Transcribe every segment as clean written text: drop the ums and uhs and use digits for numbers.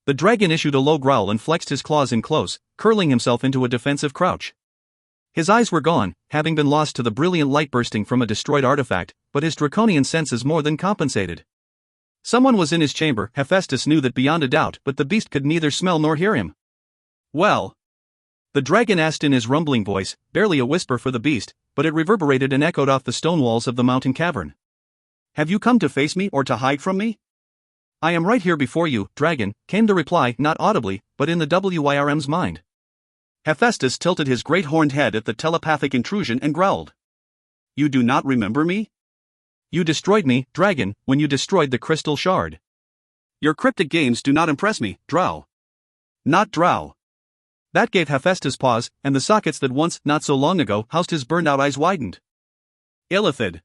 The dragon issued a low growl and flexed his claws in close, curling himself into a defensive crouch. His eyes were gone, having been lost to the brilliant light bursting from a destroyed artifact, but his draconian senses more than compensated. Someone was in his chamber. Hephaestus knew that beyond a doubt, but the beast could neither smell nor hear him. "Well?" the dragon asked in his rumbling voice, barely a whisper for the beast, but it reverberated and echoed off the stone walls of the mountain cavern. "Have you come to face me or to hide from me?" "I am right here before you, dragon," came the reply, not audibly, but in the Wyrm's mind. Hephaestus tilted his great horned head at the telepathic intrusion and growled. "You do not remember me? You destroyed me, dragon, when you destroyed the crystal shard. Your cryptic games do not impress me, drow." "Not drow." That gave Hephaestus pause, and the sockets that once, not so long ago, housed his burned-out eyes widened. "Illithid."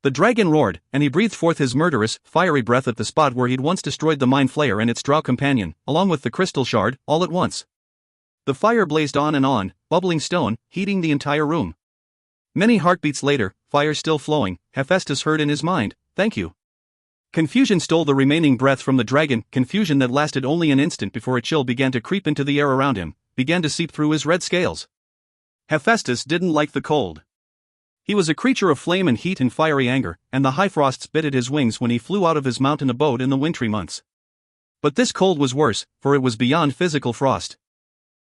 The dragon roared, and he breathed forth his murderous, fiery breath at the spot where he'd once destroyed the Mind Flayer and its drow companion, along with the crystal shard, all at once. The fire blazed on, bubbling stone, heating the entire room. Many heartbeats later, fire still flowing, Hephaestus heard in his mind, "Thank you." Confusion stole the remaining breath from the dragon, confusion that lasted only an instant before a chill began to creep into the air around him, began to seep through his red scales. Hephaestus didn't like the cold. He was a creature of flame and heat and fiery anger, and the high frosts bit at his wings when he flew out of his mountain abode in the wintry months. But this cold was worse, for it was beyond physical frost.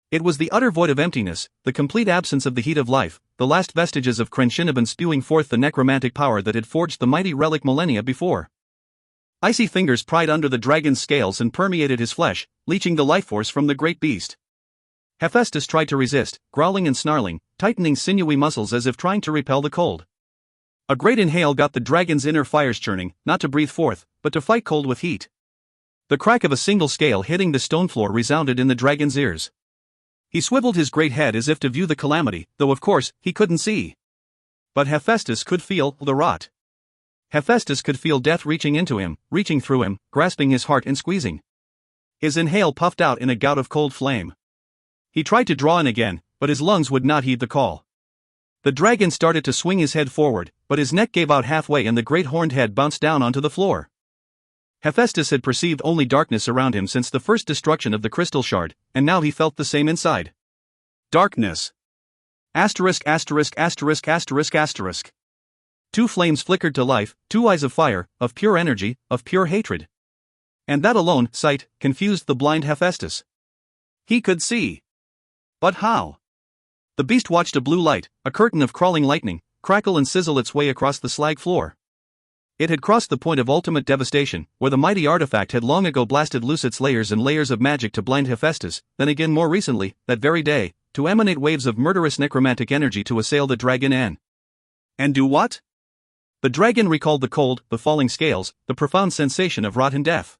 It was the utter void of emptiness, the complete absence of the heat of life, the last vestiges of Crenshinniban spewing forth the necromantic power that had forged the mighty relic millennia before. Icy fingers pried under the dragon's scales and permeated his flesh, leeching the life force from the great beast. Hephaestus tried to resist, growling and snarling, tightening sinewy muscles as if trying to repel the cold. A great inhale got the dragon's inner fires churning, not to breathe forth, but to fight cold with heat. The crack of a single scale hitting the stone floor resounded in the dragon's ears. He swiveled his great head as if to view the calamity, though of course, he couldn't see. But Hephaestus could feel the rot. Hephaestus could feel death reaching into him, reaching through him, grasping his heart and squeezing. His inhale puffed out in a gout of cold flame. He tried to draw in again, but his lungs would not heed the call. The dragon started to swing his head forward, but his neck gave out halfway and the great horned head bounced down onto the floor. Hephaestus had perceived only darkness around him since the first destruction of the crystal shard, and now he felt the same inside. Darkness. Asterisk. Two flames flickered to life, two eyes of fire, of pure energy, of pure hatred. And that alone, sight, confused the blind Hephaestus. He could see. But how? The beast watched a blue light, a curtain of crawling lightning, crackle and sizzle its way across the slag floor. It had crossed the point of ultimate devastation, where the mighty artifact had long ago blasted loose its layers and layers of magic to blind Hephaestus, then again more recently, that very day, to emanate waves of murderous necromantic energy to assail the dragon and do what? The dragon recalled the cold, the falling scales, the profound sensation of rotten death.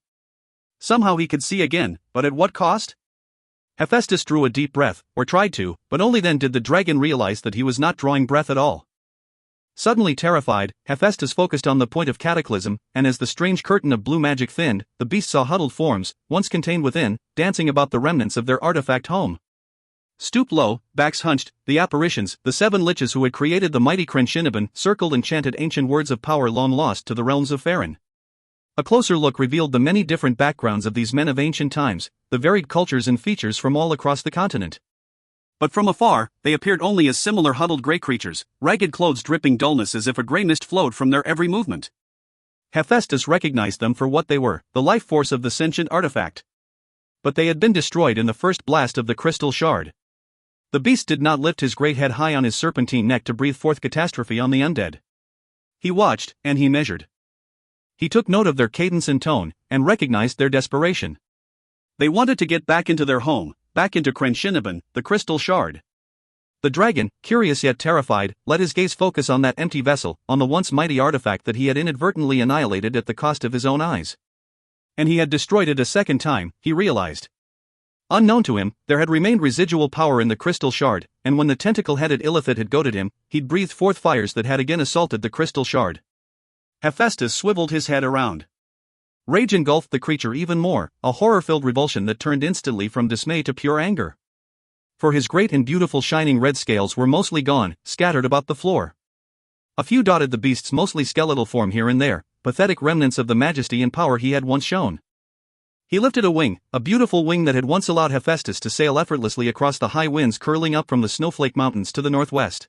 Somehow he could see again, but at what cost? Hephaestus drew a deep breath, or tried to, but only then did the dragon realize that he was not drawing breath at all. Suddenly terrified, Hephaestus focused on the point of cataclysm, and as the strange curtain of blue magic thinned, the beast saw huddled forms, once contained within, dancing about the remnants of their artifact home. Stooped low, backs hunched, the apparitions, the 7 liches who had created the mighty Crenshinniban, circled and chanted ancient words of power long lost to the realms of Faelorehn. A closer look revealed the many different backgrounds of these men of ancient times, the varied cultures and features from all across the continent. But from afar, they appeared only as similar huddled grey creatures, ragged clothes dripping dullness as if a grey mist flowed from their every movement. Hephaestus recognized them for what they were, the life force of the sentient artifact. But they had been destroyed in the first blast of the crystal shard. The beast did not lift his great head high on his serpentine neck to breathe forth catastrophe on the undead. He watched, and he measured. He took note of their cadence and tone, and recognized their desperation. They wanted to get back into their home, back into Crenshinniban, the crystal shard. The dragon, curious yet terrified, let his gaze focus on that empty vessel, on the once mighty artifact that he had inadvertently annihilated at the cost of his own eyes. And he had destroyed it a second time, he realized. Unknown to him, there had remained residual power in the crystal shard, and when the tentacle-headed Illithid had goaded him, he'd breathed forth fires that had again assaulted the crystal shard. Hephaestus swiveled his head around. Rage engulfed the creature even more, a horror-filled revulsion that turned instantly from dismay to pure anger. For his great and beautiful shining red scales were mostly gone, scattered about the floor. A few dotted the beast's mostly skeletal form here and there, pathetic remnants of the majesty and power he had once shown. He lifted a wing, a beautiful wing that had once allowed Hephaestus to sail effortlessly across the high winds curling up from the snowflake mountains to the northwest.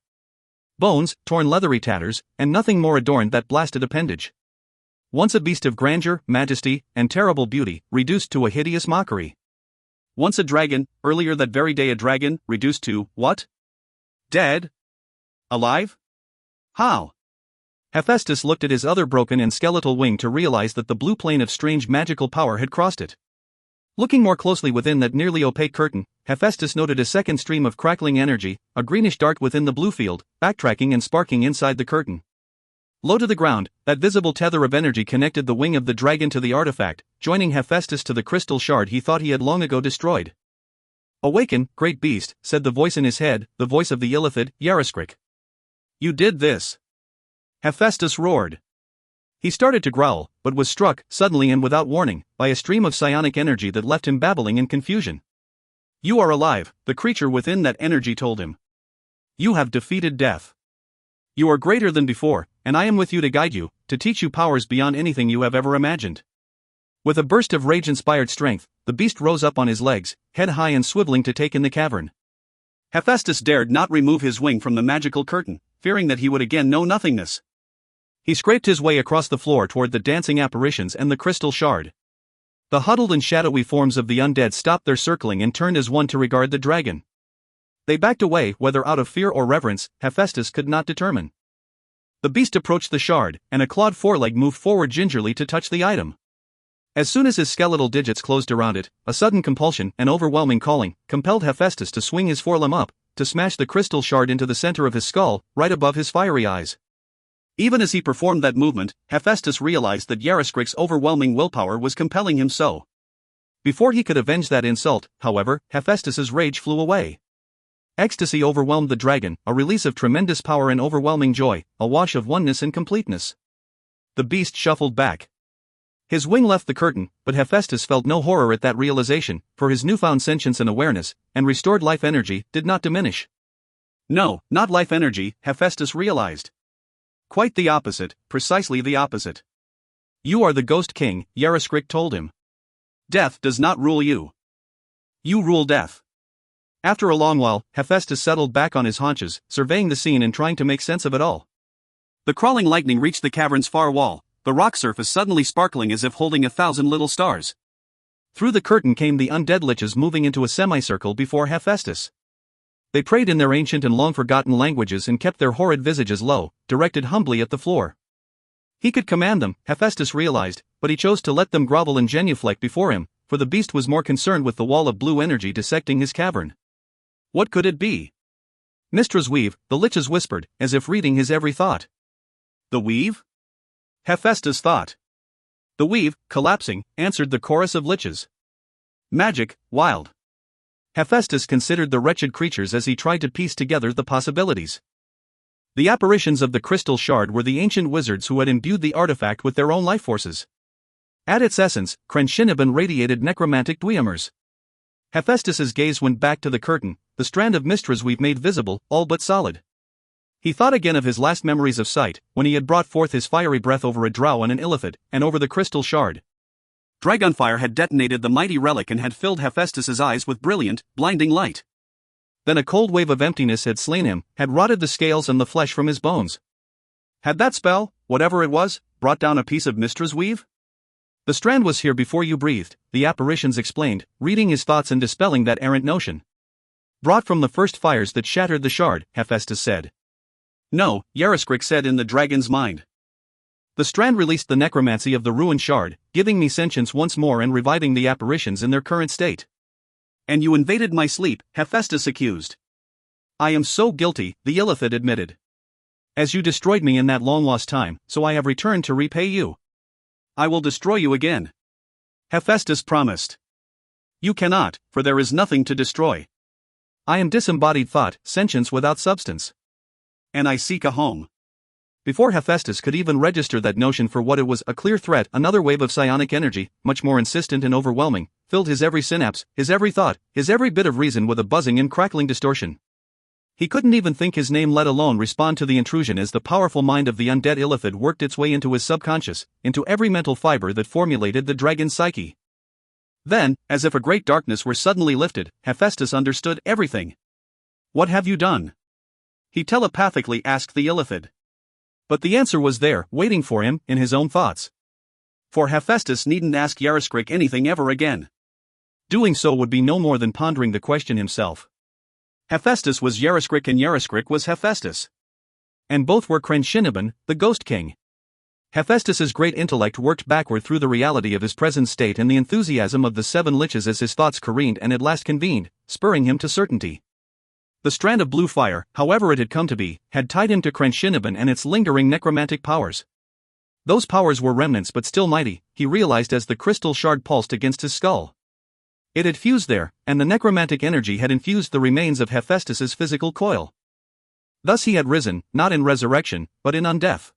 Bones, torn leathery tatters, and nothing more adorned that blasted appendage. Once a beast of grandeur, majesty, and terrible beauty, reduced to a hideous mockery. Once a dragon, earlier that very day a dragon, reduced to, what? Dead? Alive? How? Hephaestus looked at his other broken and skeletal wing to realize that the blue plane of strange magical power had crossed it. Looking more closely within that nearly opaque curtain, Hephaestus noted a second stream of crackling energy, a greenish dart within the blue field, backtracking and sparking inside the curtain. Low to the ground, that visible tether of energy connected the wing of the dragon to the artifact, joining Hephaestus to the crystal shard he thought he had long ago destroyed. "Awaken, great beast," said the voice in his head, the voice of the illithid, Yareskrik. "You did this!" Hephaestus roared. He started to growl, but was struck, suddenly and without warning, by a stream of psionic energy that left him babbling in confusion. "You are alive," the creature within that energy told him. "You have defeated death. You are greater than before, and I am with you to guide you, to teach you powers beyond anything you have ever imagined." With a burst of rage-inspired strength, the beast rose up on his legs, head high and swiveling to take in the cavern. Hephaestus dared not remove his wing from the magical curtain, fearing that he would again know nothingness. He scraped his way across the floor toward the dancing apparitions and the crystal shard. The huddled and shadowy forms of the undead stopped their circling and turned as one to regard the dragon. They backed away, whether out of fear or reverence, Hephaestus could not determine. The beast approached the shard, and a clawed foreleg moved forward gingerly to touch the item. As soon as his skeletal digits closed around it, a sudden compulsion, an overwhelming calling, compelled Hephaestus to swing his forelimb up, to smash the crystal shard into the center of his skull, right above his fiery eyes. Even as he performed that movement, Hephaestus realized that Yareskrik's overwhelming willpower was compelling him so. Before he could avenge that insult, however, Hephaestus's rage flew away. Ecstasy overwhelmed the dragon, a release of tremendous power and overwhelming joy, a wash of oneness and completeness. The beast shuffled back. His wing left the curtain, but Hephaestus felt no horror at that realization, for his newfound sentience and awareness, and restored life energy, did not diminish. No, not life energy, Hephaestus realized. Quite the opposite, precisely the opposite. "You are the Ghost King," Yareskrik told him. "Death does not rule you. You rule death." After a long while, Hephaestus settled back on his haunches, surveying the scene and trying to make sense of it all. The crawling lightning reached the cavern's far wall, the rock surface suddenly sparkling as if holding 1,000 little stars. Through the curtain came the undead liches moving into a semicircle before Hephaestus. They prayed in their ancient and long-forgotten languages and kept their horrid visages low, directed humbly at the floor. He could command them, Hephaestus realized, but he chose to let them grovel and genuflect before him, for the beast was more concerned with the wall of blue energy dissecting his cavern. What could it be? "Mistra's weave," the liches whispered, as if reading his every thought. "The weave?" Hephaestus thought. The weave, collapsing, answered the chorus of liches. Magic, wild. Hephaestus considered the wretched creatures as he tried to piece together the possibilities. The apparitions of the crystal shard were the ancient wizards who had imbued the artifact with their own life forces. At its essence, Krenshinibin radiated necromantic dweomers. Hephaestus's gaze went back to the curtain, the strand of Mistra's weave made visible, all but solid. He thought again of his last memories of sight, when he had brought forth his fiery breath over a drow and an illithid, and over the crystal shard. Dragonfire had detonated the mighty relic and had filled Hephaestus's eyes with brilliant, blinding light. Then a cold wave of emptiness had slain him, had rotted the scales and the flesh from his bones. Had that spell, whatever it was, brought down a piece of Mistra's weave? "The strand was here before you breathed," the apparitions explained, reading his thoughts and dispelling that errant notion. "Brought from the first fires that shattered the shard," Hephaestus said. "No," Yareskrik said in the dragon's mind. "The strand released the necromancy of the ruined shard, giving me sentience once more and reviving the apparitions in their current state." "And you invaded my sleep," Hephaestus accused. "I am so guilty," the illithid admitted. "As you destroyed me in that long-lost time, so I have returned to repay you. I will destroy you again," Hephaestus promised. "You cannot, for there is nothing to destroy. I am disembodied thought, sentience without substance. And I seek a home." Before Hephaestus could even register that notion for what it was, a clear threat, another wave of psionic energy, much more insistent and overwhelming, filled his every synapse, his every thought, his every bit of reason with a buzzing and crackling distortion. He couldn't even think his name, let alone respond to the intrusion, as the powerful mind of the undead illithid worked its way into his subconscious, into every mental fiber that formulated the dragon's psyche. Then, as if a great darkness were suddenly lifted, Hephaestus understood everything. "What have you done?" he telepathically asked the Illithid. But the answer was there, waiting for him, in his own thoughts. For Hephaestus needn't ask Yareskrik anything ever again. Doing so would be no more than pondering the question himself. Hephaestus was Yareskrik and Yareskrik was Hephaestus. And both were Crenshinniban, the Ghost King. Hephaestus's great intellect worked backward through the reality of his present state and the enthusiasm of the 7 liches as his thoughts careened and at last convened, spurring him to certainty. The strand of blue fire, however it had come to be, had tied him to Crenshinniban and its lingering necromantic powers. Those powers were remnants but still mighty, he realized as the crystal shard pulsed against his skull. It had fused there, and the necromantic energy had infused the remains of Hephaestus's physical coil. Thus he had risen, not in resurrection, but in undeath.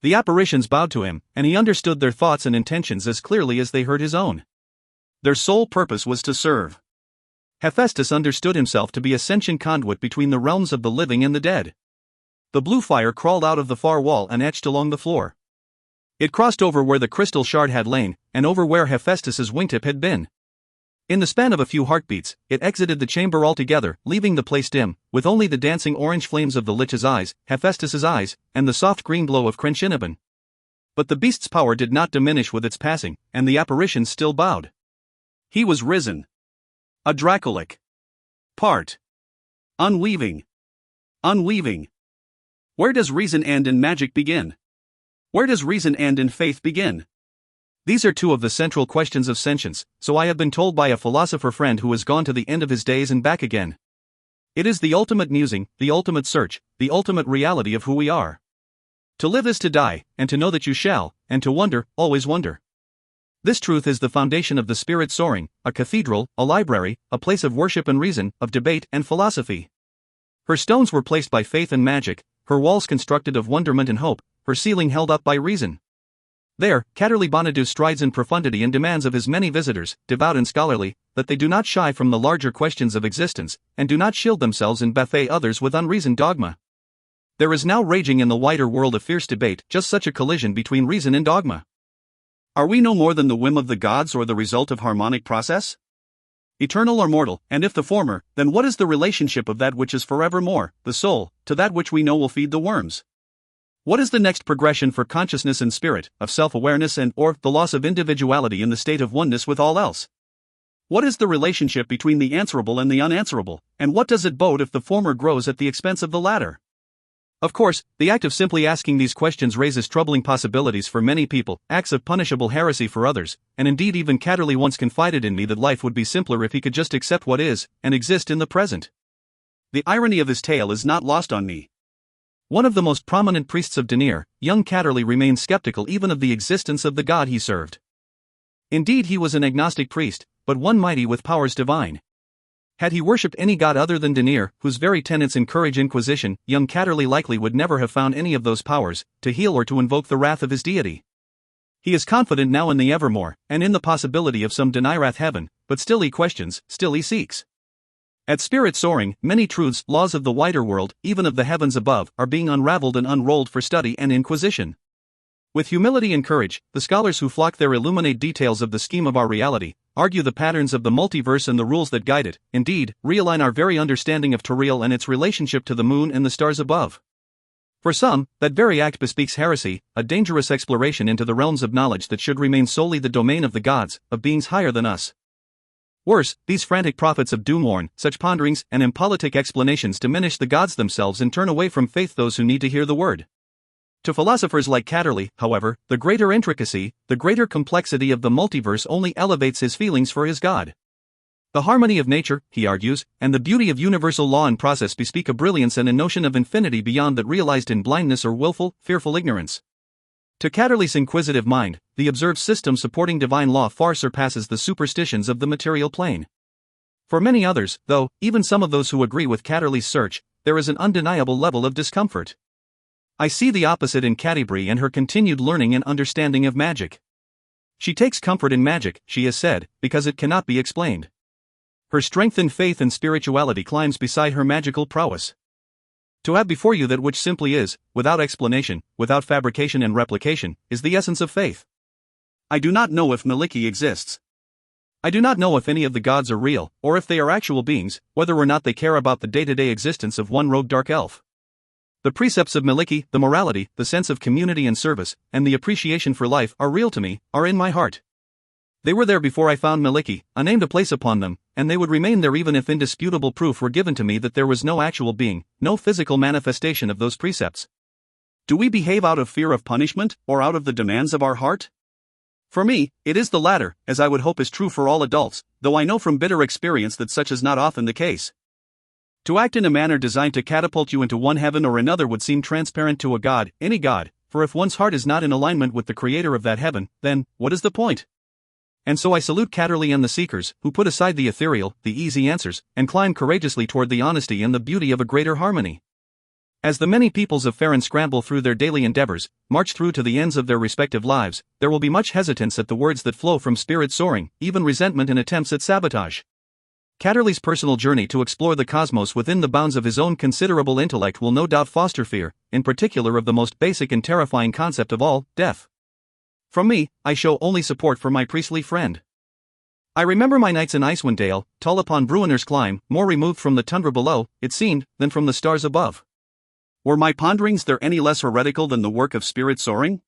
The apparitions bowed to him, and he understood their thoughts and intentions as clearly as they heard his own. Their sole purpose was to serve. Hephaestus understood himself to be a sentient conduit between the realms of the living and the dead. The blue fire crawled out of the far wall and etched along the floor. It crossed over where the crystal shard had lain, and over where Hephaestus's wingtip had been. In the span of a few heartbeats, it exited the chamber altogether, leaving the place dim, with only the dancing orange flames of the lich's eyes, Hephaestus's eyes, and the soft green glow of Crenshinniban. But the beast's power did not diminish with its passing, and the apparition still bowed. He was risen. A Dracolic. Part. Unweaving. Unweaving. Where does reason end and magic begin? Where does reason end and faith begin? These are 2 of the central questions of sentience, so I have been told by a philosopher friend who has gone to the end of his days and back again. It is the ultimate musing, the ultimate search, the ultimate reality of who we are. To live is to die, and to know that you shall, and to wonder, always wonder. This truth is the foundation of the spirit soaring, a cathedral, a library, a place of worship and reason, of debate and philosophy. Her stones were placed by faith and magic, her walls constructed of wonderment and hope, her ceiling held up by reason. There, Catterley Bonadu strides in profundity and demands of his many visitors, devout and scholarly, that they do not shy from the larger questions of existence, and do not shield themselves and buffet others with unreasoned dogma. There is now raging in the wider world a fierce debate, just such a collision between reason and dogma. Are we no more than the whim of the gods or the result of harmonic process? Eternal or mortal, and if the former, then what is the relationship of that which is forevermore, the soul, to that which we know will feed the worms? What is the next progression for consciousness and spirit, of self-awareness and, or, the loss of individuality in the state of oneness with all else? What is the relationship between the answerable and the unanswerable, and what does it bode if the former grows at the expense of the latter? Of course, the act of simply asking these questions raises troubling possibilities for many people, acts of punishable heresy for others, and indeed even Catterley once confided in me that life would be simpler if he could just accept what is, and exist in the present. The irony of his tale is not lost on me. One of the most prominent priests of Denier, young Catterley remained skeptical even of the existence of the god he served. Indeed, he was an agnostic priest, but one mighty with powers divine. Had he worshipped any god other than Denier, whose very tenets encourage inquisition, young Catterley likely would never have found any of those powers, to heal or to invoke the wrath of his deity. He is confident now in the evermore, and in the possibility of some Denirath heaven, but still he questions, still he seeks. At spirit soaring, many truths, laws of the wider world, even of the heavens above, are being unraveled and unrolled for study and inquisition. With humility and courage, the scholars who flock there illuminate details of the scheme of our reality, argue the patterns of the multiverse and the rules that guide it, indeed, realign our very understanding of Toriel and its relationship to the moon and the stars above. For some, that very act bespeaks heresy, a dangerous exploration into the realms of knowledge that should remain solely the domain of the gods, of beings higher than us. Worse, these frantic prophets of doom warn, such ponderings and impolitic explanations diminish the gods themselves and turn away from faith those who need to hear the word. To philosophers like Catterley, however, the greater intricacy, the greater complexity of the multiverse only elevates his feelings for his God. The harmony of nature, he argues, and the beauty of universal law and process bespeak a brilliance and a notion of infinity beyond that realized in blindness or willful, fearful ignorance. To Catterley's inquisitive mind, the observed system supporting divine law far surpasses the superstitions of the material plane. For many others, though, even some of those who agree with Catterley's search, there is an undeniable level of discomfort. I see the opposite in Catterley and her continued learning and understanding of magic. She takes comfort in magic, she has said, because it cannot be explained. Her strength in faith and spirituality climbs beside her magical prowess. To have before you that which simply is, without explanation, without fabrication and replication, is the essence of faith. I do not know if Maliki exists. I do not know if any of the gods are real, or if they are actual beings, whether or not they care about the day-to-day existence of one rogue dark elf. The precepts of Maliki, the morality, the sense of community and service, and the appreciation for life are real to me, are in my heart. They were there before I found Maliki, I named a place upon them, and they would remain there even if indisputable proof were given to me that there was no actual being, no physical manifestation of those precepts. Do we behave out of fear of punishment, or out of the demands of our heart? For me, it is the latter, as I would hope is true for all adults, though I know from bitter experience that such is not often the case. To act in a manner designed to catapult you into one heaven or another would seem transparent to a god, any god, for if one's heart is not in alignment with the creator of that heaven, then, what is the point? And so I salute Catterley and the seekers, who put aside the ethereal, the easy answers, and climb courageously toward the honesty and the beauty of a greater harmony. As the many peoples of Faelorehn scramble through their daily endeavors, march through to the ends of their respective lives, there will be much hesitance at the words that flow from spirit soaring, even resentment and attempts at sabotage. Catterley's personal journey to explore the cosmos within the bounds of his own considerable intellect will no doubt foster fear, in particular of the most basic and terrifying concept of all, death. From me, I show only support for my priestly friend. I remember my nights in Icewind Dale, tall upon Bruenner's climb, more removed from the tundra below, it seemed, than from the stars above. Were my ponderings there any less heretical than the work of spirit soaring?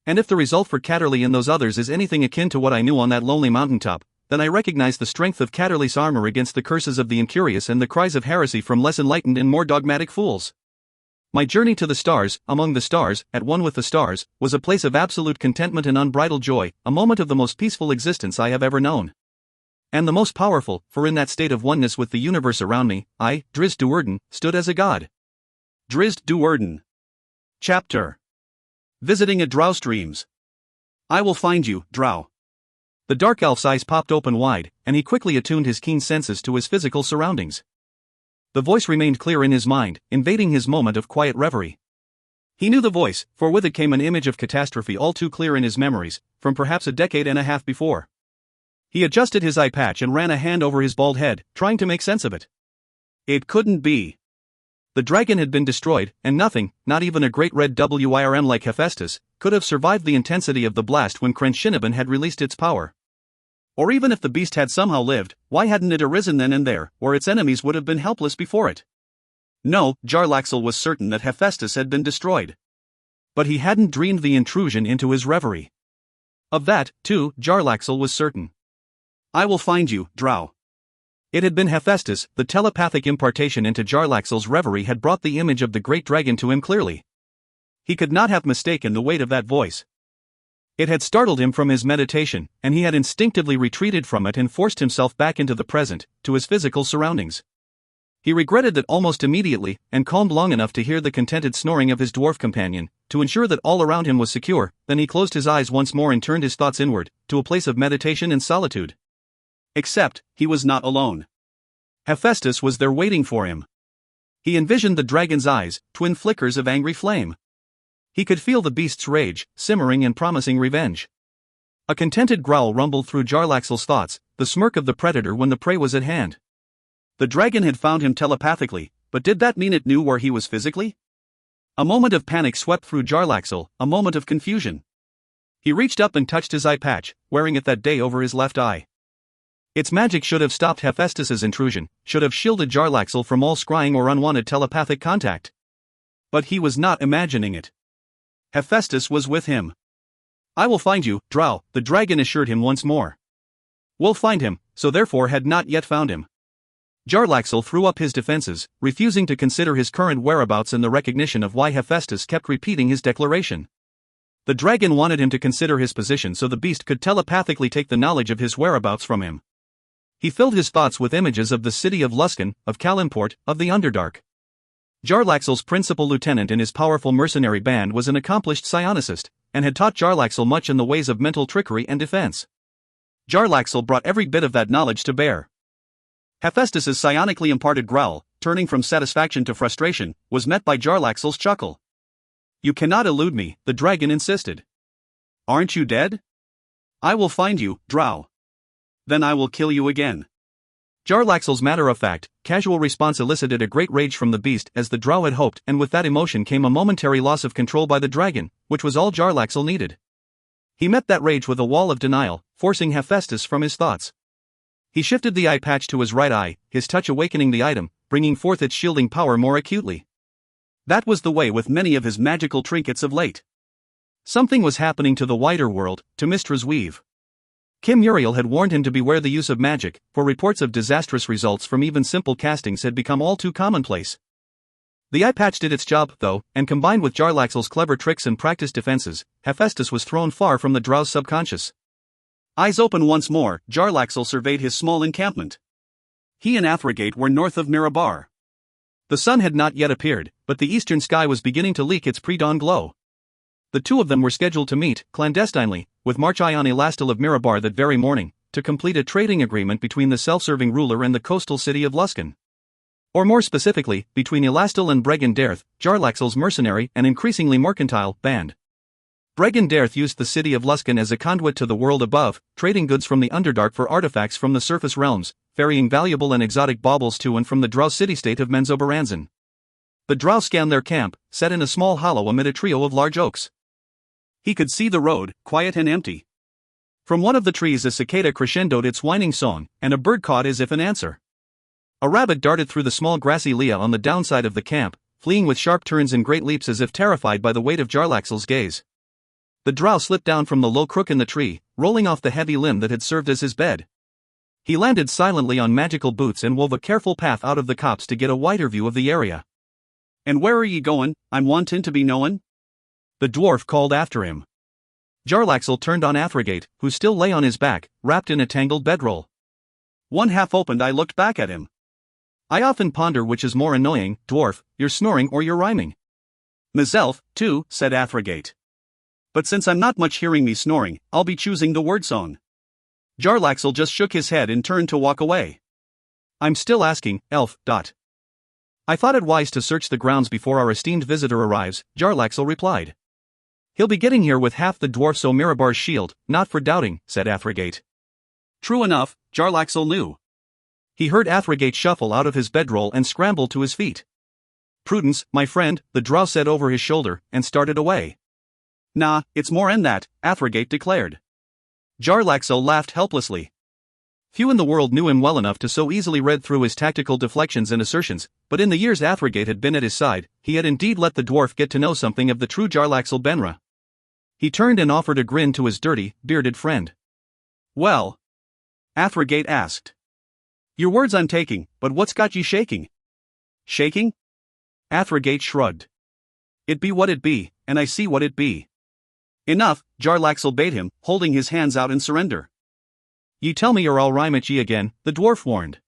And if the result for Catterley and those others is anything akin to what I knew on that lonely mountaintop, then I recognize the strength of Catterley's armor against the curses of the incurious and the cries of heresy from less enlightened and more dogmatic fools. My journey to the stars, among the stars, at one with the stars, was a place of absolute contentment and unbridled joy, a moment of the most peaceful existence I have ever known. And the most powerful, for in that state of oneness with the universe around me, I, Drizzt Do'Urden, stood as a god. Drizzt Do'Urden. Chapter. Visiting a Drow's Dreams. I will find you, Drow. The dark elf's eyes popped open wide, and he quickly attuned his keen senses to his physical surroundings. The voice remained clear in his mind, invading his moment of quiet reverie. He knew the voice, for with it came an image of catastrophe all too clear in his memories, from perhaps a decade and a half before. He adjusted his eye patch and ran a hand over his bald head, trying to make sense of it. It couldn't be. The dragon had been destroyed, and nothing, not even a great red Wyrm like Hephaestus, could have survived the intensity of the blast when Crenshinniban had released its power. Or even if the beast had somehow lived, why hadn't it arisen then and there, where its enemies would have been helpless before it? No, Jarlaxle was certain that Hephaestus had been destroyed. But he hadn't dreamed the intrusion into his reverie. Of that, too, Jarlaxle was certain. I will find you, Drow. It had been Hephaestus. The telepathic impartation into Jarlaxle's reverie had brought the image of the great dragon to him clearly. He could not have mistaken the weight of that voice. It had startled him from his meditation, and he had instinctively retreated from it and forced himself back into the present, to his physical surroundings. He regretted that almost immediately, and calmed long enough to hear the contented snoring of his dwarf companion, to ensure that all around him was secure. Then he closed his eyes once more and turned his thoughts inward, to a place of meditation and solitude. Except, he was not alone. Hephaestus was there waiting for him. He envisioned the dragon's eyes, twin flickers of angry flame. He could feel the beast's rage, simmering and promising revenge. A contented growl rumbled through Jarlaxle's thoughts, the smirk of the predator when the prey was at hand. The dragon had found him telepathically, but did that mean it knew where he was physically? A moment of panic swept through Jarlaxle, a moment of confusion. He reached up and touched his eye patch, wearing it that day over his left eye. Its magic should have stopped Hephaestus's intrusion, should have shielded Jarlaxle from all scrying or unwanted telepathic contact. But he was not imagining it. Hephaestus was with him. I will find you, Drow, the dragon assured him once more. We'll find him, so therefore had not yet found him. Jarlaxle threw up his defenses, refusing to consider his current whereabouts in the recognition of why Hephaestus kept repeating his declaration. The dragon wanted him to consider his position so the beast could telepathically take the knowledge of his whereabouts from him. He filled his thoughts with images of the city of Luskan, of Kalimport, of the Underdark. Jarlaxle's principal lieutenant in his powerful mercenary band was an accomplished psionicist, and had taught Jarlaxle much in the ways of mental trickery and defense. Jarlaxle brought every bit of that knowledge to bear. Hephaestus's psionically imparted growl, turning from satisfaction to frustration, was met by Jarlaxle's chuckle. You cannot elude me, the dragon insisted. Aren't you dead? I will find you, Drow. Then I will kill you again. Jarlaxle's matter-of-fact, casual response elicited a great rage from the beast as the Drow had hoped, and with that emotion came a momentary loss of control by the dragon, which was all Jarlaxle needed. He met that rage with a wall of denial, forcing Hephaestus from his thoughts. He shifted the eye patch to his right eye, his touch awakening the item, bringing forth its shielding power more acutely. That was the way with many of his magical trinkets of late. Something was happening to the wider world, to Mistra's weave. Kim Muriel had warned him to beware the use of magic, for reports of disastrous results from even simple castings had become all too commonplace. The eye patch did its job, though, and combined with Jarlaxle's clever tricks and practiced defenses, Hephaestus was thrown far from the drow's subconscious. Eyes open once more, Jarlaxle surveyed his small encampment. He and Athrogate were north of Mirabar. The sun had not yet appeared, but the eastern sky was beginning to leak its pre-dawn glow. The two of them were scheduled to meet, clandestinely, with Marchion Elastil of Mirabar that very morning, to complete a trading agreement between the self-serving ruler and the coastal city of Luskan. Or more specifically, between Elastil and Bregan Derth, Jarlaxle's mercenary and increasingly mercantile band. Bregan Derth used the city of Luskan as a conduit to the world above, trading goods from the Underdark for artifacts from the surface realms, ferrying valuable and exotic baubles to and from the drow city-state of Menzoberranzan. The drow scanned their camp, set in a small hollow amid a trio of large oaks. He could see the road, quiet and empty. From one of the trees a cicada crescendoed its whining song, and a bird cawed as if in answer. A rabbit darted through the small grassy lea on the downside of the camp, fleeing with sharp turns and great leaps as if terrified by the weight of Jarlaxle's gaze. The drow slipped down from the low crook in the tree, rolling off the heavy limb that had served as his bed. He landed silently on magical boots and wove a careful path out of the copse to get a wider view of the area. "And where are ye goin', I'm wantin' to be knowin'?" the dwarf called after him. Jarlaxle turned on Athrogate, who still lay on his back, wrapped in a tangled bedroll. One half opened eye looked back at him. "I often ponder which is more annoying, dwarf, your snoring or your rhyming." "Meself, too," said Athrogate. "But since I'm not much hearing me snoring, I'll be choosing the word song." Jarlaxle just shook his head and turned to walk away. "I'm still asking, elf. I thought it wise to search the grounds before our esteemed visitor arrives," Jarlaxle replied. "He'll be getting here with half the dwarf's Mirabar's shield, not for doubting," said Athrogate. True enough, Jarlaxle knew. He heard Athrogate shuffle out of his bedroll and scramble to his feet. "Prudence, my friend," the drow said over his shoulder, and started away. "Nah, it's more'n that," Athrogate declared. Jarlaxle laughed helplessly. Few in the world knew him well enough to so easily read through his tactical deflections and assertions, but in the years Athrogate had been at his side, he had indeed let the dwarf get to know something of the true Jarlaxle Benra. He turned and offered a grin to his dirty, bearded friend. "Well?" Athrogate asked. "Your words I'm taking, but what's got ye shaking?" "Shaking?" Athrogate shrugged. "It be what it be, and I see what it be." "Enough," Jarlaxle bade him, holding his hands out in surrender. "Ye tell me or I'll rhyme at ye again," the dwarf warned.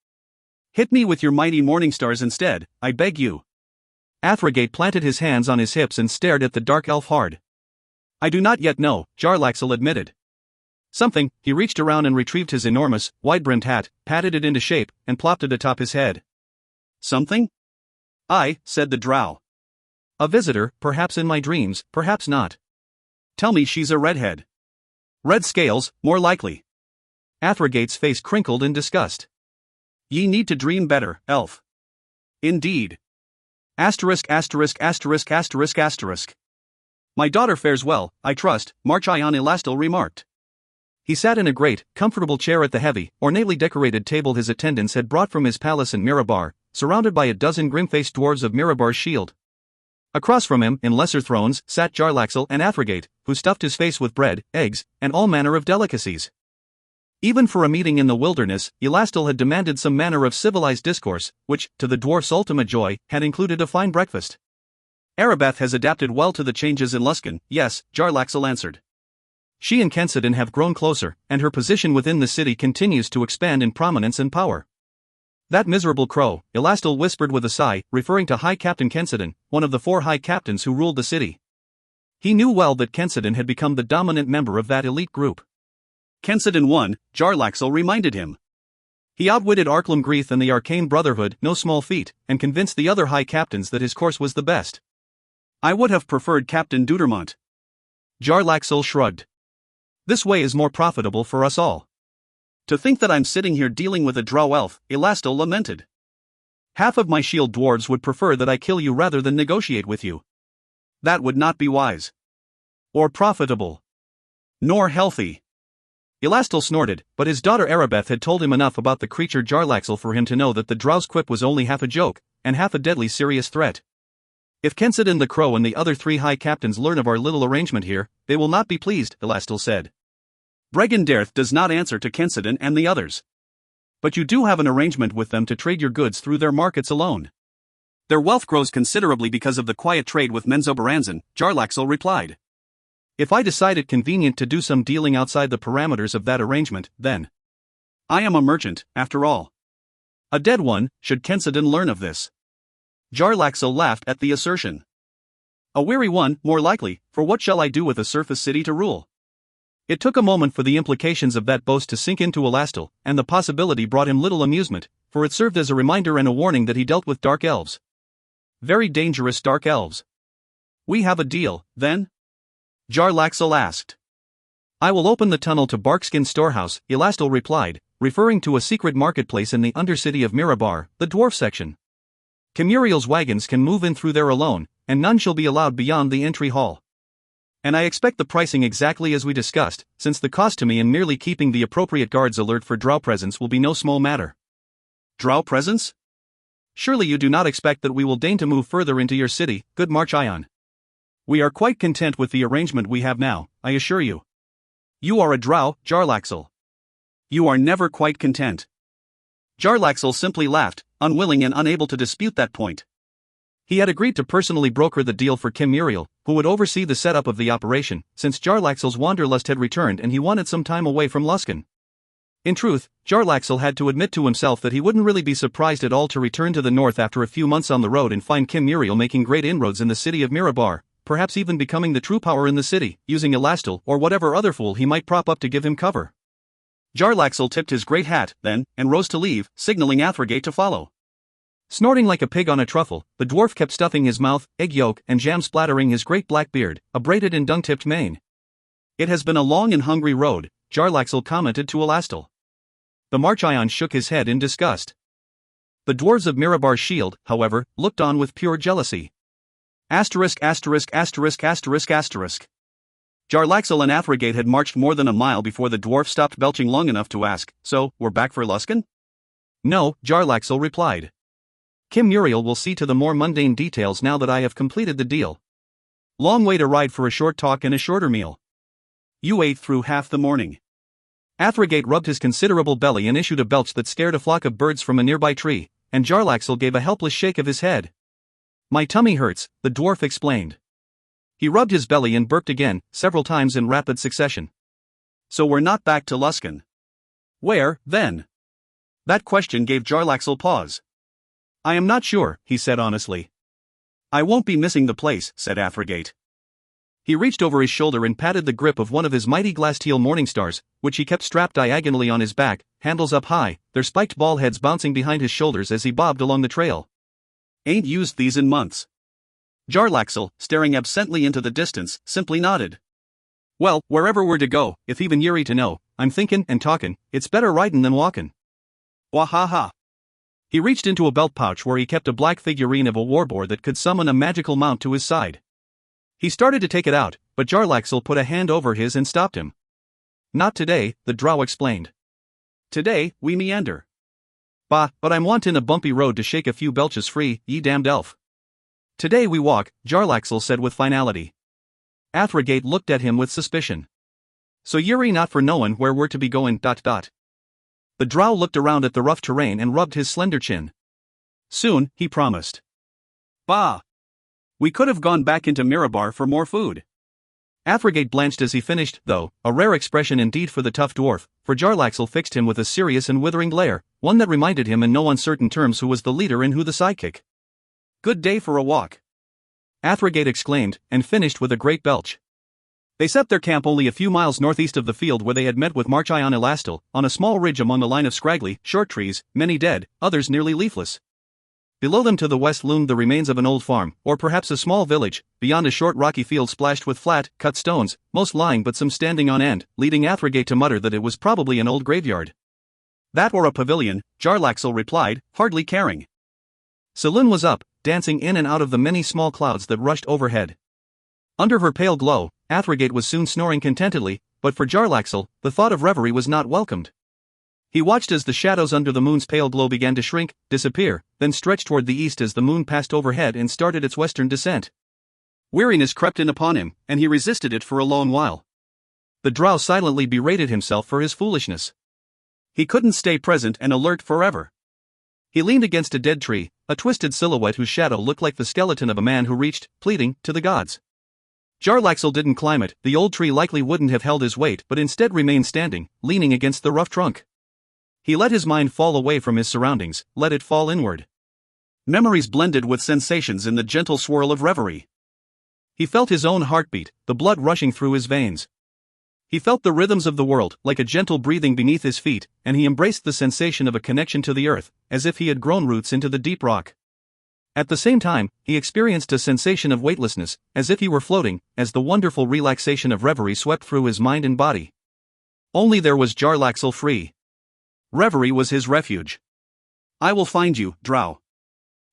"Hit me with your mighty morning stars instead, I beg you." Athrogate planted his hands on his hips and stared at the dark elf hard. "I do not yet know," Jarlaxle admitted. "Something." He reached around and retrieved his enormous, wide-brimmed hat, patted it into shape, and plopped it atop his head. "Something?" "Aye," said the drow. "A visitor, perhaps in my dreams, perhaps not." "Tell me she's a redhead." "Red scales, more likely." Athrogate's face crinkled in disgust. "Ye need to dream better, elf." "Indeed." Asterisk asterisk asterisk asterisk asterisk. "My daughter fares well, I trust," Marchion Elastil remarked. He sat in a great, comfortable chair at the heavy, ornately decorated table his attendants had brought from his palace in Mirabar, surrounded by a dozen grim-faced dwarves of Mirabar's shield. Across from him, in lesser thrones, sat Jarlaxle and Athrogate, who stuffed his face with bread, eggs, and all manner of delicacies. Even for a meeting in the wilderness, Elastil had demanded some manner of civilized discourse, which, to the dwarf's ultimate joy, had included a fine breakfast. "Arabeth has adapted well to the changes in Luskan, yes," Jarlaxle answered. "She and Kensidon have grown closer, and her position within the city continues to expand in prominence and power." "That miserable crow," Elastil whispered with a sigh, referring to High Captain Kensidon, one of the 4 high captains who ruled the city. He knew well that Kensidon had become the dominant member of that elite group. "Kensidon won," Jarlaxle reminded him. "He outwitted Arklum Greeth and the Arcane Brotherhood, no small feat, and convinced the other high captains that his course was the best." "I would have preferred Captain Dudermont." Jarlaxle shrugged. "This way is more profitable for us all." "To think that I'm sitting here dealing with a drow elf," Elastil lamented. "Half of my shield dwarves would prefer that I kill you rather than negotiate with you." "That would not be wise. Or profitable. Nor healthy." Elastil snorted, but his daughter Arabeth had told him enough about the creature Jarlaxle for him to know that the drow's quip was only half a joke, and half a deadly serious threat. If Kensidin the Crow and the other 3 high captains learn of our little arrangement here, they will not be pleased, Elastil said. Bregenderth does not answer to Kensidin and the others. But you do have an arrangement with them to trade your goods through their markets alone. Their wealth grows considerably because of the quiet trade with Menzoberranzan, Jarlaxle replied. If I decide it convenient to do some dealing outside the parameters of that arrangement, then I am a merchant, after all. A dead one, should Kensidin learn of this. Jarlaxle laughed at the assertion. A weary one, more likely, for what shall I do with a surface city to rule? It took a moment for the implications of that boast to sink into Elastil, and the possibility brought him little amusement, for it served as a reminder and a warning that he dealt with dark elves. Very dangerous dark elves. We have a deal, then? Jarlaxle asked. I will open the tunnel to Barkskin Storehouse, Elastil replied, referring to a secret marketplace in the undercity of Mirabar, the dwarf section. Kimuriel's wagons can move in through there alone, and none shall be allowed beyond the entry hall. And I expect the pricing exactly as we discussed, since the cost to me in merely keeping the appropriate guards alert for drow presence will be no small matter. Drow presence? Surely you do not expect that we will deign to move further into your city, good Marchion. We are quite content with the arrangement we have now, I assure you. You are a drow, Jarlaxle. You are never quite content. Jarlaxle simply laughed, unwilling and unable to dispute that point. He had agreed to personally broker the deal for Kimuriel, who would oversee the setup of the operation, since Jarlaxle's wanderlust had returned and he wanted some time away from Luskan. In truth, Jarlaxle had to admit to himself that he wouldn't really be surprised at all to return to the north after a few months on the road and find Kimuriel making great inroads in the city of Mirabar, perhaps even becoming the true power in the city, using Elastil or whatever other fool he might prop up to give him cover. Jarlaxle tipped his great hat, then, and rose to leave, signaling Athrogate to follow. Snorting like a pig on a truffle, the dwarf kept stuffing his mouth, egg yolk and jam splattering his great black beard, a braided and dung-tipped mane. It has been a long and hungry road, Jarlaxle commented to Elastil. The Marchion shook his head in disgust. The dwarves of Mirabar's shield, however, looked on with pure jealousy. Jarlaxle and Athrogate had marched more than a mile before the dwarf stopped belching long enough to ask, so, we're back for Luskan? No, Jarlaxle replied. Kimuriel will see to the more mundane details now that I have completed the deal. Long way to ride for a short talk and a shorter meal. You ate through half the morning. Athrogate rubbed his considerable belly and issued a belch that scared a flock of birds from a nearby tree, and Jarlaxle gave a helpless shake of his head. My tummy hurts, the dwarf explained. He rubbed his belly and burped again, several times in rapid succession. So we're not back to Luskan. Where, then? That question gave Jarlaxle pause. I am not sure, he said honestly. I won't be missing the place, said Athrogate. He reached over his shoulder and patted the grip of one of his mighty glass-teal Morningstars, which he kept strapped diagonally on his back, handles up high, their spiked ball heads bouncing behind his shoulders as he bobbed along the trail. Ain't used these in months. Jarlaxle, staring absently into the distance, simply nodded. Well, wherever we're to go, if even Yuri to know, I'm thinkin' and talkin', it's better ridin' than walkin'. Wahaha. He reached into a belt pouch where he kept a black figurine of a warboar that could summon a magical mount to his side. He started to take it out, but Jarlaxle put a hand over his and stopped him. Not today, the drow explained. Today, we meander. Bah, but I'm wantin' a bumpy road to shake a few belches free, ye damned elf. Today we walk, Jarlaxle said with finality. Athrogate looked at him with suspicion. So Yuri not for knowin' where we're to be goin'. The drow looked around at the rough terrain and rubbed his slender chin. Soon, he promised. Bah! We could have gone back into Mirabar for more food. Athrogate blanched as he finished, though, a rare expression indeed for the tough dwarf, for Jarlaxle fixed him with a serious and withering glare, one that reminded him in no uncertain terms who was the leader and who the sidekick. Good day for a walk. Athrogate exclaimed, and finished with a great belch. They set their camp only a few miles northeast of the field where they had met with Marchion Elastil, on a small ridge among a line of scraggly, short trees, many dead, others nearly leafless. Below them to the west loomed the remains of an old farm, or perhaps a small village, beyond a short rocky field splashed with flat, cut stones, most lying but some standing on end, leading Athrogate to mutter that it was probably an old graveyard. That or a pavilion, Jarlaxle replied, hardly caring. Selûne was up, dancing in and out of the many small clouds that rushed overhead. Under her pale glow, Athrogate was soon snoring contentedly, but for Jarlaxle, the thought of reverie was not welcomed. He watched as the shadows under the moon's pale glow began to shrink, disappear, then stretch toward the east as the moon passed overhead and started its western descent. Weariness crept in upon him, and he resisted it for a long while. The drow silently berated himself for his foolishness. He couldn't stay present and alert forever. He leaned against a dead tree, a twisted silhouette whose shadow looked like the skeleton of a man who reached, pleading, to the gods. Jarlaxle didn't climb it. The old tree likely wouldn't have held his weight but instead remained standing, leaning against the rough trunk. He let his mind fall away from his surroundings, let it fall inward. Memories blended with sensations in the gentle swirl of reverie. He felt his own heartbeat, the blood rushing through his veins. He felt the rhythms of the world, like a gentle breathing beneath his feet, and he embraced the sensation of a connection to the earth, as if he had grown roots into the deep rock. At the same time, he experienced a sensation of weightlessness, as if he were floating, as the wonderful relaxation of reverie swept through his mind and body. Only there was Jarlaxle free. Reverie was his refuge. "I will find you, drow."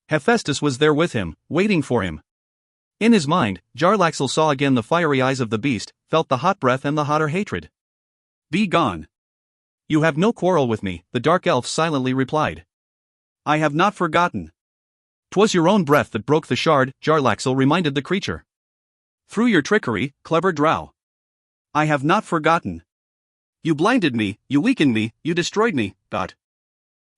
Hephaestus was there with him, waiting for him. In his mind, Jarlaxle saw again the fiery eyes of the beast, felt the hot breath and the hotter hatred. "Be gone." "You have no quarrel with me," the dark elf silently replied. "I have not forgotten." "'Twas your own breath that broke the shard," Jarlaxle reminded the creature. "Through your trickery, clever drow." "I have not forgotten. You blinded me, you weakened me, you destroyed me."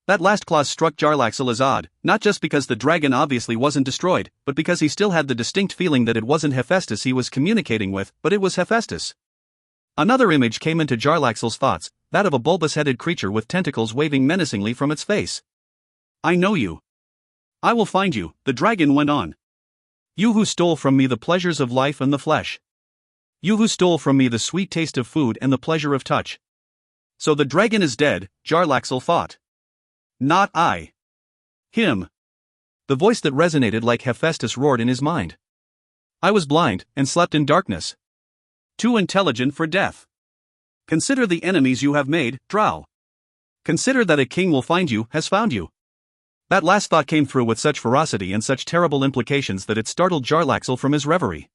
That last clause struck Jarlaxle as odd, not just because the dragon obviously wasn't destroyed, but because he still had the distinct feeling that it wasn't Hephaestus he was communicating with, but it was Hephaestus. Another image came into Jarlaxle's thoughts, that of a bulbous-headed creature with tentacles waving menacingly from its face. "I know you. I will find you," the dragon went on. "You who stole from me the pleasures of life and the flesh. You who stole from me the sweet taste of food and the pleasure of touch." So the dragon is dead, Jarlaxle thought. Not I. Him. The voice that resonated like Hephaestus roared in his mind. "I was blind, and slept in darkness. Too intelligent for death. Consider the enemies you have made, drow. Consider that a king will find you, has found you." That last thought came through with such ferocity and such terrible implications that it startled Jarlaxle from his reverie.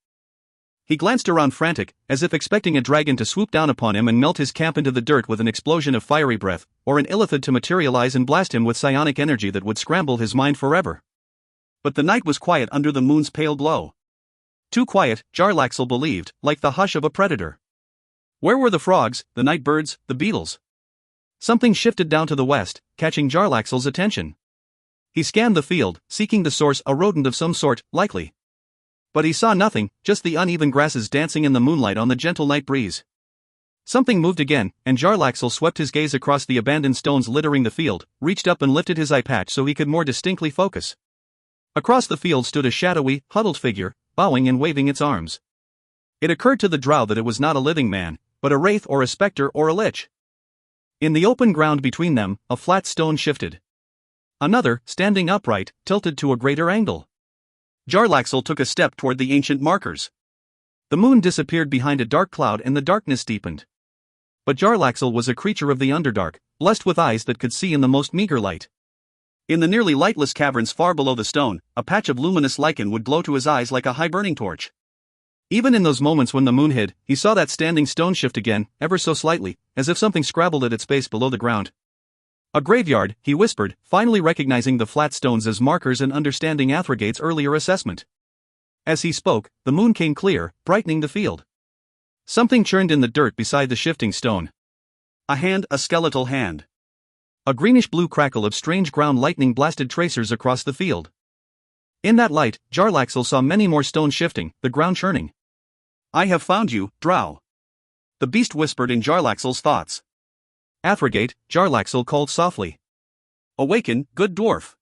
He glanced around frantic, as if expecting a dragon to swoop down upon him and melt his camp into the dirt with an explosion of fiery breath, or an illithid to materialize and blast him with psionic energy that would scramble his mind forever. But the night was quiet under the moon's pale glow. Too quiet, Jarlaxle believed, like the hush of a predator. Where were the frogs, the night birds, the beetles? Something shifted down to the west, catching Jarlaxle's attention. He scanned the field, seeking the source, a rodent of some sort, likely. But he saw nothing, just the uneven grasses dancing in the moonlight on the gentle night breeze. Something moved again, and Jarlaxle swept his gaze across the abandoned stones littering the field, reached up and lifted his eye patch so he could more distinctly focus. Across the field stood a shadowy, huddled figure, bowing and waving its arms. It occurred to the drow that it was not a living man, but a wraith or a specter or a lich. In the open ground between them, a flat stone shifted. Another, standing upright, tilted to a greater angle. Jarlaxle took a step toward the ancient markers. The moon disappeared behind a dark cloud and the darkness deepened. But Jarlaxle was a creature of the Underdark, blessed with eyes that could see in the most meager light. In the nearly lightless caverns far below the stone, a patch of luminous lichen would glow to his eyes like a high burning torch. Even in those moments when the moon hid, he saw that standing stone shift again, ever so slightly, as if something scrabbled at its base below the ground. "A graveyard," he whispered, finally recognizing the flat stones as markers and understanding Athergate's earlier assessment. As he spoke, the moon came clear, brightening the field. Something churned in the dirt beside the shifting stone. A hand, a skeletal hand. A greenish-blue crackle of strange ground lightning blasted tracers across the field. In that light, Jarlaxle saw many more stones shifting, the ground churning. "I have found you, drow." The beast whispered in Jarlaxle's thoughts. "Athergate," Jarlaxle called softly. "Awaken, good dwarf."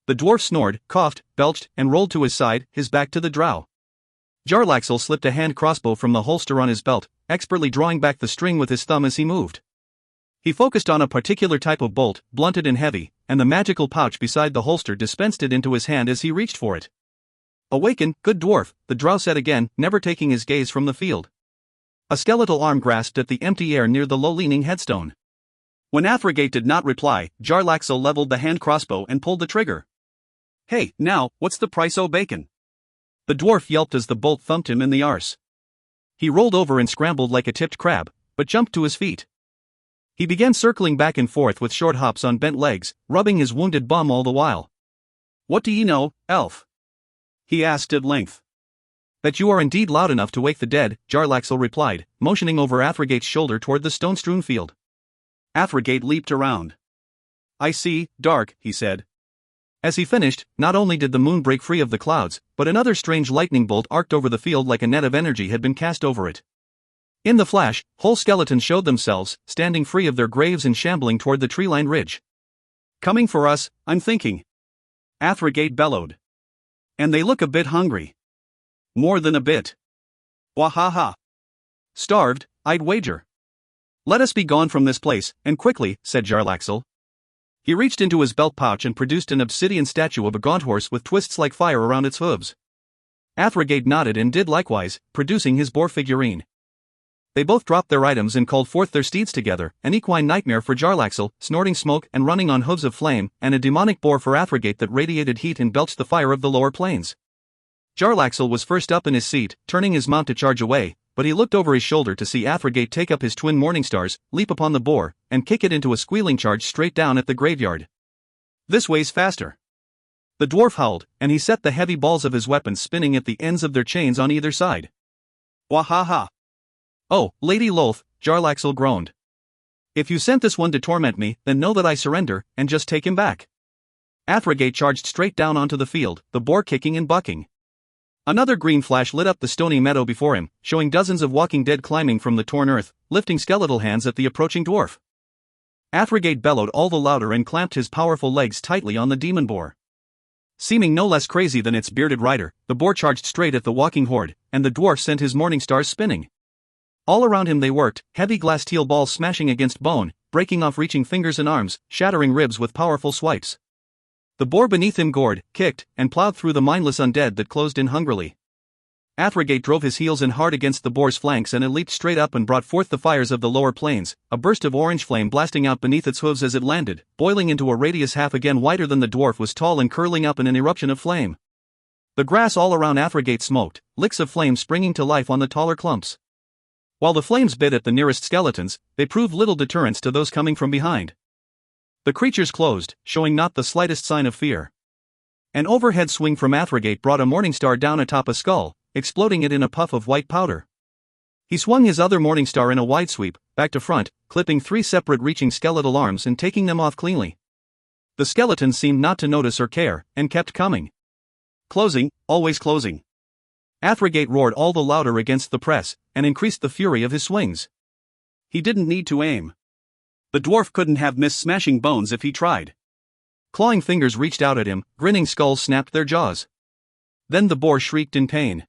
The dwarf snored, coughed, belched, and rolled to his side, his back to the drow. Jarlaxle slipped a hand crossbow from the holster on his belt, expertly drawing back the string with his thumb as he moved. He focused on a particular type of bolt, blunted and heavy, and the magical pouch beside the holster dispensed it into his hand as he reached for it. "Awaken, good dwarf," the drow said again, never taking his gaze from the field. A skeletal arm grasped at the empty air near the low-leaning headstone. When Athergate did not reply, Jarlaxle leveled the hand crossbow and pulled the trigger. "Hey, now, what's the price o' bacon?" The dwarf yelped as the bolt thumped him in the arse. He rolled over and scrambled like a tipped crab, but jumped to his feet. He began circling back and forth with short hops on bent legs, rubbing his wounded bum all the while. "What do ye know, elf?" he asked at length. "That you are indeed loud enough to wake the dead," Jarlaxle replied, motioning over Athregate's shoulder toward the stone-strewn field. Athrogate leaped around. "I see, dark," he said. As he finished, not only did the moon break free of the clouds, but another strange lightning bolt arced over the field like a net of energy had been cast over it. In the flash, whole skeletons showed themselves, standing free of their graves and shambling toward the tree-lined ridge. "Coming for us, I'm thinking," Athrogate bellowed. "And they look a bit hungry. More than a bit. Wahaha. Starved, I'd wager." "Let us be gone from this place, and quickly," said Jarlaxle. He reached into his belt pouch and produced an obsidian statue of a gaunt horse with twists like fire around its hooves. Athrogate nodded and did likewise, producing his boar figurine. They both dropped their items and called forth their steeds together, an equine nightmare for Jarlaxle, snorting smoke and running on hooves of flame, and a demonic boar for Athrogate that radiated heat and belched the fire of the lower plains. Jarlaxle was first up in his seat, turning his mount to charge away, but he looked over his shoulder to see Athrogate take up his twin Morningstars, leap upon the boar, and kick it into a squealing charge straight down at the graveyard. "This way's faster." The dwarf howled, and he set the heavy balls of his weapons spinning at the ends of their chains on either side. "Wahaha. Oh, Lady Lolth," Jarlaxle groaned. "If you sent this one to torment me, then know that I surrender, and just take him back." Athrogate charged straight down onto the field, the boar kicking and bucking. Another green flash lit up the stony meadow before him, showing dozens of walking dead climbing from the torn earth, lifting skeletal hands at the approaching dwarf. Athrogate bellowed all the louder and clamped his powerful legs tightly on the demon boar. Seeming no less crazy than its bearded rider, the boar charged straight at the walking horde, and the dwarf sent his Morningstars spinning. All around him they worked, heavy glass steel balls smashing against bone, breaking off reaching fingers and arms, shattering ribs with powerful swipes. The boar beneath him gored, kicked, and plowed through the mindless undead that closed in hungrily. Athrogate drove his heels in hard against the boar's flanks and it leaped straight up and brought forth the fires of the lower plains, a burst of orange flame blasting out beneath its hooves as it landed, boiling into a radius half again wider than the dwarf was tall and curling up in an eruption of flame. The grass all around Athrogate smoked, licks of flame springing to life on the taller clumps. While the flames bit at the nearest skeletons, they proved little deterrence to those coming from behind. The creatures closed, showing not the slightest sign of fear. An overhead swing from Athrogate brought a Morningstar down atop a skull, exploding it in a puff of white powder. He swung his other Morningstar in a wide sweep, back to front, clipping 3 separate reaching skeletal arms and taking them off cleanly. The skeletons seemed not to notice or care, and kept coming. Closing, always closing. Athrogate roared all the louder against the press, and increased the fury of his swings. He didn't need to aim. The dwarf couldn't have missed smashing bones if he tried. Clawing fingers reached out at him, grinning skulls snapped their jaws. Then the boar shrieked in pain.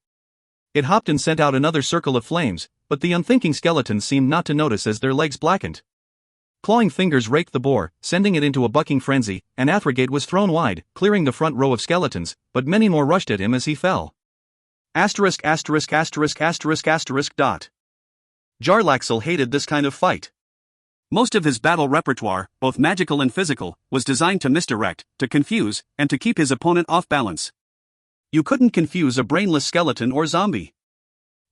It hopped and sent out another circle of flames, but the unthinking skeletons seemed not to notice as their legs blackened. Clawing fingers raked the boar, sending it into a bucking frenzy, and Athrogate was thrown wide, clearing the front row of skeletons, but many more rushed at him as he fell. *******. Jarlaxle hated this kind of fight. Most of his battle repertoire, both magical and physical, was designed to misdirect, to confuse, and to keep his opponent off balance. You couldn't confuse a brainless skeleton or zombie.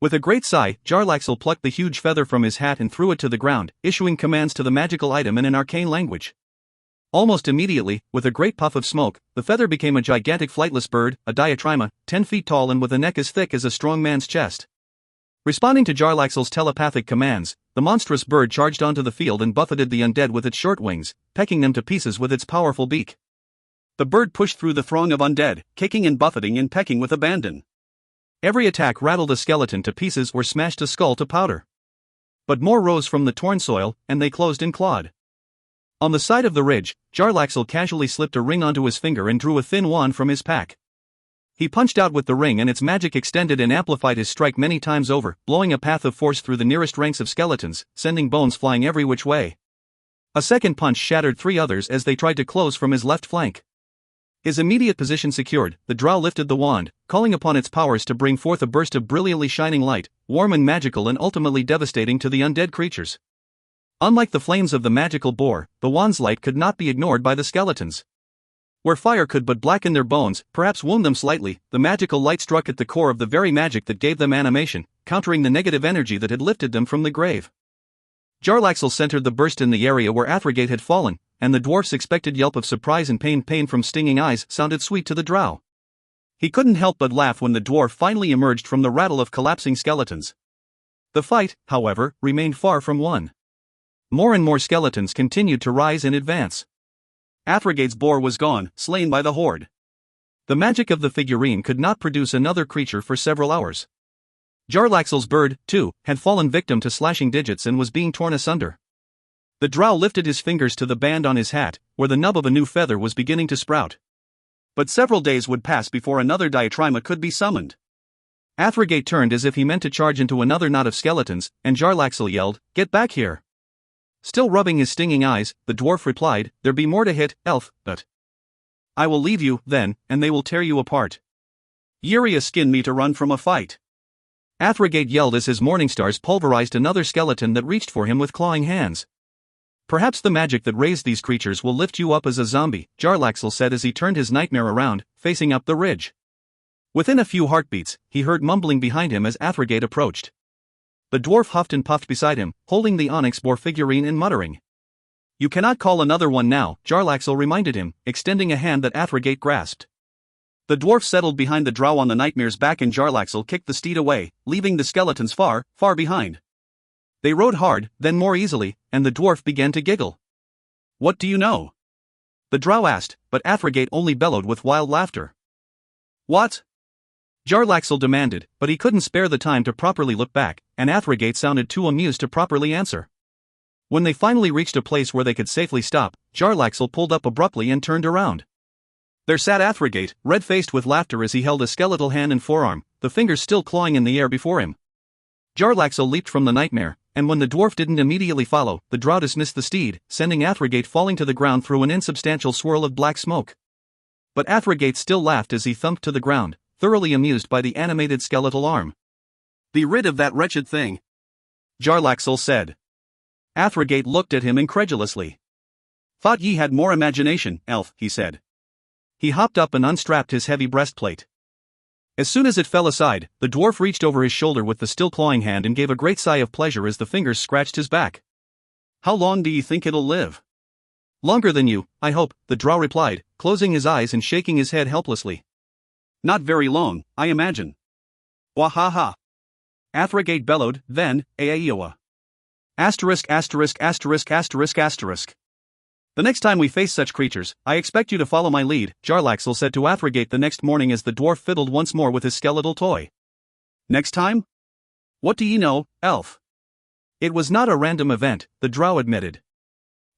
With a great sigh, Jarlaxle plucked the huge feather from his hat and threw it to the ground, issuing commands to the magical item in an arcane language. Almost immediately, with a great puff of smoke, the feather became a gigantic flightless bird, a diatryma, 10 feet tall and with a neck as thick as a strong man's chest. Responding to Jarlaxle's telepathic commands, the monstrous bird charged onto the field and buffeted the undead with its short wings, pecking them to pieces with its powerful beak. The bird pushed through the throng of undead, kicking and buffeting and pecking with abandon. Every attack rattled a skeleton to pieces or smashed a skull to powder. But more rose from the torn soil, and they closed and clawed. On the side of the ridge, Jarlaxle casually slipped a ring onto his finger and drew a thin wand from his pack. He punched out with the ring and its magic extended and amplified his strike many times over, blowing a path of force through the nearest ranks of skeletons, sending bones flying every which way. A second punch shattered 3 others as they tried to close from his left flank. His immediate position secured, the drow lifted the wand, calling upon its powers to bring forth a burst of brilliantly shining light, warm and magical and ultimately devastating to the undead creatures. Unlike the flames of the magical boar, the wand's light could not be ignored by the skeletons. Where fire could but blacken their bones, perhaps wound them slightly, the magical light struck at the core of the very magic that gave them animation, countering the negative energy that had lifted them from the grave. Jarlaxle centered the burst in the area where Athrogate had fallen, and the dwarf's expected yelp of surprise and pain from stinging eyes sounded sweet to the drow. He couldn't help but laugh when the dwarf finally emerged from the rattle of collapsing skeletons. The fight, however, remained far from won. More and more skeletons continued to rise and advance. Athrogate's boar was gone, slain by the horde. The magic of the figurine could not produce another creature for several hours. Jarlaxle's bird, too, had fallen victim to slashing digits and was being torn asunder. The drow lifted his fingers to the band on his hat, where the nub of a new feather was beginning to sprout. But several days would pass before another diatrima could be summoned. Athrogate turned as if he meant to charge into another knot of skeletons, and Jarlaxle yelled, "Get back here!" Still rubbing his stinging eyes, the dwarf replied, "There be more to hit, elf, but I will leave you, then, and they will tear you apart. Yuri skinned me to run from a fight." Athrogate yelled as his morning stars pulverized another skeleton that reached for him with clawing hands. "Perhaps the magic that raised these creatures will lift you up as a zombie," Jarlaxle said as he turned his nightmare around, facing up the ridge. Within a few heartbeats, he heard mumbling behind him as Athrogate approached. The dwarf huffed and puffed beside him, holding the onyx boar figurine and muttering. "You cannot call another one now," Jarlaxle reminded him, extending a hand that Athrogate grasped. The dwarf settled behind the drow on the nightmare's back and Jarlaxle kicked the steed away, leaving the skeletons far, far behind. They rode hard, then more easily, and the dwarf began to giggle. "What do you know?" the drow asked, but Athrogate only bellowed with wild laughter. "What?" Jarlaxle demanded, but he couldn't spare the time to properly look back, and Athrogate sounded too amused to properly answer. When they finally reached a place where they could safely stop, Jarlaxle pulled up abruptly and turned around. There sat Athrogate, red-faced with laughter as he held a skeletal hand and forearm, the fingers still clawing in the air before him. Jarlaxle leaped from the nightmare, and when the dwarf didn't immediately follow, the drow dismissed the steed, sending Athrogate falling to the ground through an insubstantial swirl of black smoke. But Athrogate still laughed as he thumped to the ground, thoroughly amused by the animated skeletal arm. "Be rid of that wretched thing," Jarlaxle said. Athrogate looked at him incredulously. "Thought ye had more imagination, elf," he said. He hopped up and unstrapped his heavy breastplate. As soon as it fell aside, the dwarf reached over his shoulder with the still clawing hand and gave a great sigh of pleasure as the fingers scratched his back. "How long do ye think it'll live?" "Longer than you, I hope," the drow replied, closing his eyes and shaking his head helplessly. "Not very long, I imagine." "Wahaha!" Athrogate bellowed, then, "Aiowa. Asterisk asterisk asterisk asterisk asterisk. The next time we face such creatures, I expect you to follow my lead," Jarlaxle said to Athrogate the next morning as the dwarf fiddled once more with his skeletal toy. "Next time? What do ye know, elf?" "It was not a random event," the drow admitted.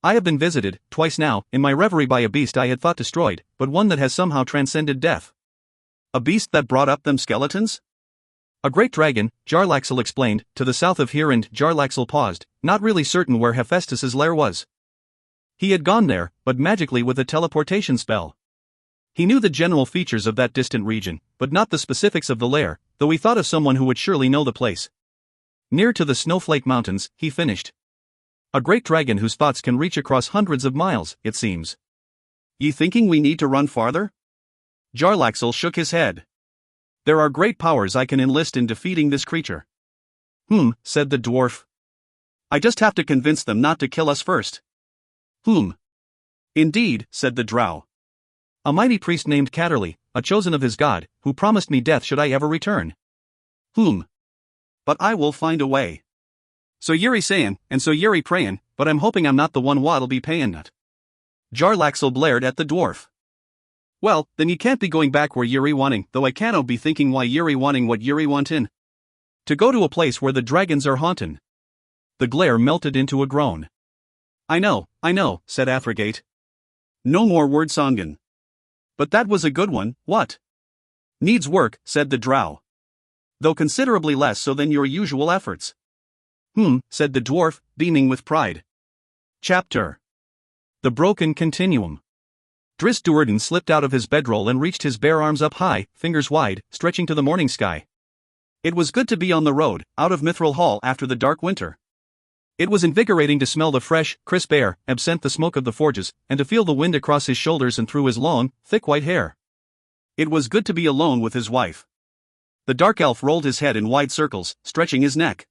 "I have been visited, twice now, in my reverie by a beast I had thought destroyed, but one that has somehow transcended death." "A beast that brought up them skeletons?" "A great dragon," Jarlaxle explained, "to the south of here," and Jarlaxle paused, not really certain where Hephaestus's lair was. He had gone there, but magically with a teleportation spell. He knew the general features of that distant region, but not the specifics of the lair, though he thought of someone who would surely know the place. "Near to the Snowflake Mountains," he finished. "A great dragon whose thoughts can reach across hundreds of miles, it seems." "Ye thinking we need to run farther?" Jarlaxle shook his head. "There are great powers I can enlist in defeating this creature." Said the dwarf. "I just have to convince them not to kill us first." "Indeed," said the drow. "A mighty priest named Catterley, a chosen of his god, who promised me death should I ever return." "But I will find a way." "So Yuri sayin', and so Yuri prayin', but I'm hoping I'm not the one what'll be payin' it." Jarlaxle blared at the dwarf. "Well, then ye can't be going back where Yuri wanting, though I canno be thinking why Yuri wanting what Yuri wantin'. To go to a place where the dragons are hauntin'." The glare melted into a groan. I know, said Athrogate. "No more word songen." "But that was a good one, what?" "Needs work," said the drow. "Though considerably less so than your usual efforts." Said the dwarf, beaming with pride. Chapter: The Broken Continuum. Dris Duerden slipped out of his bedroll and reached his bare arms up high, fingers wide, stretching to the morning sky. It was good to be on the road, out of Mithril Hall after the dark winter. It was invigorating to smell the fresh, crisp air, absent the smoke of the forges, and to feel the wind across his shoulders and through his long, thick white hair. It was good to be alone with his wife. The dark elf rolled his head in wide circles, stretching his neck.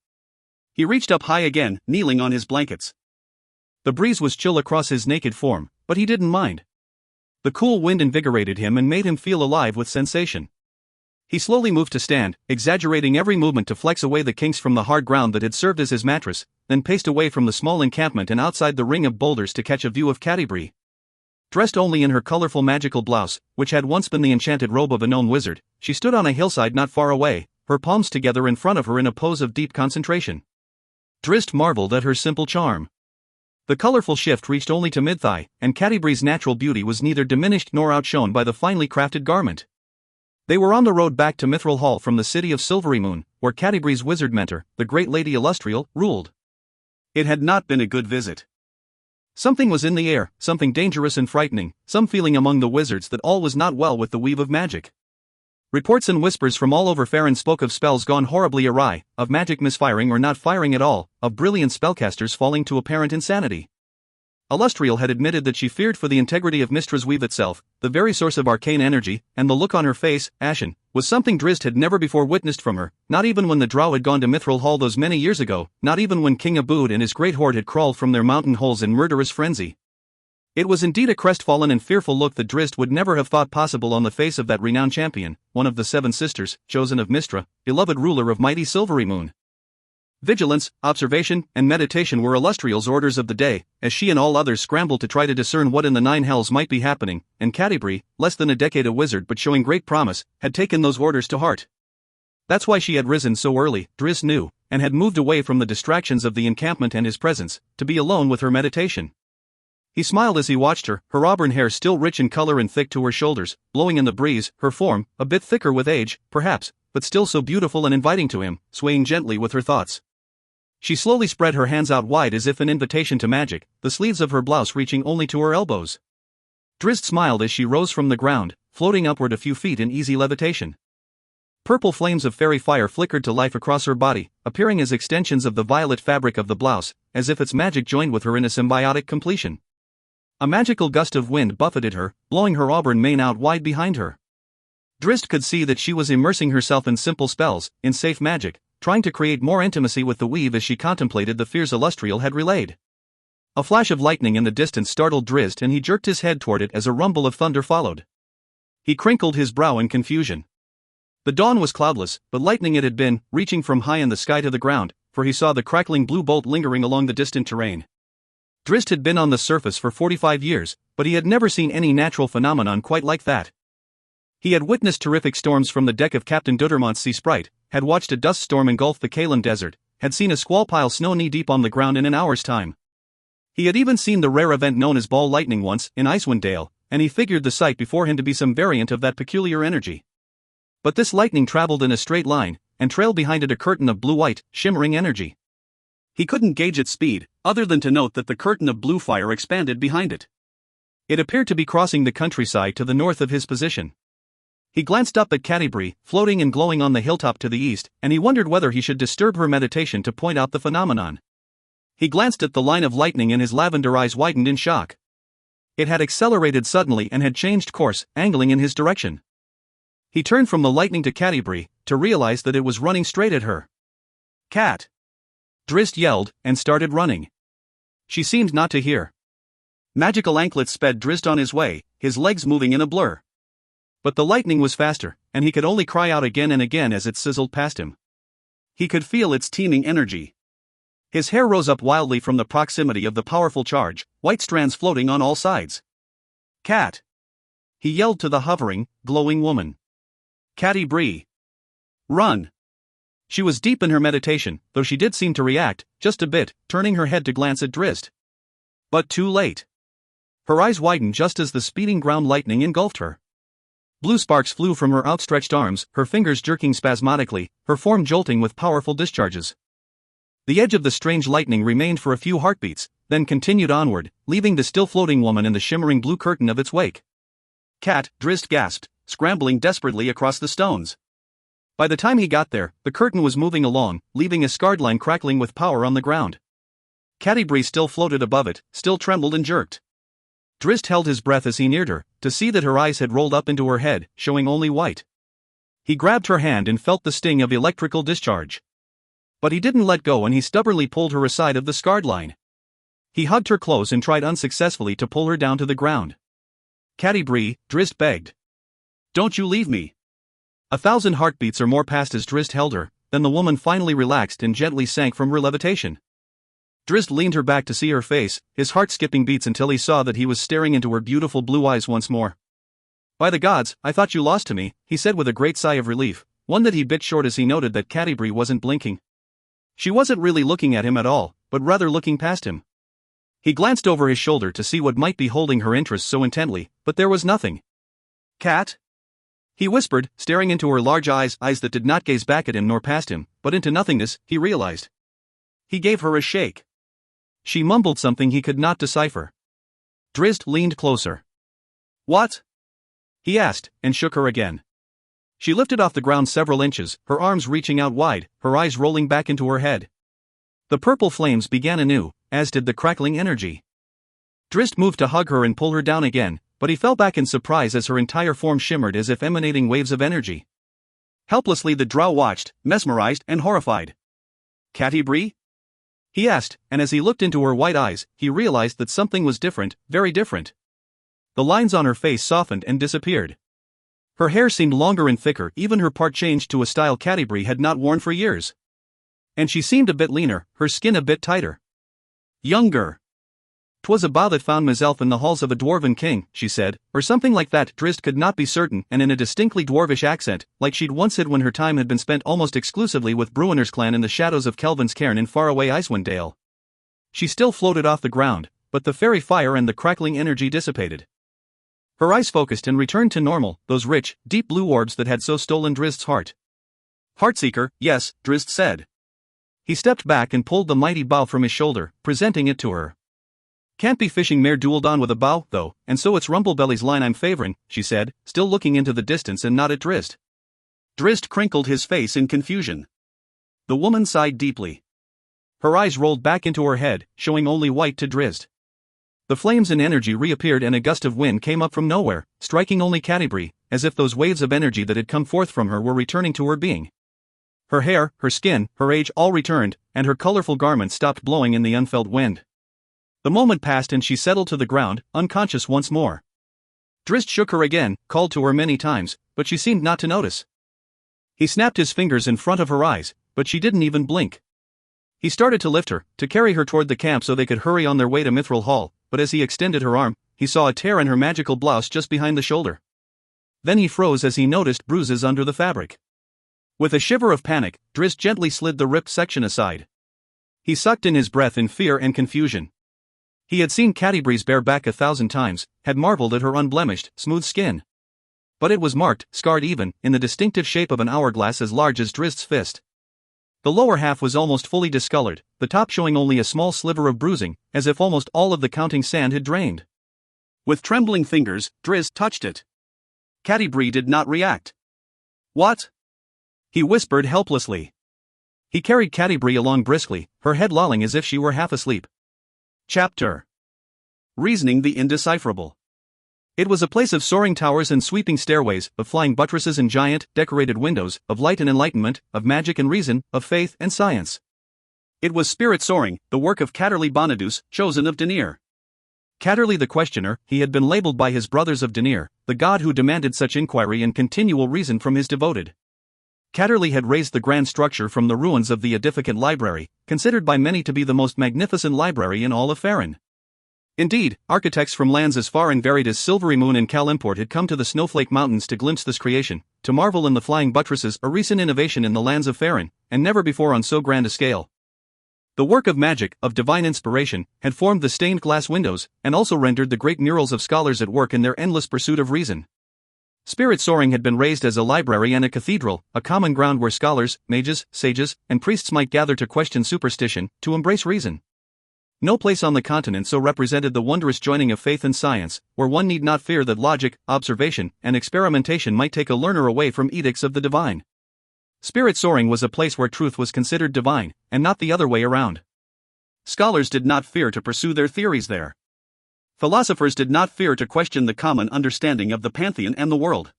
He reached up high again, kneeling on his blankets. The breeze was chill across his naked form, but he didn't mind. The cool wind invigorated him and made him feel alive with sensation. He slowly moved to stand, exaggerating every movement to flex away the kinks from the hard ground that had served as his mattress, then paced away from the small encampment and outside the ring of boulders to catch a view of Catti-brie. Dressed only in her colorful magical blouse, which had once been the enchanted robe of a known wizard, she stood on a hillside not far away, her palms together in front of her in a pose of deep concentration. Drizzt marveled at her simple charm. The colorful shift reached only to mid-thigh, and Catti-brie's natural beauty was neither diminished nor outshone by the finely crafted garment. They were on the road back to Mithril Hall from the city of Silverymoon, where Catti-brie's wizard mentor, the great Lady Illustrial, ruled. It had not been a good visit. Something was in the air, something dangerous and frightening, some feeling among the wizards that all was not well with the weave of magic. Reports and whispers from all over Faelorehn spoke of spells gone horribly awry, of magic misfiring or not firing at all, of brilliant spellcasters falling to apparent insanity. Illustrial had admitted that she feared for the integrity of Mystra's weave itself, the very source of arcane energy, and the look on her face, ashen, was something Drizzt had never before witnessed from her, not even when the drow had gone to Mithril Hall those many years ago, not even when King Abood and his great horde had crawled from their mountain holes in murderous frenzy. It was indeed a crestfallen and fearful look that Drizzt would never have thought possible on the face of that renowned champion, one of the 7 sisters, chosen of Mystra, beloved ruler of mighty Silverymoon. Vigilance, observation, and meditation were Illustrial's orders of the day, as she and all others scrambled to try to discern what in the 9 hells might be happening, and Catti-brie, less than a decade a wizard but showing great promise, had taken those orders to heart. That's why she had risen so early, Drizzt knew, and had moved away from the distractions of the encampment and his presence, to be alone with her meditation. He smiled as he watched her, her auburn hair still rich in color and thick to her shoulders, blowing in the breeze, her form, a bit thicker with age, perhaps, but still so beautiful and inviting to him, swaying gently with her thoughts. She slowly spread her hands out wide as if an invitation to magic, the sleeves of her blouse reaching only to her elbows. Drizzt smiled as she rose from the ground, floating upward a few feet in easy levitation. Purple flames of fairy fire flickered to life across her body, appearing as extensions of the violet fabric of the blouse, as if its magic joined with her in a symbiotic completion. A magical gust of wind buffeted her, blowing her auburn mane out wide behind her. Drizzt could see that she was immersing herself in simple spells, in safe magic, trying to create more intimacy with the weave as she contemplated the fears Illustrial had relayed. A flash of lightning in the distance startled Drizzt and he jerked his head toward it as a rumble of thunder followed. He crinkled his brow in confusion. The dawn was cloudless, but lightning it had been, reaching from high in the sky to the ground, for he saw the crackling blue bolt lingering along the distant terrain. Drizzt had been on the surface for 45 years, but he had never seen any natural phenomenon quite like that. He had witnessed terrific storms from the deck of Captain Dudermont's Sea Sprite, had watched a dust storm engulf the Kalim Desert, had seen a squall pile snow knee-deep on the ground in an hour's time. He had even seen the rare event known as ball lightning once, in Icewind Dale, and he figured the sight before him to be some variant of that peculiar energy. But this lightning traveled in a straight line, and trailed behind it a curtain of blue-white, shimmering energy. He couldn't gauge its speed, other than to note that the curtain of blue fire expanded behind it. It appeared to be crossing the countryside to the north of his position. He glanced up at Catti-brie, floating and glowing on the hilltop to the east, and he wondered whether he should disturb her meditation to point out the phenomenon. He glanced at the line of lightning and his lavender eyes widened in shock. It had accelerated suddenly and had changed course, angling in his direction. He turned from the lightning to Catti-brie, to realize that it was running straight at her. "Cat!" Drizzt yelled, and started running. She seemed not to hear. Magical anklets sped Drizzt on his way, his legs moving in a blur. But the lightning was faster, and he could only cry out again and again as it sizzled past him. He could feel its teeming energy. His hair rose up wildly from the proximity of the powerful charge, white strands floating on all sides. "Cat!" he yelled to the hovering, glowing woman. "Catti-brie! Run!" She was deep in her meditation, though she did seem to react, just a bit, turning her head to glance at Drizzt. But too late. Her eyes widened just as the speeding ground lightning engulfed her. Blue sparks flew from her outstretched arms, her fingers jerking spasmodically, her form jolting with powerful discharges. The edge of the strange lightning remained for a few heartbeats, then continued onward, leaving the still floating woman in the shimmering blue curtain of its wake. "Cat!" Drizzt gasped, scrambling desperately across the stones. By the time he got there, the curtain was moving along, leaving a scarred line crackling with power on the ground. Catti-brie still floated above it, still trembled and jerked. Drizzt held his breath as he neared her, to see that her eyes had rolled up into her head, showing only white. He grabbed her hand and felt the sting of electrical discharge. But he didn't let go and he stubbornly pulled her aside of the scarred line. He hugged her close and tried unsuccessfully to pull her down to the ground. "Catti-brie," Drizzt begged. "Don't you leave me." 1,000 heartbeats or more passed as Drizzt held her, then the woman finally relaxed and gently sank from her levitation. Drizzt leaned her back to see her face, his heart skipping beats until he saw that he was staring into her beautiful blue eyes once more. "By the gods, I thought you lost to me," he said with a great sigh of relief, one that he bit short as he noted that Catti-brie wasn't blinking. She wasn't really looking at him at all, but rather looking past him. He glanced over his shoulder to see what might be holding her interest so intently, but there was nothing. "Cat?" he whispered, staring into her large eyes that did not gaze back at him nor past him, but into nothingness, he realized. He gave her a shake. She mumbled something he could not decipher. Drizzt leaned closer. "What?" he asked, and shook her again. She lifted off the ground several inches, her arms reaching out wide, her eyes rolling back into her head. The purple flames began anew, as did the crackling energy. Drizzt moved to hug her and pull her down again, but he fell back in surprise as her entire form shimmered as if emanating waves of energy. Helplessly the drow watched, mesmerized and horrified. "Catti-brie?" he asked, and as he looked into her white eyes, he realized that something was different, very different. The lines on her face softened and disappeared. Her hair seemed longer and thicker, even her part changed to a style Catti-brie had not worn for years. And she seemed a bit leaner, her skin a bit tighter. "Younger. 'Twas a bough that found myself in the halls of a dwarven king," she said, or something like that. Drizzt could not be certain, and in a distinctly dwarvish accent, like she'd once said when her time had been spent almost exclusively with Bruiner's clan in the shadows of Kelvin's cairn in faraway Icewind Dale. She still floated off the ground, but the fairy fire and the crackling energy dissipated. Her eyes focused and returned to normal, those rich, deep blue orbs that had so stolen Drizzt's heart. "Heartseeker, yes," Drizzt said. He stepped back and pulled the mighty bow from his shoulder, presenting it to her. "Can't be fishing mere dueled on with a bow, though, and so it's Rumblebelly's line I'm favoring," she said, still looking into the distance and not at Drizzt. Drizzt crinkled his face in confusion. The woman sighed deeply. Her eyes rolled back into her head, showing only white to Drizzt. The flames and energy reappeared and a gust of wind came up from nowhere, striking only Catti-brie, as if those waves of energy that had come forth from her were returning to her being. Her hair, her skin, her age all returned, and her colorful garments stopped blowing in the unfelt wind. The moment passed and she settled to the ground, unconscious once more. Drizzt shook her again, called to her many times, but she seemed not to notice. He snapped his fingers in front of her eyes, but she didn't even blink. He started to lift her, to carry her toward the camp so they could hurry on their way to Mithril Hall, but as he extended her arm, he saw a tear in her magical blouse just behind the shoulder. Then he froze as he noticed bruises under the fabric. With a shiver of panic, Drizzt gently slid the ripped section aside. He sucked in his breath in fear and confusion. He had seen Catti-brie's bare back 1,000 times, had marveled at her unblemished, smooth skin. But it was marked, scarred even, in the distinctive shape of an hourglass as large as Drizzt's fist. The lower half was almost fully discolored, the top showing only a small sliver of bruising, as if almost all of the counting sand had drained. With trembling fingers, Drizzt touched it. Catti-brie did not react. "What?" he whispered helplessly. He carried Catti-brie along briskly, her head lolling as if she were half asleep. Chapter. Reasoning the Indecipherable. It was a place of soaring towers and sweeping stairways, of flying buttresses and giant, decorated windows, of light and enlightenment, of magic and reason, of faith and science. It was spirit soaring, the work of Catterly Bonadus, chosen of Danir. Catterly the questioner, he had been labeled by his brothers of Danir, the god who demanded such inquiry and continual reason from his devoted. Catterly had raised the grand structure from the ruins of the edificant library, considered by many to be the most magnificent library in all of Faelorehn. Indeed, architects from lands as far and varied as Silvery Moon and Kalimport had come to the Snowflake Mountains to glimpse this creation, to marvel in the flying buttresses, a recent innovation in the lands of Faelorehn, and never before on so grand a scale. The work of magic, of divine inspiration, had formed the stained glass windows, and also rendered the great murals of scholars at work in their endless pursuit of reason. Spirit soaring had been raised as a library and a cathedral, a common ground where scholars, mages, sages, and priests might gather to question superstition, to embrace reason. No place on the continent so represented the wondrous joining of faith and science, where one need not fear that logic, observation, and experimentation might take a learner away from edicts of the divine. Spirit soaring was a place where truth was considered divine, and not the other way around. Scholars did not fear to pursue their theories there. Philosophers did not fear to question the common understanding of the pantheon and the world.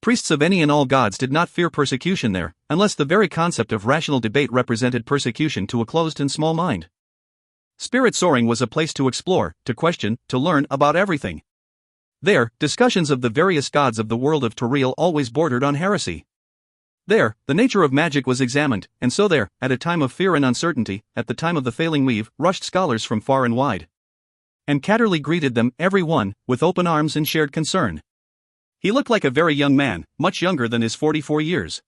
Priests of any and all gods did not fear persecution there, unless the very concept of rational debate represented persecution to a closed and small mind. Spirit soaring was a place to explore, to question, to learn about everything. There, discussions of the various gods of the world of Toriel always bordered on heresy. There, the nature of magic was examined, and so there, at a time of fear and uncertainty, at the time of the failing weave, rushed scholars from far and wide. And Catterley greeted them, every one, with open arms and shared concern. He looked like a very young man, much younger than his 44 years.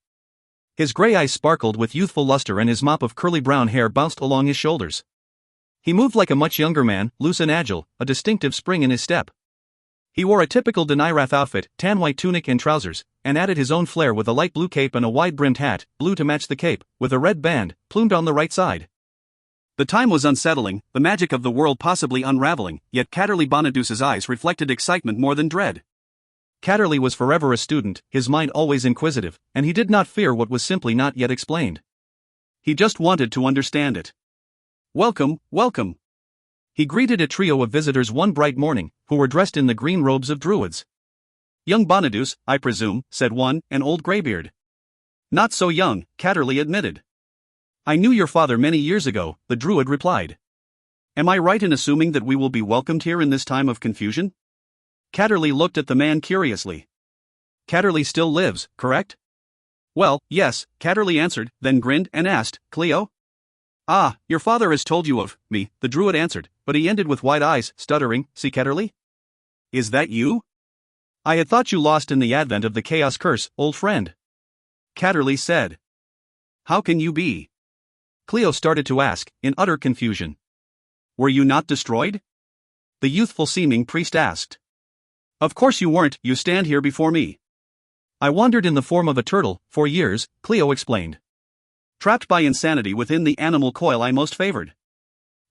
His grey eyes sparkled with youthful luster and his mop of curly brown hair bounced along his shoulders. He moved like a much younger man, loose and agile, a distinctive spring in his step. He wore a typical Denirath outfit, tan white tunic and trousers, and added his own flair with a light blue cape and a wide-brimmed hat, blue to match the cape, with a red band, plumed on the right side. The time was unsettling, the magic of the world possibly unraveling, yet Catterley Bonadus's eyes reflected excitement more than dread. Catterley was forever a student, his mind always inquisitive, and he did not fear what was simply not yet explained. He just wanted to understand it. "Welcome, welcome." He greeted a trio of visitors one bright morning, who were dressed in the green robes of druids. "Young Bonadus, I presume," said one, an old greybeard. "Not so young," Catterley admitted. "I knew your father many years ago," the druid replied. "Am I right in assuming that we will be welcomed here in this time of confusion?" Catterley looked at the man curiously. "Catterley still lives, correct?" "Well, yes," Catterley answered, then grinned and asked, "Cleo?" "Ah, your father has told you of me," the druid answered, but he ended with wide eyes, stuttering, "See Catterley? Is that you? I had thought you lost in the advent of the chaos curse, old friend." Catterley said. "How can you be?" Cleo started to ask, in utter confusion. "Were you not destroyed?" The youthful-seeming priest asked. "Of course you weren't, you stand here before me." "I wandered in the form of a turtle, for years," Cleo explained. "Trapped by insanity within the animal coil I most favored.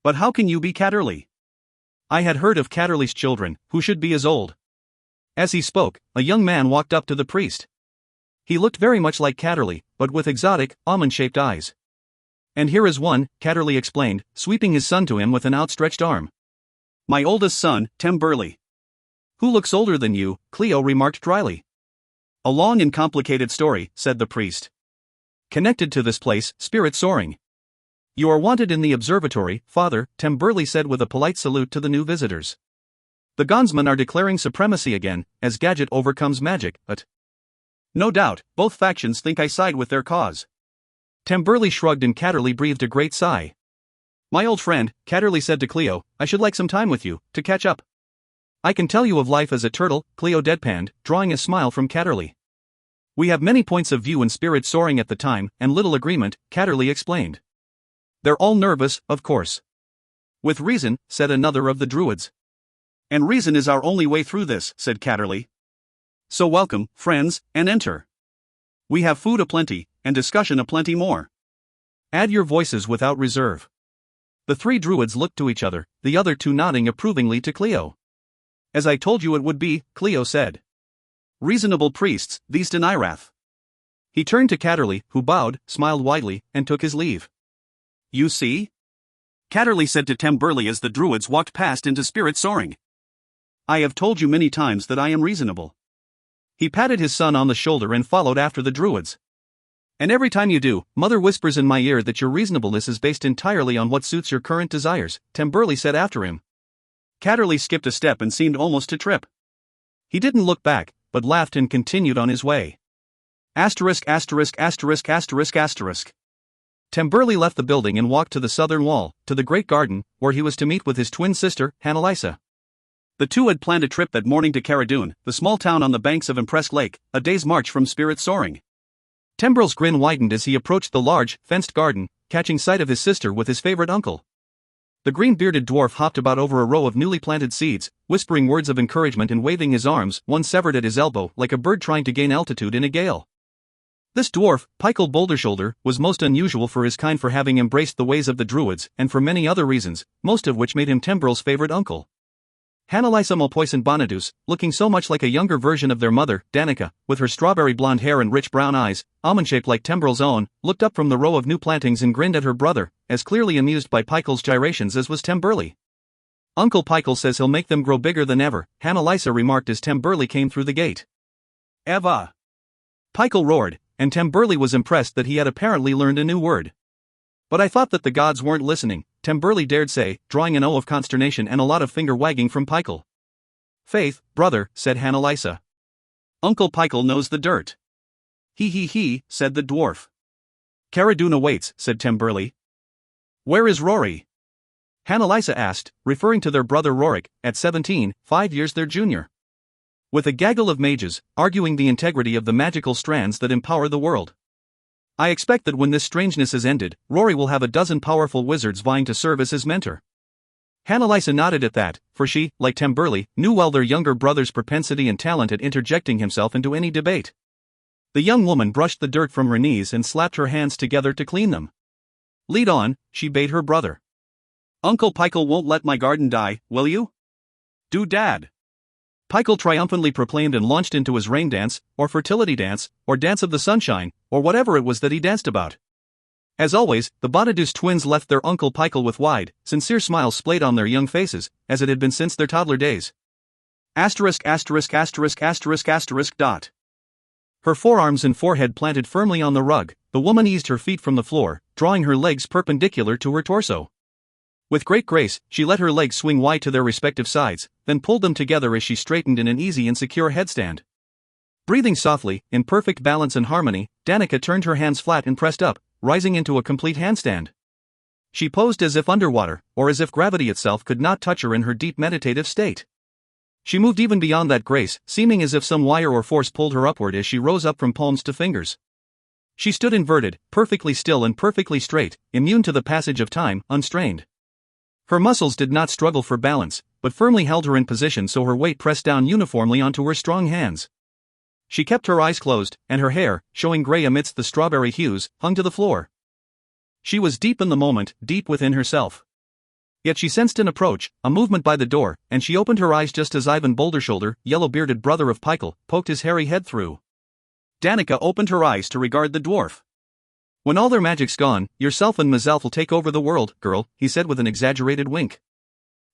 But how can you be Catterley?" "I had heard of Catterley's children, who should be as old." As he spoke, a young man walked up to the priest. He looked very much like Catterley, but with exotic, almond-shaped eyes. "And here is one," Catterley explained, sweeping his son to him with an outstretched arm. "My oldest son, Tim Burley." "Who looks older than you?" Cleo remarked dryly. "A long and complicated story," said the priest. "Connected to this place, spirit soaring." "You are wanted in the observatory, father," Tim Burley said with a polite salute to the new visitors. "The Gonsmen are declaring supremacy again, as Gadget overcomes magic, but no doubt, both factions think I side with their cause." Tim Burley shrugged and Catterley breathed a great sigh. "My old friend," Catterley said to Cleo, "I should like some time with you, to catch up." "I can tell you of life as a turtle," Cleo deadpanned, drawing a smile from Catterley. "We have many points of view in spirit soaring at the time, and little agreement," Catterley explained. "They're all nervous, of course." "With reason," said another of the druids. "And reason is our only way through this," said Catterley. "So welcome, friends, and enter. We have food aplenty, and discussion aplenty more. Add your voices without reserve." The three druids looked to each other, the other two nodding approvingly to Cleo. "As I told you it would be," Cleo said. "Reasonable priests, these Denirath." He turned to Catterley, who bowed, smiled widely, and took his leave. "You see?" Catterley said to Tim Burley as the druids walked past into spirit soaring. "I have told you many times that I am reasonable." He patted his son on the shoulder and followed after the druids. "And every time you do, Mother whispers in my ear that your reasonableness is based entirely on what suits your current desires," Tim Burley said after him. Catterley skipped a step and seemed almost to trip. He didn't look back, but laughed and continued on his way. Asterisk. Tim Burley left the building and walked to the southern wall, to the great garden, where he was to meet with his twin sister, Hannelisa. The two had planned a trip that morning to Caradun, the small town on the banks of Impressed Lake, a day's march from spirit soaring. Timbrel's grin widened as he approached the large, fenced garden, catching sight of his sister with his favorite uncle. The green-bearded dwarf hopped about over a row of newly planted seeds, whispering words of encouragement and waving his arms, one severed at his elbow, like a bird trying to gain altitude in a gale. This dwarf, Pickled Bouldershoulder, was most unusual for his kind for having embraced the ways of the druids, and for many other reasons, most of which made him Timbrel's favorite uncle. Hannelisa Malpoison Bonadus, looking so much like a younger version of their mother, Danica, with her strawberry blonde hair and rich brown eyes, almond-shaped like Timbrel's own, looked up from the row of new plantings and grinned at her brother, as clearly amused by Pickle's gyrations as was Tim Burley. "Uncle Pickle says he'll make them grow bigger than ever," Hannelisa remarked as Tim Burley came through the gate. "Eva! Pykel roared, and Temburley was impressed that he had apparently learned a new word. But I thought that the gods weren't listening, Temburley dared say, drawing an O of consternation and a lot of finger-wagging from Pykel. Faith, brother, said Hannah-Lysa. Uncle Pykel knows the dirt. He, said the dwarf. Cara-Dune awaits, said Temburley. Where is Rory? Hannah-Lysa asked, referring to their brother Rorik, at 17, 5 years their junior. With a gaggle of mages, arguing the integrity of the magical strands that empower the world. I expect that when this strangeness is ended, Rory will have a dozen powerful wizards vying to serve as his mentor. Hannah-Lysa nodded at that, for she, like Temburley, knew well their younger brother's propensity and talent at interjecting himself into any debate. The young woman brushed the dirt from her knees and slapped her hands together to clean them. Lead on, she bade her brother. Uncle Pykel won't let my garden die, will you? Do Dad. Pykel triumphantly proclaimed and launched into his rain dance, or fertility dance, or dance of the sunshine, or whatever it was that he danced about. As always, the Bonaduce twins left their Uncle Pykel with wide, sincere smiles splayed on their young faces, as it had been since their toddler days. *********. Her forearms and forehead planted firmly on the rug, the woman eased her feet from the floor, drawing her legs perpendicular to her torso. With great grace, she let her legs swing wide to their respective sides, then pulled them together as she straightened in an easy and secure headstand. Breathing softly, in perfect balance and harmony, Danica turned her hands flat and pressed up, rising into a complete handstand. She posed as if underwater, or as if gravity itself could not touch her in her deep meditative state. She moved even beyond that grace, seeming as if some wire or force pulled her upward as she rose up from palms to fingers. She stood inverted, perfectly still and perfectly straight, immune to the passage of time, unstrained. Her muscles did not struggle for balance, but firmly held her in position so her weight pressed down uniformly onto her strong hands. She kept her eyes closed, and her hair, showing gray amidst the strawberry hues, hung to the floor. She was deep in the moment, deep within herself. Yet she sensed an approach, a movement by the door, and she opened her eyes just as Ivan Bouldershoulder, yellow-bearded brother of Pykel, poked his hairy head through. Danica opened her eyes to regard the dwarf. When all their magic's gone, yourself and Mazalf will take over the world, girl, he said with an exaggerated wink.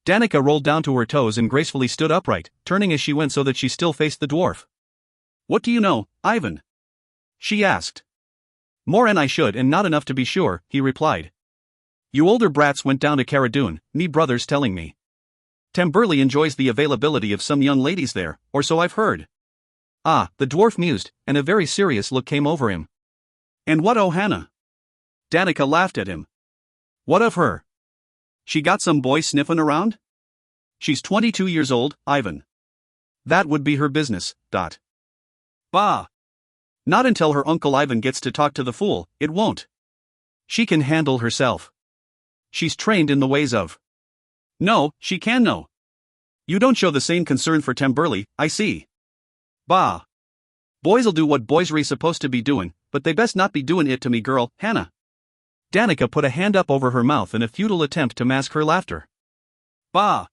Danica rolled down to her toes and gracefully stood upright, turning as she went so that she still faced the dwarf. What do you know, Ivan? She asked. More than I should and not enough to be sure, he replied. You older brats went down to Cara-Dune, me brothers telling me. Temburley enjoys the availability of some young ladies there, or so I've heard. Ah, the dwarf mused, and a very serious look came over him. And what o' Hannah? Danica laughed at him. What of her? She got some boy sniffing around? She's 22 years old, Ivan. That would be her business, . Bah! Not until her uncle Ivan gets to talk to the fool, it won't. She can handle herself. She's trained in the ways of. No, she can no. You don't show the same concern for Temburley, I see. Bah! Boys'll do what boys'ry supposed to be doin', but they best not be doin' it to me girl, Hannah. Danica put a hand up over her mouth in a futile attempt to mask her laughter. Bah!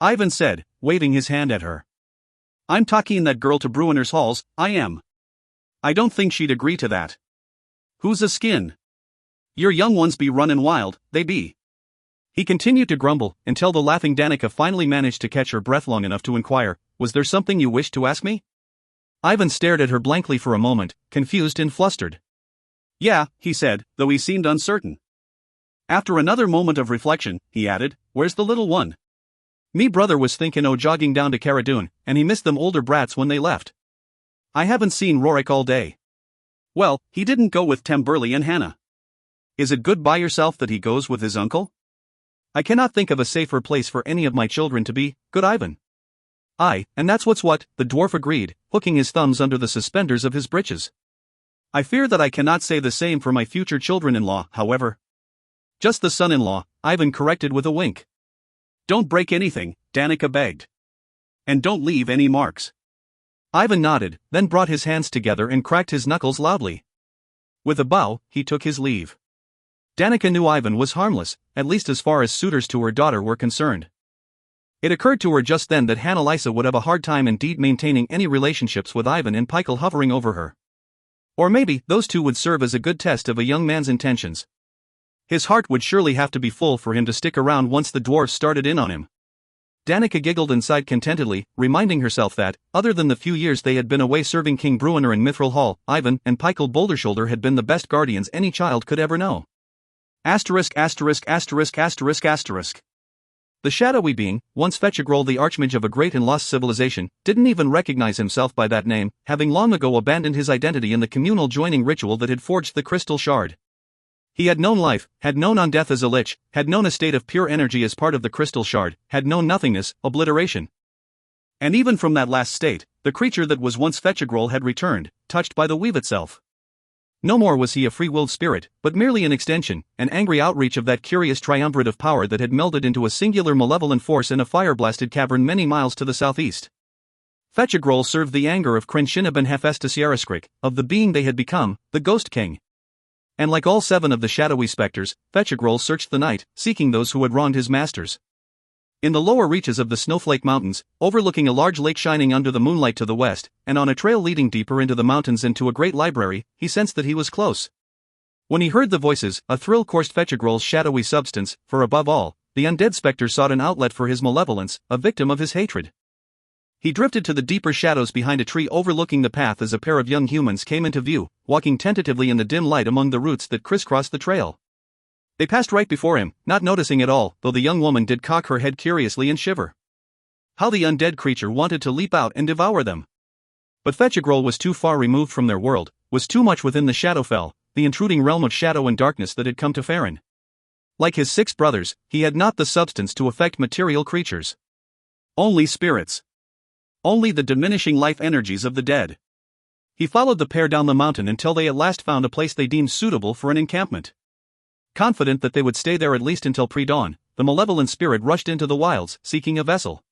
Ivan said, waving his hand at her. I'm talking that girl to Bruiner's halls, I am. I don't think she'd agree to that. Who's a skin? Your young ones be runnin' wild, they be. He continued to grumble, until the laughing Danica finally managed to catch her breath long enough to inquire, was there something you wished to ask me? Ivan stared at her blankly for a moment, confused and flustered. Yeah, he said, though he seemed uncertain. After another moment of reflection, he added, where's the little one? Me brother was thinkin' o' jogging down to Cara-Dune, and he missed them older brats when they left. I haven't seen Rorik all day. Well, he didn't go with Temburley and Hannah. Is it good by yourself that he goes with his uncle? I cannot think of a safer place for any of my children to be, good Ivan. Aye, and that's what's what, the dwarf agreed, hooking his thumbs under the suspenders of his breeches. I fear that I cannot say the same for my future children-in-law, however. Just the son-in-law, Ivan corrected with a wink. Don't break anything, Danica begged. And don't leave any marks. Ivan nodded, then brought his hands together and cracked his knuckles loudly. With a bow, he took his leave. Danica knew Ivan was harmless, at least as far as suitors to her daughter were concerned. It occurred to her just then that Hannah-Lysa would have a hard time indeed maintaining any relationships with Ivan and Pykel hovering over her. Or maybe those two would serve as a good test of a young man's intentions. His heart would surely have to be full for him to stick around once the dwarfs started in on him. Danica giggled and sighed contentedly, reminding herself that, other than the few years they had been away serving King Bruenor in Mithril Hall, Ivan and Pickled Bouldershoulder had been the best guardians any child could ever know. Asterisk asterisk asterisk asterisk asterisk. The shadowy being, once Fetchagrol the archmage of a great and lost civilization, didn't even recognize himself by that name, having long ago abandoned his identity in the communal joining ritual that had forged the crystal shard. He had known life, had known undeath as a lich, had known a state of pure energy as part of the crystal shard, had known nothingness, obliteration. And even from that last state, the creature that was once Fetchagrol had returned, touched by the weave itself. No more was he a free-willed spirit, but merely an extension, an angry outreach of that curious triumvirate of power that had melded into a singular malevolent force in a fire-blasted cavern many miles to the southeast. Fetchagrol served the anger of Crenshinab and Hephaestus, of the being they had become, the Ghost King. And like all 7 of the shadowy specters, Fetchagrol searched the night, seeking those who had wronged his masters. In the lower reaches of the Snowflake Mountains, overlooking a large lake shining under the moonlight to the west, and on a trail leading deeper into the mountains and to a great library, he sensed that he was close. When he heard the voices, a thrill coursed Fetchagrol's shadowy substance, for above all, the undead specter sought an outlet for his malevolence, a victim of his hatred. He drifted to the deeper shadows behind a tree overlooking the path as a pair of young humans came into view, walking tentatively in the dim light among the roots that crisscrossed the trail. They passed right before him, not noticing at all, though the young woman did cock her head curiously and shiver. How the undead creature wanted to leap out and devour them. But Fetchagrol was too far removed from their world, was too much within the Shadowfell, the intruding realm of shadow and darkness that had come to Faelorehn. Like his 6 brothers, he had not the substance to affect material creatures. Only spirits. Only the diminishing life energies of the dead. He followed the pair down the mountain until they at last found a place they deemed suitable for an encampment. Confident that they would stay there at least until pre-dawn, the malevolent spirit rushed into the wilds, seeking a vessel.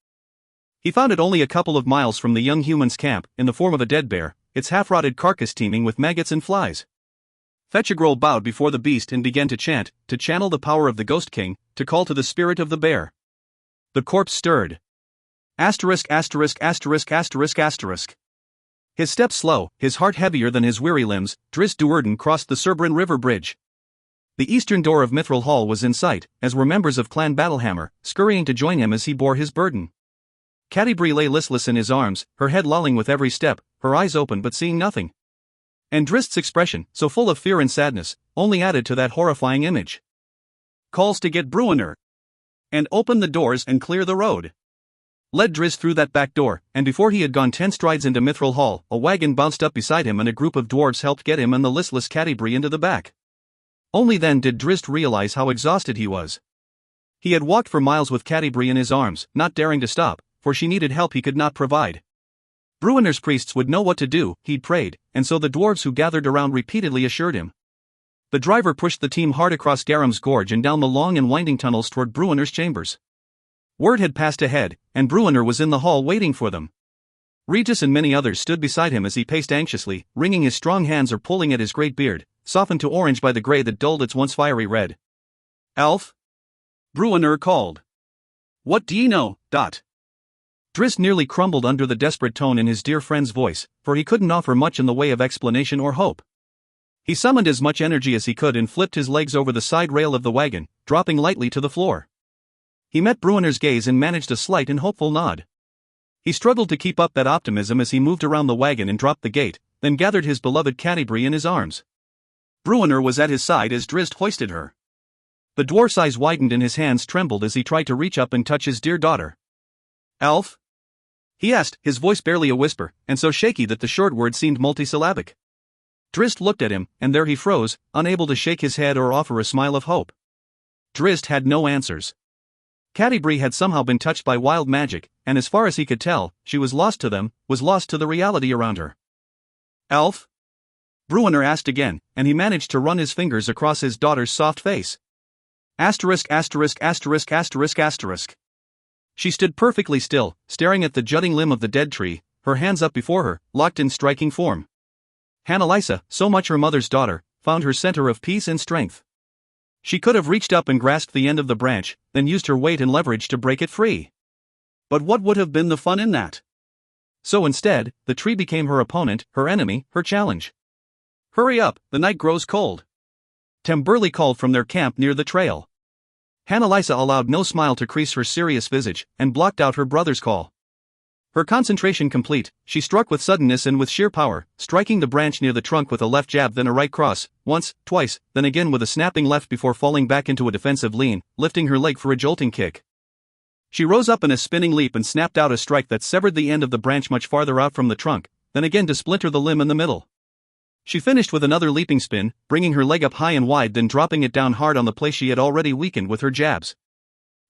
He found it only a couple of miles from the young human's camp, in the form of a dead bear, its half-rotted carcass teeming with maggots and flies. Fetchagrol bowed before the beast and began to chant, to channel the power of the Ghost King, to call to the spirit of the bear. The corpse stirred. Asterisk asterisk asterisk asterisk asterisk. His steps slow, his heart heavier than his weary limbs, Drizzt Do'Urden crossed the Cerbrin River Bridge. The eastern door of Mithril Hall was in sight, as were members of Clan Battlehammer, scurrying to join him as he bore his burden. Catti-brie lay listless in his arms, her head lolling with every step, her eyes open but seeing nothing. And Drizzt's expression, so full of fear and sadness, only added to that horrifying image. Calls to get Bruenor. And open the doors and clear the road. Led Drizzt through that back door, and before he had gone 10 strides into Mithril Hall, a wagon bounced up beside him and a group of dwarves helped get him and the listless Catti-brie into the back. Only then did Drizzt realize how exhausted he was. He had walked for miles with Catti-brie in his arms, not daring to stop, for she needed help he could not provide. Bruenor's priests would know what to do, he'd prayed, and so the dwarves who gathered around repeatedly assured him. The driver pushed the team hard across Garam's Gorge and down the long and winding tunnels toward Bruenor's chambers. Word had passed ahead, and Bruenor was in the hall waiting for them. Regis and many others stood beside him as he paced anxiously, wringing his strong hands or pulling at his great beard, softened to orange by the gray that dulled its once fiery red. "Elf?" Bruenor called. "What do ye know, Dot?" Drizzt nearly crumbled under the desperate tone in his dear friend's voice, for he couldn't offer much in the way of explanation or hope. He summoned as much energy as he could and flipped his legs over the side rail of the wagon, dropping lightly to the floor. He met Bruenor's gaze and managed a slight and hopeful nod. He struggled to keep up that optimism as he moved around the wagon and dropped the gate, then gathered his beloved Catti-brie in his arms. Bruenor was at his side as Drizzt hoisted her. The dwarf's eyes widened and his hands trembled as he tried to reach up and touch his dear daughter. "Elf?" he asked, his voice barely a whisper, and so shaky that the short word seemed multisyllabic. Drizzt looked at him, and there he froze, unable to shake his head or offer a smile of hope. Drizzt had no answers. Catti-brie had somehow been touched by wild magic, and as far as he could tell, she was lost to them, was lost to the reality around her. "Elf?" Bruenor asked again, and he managed to run his fingers across his daughter's soft face. Asterisk asterisk asterisk asterisk asterisk. She stood perfectly still, staring at the jutting limb of the dead tree, her hands up before her, locked in striking form. Hannelisa, so much her mother's daughter, found her center of peace and strength. She could have reached up and grasped the end of the branch, then used her weight and leverage to break it free. But what would have been the fun in that? So instead, the tree became her opponent, her enemy, her challenge. "Hurry up, the night grows cold," Temburley called from their camp near the trail. Hannah-Lisa allowed no smile to crease her serious visage, and blocked out her brother's call. Her concentration complete, she struck with suddenness and with sheer power, striking the branch near the trunk with a left jab then a right cross, once, twice, then again with a snapping left before falling back into a defensive lean, lifting her leg for a jolting kick. She rose up in a spinning leap and snapped out a strike that severed the end of the branch much farther out from the trunk, then again to splinter the limb in the middle. She finished with another leaping spin, bringing her leg up high and wide then dropping it down hard on the place she had already weakened with her jabs.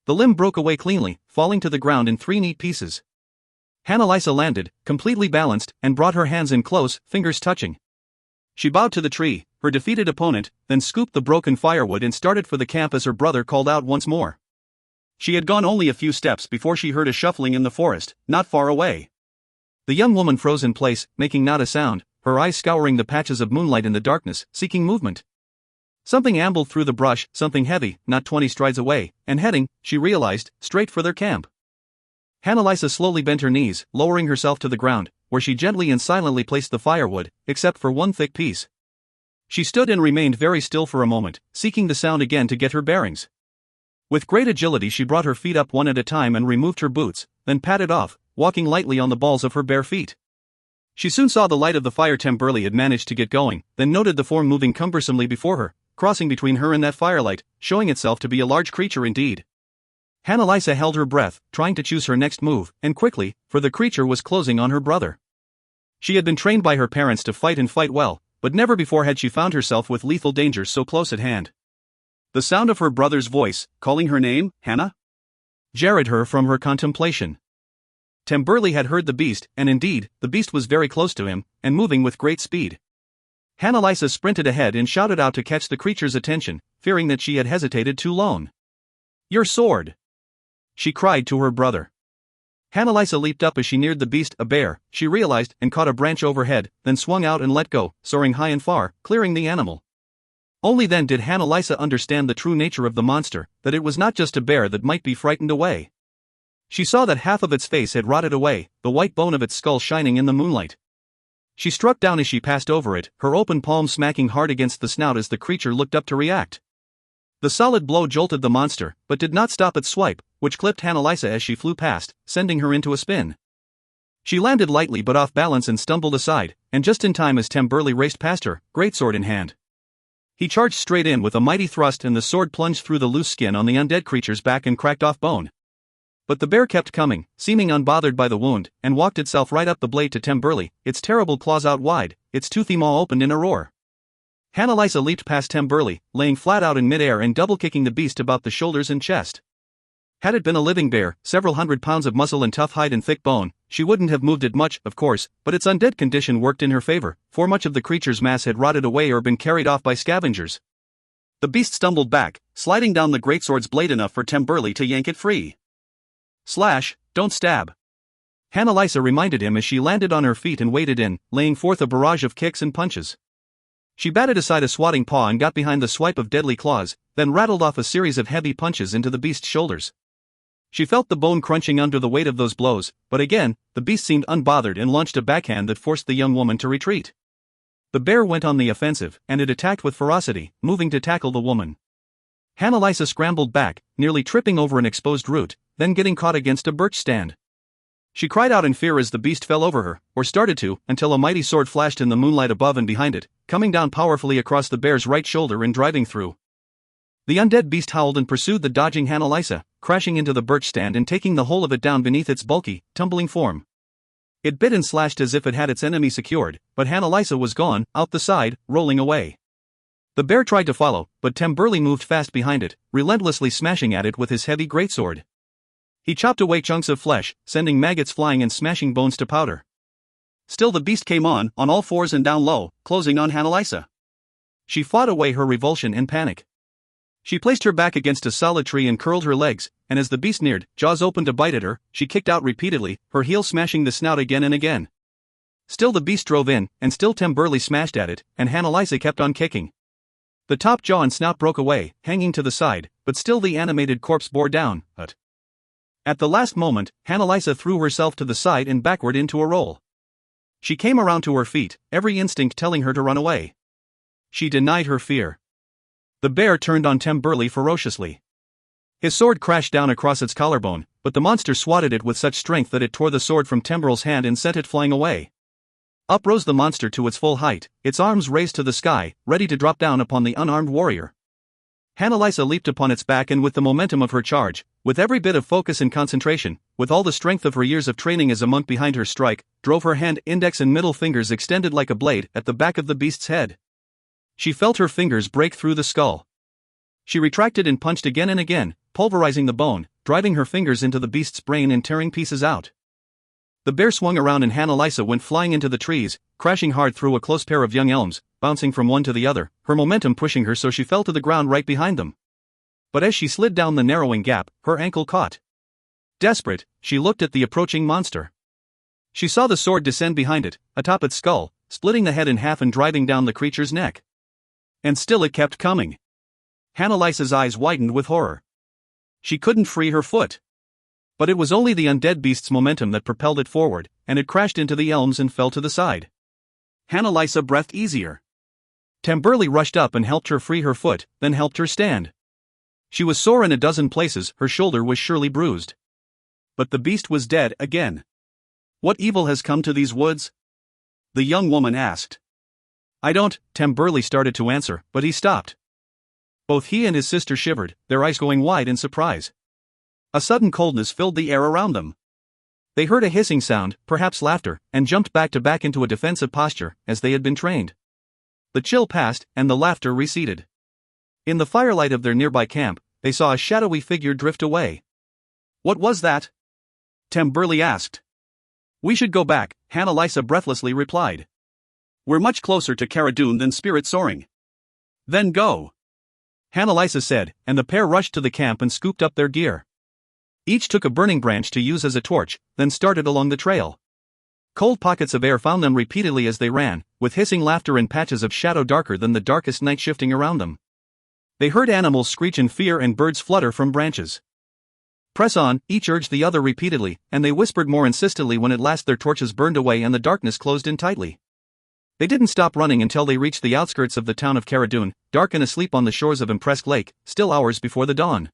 The limb broke away cleanly, falling to the ground in 3 neat pieces. Hannah-Lisa landed, completely balanced, and brought her hands in close, fingers touching. She bowed to the tree, her defeated opponent, then scooped the broken firewood and started for the camp as her brother called out once more. She had gone only a few steps before she heard a shuffling in the forest, not far away. The young woman froze in place, making not a sound, her eyes scouring the patches of moonlight in the darkness, seeking movement. Something ambled through the brush, something heavy, not 20 strides away, and heading, she realized, straight for their camp. Hannah-Lisa slowly bent her knees, lowering herself to the ground, where she gently and silently placed the firewood, except for one thick piece. She stood and remained very still for a moment, seeking the sound again to get her bearings. With great agility she brought her feet up one at a time and removed her boots, then padded off, walking lightly on the balls of her bare feet. She soon saw the light of the fire Temburley had managed to get going, then noted the form moving cumbersomely before her, crossing between her and that firelight, showing itself to be a large creature indeed. Hannah-Lisa held her breath, trying to choose her next move, and quickly, for the creature was closing on her brother. She had been trained by her parents to fight and fight well, but never before had she found herself with lethal dangers so close at hand. The sound of her brother's voice, calling her name, Hannah, jarred her from her contemplation. Temburley had heard the beast, and indeed, the beast was very close to him, and moving with great speed. Hannah-Lisa sprinted ahead and shouted out to catch the creature's attention, fearing that she had hesitated too long. "Your sword!" she cried to her brother. Hannah-Lisa leaped up as she neared the beast, a bear, she realized, and caught a branch overhead, then swung out and let go, soaring high and far, clearing the animal. Only then did Hannah-Lisa understand the true nature of the monster, that it was not just a bear that might be frightened away. She saw that half of its face had rotted away, the white bone of its skull shining in the moonlight. She struck down as she passed over it, her open palm smacking hard against the snout as the creature looked up to react. The solid blow jolted the monster, but did not stop its swipe, which clipped Hannah-Lisa as she flew past, sending her into a spin. She landed lightly but off balance and stumbled aside, and just in time as Temburley raced past her, greatsword in hand. He charged straight in with a mighty thrust and the sword plunged through the loose skin on the undead creature's back and cracked off bone. But the bear kept coming, seeming unbothered by the wound, and walked itself right up the blade to Temburley, its terrible claws out wide, its toothy maw opened in a roar. Hannah-Lisa leaped past Temburley, laying flat out in midair and double-kicking the beast about the shoulders and chest. Had it been a living bear, several 100 pounds of muscle and tough hide and thick bone, she wouldn't have moved it much, of course, but its undead condition worked in her favor, for much of the creature's mass had rotted away or been carried off by scavengers. The beast stumbled back, sliding down the greatsword's blade enough for Temburley to yank it free. "Slash, don't stab," Hannah-Lisa reminded him as she landed on her feet and waded in, laying forth a barrage of kicks and punches. She batted aside a swatting paw and got behind the swipe of deadly claws, then rattled off a series of heavy punches into the beast's shoulders. She felt the bone crunching under the weight of those blows, but again, the beast seemed unbothered and launched a backhand that forced the young woman to retreat. The bear went on the offensive, and it attacked with ferocity, moving to tackle the woman. Hannah-Lisa scrambled back, nearly tripping over an exposed root, then getting caught against a birch stand. She cried out in fear as the beast fell over her, or started to, until a mighty sword flashed in the moonlight above and behind it, coming down powerfully across the bear's right shoulder and driving through. The undead beast howled and pursued the dodging Hannah-Lisa, crashing into the birch stand and taking the whole of it down beneath its bulky, tumbling form. It bit and slashed as if it had its enemy secured, but Hannah-Lisa was gone, out the side, rolling away. The bear tried to follow, but Temburley moved fast behind it, relentlessly smashing at it with his heavy greatsword. He chopped away chunks of flesh, sending maggots flying and smashing bones to powder. Still the beast came on all fours and down low, closing on Hannah-Lisa. She fought away her revulsion and panic. She placed her back against a solid tree and curled her legs, and as the beast neared, jaws open to bite at her, she kicked out repeatedly, her heel smashing the snout again and again. Still the beast drove in, and still Temburley smashed at it, and Hannah-Lisa kept on kicking. The top jaw and snout broke away, hanging to the side, but still the animated corpse bore down, At the last moment, Hannah-Lisa threw herself to the side and backward into a roll. She came around to her feet, every instinct telling her to run away. She denied her fear. The bear turned on Temburley ferociously. His sword crashed down across its collarbone, but the monster swatted it with such strength that it tore the sword from Tembrel's hand and sent it flying away. Up rose the monster to its full height, its arms raised to the sky, ready to drop down upon the unarmed warrior. Annalisa leaped upon its back and with the momentum of her charge, with every bit of focus and concentration, with all the strength of her years of training as a monk behind her strike, drove her hand, index and middle fingers extended like a blade at the back of the beast's head. She felt her fingers break through the skull. She retracted and punched again and again, pulverizing the bone, driving her fingers into the beast's brain and tearing pieces out. The bear swung around and Annalisa went flying into the trees, crashing hard through a close pair of young elms, bouncing from one to the other, her momentum pushing her so she fell to the ground right behind them. But as she slid down the narrowing gap, her ankle caught. Desperate, she looked at the approaching monster. She saw the sword descend behind it, atop its skull, splitting the head in half and driving down the creature's neck. And still it kept coming. Annalisa's eyes widened with horror. She couldn't free her foot. But it was only the undead beast's momentum that propelled it forward, and it crashed into the elms and fell to the side. Annalisa breathed easier. Temberley rushed up and helped her free her foot, then helped her stand. She was sore in a dozen places, her shoulder was surely bruised. But the beast was dead again. What evil has come to these woods? The young woman asked. I don't, Temberley started to answer, but he stopped. Both he and his sister shivered, their eyes going wide in surprise. A sudden coldness filled the air around them. They heard a hissing sound, perhaps laughter, and jumped back into a defensive posture, as they had been trained. The chill passed, and the laughter receded. In the firelight of their nearby camp, they saw a shadowy figure drift away. What was that? Temberley asked. We should go back, Annalisa breathlessly replied. We're much closer to Cara Dune than Spirit Soaring. Then go. Annalisa said, and the pair rushed to the camp and scooped up their gear. Each took a burning branch to use as a torch, then started along the trail. Cold pockets of air found them repeatedly as they ran, with hissing laughter and patches of shadow darker than the darkest night shifting around them. They heard animals screech in fear and birds flutter from branches. Press on, each urged the other repeatedly, and they whispered more insistently when at last their torches burned away and the darkness closed in tightly. They didn't stop running until they reached the outskirts of the town of Cara Dune, dark and asleep on the shores of Impressed Lake, still hours before the dawn.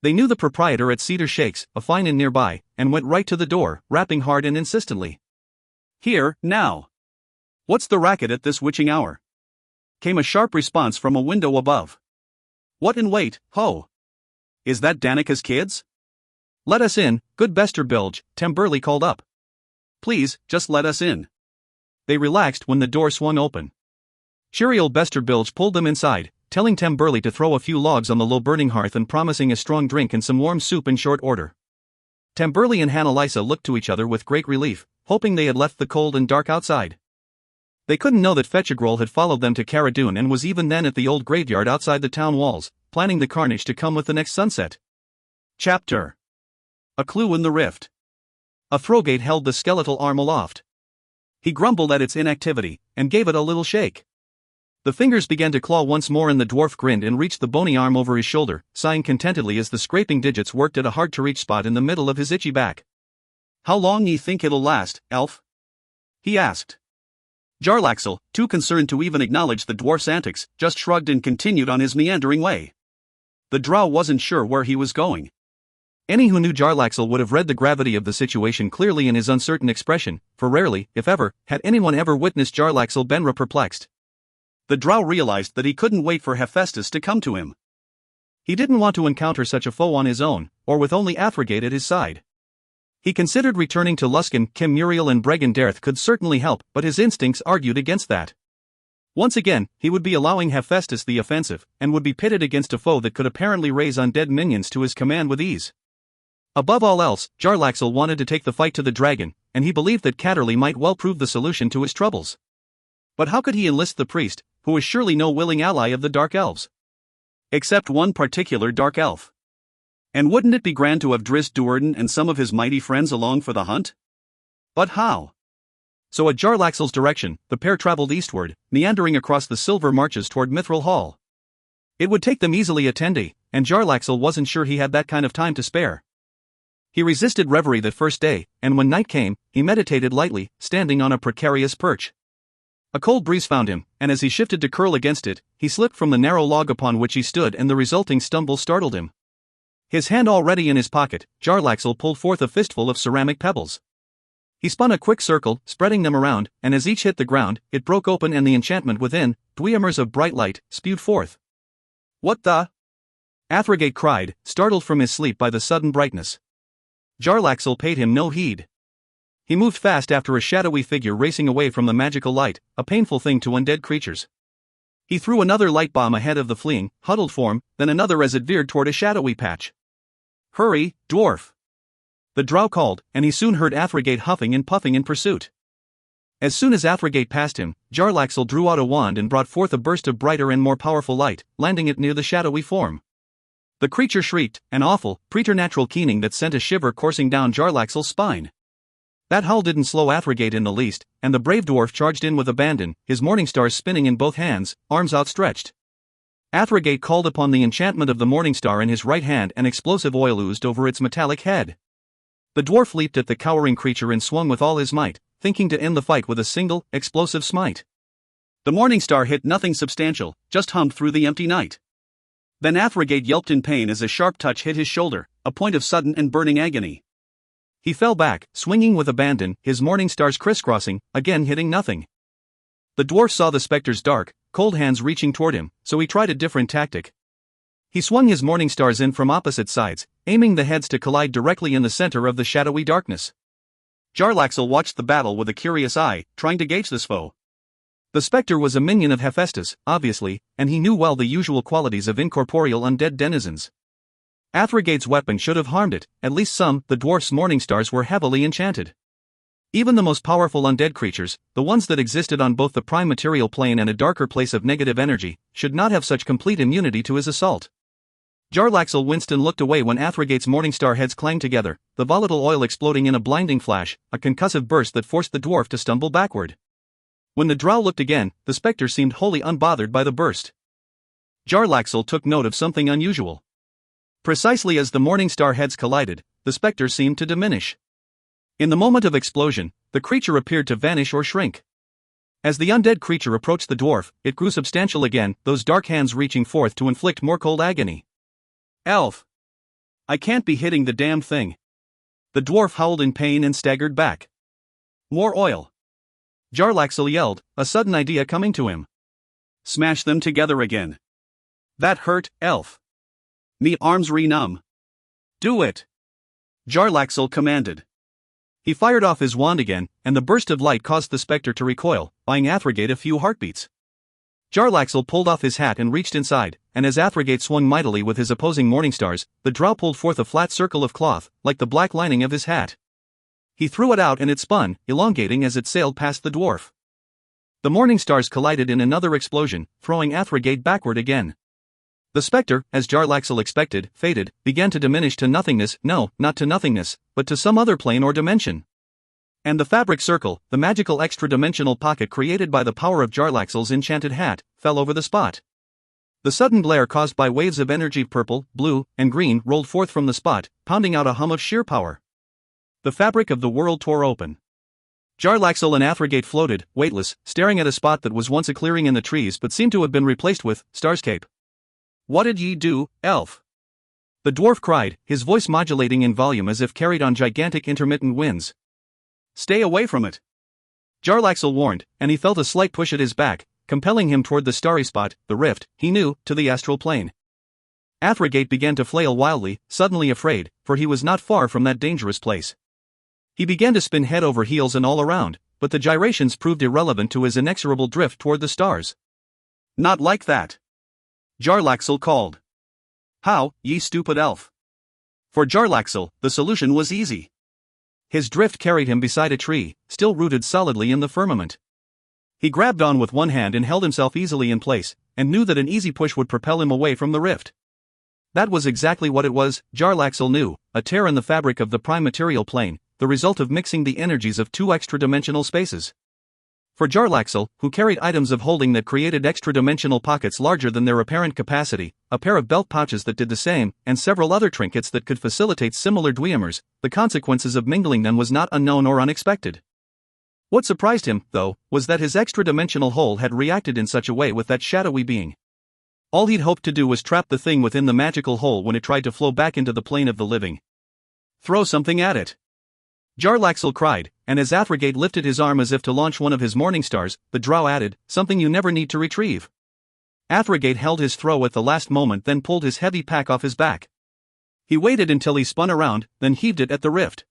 They knew the proprietor at Cedar Shakes, a fine inn nearby, and went right to the door, rapping hard and insistently. Here, now. What's the racket at this witching hour? Came a sharp response from a window above. What in wait, ho! Is that Danica's kids? Let us in, good Bester Bilge, Temberley called up. Please, just let us in. They relaxed when the door swung open. Cheery old Bester Bilge pulled them inside, telling Temberley to throw a few logs on the low-burning hearth and promising a strong drink and some warm soup in short order. Temberley and Annalisa looked to each other with great relief, hoping they had left the cold and dark outside. They couldn't know that Fetchagrol had followed them to Cara Dune and was even then at the old graveyard outside the town walls, planning the carnage to come with the next sunset. Chapter. A clue in the rift. A throwgate held the skeletal arm aloft. He grumbled at its inactivity, and gave it a little shake. The fingers began to claw once more and the dwarf grinned and reached the bony arm over his shoulder, sighing contentedly as the scraping digits worked at a hard-to-reach spot in the middle of his itchy back. How long ye think it'll last, elf? He asked. Jarlaxle, too concerned to even acknowledge the dwarf's antics, just shrugged and continued on his meandering way. The drow wasn't sure where he was going. Any who knew Jarlaxle would have read the gravity of the situation clearly in his uncertain expression, for rarely, if ever, had anyone ever witnessed Jarlaxle Benra perplexed. The drow realized that he couldn't wait for Hephaestus to come to him. He didn't want to encounter such a foe on his own, or with only Athrogate at his side. He considered returning to Luskan, Kim Muriel and Bregan Dareth could certainly help, but his instincts argued against that. Once again, he would be allowing Hephaestus the offensive, and would be pitted against a foe that could apparently raise undead minions to his command with ease. Above all else, Jarlaxle wanted to take the fight to the dragon, and he believed that Catterley might well prove the solution to his troubles. But how could he enlist the priest, who was surely no willing ally of the Dark Elves? Except one particular Dark Elf. And wouldn't it be grand to have Drizzt Do'Urden and some of his mighty friends along for the hunt? But how? So at Jarlaxle's direction, the pair traveled eastward, meandering across the silver marches toward Mithril Hall. It would take them easily a 10 day, and Jarlaxle wasn't sure he had that kind of time to spare. He resisted reverie that first day, and when night came, he meditated lightly, standing on a precarious perch. A cold breeze found him, and as he shifted to curl against it, he slipped from the narrow log upon which he stood and the resulting stumble startled him. His hand already in his pocket, Jarlaxle pulled forth a fistful of ceramic pebbles. He spun a quick circle, spreading them around, and as each hit the ground, it broke open and the enchantment within, dweemers of bright light, spewed forth. "What the?" Athrogate cried, startled from his sleep by the sudden brightness. Jarlaxle paid him no heed. He moved fast after a shadowy figure racing away from the magical light, a painful thing to undead creatures. He threw another light bomb ahead of the fleeing, huddled form, then another as it veered toward a shadowy patch. "Hurry, dwarf!" the drow called, and he soon heard Athrogate huffing and puffing in pursuit. As soon as Athrogate passed him, Jarlaxle drew out a wand and brought forth a burst of brighter and more powerful light, landing it near the shadowy form. The creature shrieked, an awful, preternatural keening that sent a shiver coursing down Jarlaxle's spine. That howl didn't slow Athrogate in the least, and the brave dwarf charged in with abandon, his morning stars spinning in both hands, arms outstretched. Athrogate called upon the enchantment of the morning star in his right hand and explosive oil oozed over its metallic head. The dwarf leaped at the cowering creature and swung with all his might, thinking to end the fight with a single, explosive smite. The morning star hit nothing substantial, just hummed through the empty night. Then Athrogate yelped in pain as a sharp touch hit his shoulder, a point of sudden and burning agony. He fell back, swinging with abandon, his morning stars crisscrossing, again hitting nothing. The dwarf saw the specter's dark, cold hands reaching toward him, so he tried a different tactic. He swung his morning stars in from opposite sides, aiming the heads to collide directly in the center of the shadowy darkness. Jarlaxle watched the battle with a curious eye, trying to gauge this foe. The specter was a minion of Hephaestus, obviously, and he knew well the usual qualities of incorporeal undead denizens. Athrogate's weapon should have harmed it, at least some. The dwarf's morning stars were heavily enchanted. Even the most powerful undead creatures, the ones that existed on both the prime material plane and a darker place of negative energy, should not have such complete immunity to his assault. Jarlaxle winced and looked away when Athrogate's morningstar heads clanged together, the volatile oil exploding in a blinding flash, a concussive burst that forced the dwarf to stumble backward. When the drow looked again, the specter seemed wholly unbothered by the burst. Jarlaxle took note of something unusual. Precisely as the morningstar heads collided, the specter seemed to diminish. In the moment of explosion, the creature appeared to vanish or shrink. As the undead creature approached the dwarf, it grew substantial again, those dark hands reaching forth to inflict more cold agony. "Elf! I can't be hitting the damn thing." The dwarf howled in pain and staggered back. "More oil!" Jarlaxle yelled, a sudden idea coming to him. "Smash them together again." "That hurt, elf." "Me arms re-numb." "Do it!" Jarlaxle commanded. He fired off his wand again, and the burst of light caused the specter to recoil, buying Athrogate a few heartbeats. Jarlaxle pulled off his hat and reached inside, and as Athrogate swung mightily with his opposing morningstars, the drow pulled forth a flat circle of cloth, like the black lining of his hat. He threw it out and it spun, elongating as it sailed past the dwarf. The morningstars collided in another explosion, throwing Athrogate backward again. The specter, as Jarlaxle expected, faded, began to diminish to nothingness, no, not to nothingness, but to some other plane or dimension. And the fabric circle, the magical extra-dimensional pocket created by the power of Jarlaxle's enchanted hat, fell over the spot. The sudden glare caused by waves of energy purple, blue, and green rolled forth from the spot, pounding out a hum of sheer power. The fabric of the world tore open. Jarlaxle and Athrogate floated, weightless, staring at a spot that was once a clearing in the trees but seemed to have been replaced with starscape. "What did ye do, elf?" the dwarf cried, his voice modulating in volume as if carried on gigantic intermittent winds. "Stay away from it," Jarlaxle warned, and he felt a slight push at his back, compelling him toward the starry spot, the rift, he knew, to the astral plane. Athrogate began to flail wildly, suddenly afraid, for he was not far from that dangerous place. He began to spin head over heels and all around, but the gyrations proved irrelevant to his inexorable drift toward the stars. "Not like that," Jarlaxle called. "How, ye stupid elf?" For Jarlaxle, the solution was easy. His drift carried him beside a tree, still rooted solidly in the firmament. He grabbed on with one hand and held himself easily in place, and knew that an easy push would propel him away from the rift. That was exactly what it was, Jarlaxle knew, a tear in the fabric of the prime material plane, the result of mixing the energies of two extra-dimensional spaces. For Jarlaxle, who carried items of holding that created extra-dimensional pockets larger than their apparent capacity, a pair of belt pouches that did the same, and several other trinkets that could facilitate similar dweemers, the consequences of mingling them was not unknown or unexpected. What surprised him, though, was that his extra-dimensional whole had reacted in such a way with that shadowy being. All he'd hoped to do was trap the thing within the magical hole when it tried to flow back into the plane of the living. "Throw something at it!" Jarlaxle cried, and as Athrogate lifted his arm as if to launch one of his morning stars, the drow added, "Something you never need to retrieve." Athrogate held his throw at the last moment, then pulled his heavy pack off his back. He waited until he spun around, then heaved it at the rift.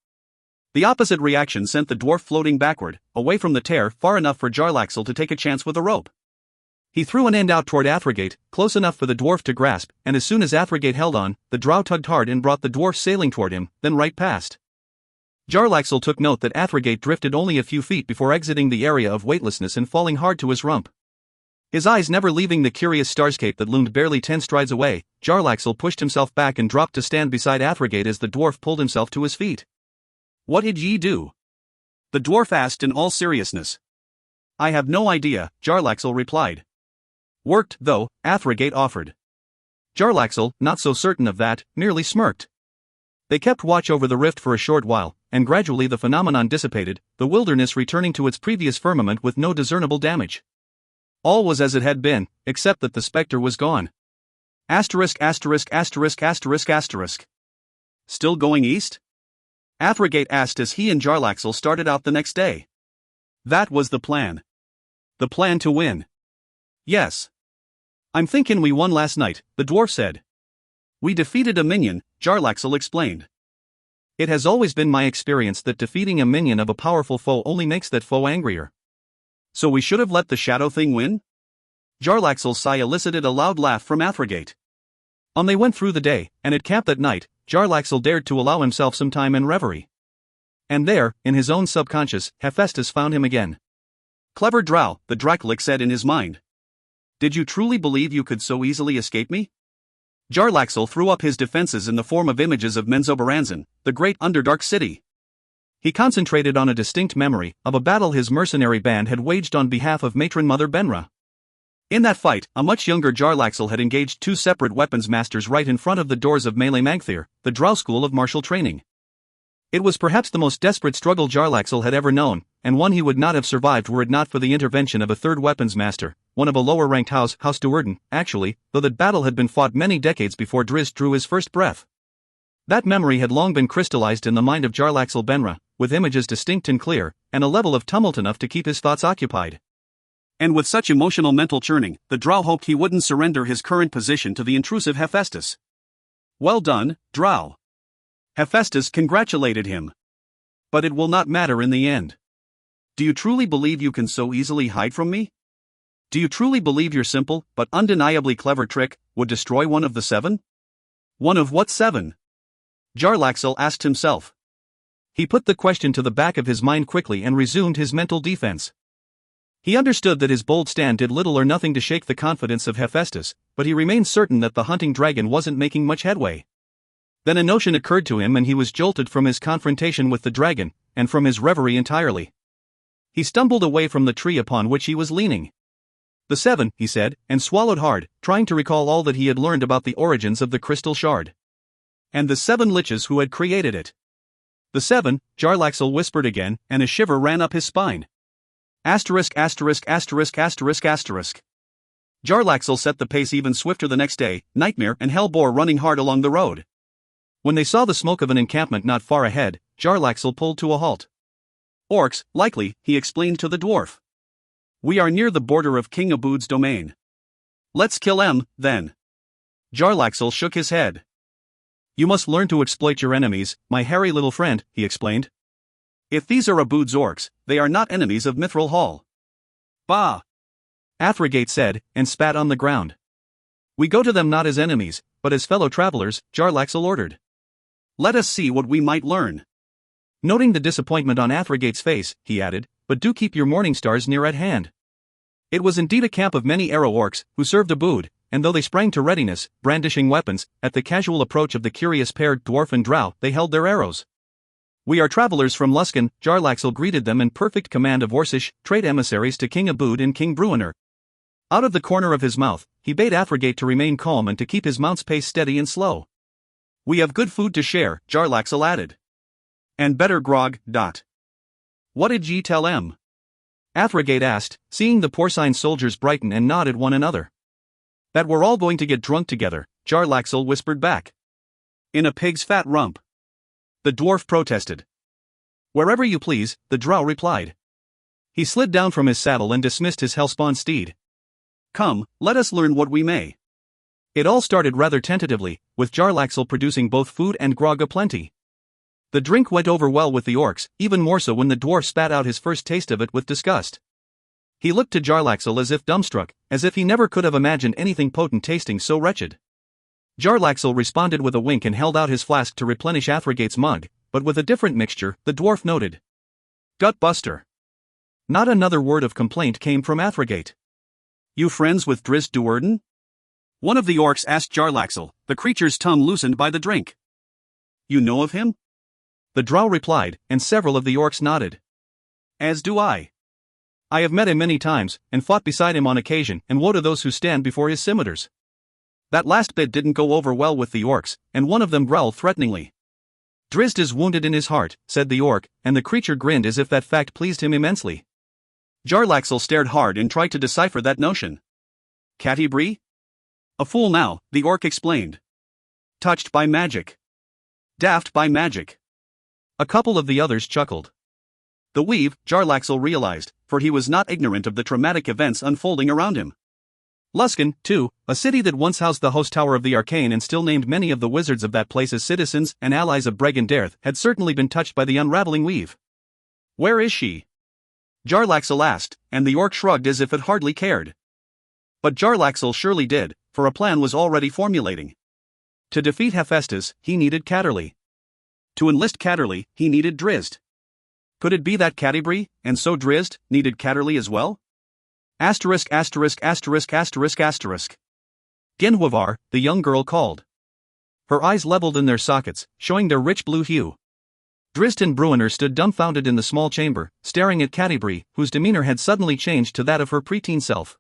The opposite reaction sent the dwarf floating backward, away from the tear far enough for Jarlaxle to take a chance with a rope. He threw an end out toward Athrogate, close enough for the dwarf to grasp, and as soon as Athrogate held on, the drow tugged hard and brought the dwarf sailing toward him, then right past. Jarlaxle took note that Athrogate drifted only a few feet before exiting the area of weightlessness and falling hard to his rump. His eyes never leaving the curious starscape that loomed barely 10 strides away, Jarlaxle pushed himself back and dropped to stand beside Athrogate as the dwarf pulled himself to his feet. "What did ye do?" the dwarf asked in all seriousness. "I have no idea," Jarlaxle replied. "Worked, though," Athrogate offered. Jarlaxle, not so certain of that, merely smirked. They kept watch over the rift for a short while, and gradually the phenomenon dissipated, the wilderness returning to its previous firmament with no discernible damage. All was as it had been, except that the specter was gone. Asterisk. Still going east? Athrogate asked as he and Jarlaxle started out the next day. That was the plan. The plan to win. Yes. "I'm thinking we won last night," the dwarf said. "We defeated a minion," Jarlaxle explained. "It has always been my experience that defeating a minion of a powerful foe only makes that foe angrier." "So we should have let the shadow thing win?" Jarlaxle's sigh elicited a loud laugh from Athrogate. On they went through the day, and at camp that night, Jarlaxle dared to allow himself some time in reverie. And there, in his own subconscious, Hephaestus found him again. "Clever drow," the Dracolic said in his mind. "Did you truly believe you could so easily escape me?" Jarlaxle threw up his defenses in the form of images of Menzoberranzan, the great Underdark city. He concentrated on a distinct memory of a battle his mercenary band had waged on behalf of Matron Mother Benra. In that fight, a much younger Jarlaxle had engaged 2 separate weapons masters right in front of the doors of Melee Magthir, the drow school of martial training. It was perhaps the most desperate struggle Jarlaxle had ever known, and one he would not have survived were it not for the intervention of a third weapons master, one of a lower-ranked House Duerden, actually, though that battle had been fought many decades before Drizzt drew his first breath. That memory had long been crystallized in the mind of Jarlaxle Benra, with images distinct and clear, and a level of tumult enough to keep his thoughts occupied. And with such emotional mental churning, the drow hoped he wouldn't surrender his current position to the intrusive Hephaestus. "Well done, drow." Hephaestus congratulated him. "But it will not matter in the end. Do you truly believe you can so easily hide from me? Do you truly believe your simple, but undeniably clever trick would destroy one of the 7? One of what 7? Jarlaxle asked himself. He put the question to the back of his mind quickly and resumed his mental defense. He understood that his bold stand did little or nothing to shake the confidence of Hephaestus, but he remained certain that the hunting dragon wasn't making much headway. Then a notion occurred to him and he was jolted from his confrontation with the dragon, and from his reverie entirely. He stumbled away from the tree upon which he was leaning. "The 7, he said, and swallowed hard, trying to recall all that he had learned about the origins of the crystal shard. And the 7 liches who had created it. "The 7, Jarlaxle whispered again, and a shiver ran up his spine. Jarlaxle set the pace even swifter the next day, Nightmare and Hellbore running hard along the road. When they saw the smoke of an encampment not far ahead, Jarlaxle pulled to a halt. "Orcs, likely," he explained to the dwarf. "We are near the border of King Abud's domain. Let's kill them, then." Jarlaxle shook his head. "You must learn to exploit your enemies, my hairy little friend," he explained. "If these are Abud's orcs, they are not enemies of Mithril Hall." "Bah!" Athrogate said, and spat on the ground. "We go to them not as enemies, but as fellow travelers," Jarlaxle ordered. "Let us see what we might learn." Noting the disappointment on Athrogate's face, he added, "But do keep your morning stars near at hand." It was indeed a camp of many arrow orcs, who served Abud, and though they sprang to readiness, brandishing weapons, at the casual approach of the curious paired dwarf and drow, they held their arrows. "We are travelers from Luskan," Jarlaxle greeted them in perfect command of Orcish, trade emissaries to King Abud and King Bruenor. Out of the corner of his mouth, he bade Athrogate to remain calm and to keep his mount's pace steady and slow. "We have good food to share," Jarlaxle added. "And better grog." "What did ye tell em?" Athrogate asked, seeing the porcine soldiers brighten and nod at one another. That we're all going to get drunk together, Jarlaxle whispered back. In a pig's fat rump. The dwarf protested. Wherever you please, the drow replied. He slid down from his saddle and dismissed his hellspawn steed. Come, let us learn what we may. It all started rather tentatively, with Jarlaxle producing both food and grog aplenty. The drink went over well with the orcs, even more so when the dwarf spat out his first taste of it with disgust. He looked to Jarlaxle as if dumbstruck, as if he never could have imagined anything potent tasting so wretched. Jarlaxle responded with a wink and held out his flask to replenish Athregate's mug, but with a different mixture, the dwarf noted. Gutbuster. Not another word of complaint came from Athragate. You friends with Drizzt Do'Urden? One of the orcs asked Jarlaxle, the creature's tongue loosened by the drink. You know of him? The drow replied, and several of the orcs nodded. As do I. I have met him many times, and fought beside him on occasion, and woe to those who stand before his scimitars. That last bit didn't go over well with the orcs, and one of them growled threateningly. Drizzt is wounded in his heart, said the orc, and the creature grinned as if that fact pleased him immensely. Jarlaxle stared hard and tried to decipher that notion. Catibri? A fool now, the orc explained. Touched by magic. Daft by magic. A couple of the others chuckled. The weave, Jarlaxle realized, for he was not ignorant of the traumatic events unfolding around him. Luskan, too, a city that once housed the host tower of the Arcane and still named many of the wizards of that place as citizens and allies of Bregenderth, had certainly been touched by the unraveling weave. Where is she? Jarlaxle asked, and the orc shrugged as if it hardly cared. But Jarlaxle surely did, for a plan was already formulating. To defeat Hephaestus, he needed Catterly. To enlist Catterly, he needed Drizzt. Could it be that Catibri, and so Drizzt, needed Catterly as well? Asterisk. Genhuavar, the young girl called. Her eyes leveled in their sockets, showing their rich blue hue. Drizzt and Bruenor stood dumbfounded in the small chamber, staring at Catibri, whose demeanor had suddenly changed to that of her preteen self.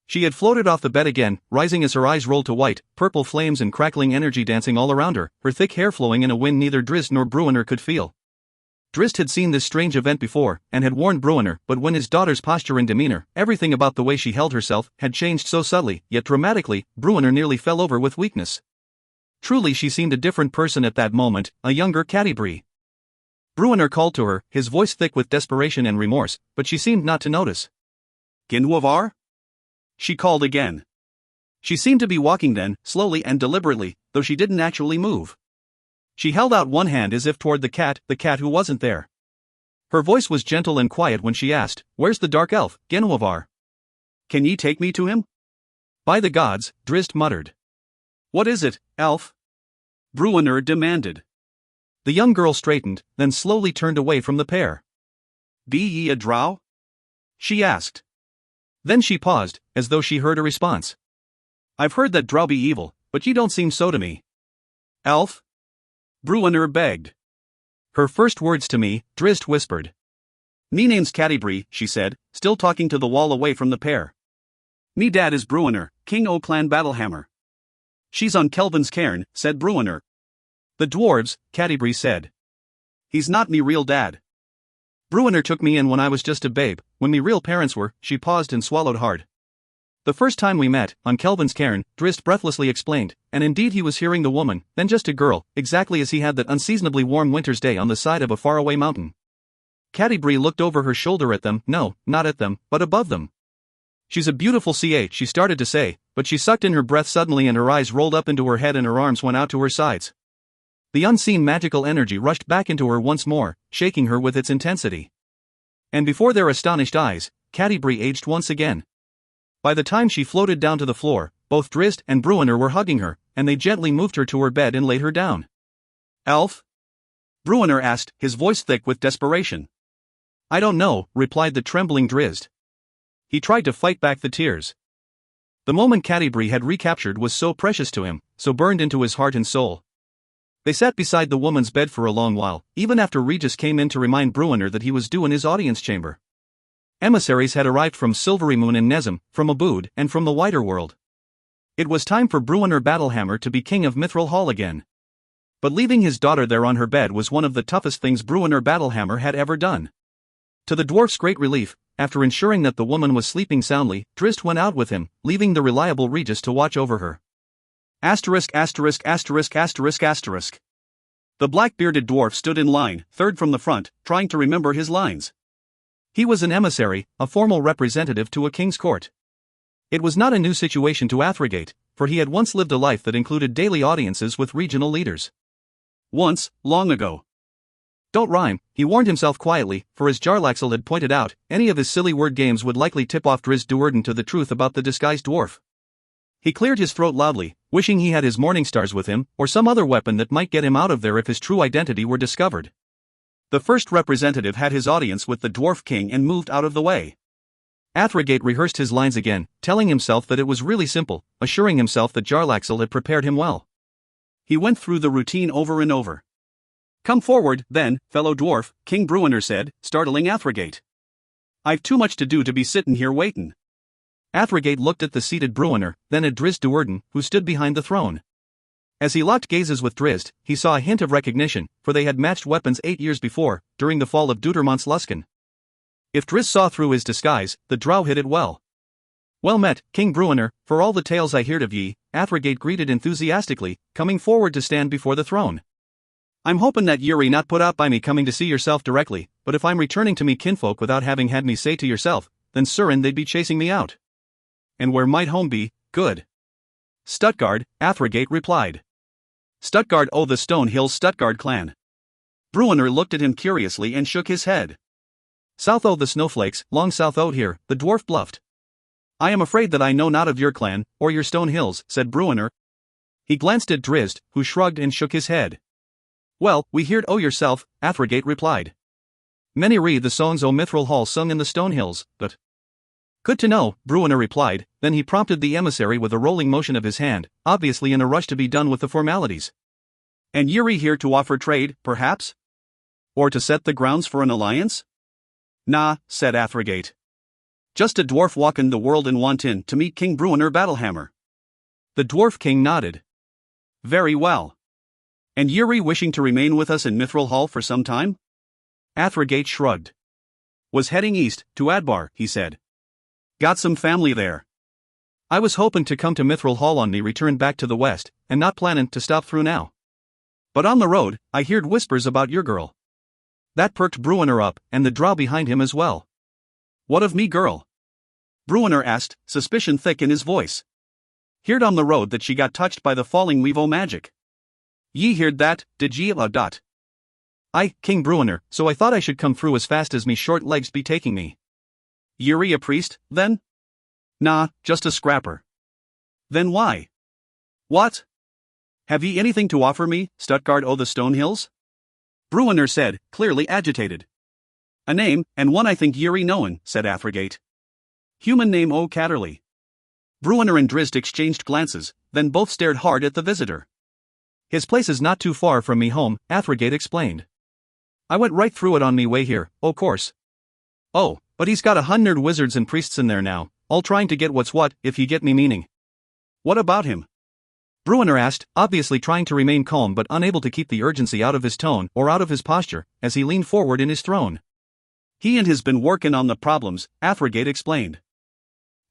She had floated off the bed again, rising as her eyes rolled to white, purple flames and crackling energy dancing all around her, her thick hair flowing in a wind neither Drizzt nor Bruenor could feel. Drizzt had seen this strange event before, and had warned Bruenor, but when his daughter's posture and demeanor, everything about the way she held herself, had changed so subtly, yet dramatically, Bruenor nearly fell over with weakness. Truly she seemed a different person at that moment, a younger Catibri. Bruenor called to her, his voice thick with desperation and remorse, but she seemed not to notice. Genhuavar? She called again. She seemed to be walking then, slowly and deliberately, though she didn't actually move. She held out one hand as if toward the cat who wasn't there. Her voice was gentle and quiet when she asked, Where's the dark elf, Genhuavar? Can ye take me to him? By the gods, Drizzt muttered. What is it, elf? Bruenor demanded. The young girl straightened, then slowly turned away from the pair. Be ye a drow? She asked. Then she paused, as though she heard a response. I've heard that drow be evil, but ye don't seem so to me. Elf? Bruenor begged. Her first words to me, Drizzt whispered. Me name's Catibri, she said, still talking to the wall away from the pair. Me dad is Bruenor, King O' Clan Battlehammer. She's on Kelvin's cairn, said Bruenor. The dwarves, Catibri said. He's not me real dad. Bruenor took me in when I was just a babe, when me real parents were. She paused and swallowed hard. The first time we met, on Kelvin's cairn, Drizzt breathlessly explained, and indeed he was hearing the woman, then just a girl, exactly as he had that unseasonably warm winter's day on the side of a faraway mountain. Catibri looked over her shoulder at them, no, not at them, but above them. She's a beautiful ch, she started to say, but she sucked in her breath suddenly and her eyes rolled up into her head and her arms went out to her sides. The unseen magical energy rushed back into her once more, shaking her with its intensity. And before their astonished eyes, Catibri aged once again. By the time she floated down to the floor, both Drizzt and Bruenor were hugging her, and they gently moved her to her bed and laid her down. Elf? Bruenor asked, his voice thick with desperation. I don't know, replied the trembling Drizzt. He tried to fight back the tears. The moment Catibri had recaptured was so precious to him, so burned into his heart and soul. They sat beside the woman's bed for a long while, even after Regis came in to remind Bruenor that he was due in his audience chamber. Emissaries had arrived from Silverymoon and Nezem, from Abood, and from the wider world. It was time for Bruenor Battlehammer to be king of Mithril Hall again. But leaving his daughter there on her bed was one of the toughest things Bruenor Battlehammer had ever done. To the dwarf's great relief, after ensuring that the woman was sleeping soundly, Drizzt went out with him, leaving the reliable Regis to watch over her. Asterisk asterisk asterisk asterisk asterisk. The black-bearded dwarf stood in line, third from the front, trying to remember his lines. He was an emissary, a formal representative to a king's court. It was not a new situation to Athrogate, for he had once lived a life that included daily audiences with regional leaders. Once, long ago. Don't rhyme, he warned himself quietly, for as Jarlaxle had pointed out, any of his silly word games would likely tip off Drizzt Do'Urden to the truth about the disguised dwarf. He cleared his throat loudly, wishing he had his morning stars with him, or some other weapon that might get him out of there if his true identity were discovered. The first representative had his audience with the Dwarf King and moved out of the way. Athrogate rehearsed his lines again, telling himself that it was really simple, assuring himself that Jarlaxle had prepared him well. He went through the routine over and over. "Come forward, then, fellow dwarf," King Bruenor said, startling Athrogate. "I've too much to do to be sittin' here waitin'." Athrogate looked at the seated Bruenor, then at Drizzt Do'Urden, who stood behind the throne. As he locked gazes with Drizzt, he saw a hint of recognition, for they had matched weapons 8 years before, during the fall of Deutermont's Luskan. If Drizzt saw through his disguise, the drow hid it well. "Well met, King Bruenor, for all the tales I heard of ye," Athrogate greeted enthusiastically, coming forward to stand before the throne. "I'm hopin' that ye're not put out by me coming to see yourself directly, but if I'm returning to me kinfolk without having had me say to yourself, then Surin they'd be chasing me out." "And where might home be, good?" "Stuttgart," Athrogate replied. "Stuttgart, oh the Stone Hills Stuttgart clan." Bruenor looked at him curiously and shook his head. "South o' the snowflakes, long south out here," the dwarf bluffed. "I am afraid that I know not of your clan, or your stone hills," said Bruenor. He glanced at Drizzt, who shrugged and shook his head. "Well, we heard o' yourself," Athrogate replied. "Many read the songs o' Mithril Hall sung in the stone hills, but—" "Good to know," Bruenor replied, then he prompted the emissary with a rolling motion of his hand, obviously in a rush to be done with the formalities. "And ye're here to offer trade, perhaps? Or to set the grounds for an alliance?" "Nah," said Athrogate. "Just a dwarf walkin' the world and wantin' to meet King Bruenor Battlehammer." The Dwarf King nodded. "Very well. And ye're wishing to remain with us in Mithril Hall for some time?" Athrogate shrugged. "Was heading east, to Adbar," he said. "Got some family there." "I was hopin' to come to Mithril Hall on me return back to the west, and not plannin' to stop through now. But on the road, I heard whispers about your girl." That perked Bruenor up, and the drow behind him as well. "What of me girl?" Bruenor asked, suspicion thick in his voice. "Heard on the road that she got touched by the falling weave o' magic." "Ye heard that, did ye dot?" "Aye, King Bruenor, so I thought I should come through as fast as me short legs be taking me." "Ye're a priest, then?" "Nah, just a scrapper." "Then why?" "What? Have ye anything to offer me, Stuttgart o' the Stone Hills?" Bruenor said, clearly agitated. "A name, and one I think ye're knowin'," said Athrogate. "Human name o' Catterley." Bruenor and Drizzt exchanged glances, then both stared hard at the visitor. "His place is not too far from me home," Athrogate explained. "I went right through it on me way here, o' course." "Oh, but he's got 100 wizards and priests in there now, all trying to get what's what, if you get me meaning." "What about him?" Bruenor asked, obviously trying to remain calm but unable to keep the urgency out of his tone or out of his posture, as he leaned forward in his throne. "He and his been workin' on the problems," Athrogate explained.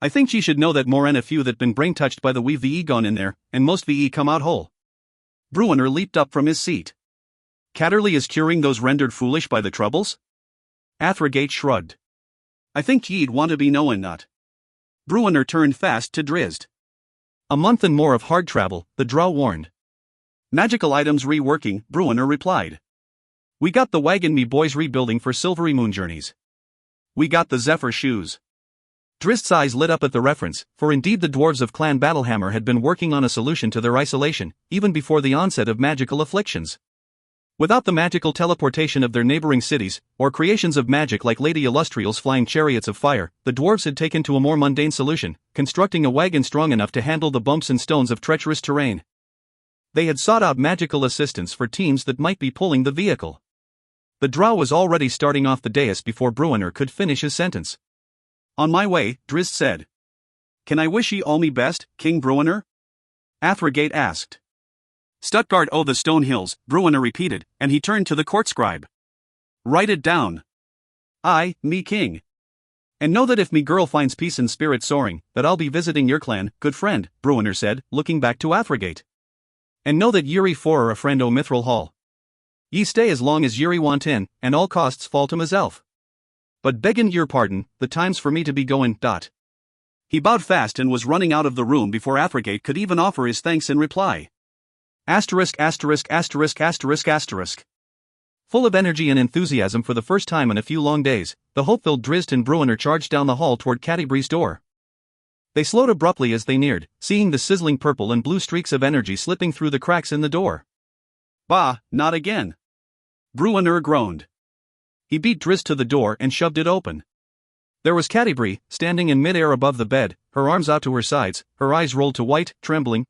"I think ye should know that more'n a few that been brain-touched by the weave VE gone in there, and most VE come out whole." Bruenor leaped up from his seat. "Catterley is curing those rendered foolish by the troubles?" Athrogate shrugged. "I think ye'd want to be knowin' that." Bruenor turned fast to Drizzt. "A month and more of hard travel," the drow warned. "Magical items reworking," Bruenor replied. "We got the wagon me boys rebuilding for silvery moon journeys. We got the Zephyr shoes." Drizzt's eyes lit up at the reference, for indeed the dwarves of Clan Battlehammer had been working on a solution to their isolation, even before the onset of magical afflictions. Without the magical teleportation of their neighboring cities, or creations of magic like Lady Illustriel's flying chariots of fire, the dwarves had taken to a more mundane solution, constructing a wagon strong enough to handle the bumps and stones of treacherous terrain. They had sought out magical assistance for teams that might be pulling the vehicle. The drow was already starting off the dais before Bruenor could finish his sentence. "On my way," Drizzt said. "Can I wish ye all me best, King Bruenor?" Athrogate asked. "Stuttgart o' the Stone Hills," Bruenor repeated, and he turned to the court scribe. "Write it down." "Aye, me king." And know that if me girl finds peace and spirit soaring, that I'll be visiting your clan, good friend, Bruiner said, looking back to Athrogate. And know that Yuri for a friend o' Mithril Hall. Ye stay as long as Yuri want in, and all costs fall to myself. But beggin' your pardon, the time's for me to be goin'. He bowed fast and was running out of the room before Athrogate could even offer his thanks in reply. Asterisk. Full of energy and enthusiasm for the first time in a few long days, the hope-filled Drizzt and Bruiner charged down the hall toward Cadibree's door. They slowed abruptly as they neared, seeing the sizzling purple and blue streaks of energy slipping through the cracks in the door. Bah, not again. Bruiner groaned. He beat Drizzt to the door and shoved it open. There was Cadibree, standing in mid-air above the bed, her arms out to her sides, her eyes rolled to white, trembling.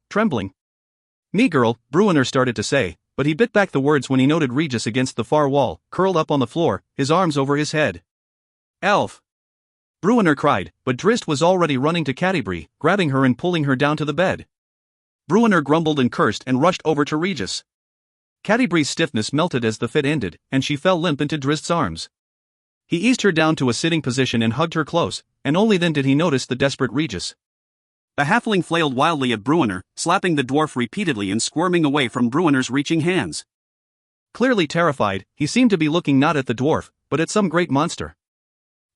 Me girl, Bruiner started to say, but he bit back the words when he noted Regis against the far wall, curled up on the floor, his arms over his head. Elf! Bruiner cried, but Drizzt was already running to Cadibree, grabbing her and pulling her down to the bed. Bruiner grumbled and cursed and rushed over to Regis. Cadibree's stiffness melted as the fit ended, and she fell limp into Drizzt's arms. He eased her down to a sitting position and hugged her close, and only then did he notice the desperate Regis. The halfling flailed wildly at Bruiner, slapping the dwarf repeatedly and squirming away from Bruiner's reaching hands. Clearly terrified, he seemed to be looking not at the dwarf, but at some great monster.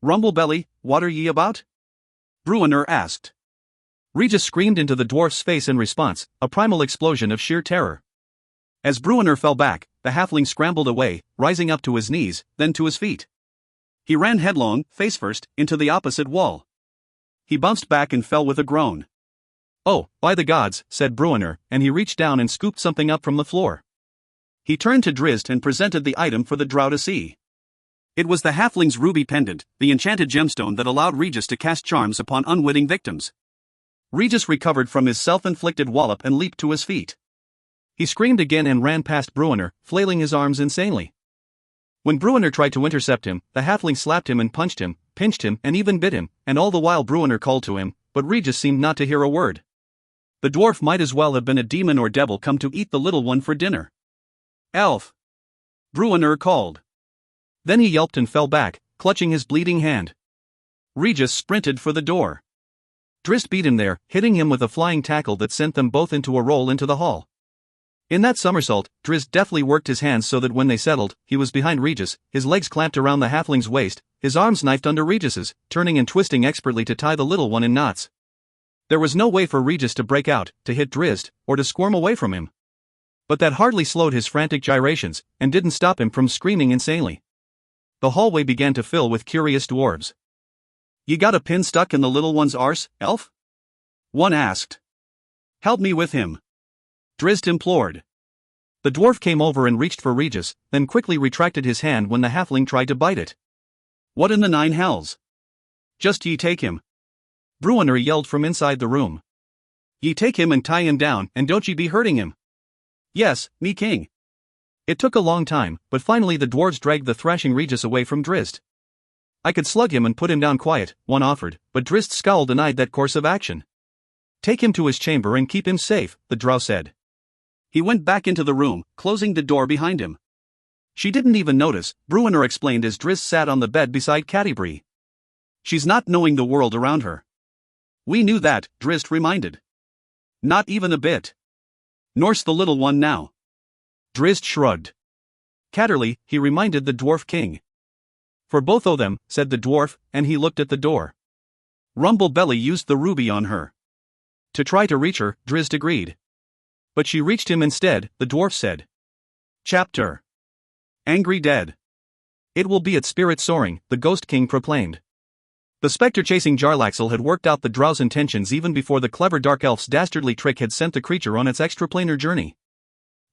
Rumblebelly, what are ye about? Bruiner asked. Regis screamed into the dwarf's face in response, a primal explosion of sheer terror. As Bruiner fell back, the halfling scrambled away, rising up to his knees, then to his feet. He ran headlong, face first, into the opposite wall. He bounced back and fell with a groan. Oh, by the gods, said Bruiner, and he reached down and scooped something up from the floor. He turned to Drizzt and presented the item for the drow to see. It was the halfling's ruby pendant, the enchanted gemstone that allowed Regis to cast charms upon unwitting victims. Regis recovered from his self-inflicted wallop and leaped to his feet. He screamed again and ran past Bruiner, flailing his arms insanely. When Bruiner tried to intercept him, the halfling slapped him and punched him, pinched him and even bit him, and all the while Bruiner called to him, but Regis seemed not to hear a word. The dwarf might as well have been a demon or devil come to eat the little one for dinner. Elf! Bruiner called. Then he yelped and fell back, clutching his bleeding hand. Regis sprinted for the door. Drizzt beat him there, hitting him with a flying tackle that sent them both into a roll into the hall. In that somersault, Drizzt deftly worked his hands so that when they settled, he was behind Regis, his legs clamped around the halfling's waist, his arms knifed under Regis's, turning and twisting expertly to tie the little one in knots. There was no way for Regis to break out, to hit Drizzt, or to squirm away from him. But that hardly slowed his frantic gyrations, and didn't stop him from screaming insanely. The hallway began to fill with curious dwarves. "You got a pin stuck in the little one's arse, elf?" one asked. "Help me with him," Drizzt implored. The dwarf came over and reached for Regis, then quickly retracted his hand when the halfling tried to bite it. "What in the nine hells? Just ye take him," Bruiner yelled from inside the room. "Ye take him and tie him down, and don't ye be hurting him." "Yes, me king." It took a long time, but finally the dwarves dragged the thrashing Regis away from Drizzt. "I could slug him and put him down quiet," one offered, but Drizzt scowled denied that course of action. "Take him to his chamber and keep him safe," the drow said. He went back into the room, closing the door behind him. "She didn't even notice," Bruiner explained as Drizzt sat on the bed beside Cadibree. "She's not knowing the world around her." "We knew that," Drizzt reminded. "Not even a bit. Nor's the little one now." Drizzt shrugged. "Catterly," he reminded the dwarf king. "For both o' them," said the dwarf, and he looked at the door. "Rumblebelly used the ruby on her." To try to reach her, Drizzt agreed. "But she reached him instead," the dwarf said. Chapter Angry Dead. "It will be at spirit soaring," the Ghost King proclaimed. The spectre-chasing Jarlaxle had worked out the drow's intentions even before the clever Dark Elf's dastardly trick had sent the creature on its extraplanar journey.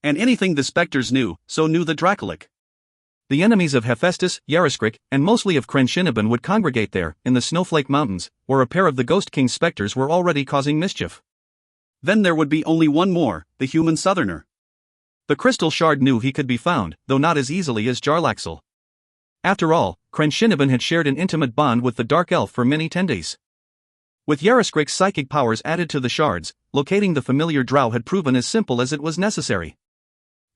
And anything the spectres knew, so knew the Dracolic. The enemies of Hephaestus, Yarriskrik, and mostly of Crenshinniban would congregate there, in the Snowflake Mountains, where a pair of the Ghost King's spectres were already causing mischief. Then there would be only one more, the human southerner. The crystal shard knew he could be found, though not as easily as Jarlaxle. After all, Crenshinniban had shared an intimate bond with the Dark Elf for many tendays. With Yarriskrik's psychic powers added to the shards, locating the familiar drow had proven as simple as it was necessary.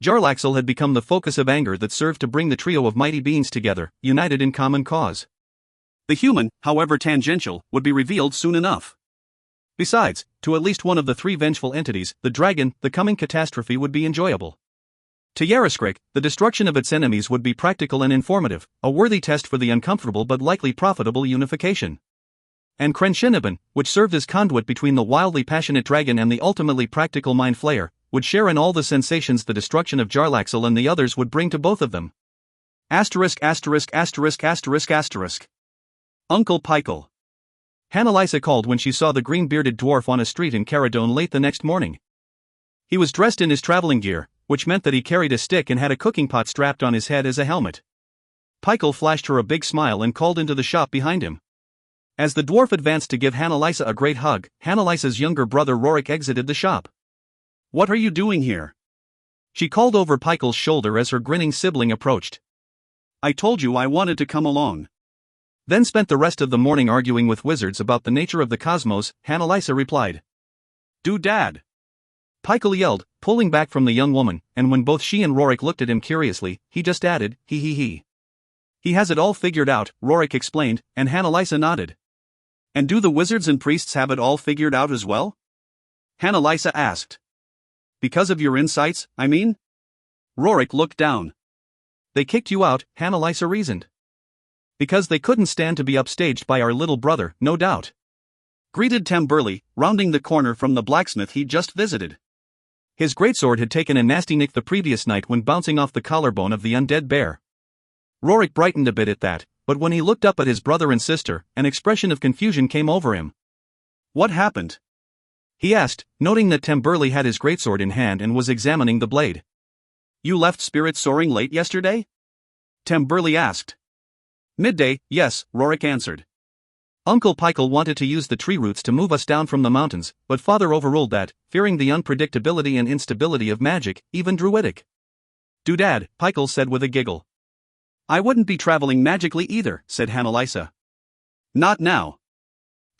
Jarlaxle had become the focus of anger that served to bring the trio of mighty beings together, united in common cause. The human, however tangential, would be revealed soon enough. Besides, to at least one of the three vengeful entities, the dragon, the coming catastrophe would be enjoyable. To Yaraskrik, the destruction of its enemies would be practical and informative, a worthy test for the uncomfortable but likely profitable unification. And Krenshinabin, which served as conduit between the wildly passionate dragon and the ultimately practical mind flayer, would share in all the sensations the destruction of Jarlaxle and the others would bring to both of them. Asterisk. Uncle Pykel. Hannelisa called when she saw the green-bearded dwarf on a street in Caradone late the next morning. He was dressed in his traveling gear, which meant that he carried a stick and had a cooking pot strapped on his head as a helmet. Pykel flashed her a big smile and called into the shop behind him. As the dwarf advanced to give Hannelisa a great hug, Hannelisa's younger brother Rorik exited the shop. "What are you doing here?" she called over Pykel's shoulder as her grinning sibling approached. "I told you I wanted to come along." Then spent the rest of the morning arguing with wizards about the nature of the cosmos, Hannelisa replied. "Do Dad!" Pykel yelled, pulling back from the young woman, and when both she and Rorik looked at him curiously, he just added, He has it all figured out, Rorik explained, and Hannelisa nodded. "And do the wizards and priests have it all figured out as well?" Hannelisa asked. "Because of your insights, I mean?" Rorik looked down. "They kicked you out," Hannelisa reasoned. "Because they couldn't stand to be upstaged by our little brother, no doubt," greeted Temburley, rounding the corner from the blacksmith he'd just visited. His greatsword had taken a nasty nick the previous night when bouncing off the collarbone of the undead bear. Rorik brightened a bit at that, but when he looked up at his brother and sister, an expression of confusion came over him. "What happened?" he asked, noting that Temburley had his greatsword in hand and was examining the blade. "You left Spirit Soaring late yesterday?" Temburley asked. "Midday, yes," Rorik answered. "Uncle Pykel wanted to use the tree roots to move us down from the mountains, but Father overruled that, fearing the unpredictability and instability of magic, even druidic." "Doodad," Pykel said with a giggle. "I wouldn't be traveling magically either," said Hannelisa. "Not now."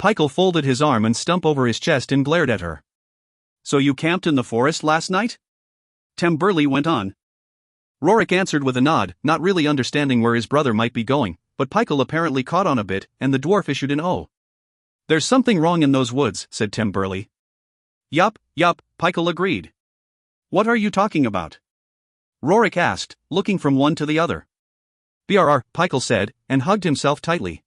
Pykel folded his arm and stumped over his chest and glared at her. "So you camped in the forest last night?" Temburley went on. Rorik answered with a nod, not really understanding where his brother might be going, but Pykel apparently caught on a bit, and the dwarf issued an "Oh." "There's something wrong in those woods," said Temburley. Yup, Pykel agreed. "What are you talking about?" Rorik asked, looking from one to the other. "BRR," Pykel said, and hugged himself tightly.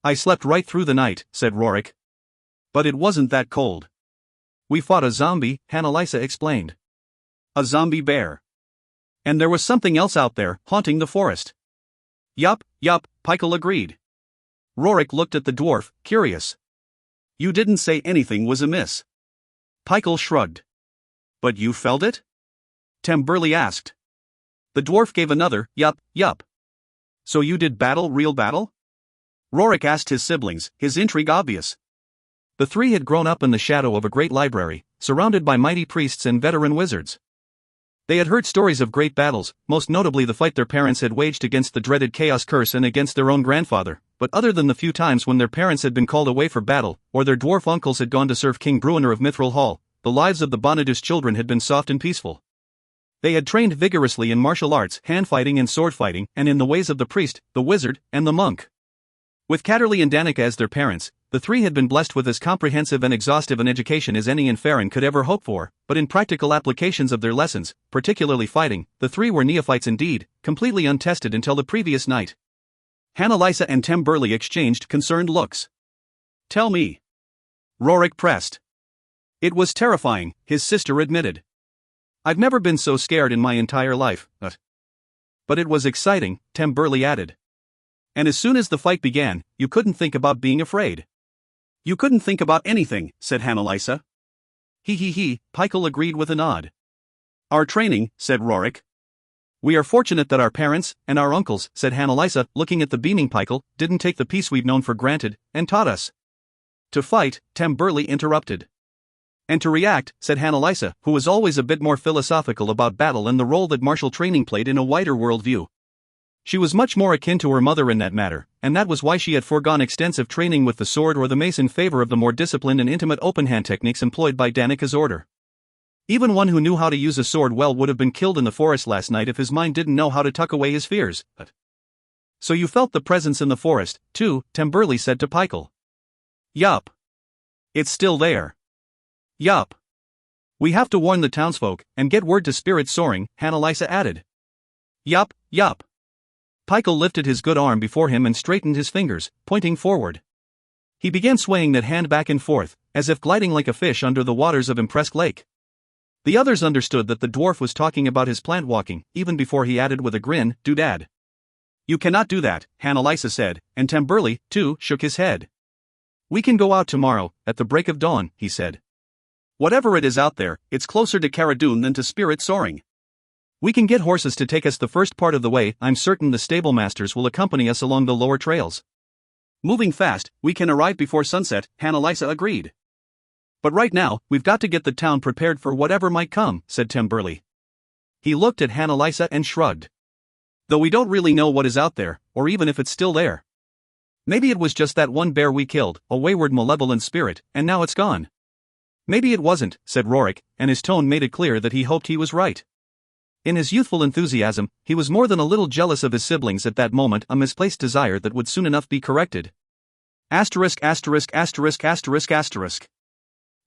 "I slept right through the night," said Rorik. "But it wasn't that cold." "We fought a zombie," Hannelisa explained. "A zombie bear. And there was something else out there, haunting the forest." Yup, Pykel agreed. Rorik looked at the dwarf, curious. "You didn't say anything was amiss." Pykel shrugged. "But you felt it?" Temburley asked. The dwarf gave another, yup. "So you did battle, real battle?" Rorik asked his siblings, his intrigue obvious. The three had grown up in the shadow of a great library, surrounded by mighty priests and veteran wizards. They had heard stories of great battles, most notably the fight their parents had waged against the dreaded Chaos Curse and against their own grandfather, but other than the few times when their parents had been called away for battle, or their dwarf uncles had gone to serve King Bruenor of Mithril Hall, the lives of the Bonadus children had been soft and peaceful. They had trained vigorously in martial arts, hand-fighting and sword-fighting, and in the ways of the priest, the wizard, and the monk. With Catterley and Danica as their parents, the three had been blessed with as comprehensive and exhaustive an education as any in Faerûn could ever hope for, but in practical applications of their lessons, particularly fighting, the three were neophytes indeed, completely untested until the previous night. Hannelisa and Temburley exchanged concerned looks. "Tell me." Rorik pressed. "It was terrifying," his sister admitted. "I've never been so scared in my entire life, but it was exciting," Temburley added. "And as soon as the fight began, you couldn't think about being afraid." "You couldn't think about anything," said Hannelisa. Pykel agreed with a nod. "Our training," said Rorik. "We are fortunate that our parents, and our uncles," said Hannelisa, looking at the beaming Pykel, "didn't take the peace we've known for granted, and taught us to fight," Temburley interrupted. "And to react," said Hannelisa, who was always a bit more philosophical about battle and the role that martial training played in a wider worldview. She was much more akin to her mother in that matter, and that was why she had foregone extensive training with the sword or the mace in favor of the more disciplined and intimate open-hand techniques employed by Danica's order. Even one who knew how to use a sword well would have been killed in the forest last night if his mind didn't know how to tuck away his fears. So you felt the presence in the forest, too, Temburley said to Pikel. Yup. It's still there. Yup. We have to warn the townsfolk, and get word to Spirit Soaring, Annalisa added. Yup, yup. Pikel lifted his good arm before him and straightened his fingers, pointing forward. He began swaying that hand back and forth, as if gliding like a fish under the waters of Impressed Lake. The others understood that the dwarf was talking about his plant walking, even before he added with a grin, doodad. You cannot do that, Annalisa said, and Temburley, too, shook his head. We can go out tomorrow, at the break of dawn, he said. Whatever it is out there, it's closer to Caradun than to Spirit Soaring. We can get horses to take us the first part of the way. I'm certain the stable masters will accompany us along the lower trails. Moving fast, we can arrive before sunset, Annalisa agreed. But right now, we've got to get the town prepared for whatever might come, said Temburley. He looked at Annalisa and shrugged. Though we don't really know what is out there, or even if it's still there. Maybe it was just that one bear we killed, a wayward malevolent spirit, and now it's gone. Maybe it wasn't, said Rorik, and his tone made it clear that he hoped he was right. In his youthful enthusiasm, he was more than a little jealous of his siblings at that moment, a misplaced desire that would soon enough be corrected. Asterisk.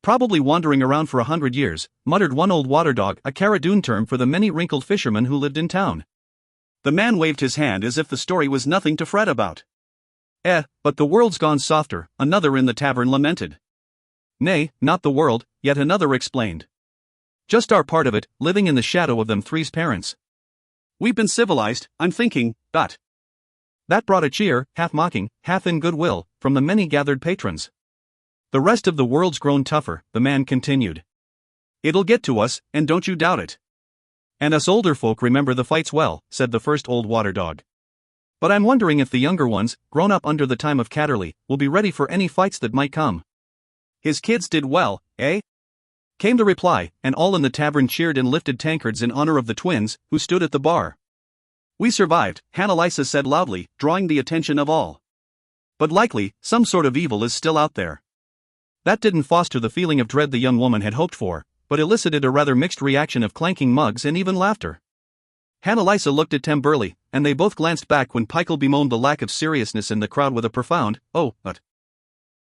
Probably wandering around for 100 years, muttered one old water dog, a Caradun term for the many wrinkled fishermen who lived in town. The man waved his hand as if the story was nothing to fret about. But the world's gone softer, another in the tavern lamented. Nay, not the world, yet another explained. Just our part of it, living in the shadow of them three's parents. We've been civilized, I'm thinking, but. That brought a cheer, half mocking, half in goodwill, from the many gathered patrons. The rest of the world's grown tougher, the man continued. It'll get to us, and don't you doubt it. And us older folk remember the fights well, said the first old water dog. But I'm wondering if the younger ones, grown up under the time of Catterley, will be ready for any fights that might come. His kids did well, eh? Came the reply, and all in the tavern cheered and lifted tankards in honor of the twins, who stood at the bar. We survived, Annalisa said loudly, drawing the attention of all. But likely, some sort of evil is still out there. That didn't foster the feeling of dread the young woman had hoped for, but elicited a rather mixed reaction of clanking mugs and even laughter. Annalisa looked at Temburley, and they both glanced back when Pikel bemoaned the lack of seriousness in the crowd with a profound, "Oh, but."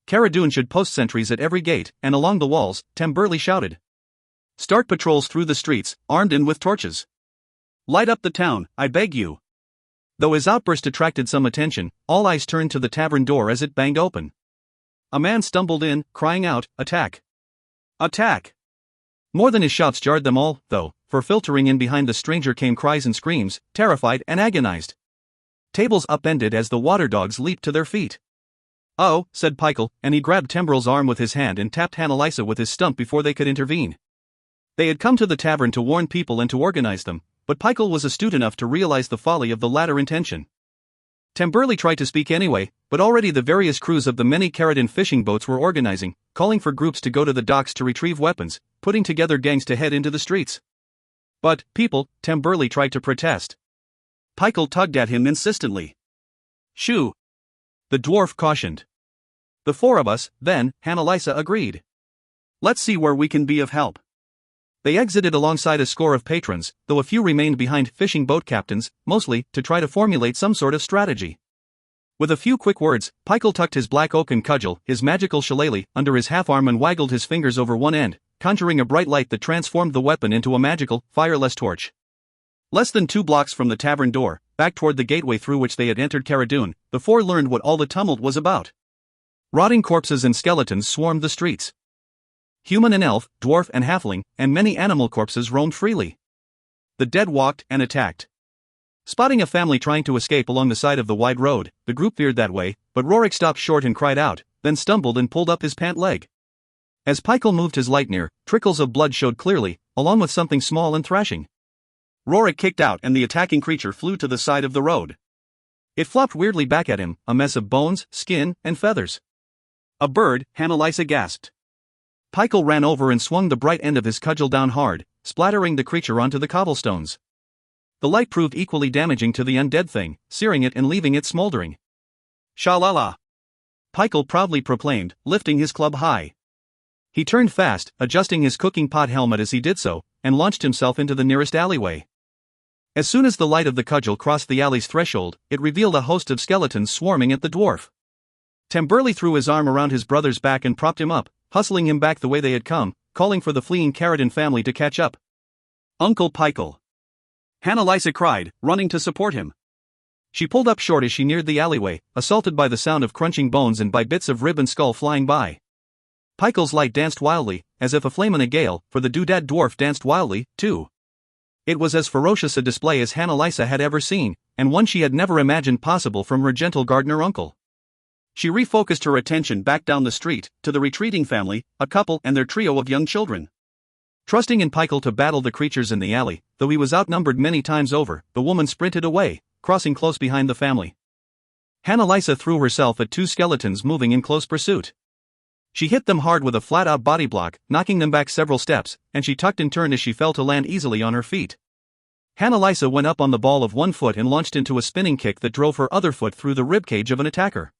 Caradun should post sentries at every gate, and along the walls, Temburley shouted. Start patrols through the streets, armed and with torches. Light up the town, I beg you. Though his outburst attracted some attention, all eyes turned to the tavern door as it banged open. A man stumbled in, crying out, "Attack! Attack!" More than his shouts jarred them all, though, for filtering in behind the stranger came cries and screams, terrified and agonized. Tables upended as the water dogs leaped to their feet. Oh, said Pikel, and he grabbed Temburl's arm with his hand and tapped Annalisa with his stump before they could intervene. They had come to the tavern to warn people and to organize them, but Pikel was astute enough to realize the folly of the latter intention. Temburley tried to speak anyway, but already the various crews of the many Caradun fishing boats were organizing, calling for groups to go to the docks to retrieve weapons, putting together gangs to head into the streets. But, people, Temburley tried to protest. Pikel tugged at him insistently. Shoo! The dwarf cautioned. The four of us, then, Annalisa agreed. Let's see where we can be of help. They exited alongside a score of patrons, though a few remained behind fishing boat captains, mostly to try to formulate some sort of strategy. With a few quick words, Pikel tucked his black oaken cudgel, his magical shillelagh, under his half-arm and waggled his fingers over one end, conjuring a bright light that transformed the weapon into a magical, fireless torch. Less than 2 blocks from the tavern door, back toward the gateway through which they had entered Caradun, the four learned what all the tumult was about. Rotting corpses and skeletons swarmed the streets. Human and elf, dwarf and halfling, and many animal corpses roamed freely. The dead walked and attacked. Spotting a family trying to escape along the side of the wide road, the group veered that way, but Rorik stopped short and cried out, then stumbled and pulled up his pant leg. As Pikel moved his light near, trickles of blood showed clearly, along with something small and thrashing. Rorik kicked out and the attacking creature flew to the side of the road. It flopped weirdly back at him, a mess of bones, skin, and feathers. A bird, Annalisa gasped. Pikel ran over and swung the bright end of his cudgel down hard, splattering the creature onto the cobblestones. The light proved equally damaging to the undead thing, searing it and leaving it smoldering. Sha-la-la! Pikel proudly proclaimed, lifting his club high. He turned fast, adjusting his cooking pot helmet as he did so, and launched himself into the nearest alleyway. As soon as the light of the cudgel crossed the alley's threshold, it revealed a host of skeletons swarming at the dwarf. Temburley threw his arm around his brother's back and propped him up, hustling him back the way they had come, calling for the fleeing Carradine family to catch up. "Uncle Pikel!" Annalisa cried, running to support him. She pulled up short as she neared the alleyway, assaulted by the sound of crunching bones and by bits of rib and skull flying by. Pikel's light danced wildly, as if aflame in a gale, for the doodad dwarf danced wildly, too. It was as ferocious a display as Annalisa had ever seen, and one she had never imagined possible from her gentle gardener uncle. She refocused her attention back down the street, to the retreating family, a couple and their trio of young children. Trusting in Pikel to battle the creatures in the alley, though he was outnumbered many times over, the woman sprinted away, crossing close behind the family. Annalisa threw herself at two skeletons moving in close pursuit. She hit them hard with a flat-out body block, knocking them back several steps, and she tucked and turned as she fell to land easily on her feet. Annalisa went up on the ball of one foot and launched into a spinning kick that drove her other foot through the ribcage of an attacker.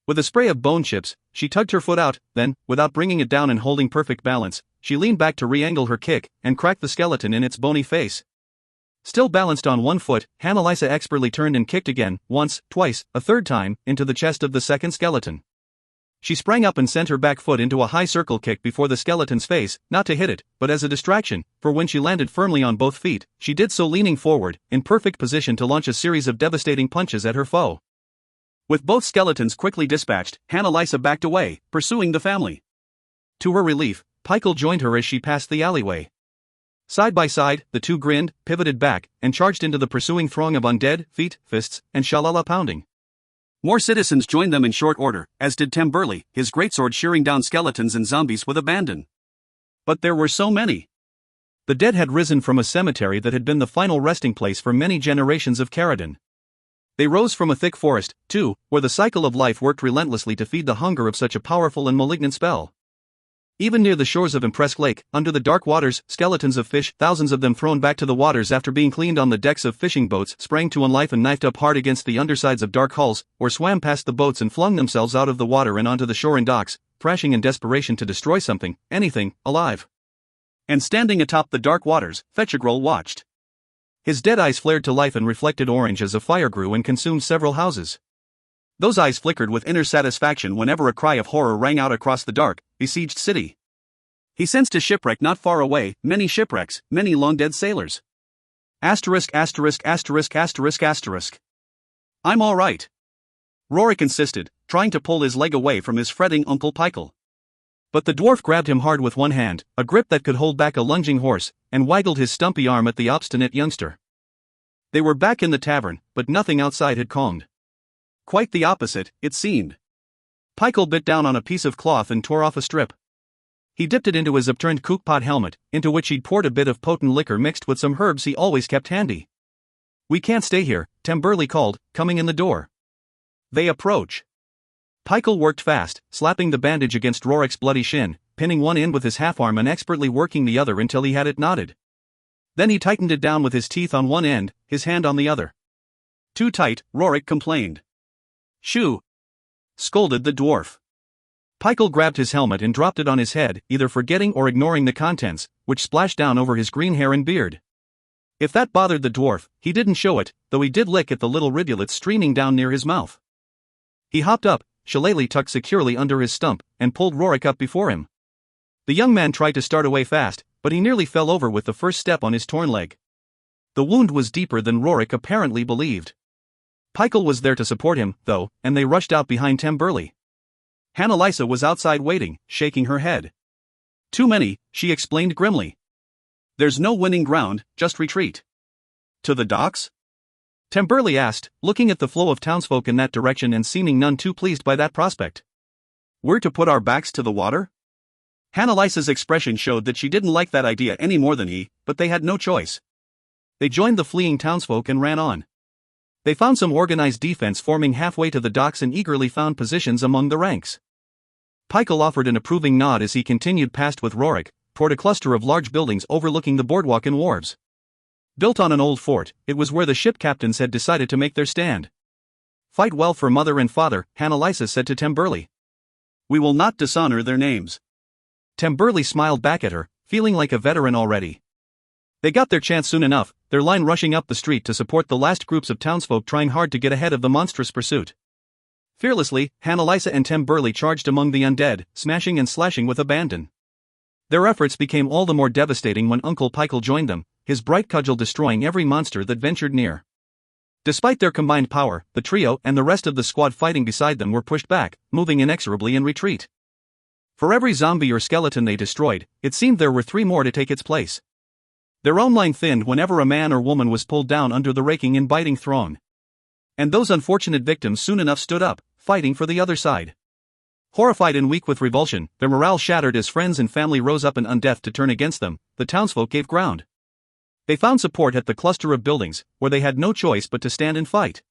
With a spray of bone chips, she tugged her foot out, then, without bringing it down and holding perfect balance, she leaned back to re-angle her kick, and cracked the skeleton in its bony face. Still balanced on one foot, Annalisa expertly turned and kicked again, once, twice, a third time, into the chest of the second skeleton. She sprang up and sent her back foot into a high circle kick before the skeleton's face, not to hit it, but as a distraction, for when she landed firmly on both feet, she did so leaning forward, in perfect position to launch a series of devastating punches at her foe. With both skeletons quickly dispatched, Annalisa backed away, pursuing the family. To her relief, Pikel joined her as she passed the alleyway. Side by side, the two grinned, pivoted back, and charged into the pursuing throng of undead, feet, fists, and shalala pounding. More citizens joined them in short order, as did Temburley, his greatsword shearing down skeletons and zombies with abandon. But there were so many. The dead had risen from a cemetery that had been the final resting place for many generations of Carradine. They rose from a thick forest, too, where the cycle of life worked relentlessly to feed the hunger of such a powerful and malignant spell. Even near the shores of Impressed Lake, under the dark waters, skeletons of fish, thousands of them thrown back to the waters after being cleaned on the decks of fishing boats, sprang to life and knifed up hard against the undersides of dark hulls, or swam past the boats and flung themselves out of the water and onto the shore and docks, thrashing in desperation to destroy something, anything, alive. And standing atop the dark waters, Fetchagrol watched. His dead eyes flared to life and reflected orange as a fire grew and consumed several houses. Those eyes flickered with inner satisfaction whenever a cry of horror rang out across the dark, besieged city. He sensed a shipwreck not far away, many shipwrecks, many long-dead sailors. Asterisk. I'm all right, Rorik insisted, trying to pull his leg away from his fretting Uncle Pikel. But the dwarf grabbed him hard with one hand, a grip that could hold back a lunging horse, and waggled his stumpy arm at the obstinate youngster. They were back in the tavern, but nothing outside had calmed. Quite the opposite, it seemed. Pikel bit down on a piece of cloth and tore off a strip. He dipped it into his upturned kookpot helmet, into which he'd poured a bit of potent liquor mixed with some herbs he always kept handy. "We can't stay here," Temburley called, coming in the door. They approach. Pikel worked fast, slapping the bandage against Rorik's bloody shin, pinning one end with his half-arm and expertly working the other until he had it knotted. Then he tightened it down with his teeth on one end, his hand on the other. "Too tight," Rorik complained. "Shoo!" scolded the dwarf. Pikel grabbed his helmet and dropped it on his head, either forgetting or ignoring the contents, which splashed down over his green hair and beard. If that bothered the dwarf, he didn't show it, though he did lick at the little rivulets streaming down near his mouth. He hopped up, shillelagh tucked securely under his stump, and pulled Rorik up before him. The young man tried to start away fast, but he nearly fell over with the first step on his torn leg. The wound was deeper than Rorik apparently believed. Pikel was there to support him, though, and they rushed out behind Temburley. Annalisa was outside waiting, shaking her head. "Too many," she explained grimly. "There's no winning ground, just retreat." "To the docks?" Temburley asked, looking at the flow of townsfolk in that direction and seeming none too pleased by that prospect. "We're to put our backs to the water?" Annalisa's expression showed that she didn't like that idea any more than he, but they had no choice. They joined the fleeing townsfolk and ran on. They found some organized defense forming halfway to the docks and eagerly found positions among the ranks. Pikel offered an approving nod as he continued past with Rorik, toward a cluster of large buildings overlooking the boardwalk and wharves. Built on an old fort, it was where the ship captains had decided to make their stand. "Fight well for mother and father," Annalisa said to Temburley. "We will not dishonor their names." Temburley smiled back at her, feeling like a veteran already. They got their chance soon enough, their line rushing up the street to support the last groups of townsfolk trying hard to get ahead of the monstrous pursuit. Fearlessly, Hannelisa and Temburley charged among the undead, smashing and slashing with abandon. Their efforts became all the more devastating when Uncle Pikel joined them, his bright cudgel destroying every monster that ventured near. Despite their combined power, the trio and the rest of the squad fighting beside them were pushed back, moving inexorably in retreat. For every zombie or skeleton they destroyed, it seemed there were 3 more to take its place. Their own line thinned whenever a man or woman was pulled down under the raking and biting throng. And those unfortunate victims soon enough stood up, fighting for the other side. Horrified and weak with revulsion, their morale shattered as friends and family rose up in undeath to turn against them, the townsfolk gave ground. They found support at the cluster of buildings, where they had no choice but to stand and fight.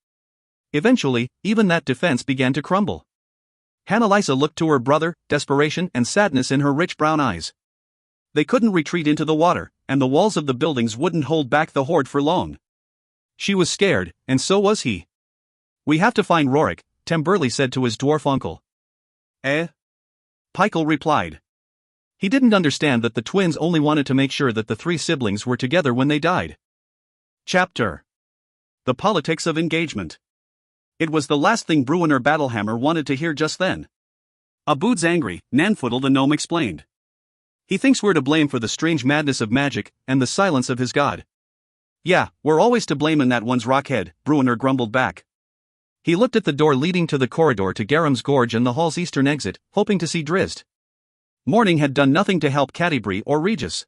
Eventually, even that defense began to crumble. Hannelisa looked to her brother, desperation and sadness in her rich brown eyes. They couldn't retreat into the water, and the walls of the buildings wouldn't hold back the horde for long. She was scared, and so was he. "We have to find Rorik," Temburley said to his dwarf uncle. "Eh?" Pikel replied. He didn't understand that the twins only wanted to make sure that the 3 siblings were together when they died. Chapter: The Politics of Engagement. It was the last thing Bruenor Battlehammer wanted to hear just then. "Aboud's angry," Nanfoodle the gnome explained. "He thinks we're to blame for the strange madness of magic, and the silence of his god." "Yeah, we're always to blame in that one's rockhead," Bruenor grumbled back. He looked at the door leading to the corridor to Garam's Gorge and the hall's eastern exit, hoping to see Drizzt. Morning had done nothing to help Catti-brie or Regis.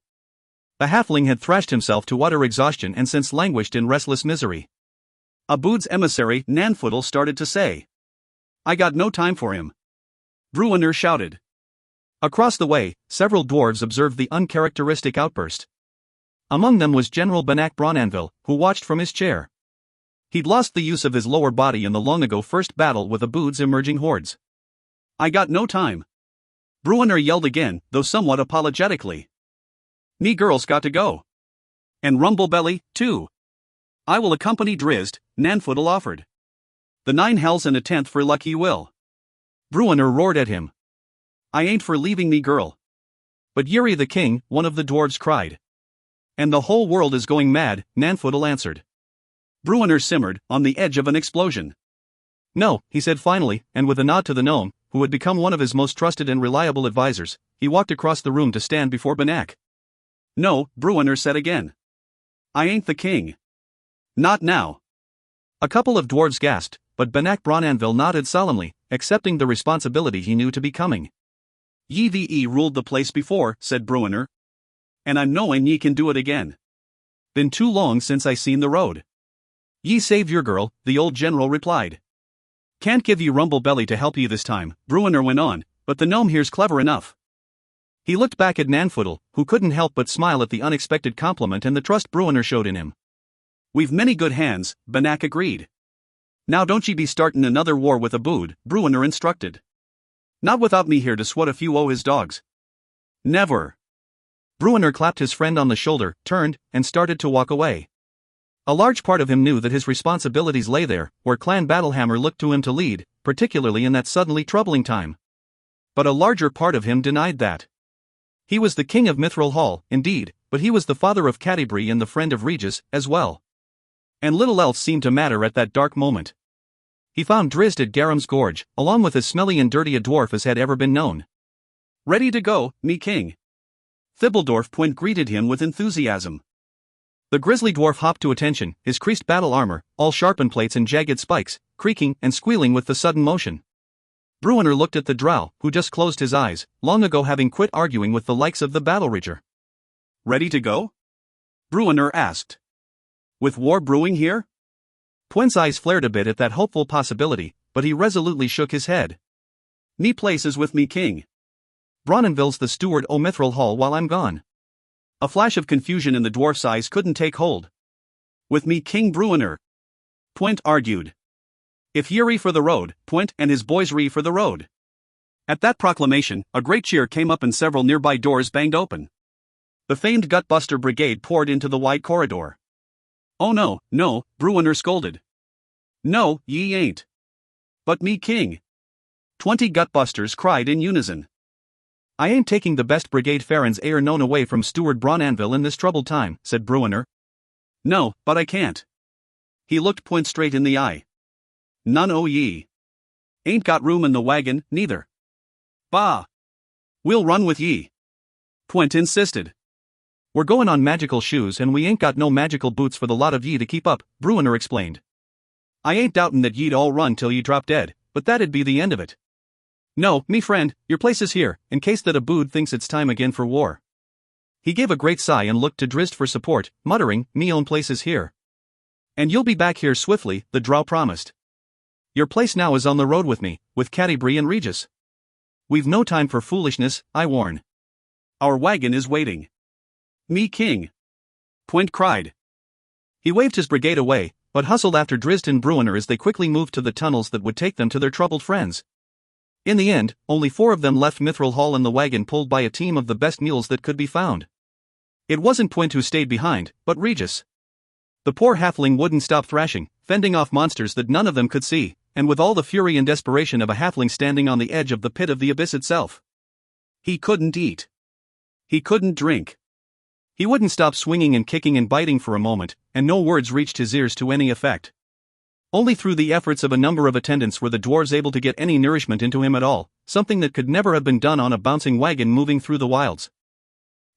The halfling had thrashed himself to utter exhaustion and since languished in restless misery. Aboud's emissary, Nanfoodle, started to say, "I got no time for him." Bruenor shouted. Across the way, several dwarves observed the uncharacteristic outburst. Among them was General Benak Bronanville, who watched from his chair. He'd lost the use of his lower body in the long-ago first battle with Aboud's emerging hordes. "I got no time." Bruenor yelled again, though somewhat apologetically. "Me girl's got to go. And Rumblebelly, too." "I will accompany Drizzt," Nanfoodle offered. "The 9 hells and a 10th for luck he will." Bruenor roared at him. "I ain't for leaving me girl." "But Yuri the king," one of the dwarves cried. "And the whole world is going mad," Nanfoodle answered. Bruenor simmered, on the edge of an explosion. "No," he said finally, and with a nod to the gnome, who had become one of his most trusted and reliable advisors, he walked across the room to stand before Benak. "No," Bruenor said again. "I ain't the king. Not now." A couple of dwarves gasped, but Benak Bronanville nodded solemnly, accepting the responsibility he knew to be coming. "Ye ruled the place before," said Bruenor. "And I'm knowing ye can do it again. Been too long since I seen the road." "Ye saved your girl," the old general replied. "Can't give ye Rumblebelly to help ye this time," Bruenor went on, "but the gnome here's clever enough." He looked back at Nanfoodle, who couldn't help but smile at the unexpected compliment and the trust Bruenor showed in him. "We've many good hands," Benak agreed. "Now don't ye be startin' another war with Aboud," Bruenor instructed. "Not without me here to swat a few o' his dogs." "Never." Bruenor clapped his friend on the shoulder, turned, and started to walk away. A large part of him knew that his responsibilities lay there, where Clan Battlehammer looked to him to lead, particularly in that suddenly troubling time. But a larger part of him denied that. He was the king of Mithril Hall, indeed, but he was the father of Catti-brie and the friend of Regis, as well. And little else seemed to matter at that dark moment. He found Drizzt at Garam's Gorge, along with as smelly and dirty a dwarf as had ever been known. "Ready to go, me king." Thibbledorf Point greeted him with enthusiasm. The grizzly dwarf hopped to attention, his creased battle armor, all sharpened plates and jagged spikes, creaking and squealing with the sudden motion. Bruenor looked at the drow, who just closed his eyes, long ago having quit arguing with the likes of the battle rager. "Ready to go?" Bruenor asked. "With war brewing here?" Point's eyes flared a bit at that hopeful possibility, but he resolutely shook his head. "Me place is with me king. Bronanville's the steward o' Mithril Hall while I'm gone." A flash of confusion in the dwarf's eyes couldn't take hold. "With me King Bruenor," Point argued. "If Yuri for the road, Point and his boys re for the road." At that proclamation, a great cheer came up and several nearby doors banged open. The famed Gutbuster Brigade poured into the wide corridor. "Oh no," Bruenor scolded. "No, ye ain't." "But me king." 20 Gutbusters cried in unison. "I ain't taking the best brigade Farron's heir known away from Steward Bronanville in this troubled time," said Bruenor. No, but I can't. He looked Point straight in the eye. None o' ye. Ain't got room in the wagon, neither. Bah! We'll run with ye. Point insisted. We're going on magical shoes and we ain't got no magical boots for the lot of ye to keep up, Bruiner explained. I ain't doubtin' that ye'd all run till ye drop dead, but that'd be the end of it. No, me friend, your place is here, in case that a bood thinks it's time again for war. He gave a great sigh and looked to Drizzt for support, muttering, me own place is here. And you'll be back here swiftly, the drow promised. Your place now is on the road with me, with Catti-brie and Regis. We've no time for foolishness, I warn. Our wagon is waiting. Me king. Point cried. He waved his brigade away, but hustled after Drizzt and Bruiner as they quickly moved to the tunnels that would take them to their troubled friends. In the end, only 4 of them left Mithril Hall in the wagon pulled by a team of the best mules that could be found. It wasn't Point who stayed behind, but Regis. The poor halfling wouldn't stop thrashing, fending off monsters that none of them could see, and with all the fury and desperation of a halfling standing on the edge of the pit of the abyss itself. He couldn't eat. He couldn't drink. He wouldn't stop swinging and kicking and biting for a moment, and no words reached his ears to any effect. Only through the efforts of a number of attendants were the dwarves able to get any nourishment into him at all, something that could never have been done on a bouncing wagon moving through the wilds.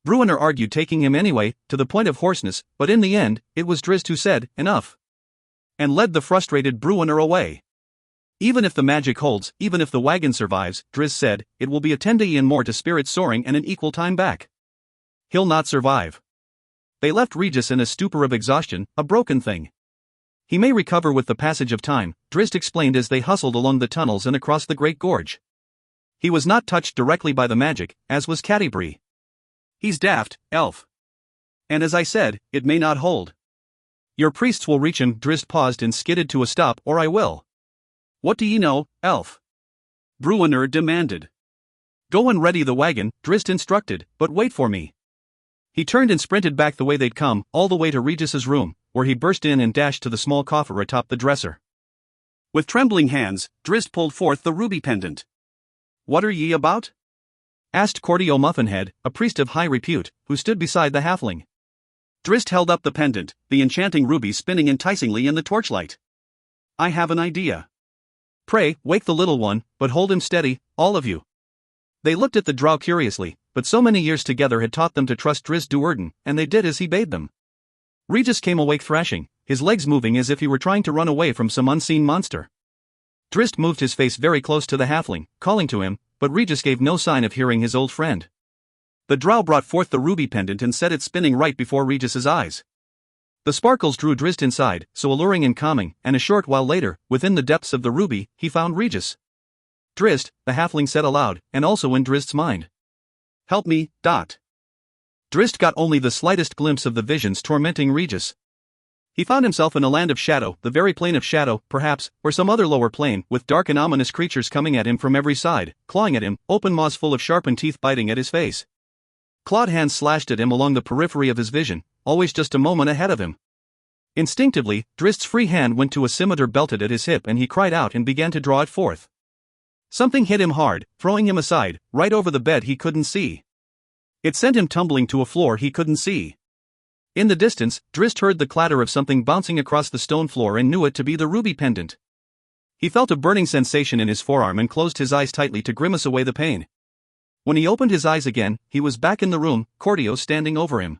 Bruiner argued taking him anyway, to the point of hoarseness, but in the end, it was Drizzt who said, enough. And led the frustrated Bruiner away. Even if the magic holds, even if the wagon survives, Drizzt said, it will be a 10 day and more to spirit soaring and an equal time back. He'll not survive. They left Regis in a stupor of exhaustion, a broken thing. He may recover with the passage of time, Drizzt explained as they hustled along the tunnels and across the great gorge. He was not touched directly by the magic, as was Catti-brie. He's daft, elf. And as I said, it may not hold. Your priests will reach him. Drizzt paused and skidded to a stop, or I will. What do ye know, elf? Bruiner demanded. Go and ready the wagon, Drizzt instructed, but wait for me. He turned and sprinted back the way they'd come, all the way to Regis's room, where he burst in and dashed to the small coffer atop the dresser. With trembling hands, Drizzt pulled forth the ruby pendant. What are ye about? Asked Cordio Muffinhead, a priest of high repute, who stood beside the halfling. Drizzt held up the pendant, the enchanting ruby spinning enticingly in the torchlight. I have an idea. Pray, wake the little one, but hold him steady, all of you. They looked at the drow curiously, but so many years together had taught them to trust Drizzt Do'Urden, and they did as he bade them. Regis came awake thrashing, his legs moving as if he were trying to run away from some unseen monster. Drizzt moved his face very close to the halfling, calling to him, but Regis gave no sign of hearing his old friend. The drow brought forth the ruby pendant and set it spinning right before Regis's eyes. The sparkles drew Drizzt inside, so alluring and calming, and a short while later, within the depths of the ruby, he found Regis. Drizzt, the halfling said aloud, and also in Drizzt's mind. Help me, Dot. Drizzt got only the slightest glimpse of the visions tormenting Regis. He found himself in a land of shadow, the very plane of shadow, perhaps, or some other lower plane, with dark and ominous creatures coming at him from every side, clawing at him, open maws full of sharpened teeth biting at his face. Clawed hands slashed at him along the periphery of his vision, always just a moment ahead of him. Instinctively, Drizzt's free hand went to a scimitar belted at his hip and he cried out and began to draw it forth. Something hit him hard, throwing him aside, right over the bed he couldn't see. It sent him tumbling to a floor he couldn't see. In the distance, Drizzt heard the clatter of something bouncing across the stone floor and knew it to be the ruby pendant. He felt a burning sensation in his forearm and closed his eyes tightly to grimace away the pain. When he opened his eyes again, he was back in the room, Cordio standing over him.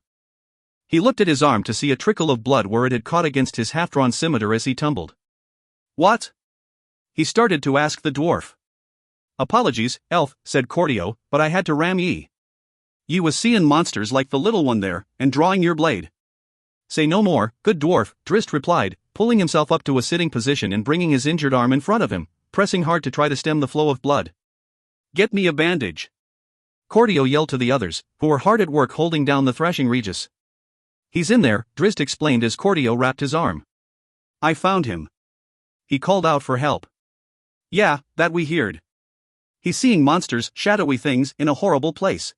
He looked at his arm to see a trickle of blood where it had caught against his half-drawn scimitar as he tumbled. What? He started to ask the dwarf. Apologies, elf, said Cordio, but I had to ram ye. Ye was seein' monsters like the little one there, and drawing your blade. Say no more, good dwarf, Drizzt replied, pulling himself up to a sitting position and bringing his injured arm in front of him, pressing hard to try to stem the flow of blood. Get me a bandage. Cordio yelled to the others, who were hard at work holding down the thrashing Regis. He's in there, Drizzt explained as Cordio wrapped his arm. I found him. He called out for help. Yeah, that we heard. He's seeing monsters, shadowy things, in a horrible place.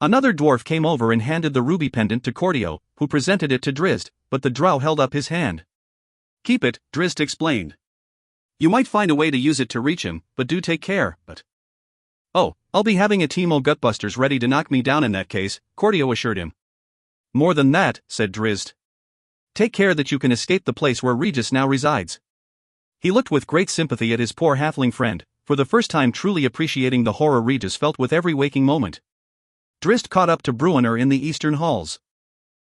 Another dwarf came over and handed the ruby pendant to Cordio, who presented it to Drizzt, but the drow held up his hand. Keep it, Drizzt explained. You might find a way to use it to reach him, but do take care, but... Oh, I'll be having a team o' gutbusters ready to knock me down in that case, Cordio assured him. More than that, said Drizzt. Take care that you can escape the place where Regis now resides. He looked with great sympathy at his poor halfling friend, for the first time truly appreciating the horror Regis felt with every waking moment. Drizzt caught up to Bruenor in the eastern halls.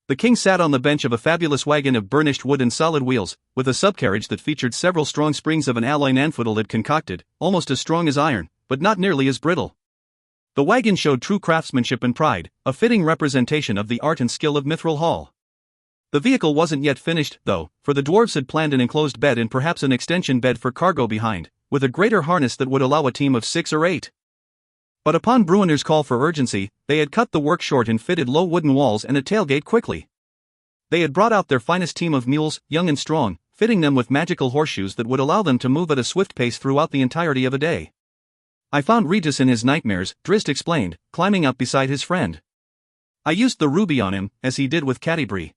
The king sat on the bench of a fabulous wagon of burnished wood and solid wheels, with a subcarriage that featured several strong springs of an alloy Nanfudel had concocted, almost as strong as iron, but not nearly as brittle. The wagon showed true craftsmanship and pride, a fitting representation of the art and skill of Mithril Hall. The vehicle wasn't yet finished, though, for the dwarves had planned an enclosed bed and perhaps an extension bed for cargo behind, with a greater harness that would allow a team of 6 or 8. But upon Bruenor's call for urgency, they had cut the work short and fitted low wooden walls and a tailgate quickly. They had brought out their finest team of mules, young and strong, fitting them with magical horseshoes that would allow them to move at a swift pace throughout the entirety of a day. I found Regis in his nightmares, Drizzt explained, climbing up beside his friend. I used the ruby on him, as he did with Catti-brie.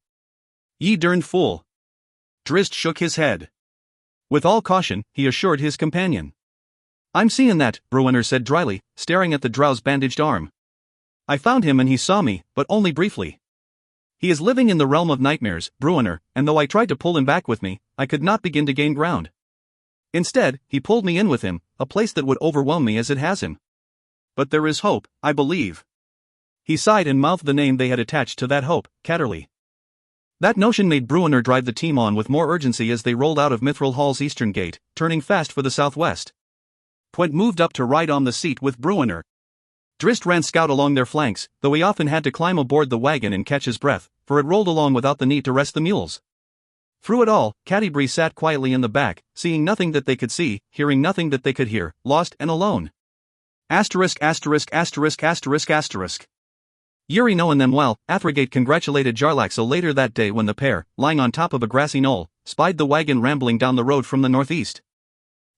Ye derned fool. Drizzt shook his head. With all caution, he assured his companion. I'm seeing that, Bruenor said dryly, staring at the drow's bandaged arm. I found him and he saw me, but only briefly. He is living in the realm of nightmares, Bruenor, and though I tried to pull him back with me, I could not begin to gain ground. Instead, he pulled me in with him, a place that would overwhelm me as it has him. But there is hope, I believe. He sighed and mouthed the name they had attached to that hope, Catterley. That notion made Bruenor drive the team on with more urgency as they rolled out of Mithril Hall's eastern gate, turning fast for the southwest. Pwent moved up to ride on the seat with Bruenor. Drizzt ran scout along their flanks, though he often had to climb aboard the wagon and catch his breath, for it rolled along without the need to rest the mules. Through it all, Catti-brie sat quietly in the back, seeing nothing that they could see, hearing nothing that they could hear, lost and alone. Yuri knowing them well, Athrogate congratulated Jarlaxle later that day when the pair, lying on top of a grassy knoll, spied the wagon rambling down the road from the northeast.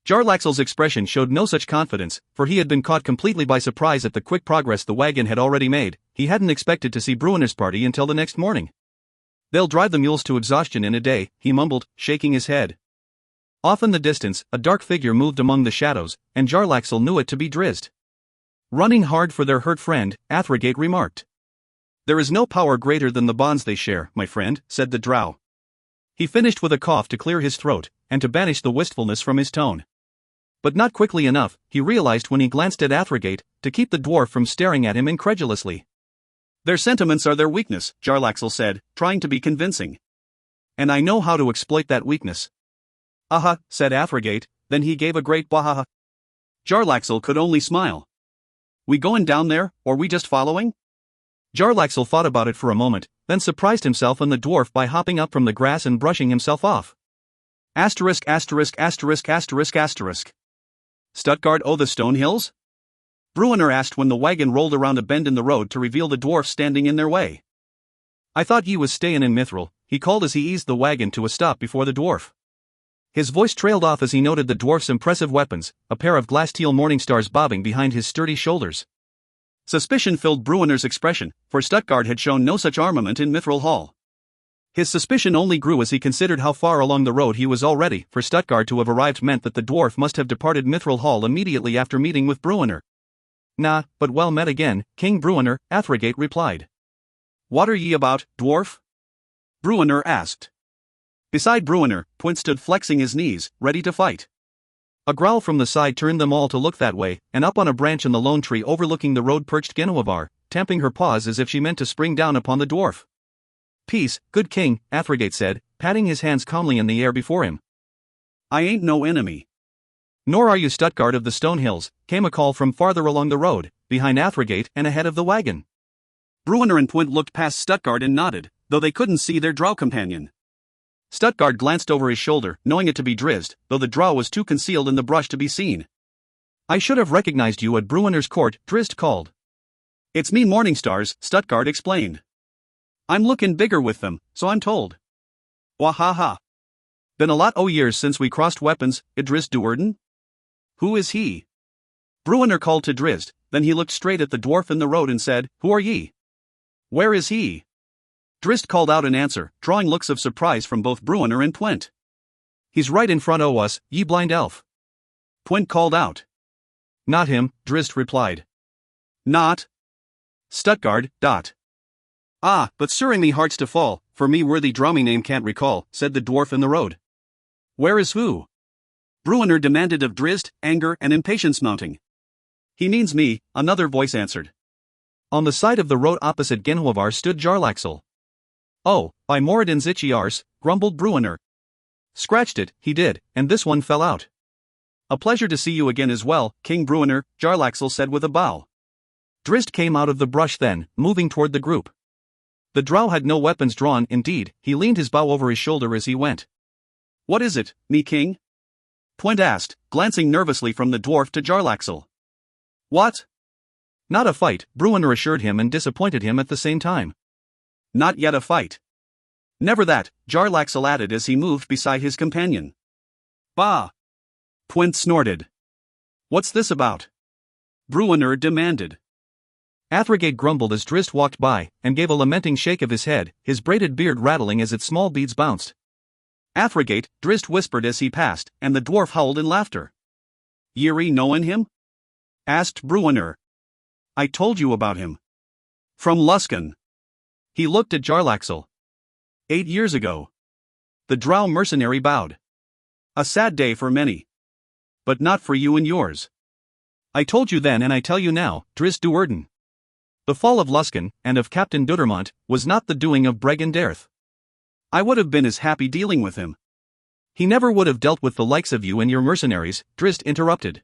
Jarlaxle's expression showed no such confidence, for he had been caught completely by surprise at the quick progress the wagon had already made. He hadn't expected to see Bruenor's party until the next morning. They'll drive the mules to exhaustion in a day, he mumbled, shaking his head. Off in the distance, a dark figure moved among the shadows, and Jarlaxle knew it to be Drizzt. Running hard for their hurt friend, Athrogate remarked. There is no power greater than the bonds they share, my friend, said the drow. He finished with a cough to clear his throat, and to banish the wistfulness from his tone. But not quickly enough, he realized when he glanced at Athrogate, to keep the dwarf from staring at him incredulously. Their sentiments are their weakness, Jarlaxle said, trying to be convincing. And I know how to exploit that weakness. Aha, said Athrogate, then he gave a great wahaha. Jarlaxle could only smile. We going down there, or we just following? Jarlaxle thought about it for a moment, then surprised himself and the dwarf by hopping up from the grass and brushing himself off. Stuttgart o' the Stone Hills? Bruenor asked when the wagon rolled around a bend in the road to reveal the dwarf standing in their way. I thought ye was stayin' in Mithril, he called as he eased the wagon to a stop before the dwarf. His voice trailed off as he noted the dwarf's impressive weapons, a pair of glass-teal morning stars bobbing behind his sturdy shoulders. Suspicion filled Bruenor's expression, for Stuttgart had shown no such armament in Mithril Hall. His suspicion only grew as he considered how far along the road he was already. For Stuttgart to have arrived meant that the dwarf must have departed Mithril Hall immediately after meeting with Bruenor. Nah, but well met again, King Bruenor, Athrogate replied. What are ye about, dwarf? Bruenor asked. Beside Bruenor, Pwent stood flexing his knees, ready to fight. A growl from the side turned them all to look that way, and up on a branch in the lone tree overlooking the road perched Genoavar, tamping her paws as if she meant to spring down upon the dwarf. Peace, good king, Athrogate said, patting his hands calmly in the air before him. I ain't no enemy. Nor are you Stuttgart of the Stone Hills, came a call from farther along the road, behind Athrogate and ahead of the wagon. Bruenor and Pwent looked past Stuttgart and nodded, though they couldn't see their drow companion. Stuttgart glanced over his shoulder, knowing it to be Drizzt, though the drow was too concealed in the brush to be seen. I should have recognized you at Bruenor's court, Drizzt called. It's me Morningstars, Stuttgart explained. I'm looking bigger with them, so I'm told. Wahaha. Been a lot o' years since we crossed weapons, Idris Duerden? Who is he? Bruenor called to Drizzt, then he looked straight at the dwarf in the road and said, Who are ye? Where is he? Drizzt called out in answer, drawing looks of surprise from both Bruenor and Pwent. He's right in front o' us, ye blind elf. Pwent called out. Not him, Drizzt replied. Not? Stuttgart, dot. "Ah, but stirring me hearts to fall, for me worthy drowmy name can't recall," said the dwarf in the road. "Where is who?" Bruenor demanded of Drizzt, anger and impatience mounting. "He means me," another voice answered. On the side of the road opposite Genhuavar stood Jarlaxle. "Oh, by Moradin's itchy arse," grumbled Bruenor. "Scratched it, he did, and this one fell out." "A pleasure to see you again as well, King Bruenor," Jarlaxle said with a bow. Drizzt came out of the brush then, moving toward the group. The drow had no weapons drawn, indeed, he leaned his bow over his shoulder as he went. "What is it, me king?" Pwent asked, glancing nervously from the dwarf to Jarlaxle. "What?" "Not a fight," Bruenor assured him and disappointed him at the same time. "Not yet a fight." "Never that," Jarlaxle added as he moved beside his companion. "Bah!" Pwent snorted. "What's this about?" Bruenor demanded. Athrogate grumbled as Drizzt walked by, and gave a lamenting shake of his head, his braided beard rattling as its small beads bounced. "Athrogate," Drizzt whispered as he passed, and the dwarf howled in laughter. "Yiri knowin' him?" asked Bruenor. "I told you about him. From Luskan." He looked at Jarlaxle. 8 years ago. The drow mercenary bowed. "A sad day for many. But not for you and yours." "I told you then and I tell you now, Drizzt Do'Urden. The fall of Luskan, and of Captain Dudermont, was not the doing of Bregan Derth. I would have been as happy dealing with him." "He never would have dealt with the likes of you and your mercenaries," Drizzt interrupted.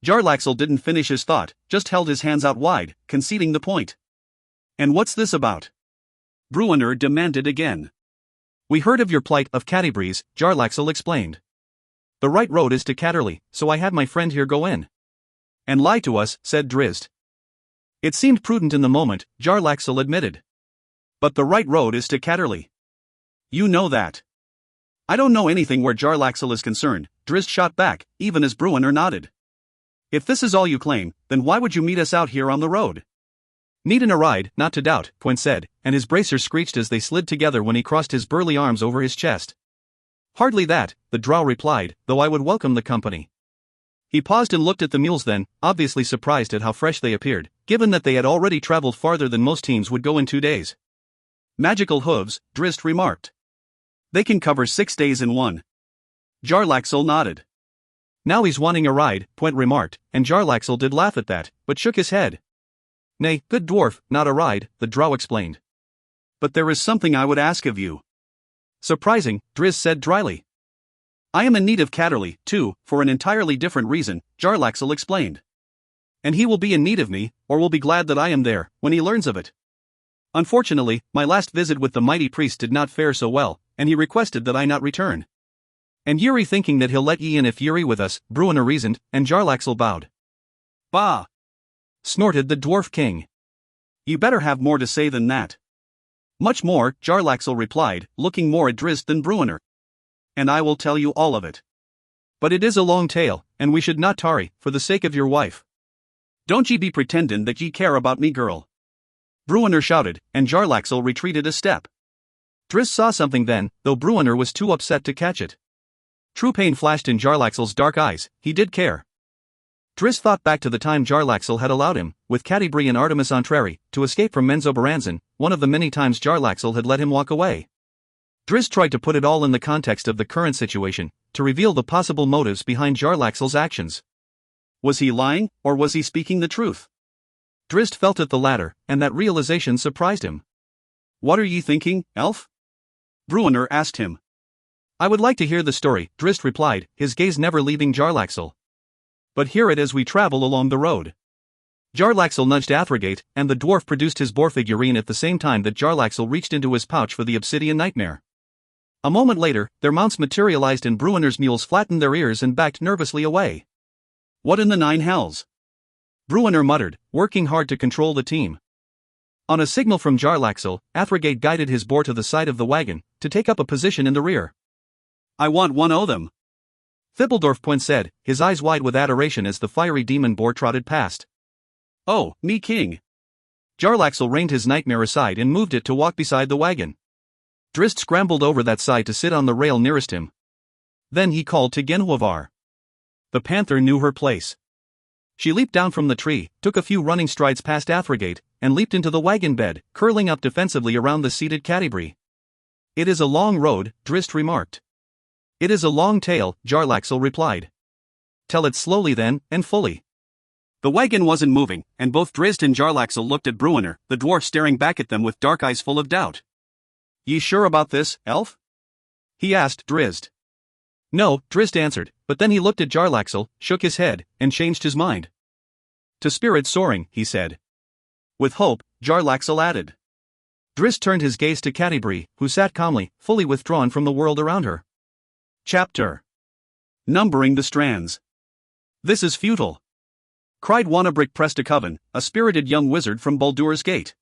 Jarlaxle didn't finish his thought, just held his hands out wide, conceding the point. "And what's this about?" Bruenor demanded again. "We heard of your plight of Catibreeze," Jarlaxle explained. "The right road is to Catterley, so I had my friend here go in." "And lie to us," said Drizzt. "It seemed prudent in the moment," Jarlaxle admitted. "But the right road is to Catterley. You know that." "I don't know anything where Jarlaxle is concerned," Drizzt shot back, even as Bruenor nodded. "If this is all you claim, then why would you meet us out here on the road?" "Needin' a ride, not to doubt," Pwent said, and his bracers screeched as they slid together when he crossed his burly arms over his chest. "Hardly that," the drow replied, "though I would welcome the company." He paused and looked at the mules then, obviously surprised at how fresh they appeared, given that they had already traveled farther than most teams would go in 2 days. "Magical hooves," Drizzt remarked. "They can cover 6 days in one." Jarlaxle nodded. "Now he's wanting a ride," Pwent remarked, and Jarlaxle did laugh at that, but shook his head. "Nay, good dwarf, not a ride," the drow explained. "But there is something I would ask of you." "Surprising," Drizzt said dryly. "I am in need of Catterley, too, for an entirely different reason," Jarlaxle explained. "And he will be in need of me, or will be glad that I am there, when he learns of it. Unfortunately, my last visit with the mighty priest did not fare so well, and he requested that I not return." "And Yiri thinking that he'll let ye in if Yiri with us," Bruenor reasoned, and Jarlaxle bowed. "Bah!" snorted the dwarf king. "You better have more to say than that." "Much more," Jarlaxle replied, looking more at Drizzt than Bruenor. "And I will tell you all of it. But it is a long tale, and we should not tarry, for the sake of your wife." "Don't ye be pretendin' that ye care about me, girl," Bruenor shouted, and Jarlaxle retreated a step. Drizzt saw something then, though Bruenor was too upset to catch it. True pain flashed in Jarlaxle's dark eyes, he did care. Drizzt thought back to the time Jarlaxle had allowed him, with Catti-brie and Artemis Entreri, to escape from Menzoberranzan, one of the many times Jarlaxle had let him walk away. Drizzt tried to put it all in the context of the current situation, to reveal the possible motives behind Jarlaxle's actions. Was he lying, or was he speaking the truth? Drizzt felt at the latter, and that realization surprised him. "What are ye thinking, elf?" Bruenor asked him. "I would like to hear the story," Drizzt replied, his gaze never leaving Jarlaxle. "But hear it as we travel along the road." Jarlaxle nudged Athrogate, and the dwarf produced his boar figurine at the same time that Jarlaxle reached into his pouch for the obsidian nightmare. A moment later, their mounts materialized and Bruenor's mules flattened their ears and backed nervously away. "What in the 9 hells?" Bruenor muttered, working hard to control the team. On a signal from Jarlaxle, Athrogate guided his boar to the side of the wagon, to take up a position in the rear. "I want one o' them," Thibbledorf Pwent said, his eyes wide with adoration as the fiery demon boar trotted past. "Oh, me king." Jarlaxle reined his nightmare aside and moved it to walk beside the wagon. Drizzt scrambled over that side to sit on the rail nearest him. Then he called to Genhuavar. The panther knew her place. She leaped down from the tree, took a few running strides past Athrogate, and leaped into the wagon bed, curling up defensively around the seated Catti-brie. "It is a long road," Drizzt remarked. "It is a long tale," Jarlaxle replied. "Tell it slowly then, and fully." The wagon wasn't moving, and both Drizzt and Jarlaxle looked at Bruenor, the dwarf staring back at them with dark eyes full of doubt. "Ye sure about this, elf?" he asked Drizzt. "No," Drizzt answered, but then he looked at Jarlaxle, shook his head, and changed his mind. "To spirit soaring," he said. With hope, Jarlaxle added. Drizzt turned his gaze to Catti-brie, who sat calmly, fully withdrawn from the world around her. Chapter. Numbering the strands. "This is futile," cried Wanabric Prestacoven, a spirited young wizard from Baldur's Gate.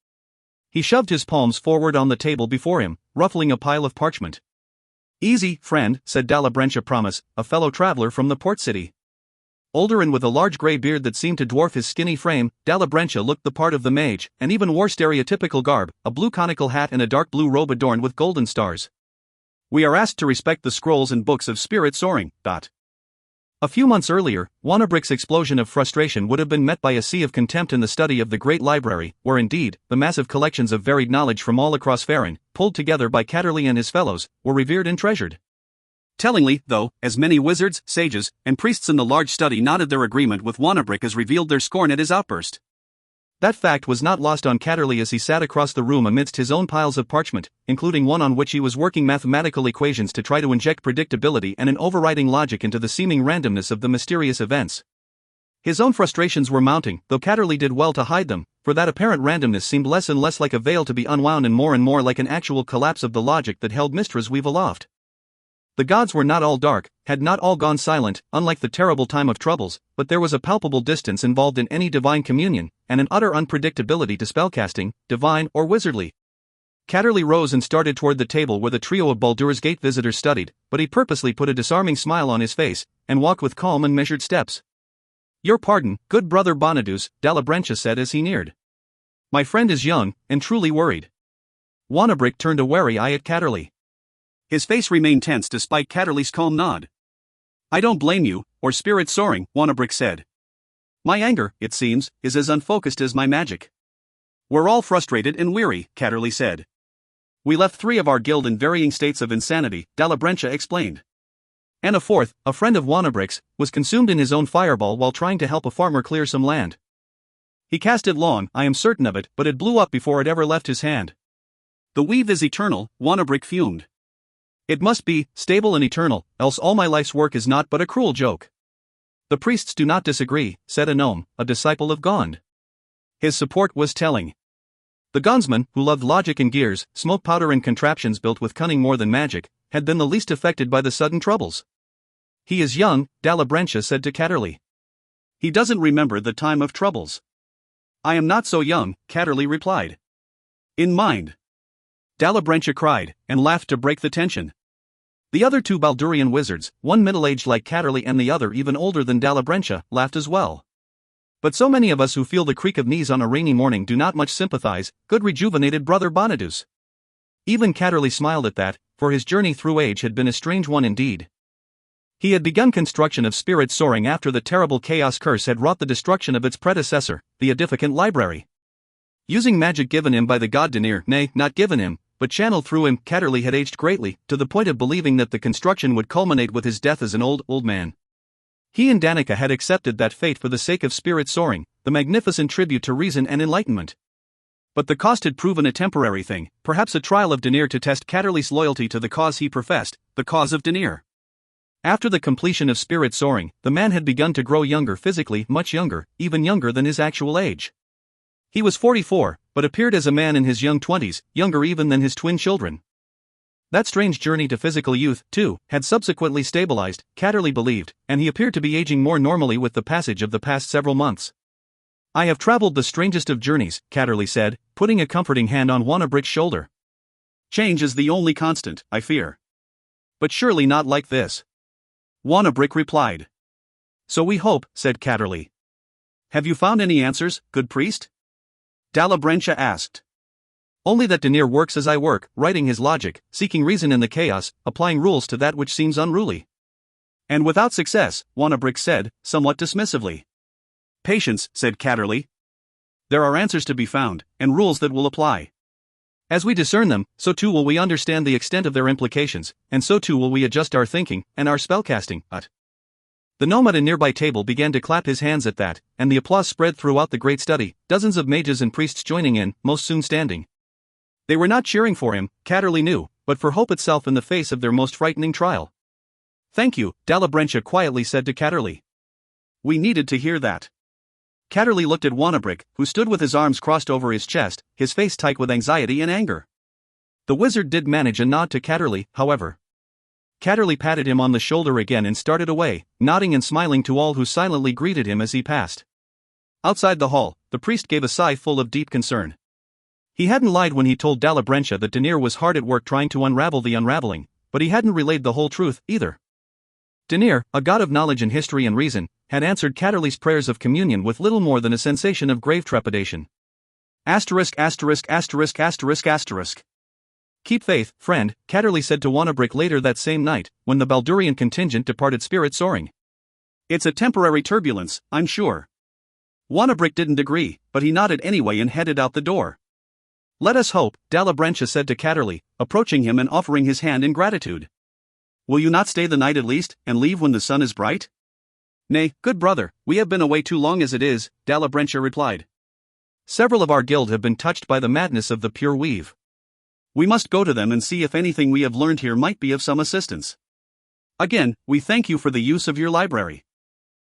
He shoved his palms forward on the table before him, ruffling a pile of parchment. "Easy, friend," said Dalabrentia Promise, a fellow traveler from the port city. Older and with a large grey beard that seemed to dwarf his skinny frame, Dalabrentia looked the part of the mage, and even wore stereotypical garb, a blue conical hat and a dark blue robe adorned with golden stars. "We are asked to respect the scrolls and books of spirit soaring." A few months earlier, Wanabric's explosion of frustration would have been met by a sea of contempt in the study of the great library, where indeed, the massive collections of varied knowledge from all across Faelorehn, pulled together by Catterley and his fellows, were revered and treasured. Tellingly, though, as many wizards, sages, and priests in the large study nodded their agreement with Wanabric as revealed their scorn at his outburst. That fact was not lost on Catterley as he sat across the room amidst his own piles of parchment, including one on which he was working mathematical equations to try to inject predictability and an overriding logic into the seeming randomness of the mysterious events. His own frustrations were mounting, though Catterley did well to hide them, for that apparent randomness seemed less and less like a veil to be unwound and more like an actual collapse of the logic that held Mistress Weave aloft. The gods were not all dark, had not all gone silent, unlike the terrible time of troubles, but there was a palpable distance involved in any divine communion, and an utter unpredictability to spellcasting, divine or wizardly. Catterley rose and started toward the table where the trio of Baldur's Gate visitors studied, but he purposely put a disarming smile on his face, and walked with calm and measured steps. "Your pardon, good brother Bonadus," Dalabrentia said as he neared. "My friend is young, and truly worried." Wanabric turned a wary eye at Catterley. His face remained tense despite Catterley's calm nod. "I don't blame you, or spirit soaring," Wanabric said. "My anger, it seems, is as unfocused as my magic." "We're all frustrated and weary," Catterley said. "We left 3 of our guild in varying states of insanity," Dalabrentia explained. "And a 4th, a friend of Wanabric's, was consumed in his own fireball while trying to help a farmer clear some land. He cast it long, I am certain of it, but it blew up before it ever left his hand." "The weave is eternal," Wanabric fumed. "It must be, stable and eternal, else all my life's work is not but a cruel joke." "The priests do not disagree," said a gnome, a disciple of Gond. His support was telling. The Gondsman, who loved logic and gears, smoke powder and contraptions built with cunning more than magic, had been the least affected by the sudden troubles. "He is young," Dalabrentia said to Catterley. "He doesn't remember the time of troubles." "I am not so young," Catterley replied. "In mind," Dalabrentia cried, and laughed to break the tension. The other 2 Baldurian wizards, one middle-aged like Catterley and the other even older than Dalabrentia, laughed as well. "But so many of us who feel the creak of knees on a rainy morning do not much sympathize, good rejuvenated brother Bonadus." Even Catterley smiled at that, for his journey through age had been a strange one indeed. He had begun construction of spirit soaring after the terrible chaos curse had wrought the destruction of its predecessor, the edificant library. Using magic given him by the god Denir, nay, not given him, but channeled through him, Catterley had aged greatly, to the point of believing that the construction would culminate with his death as an old man. He and Danica had accepted that fate for the sake of spirit soaring, the magnificent tribute to reason and enlightenment. But the cost had proven a temporary thing, perhaps a trial of Denir to test Catterley's loyalty to the cause he professed, the cause of Denir. After the completion of spirit soaring, the man had begun to grow younger physically, much younger, even younger than his actual age. He was 44, but appeared as a man in his young 20s, younger even than his twin children. That strange journey to physical youth, too, had subsequently stabilized, Catterley believed, and he appeared to be aging more normally with the passage of the past several months. "I have traveled the strangest of journeys," Catterley said, putting a comforting hand on Wanabric's shoulder. "Change is the only constant, I fear. But surely not like this," Wanabric replied. "So we hope," said Catterley. "Have you found any answers, good priest?" Dalabrentia asked. "Only that Denir works as I work, writing his logic, seeking reason in the chaos, applying rules to that which seems unruly." "And without success," Wanabric said, somewhat dismissively. Patience, said Catterley. There are answers to be found, and rules that will apply. As we discern them, so too will we understand the extent of their implications, and so too will we adjust our thinking and our spellcasting. The gnome at a nearby table began to clap his hands at that, and the applause spread throughout the great study, dozens of mages and priests joining in, most soon standing. They were not cheering for him, Catterley knew, but for hope itself in the face of their most frightening trial. Thank you, Dalabrentia quietly said to Catterley. We needed to hear that. Catterley looked at Wannabrick, who stood with his arms crossed over his chest, his face tight with anxiety and anger. The wizard did manage a nod to Catterley, however. Catterley patted him on the shoulder again and started away, nodding and smiling to all who silently greeted him as he passed. Outside the hall, the priest gave a sigh full of deep concern. He hadn't lied when he told Dalabrentia that Denier was hard at work trying to unravel the unraveling, but he hadn't relayed the whole truth, either. Denier, a god of knowledge and history and reason, had answered Catterley's prayers of communion with little more than a sensation of grave trepidation. Asterisk. Keep faith, friend, Catterley said to Wannabrick later that same night, when the Baldurian contingent departed spirit soaring. It's a temporary turbulence, I'm sure. Wannabrick didn't agree, but he nodded anyway and headed out the door. Let us hope, Dalabrentia said to Catterley, approaching him and offering his hand in gratitude. Will you not stay the night at least, and leave when the sun is bright? Nay, good brother, we have been away too long as it is, Dalabrentia replied. Several of our guild have been touched by the madness of the pure weave. We must go to them and see if anything we have learned here might be of some assistance. Again, we thank you for the use of your library.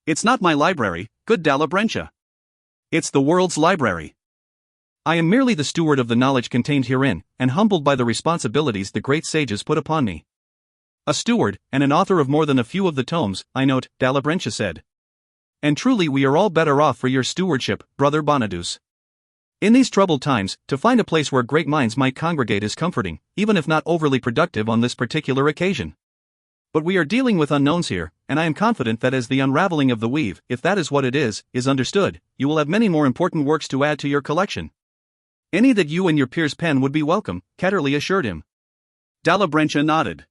It's not my library, good Dalabrentia. It's the world's library. I am merely the steward of the knowledge contained herein, and humbled by the responsibilities the great sages put upon me. A steward, and an author of more than a few of the tomes, I note, Dalabrentia said. And truly we are all better off for your stewardship, brother Bonadus. In these troubled times, to find a place where great minds might congregate is comforting, even if not overly productive on this particular occasion. But we are dealing with unknowns here, and I am confident that as the unraveling of the weave, if that is what it is understood, you will have many more important works to add to your collection. Any that you and your peers pen would be welcome, Catterley assured him. Dalabrentia nodded.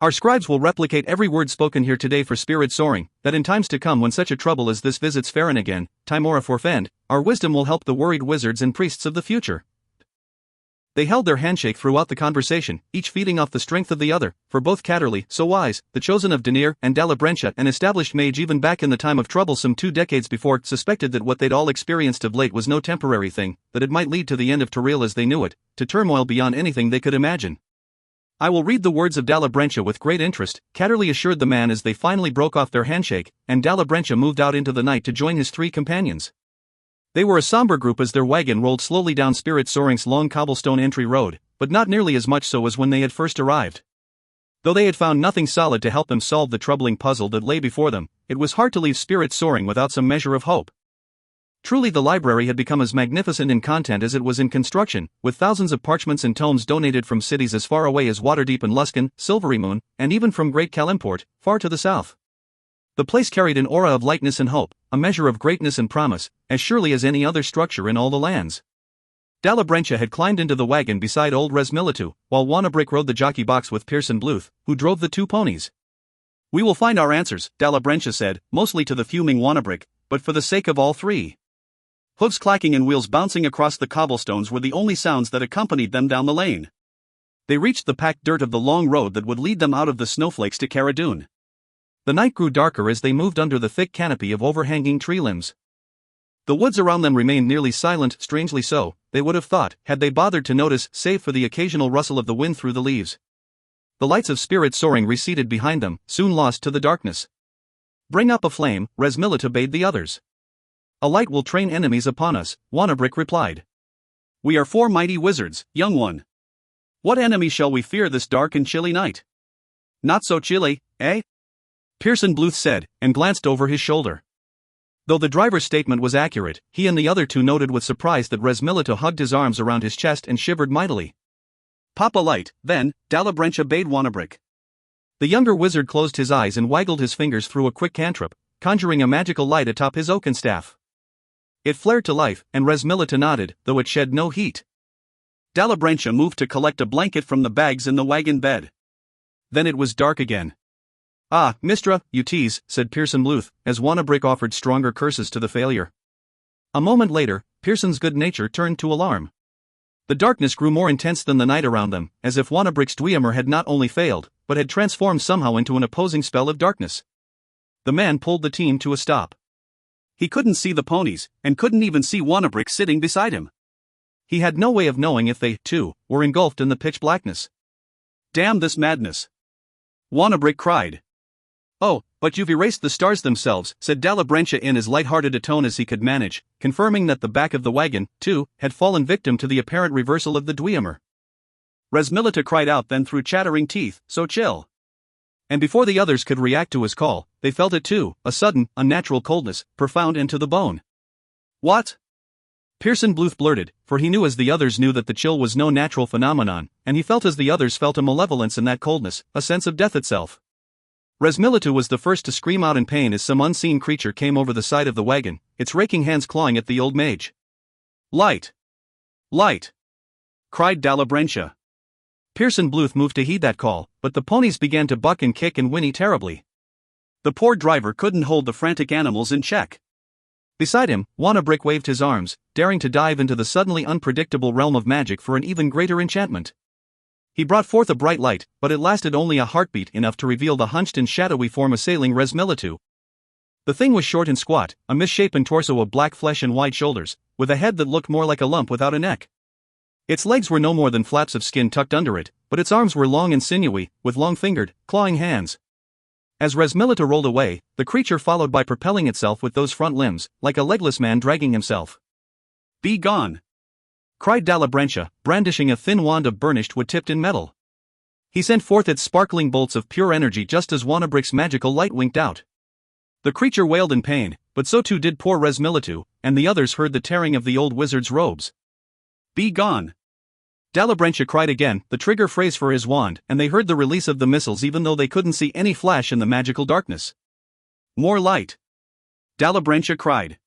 Our scribes will replicate every word spoken here today for spirit soaring, that in times to come when such a trouble as this visits Faelorehn again, Timora forfend, our wisdom will help the worried wizards and priests of the future. They held their handshake throughout the conversation, each feeding off the strength of the other, for both Catterley, so wise, the chosen of Denier, and Dalabrentia, an established mage even back in the time of trouble some 2 decades before, suspected that what they'd all experienced of late was no temporary thing, that it might lead to the end of Toril as they knew it, to turmoil beyond anything they could imagine. I will read the words of Dalabrentia with great interest, Catterley assured the man as they finally broke off their handshake, and Dalabrentia moved out into the night to join his 3 companions. They were a somber group as their wagon rolled slowly down Spirit Soaring's long cobblestone entry road, but not nearly as much so as when they had first arrived. Though they had found nothing solid to help them solve the troubling puzzle that lay before them, it was hard to leave Spirit Soaring without some measure of hope. Truly the library had become as magnificent in content as it was in construction, with thousands of parchments and tomes donated from cities as far away as Waterdeep and Luskan, Silverymoon, and even from Great Kalimport, far to the south. The place carried an aura of lightness and hope, a measure of greatness and promise, as surely as any other structure in all the lands. Dalabrentia had climbed into the wagon beside old Resmilitu, while Wannabrick rode the jockey box with Pearson Bluth, who drove the 2 ponies. We will find our answers, Dalabrentia said, mostly to the fuming Wannabrick, but for the sake of all 3. Hooves clacking and wheels bouncing across the cobblestones were the only sounds that accompanied them down the lane. They reached the packed dirt of the long road that would lead them out of the snowflakes to Cara Dune. The night grew darker as they moved under the thick canopy of overhanging tree limbs. The woods around them remained nearly silent, strangely so, they would have thought, had they bothered to notice, save for the occasional rustle of the wind through the leaves. The lights of Spirit Soaring receded behind them, soon lost to the darkness. Bring up a flame, Resmilita bade the others. A light will train enemies upon us, Wannabrick replied. We are 4 mighty wizards, young one. What enemy shall we fear this dark and chilly night? Not so chilly, eh? Pearson Bluth said, and glanced over his shoulder. Though the driver's statement was accurate, he and the other 2 noted with surprise that Resmilita hugged his arms around his chest and shivered mightily. Pop a light, then, Dalabrentia bade Wannabrick. The younger wizard closed his eyes and waggled his fingers through a quick cantrip, conjuring a magical light atop his oaken staff. It flared to life, and Resmilita nodded, though it shed no heat. Dalabrentia moved to collect a blanket from the bags in the wagon bed. Then it was dark again. "Ah, Mistra, you tease," said Pearson Bluth, as Wannabrick offered stronger curses to the failure. A moment later, Pearson's good nature turned to alarm. The darkness grew more intense than the night around them, as if Wannabrick's Dwemer had not only failed, but had transformed somehow into an opposing spell of darkness. The man pulled the team to a stop. He couldn't see the ponies, and couldn't even see Wannabrick sitting beside him. He had no way of knowing if they, too, were engulfed in the pitch blackness. "Damn this madness!" Wannabrick cried. "Oh, but you've erased the stars themselves," said Dalabrancha in as light-hearted a tone as he could manage, confirming that the back of the wagon, too, had fallen victim to the apparent reversal of the Dwemer. Resmilita cried out then through chattering teeth, "So chill." And before the others could react to his call, they felt it too, a sudden, unnatural coldness, profound into the bone. "What?" Pearson Bluth blurted, for he knew as the others knew that the chill was no natural phenomenon, and he felt as the others felt a malevolence in that coldness, a sense of death itself. Resmilita was the first to scream out in pain as some unseen creature came over the side of the wagon, its raking hands clawing at the old mage. "Light! Light!" cried Dalabrancha. Pearson Bluth moved to heed that call, but the ponies began to buck and kick and whinny terribly. The poor driver couldn't hold the frantic animals in check. Beside him, Wannabrick waved his arms, daring to dive into the suddenly unpredictable realm of magic for an even greater enchantment. He brought forth a bright light, but it lasted only a heartbeat enough to reveal the hunched and shadowy form assailing Resmilitu. The thing was short and squat, a misshapen torso of black flesh and wide shoulders, with a head that looked more like a lump without a neck. Its legs were no more than flaps of skin tucked under it, but its arms were long and sinewy, with long-fingered, clawing hands. As Resmilita rolled away, the creature followed by propelling itself with those front limbs, like a legless man dragging himself. "Be gone!" cried Dalabrancha, brandishing a thin wand of burnished wood tipped in metal. He sent forth its sparkling bolts of pure energy just as Wannabrick's magical light winked out. The creature wailed in pain, but so too did poor Resmilitu, and the others heard the tearing of the old wizard's robes. "Be gone!" Dalabrancha cried again, the trigger phrase for his wand, and they heard the release of the missiles even though they couldn't see any flash in the magical darkness. "More light!" Dalabrancha cried.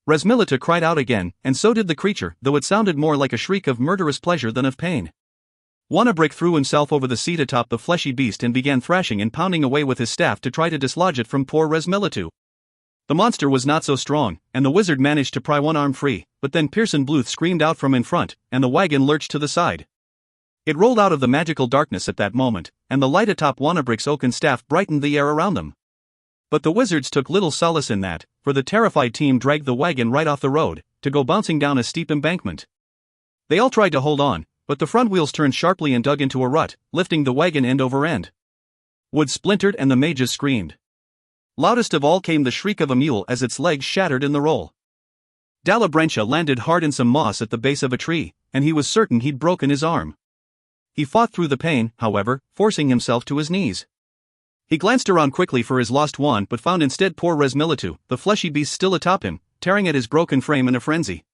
Resmilita cried out again, and so did the creature, though it sounded more like a shriek of murderous pleasure than of pain. Wannabrick threw himself over the seat atop the fleshy beast and began thrashing and pounding away with his staff to try to dislodge it from poor Resmilitu. The monster was not so strong, and the wizard managed to pry one arm free, but then Pearson Bluth screamed out from in front, and the wagon lurched to the side. It rolled out of the magical darkness at that moment, and the light atop Wannabrick's oaken staff brightened the air around them. But the wizards took little solace in that, for the terrified team dragged the wagon right off the road, to go bouncing down a steep embankment. They all tried to hold on, but the front wheels turned sharply and dug into a rut, lifting the wagon end over end. Wood splintered and the mages screamed. Loudest of all came the shriek of a mule as its legs shattered in the roll. Dalabrancha landed hard in some moss at the base of a tree, and he was certain he'd broken his arm. He fought through the pain, however, forcing himself to his knees. He glanced around quickly for his lost wand but found instead poor Resmilitu, the fleshy beast still atop him, tearing at his broken frame in a frenzy.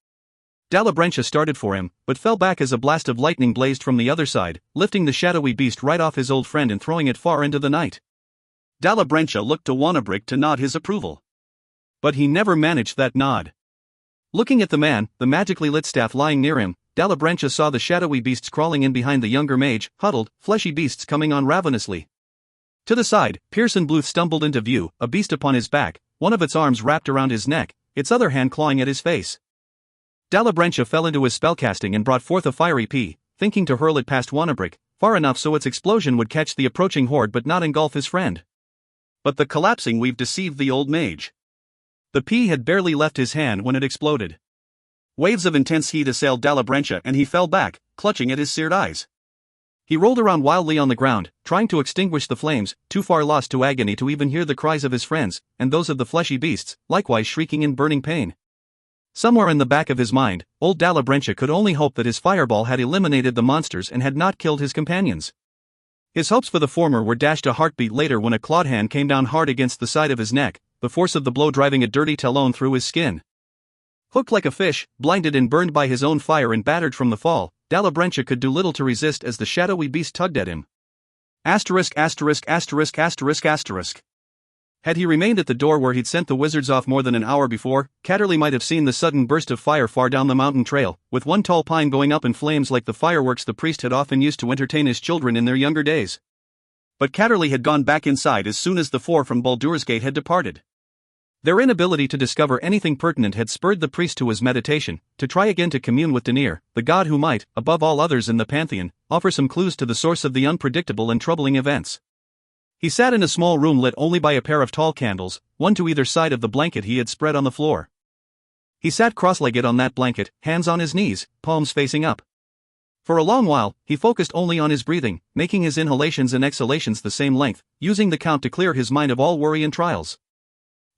Dalabrancha started for him, but fell back as a blast of lightning blazed from the other side, lifting the shadowy beast right off his old friend and throwing it far into the night. Dalabrancha looked to Wannabrick to nod his approval. But he never managed that nod. Looking at the man, the magically lit staff lying near him, Dalabrancha saw the shadowy beasts crawling in behind the younger mage, huddled, fleshy beasts coming on ravenously. To the side, Pearson Bluth stumbled into view, a beast upon his back, one of its arms wrapped around his neck, its other hand clawing at his face. Dalabrancha fell into his spellcasting and brought forth a fiery pea, thinking to hurl it past Wannabrick, far enough so its explosion would catch the approaching horde but not engulf his friend. But the collapsing weave deceived the old mage. The pea had barely left his hand when it exploded. Waves of intense heat assailed Dalabrancha and he fell back, clutching at his seared eyes. He rolled around wildly on the ground, trying to extinguish the flames, too far lost to agony to even hear the cries of his friends, and those of the fleshy beasts, likewise shrieking in burning pain. Somewhere in the back of his mind, old Dalabrancha could only hope that his fireball had eliminated the monsters and had not killed his companions. His hopes for the former were dashed a heartbeat later when a clawed hand came down hard against the side of his neck, the force of the blow driving a dirty talon through his skin. Hooked like a fish, blinded and burned by his own fire and battered from the fall, Dalabrancha could do little to resist as the shadowy beast tugged at him. Asterisk. Had he remained at the door where he'd sent the wizards off more than an hour before, Catterley might have seen the sudden burst of fire far down the mountain trail, with one tall pine going up in flames like the fireworks the priest had often used to entertain his children in their younger days. But Catterley had gone back inside as soon as the four from Baldur's Gate had departed. Their inability to discover anything pertinent had spurred the priest to his meditation, to try again to commune with Denir, the god who might, above all others in the pantheon, offer some clues to the source of the unpredictable and troubling events. He sat in a small room lit only by a pair of tall candles, one to either side of the blanket he had spread on the floor. He sat cross-legged on that blanket, hands on his knees, palms facing up. For a long while, he focused only on his breathing, making his inhalations and exhalations the same length, using the count to clear his mind of all worry and trials.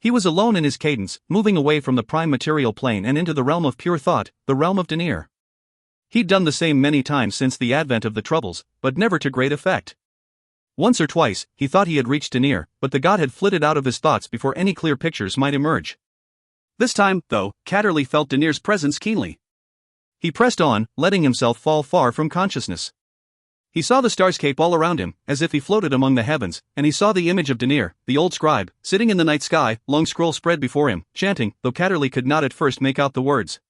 He was alone in his cadence, moving away from the prime material plane and into the realm of pure thought, the realm of Denir. He'd done the same many times since the advent of the Troubles, but never to great effect. Once or twice, he thought he had reached Denir, but the god had flitted out of his thoughts before any clear pictures might emerge. This time, though, Catterley felt Denir's presence keenly. He pressed on, letting himself fall far from consciousness. He saw the starscape all around him, as if he floated among the heavens, and he saw the image of Denir, the old scribe, sitting in the night sky, long scroll spread before him, chanting, though Catterley could not at first make out the words.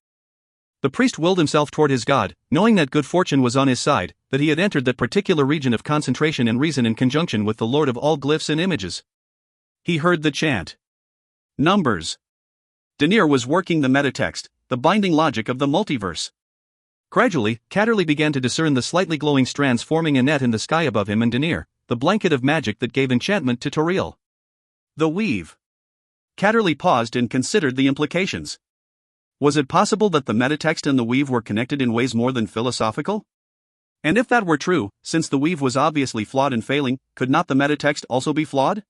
The priest willed himself toward his god, knowing that good fortune was on his side, that he had entered that particular region of concentration and reason in conjunction with the Lord of all glyphs and images. He heard the chant. Numbers. Denir was working the metatext, the binding logic of the multiverse. Gradually, Catterley began to discern the slightly glowing strands forming a net in the sky above him and Denir, the blanket of magic that gave enchantment to Toriel. The weave. Catterley paused and considered the implications. Was it possible that the metatext and the weave were connected in ways more than philosophical? And if that were true, since the weave was obviously flawed and failing, could not the metatext also be flawed?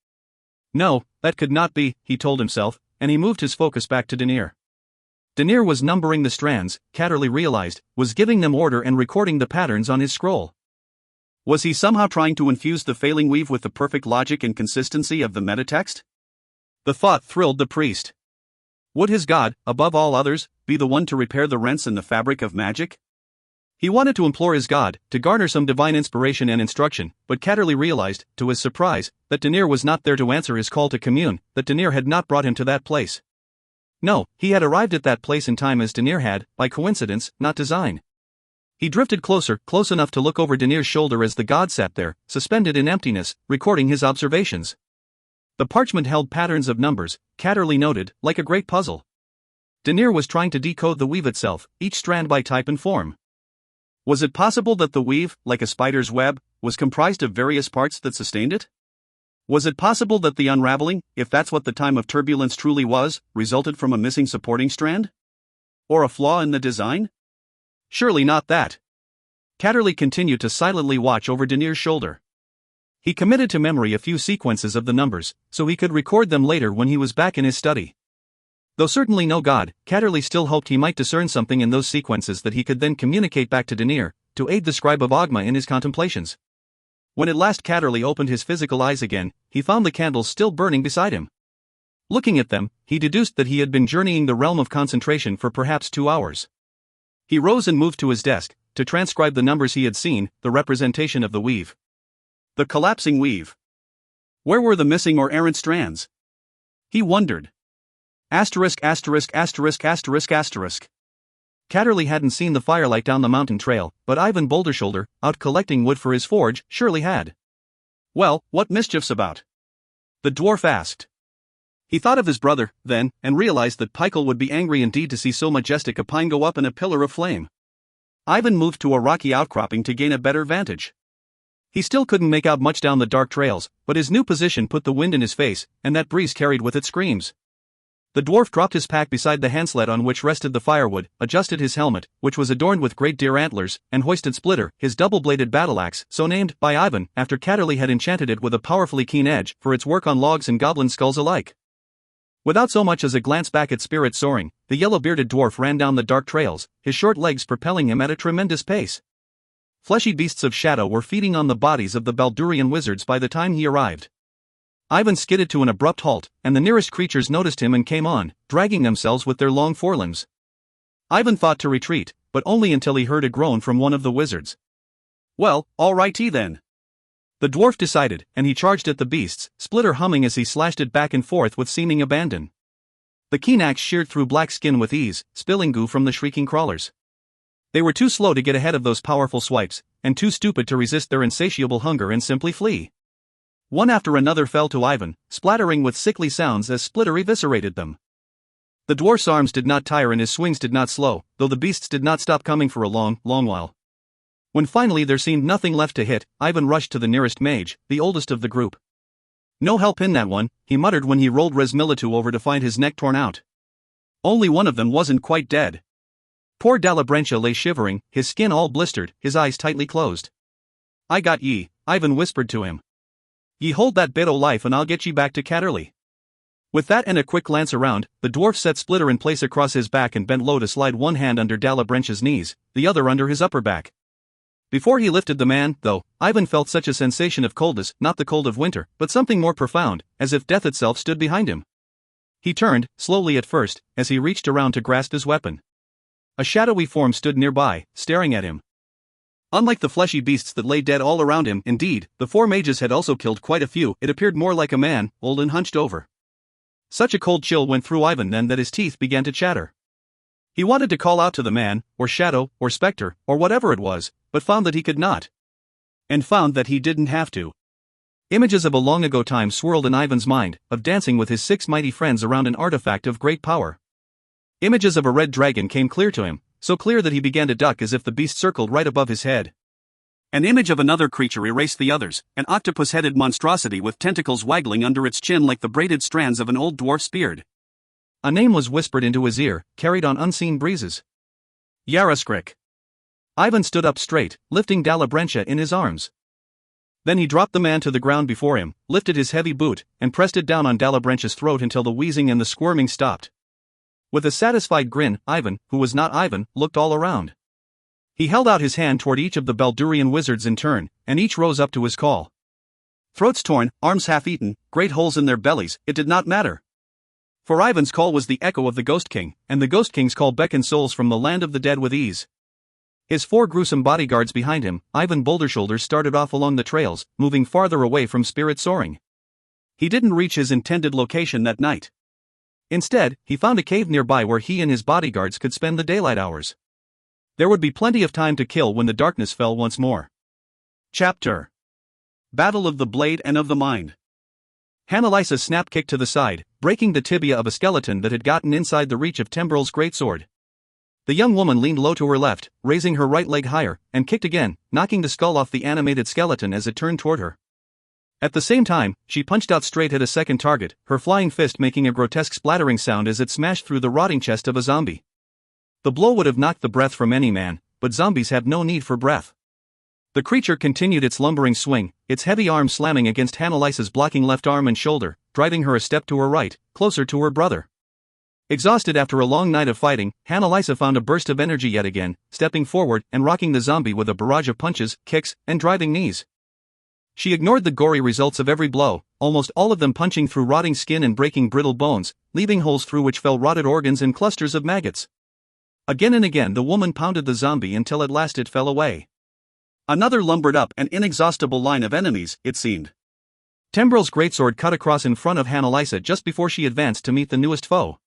No, that could not be, he told himself, and he moved his focus back to Denir. Denir was numbering the strands, Catterley realized, was giving them order and recording the patterns on his scroll. Was he somehow trying to infuse the failing weave with the perfect logic and consistency of the metatext? The thought thrilled the priest. Would his god, above all others, be the one to repair the rents in the fabric of magic? He wanted to implore his god, to garner some divine inspiration and instruction, but Catterley realized, to his surprise, that Denir was not there to answer his call to commune, that Denir had not brought him to that place. No, he had arrived at that place in time as Denir had, by coincidence, not design. He drifted closer, close enough to look over Denir's shoulder as the god sat there, suspended in emptiness, recording his observations. The parchment held patterns of numbers, Catterley noted, like a great puzzle. Denir was trying to decode the weave itself, each strand by type and form. Was it possible that the weave, like a spider's web, was comprised of various parts that sustained it? Was it possible that the unraveling, if that's what the time of turbulence truly was, resulted from a missing supporting strand? Or a flaw in the design? Surely not that. Catterley continued to silently watch over Denir's shoulder. He committed to memory a few sequences of the numbers, so he could record them later when he was back in his study. Though certainly no god, Catterley still hoped he might discern something in those sequences that he could then communicate back to Denir, to aid the scribe of Ogma in his contemplations. When at last Catterley opened his physical eyes again, he found the candles still burning beside him. Looking at them, he deduced that he had been journeying the realm of concentration for perhaps 2 hours. He rose and moved to his desk, to transcribe the numbers he had seen, the representation of the weave. The collapsing weave. Where were the missing or errant strands? He wondered. Asterisk asterisk asterisk asterisk asterisk. Catterley hadn't seen the firelight down the mountain trail, but Ivan Bouldershoulder, out collecting wood for his forge, surely had. Well, what mischief's about? The dwarf asked. He thought of his brother, then, and realized that Peikel would be angry indeed to see so majestic a pine go up in a pillar of flame. Ivan moved to a rocky outcropping to gain a better vantage. He still couldn't make out much down the dark trails, but his new position put the wind in his face, and that breeze carried with it screams. The dwarf dropped his pack beside the handsled on which rested the firewood, adjusted his helmet, which was adorned with great deer antlers, and hoisted Splitter, his double-bladed battle-axe, so named by Ivan after Catterley had enchanted it with a powerfully keen edge for its work on logs and goblin skulls alike. Without so much as a glance back at Spirit soaring, the yellow-bearded dwarf ran down the dark trails, his short legs propelling him at a tremendous pace. Fleshy beasts of shadow were feeding on the bodies of the Baldurian wizards by the time he arrived. Ivan skidded to an abrupt halt, and the nearest creatures noticed him and came on, dragging themselves with their long forelimbs. Ivan thought to retreat, but only until he heard a groan from one of the wizards. Well, all righty then. The dwarf decided, and he charged at the beasts, Splitter humming as he slashed it back and forth with seeming abandon. The keen axe sheared through black skin with ease, spilling goo from the shrieking crawlers. They were too slow to get ahead of those powerful swipes, and too stupid to resist their insatiable hunger and simply flee. One after another fell to Ivan, splattering with sickly sounds as Splitter eviscerated them. The dwarf's arms did not tire and his swings did not slow, though the beasts did not stop coming for a long while. When finally there seemed nothing left to hit, Ivan rushed to the nearest mage, the oldest of the group. "No help in that one," he muttered when he rolled Resmilitu over to find his neck torn out. Only one of them wasn't quite dead. Poor Dalabrentia lay shivering, his skin all blistered, his eyes tightly closed. "I got ye," Ivan whispered to him. "Ye hold that bit o' life and I'll get ye back to Catterley." With that and a quick glance around, the dwarf set Splitter in place across his back and bent low to slide one hand under Dalabrentia's knees, the other under his upper back. Before he lifted the man, though, Ivan felt such a sensation of coldness, not the cold of winter, but something more profound, as if death itself stood behind him. He turned, slowly at first, as he reached around to grasp his weapon. A shadowy form stood nearby, staring at him. Unlike the fleshy beasts that lay dead all around him, indeed, the four mages had also killed quite a few. It appeared more like a man, old and hunched over. Such a cold chill went through Ivan then that his teeth began to chatter. He wanted to call out to the man, or shadow, or specter, or whatever it was, but found that he could not. And found that he didn't have to. Images of a long ago time swirled in Ivan's mind, of dancing with his 6 mighty friends around an artifact of great power. Images of a red dragon came clear to him, so clear that he began to duck as if the beast circled right above his head. An image of another creature erased the others, an octopus-headed monstrosity with tentacles waggling under its chin like the braided strands of an old dwarf's beard. A name was whispered into his ear, carried on unseen breezes. Yaraskrik. Ivan stood up straight, lifting Dalabrentia in his arms. Then he dropped the man to the ground before him, lifted his heavy boot, and pressed it down on Dalabrentia's throat until the wheezing and the squirming stopped. With a satisfied grin, Ivan, who was not Ivan, looked all around. He held out his hand toward each of the Baldurian wizards in turn, and each rose up to his call. Throats torn, arms half-eaten, great holes in their bellies, it did not matter. For Ivan's call was the echo of the Ghost King, and the Ghost King's call beckoned souls from the land of the dead with ease. His 4 gruesome bodyguards behind him, Ivan Bouldershoulders started off along the trails, moving farther away from spirit soaring. He didn't reach his intended location that night. Instead, he found a cave nearby where he and his bodyguards could spend the daylight hours. There would be plenty of time to kill when the darkness fell once more. Chapter: Battle of the Blade and of the Mind. Hanalisa snap-kicked to the side, breaking the tibia of a skeleton that had gotten inside the reach of Tembrel's greatsword. The young woman leaned low to her left, raising her right leg higher, and kicked again, knocking the skull off the animated skeleton as it turned toward her. At the same time, she punched out straight at a second target, her flying fist making a grotesque splattering sound as it smashed through the rotting chest of a zombie. The blow would have knocked the breath from any man, but zombies have no need for breath. The creature continued its lumbering swing, its heavy arm slamming against Hanalisa's blocking left arm and shoulder, driving her a step to her right, closer to her brother. Exhausted after a long night of fighting, Hanalisa found a burst of energy yet again, stepping forward and rocking the zombie with a barrage of punches, kicks, and driving knees. She ignored the gory results of every blow, almost all of them punching through rotting skin and breaking brittle bones, leaving holes through which fell rotted organs and clusters of maggots. Again and again the woman pounded the zombie until at last it fell away. Another lumbered up, an inexhaustible line of enemies, it seemed. Tembrel's greatsword cut across in front of Hanalisa just before she advanced to meet the newest foe.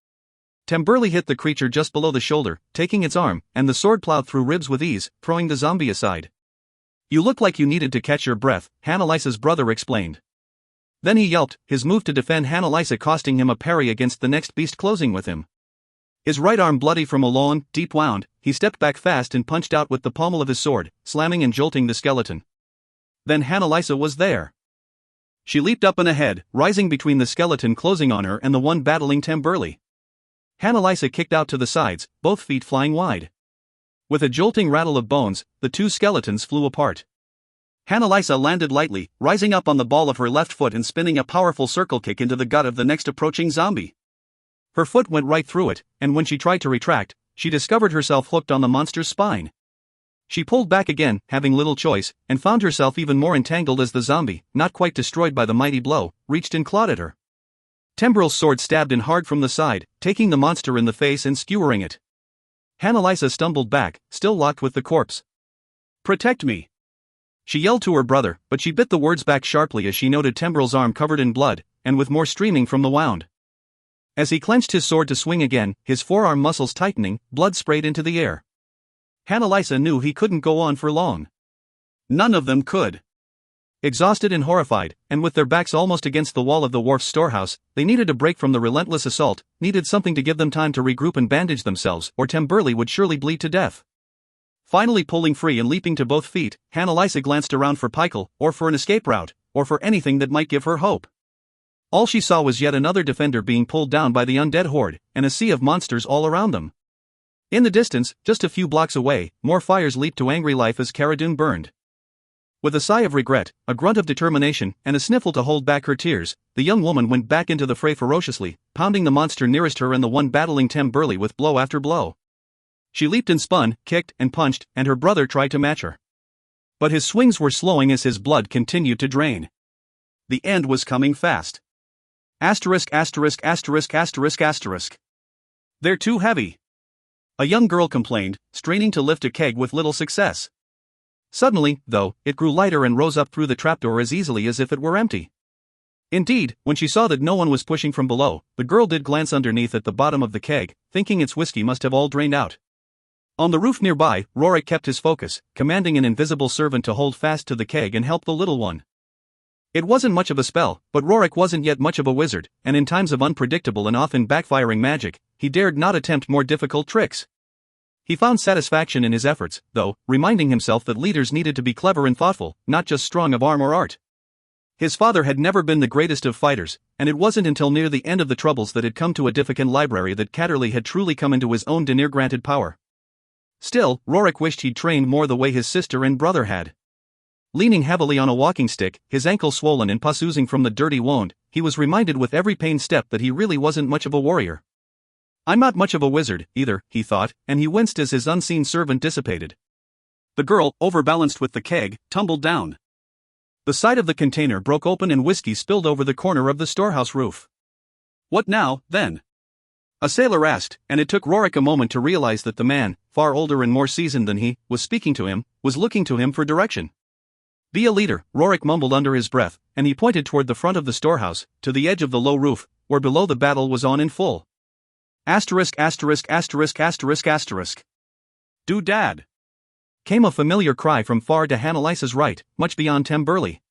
Temberley hit the creature just below the shoulder, taking its arm, and the sword plowed through ribs with ease, throwing the zombie aside. "You look like you needed to catch your breath," Hanalisa's brother explained. Then he yelped, his move to defend Hanalisa costing him a parry against the next beast closing with him. His right arm bloody from a long, deep wound, he stepped back fast and punched out with the pommel of his sword, slamming and jolting the skeleton. Then Hanalisa was there. She leaped up and ahead, rising between the skeleton closing on her and the one battling Temberley. Hanalisa kicked out to the sides, both feet flying wide. With a jolting rattle of bones, the 2 skeletons flew apart. Hanalisa landed lightly, rising up on the ball of her left foot and spinning a powerful circle kick into the gut of the next approaching zombie. Her foot went right through it, and when she tried to retract, she discovered herself hooked on the monster's spine. She pulled back again, having little choice, and found herself even more entangled as the zombie, not quite destroyed by the mighty blow, reached and clawed at her. Tembrel's sword stabbed in hard from the side, taking the monster in the face and skewering it. Hanalisa stumbled back, still locked with the corpse. "Protect me!" She yelled to her brother, but she bit the words back sharply as she noted Tembrel's arm covered in blood, and with more streaming from the wound. As he clenched his sword to swing again, his forearm muscles tightening, blood sprayed into the air. Hanalisa knew he couldn't go on for long. None of them could. Exhausted and horrified, and with their backs almost against the wall of the wharf's storehouse, they needed a break from the relentless assault, needed something to give them time to regroup and bandage themselves, or Temburley would surely bleed to death. Finally pulling free and leaping to both feet, Annalisa glanced around for Pikel, or for an escape route, or for anything that might give her hope. All she saw was yet another defender being pulled down by the undead horde, and a sea of monsters all around them. In the distance, just a few blocks away, more fires leaped to angry life as Cara Dune burned. With a sigh of regret, a grunt of determination, and a sniffle to hold back her tears, the young woman went back into the fray ferociously, pounding the monster nearest her and the one battling Temburley with blow after blow. She leaped and spun, kicked and punched, and her brother tried to match her. But his swings were slowing as his blood continued to drain. The end was coming fast. Asterisk. They're too heavy. A young girl complained, straining to lift a keg with little success. Suddenly, though, it grew lighter and rose up through the trapdoor as easily as if it were empty. Indeed, when she saw that no one was pushing from below, the girl did glance underneath at the bottom of the keg, thinking its whiskey must have all drained out. On the roof nearby, Rorik kept his focus, commanding an invisible servant to hold fast to the keg and help the little one. It wasn't much of a spell, but Rorik wasn't yet much of a wizard, and in times of unpredictable and often backfiring magic, he dared not attempt more difficult tricks. He found satisfaction in his efforts, though, reminding himself that leaders needed to be clever and thoughtful, not just strong of arm or art. His father had never been the greatest of fighters, and it wasn't until near the end of the Troubles that had come to a Difficult library that Catterley had truly come into his own Denir-granted power. Still, Rorik wished he'd trained more the way his sister and brother had. Leaning heavily on a walking stick, his ankle swollen and pus oozing from the dirty wound, he was reminded with every pained step that he really wasn't much of a warrior. I'm not much of a wizard, either, he thought, and he winced as his unseen servant dissipated. The girl, overbalanced with the keg, tumbled down. The side of the container broke open and whiskey spilled over the corner of the storehouse roof. What now, then? A sailor asked, and it took Rorik a moment to realize that the man, far older and more seasoned than he, was speaking to him, was looking to him for direction. Be a leader, Rorik mumbled under his breath, and he pointed toward the front of the storehouse, to the edge of the low roof, where below the battle was on in full. Asterisk. Do dad! Came a familiar cry from far to Annalisa's right, much beyond Temburley.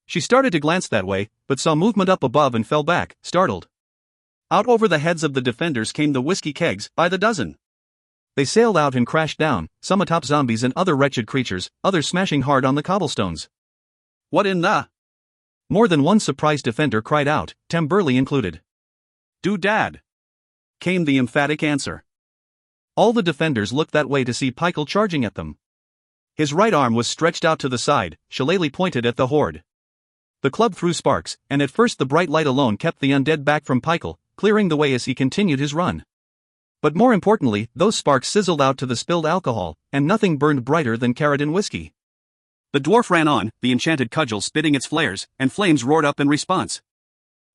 She started to glance that way, but saw movement up above and fell back, startled. Out over the heads of the defenders came the whiskey kegs, by the dozen. They sailed out and crashed down, some atop zombies and other wretched creatures, others smashing hard on the cobblestones. What in the? More than one surprised defender cried out, Temburley included. Do dad! Came the emphatic answer. All the defenders looked that way to see Pikel charging at them. His right arm was stretched out to the side, shillelagh pointed at the horde. The club threw sparks, and at first the bright light alone kept the undead back from Pikel, clearing the way as he continued his run. But more importantly, those sparks sizzled out to the spilled alcohol, and nothing burned brighter than Cara Dune whiskey. The dwarf ran on, the enchanted cudgel spitting its flares, and flames roared up in response.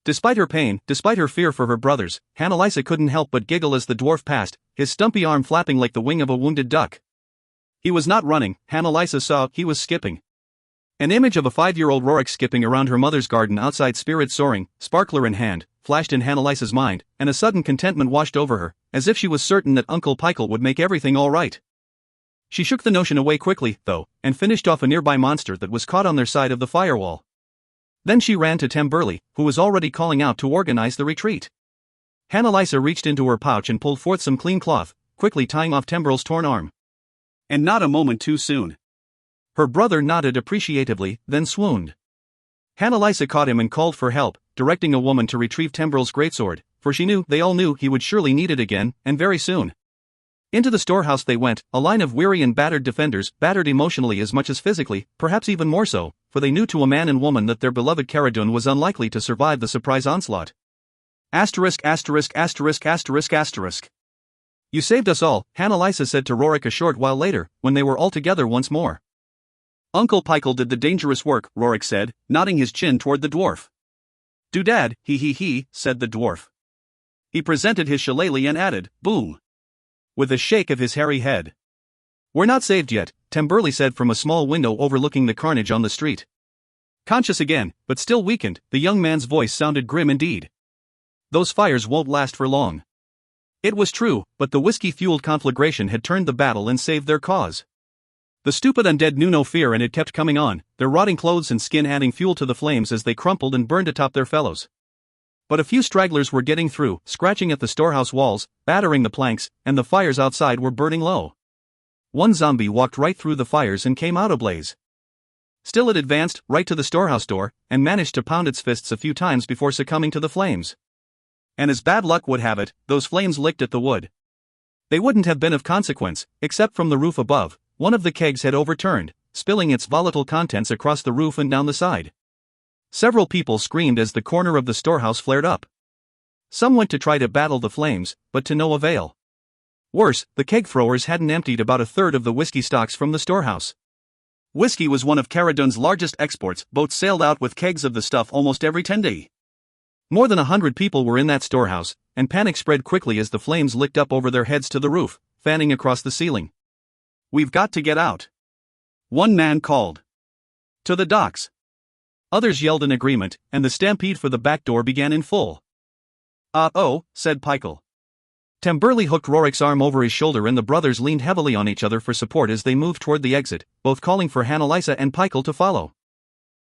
Despite her pain, despite her fear for her brothers, Annalisa couldn't help but giggle as the dwarf passed, his stumpy arm flapping like the wing of a wounded duck. He was not running, Annalisa saw, he was skipping. An image of a 5-year-old Rorik skipping around her mother's garden outside, spirit soaring, sparkler in hand, flashed in Annalisa's mind, and a sudden contentment washed over her, as if she was certain that Uncle Pikel would make everything all right. She shook the notion away quickly, though, and finished off a nearby monster that was caught on their side of the firewall. Then she ran to Temburley, who was already calling out to organize the retreat. Annalisa reached into her pouch and pulled forth some clean cloth, quickly tying off Temburley's torn arm. And not a moment too soon. Her brother nodded appreciatively, then swooned. Annalisa caught him and called for help, directing a woman to retrieve Temburley's greatsword, for she knew, they all knew, he would surely need it again, and very soon. Into the storehouse they went, a line of weary and battered defenders, battered emotionally as much as physically, perhaps even more so, for they knew to a man and woman that their beloved Cara Dune was unlikely to survive the surprise onslaught. Asterisk. You saved us all, Annalisa said to Rorik a short while later, when they were all together once more. Uncle Pikel did the dangerous work, Rorik said, nodding his chin toward the dwarf. Doodad, he, said the dwarf. He presented his shillelagh and added, boom, with a shake of his hairy head. We're not saved yet, Temburley said from a small window overlooking the carnage on the street. Conscious again, but still weakened, the young man's voice sounded grim indeed. Those fires won't last for long. It was true, but the whiskey-fueled conflagration had turned the battle and saved their cause. The stupid undead knew no fear and it kept coming on, their rotting clothes and skin adding fuel to the flames as they crumpled and burned atop their fellows. But a few stragglers were getting through, scratching at the storehouse walls, battering the planks, and the fires outside were burning low. One zombie walked right through the fires and came out ablaze. Still it advanced, right to the storehouse door, and managed to pound its fists a few times before succumbing to the flames. And as bad luck would have it, those flames licked at the wood. They wouldn't have been of consequence, except from the roof above. One of the kegs had overturned, spilling its volatile contents across the roof and down the side. Several people screamed as the corner of the storehouse flared up. Some went to try to battle the flames, but to no avail. Worse, the keg throwers hadn't emptied about a third of the whiskey stocks from the storehouse. Whiskey was one of Caradon's largest exports. Boats sailed out with kegs of the stuff almost every 10 days. More than 100 people were in that storehouse, and panic spread quickly as the flames licked up over their heads to the roof, fanning across the ceiling. "We've got to get out," one man called. "To the docks." Others yelled in agreement, and the stampede for the back door began in full. "Oh," said Pikel. Tamburli hooked Rorik's arm over his shoulder and the brothers leaned heavily on each other for support as they moved toward the exit, both calling for Hannalisa and Pikel to follow.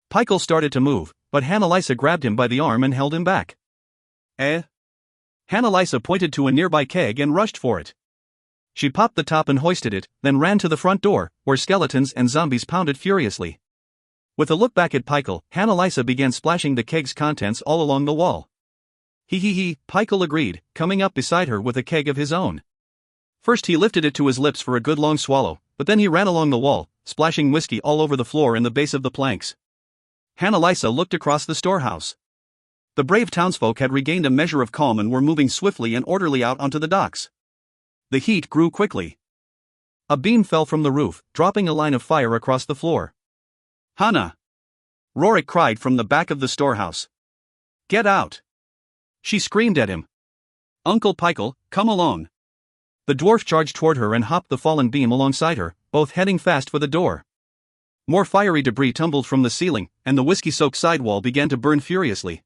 Pikel started to move, but Hannalisa grabbed him by the arm and held him back. Hannalisa pointed to a nearby keg and rushed for it. She popped the top and hoisted it, then ran to the front door, where skeletons and zombies pounded furiously. With a look back at Pikel, Hannalisa began splashing the keg's contents all along the wall. Pikel agreed, coming up beside her with a keg of his own. First he lifted it to his lips for a good long swallow, but then he ran along the wall, splashing whiskey all over the floor and the base of the planks. Hannalisa looked across the storehouse. The brave townsfolk had regained a measure of calm and were moving swiftly and orderly out onto the docks. The heat grew quickly. A beam fell from the roof, dropping a line of fire across the floor. "Hannah!" Rorik cried from the back of the storehouse. "Get out!" She screamed at him. "Uncle Pikel, come along." The dwarf charged toward her and hopped the fallen beam alongside her, both heading fast for the door. More fiery debris tumbled from the ceiling, and the whiskey-soaked sidewall began to burn furiously.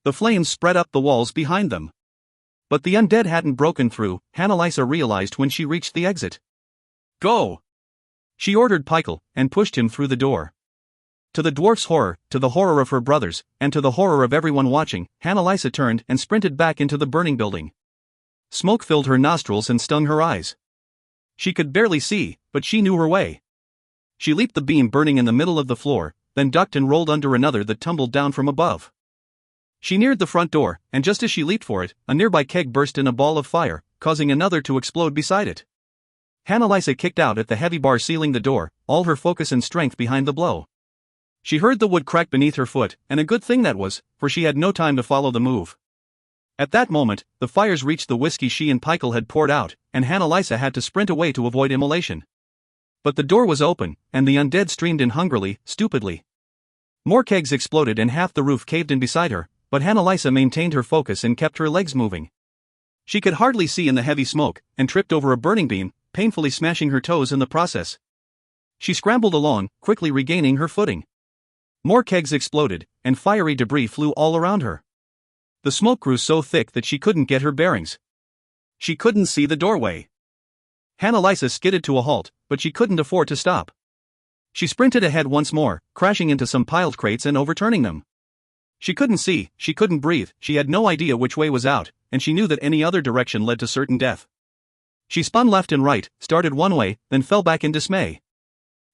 The flames spread up the walls behind them. But the undead hadn't broken through, Hannalisa realized when she reached the exit. "Go!" she ordered Pikel, and pushed him through the door. To the dwarf's horror, to the horror of her brothers, and to the horror of everyone watching, Hannalisa turned and sprinted back into the burning building. Smoke filled her nostrils and stung her eyes. She could barely see, but she knew her way. She leaped the beam burning in the middle of the floor, then ducked and rolled under another that tumbled down from above. She neared the front door, and just as she leaped for it, a nearby keg burst in a ball of fire, causing another to explode beside it. Hannalisa kicked out at the heavy bar sealing the door, all her focus and strength behind the blow. She heard the wood crack beneath her foot, and a good thing that was, for she had no time to follow the move. At that moment, the fires reached the whiskey she and Pikel had poured out, and Hannalisa had to sprint away to avoid immolation. But the door was open, and the undead streamed in hungrily, stupidly. More kegs exploded and half the roof caved in beside her, but Hannalisa maintained her focus and kept her legs moving. She could hardly see in the heavy smoke, and tripped over a burning beam, painfully smashing her toes in the process. She scrambled along, quickly regaining her footing. More kegs exploded, and fiery debris flew all around her. The smoke grew so thick that she couldn't get her bearings. She couldn't see the doorway. Hannalisa skidded to a halt, but she couldn't afford to stop. She sprinted ahead once more, crashing into some piled crates and overturning them. She couldn't see, she couldn't breathe, she had no idea which way was out, and she knew that any other direction led to certain death. She spun left and right, started one way, then fell back in dismay.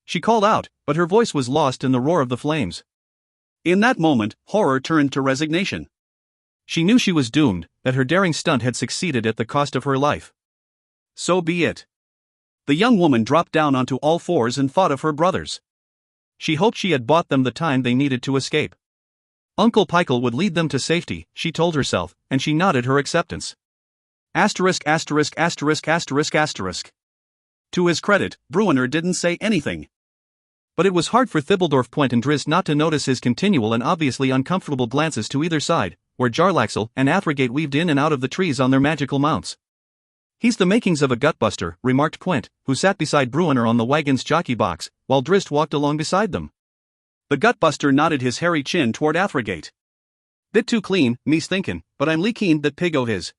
She called out, but her voice was lost in the roar of the flames. In that moment, horror turned to resignation. She knew she was doomed, that her daring stunt had succeeded at the cost of her life. So be it. The young woman dropped down onto all fours and thought of her brothers. She hoped she had bought them the time they needed to escape. Uncle Pikel would lead them to safety, she told herself, and she nodded her acceptance. **********. To his credit, Bruenor didn't say anything. But it was hard for Thibbledorf Point and Drizzt not to notice his continual and obviously uncomfortable glances to either side, where Jarlaxle and Athrogate weaved in and out of the trees on their magical mounts. "He's the makings of a gutbuster," remarked Quint, who sat beside Bruenor on the wagon's jockey box, while Drizzt walked along beside them. The gutbuster nodded his hairy chin toward Athrogate. "Bit too clean, me's thinkin', but I'm lee keen that pig o' his.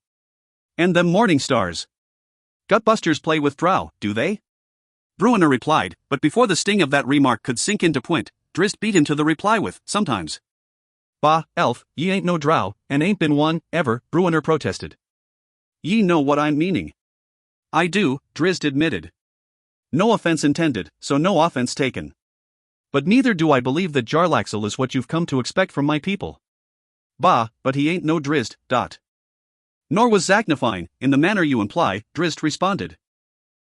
And them morning stars. Gutbusters play with drow, do they?" Bruenor replied, but before the sting of that remark could sink into point, Drizzt beat him to the reply with, sometimes. Bah, elf, ye ain't no drow, and ain't been one, ever, Bruenor protested. Ye know what I'm meaning. I do, Drizzt admitted. No offense intended, so no offense taken. But neither do I believe that Jarlaxle is what you've come to expect from my people. Bah, but he ain't no Drizzt, dot. Nor was Zaknafine, in the manner you imply, Drizzt responded.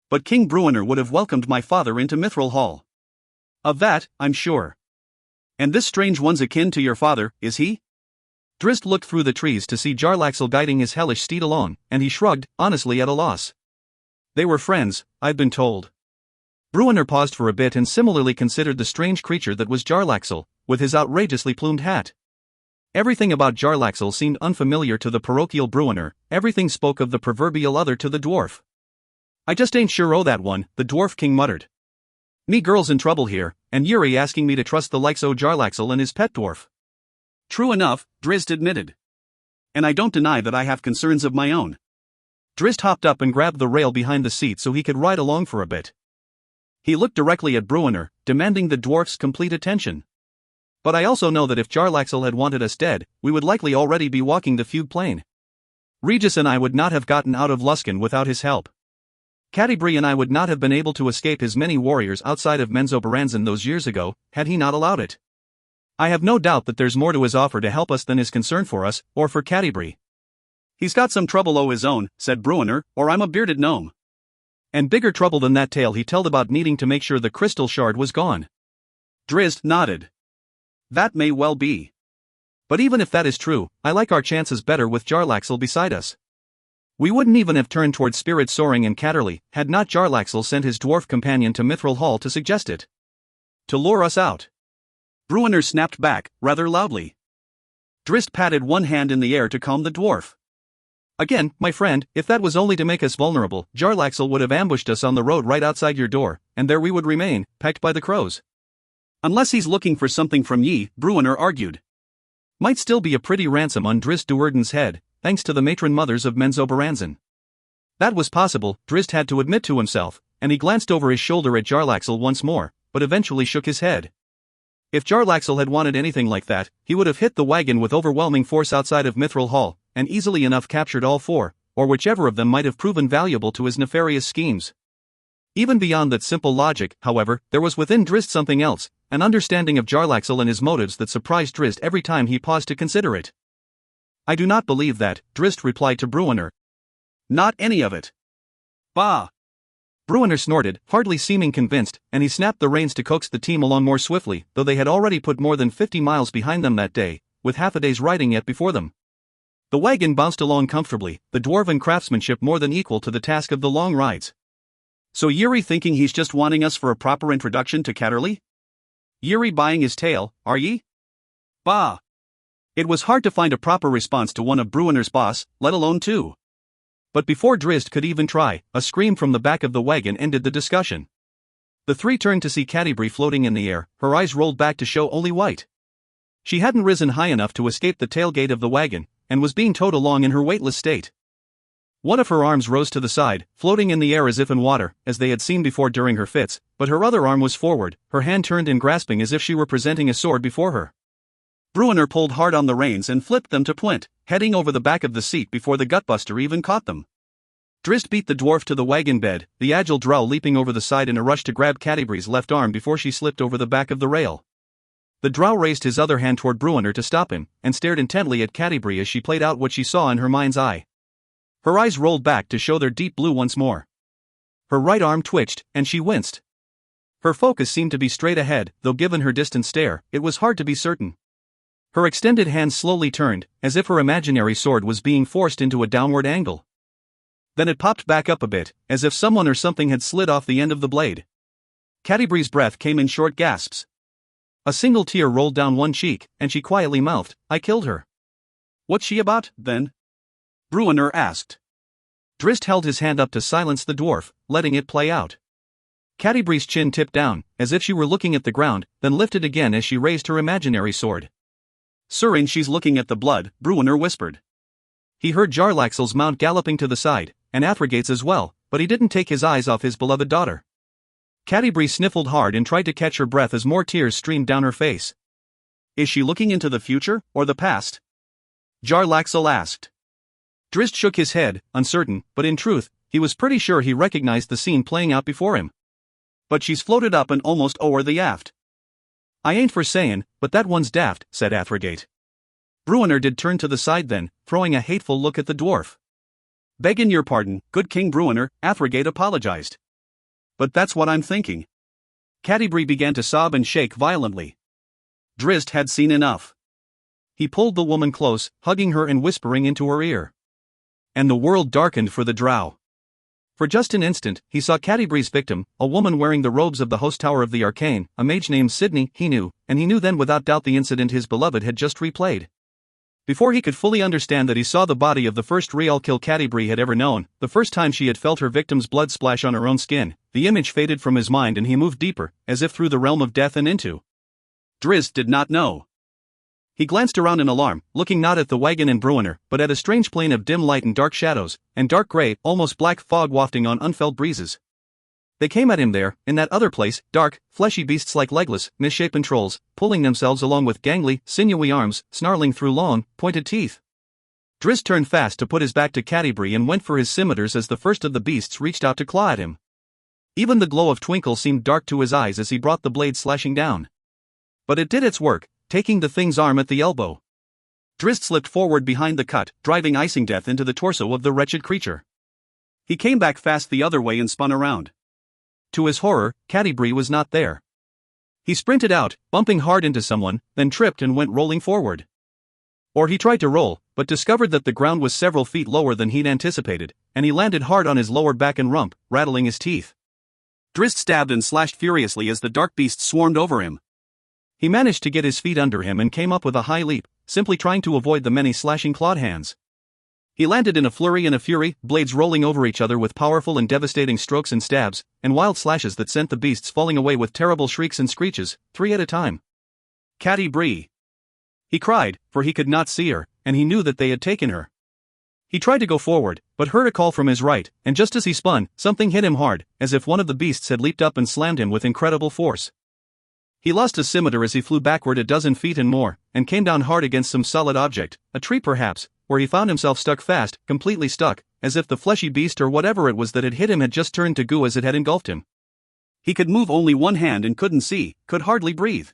But King Bruenor would have welcomed my father into Mithril Hall. Of that, I'm sure. And this strange one's akin to your father, is he? Drizzt looked through the trees to see Jarlaxle guiding his hellish steed along, and he shrugged, honestly at a loss. They were friends, I'd been told. Bruenor paused for a bit and similarly considered the strange creature that was Jarlaxle, with his outrageously plumed hat. Everything about Jarlaxle seemed unfamiliar to the parochial Bruenor, everything spoke of the proverbial other to the dwarf. I just ain't sure o' that one, the dwarf king muttered. Me girl's in trouble here, and Yuri asking me to trust the likes o' Jarlaxle and his pet dwarf. True enough, Drizzt admitted. And I don't deny that I have concerns of my own. Drizzt hopped up and grabbed the rail behind the seat so he could ride along for a bit. He looked directly at Bruenor, demanding the dwarf's complete attention. But I also know that if Jarlaxle had wanted us dead, we would likely already be walking the Fugue Plain. Regis and I would not have gotten out of Luskan without his help. Catti-brie and I would not have been able to escape his many warriors outside of Menzoberranzan those years ago, had he not allowed it. I have no doubt that there's more to his offer to help us than his concern for us, or for Catti-brie. He's got some trouble o' his own, said Bruenor, or I'm a bearded gnome. And bigger trouble than that tale he told about needing to make sure the crystal shard was gone. Drizzt nodded. That may well be. But even if that is true, I like our chances better with Jarlaxle beside us. We wouldn't even have turned toward Spirit Soaring and Catterley, had not Jarlaxle sent his dwarf companion to Mithril Hall to suggest it. To lure us out. Bruenor snapped back, rather loudly. Drizzt patted one hand in the air to calm the dwarf. Again, my friend, if that was only to make us vulnerable, Jarlaxle would have ambushed us on the road right outside your door, and there we would remain, pecked by the crows. Unless he's looking for something from ye, Bruenor argued. Might still be a pretty ransom on Drizzt Do'Urden's head, thanks to the matron mothers of Menzoberranzan. That was possible, Drizzt had to admit to himself, and he glanced over his shoulder at Jarlaxle once more, but eventually shook his head. If Jarlaxle had wanted anything like that, he would have hit the wagon with overwhelming force outside of Mithril Hall, and easily enough captured all four, or whichever of them might have proven valuable to his nefarious schemes. Even beyond that simple logic, however, there was within Drizzt something else, an understanding of Jarlaxle and his motives that surprised Drizzt every time he paused to consider it. I do not believe that, Drizzt replied to Bruenor. Not any of it. Bah! Bruenor snorted, hardly seeming convinced, and he snapped the reins to coax the team along more swiftly, though they had already put more than 50 miles behind them that day, with half a day's riding yet before them. The wagon bounced along comfortably, the dwarven craftsmanship more than equal to the task of the long rides. So Yuri thinking he's just wanting us for a proper introduction to Catterley? Yuri buying his tail, are ye? Bah! It was hard to find a proper response to one of Bruenor's boss, let alone two. But before Drizzt could even try, a scream from the back of the wagon ended the discussion. The three turned to see Catti-brie floating in the air, her eyes rolled back to show only white. She hadn't risen high enough to escape the tailgate of the wagon, and was being towed along in her weightless state. One of her arms rose to the side, floating in the air as if in water, as they had seen before during her fits, but her other arm was forward, her hand turned and grasping as if she were presenting a sword before her. Bruenor pulled hard on the reins and flipped them to point, heading over the back of the seat before the gutbuster even caught them. Drizzt beat the dwarf to the wagon bed, the agile drow leaping over the side in a rush to grab Catti-brie's left arm before she slipped over the back of the rail. The drow raised his other hand toward Bruenor to stop him, and stared intently at Catti-brie as she played out what she saw in her mind's eye. Her eyes rolled back to show their deep blue once more. Her right arm twitched, and she winced. Her focus seemed to be straight ahead, though given her distant stare, it was hard to be certain. Her extended hand slowly turned, as if her imaginary sword was being forced into a downward angle. Then it popped back up a bit, as if someone or something had slid off the end of the blade. Catti-brie's breath came in short gasps. A single tear rolled down one cheek, and she quietly mouthed, "I killed her." "What's she about, then?" Bruenor asked. Drizzt held his hand up to silence the dwarf, letting it play out. Catti-brie's chin tipped down, as if she were looking at the ground, then lifted again as she raised her imaginary sword. "Surin, she's looking at the blood," Bruenor whispered. He heard Jarlaxle's mount galloping to the side, and Athregate's as well, but he didn't take his eyes off his beloved daughter. Catti sniffled hard and tried to catch her breath as more tears streamed down her face. Is she looking into the future, or the past? Jarlaxle asked. Drizzt shook his head, uncertain, but in truth, he was pretty sure he recognized the scene playing out before him. But she's floated up and almost o'er the aft. I ain't for sayin', but that one's daft, said Athrogate. Bruenor did turn to the side then, throwing a hateful look at the dwarf. Beggin' your pardon, good King Bruenor, Athrogate apologized. But that's what I'm thinking. Catti began to sob and shake violently. Drizzt had seen enough. He pulled the woman close, hugging her and whispering into her ear. And the world darkened for the drow. For just an instant, he saw Cattibri's victim, a woman wearing the robes of the host tower of the arcane, a mage named Sydney, he knew then without doubt the incident his beloved had just replayed. Before he could fully understand that he saw the body of the first real kill Catti had ever known, the first time she had felt her victim's blood splash on her own skin, the image faded from his mind and he moved deeper, as if through the realm of death and into. Drizzt did not know. He glanced around in alarm, looking not at the wagon and Bruenor, but at a strange plain of dim light and dark shadows, and dark gray, almost black fog wafting on unfelt breezes. They came at him there, in that other place, dark, fleshy beasts like legless, misshapen trolls, pulling themselves along with gangly, sinewy arms, snarling through long, pointed teeth. Drizzt turned fast to put his back to Catti and went for his scimitars as the first of the beasts reached out to claw at him. Even the glow of twinkle seemed dark to his eyes as he brought the blade slashing down. But it did its work, taking the thing's arm at the elbow. Drizzt slipped forward behind the cut, driving icing death into the torso of the wretched creature. He came back fast the other way and spun around. To his horror, Catti was not there. He sprinted out, bumping hard into someone, then tripped and went rolling forward. Or he tried to roll, but discovered that the ground was several feet lower than he'd anticipated, and he landed hard on his lower back and rump, rattling his teeth. Drizzt stabbed and slashed furiously as the dark beast swarmed over him. He managed to get his feet under him and came up with a high leap, simply trying to avoid the many slashing clawed hands. He landed in a flurry and a fury, blades rolling over each other with powerful and devastating strokes and stabs, and wild slashes that sent the beasts falling away with terrible shrieks and screeches, 3 at a time. Catti! He cried, for he could not see her, and he knew that they had taken her. He tried to go forward, but heard a call from his right, and just as he spun, something hit him hard, as if one of the beasts had leaped up and slammed him with incredible force. He lost his scimitar as he flew backward a dozen feet and more, and came down hard against some solid object, a tree perhaps, where he found himself stuck fast, completely stuck, as if the fleshy beast or whatever it was that had hit him had just turned to goo as it had engulfed him. He could move only one hand and couldn't see, could hardly breathe.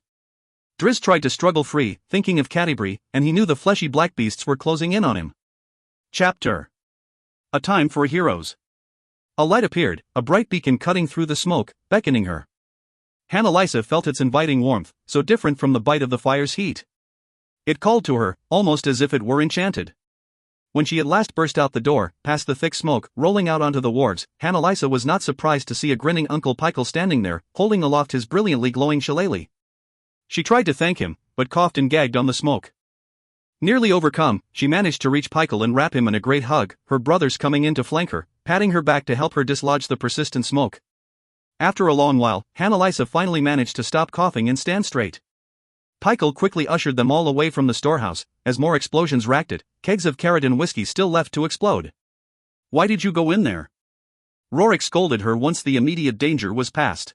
Drizzt tried to struggle free, thinking of Catti, and he knew the fleshy black beasts were closing in on him. Chapter. A time for heroes. A light appeared, a bright beacon cutting through the smoke, beckoning her. Hannah felt its inviting warmth, so different from the bite of the fire's heat. It called to her, almost as if it were enchanted. When she at last burst out the door, past the thick smoke, rolling out onto the wharves, Hannah was not surprised to see a grinning Uncle Pykel standing there, holding aloft his brilliantly glowing shillelagh. She tried to thank him, but coughed and gagged on the smoke. Nearly overcome, she managed to reach Pykel and wrap him in a great hug, her brothers coming in to flank her, patting her back to help her dislodge the persistent smoke. After a long while, Hannah finally managed to stop coughing and stand straight. Pykel quickly ushered them all away from the storehouse, as more explosions racked it, kegs of Caradon whiskey still left to explode. Why did you go in there? Rorik scolded her once the immediate danger was past.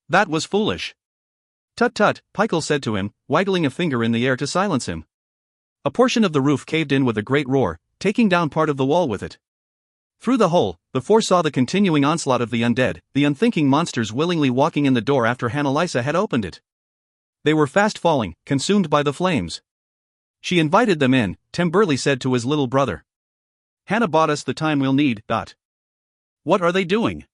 That was foolish. Tut tut, Pykel said to him, waggling a finger in the air to silence him. A portion of the roof caved in with a great roar, taking down part of the wall with it. Through the hole, the four saw the continuing onslaught of the undead, the unthinking monsters willingly walking in the door after Hannah had opened it. They were fast falling, consumed by the flames. She invited them in, Temburley said to his little brother. Hannah bought us the time we'll need. What are they doing?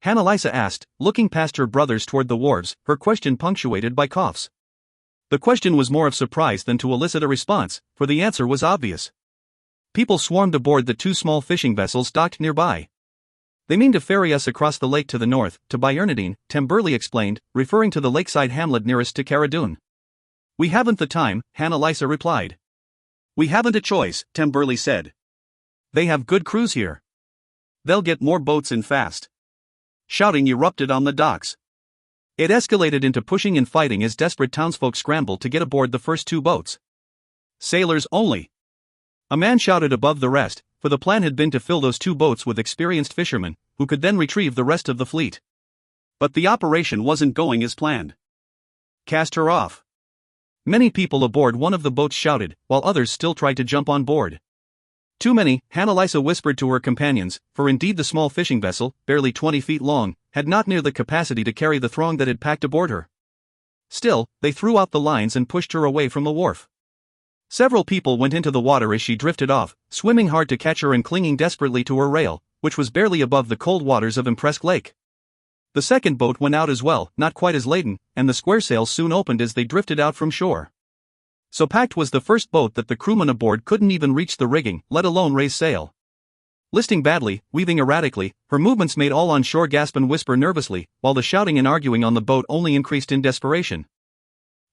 Hannah asked, looking past her brothers toward the wharves, her question punctuated by coughs. The question was more of surprise than to elicit a response, for the answer was obvious. People swarmed aboard the 2 small fishing vessels docked nearby. They mean to ferry us across the lake to the north, to Byernadine, Temburley explained, referring to the lakeside hamlet nearest to Caradon. We haven't the time, Hannah replied. We haven't a choice, Temburley said. They have good crews here. They'll get more boats in fast. Shouting erupted on the docks. It escalated into pushing and fighting as desperate townsfolk scrambled to get aboard the first 2 boats. Sailors only. A man shouted above the rest, for the plan had been to fill those 2 boats with experienced fishermen, who could then retrieve the rest of the fleet. But the operation wasn't going as planned. Cast her off. Many people aboard one of the boats shouted, while others still tried to jump on board. Too many, Annalisa whispered to her companions, for indeed the small fishing vessel, barely 20 feet long, had not near the capacity to carry the throng that had packed aboard her. Still, they threw out the lines and pushed her away from the wharf. Several people went into the water as she drifted off, swimming hard to catch her and clinging desperately to her rail, which was barely above the cold waters of Impressed Lake. The second boat went out as well, not quite as laden, and the square sails soon opened as they drifted out from shore. So packed was the first boat that the crewmen aboard couldn't even reach the rigging, let alone raise sail. Listing badly, weaving erratically, her movements made all on shore gasp and whisper nervously, while the shouting and arguing on the boat only increased in desperation.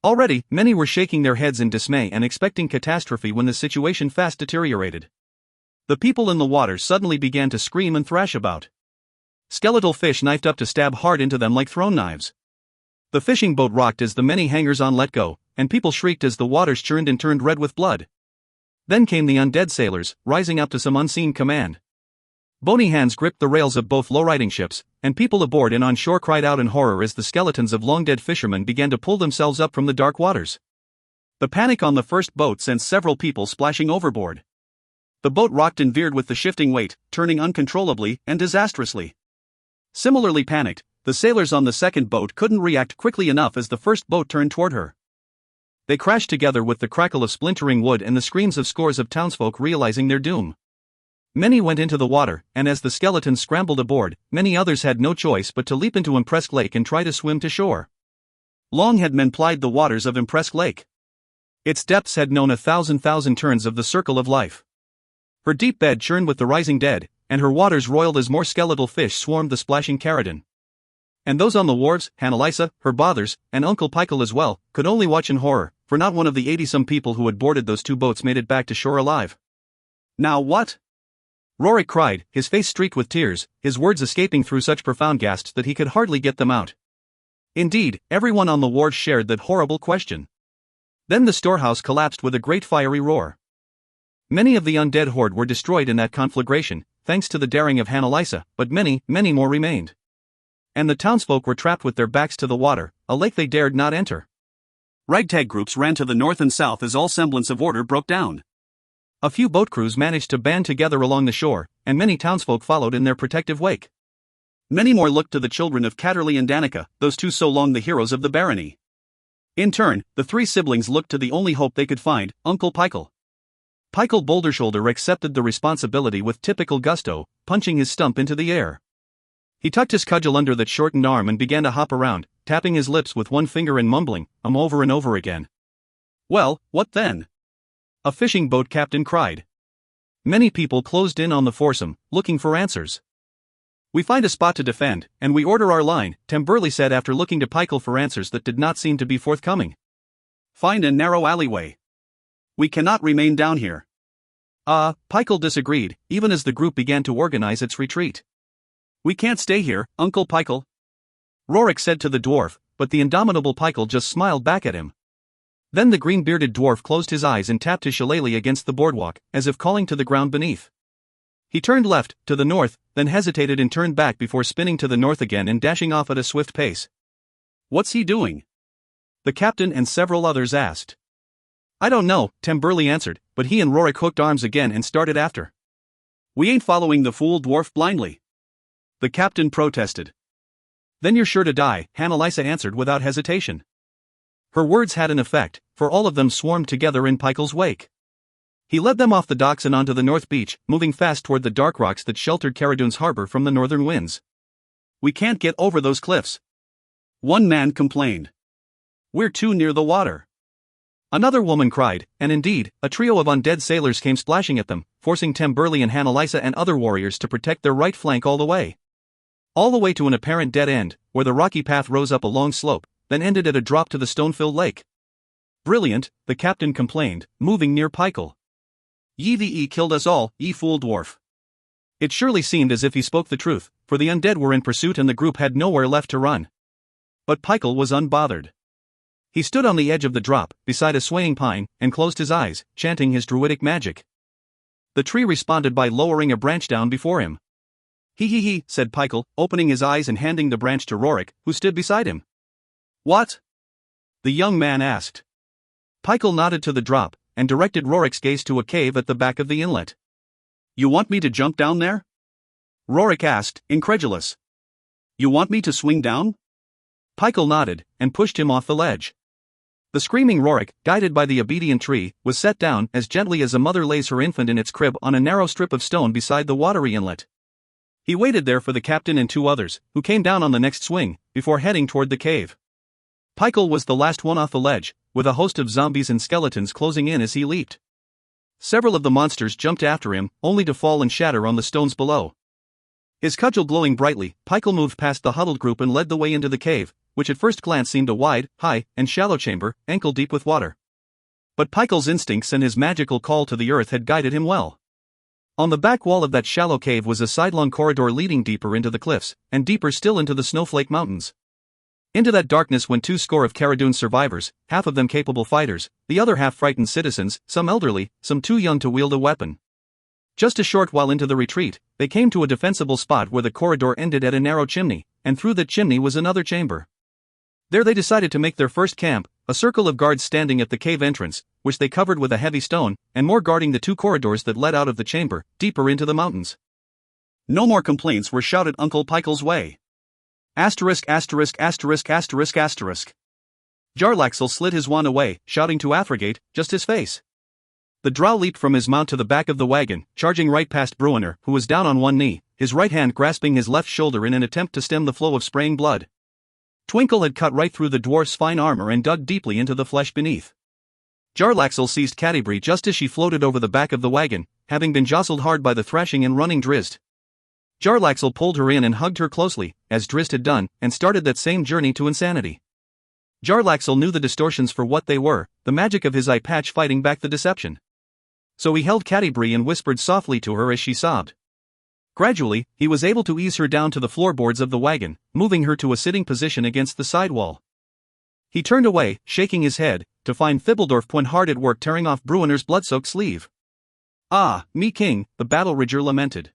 Already, many were shaking their heads in dismay and expecting catastrophe when the situation fast deteriorated. The people in the water suddenly began to scream and thrash about. Skeletal fish knifed up to stab hard into them like thrown knives. The fishing boat rocked as the many hangers-on let go, and people shrieked as the waters churned and turned red with blood. Then came the undead sailors, rising up to some unseen command. Bony hands gripped the rails of both low-riding ships, and people aboard and on shore cried out in horror as the skeletons of long-dead fishermen began to pull themselves up from the dark waters. The panic on the first boat sent several people splashing overboard. The boat rocked and veered with the shifting weight, turning uncontrollably and disastrously. Similarly panicked, the sailors on the second boat couldn't react quickly enough as the first boat turned toward her. They crashed together with the crackle of splintering wood and the screams of scores of townsfolk realizing their doom. Many went into the water, and as the skeletons scrambled aboard, many others had no choice but to leap into Impressed Lake and try to swim to shore. Long had men plied the waters of Impressed Lake. Its depths had known 1,000 turns of the circle of life. Her deep bed churned with the rising dead, and her waters roiled as more skeletal fish swarmed the splashing Carradine. And those on the wharves, Annalisa, her bothers, and Uncle Pikel as well, could only watch in horror, for not one of the 80-some people who had boarded those two boats made it back to shore alive. Now what? Rorik cried, his face streaked with tears, his words escaping through such profound gasps that he could hardly get them out. Indeed, everyone on the wharf shared that horrible question. Then the storehouse collapsed with a great fiery roar. Many of the undead horde were destroyed in that conflagration, thanks to the daring of Annalisa, but many more remained. And the townsfolk were trapped with their backs to the water, a lake they dared not enter. Ragtag groups ran to the north and south as all semblance of order broke down. A few boat crews managed to band together along the shore, and many townsfolk followed in their protective wake. Many more looked to the children of Catterley and Danica, those two so long the heroes of the barony. In turn, the three siblings looked to the only hope they could find, Uncle Pikel. Pikel Bouldershoulder accepted the responsibility with typical gusto, punching his stump into the air. He tucked his cudgel under that shortened arm and began to hop around, tapping his lips with one finger and mumbling, over and over again. Well, what then? A fishing boat captain cried. Many people closed in on the foursome, looking for answers. We find a spot to defend, and we order our line, Temburley said after looking to Pikel for answers that did not seem to be forthcoming. Find a narrow alleyway. We cannot remain down here. Pikel disagreed, even as the group began to organize its retreat. We can't stay here, Uncle Pikel. Rorik said to the dwarf, but the indomitable Pikel just smiled back at him. Then the green-bearded dwarf closed his eyes and tapped his shillelagh against the boardwalk, as if calling to the ground beneath. He turned left, to the north, then hesitated and turned back before spinning to the north again and dashing off at a swift pace. What's he doing? The captain and several others asked. I don't know, Temburley answered, but he and Rorik hooked arms again and started after. We ain't following the fool dwarf blindly. The captain protested. Then you're sure to die, Annalisa answered without hesitation. Her words had an effect, for all of them swarmed together in Pikel's wake. He led them off the docks and onto the north beach, moving fast toward the dark rocks that sheltered Carradune's harbor from the northern winds. We can't get over those cliffs. One man complained. We're too near the water. Another woman cried, and indeed, a trio of undead sailors came splashing at them, forcing Temburley and Annalisa and other warriors to protect their right flank all the way. All the way to an apparent dead end, where the rocky path rose up a long slope, then ended at a drop to the stone-filled lake. Brilliant, the captain complained, moving near Pikel. Ye killed us all, ye fool dwarf. It surely seemed as if he spoke the truth, for the undead were in pursuit and the group had nowhere left to run. But Pikel was unbothered. He stood on the edge of the drop, beside a swaying pine, and closed his eyes, chanting his druidic magic. The tree responded by lowering a branch down before him. He, said Pykel, opening his eyes and handing the branch to Rorik, who stood beside him. What? The young man asked. Pykel nodded to the drop, and directed Rorik's gaze to a cave at the back of the inlet. You want me to jump down there? Rorik asked, incredulous. You want me to swing down? Pykel nodded, and pushed him off the ledge. The screaming Rorik, guided by the obedient tree, was set down as gently as a mother lays her infant in its crib on a narrow strip of stone beside the watery inlet. He waited there for the captain and 2 others, who came down on the next swing, before heading toward the cave. Pykel was the last one off the ledge, with a host of zombies and skeletons closing in as he leaped. Several of the monsters jumped after him, only to fall and shatter on the stones below. His cudgel glowing brightly, Pykel moved past the huddled group and led the way into the cave, which at first glance seemed a wide, high, and shallow chamber, ankle-deep with water. But Pykel's instincts and his magical call to the earth had guided him well. On the back wall of that shallow cave was a sidelong corridor leading deeper into the cliffs, and deeper still into the Snowflake Mountains. Into that darkness went 2 score of Caradoon's survivors, half of them capable fighters, the other half frightened citizens, some elderly, some too young to wield a weapon. Just a short while into the retreat, they came to a defensible spot where the corridor ended at a narrow chimney, and through that chimney was another chamber. There they decided to make their first camp, a circle of guards standing at the cave entrance, which they covered with a heavy stone, and more guarding the 2 corridors that led out of the chamber, deeper into the mountains. No more complaints were shouted Uncle Pykel's way. Jarlaxle slid his wand away, shouting to affrigate, just his face. The drow leaped from his mount to the back of the wagon, charging right past Bruenor, who was down on one knee, his right hand grasping his left shoulder in an attempt to stem the flow of spraying blood. Twinkle had cut right through the dwarf's fine armor and dug deeply into the flesh beneath. Jarlaxle seized Catti-brie just as she floated over the back of the wagon, having been jostled hard by the thrashing and running Drizzt. Jarlaxle pulled her in and hugged her closely, as Drizzt had done, and started that same journey to insanity. Jarlaxle knew the distortions for what they were, the magic of his eye patch fighting back the deception. So he held Catti-brie and whispered softly to her as she sobbed. Gradually, he was able to ease her down to the floorboards of the wagon, moving her to a sitting position against the sidewall. He turned away, shaking his head, to find Thibbledorf hard at work tearing off Bruenor's blood-soaked sleeve. Ah, me king, the battle ridger lamented.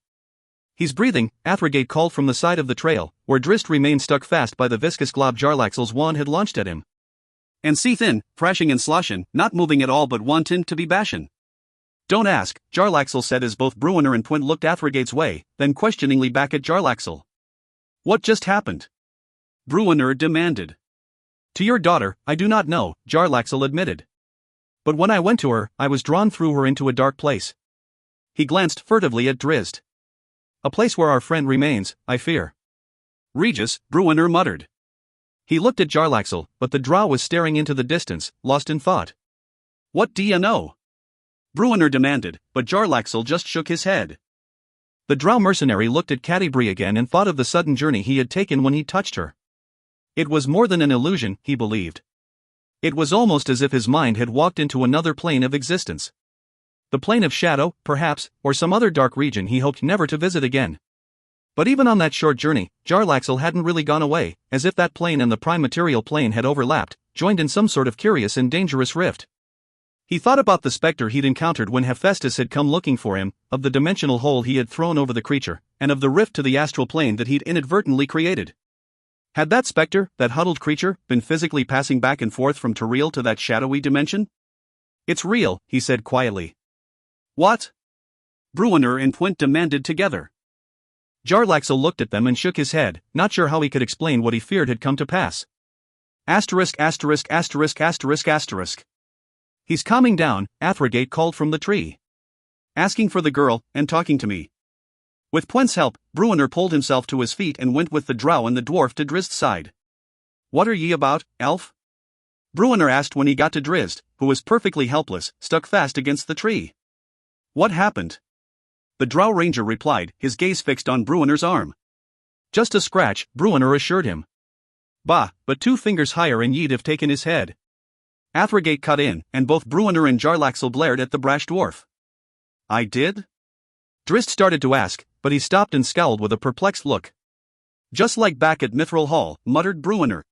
He's breathing, Athrigate called from the side of the trail, where Drizzt remained stuck fast by the viscous glob Jarlaxle's wand had launched at him. And see thin, thrashing and sloshin', not moving at all but wantin' to be bashin'. Don't ask, Jarlaxle said as both Bruenor and Twint looked Athrigate's way, then questioningly back at Jarlaxle. What just happened? Bruenor demanded. To your daughter, I do not know, Jarlaxle admitted. But when I went to her, I was drawn through her into a dark place. He glanced furtively at Drizzt. A place where our friend remains, I fear. Regis, Bruenor muttered. He looked at Jarlaxle, but the drow was staring into the distance, lost in thought. What do you know? Bruenor demanded, but Jarlaxle just shook his head. The drow mercenary looked at Catti-brie again and thought of the sudden journey he had taken when he touched her. It was more than an illusion, he believed. It was almost as if his mind had walked into another plane of existence. The plane of shadow, perhaps, or some other dark region he hoped never to visit again. But even on that short journey, Jarlaxle hadn't really gone away, as if that plane and the prime material plane had overlapped, joined in some sort of curious and dangerous rift. He thought about the specter he'd encountered when Hephaestus had come looking for him, of the dimensional hole he had thrown over the creature, and of the rift to the astral plane that he'd inadvertently created. Had that specter, that huddled creature, been physically passing back and forth from Toriel to that shadowy dimension? It's real, he said quietly. What? Bruenor and Twint demanded together. Jarlaxle looked at them and shook his head, not sure how he could explain what he feared had come to pass. Asterisk. He's calming down, Athrigate called from the tree. Asking for the girl, and talking to me. With Twint's help, Bruenor pulled himself to his feet and went with the drow and the dwarf to Drizzt's side. What are ye about, elf? Bruenor asked when he got to Drizzt, who was perfectly helpless, stuck fast against the tree. What happened? The drow ranger replied, his gaze fixed on Bruenor's arm. Just a scratch, Bruenor assured him. Bah, but 2 fingers higher and ye'd have taken his head. Athrigate cut in, and both Bruenor and Jarlaxle glared at the brash dwarf. I did? Drizzt started to ask, but he stopped and scowled with a perplexed look. Just like back at Mithril Hall, muttered Bruenor.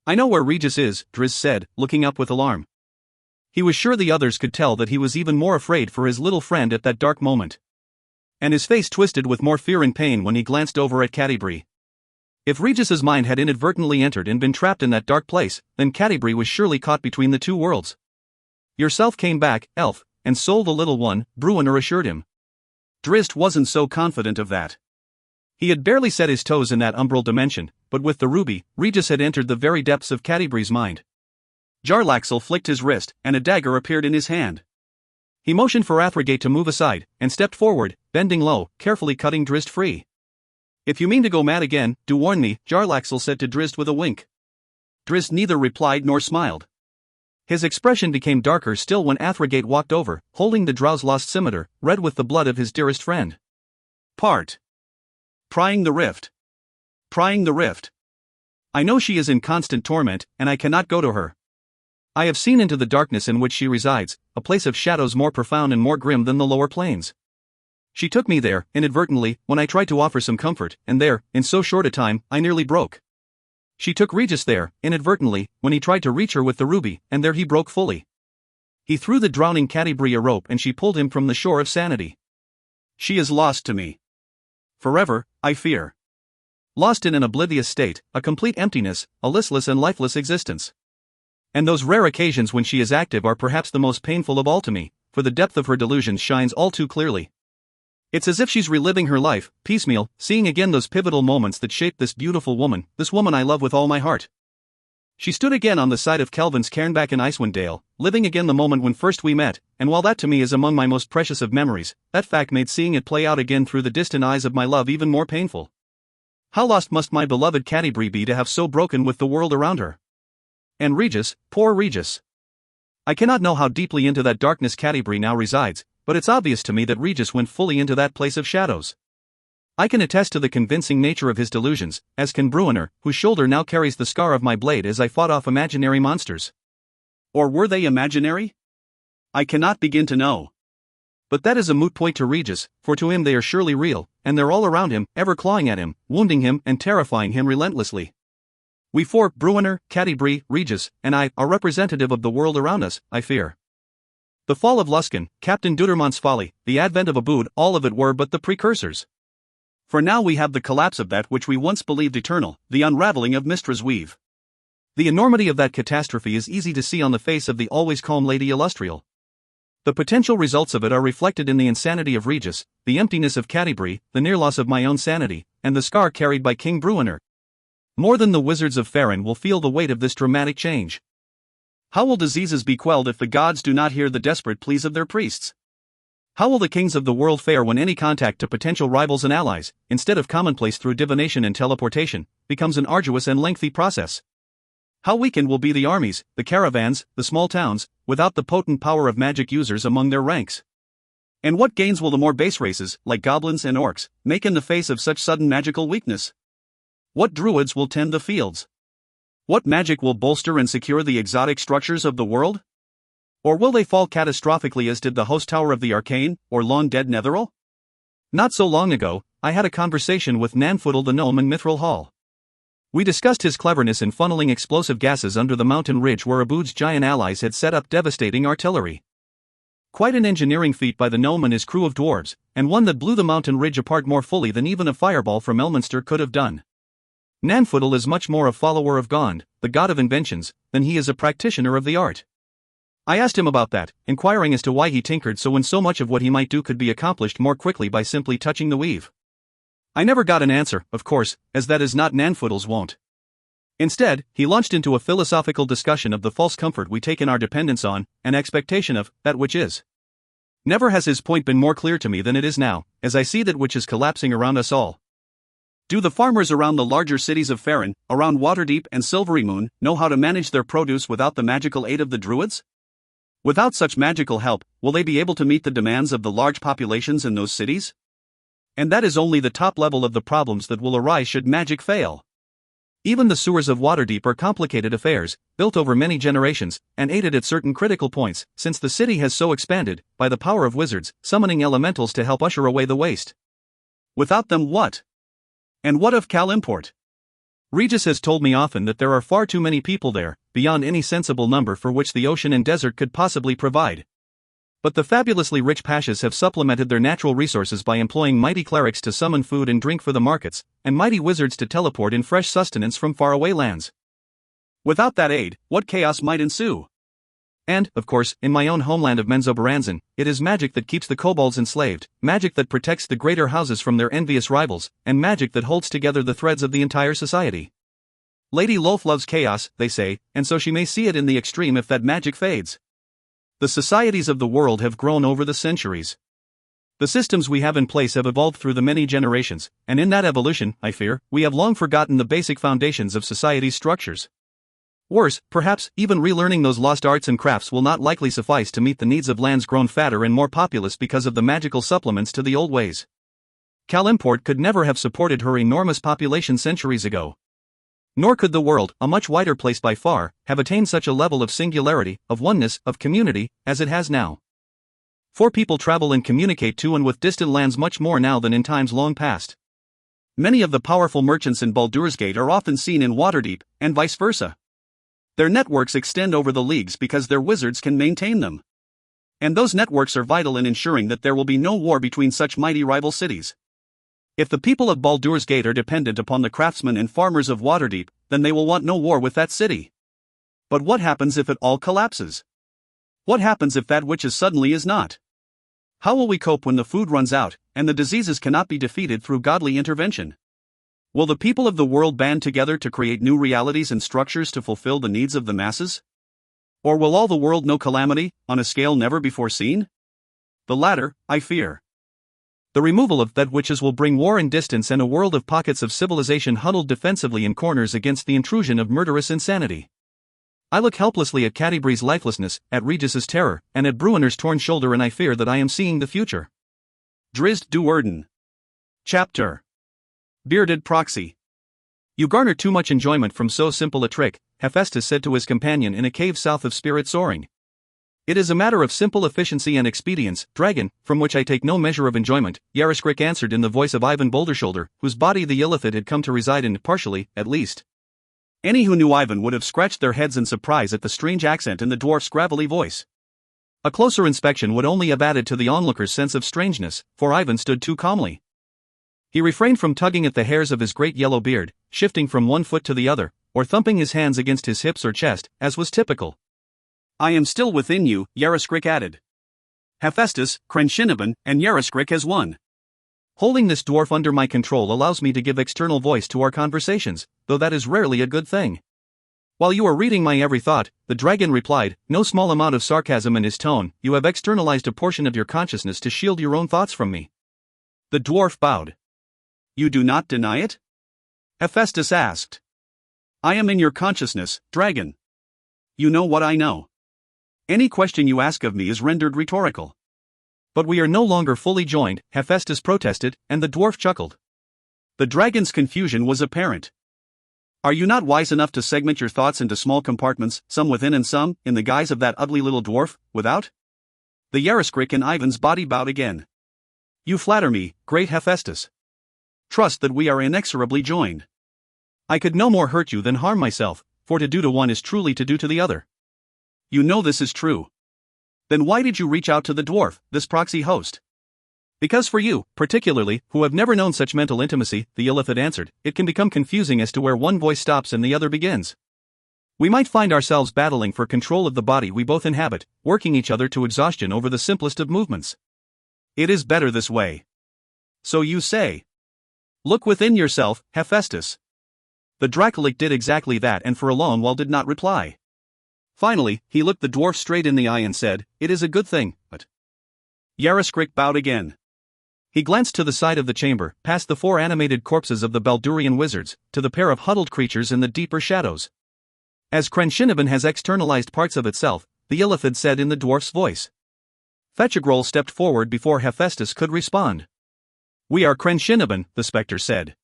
I know where Regis is, Drizzt said, looking up with alarm. He was sure the others could tell that he was even more afraid for his little friend at that dark moment. And his face twisted with more fear and pain when he glanced over at Catti-brie. If Regis's mind had inadvertently entered and been trapped in that dark place, then Catti-brie was surely caught between the two worlds. Yourself came back, elf, and sold the little one, Bruenor assured him. Drizzt wasn't so confident of that. He had barely set his toes in that umbral dimension, but with the ruby, Regis had entered the very depths of Catti-brie's mind. Jarlaxle flicked his wrist, and a dagger appeared in his hand. He motioned for Athrogate to move aside, and stepped forward, bending low, carefully cutting Drizzt free. If you mean to go mad again, do warn me, Jarlaxle said to Drizzt with a wink. Drizzt neither replied nor smiled. His expression became darker still when Athrogate walked over, holding the Drow's-lost scimitar, red with the blood of his dearest friend. Prying the rift. Prying the rift. I know she is in constant torment, and I cannot go to her. I have seen into the darkness in which she resides, a place of shadows more profound and more grim than the lower planes. She took me there, inadvertently, when I tried to offer some comfort, and there, in so short a time, I nearly broke. She took Regis there, inadvertently, when he tried to reach her with the ruby, and there he broke fully. He threw the drowning Catti-brie a rope and she pulled him from the shore of sanity. She is lost to me. Forever, I fear. Lost in an oblivious state, a complete emptiness, a listless and lifeless existence. And those rare occasions when she is active are perhaps the most painful of all to me, for the depth of her delusions shines all too clearly. It's as if she's reliving her life, piecemeal, seeing again those pivotal moments that shaped this beautiful woman, this woman I love with all my heart. She stood again on the side of Kelvin's cairnback in Icewind Dale, living again the moment when first we met, and while that to me is among my most precious of memories, that fact made seeing it play out again through the distant eyes of my love even more painful. How lost must my beloved Catti-brie be to have so broken with the world around her? And Regis, poor Regis. I cannot know how deeply into that darkness Catti-brie now resides, but it's obvious to me that Regis went fully into that place of shadows. I can attest to the convincing nature of his delusions, as can Bruenor, whose shoulder now carries the scar of my blade as I fought off imaginary monsters. Or were they imaginary? I cannot begin to know. But that is a moot point to Regis, for to him they are surely real, and they're all around him, ever clawing at him, wounding him and terrifying him relentlessly. We four, Bruenor, Catti-brie, Regis, and I, are representative of the world around us, I fear. The fall of Luskan, Captain Dudermont's folly, the advent of Abood, all of it were but the precursors. For now we have the collapse of that which we once believed eternal, the unraveling of Mistress Weave. The enormity of that catastrophe is easy to see on the face of the always calm Lady Illustrial. The potential results of it are reflected in the insanity of Regis, the emptiness of Catti-brie, the near loss of my own sanity, and the scar carried by King Bruenor. More than the wizards of Faelorehn will feel the weight of this dramatic change. How will diseases be quelled if the gods do not hear the desperate pleas of their priests? How will the kings of the world fare when any contact to potential rivals and allies, instead of commonplace through divination and teleportation, becomes an arduous and lengthy process? How weakened will be the armies, the caravans, the small towns, without the potent power of magic users among their ranks? And what gains will the more base races, like goblins and orcs, make in the face of such sudden magical weakness? What druids will tend the fields? What magic will bolster and secure the exotic structures of the world? Or will they fall catastrophically as did the host tower of the arcane, or long-dead Netheril? Not so long ago, I had a conversation with Nanfudel the gnome in Mithril Hall. We discussed his cleverness in funneling explosive gases under the mountain ridge where Abood's giant allies had set up devastating artillery. Quite an engineering feat by the gnome and his crew of dwarves, and one that blew the mountain ridge apart more fully than even a fireball from Elminster could have done. Nanfudel is much more a follower of Gond, the god of inventions, than he is a practitioner of the art. I asked him about that, inquiring as to why he tinkered so when so much of what he might do could be accomplished more quickly by simply touching the weave. I never got an answer, of course, as that is not Nanfudel's wont. Instead, he launched into a philosophical discussion of the false comfort we take in our dependence on, and expectation of, that which is. Never has his point been more clear to me than it is now, as I see that which is collapsing around us all. Do the farmers around the larger cities of Faerorehn, around Waterdeep and Silvery Moon, know how to manage their produce without the magical aid of the druids? Without such magical help, will they be able to meet the demands of the large populations in those cities? And that is only the top level of the problems that will arise should magic fail. Even the sewers of Waterdeep are complicated affairs, built over many generations, and aided at certain critical points, since the city has so expanded, by the power of wizards, summoning elementals to help usher away the waste. Without them what? And what of Kalimport? Regis has told me often that there are far too many people there, beyond any sensible number for which the ocean and desert could possibly provide. But the fabulously rich Pashas have supplemented their natural resources by employing mighty clerics to summon food and drink for the markets, and mighty wizards to teleport in fresh sustenance from faraway lands. Without that aid, what chaos might ensue? And, of course, in my own homeland of Menzoberranzan, it is magic that keeps the kobolds enslaved, magic that protects the greater houses from their envious rivals, and magic that holds together the threads of the entire society. Lady Lolth loves chaos, they say, and so she may see it in the extreme if that magic fades. The societies of the world have grown over the centuries. The systems we have in place have evolved through the many generations, and in that evolution, I fear, we have long forgotten the basic foundations of society's structures. Worse, perhaps, even relearning those lost arts and crafts will not likely suffice to meet the needs of lands grown fatter and more populous because of the magical supplements to the old ways. Kalimport could never have supported her enormous population centuries ago. Nor could the world, a much wider place by far, have attained such a level of singularity, of oneness, of community, as it has now. For people travel and communicate to and with distant lands much more now than in times long past. Many of the powerful merchants in Baldur's Gate are often seen in Waterdeep, and vice versa. Their networks extend over the leagues because their wizards can maintain them. And those networks are vital in ensuring that there will be no war between such mighty rival cities. If the people of Baldur's Gate are dependent upon the craftsmen and farmers of Waterdeep, then they will want no war with that city. But what happens if it all collapses? What happens if that which is suddenly is not? How will we cope when the food runs out, and the diseases cannot be defeated through godly intervention? Will the people of the world band together to create new realities and structures to fulfill the needs of the masses? Or will all the world know calamity, on a scale never before seen? The latter, I fear. The removal of that which is will bring war and distance and a world of pockets of civilization huddled defensively in corners against the intrusion of murderous insanity. I look helplessly at Cadibre's lifelessness, at Regis's terror, and at Bruiner's torn shoulder, and I fear that I am seeing the future. Drizzt Do'Urden. Chapter. Bearded Proxy. You garner too much enjoyment from so simple a trick, Hephaestus said to his companion in a cave south of Spirit Soaring. It is a matter of simple efficiency and expedience, dragon, from which I take no measure of enjoyment, Yarriskrik answered in the voice of Ivan Bouldershoulder, whose body the Illithid had come to reside in, partially, at least. Any who knew Ivan would have scratched their heads in surprise at the strange accent in the dwarf's gravelly voice. A closer inspection would only have added to the onlooker's sense of strangeness, for Ivan stood too calmly. He refrained from tugging at the hairs of his great yellow beard, shifting from one foot to the other, or thumping his hands against his hips or chest, as was typical. I am still within you, Yarriskrik added. Hephaestus, Crenshinniban, and Yarriskrik has won. Holding this dwarf under my control allows me to give external voice to our conversations, though that is rarely a good thing. While you are reading my every thought, the dragon replied, no small amount of sarcasm in his tone, you have externalized a portion of your consciousness to shield your own thoughts from me. The dwarf bowed. You do not deny it? Hephaestus asked. I am in your consciousness, dragon. You know what I know. Any question you ask of me is rendered rhetorical. But we are no longer fully joined, Hephaestus protested, and the dwarf chuckled. The dragon's confusion was apparent. Are you not wise enough to segment your thoughts into small compartments, some within and some, in the guise of that ugly little dwarf, without? The Yarriskrik in Ivan's body bowed again. You flatter me, great Hephaestus. Trust that we are inexorably joined. I could no more hurt you than harm myself, for to do to one is truly to do to the other. You know this is true. Then why did you reach out to the dwarf, this proxy host? Because for you, particularly, who have never known such mental intimacy, the Illithid answered, it can become confusing as to where one voice stops and the other begins. We might find ourselves battling for control of the body we both inhabit, working each other to exhaustion over the simplest of movements. It is better this way. So you say. Look within yourself, Hephaestus. The Dracolich did exactly that, and for a long while did not reply. Finally, he looked the dwarf straight in the eye and said, it is a good thing, but... Yarriskrik bowed again. He glanced to the side of the chamber, past the 4 animated corpses of the Baldurian wizards, to the pair of huddled creatures in the deeper shadows. As Crenshinniban has externalized parts of itself, the Illithid said in the dwarf's voice. Fetchagrol stepped forward before Hephaestus could respond. We are Crenshinniban, the spectre said.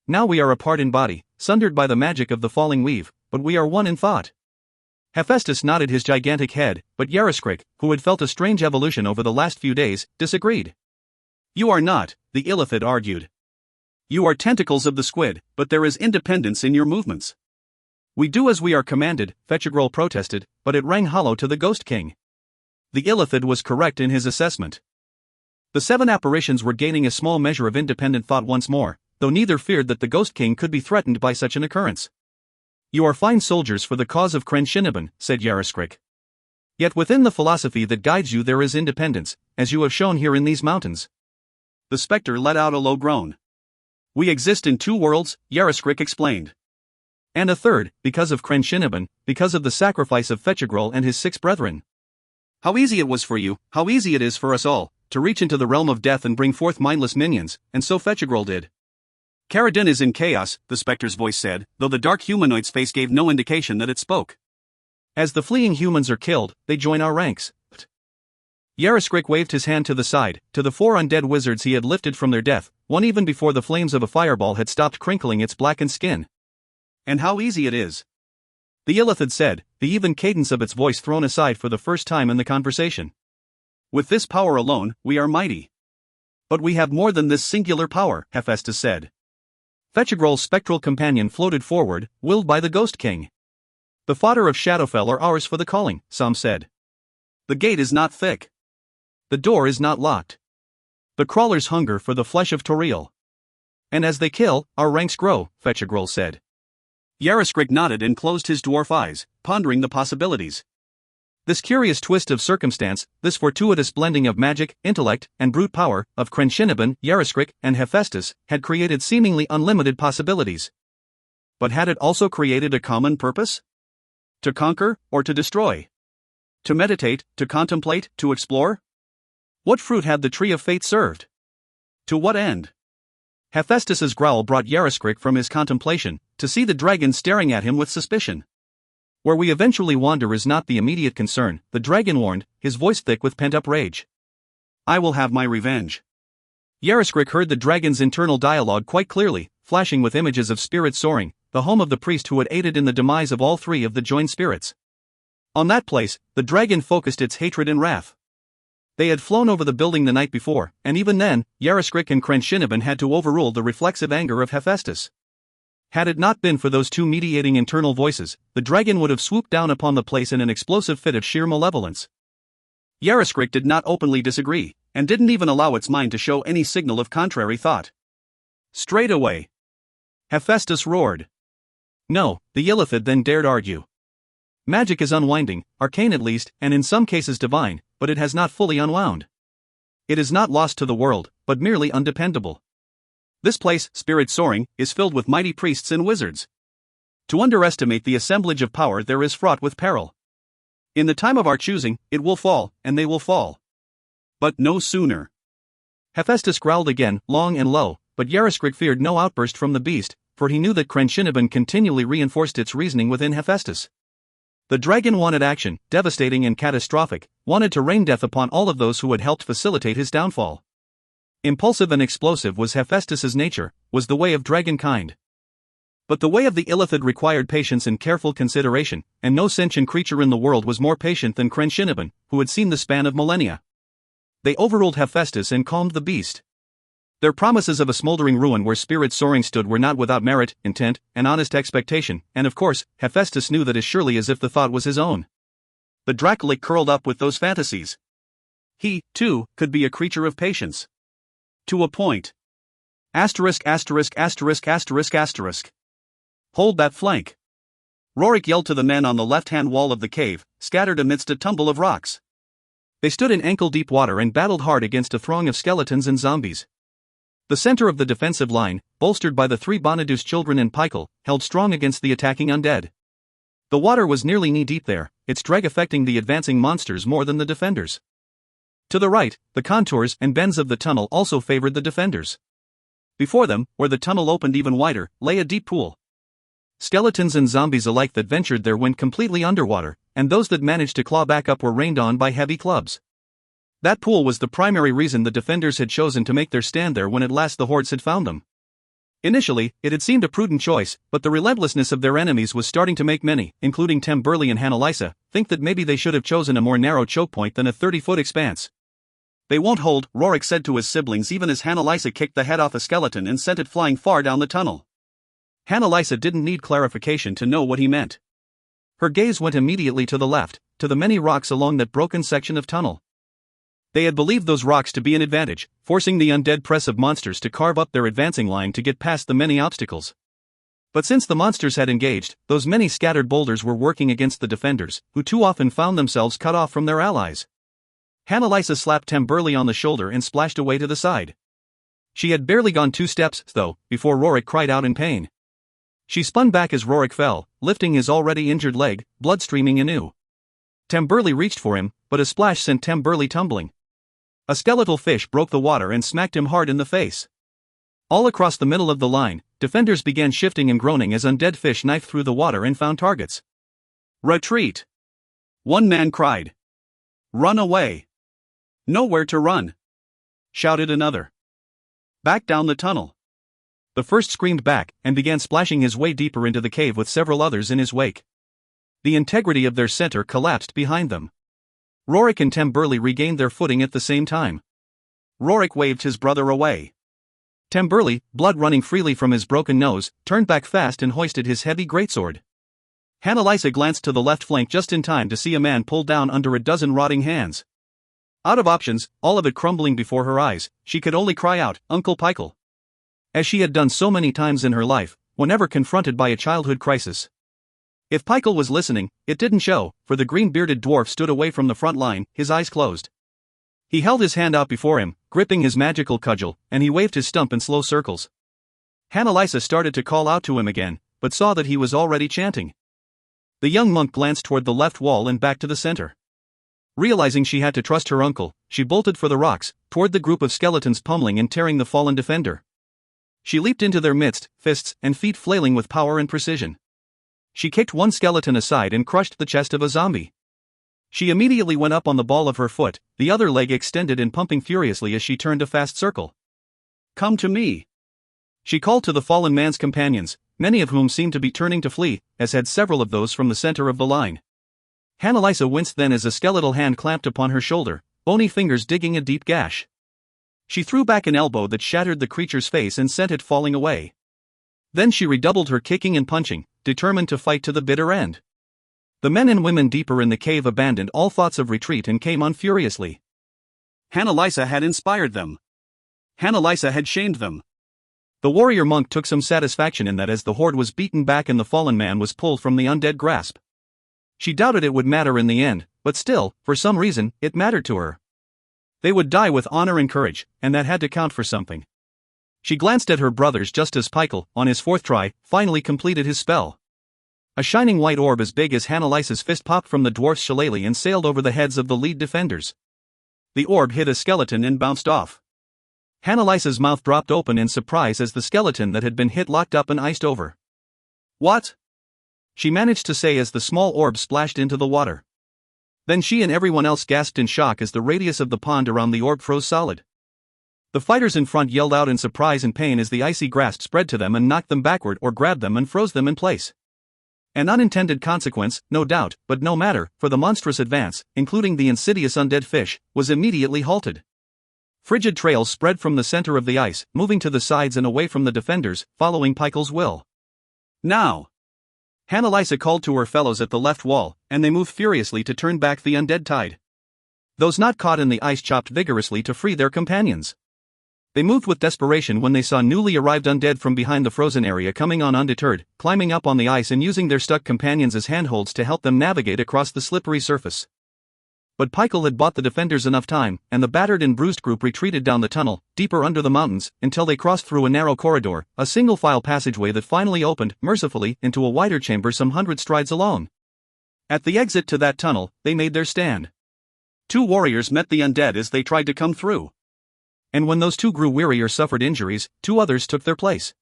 Now we are apart in body, sundered by the magic of the falling weave, but we are one in thought. Hephaestus nodded his gigantic head, but Yarriskrik, who had felt a strange evolution over the last few days, disagreed. You are not, the Illithid argued. You are tentacles of the squid, but there is independence in your movements. We do as we are commanded, Fetchagrol protested, but it rang hollow to the Ghost King. The illithid was correct in his assessment. The 7 apparitions were gaining a small measure of independent thought once more, though neither feared that the Ghost King could be threatened by such an occurrence. "You are fine soldiers for the cause of Crenshinniban," said Yarriskrik. "Yet within the philosophy that guides you there is independence, as you have shown here in these mountains." The spectre let out a low groan. "We exist in 2 worlds," Yarriskrik explained. "And a third, because of Crenshinniban, because of the sacrifice of Fetchagrol and his 6 brethren. How easy it was for you, how easy it is for us all, to reach into the realm of death and bring forth mindless minions, and so Fetchagrol did." "Caradin is in chaos," the spectre's voice said, though the dark humanoid's face gave no indication that it spoke. "As the fleeing humans are killed, they join our ranks." Yarriskrik waved his hand to the side, to the 4 undead wizards he had lifted from their death, one even before the flames of a fireball had stopped crinkling its blackened skin. "And how easy it is," the illithid said, the even cadence of its voice thrown aside for the first time in the conversation. "With this power alone, we are mighty." "But we have more than this singular power," Hephaestus said. Fetchagrol's spectral companion floated forward, willed by the Ghost King. "The fodder of Shadowfell are ours for the calling," some said. "The gate is not thick. The door is not locked. The crawlers hunger for the flesh of Toriel. And as they kill, our ranks grow," Fetchagrol said. Yarriskrik nodded and closed his dwarf eyes, pondering the possibilities. This curious twist of circumstance, this fortuitous blending of magic, intellect, and brute power, of Crenshinniban, Yarriskrik, and Hephaestus, had created seemingly unlimited possibilities. But had it also created a common purpose? To conquer, or to destroy? To meditate, to contemplate, to explore? What fruit had the tree of fate served? To what end? Hephaestus's growl brought Yarriskrik from his contemplation, to see the dragon staring at him with suspicion. "Where we eventually wander is not the immediate concern," the dragon warned, his voice thick with pent-up rage. "I will have my revenge." Yarriskrik heard the dragon's internal dialogue quite clearly, flashing with images of Spirit Soaring, the home of the priest who had aided in the demise of all 3 of the joined spirits. On that place, the dragon focused its hatred and wrath. They had flown over the building the night before, and even then, Yarriskrik and Crenshinniban had to overrule the reflexive anger of Hephaestus. Had it not been for those 2 mediating internal voices, the dragon would have swooped down upon the place in an explosive fit of sheer malevolence. Yarriskrik did not openly disagree, and didn't even allow its mind to show any signal of contrary thought. "Straight away!" Hephaestus roared. "No," the illithid then dared argue. "Magic is unwinding, arcane at least, and in some cases divine, but it has not fully unwound. It is not lost to the world, but merely undependable. This place, Spirit Soaring, is filled with mighty priests and wizards. To underestimate the assemblage of power there is fraught with peril. In the time of our choosing, it will fall, and they will fall. But no sooner." Hephaestus growled again, long and low, but Yarriskrik feared no outburst from the beast, for he knew that Crenshinniban continually reinforced its reasoning within Hephaestus. The dragon wanted action, devastating and catastrophic, wanted to rain death upon all of those who had helped facilitate his downfall. Impulsive and explosive was Hephaestus's nature, was the way of dragonkind. But the way of the illithid required patience and careful consideration, and no sentient creature in the world was more patient than Crenshinniban, who had seen the span of millennia. They overruled Hephaestus and calmed the beast. Their promises of a smoldering ruin where Spirit Soaring stood were not without merit, intent, and honest expectation, and of course, Hephaestus knew that as surely as if the thought was his own. The Dracolich curled up with those fantasies. He, too, could be a creature of patience. To a point. Asterisk. "Hold that flank!" Rorik yelled to the men on the left-hand wall of the cave, scattered amidst a tumble of rocks. They stood in ankle-deep water and battled hard against a throng of skeletons and zombies. The center of the defensive line, bolstered by the 3 Bonadus children and Pykel, held strong against the attacking undead. The water was nearly knee-deep there, its drag affecting the advancing monsters more than the defenders. To the right, the contours and bends of the tunnel also favored the defenders. Before them, where the tunnel opened even wider, lay a deep pool. Skeletons and zombies alike that ventured there went completely underwater, and those that managed to claw back up were rained on by heavy clubs. That pool was the primary reason the defenders had chosen to make their stand there when at last the hordes had found them. Initially, it had seemed a prudent choice, but the relentlessness of their enemies was starting to make many, including Tem Burley and Hannelisa, think that maybe they should have chosen a more narrow choke point than a 30-foot expanse. "They won't hold," Rorik said to his siblings even as Hannelisa kicked the head off a skeleton and sent it flying far down the tunnel. Hannelisa didn't need clarification to know what he meant. Her gaze went immediately to the left, to the many rocks along that broken section of tunnel. They had believed those rocks to be an advantage, forcing the undead press of monsters to carve up their advancing line to get past the many obstacles. But since the monsters had engaged, those many scattered boulders were working against the defenders, who too often found themselves cut off from their allies. Annalisa slapped Temburley on the shoulder and splashed away to the side. She had barely gone 2 steps, though, before Rorik cried out in pain. She spun back as Rorik fell, lifting his already injured leg, blood streaming anew. Temburley reached for him, but a splash sent Temburley tumbling. A skeletal fish broke the water and smacked him hard in the face. All across the middle of the line, defenders began shifting and groaning as undead fish knifed through the water and found targets. "Retreat!" one man cried. "Run away!" "Nowhere to run!" shouted another. "Back down the tunnel!" The first screamed back and began splashing his way deeper into the cave with several others in his wake. The integrity of their center collapsed behind them. Rorik and Temburley regained their footing at the same time. Rorik waved his brother away. Temburley, blood running freely from his broken nose, turned back fast and hoisted his heavy greatsword. Annalisa glanced to the left flank just in time to see a man pulled down under a dozen rotting hands. Out of options, all of it crumbling before her eyes, she could only cry out, "Uncle Peikel!" As she had done so many times in her life, whenever confronted by a childhood crisis. If Peikel was listening, it didn't show, for the green-bearded dwarf stood away from the front line, his eyes closed. He held his hand out before him, gripping his magical cudgel, and he waved his stump in slow circles. Annalisa started to call out to him again, but saw that he was already chanting. The young monk glanced toward the left wall and back to the center. Realizing she had to trust her uncle, she bolted for the rocks, toward the group of skeletons pummeling and tearing the fallen defender. She leaped into their midst, fists and feet flailing with power and precision. She kicked one skeleton aside and crushed the chest of a zombie. She immediately went up on the ball of her foot, the other leg extended and pumping furiously as she turned a fast circle. "Come to me!" She called to the fallen man's companions, many of whom seemed to be turning to flee, as had several of those from the center of the line. Annalisa winced then as a skeletal hand clamped upon her shoulder, bony fingers digging a deep gash. She threw back an elbow that shattered the creature's face and sent it falling away. Then she redoubled her kicking and punching, determined to fight to the bitter end. The men and women deeper in the cave abandoned all thoughts of retreat and came on furiously. Annalisa had inspired them. Annalisa had shamed them. The warrior monk took some satisfaction in that as the horde was beaten back and the fallen man was pulled from the undead grasp. She doubted it would matter in the end, but still, for some reason, it mattered to her. They would die with honor and courage, and that had to count for something. She glanced at her brothers just as Peikel, on his 4th try, finally completed his spell. A shining white orb as big as Annalisa's fist popped from the dwarf's shillelagh and sailed over the heads of the lead defenders. The orb hit a skeleton and bounced off. Annalisa's mouth dropped open in surprise as the skeleton that had been hit locked up and iced over. "What?" she managed to say as the small orb splashed into the water. Then she and everyone else gasped in shock as the radius of the pond around the orb froze solid. The fighters in front yelled out in surprise and pain as the icy grasp spread to them and knocked them backward or grabbed them and froze them in place. An unintended consequence, no doubt, but no matter, for the monstrous advance, including the insidious undead fish, was immediately halted. Frigid trails spread from the center of the ice, moving to the sides and away from the defenders, following Peikel's will. "Now!" Annalisa called to her fellows at the left wall, and they moved furiously to turn back the undead tide. Those not caught in the ice chopped vigorously to free their companions. They moved with desperation when they saw newly arrived undead from behind the frozen area coming on undeterred, climbing up on the ice and using their stuck companions as handholds to help them navigate across the slippery surface. But Peikel had bought the defenders enough time, and the battered and bruised group retreated down the tunnel, deeper under the mountains, until they crossed through a narrow corridor, a single-file passageway that finally opened, mercifully, into a wider chamber some 100 strides along. At the exit to that tunnel, they made their stand. 2 warriors met the undead as they tried to come through. And when those 2 grew weary or suffered injuries, 2 others took their place.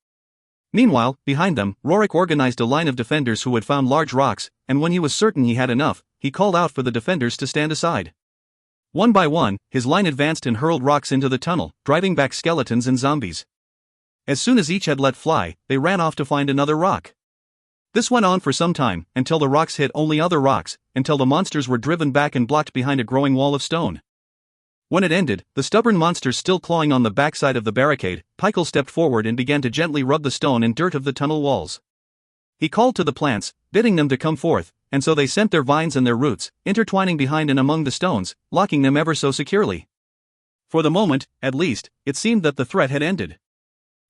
Meanwhile, behind them, Rorik organized a line of defenders who had found large rocks, and when he was certain he had enough, he called out for the defenders to stand aside. One by one, his line advanced and hurled rocks into the tunnel, driving back skeletons and zombies. As soon as each had let fly, they ran off to find another rock. This went on for some time, until the rocks hit only other rocks, until the monsters were driven back and blocked behind a growing wall of stone. When it ended, the stubborn monsters still clawing on the backside of the barricade, Peikel stepped forward and began to gently rub the stone and dirt of the tunnel walls. He called to the plants, bidding them to come forth, and so they sent their vines and their roots, intertwining behind and among the stones, locking them ever so securely. For the moment, at least, it seemed that the threat had ended.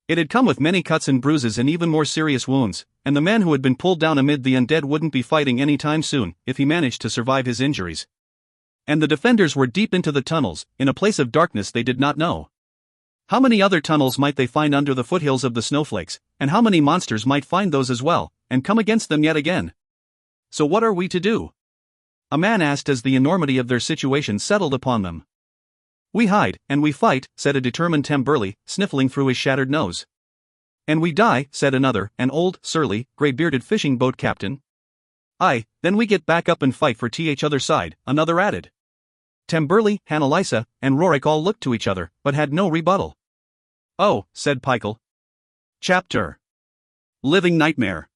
It had come with many cuts and bruises and even more serious wounds, and the man who had been pulled down amid the undead wouldn't be fighting any time soon, if he managed to survive his injuries. And the defenders were deep into the tunnels, in a place of darkness they did not know. How many other tunnels might they find under the foothills of the snowflakes, and how many monsters might find those as well, and come against them yet again? So what are we to do? A man asked as the enormity of their situation settled upon them. We hide, and we fight, said a determined Temburley, sniffling through his shattered nose. And we die, said another, an old, surly, grey-bearded fishing boat captain. Aye, then we get back up and fight for each other side, another added. Temburley, Hanalisa, and Rorik all looked to each other, but had no rebuttal. Oh, said Peichel. Chapter. Living Nightmare.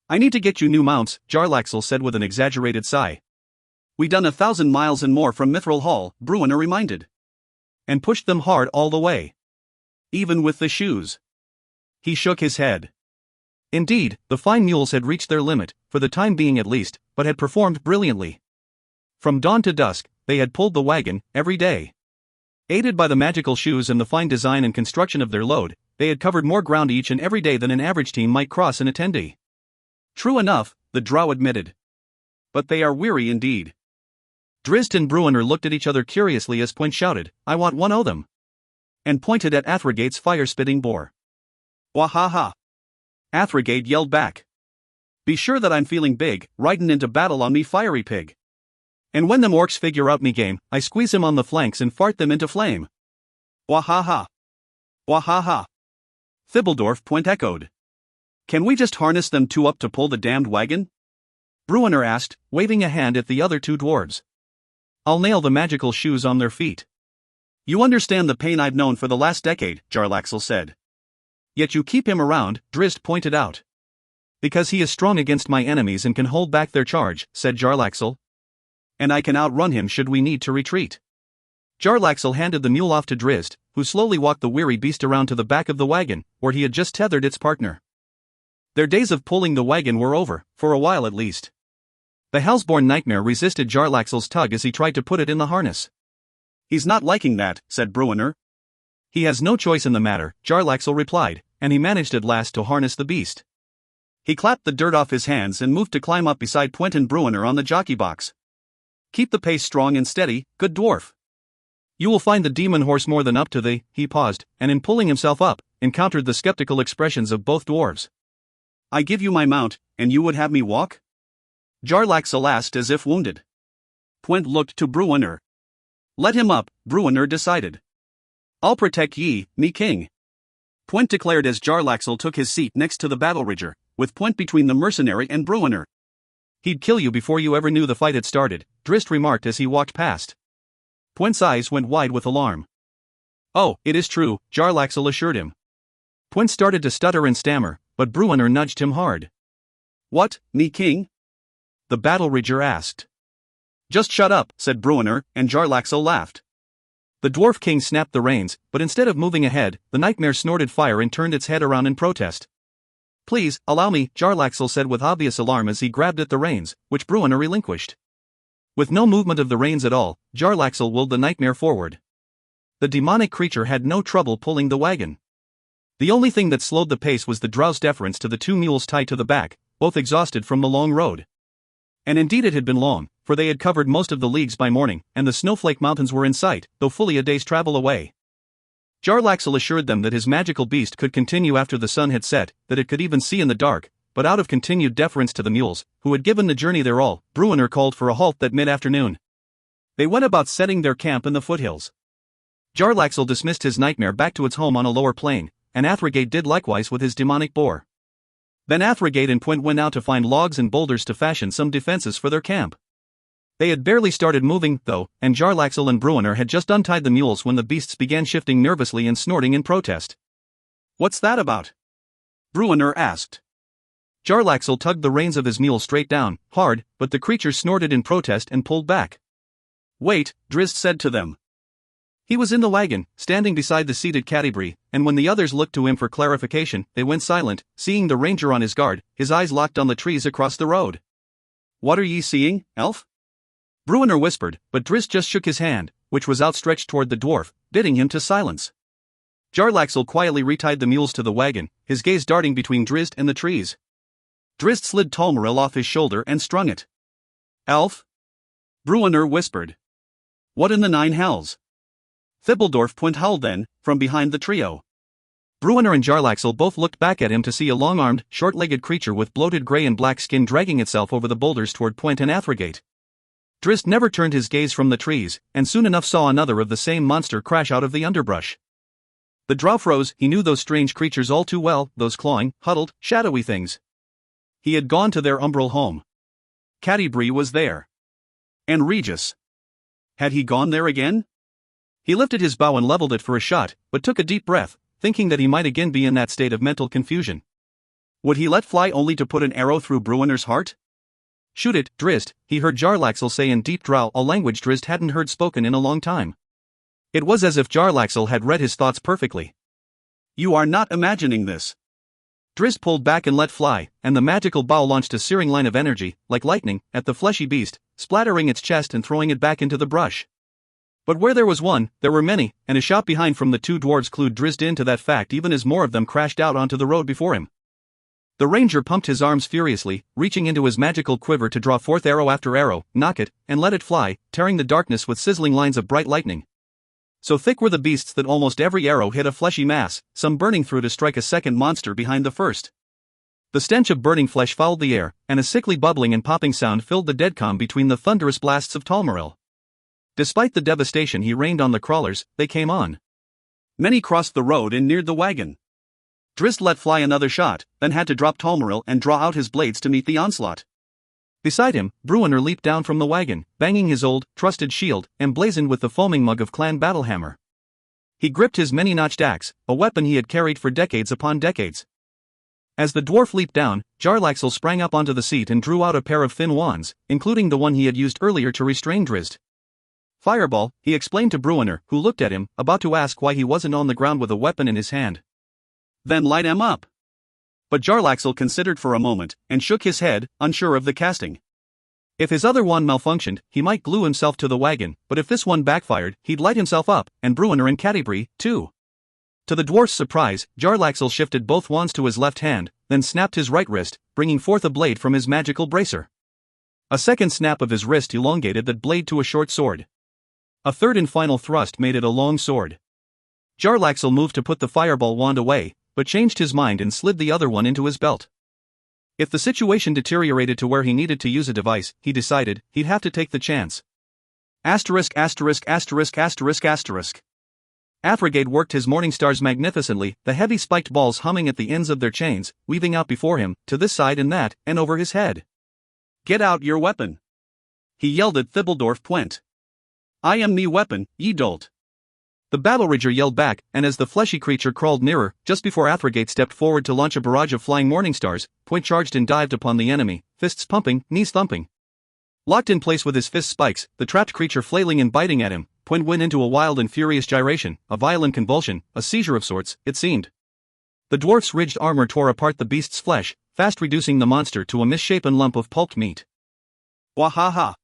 I need to get you new mounts, Jarlaxle said with an exaggerated sigh. We done 1,000 miles and more from Mithril Hall, Bruenor reminded. And pushed them hard all the way. Even with the shoes. He shook his head. Indeed, the fine mules had reached their limit, for the time being at least, but had performed brilliantly. From dawn to dusk, they had pulled the wagon, every day. Aided by the magical shoes and the fine design and construction of their load, they had covered more ground each and every day than an average team might cross in a 10-day. True enough, the drow admitted. But they are weary indeed. Drizzt and Bruenor looked at each other curiously as Point shouted, I want one o' them. And pointed at Athregate's fire-spitting boar. Wahaha! Athragate yelled back. Be sure that I'm feeling big, ridin' into battle on me fiery pig. And when them orcs figure out me game, I squeeze him on the flanks and fart them into flame. Wahaha! Wahaha! Thibbledorf Point echoed. Can we just harness them two up to pull the damned wagon? Bruenor asked, waving a hand at the other two dwarves. I'll nail the magical shoes on their feet. You understand the pain I've known for the last decade, Jarlaxle said. Yet you keep him around, Drizzt pointed out. Because he is strong against my enemies and can hold back their charge, said Jarlaxle. And I can outrun him should we need to retreat. Jarlaxle handed the mule off to Drizzt, who slowly walked the weary beast around to the back of the wagon, where he had just tethered its partner. Their days of pulling the wagon were over, for a while at least. The Hellsborn Nightmare resisted Jarlaxle's tug as he tried to put it in the harness. He's not liking that, said Bruenor. He has no choice in the matter, Jarlaxle replied, and he managed at last to harness the beast. He clapped the dirt off his hands and moved to climb up beside Point and Bruenor on the jockey box. Keep the pace strong and steady, good dwarf. You will find the demon horse more than up to thee. He paused, and in pulling himself up, encountered the skeptical expressions of both dwarves. I give you my mount, and you would have me walk? Jarlaxle asked as if wounded. Point looked to Bruenor. Let him up, Bruenor decided. I'll protect ye, me king. Point declared as Jarlaxle took his seat next to the battle ridger, with Point between the mercenary and Bruenor. He'd kill you before you ever knew the fight had started, Drizzt remarked as he walked past. Point's eyes went wide with alarm. Oh, it is true, Jarlaxle assured him. Point started to stutter and stammer, but Bruenor nudged him hard. What, me king? The battle ridger asked. Just shut up, said Bruenor, and Jarlaxle laughed. The dwarf king snapped the reins, but instead of moving ahead, the nightmare snorted fire and turned its head around in protest. Please, allow me, Jarlaxle said with obvious alarm as he grabbed at the reins, which Bruenor relinquished. With no movement of the reins at all, Jarlaxle willed the nightmare forward. The demonic creature had no trouble pulling the wagon. The only thing that slowed the pace was the drow's deference to the two mules tied to the back, both exhausted from the long road. And indeed it had been long, for they had covered most of the leagues by morning, and the Snowflake Mountains were in sight, though fully a day's travel away. Jarlaxle assured them that his magical beast could continue after the sun had set, that it could even see in the dark, but out of continued deference to the mules, who had given the journey their all, Bruenor called for a halt that mid-afternoon. They went about setting their camp in the foothills. Jarlaxle dismissed his nightmare back to its home on a lower plain, and Athragate did likewise with his demonic boar. Then Athragate and Point went out to find logs and boulders to fashion some defenses for their camp. They had barely started moving, though, and Jarlaxle and Bruenor had just untied the mules when the beasts began shifting nervously and snorting in protest. What's that about? Bruenor asked. Jarlaxle tugged the reins of his mule straight down, hard, but the creature snorted in protest and pulled back. Wait, Drizzt said to them. He was in the wagon, standing beside the seated Catti-brie, and when the others looked to him for clarification, they went silent, seeing the ranger on his guard, his eyes locked on the trees across the road. "What are ye seeing, elf?" Bruenor whispered, but Drizzt just shook his hand, which was outstretched toward the dwarf, bidding him to silence. Jarlaxle quietly retied the mules to the wagon, his gaze darting between Drizzt and the trees. Drizzt slid Tolmaril off his shoulder and strung it. "Elf?" Bruenor whispered. "What in the nine hells?" Thibbledorf howled then, from behind the trio. Bruenor and Jarlaxle both looked back at him to see a long-armed, short-legged creature with bloated grey and black skin dragging itself over the boulders toward Point and Athrogate. Drizzt never turned his gaze from the trees, and soon enough saw another of the same monster crash out of the underbrush. The drow froze. He knew those strange creatures all too well, those clawing, huddled, shadowy things. He had gone to their umbral home. Catti-brie was there. And Regis. Had he gone there again? He lifted his bow and leveled it for a shot, but took a deep breath, thinking that he might again be in that state of mental confusion. Would he let fly only to put an arrow through Bruenor's heart? "Shoot it, Drizzt," he heard Jarlaxle say in deep drow, a language Drizzt hadn't heard spoken in a long time. It was as if Jarlaxle had read his thoughts perfectly. "You are not imagining this." Drizzt pulled back and let fly, and the magical bow launched a searing line of energy, like lightning, at the fleshy beast, splattering its chest and throwing it back into the brush. But where there was one, there were many, and a shout behind from the two dwarves clued Drizzt into that fact even as more of them crashed out onto the road before him. The ranger pumped his arms furiously, reaching into his magical quiver to draw forth arrow after arrow, nock it, and let it fly, tearing the darkness with sizzling lines of bright lightning. So thick were the beasts that almost every arrow hit a fleshy mass, some burning through to strike a second monster behind the first. The stench of burning flesh fouled the air, and a sickly bubbling and popping sound filled the deadcom between the thunderous blasts of Tolmaril. Despite the devastation he rained on the crawlers, they came on. Many crossed the road and neared the wagon. Drizzt let fly another shot, then had to drop Tolmaril and draw out his blades to meet the onslaught. Beside him, Bruenor leaped down from the wagon, banging his old, trusted shield, emblazoned with the foaming mug of clan battlehammer. He gripped his many-notched axe, a weapon he had carried for decades upon decades. As the dwarf leaped down, Jarlaxle sprang up onto the seat and drew out a pair of thin wands, including the one he had used earlier to restrain Drizzt. "Fireball," he explained to Bruenor, who looked at him, about to ask why he wasn't on the ground with a weapon in his hand. "Then light him up." But Jarlaxle considered for a moment, and shook his head, unsure of the casting. If his other wand malfunctioned, he might glue himself to the wagon, but if this one backfired, he'd light himself up, and Bruenor and Catti-brie, too. To the dwarf's surprise, Jarlaxle shifted both wands to his left hand, then snapped his right wrist, bringing forth a blade from his magical bracer. A second snap of his wrist elongated that blade to a short sword. A third and final thrust made it a long sword. Jarlaxle moved to put the fireball wand away, but changed his mind and slid the other one into his belt. If the situation deteriorated to where he needed to use a device, he decided, he'd have to take the chance. Asterisk. Athrogate worked his morning stars magnificently, the heavy spiked balls humming at the ends of their chains, weaving out before him, to this side and that, and over his head. "Get out your weapon!" he yelled at Thibbledorf Puent. "I am me weapon, ye dolt." The battle-rager yelled back, and as the fleshy creature crawled nearer, just before Athrogate stepped forward to launch a barrage of flying morning stars, Puent charged and dived upon the enemy, fists pumping, knees thumping. Locked in place with his fist spikes, the trapped creature flailing and biting at him, Puent went into a wild and furious gyration, a violent convulsion, a seizure of sorts, it seemed. The dwarf's ridged armor tore apart the beast's flesh, fast reducing the monster to a misshapen lump of pulped meat. "Wahaha!"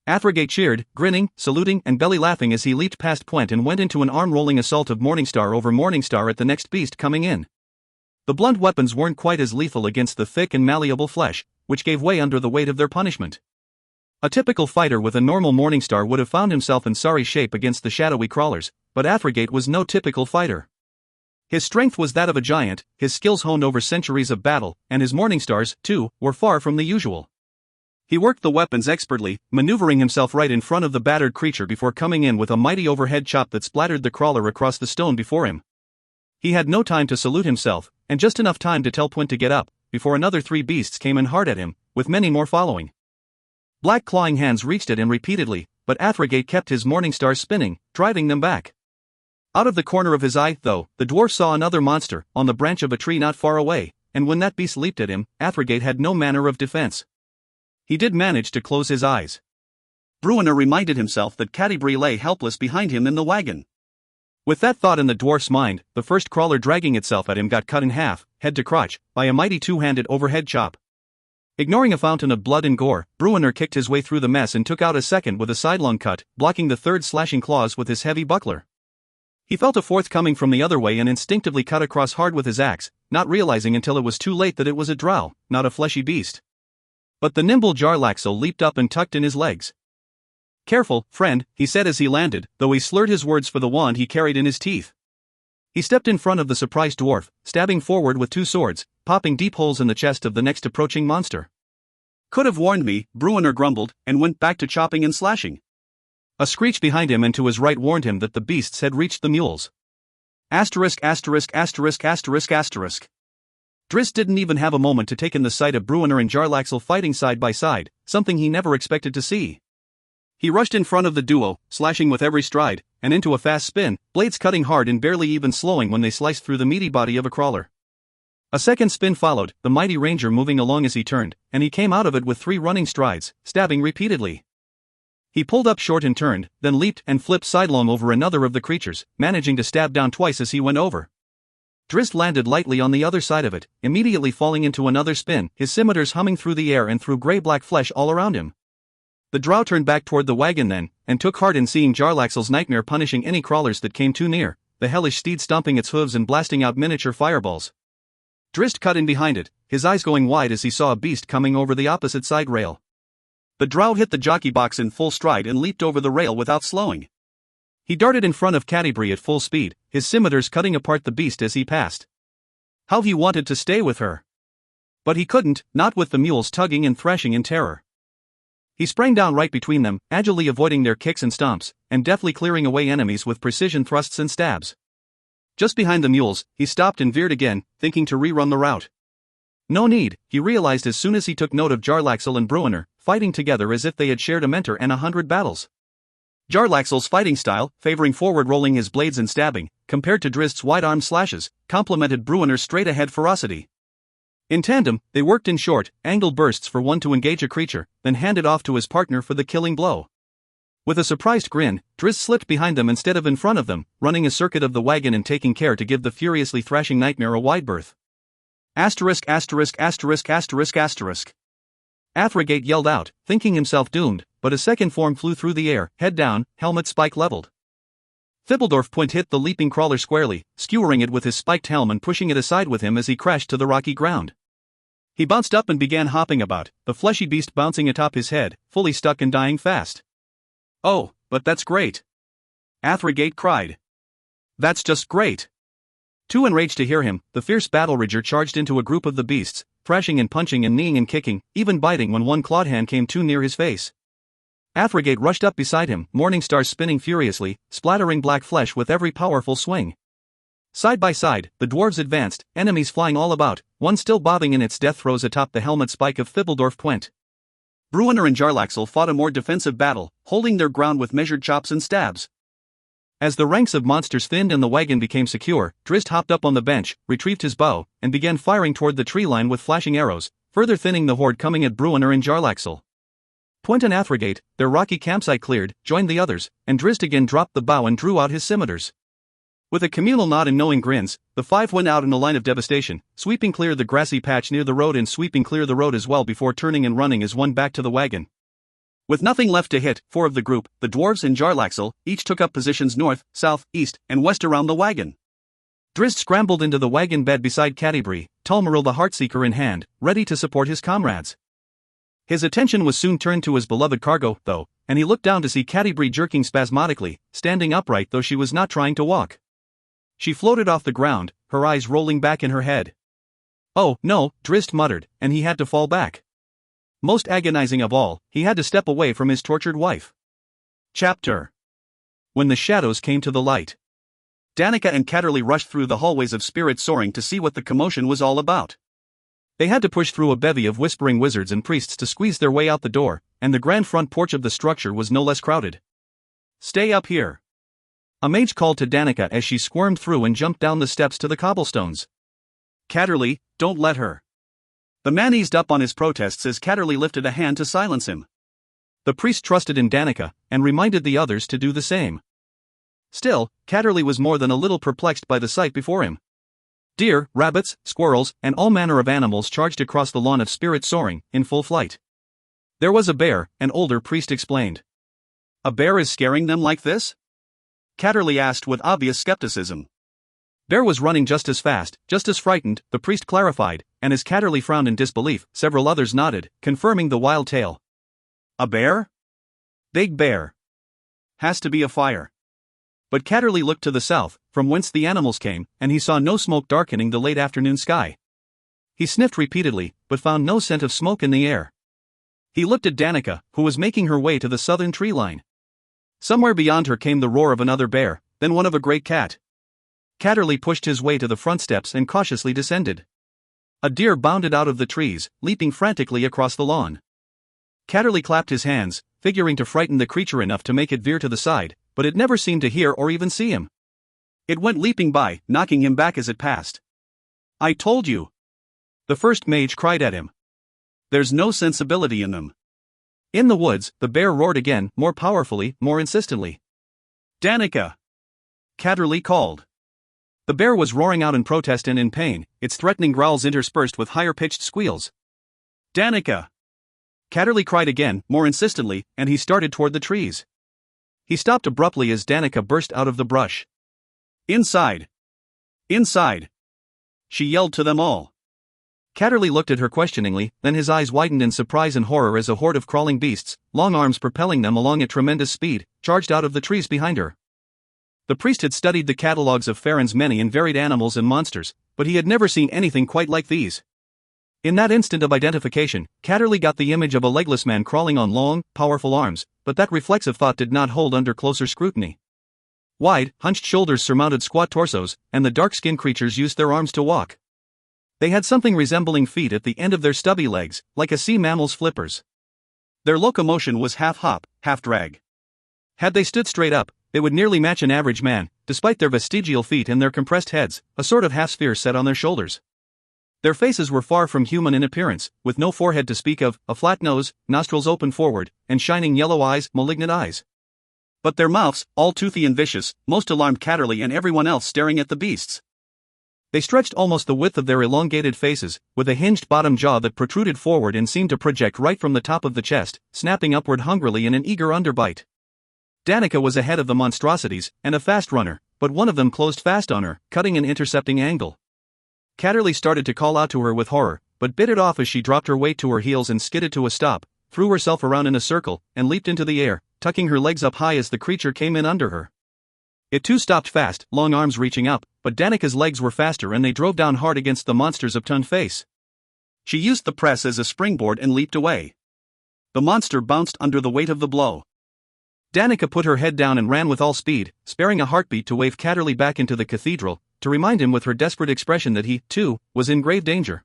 Athrogate cheered, grinning, saluting, and belly-laughing as he leaped past Puent and went into an arm-rolling assault of Morningstar over Morningstar at the next beast coming in. The blunt weapons weren't quite as lethal against the thick and malleable flesh, which gave way under the weight of their punishment. A typical fighter with a normal Morningstar would have found himself in sorry shape against the shadowy crawlers, but Athrogate was no typical fighter. His strength was that of a giant, his skills honed over centuries of battle, and his Morningstars, too, were far from the usual. He worked the weapons expertly, maneuvering himself right in front of the battered creature before coming in with a mighty overhead chop that splattered the crawler across the stone before him. He had no time to salute himself, and just enough time to tell Puent to get up, before another 3 beasts came in hard at him, with many more following. Black clawing hands reached at him repeatedly, but Athrogate kept his Morningstar spinning, driving them back. Out of the corner of his eye, though, the dwarf saw another monster, on the branch of a tree not far away, and when that beast leaped at him, Athrogate had no manner of defense. He did manage to close his eyes. Bruenor reminded himself that Catti-brie lay helpless behind him in the wagon. With that thought in the dwarf's mind, the first crawler dragging itself at him got cut in half, head to crotch, by a mighty 2-handed overhead chop. Ignoring a fountain of blood and gore, Bruenor kicked his way through the mess and took out a second with a sidelong cut, blocking the third slashing claws with his heavy buckler. He felt a fourth coming from the other way and instinctively cut across hard with his axe, not realizing until it was too late that it was a drow, not a fleshy beast. But the nimble Jarlaxle leaped up and tucked in his legs. "Careful, friend," he said as he landed, though he slurred his words for the wand he carried in his teeth. He stepped in front of the surprised dwarf, stabbing forward with two swords, popping deep holes in the chest of the next approaching monster. "Could have warned me," Bruenor grumbled, and went back to chopping and slashing. A screech behind him and to his right warned him that the beasts had reached the mules. Drizzt didn't even have a moment to take in the sight of Bruenor and Jarlaxle fighting side by side, something he never expected to see. He rushed in front of the duo, slashing with every stride, and into a fast spin, blades cutting hard and barely even slowing when they sliced through the meaty body of a crawler. A second spin followed, the mighty ranger moving along as he turned, and he came out of it with 3 running strides, stabbing repeatedly. He pulled up short and turned, then leaped and flipped sidelong over another of the creatures, managing to stab down twice as he went over. Drizzt landed lightly on the other side of it, immediately falling into another spin, his scimitars humming through the air and through grey-black flesh all around him. The drow turned back toward the wagon then, and took heart in seeing Jarlaxle's nightmare punishing any crawlers that came too near, the hellish steed stomping its hooves and blasting out miniature fireballs. Drizzt cut in behind it, his eyes going wide as he saw a beast coming over the opposite side rail. The drow hit the jockey box in full stride and leaped over the rail without slowing. He darted in front of Catti-brie at full speed, his scimitars cutting apart the beast as he passed. How he wanted to stay with her! But he couldn't, not with the mules tugging and thrashing in terror. He sprang down right between them, agilely avoiding their kicks and stomps, and deftly clearing away enemies with precision thrusts and stabs. Just behind the mules, he stopped and veered again, thinking to rerun the route. No need, he realized as soon as he took note of Jarlaxle and Bruenor, fighting together as if they had shared a mentor and 100 battles. Jarlaxle's fighting style, favoring forward rolling his blades and stabbing, compared to Drizzt's wide-arm slashes, complemented Bruenor's straight-ahead ferocity. In tandem, they worked in short, angled bursts for one to engage a creature, then hand it off to his partner for the killing blow. With a surprised grin, Drizzt slipped behind them instead of in front of them, running a circuit of the wagon and taking care to give the furiously thrashing nightmare a wide berth. Athragate yelled out, thinking himself doomed, but a second form flew through the air, head down, helmet spike leveled. Thibbledorf Point hit the leaping crawler squarely, skewering it with his spiked helm and pushing it aside with him as he crashed to the rocky ground. He bounced up and began hopping about, the fleshy beast bouncing atop his head, fully stuck and dying fast. "Oh, but that's great!" Athragate cried. "That's just great!" Too enraged to hear him, the fierce battle rager charged into a group of the beasts, thrashing and punching and kneeing and kicking, even biting when one clawed hand came too near his face. Athragate rushed up beside him, morning stars spinning furiously, splattering black flesh with every powerful swing. Side by side, the dwarves advanced, enemies flying all about, one still bobbing in its death throes atop the helmet spike of Thibbledorf Point. Bruenor and Jarlaxle fought a more defensive battle, holding their ground with measured chops and stabs. As the ranks of monsters thinned and the wagon became secure, Drizzt hopped up on the bench, retrieved his bow, and began firing toward the tree line with flashing arrows, further thinning the horde coming at Bruenor and Jarlaxle. Point and Athragate, their rocky campsite cleared, joined the others, and Drizzt again dropped the bow and drew out his scimitars. With a communal nod and knowing grins, the 5 went out in a line of devastation, sweeping clear the grassy patch near the road and sweeping clear the road as well before turning and running as one back to the wagon. With nothing left to hit, 4 of the group, the dwarves and Jarlaxle, each took up positions north, south, east, and west around the wagon. Drizzt scrambled into the wagon bed beside Catti-brie, Tulmaril the Heartseeker in hand, ready to support his comrades. His attention was soon turned to his beloved cargo, though, and he looked down to see Catti-brie jerking spasmodically, standing upright though she was not trying to walk. She floated off the ground, her eyes rolling back in her head. "Oh, no," Drizzt muttered, and he had to fall back. Most agonizing of all, he had to step away from his tortured wife. Chapter. When the shadows came to the light. Danica and Catterley rushed through the hallways of Spirit Soaring to see what the commotion was all about. They had to push through a bevy of whispering wizards and priests to squeeze their way out the door, and the grand front porch of the structure was no less crowded. "Stay up here." A mage called to Danica as she squirmed through and jumped down the steps to the cobblestones. "Catterley, don't let her." The man eased up on his protests as Catterley lifted a hand to silence him. The priest trusted in Danica, and reminded the others to do the same. Still, Catterley was more than a little perplexed by the sight before him. Deer, rabbits, squirrels, and all manner of animals charged across the lawn of spirit soaring, in full flight. There was a bear, an older priest explained. A bear is scaring them like this? Catterley asked with obvious skepticism. Bear was running just as fast, just as frightened, the priest clarified, and as Catterley frowned in disbelief, several others nodded, confirming the wild tale. A bear? Big bear. Has to be a fire. But Catterley looked to the south, from whence the animals came, and he saw no smoke darkening the late afternoon sky. He sniffed repeatedly, but found no scent of smoke in the air. He looked at Danica, who was making her way to the southern tree line. Somewhere beyond her came the roar of another bear, then one of a great cat. Catterley pushed his way to the front steps and cautiously descended. A deer bounded out of the trees, leaping frantically across the lawn. Catterley clapped his hands, figuring to frighten the creature enough to make it veer to the side, but it never seemed to hear or even see him. It went leaping by, knocking him back as it passed. I told you! The first mage cried at him. There's no sensibility in them. In the woods, the bear roared again, more powerfully, more insistently. Danica! Catterley called. The bear was roaring out in protest and in pain, its threatening growls interspersed with higher-pitched squeals. Danica! Catterley cried again, more insistently, and he started toward the trees. He stopped abruptly as Danica burst out of the brush. Inside! Inside! She yelled to them all. Catterley looked at her questioningly, then his eyes widened in surprise and horror as a horde of crawling beasts, long arms propelling them along at tremendous speed, charged out of the trees behind her. The priest had studied the catalogues of Faelorehns many and varied animals and monsters, but he had never seen anything quite like these. In that instant of identification, Catterley got the image of a legless man crawling on long, powerful arms, but that reflexive thought did not hold under closer scrutiny. Wide, hunched shoulders surmounted squat torsos, and the dark-skinned creatures used their arms to walk. They had something resembling feet at the end of their stubby legs, like a sea mammal's flippers. Their locomotion was half hop, half drag. Had they stood straight up, they would nearly match an average man, despite their vestigial feet and their compressed heads, a sort of half-sphere set on their shoulders. Their faces were far from human in appearance, with no forehead to speak of, a flat nose, nostrils open forward, and shining yellow eyes, malignant eyes. But their mouths, all toothy and vicious, most alarmed Catterley and everyone else staring at the beasts. They stretched almost the width of their elongated faces, with a hinged bottom jaw that protruded forward and seemed to project right from the top of the chest, snapping upward hungrily in an eager underbite. Danica was ahead of the monstrosities, and a fast runner, but one of them closed fast on her, cutting an intercepting angle. Catterley started to call out to her with horror, but bit it off as she dropped her weight to her heels and skidded to a stop, threw herself around in a circle, and leaped into the air, tucking her legs up high as the creature came in under her. It too stopped fast, long arms reaching up, but Danica's legs were faster and they drove down hard against the monster's upturned face. She used the press as a springboard and leaped away. The monster bounced under the weight of the blow. Danica put her head down and ran with all speed, sparing a heartbeat to wave Catterley back into the cathedral, to remind him with her desperate expression that he, too, was in grave danger.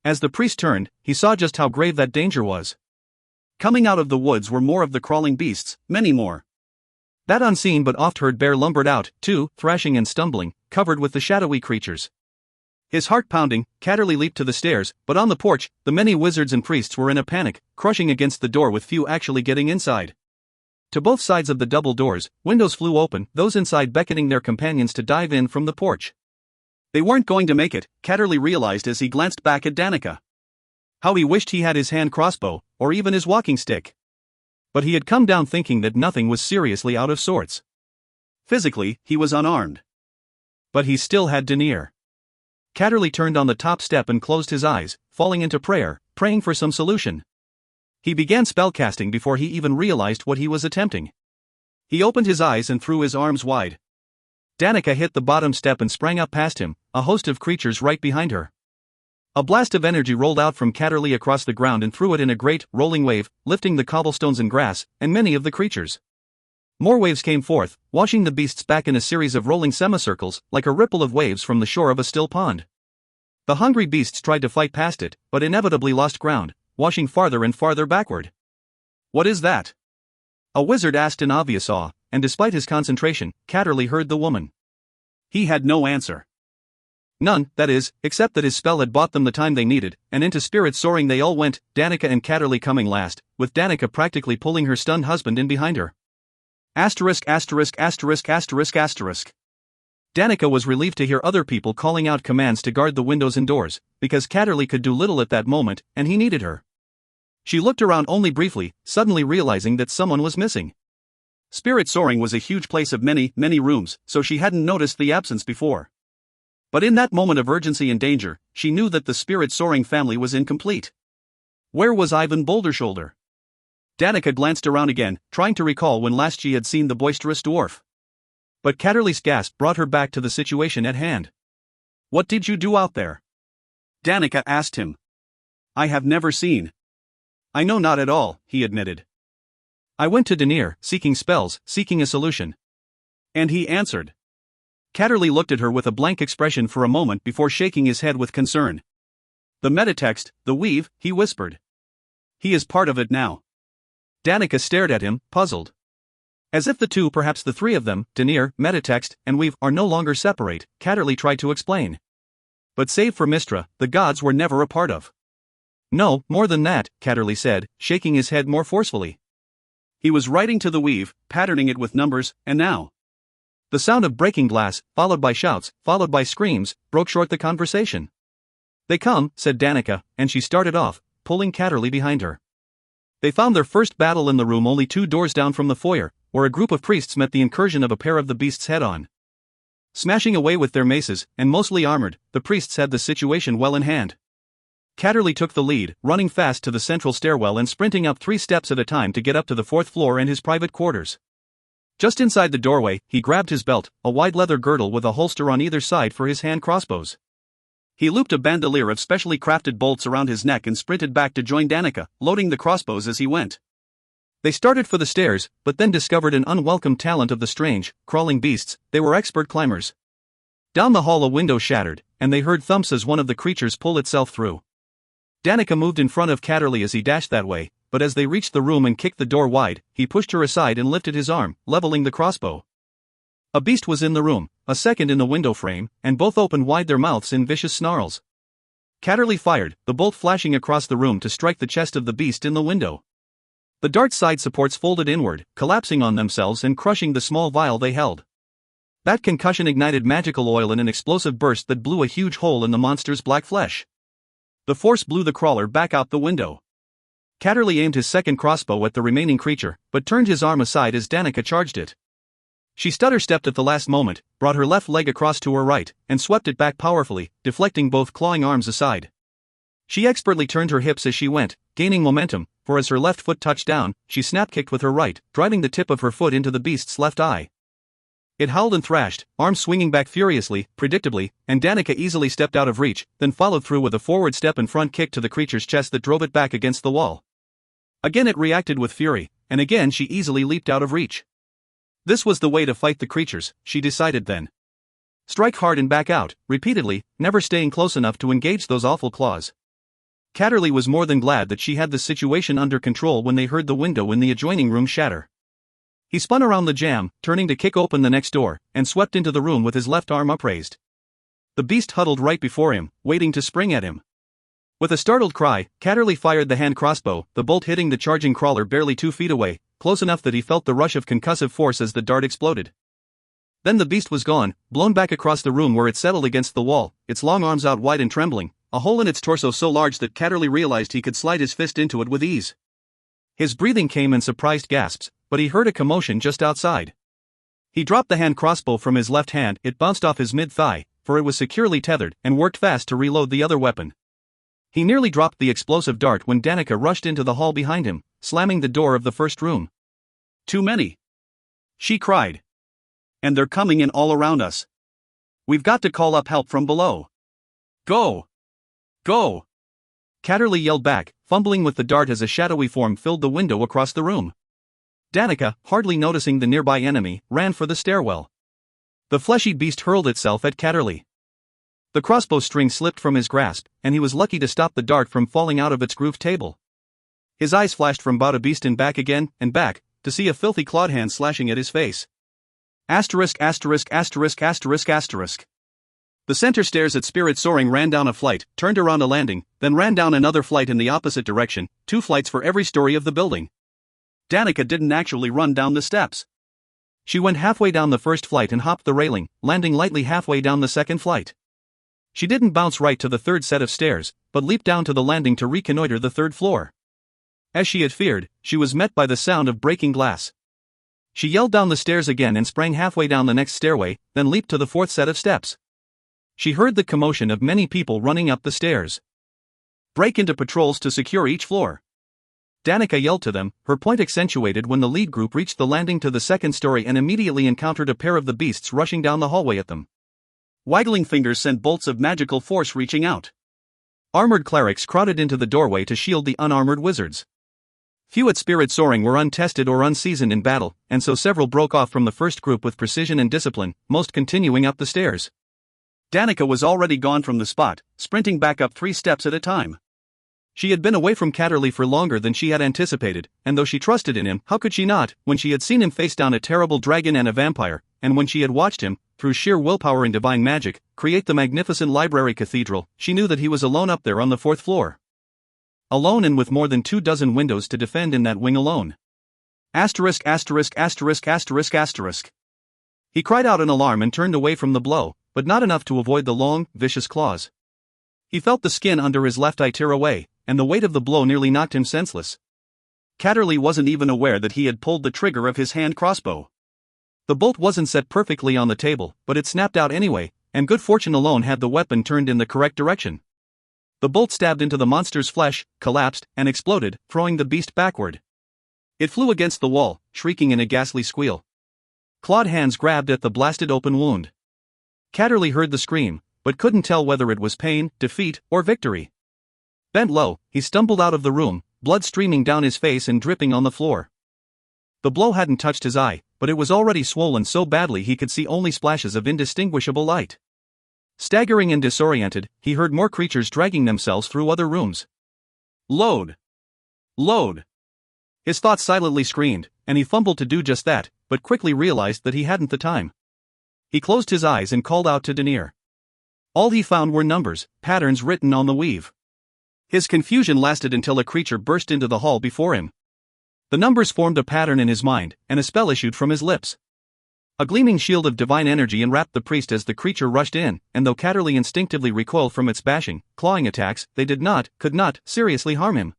As the priest turned, he saw just how grave that danger was. Coming out of the woods were more of the crawling beasts, many more. That unseen but oft-heard bear lumbered out, too, thrashing and stumbling, covered with the shadowy creatures. His heart pounding, Catterley leaped to the stairs, but on the porch, the many wizards and priests were in a panic, crushing against the door with few actually getting inside. To both sides of the double doors, windows flew open, those inside beckoning their companions to dive in from the porch. They weren't going to make it, Catterley realized as he glanced back at Danica. How he wished he had his hand crossbow, or even his walking stick. But he had come down thinking that nothing was seriously out of sorts. Physically, he was unarmed. But he still had denier. Catterley turned on the top step and closed his eyes, falling into prayer, praying for some solution. He began spellcasting before he even realized what he was attempting. He opened his eyes and threw his arms wide. Danica hit the bottom step and sprang up past him, a host of creatures right behind her. A blast of energy rolled out from Catterley across the ground and threw it in a great, rolling wave, lifting the cobblestones and grass, and many of the creatures. More waves came forth, washing the beasts back in a series of rolling semicircles, like a ripple of waves from the shore of a still pond. The hungry beasts tried to fight past it, but inevitably lost ground, washing farther and farther backward. "What is that?" a wizard asked in obvious awe, and despite his concentration, Catterley heard the woman. He had no answer. None, that is, except that his spell had bought them the time they needed, and into spirit soaring they all went, Danica and Catterley coming last, with Danica practically pulling her stunned husband in behind her. *********. Danica was relieved to hear other people calling out commands to guard the windows and doors, because Catterley could do little at that moment, and he needed her. She looked around only briefly, suddenly realizing that someone was missing. Spirit Soaring was a huge place of many, many rooms, so she hadn't noticed the absence before. But in that moment of urgency and danger, she knew that the Spirit Soaring family was incomplete. Where was Ivan Bouldershoulder? Danica glanced around again, trying to recall when last she had seen the boisterous dwarf. But Catterley's gasp brought her back to the situation at hand. "What did you do out there?" Danica asked him. "I have never seen." "I know not at all," he admitted. "I went to Denier, seeking spells, seeking a solution." And he answered. Catterley looked at her with a blank expression for a moment before shaking his head with concern. "The metatext, the weave," he whispered. "He is part of it now." Danica stared at him, puzzled. As if the two, perhaps the three of them, Denier, metatext, and weave, are no longer separate, Catterley tried to explain. But save for Mistra, the gods were never a part of. "No, more than that," Catterley said, shaking his head more forcefully. He was writing to the weave, patterning it with numbers, and now. The sound of breaking glass, followed by shouts, followed by screams, broke short the conversation. "They come," said Danica, and she started off, pulling Catterley behind her. They found their first battle in the room only 2 doors down from the foyer, where a group of priests met the incursion of a pair of the beasts head-on. Smashing away with their maces, and mostly armored, the priests had the situation well in hand. Catterley took the lead, running fast to the central stairwell and sprinting up 3 steps at a time to get up to the 4th floor and his private quarters. Just inside the doorway, he grabbed his belt, a wide leather girdle with a holster on either side for his hand crossbows. He looped a bandolier of specially crafted bolts around his neck and sprinted back to join Danica, loading the crossbows as he went. They started for the stairs, but then discovered an unwelcome talent of the strange, crawling beasts. They were expert climbers. Down the hall a window shattered, and they heard thumps as one of the creatures pulled itself through. Danica moved in front of Catterley as he dashed that way, but as they reached the room and kicked the door wide, he pushed her aside and lifted his arm, leveling the crossbow. A beast was in the room, a second in the window frame, and both opened wide their mouths in vicious snarls. Catterley fired, the bolt flashing across the room to strike the chest of the beast in the window. The dart's side supports folded inward, collapsing on themselves and crushing the small vial they held. That concussion ignited magical oil in an explosive burst that blew a huge hole in the monster's black flesh. The force blew the crawler back out the window. Catterley aimed his second crossbow at the remaining creature, but turned his arm aside as Danica charged it. She stutter-stepped at the last moment, brought her left leg across to her right, and swept it back powerfully, deflecting both clawing arms aside. She expertly turned her hips as she went, gaining momentum, for as her left foot touched down, she snap-kicked with her right, driving the tip of her foot into the beast's left eye. It howled and thrashed, arms swinging back furiously, predictably, and Danica easily stepped out of reach, then followed through with a forward step and front kick to the creature's chest that drove it back against the wall. Again it reacted with fury, and again she easily leaped out of reach. This was the way to fight the creatures, she decided then. Strike hard and back out, repeatedly, never staying close enough to engage those awful claws. Catterley was more than glad that she had the situation under control when they heard the window in the adjoining room shatter. He spun around the jamb, turning to kick open the next door, and swept into the room with his left arm upraised. The beast huddled right before him, waiting to spring at him. With a startled cry, Catterley fired the hand crossbow, the bolt hitting the charging crawler barely 2 feet away, close enough that he felt the rush of concussive force as the dart exploded. Then the beast was gone, blown back across the room where it settled against the wall, its long arms out wide and trembling, a hole in its torso so large that Catterley realized he could slide his fist into it with ease. His breathing came in surprised gasps, but he heard a commotion just outside. He dropped the hand crossbow from his left hand, it bounced off his mid-thigh, for it was securely tethered, and worked fast to reload the other weapon. He nearly dropped the explosive dart when Danica rushed into the hall behind him, slamming the door of the first room. "Too many!" she cried. "And they're coming in all around us. We've got to call up help from below. Go! Go!" Catterley yelled back, fumbling with the dart as a shadowy form filled the window across the room. Danica, hardly noticing the nearby enemy, ran for the stairwell. The fleshy beast hurled itself at Catterley. The crossbow string slipped from his grasp, and he was lucky to stop the dart from falling out of its grooved table. His eyes flashed from about a beast and back again, and back, to see a filthy clawed hand slashing at his face. Asterisk asterisk asterisk asterisk asterisk. The center stairs at Spirit Soaring ran down a flight, turned around a landing, then ran down another flight in the opposite direction, 2 flights for every story of the building. Danica didn't actually run down the steps. She went halfway down the first flight and hopped the railing, landing lightly halfway down the second flight. She didn't bounce right to the third set of stairs, but leaped down to the landing to reconnoiter the third floor. As she had feared, she was met by the sound of breaking glass. She yelled down the stairs again and sprang halfway down the next stairway, then leaped to the fourth set of steps. She heard the commotion of many people running up the stairs. "Break into patrols to secure each floor," Danica yelled to them, her point accentuated when the lead group reached the landing to the second story and immediately encountered a pair of the beasts rushing down the hallway at them. Waggling fingers sent bolts of magical force reaching out. Armored clerics crowded into the doorway to shield the unarmored wizards. Few at Spirit Soaring were untested or unseasoned in battle, and so several broke off from the first group with precision and discipline, most continuing up the stairs. Danica was already gone from the spot, sprinting back up 3 steps at a time. She had been away from Catterley for longer than she had anticipated, and though she trusted in him, how could she not, when she had seen him face down a terrible dragon and a vampire, and when she had watched him, through sheer willpower and divine magic, create the magnificent library cathedral, she knew that he was alone up there on the 4th floor. Alone and with more than 24 windows to defend in that wing alone. Asterisk asterisk asterisk asterisk asterisk. He cried out in alarm and turned away from the blow, but not enough to avoid the long, vicious claws. He felt the skin under his left eye tear away, and the weight of the blow nearly knocked him senseless. Catterley wasn't even aware that he had pulled the trigger of his hand crossbow. The bolt wasn't set perfectly on the table, but it snapped out anyway, and good fortune alone had the weapon turned in the correct direction. The bolt stabbed into the monster's flesh, collapsed, and exploded, throwing the beast backward. It flew against the wall, shrieking in a ghastly squeal. Clawed hands grabbed at the blasted open wound. Catterley heard the scream, but couldn't tell whether it was pain, defeat, or victory. Bent low, he stumbled out of the room, blood streaming down his face and dripping on the floor. The blow hadn't touched his eye, but it was already swollen so badly he could see only splashes of indistinguishable light. Staggering and disoriented, he heard more creatures dragging themselves through other rooms. Load! Load! His thoughts silently screamed, and he fumbled to do just that, but quickly realized that he hadn't the time. He closed his eyes and called out to Denier. All he found were numbers, patterns written on the weave. His confusion lasted until a creature burst into the hall before him. The numbers formed a pattern in his mind, and a spell issued from his lips. A gleaming shield of divine energy enwrapped the priest as the creature rushed in, and though Catterley instinctively recoiled from its bashing, clawing attacks, they could not, seriously harm him.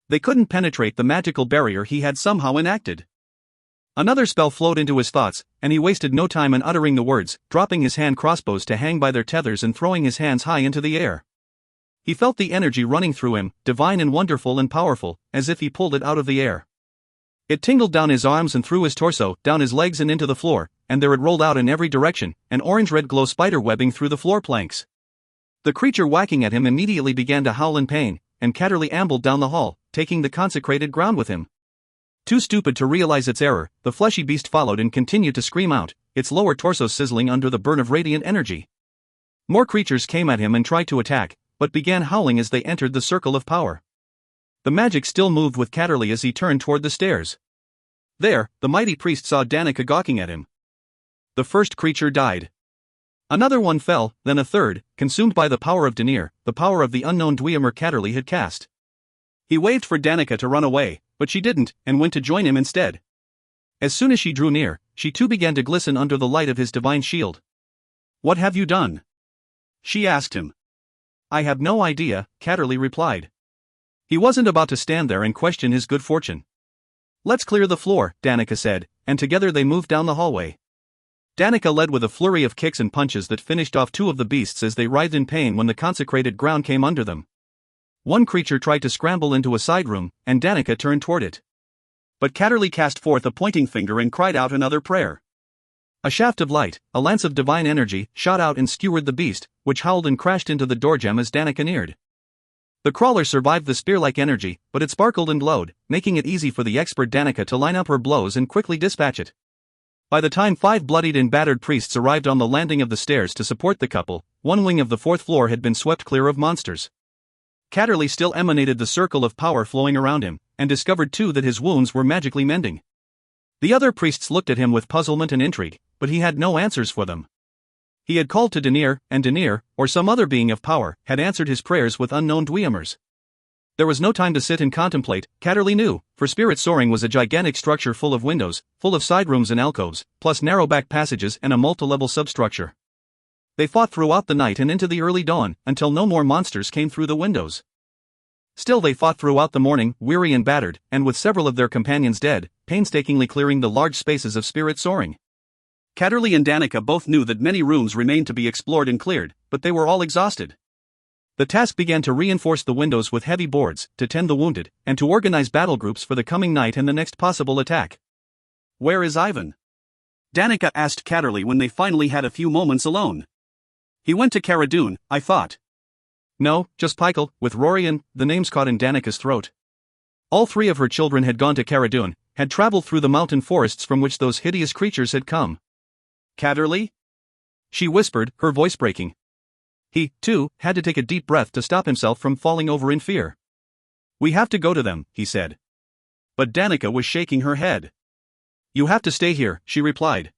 They couldn't penetrate the magical barrier he had somehow enacted. Another spell flowed into his thoughts, and he wasted no time in uttering the words, dropping his hand crossbows to hang by their tethers and throwing his hands high into the air. He felt the energy running through him, divine and wonderful and powerful, as if he pulled it out of the air. It tingled down his arms and through his torso, down his legs and into the floor, and there it rolled out in every direction, an orange-red glow spider webbing through the floor planks. The creature whacking at him immediately began to howl in pain, and Catterley ambled down the hall, taking the consecrated ground with him. Too stupid to realize its error, the fleshy beast followed and continued to scream out, its lower torso sizzling under the burn of radiant energy. More creatures came at him and tried to attack, but began howling as they entered the circle of power. The magic still moved with Catterley as he turned toward the stairs. There, the mighty priest saw Danica gawking at him. The first creature died. Another one fell, then a third, consumed by the power of Denier, the power of the unknown Dwemer Catterley had cast. He waved for Danica to run away, but she didn't, and went to join him instead. As soon as she drew near, she too began to glisten under the light of his divine shield. "What have you done?" she asked him. "I have no idea," Catterley replied. He wasn't about to stand there and question his good fortune. "Let's clear the floor," Danica said, and together they moved down the hallway. Danica led with a flurry of kicks and punches that finished off 2 of the beasts as they writhed in pain when the consecrated ground came under them. One creature tried to scramble into a side room, and Danica turned toward it. But Catterley cast forth a pointing finger and cried out another prayer. A shaft of light, a lance of divine energy, shot out and skewered the beast, which howled and crashed into the doorjamb as Danica neared. The crawler survived the spear-like energy, but it sparkled and glowed, making it easy for the expert Danica to line up her blows and quickly dispatch it. By the time 5 bloodied and battered priests arrived on the landing of the stairs to support the couple, one wing of the 4th floor had been swept clear of monsters. Catterley still emanated the circle of power flowing around him, and discovered too that his wounds were magically mending. The other priests looked at him with puzzlement and intrigue, but he had no answers for them. He had called to Denier, and Denier, or some other being of power, had answered his prayers with unknown Dweemers. There was no time to sit and contemplate, Catterley knew, for spirit soaring was a gigantic structure full of windows, full of side rooms and alcoves, plus narrow back passages and a multi-level substructure. They fought throughout the night and into the early dawn, until no more monsters came through the windows. Still they fought throughout the morning, weary and battered, and with several of their companions dead, painstakingly clearing the large spaces of spirit soaring. Catterley and Danica both knew that many rooms remained to be explored and cleared, but they were all exhausted. The task began to reinforce the windows with heavy boards, to tend the wounded, and to organize battle groups for the coming night and the next possible attack. "Where is Ivan?" Danica asked Catterley when they finally had a few moments alone. "He went to Cara Dune, I thought." "No, just Pikel, with Rory and," the names caught in Danica's throat. All three of her children had gone to Cara Dune, had traveled through the mountain forests from which those hideous creatures had come. "Catterley?" she whispered, her voice breaking. He, too, had to take a deep breath to stop himself from falling over in fear. "We have to go to them," he said. But Danica was shaking her head. "You have to stay here," she replied.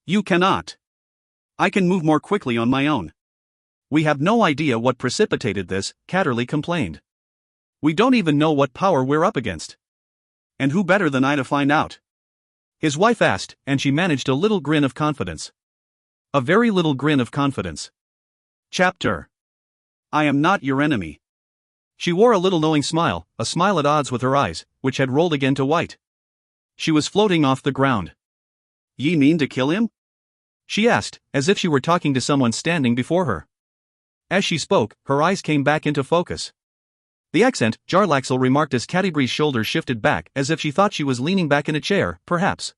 "You cannot. I can move more quickly on my own." "We have no idea what precipitated this," Catterley complained. "We don't even know what power we're up against." "And who better than I to find out?" his wife asked, and she managed a little grin of confidence. A very little grin of confidence. Chapter. I am not your enemy. She wore a little knowing smile, a smile at odds with her eyes, which had rolled again to white. She was floating off the ground. "Ye mean to kill him?" she asked, as if she were talking to someone standing before her. As she spoke, her eyes came back into focus. The accent, Jarlaxle remarked as Cattybri's shoulders shifted back as if she thought she was leaning back in a chair, perhaps.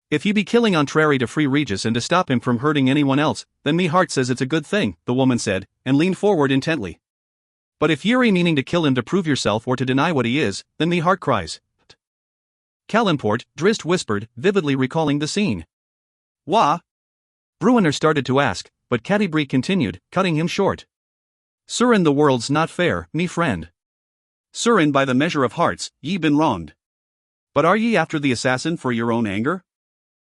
"If ye be killing Entreri to free Regis and to stop him from hurting anyone else, then me heart says it's a good thing," the woman said, and leaned forward intently. "But if ye're meaning to kill him to prove yourself or to deny what he is, then me heart cries." "Calimport," Drizzt whispered, vividly recalling the scene. "Wha?" Bruenor started to ask, but Cattybri continued, cutting him short. "Surin, the world's not fair, me friend. Surin, by the measure of hearts, ye been wronged. But are ye after the assassin for your own anger?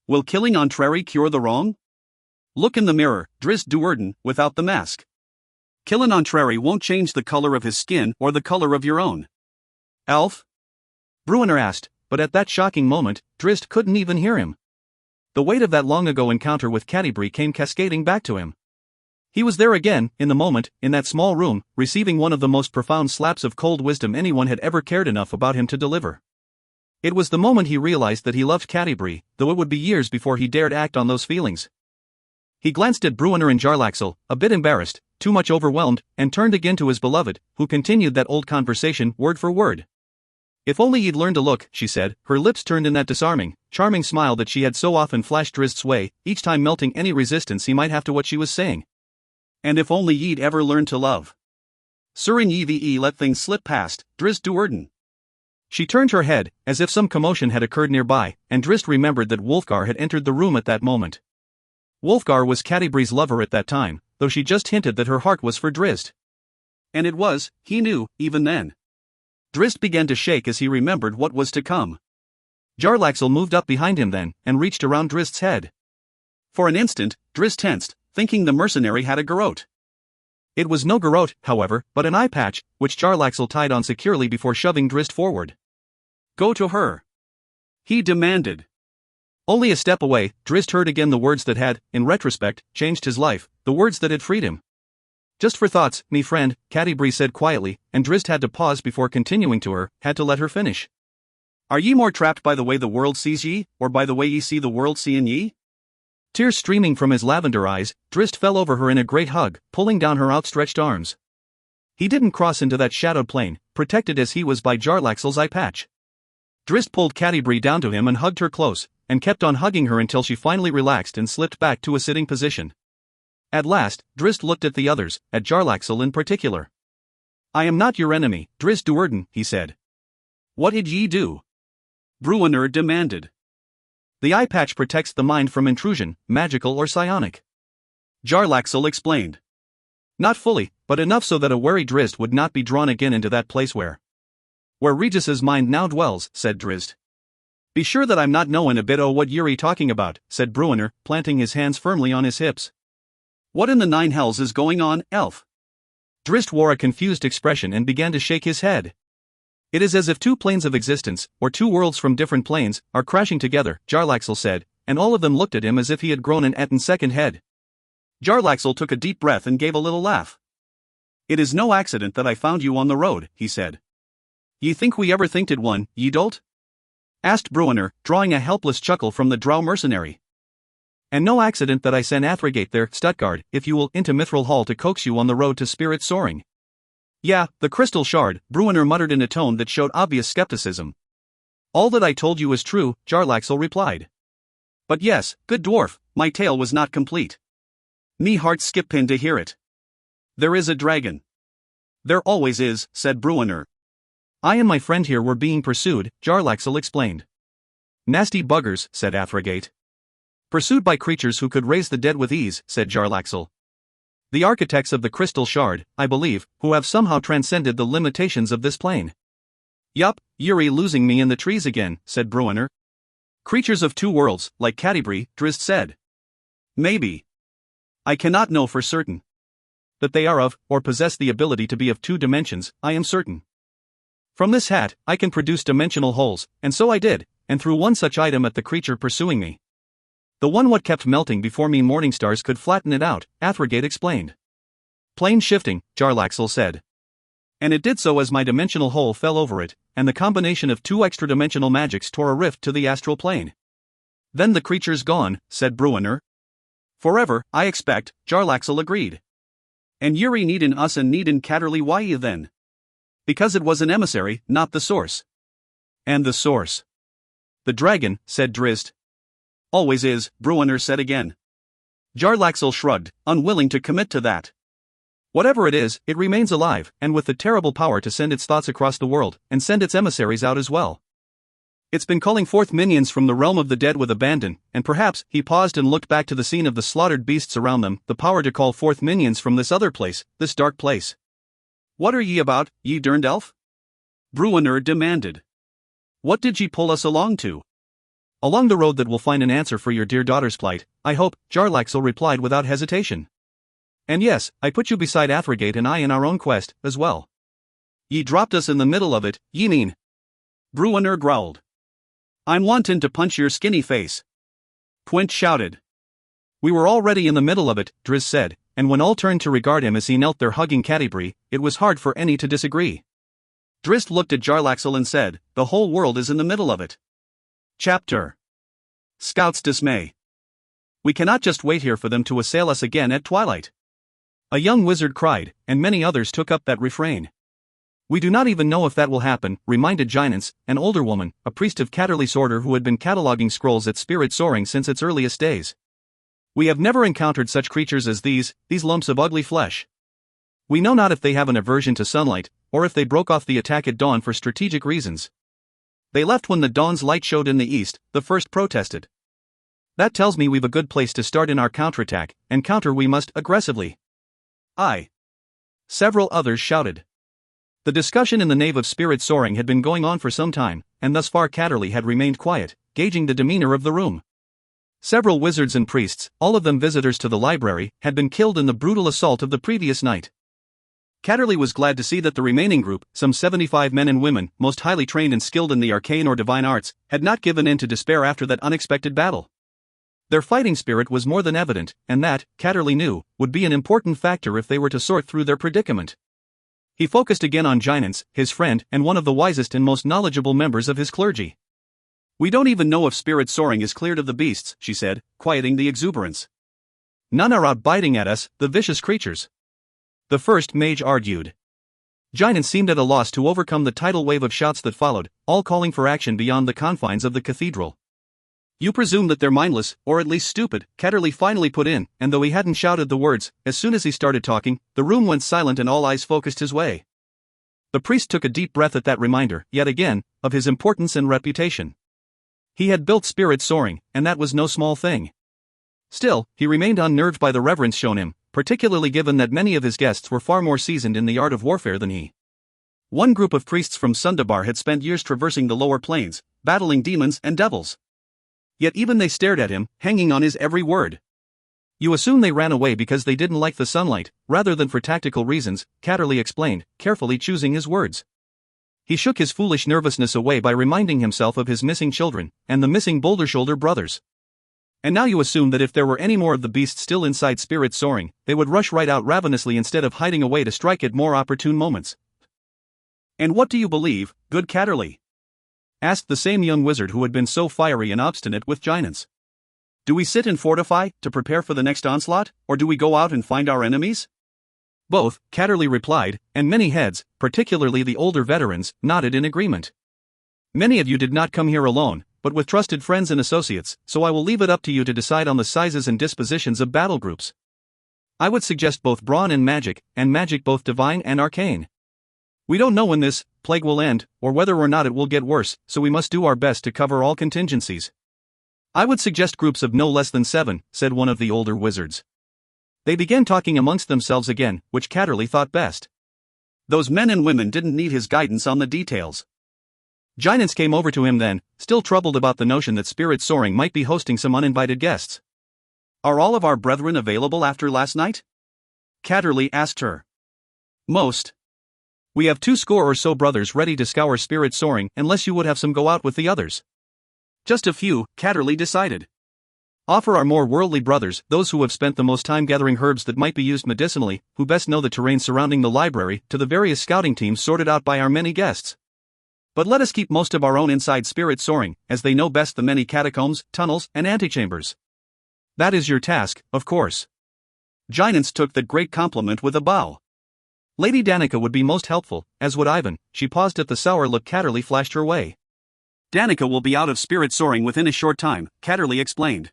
Will killing Entreri cure the wrong? Look in the mirror, Drizzt Do'Urden, without the mask. Killin' Entreri won't change the color of his skin or the color of your own." "Elf?" Bruenor asked, but at that shocking moment, Drizzt couldn't even hear him. The weight of that long-ago encounter with Cattybri came cascading back to him. He was there again, in the moment, in that small room, receiving one of the most profound slaps of cold wisdom anyone had ever cared enough about him to deliver. It was the moment he realized that he loved Cattybri, though it would be years before he dared act on those feelings. He glanced at Bruenor and Jarlaxle, a bit embarrassed, too much overwhelmed, and turned again to his beloved, who continued that old conversation word for word. "If only you'd learn to look," she said, her lips turned in that disarming, charming smile that she had so often flashed Drizzt's way, each time melting any resistance he might have to what she was saying. "And if only ye'd ever learn to love. Surin ye ve let things slip past, Drizzt Do'Urden." She turned her head, as if some commotion had occurred nearby, and Drizzt remembered that Wulfgar had entered the room at that moment. Wulfgar was Cattybri's lover at that time, though she just hinted that her heart was for Drizzt. And it was, he knew, even then. Drizzt began to shake as he remembered what was to come. Jarlaxle moved up behind him then, and reached around Drizzt's head. For an instant, Drizzt tensed, thinking the mercenary had a garrote. It was no garrote, however, but an eye patch, which Jarlaxle tied on securely before shoving Drizzt forward. "Go to her," he demanded. Only a step away, Drizzt heard again the words that had, in retrospect, changed his life, the words that had freed him. "Just for thoughts, me friend," Cattybri said quietly, and Drizzt had to pause before continuing to her, had to let her finish. "Are ye more trapped by the way the world sees ye, or by the way ye see the world seeing ye?" Tears streaming from his lavender eyes, Drizzt fell over her in a great hug, pulling down her outstretched arms. He didn't cross into that shadowed plane, protected as he was by Jarlaxle's eye patch. Drizzt pulled Cattybri down to him and hugged her close, and kept on hugging her until she finally relaxed and slipped back to a sitting position. At last, Drizzt looked at the others, at Jarlaxle in particular. "I am not your enemy, Drizzt Do'Urden," he said. "What did ye do?" Bruenor demanded. "The eye patch protects the mind from intrusion, magical or psionic." Jarlaxle explained. "Not fully, but enough so that a wary Drizzt would not be drawn again into that place where Regis's mind now dwells," said Drizzt. "Be sure that I'm not knowin' a bit o' what you're talking about," said Bruenor, planting his hands firmly on his hips. "What in the nine hells is going on, elf?" Drizzt wore a confused expression and began to shake his head. It is as if two planes of existence, or two worlds from different planes, are crashing together, Jarlaxle said, and all of them looked at him as if he had grown an second head. Jarlaxle took a deep breath and gave a little laugh. It is no accident that I found you on the road, he said. Ye think we ever thinked it one, ye dolt? Asked Bruenor, drawing a helpless chuckle from the drow mercenary. And no accident that I sent Athrogate there, Stuttgart, if you will, into Mithril Hall to coax you on the road to spirit soaring. Yeah, the crystal shard, Bruenor muttered in a tone that showed obvious skepticism. All that I told you is true, Jarlaxle replied. But yes, good dwarf, my tale was not complete. Me heart skip pin to hear it. There is a dragon. There always is, said Bruenor. I and my friend here were being pursued, Jarlaxle explained. Nasty buggers, said Athrogate. Pursued by creatures who could raise the dead with ease, said Jarlaxle. The architects of the crystal shard, I believe, who have somehow transcended the limitations of this plane. Yup, Yuri losing me in the trees again, said Bruenor. Creatures of two worlds, like Catti-brie, Drizzt said. Maybe. I cannot know for certain. That they are of, or possess the ability to be of two dimensions, I am certain. From this hat, I can produce dimensional holes, and so I did, and threw one such item at the creature pursuing me. The one what kept melting before me Morningstars could flatten it out, Athrogate explained. Plane shifting, Jarlaxle said. And it did so as my dimensional hole fell over it, and the combination of two extra-dimensional magics tore a rift to the astral plane. Then the creature's gone, said Bruenor. Forever, I expect, Jarlaxle agreed. And Yuri needin' us and needin' Catterly why then? Because it was an emissary, not the source. And the source? The dragon, said Drizzt. Always is, Bruenor said again. Jarlaxle shrugged, unwilling to commit to that. Whatever it is, it remains alive, and with the terrible power to send its thoughts across the world, and send its emissaries out as well. It's been calling forth minions from the realm of the dead with abandon, and perhaps, he paused and looked back to the scene of the slaughtered beasts around them, the power to call forth minions from this other place, this dark place. What are ye about, ye derned elf? Bruenor demanded. What did ye pull us along to? Along the road that will find an answer for your dear daughter's plight, I hope, Jarlaxle replied without hesitation. And yes, I put you beside Athrogate and I in our own quest, as well. Ye dropped us in the middle of it, ye mean? Bruenor growled. I'm wantin' to punch your skinny face. Quint shouted. We were already in the middle of it, Drizzt said, and when all turned to regard him as he knelt there hugging Catti-brie, it was hard for any to disagree. Drizzt looked at Jarlaxle and said, the whole world is in the middle of it. Chapter. Scout's dismay. We cannot just wait here for them to assail us again at twilight. A young wizard cried, and many others took up that refrain. We do not even know if that will happen, reminded Gynance, an older woman, a priest of Catterly's order who had been cataloguing scrolls at spirit soaring since its earliest days. We have never encountered such creatures as these lumps of ugly flesh. We know not if they have an aversion to sunlight, or if they broke off the attack at dawn for strategic reasons. They left when the dawn's light showed in the east, the first protested. That tells me we've a good place to start in our counterattack, and counter we must aggressively. Aye. Several others shouted. The discussion in the nave of spirit soaring had been going on for some time, and thus far Catterly had remained quiet, gauging the demeanor of the room. Several wizards and priests, all of them visitors to the library, had been killed in the brutal assault of the previous night. Catterly was glad to see that the remaining group, some 75 men and women, most highly trained and skilled in the arcane or divine arts, had not given in to despair after that unexpected battle. Their fighting spirit was more than evident, and that, Catterly knew, would be an important factor if they were to sort through their predicament. He focused again on Gynance, his friend and one of the wisest and most knowledgeable members of his clergy. We don't even know if spirit soaring is cleared of the beasts, she said, quieting the exuberance. None are out biting at us, the vicious creatures. The first mage argued. Gynance seemed at a loss to overcome the tidal wave of shouts that followed, all calling for action beyond the confines of the cathedral. You presume that they're mindless, or at least stupid, Catterly finally put in, and though he hadn't shouted the words, as soon as he started talking, the room went silent and all eyes focused his way. The priest took a deep breath at that reminder, yet again, of his importance and reputation. He had built spirit soaring, and that was no small thing. Still, he remained unnerved by the reverence shown him, particularly given that many of his guests were far more seasoned in the art of warfare than he. One group of priests from Sundabar had spent years traversing the lower planes, battling demons and devils. Yet even they stared at him, hanging on his every word. You assume they ran away because they didn't like the sunlight, rather than for tactical reasons, Catterley explained, carefully choosing his words. He shook his foolish nervousness away by reminding himself of his missing children, and the missing Boulder-Shoulder brothers. And now you assume that if there were any more of the beast still inside Spirit Soaring, they would rush right out ravenously instead of hiding away to strike at more opportune moments. And what do you believe, good Catterley? Asked the same young wizard who had been so fiery and obstinate with giants. Do we sit and fortify, to prepare for the next onslaught, or do we go out and find our enemies? Both, Catterley replied, and many heads, particularly the older veterans, nodded in agreement. Many of you did not come here alone, but with trusted friends and associates, so I will leave it up to you to decide on the sizes and dispositions of battle groups. I would suggest both brawn and magic both divine and arcane. We don't know when this plague will end, or whether or not it will get worse, so we must do our best to cover all contingencies. I would suggest groups of no less than 7, said one of the older wizards. They began talking amongst themselves again, which Catterley thought best. Those men and women didn't need his guidance on the details. Giants came over to him then, still troubled about the notion that Spirit Soaring might be hosting some uninvited guests. Are all of our brethren available after last night? Catterley asked her. Most. We have 20 or so brothers ready to scour Spirit Soaring unless you would have some go out with the others. Just a few, Catterley decided. Offer our more worldly brothers, those who have spent the most time gathering herbs that might be used medicinally, who best know the terrain surrounding the library, to the various scouting teams sorted out by our many guests. But let us keep most of our own inside Spirit Soaring, as they know best the many catacombs, tunnels, and antechambers. That is your task, of course. Giants took that great compliment with a bow. Lady Danica would be most helpful, as would Ivan. She paused at the sour look Catterley flashed her way. Danica will be out of Spirit Soaring within a short time, Catterley explained.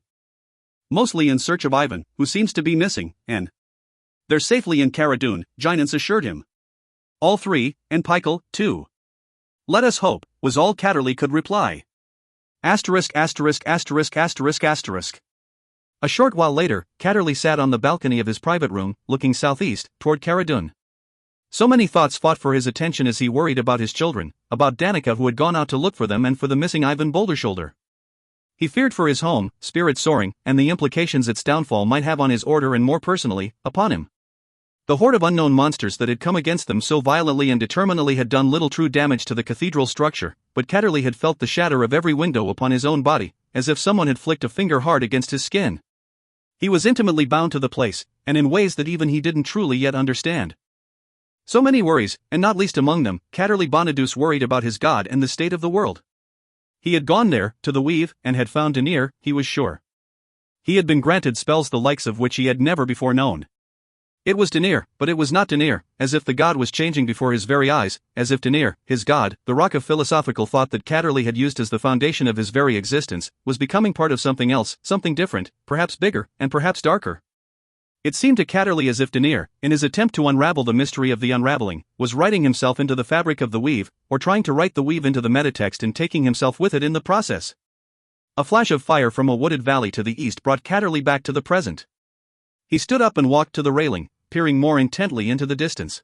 Mostly in search of Ivan, who seems to be missing, and they're safely in Cara Dune, Giants assured him. All 3, and Pykel, too. Let us hope, was all Catterley could reply. A short while later, Catterley sat on the balcony of his private room, looking southeast, toward Cara Dune. So many thoughts fought for his attention as he worried about his children, about Danica who had gone out to look for them and for the missing Ivan Boulder-Shoulder. He feared for his home, Spirit Soaring, and the implications its downfall might have on his order and more personally, upon him. The horde of unknown monsters that had come against them so violently and determinedly had done little true damage to the cathedral structure, but Catterley had felt the shatter of every window upon his own body, as if someone had flicked a finger hard against his skin. He was intimately bound to the place, and in ways that even he didn't truly yet understand. So many worries, and not least among them, Catterley Bonaduce worried about his god and the state of the world. He had gone there, to the weave, and had found Denier, he was sure. He had been granted spells the likes of which he had never before known. It was Denier, but it was not Denier, as if the god was changing before his very eyes, as if Denier, his god, the rock of philosophical thought that Catterley had used as the foundation of his very existence, was becoming part of something else, something different, perhaps bigger, and perhaps darker. It seemed to Catterley as if Denier, in his attempt to unravel the mystery of the unraveling, was writing himself into the fabric of the weave, or trying to write the weave into the metatext and taking himself with it in the process. A flash of fire from a wooded valley to the east brought Catterley back to the present. He stood up and walked to the railing, peering more intently into the distance.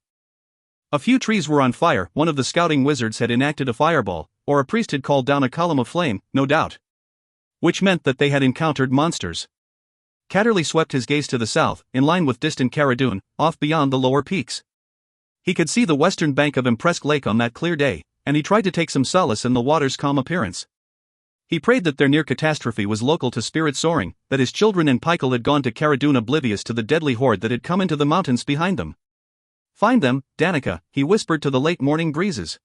A few trees were on fire. One of the scouting wizards had enacted a fireball, or a priest had called down a column of flame, no doubt. Which meant that they had encountered monsters. Catterley swept his gaze to the south, in line with distant Cara Dune, off beyond the lower peaks. He could see the western bank of Impresque Lake on that clear day, and he tried to take some solace in the water's calm appearance. He prayed that their near catastrophe was local to Spirit Soaring, that his children and Pykel had gone to Cara Dune oblivious to the deadly horde that had come into the mountains behind them. Find them, Danica, he whispered to the late morning breezes.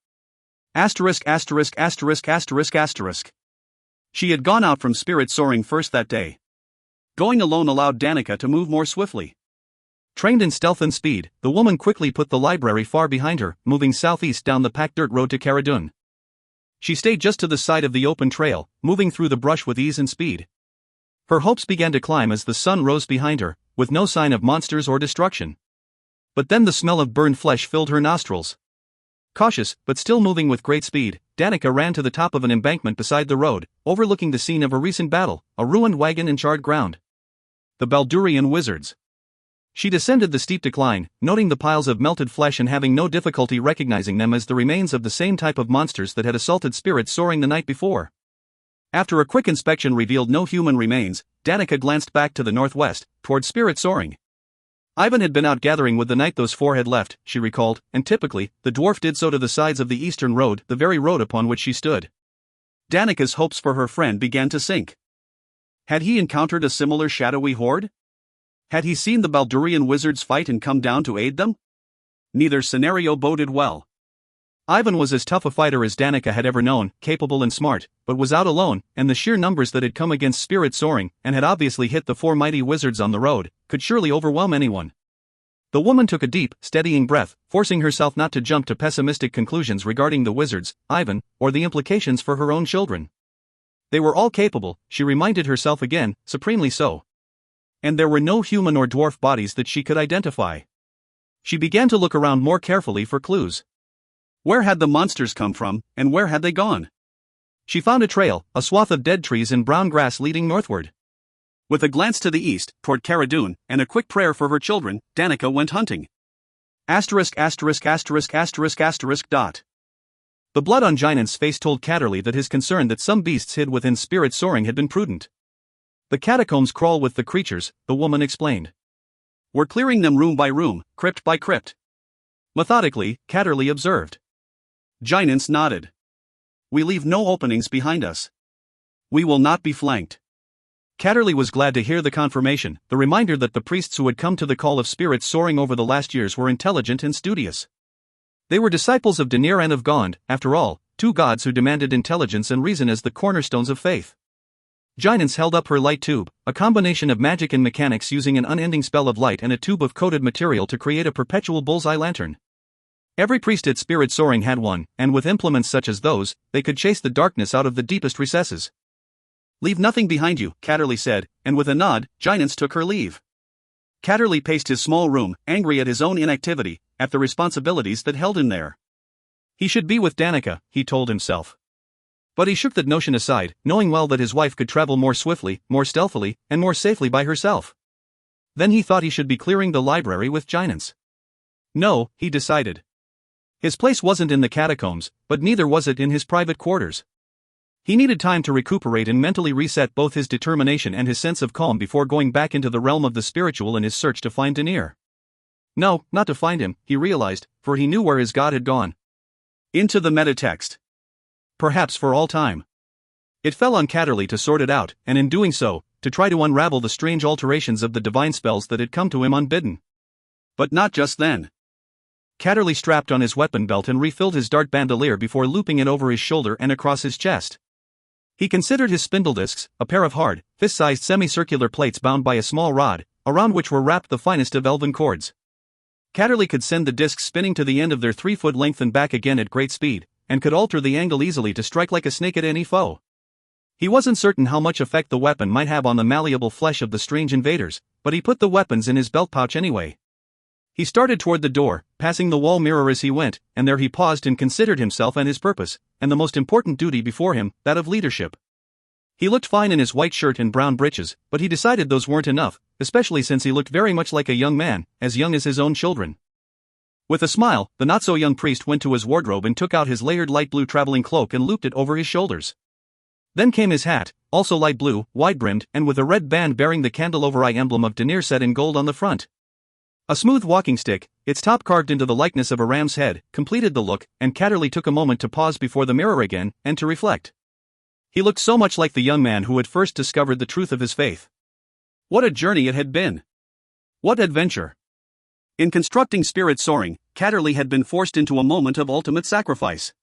She had gone out from Spirit Soaring first that day. Going alone allowed Danica to move more swiftly. Trained in stealth and speed, the woman quickly put the library far behind her, moving southeast down the packed dirt road to Cara Dune. She stayed just to the side of the open trail, moving through the brush with ease and speed. Her hopes began to climb as the sun rose behind her, with no sign of monsters or destruction. But then the smell of burned flesh filled her nostrils. Cautious, but still moving with great speed, Danica ran to the top of an embankment beside the road, overlooking the scene of a recent battle, a ruined wagon and charred ground. The Baldurian wizards. She descended the steep decline, noting the piles of melted flesh and having no difficulty recognizing them as the remains of the same type of monsters that had assaulted Spirit Soaring the night before. After a quick inspection revealed no human remains, Danica glanced back to the northwest, toward Spirit Soaring. Ivan had been out gathering with the night those four had left, she recalled, and typically, the dwarf did so to the sides of the eastern road, the very road upon which she stood. Danica's hopes for her friend began to sink. Had he encountered a similar shadowy horde? Had he seen the Baldurian wizards fight and come down to aid them? Neither scenario boded well. Ivan was as tough a fighter as Danica had ever known, capable and smart, but was out alone, and the sheer numbers that had come against Spirit Soaring, and had obviously hit the four mighty wizards on the road, could surely overwhelm anyone. The woman took a deep, steadying breath, forcing herself not to jump to pessimistic conclusions regarding the wizards, Ivan, or the implications for her own children. They were all capable, she reminded herself again, supremely so. And there were no human or dwarf bodies that she could identify. She began to look around more carefully for clues. Where had the monsters come from, and where had they gone? She found a trail, a swath of dead trees and brown grass leading northward. With a glance to the east, toward Cara Dune, and a quick prayer for her children, Danica went hunting. *********. The blood on Ginan's face told Catterley that his concern that some beasts hid within Spirit Soaring had been prudent. The catacombs crawl with the creatures, the woman explained. We're clearing them room by room, crypt by crypt. Methodically, Catterley observed. Ginans nodded. We leave no openings behind us. We will not be flanked. Catterley was glad to hear the confirmation, the reminder that the priests who had come to the call of Spirits Soaring over the last years were intelligent and studious. They were disciples of Denir and of Gond, after all, two gods who demanded intelligence and reason as the cornerstones of faith. Ginans held up her light tube, a combination of magic and mechanics using an unending spell of light and a tube of coated material to create a perpetual bullseye lantern. Every priest at Spirit Soaring had one, and with implements such as those, they could chase the darkness out of the deepest recesses. Leave nothing behind you, Catterley said, and with a nod, Ginans took her leave. Catterley paced his small room, angry at his own inactivity, at the responsibilities that held him there. He should be with Danica, he told himself. But he shook that notion aside, knowing well that his wife could travel more swiftly, more stealthily, and more safely by herself. Then he thought he should be clearing the library with Ginans. No, he decided. His place wasn't in the catacombs, but neither was it in his private quarters. He needed time to recuperate and mentally reset both his determination and his sense of calm before going back into the realm of the spiritual in his search to find Denir. No, not to find him, he realized, for he knew where his god had gone. Into the metatext. Perhaps for all time. It fell on Catterley to sort it out, and in doing so, to try to unravel the strange alterations of the divine spells that had come to him unbidden. But not just then. Catterley strapped on his weapon belt and refilled his dart bandolier before looping it over his shoulder and across his chest. He considered his spindle discs, a pair of hard, fist-sized semicircular plates bound by a small rod, around which were wrapped the finest of elven cords. Catterley could send the discs spinning to the end of their 3-foot length and back again at great speed, and could alter the angle easily to strike like a snake at any foe. He wasn't certain how much effect the weapon might have on the malleable flesh of the strange invaders, but he put the weapons in his belt pouch anyway. He started toward the door, passing the wall mirror as he went, and there he paused and considered himself and his purpose, and the most important duty before him, that of leadership. He looked fine in his white shirt and brown breeches, but he decided those weren't enough, especially since he looked very much like a young man, as young as his own children. With a smile, the not-so-young priest went to his wardrobe and took out his layered light blue traveling cloak and looped it over his shoulders. Then came his hat, also light blue, wide-brimmed, and with a red band bearing the candelabra emblem of Denir set in gold on the front. A smooth walking stick, its top carved into the likeness of a ram's head, completed the look, and Catterley took a moment to pause before the mirror again, and to reflect. He looked so much like the young man who had first discovered the truth of his faith. What a journey it had been! What adventure! In constructing Spirit Soaring, Catterley had been forced into a moment of ultimate sacrifice.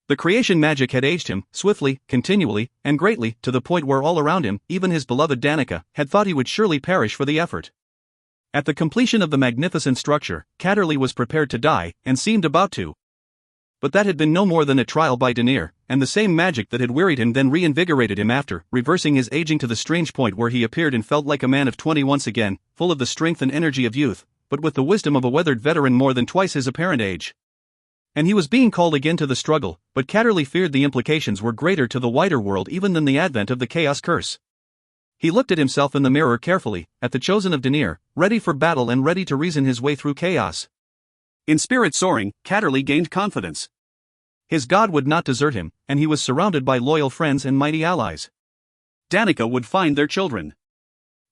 The creation magic had aged him, swiftly, continually, and greatly, to the point where all around him, even his beloved Danica, had thought he would surely perish for the effort. At the completion of the magnificent structure, Catterley was prepared to die, and seemed about to. But that had been no more than a trial by Denir, and the same magic that had wearied him then reinvigorated him after, reversing his aging to the strange point where he appeared and felt like a man of 20 once again, full of the strength and energy of youth, but with the wisdom of a weathered veteran more than twice his apparent age. And he was being called again to the struggle, but Catterley feared the implications were greater to the wider world even than the advent of the Chaos Curse. He looked at himself in the mirror carefully, at the chosen of Denir, ready for battle and ready to reason his way through chaos. In Spirit Soaring, Catterley gained confidence. His god would not desert him, and he was surrounded by loyal friends and mighty allies. Danica would find their children.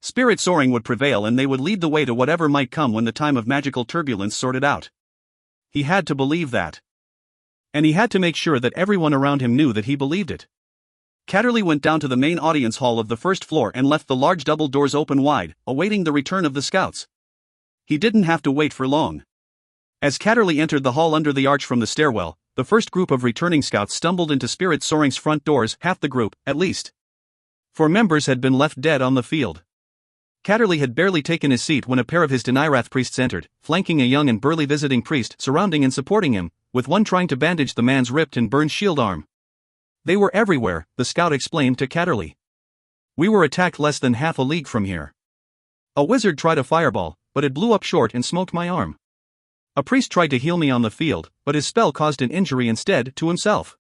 Spirit soaring would prevail, and they would lead the way to whatever might come when the time of magical turbulence sorted out. He had to believe that. And he had to make sure that everyone around him knew that he believed it. Catterley went down to the main audience hall of the first floor and left the large double doors open wide, awaiting the return of the scouts. He didn't have to wait for long. As Catterley entered the hall under the arch from the stairwell, the first group of returning scouts stumbled into Spirit Soaring's front doors, half the group, at least. 4 members had been left dead on the field. Catterley had barely taken his seat when a pair of his Denirath priests entered, flanking a young and burly visiting priest, surrounding and supporting him, with one trying to bandage the man's ripped and burned shield arm. They were everywhere, the scout explained to Catterley. We were attacked less than half a league from here. A wizard tried a fireball, but it blew up short and smoked my arm. A priest tried to heal me on the field, but his spell caused an injury instead to himself.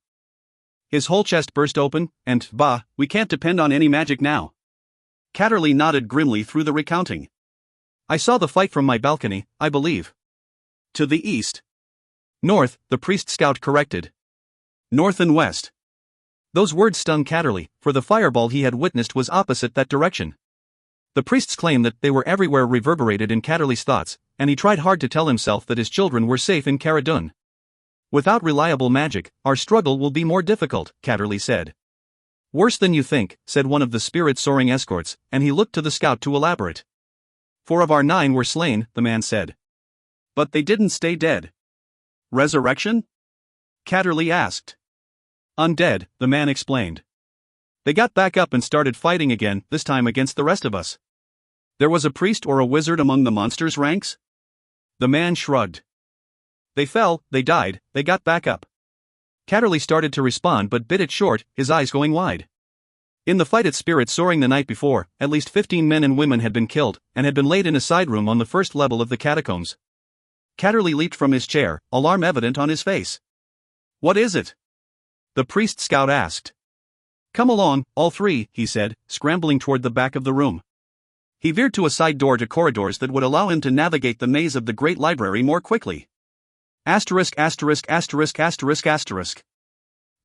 His whole chest burst open, and, bah, we can't depend on any magic now. Catterley nodded grimly through the recounting. I saw the fight from my balcony, I believe. To the east. North, the priest scout corrected. North and west. Those words stung Catterley, for the fireball he had witnessed was opposite that direction. The priest's claim that they were everywhere reverberated in Catterley's thoughts, and he tried hard to tell himself that his children were safe in Cara Dune. Without reliable magic, our struggle will be more difficult, Catterley said. Worse than you think, said one of the Spirit Soaring escorts, and he looked to the scout to elaborate. 4 of our 9 were slain, the man said. But they didn't stay dead. Resurrection? Catterley asked. Undead, the man explained. They got back up and started fighting again, this time against the rest of us. There was a priest or a wizard among the monsters' ranks? The man shrugged. They fell, they died, they got back up. Catterley started to respond but bit it short, his eyes going wide. In the fight at Spirit Soaring the night before, at least 15 men and women had been killed, and had been laid in a side room on the first level of the catacombs. Catterley leaped from his chair, alarm evident on his face. What is it? The priest scout asked. Come along, all 3, he said, scrambling toward the back of the room. He veered to a side door to corridors that would allow him to navigate the maze of the great library more quickly.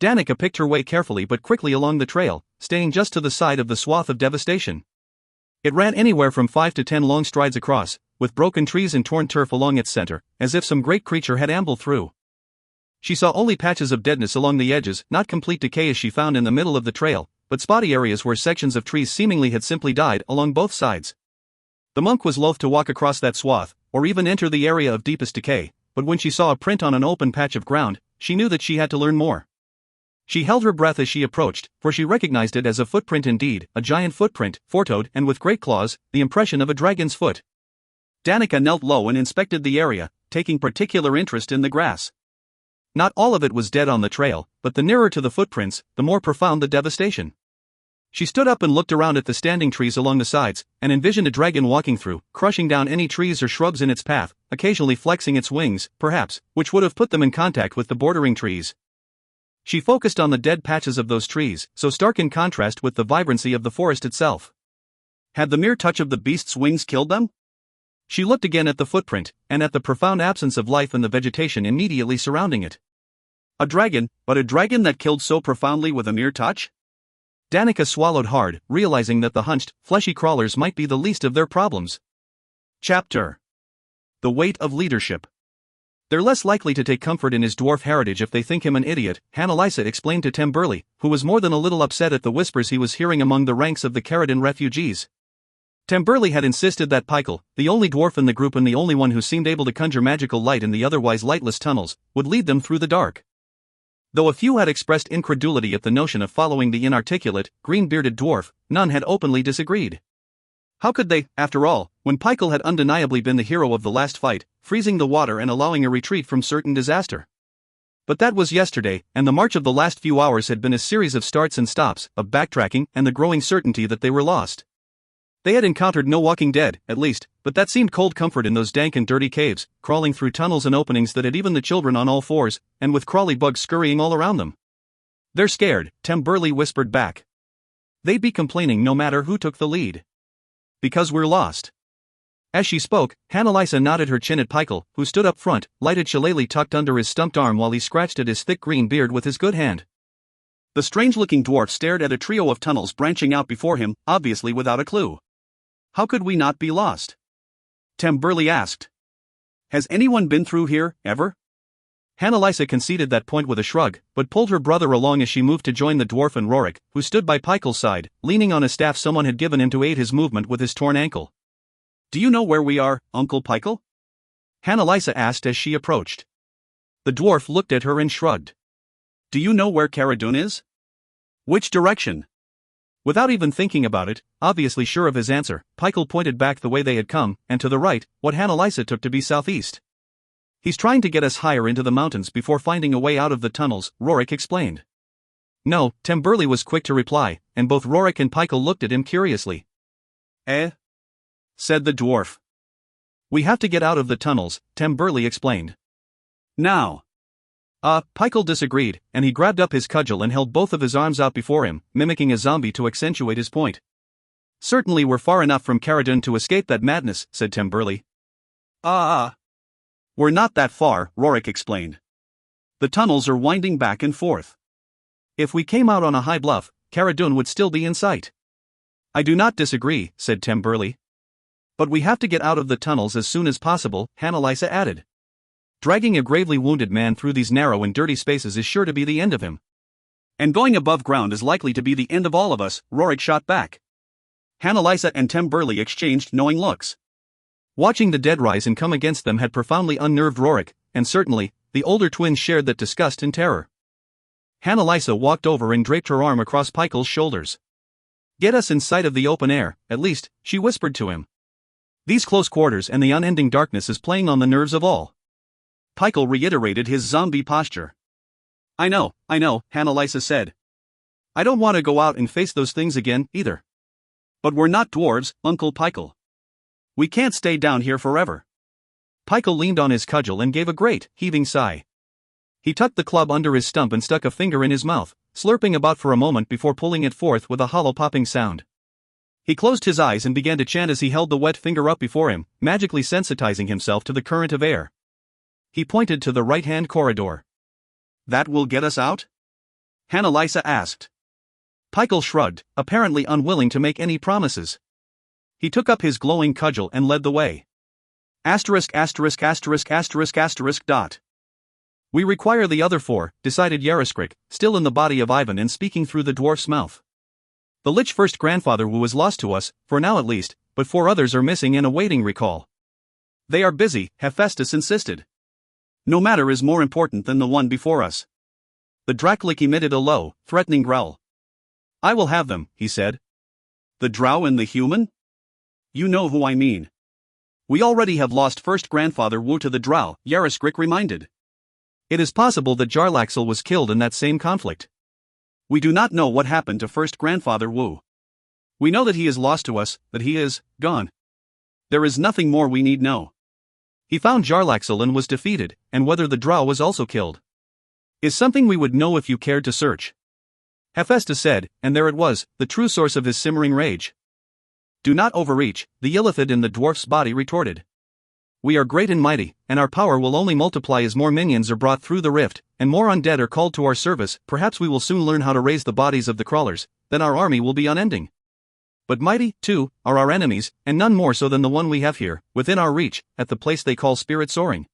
Danica picked her way carefully but quickly along the trail, staying just to the side of the swath of devastation. It ran anywhere from 5 to 10 long strides across, with broken trees and torn turf along its center, as if some great creature had ambled through. She saw only patches of deadness along the edges, not complete decay as she found in the middle of the trail, but spotty areas where sections of trees seemingly had simply died along both sides. The monk was loath to walk across that swath, or even enter the area of deepest decay, but when she saw a print on an open patch of ground, she knew that she had to learn more. She held her breath as she approached, for she recognized it as a footprint indeed, a giant footprint, four-toed and with great claws, the impression of a dragon's foot. Danica knelt low and inspected the area, taking particular interest in the grass. Not all of it was dead on the trail, but the nearer to the footprints, the more profound the devastation. She stood up and looked around at the standing trees along the sides, and envisioned a dragon walking through, crushing down any trees or shrubs in its path, occasionally flexing its wings, perhaps, which would have put them in contact with the bordering trees. She focused on the dead patches of those trees, so stark in contrast with the vibrancy of the forest itself. Had the mere touch of the beast's wings killed them? She looked again at the footprint, and at the profound absence of life in the vegetation immediately surrounding it. A dragon, but a dragon that killed so profoundly with a mere touch? Danica swallowed hard, realizing that the hunched, fleshy crawlers might be the least of their problems. Chapter: The Weight of Leadership. They're less likely to take comfort in his dwarf heritage if they think him an idiot, Hannah explained to Temberley, who was more than a little upset at the whispers he was hearing among the ranks of the Cara Dune refugees. Temberley had insisted that Pykel, the only dwarf in the group and the only one who seemed able to conjure magical light in the otherwise lightless tunnels, would lead them through the dark. Though a few had expressed incredulity at the notion of following the inarticulate, green-bearded dwarf, none had openly disagreed. How could they, after all, when Pykel had undeniably been the hero of the last fight, freezing the water and allowing a retreat from certain disaster? But that was yesterday, and the march of the last few hours had been a series of starts and stops, of backtracking, and the growing certainty that they were lost. They had encountered no walking dead, at least, but that seemed cold comfort in those dank and dirty caves, crawling through tunnels and openings that had even the children on all fours, and with crawly bugs scurrying all around them. They're scared, Temberley whispered back. They'd be complaining no matter who took the lead. Because we're lost. As she spoke, Annalisa nodded her chin at Pykel, who stood up front, lighted shillelagh tucked under his stumped arm while he scratched at his thick green beard with his good hand. The strange-looking dwarf stared at a trio of tunnels branching out before him, obviously without a clue. How could we not be lost? Temburley asked. Has anyone been through here, ever? Annalisa conceded that point with a shrug, but pulled her brother along as she moved to join the dwarf and Rorik, who stood by Pykel's side, leaning on a staff someone had given him to aid his movement with his torn ankle. Do you know where we are, Uncle Pykel? Annalisa asked as she approached. The dwarf looked at her and shrugged. Do you know where Cara Dune is? Which direction? Without even thinking about it, obviously sure of his answer, Pykel pointed back the way they had come, and to the right, what Annalisa took to be southeast. He's trying to get us higher into the mountains before finding a way out of the tunnels, Rorik explained. No, Temburley was quick to reply, and both Rorik and Pykel looked at him curiously. Said the dwarf. We have to get out of the tunnels, Temburley explained. Now. Pykel disagreed, and he grabbed up his cudgel and held both of his arms out before him, mimicking a zombie to accentuate his point. Certainly we're far enough from Cara Dune to escape that madness, said Temburley. We're not that far, Rorik explained. The tunnels are winding back and forth. If we came out on a high bluff, Cara Dune would still be in sight. I do not disagree, said Temburley. But we have to get out of the tunnels as soon as possible, Annalisa added. Dragging a gravely wounded man through these narrow and dirty spaces is sure to be the end of him. And going above ground is likely to be the end of all of us, Rorik shot back. Annalisa and Temburley exchanged knowing looks. Watching the dead rise and come against them had profoundly unnerved Rorik, and certainly, the older twins shared that disgust and terror. Annalisa walked over and draped her arm across Pykel's shoulders. Get us in sight of the open air, at least, she whispered to him. These close quarters and the unending darkness is playing on the nerves of all. Pykel reiterated his zombie posture. I know, Annalisa said. I don't want to go out and face those things again, either. But we're not dwarves, Uncle Pykel. We can't stay down here forever. Pykel leaned on his cudgel and gave a great, heaving sigh. He tucked the club under his stump and stuck a finger in his mouth, slurping about for a moment before pulling it forth with a hollow popping sound. He closed his eyes and began to chant as he held the wet finger up before him, magically sensitizing himself to the current of air. He pointed to the right-hand corridor. That will get us out? Annalisa asked. Pykel shrugged, apparently unwilling to make any promises. He took up his glowing cudgel and led the way. *********. We require the other four, decided Yaroskrik, still in the body of Ivan and speaking through the dwarf's mouth. The lich first grandfather Wu is lost to us, for now at least, but 4 others are missing and awaiting recall. They are busy, Hephaestus insisted. No matter is more important than the one before us. The Dracolic emitted a low, threatening growl. I will have them, he said. The drow and the human? You know who I mean. We already have lost first grandfather Wu to the drow, Yaroskrik reminded. It is possible that Jarlaxle was killed in that same conflict. We do not know what happened to first grandfather Wu. We know that he is lost to us, that he is gone. There is nothing more we need know. He found Jarlaxle and was defeated, and whether the drow was also killed is something we would know if you cared to search. Hephaestus said, and there it was, the true source of his simmering rage. Do not overreach, the illithid in the dwarf's body retorted. We are great and mighty, and our power will only multiply as more minions are brought through the rift, and more undead are called to our service. Perhaps we will soon learn how to raise the bodies of the crawlers, then our army will be unending. But mighty, too, are our enemies, and none more so than the one we have here, within our reach, at the place they call Spirit Soaring.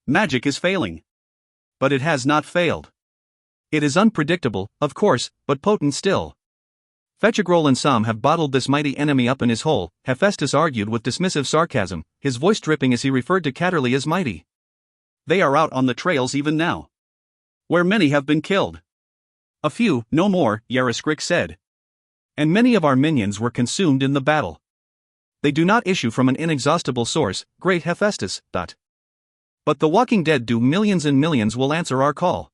Magic is failing. But it has not failed. It is unpredictable, of course, but potent still. Fetchagrol and Sam have bottled this mighty enemy up in his hole, Hephaestus argued with dismissive sarcasm, his voice dripping as he referred to Catterley as mighty. They are out on the trails even now. Where many have been killed. A few, no more, Yaroskrik said. And many of our minions were consumed in the battle. They do not issue from an inexhaustible source, great Hephaestus. But the walking dead do. Millions and millions will answer our call.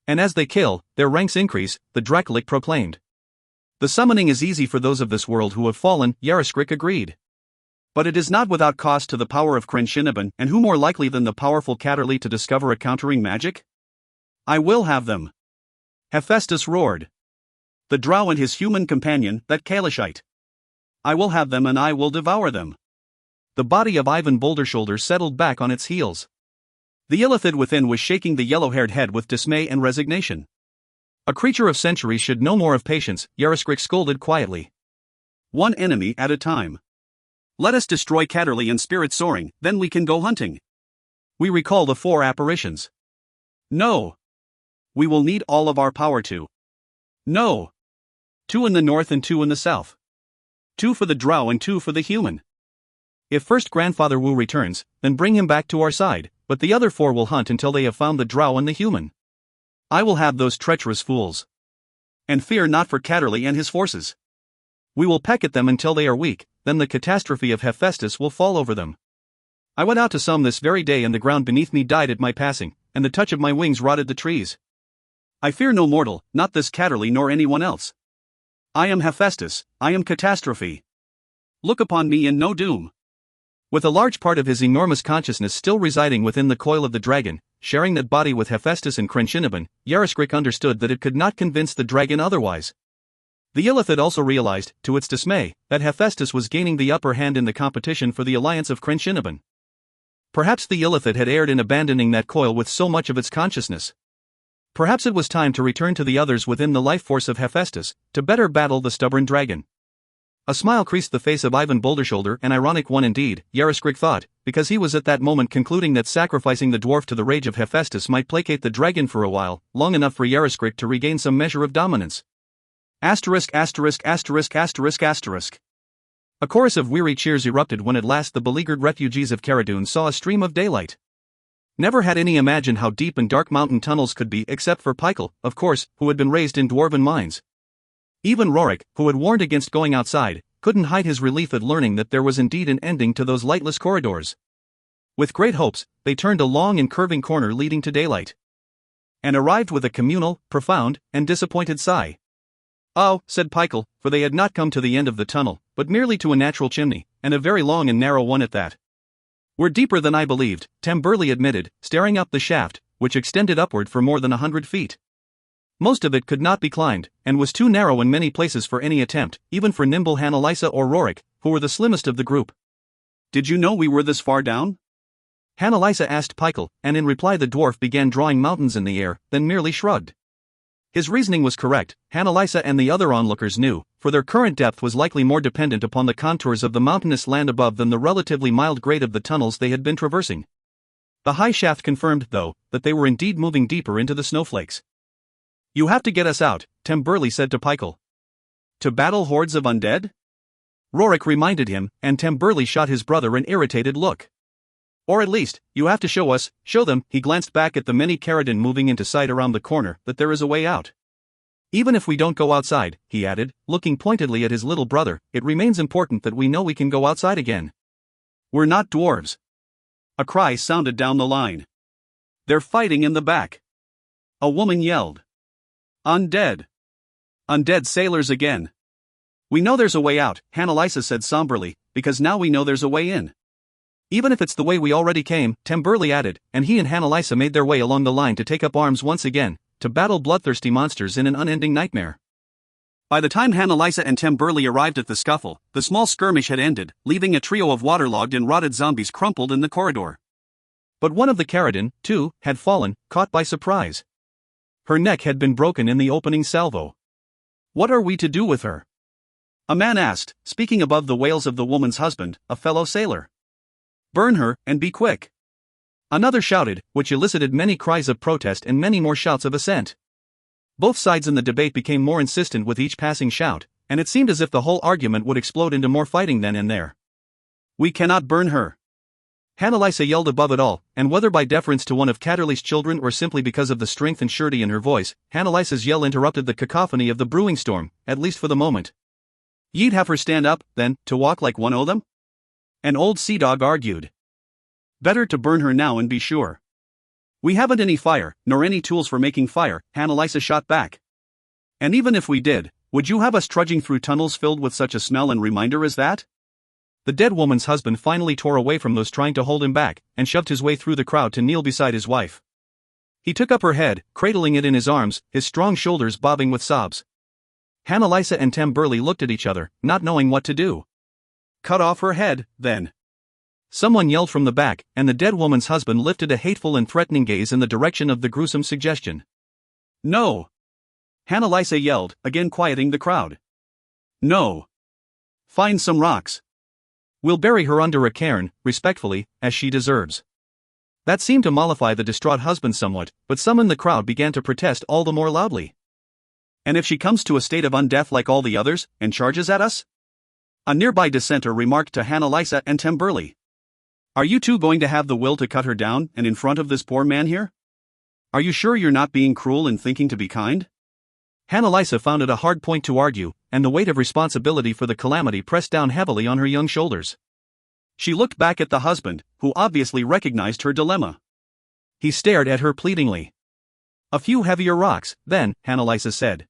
And as they kill, their ranks increase, the Dracolic proclaimed. The summoning is easy for those of this world who have fallen, Yaroskrik agreed. But it is not without cost to the power of Krenshinabin, and who more likely than the powerful Catterley to discover a countering magic? I will have them. Hephaestus roared. The drow and his human companion, that Kalishite. I will have them and I will devour them. The body of Ivan Bouldershoulder settled back on its heels. The illithid within was shaking the yellow-haired head with dismay and resignation. A creature of centuries should know more of patience, Yaroskrik scolded quietly. One enemy at a time. Let us destroy Catterley and Spirit Soaring, then we can go hunting. We recall the 4 apparitions. No. We will need all of our power to. No. 2 in the north and 2 in the south. 2 for the drow and 2 for the human. If first Grandfather Wu returns, then bring him back to our side, but the other 4 will hunt until they have found the drow and the human. I will have those treacherous fools. And fear not for Catterley and his forces. We will peck at them until they are weak, then the catastrophe of Hephaestus will fall over them. I went out to some this very day and the ground beneath me died at my passing, and the touch of my wings rotted the trees. I fear no mortal, not this Catterley nor anyone else. I am Hephaestus, I am catastrophe. Look upon me in no doom. With a large part of his enormous consciousness still residing within the coil of the dragon, sharing that body with Hephaestus and Crenchinaben, Yaroskrik understood that it could not convince the dragon otherwise. The illithid also realized, to its dismay, that Hephaestus was gaining the upper hand in the competition for the alliance of Crenchinaben. Perhaps the illithid had erred in abandoning that coil with so much of its consciousness. Perhaps it was time to return to the others within the life force of Hephaestus, to better battle the stubborn dragon. A smile creased the face of Ivan Bouldershoulder, an ironic one indeed, Yaroskrik thought, because he was at that moment concluding that sacrificing the dwarf to the rage of Hephaestus might placate the dragon for a while, long enough for Yaroskrik to regain some measure of dominance. Asterisk. A chorus of weary cheers erupted when at last the beleaguered refugees of Caradun saw a stream of daylight. Never had any imagined how deep and dark mountain tunnels could be except for Peikel, of course, who had been raised in dwarven mines. Even Rorik, who had warned against going outside, couldn't hide his relief at learning that there was indeed an ending to those lightless corridors. With great hopes, they turned a long and curving corner leading to daylight. And arrived with a communal, profound, and disappointed sigh. Oh, said Peikel, for they had not come to the end of the tunnel, but merely to a natural chimney, and a very long and narrow one at that. We're deeper than I believed, Temburley admitted, staring up the shaft, which extended upward for more than 100 feet. Most of it could not be climbed, and was too narrow in many places for any attempt, even for nimble Hannelisa or Rorik, who were the slimmest of the group. Did you know we were this far down? Hannelisa asked Peikel, and in reply the dwarf began drawing mountains in the air, then merely shrugged. His reasoning was correct, Hannelisa and the other onlookers knew, for their current depth was likely more dependent upon the contours of the mountainous land above than the relatively mild grade of the tunnels they had been traversing. The high shaft confirmed, though, that they were indeed moving deeper into the snowflakes. You have to get us out, Temburley said to Peikel. To battle hordes of undead? Rorik reminded him, and Temburley shot his brother an irritated look. Or at least, you have to show them, he glanced back at the many Caradun moving into sight around the corner, that there is a way out. Even if we don't go outside, he added, looking pointedly at his little brother, it remains important that we know we can go outside again. We're not dwarves. A cry sounded down the line. They're fighting in the back. A woman yelled. Undead. Undead sailors again. We know there's a way out, Hannelisa said somberly, because now we know there's a way in. Even if it's the way we already came, Temburley added, and he and Hannelisa made their way along the line to take up arms once again, to battle bloodthirsty monsters in an unending nightmare. By the time Hannelisa and Temburley arrived at the scuffle, the small skirmish had ended, leaving a trio of waterlogged and rotted zombies crumpled in the corridor. But one of the Caradun, too, had fallen, caught by surprise. Her neck had been broken in the opening salvo. What are we to do with her? A man asked, speaking above the wails of the woman's husband, a fellow sailor. Burn her, and be quick. Another shouted, which elicited many cries of protest and many more shouts of assent. Both sides in the debate became more insistent with each passing shout, and it seemed as if the whole argument would explode into more fighting then and there. We cannot burn her. Hannelisa yelled above it all, and whether by deference to one of Catterley's children or simply because of the strength and surety in her voice, Hannelisa's yell interrupted the cacophony of the brewing storm, at least for the moment. Ye'd have her stand up, then, to walk like one o' them? An old sea dog argued. Better to burn her now and be sure. We haven't any fire, nor any tools for making fire, Hannelisa shot back. And even if we did, would you have us trudging through tunnels filled with such a smell and reminder as that? The dead woman's husband finally tore away from those trying to hold him back, and shoved his way through the crowd to kneel beside his wife. He took up her head, cradling it in his arms, his strong shoulders bobbing with sobs. Hannelisa and Temburley looked at each other, not knowing what to do. Cut off her head, then. Someone yelled from the back, and the dead woman's husband lifted a hateful and threatening gaze in the direction of the gruesome suggestion. No! Annalisa yelled, again quieting the crowd. No! Find some rocks. We'll bury her under a cairn, respectfully, as she deserves. That seemed to mollify the distraught husband somewhat, but some in the crowd began to protest all the more loudly. And if she comes to a state of undeath like all the others, and charges at us? A nearby dissenter remarked to Annalisa and Temberley. Are you two going to have the will to cut her down, and in front of this poor man here? Are you sure you're not being cruel and thinking to be kind? Annalisa found it a hard point to argue, and the weight of responsibility for the calamity pressed down heavily on her young shoulders. She looked back at the husband, who obviously recognized her dilemma. He stared at her pleadingly. A few heavier rocks, then, Annalisa said.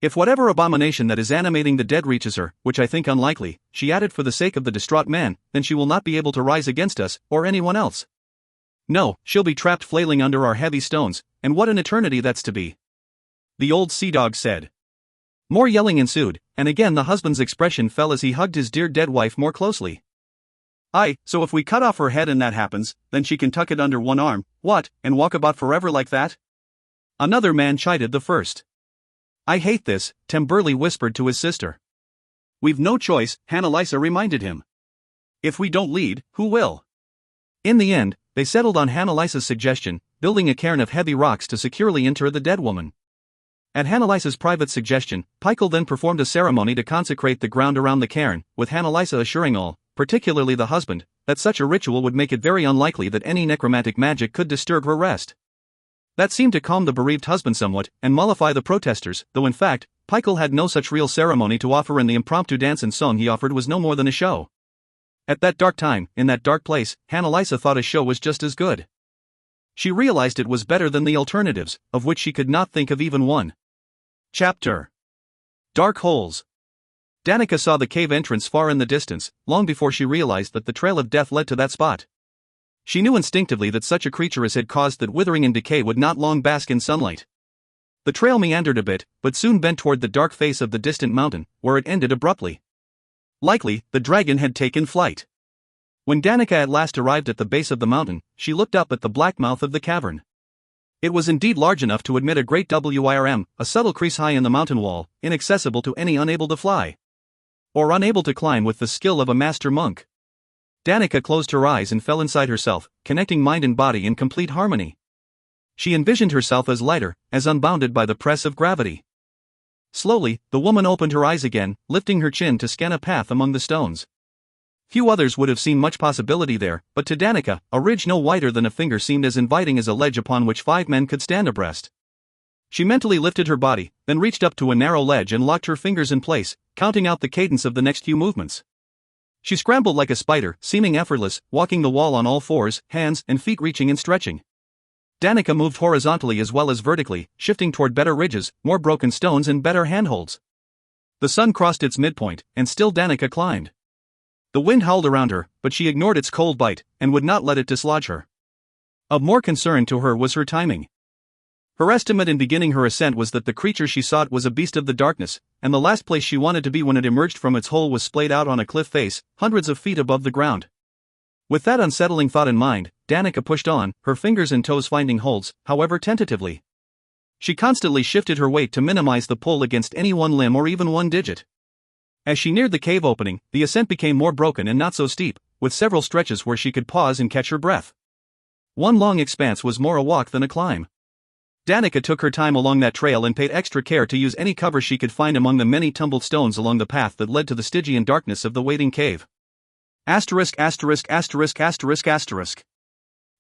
If whatever abomination that is animating the dead reaches her, which I think unlikely, she added for the sake of the distraught man, then she will not be able to rise against us, or anyone else. No, she'll be trapped flailing under our heavy stones, and what an eternity that's to be. The old sea dog said. More yelling ensued, and again the husband's expression fell as he hugged his dear dead wife more closely. Aye, so if we cut off her head and that happens, then she can tuck it under one arm, what, and walk about forever like that? Another man chided the first. I hate this, Temberley whispered to his sister. We've no choice, Annalisa reminded him. If we don't lead, who will? In the end, they settled on Annalisa's suggestion, building a cairn of heavy rocks to securely inter the dead woman. At Annalisa's private suggestion, Pykel then performed a ceremony to consecrate the ground around the cairn, with Annalisa assuring all, particularly the husband, that such a ritual would make it very unlikely that any necromantic magic could disturb her rest. That seemed to calm the bereaved husband somewhat, and mollify the protesters, though in fact, Pykel had no such real ceremony to offer, and the impromptu dance and song he offered was no more than a show. At that dark time, in that dark place, Annalisa thought a show was just as good. She realized it was better than the alternatives, of which she could not think of even one. Chapter Dark Holes. Danica saw the cave entrance far in the distance, long before she realized that the trail of death led to that spot. She knew instinctively that such a creature as had caused that withering and decay would not long bask in sunlight. The trail meandered a bit, but soon bent toward the dark face of the distant mountain, where it ended abruptly. Likely, the dragon had taken flight. When Danica at last arrived at the base of the mountain, she looked up at the black mouth of the cavern. It was indeed large enough to admit a great WIRM, a subtle crease high in the mountain wall, inaccessible to any unable to fly. Or unable to climb with the skill of a master monk. Danica closed her eyes and fell inside herself, connecting mind and body in complete harmony. She envisioned herself as lighter, as unbounded by the press of gravity. Slowly, the woman opened her eyes again, lifting her chin to scan a path among the stones. Few others would have seen much possibility there, but to Danica, a ridge no wider than a finger seemed as inviting as a ledge upon which 5 men could stand abreast. She mentally lifted her body, then reached up to a narrow ledge and locked her fingers in place, counting out the cadence of the next few movements. She scrambled like a spider, seeming effortless, walking the wall on all fours, hands and feet reaching and stretching. Danica moved horizontally as well as vertically, shifting toward better ridges, more broken stones and better handholds. The sun crossed its midpoint, and still Danica climbed. The wind howled around her, but she ignored its cold bite, and would not let it dislodge her. Of more concern to her was her timing. Her estimate in beginning her ascent was that the creature she sought was a beast of the darkness, and the last place she wanted to be when it emerged from its hole was splayed out on a cliff face, hundreds of feet above the ground. With that unsettling thought in mind, Danica pushed on, her fingers and toes finding holds, however tentatively. She constantly shifted her weight to minimize the pull against any one limb or even one digit. As she neared the cave opening, the ascent became more broken and not so steep, with several stretches where she could pause and catch her breath. One long expanse was more a walk than a climb. Danica took her time along that trail and paid extra care to use any cover she could find among the many tumbled stones along the path that led to the Stygian darkness of the waiting cave.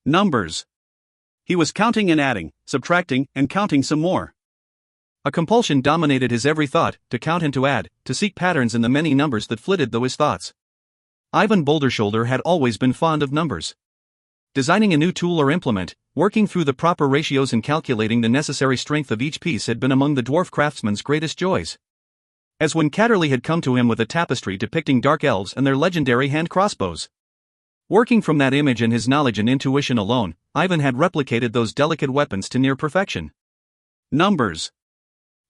Numbers. He was counting and adding, subtracting, and counting some more. A compulsion dominated his every thought, to count and to add, to seek patterns in the many numbers that flitted through his thoughts. Ivan Bouldershoulder had always been fond of numbers. Designing a new tool or implement, working through the proper ratios and calculating the necessary strength of each piece had been among the dwarf craftsman's greatest joys. As when Catterley had come to him with a tapestry depicting dark elves and their legendary hand crossbows. Working from that image and his knowledge and intuition alone, Ivan had replicated those delicate weapons to near perfection. Numbers.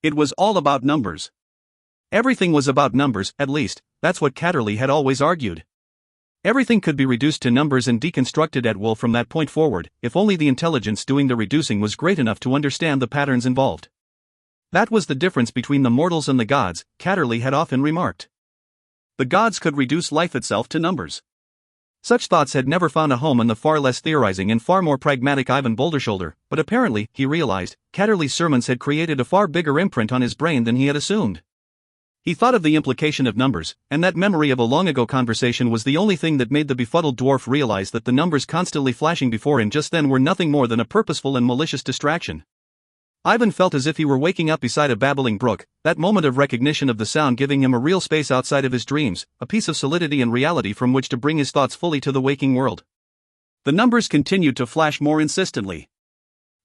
It was all about numbers. Everything was about numbers, at least, that's what Catterley had always argued. Everything could be reduced to numbers and deconstructed at will from that point forward, if only the intelligence doing the reducing was great enough to understand the patterns involved. That was the difference between the mortals and the gods, Catterley had often remarked. The gods could reduce life itself to numbers. Such thoughts had never found a home in the far less theorizing and far more pragmatic Ivan Bouldershoulder, but apparently, he realized, Catterley's sermons had created a far bigger imprint on his brain than he had assumed. He thought of the implication of numbers, and that memory of a long-ago conversation was the only thing that made the befuddled dwarf realize that the numbers constantly flashing before him just then were nothing more than a purposeful and malicious distraction. Ivan felt as if he were waking up beside a babbling brook, that moment of recognition of the sound giving him a real space outside of his dreams, a piece of solidity and reality from which to bring his thoughts fully to the waking world. The numbers continued to flash more insistently.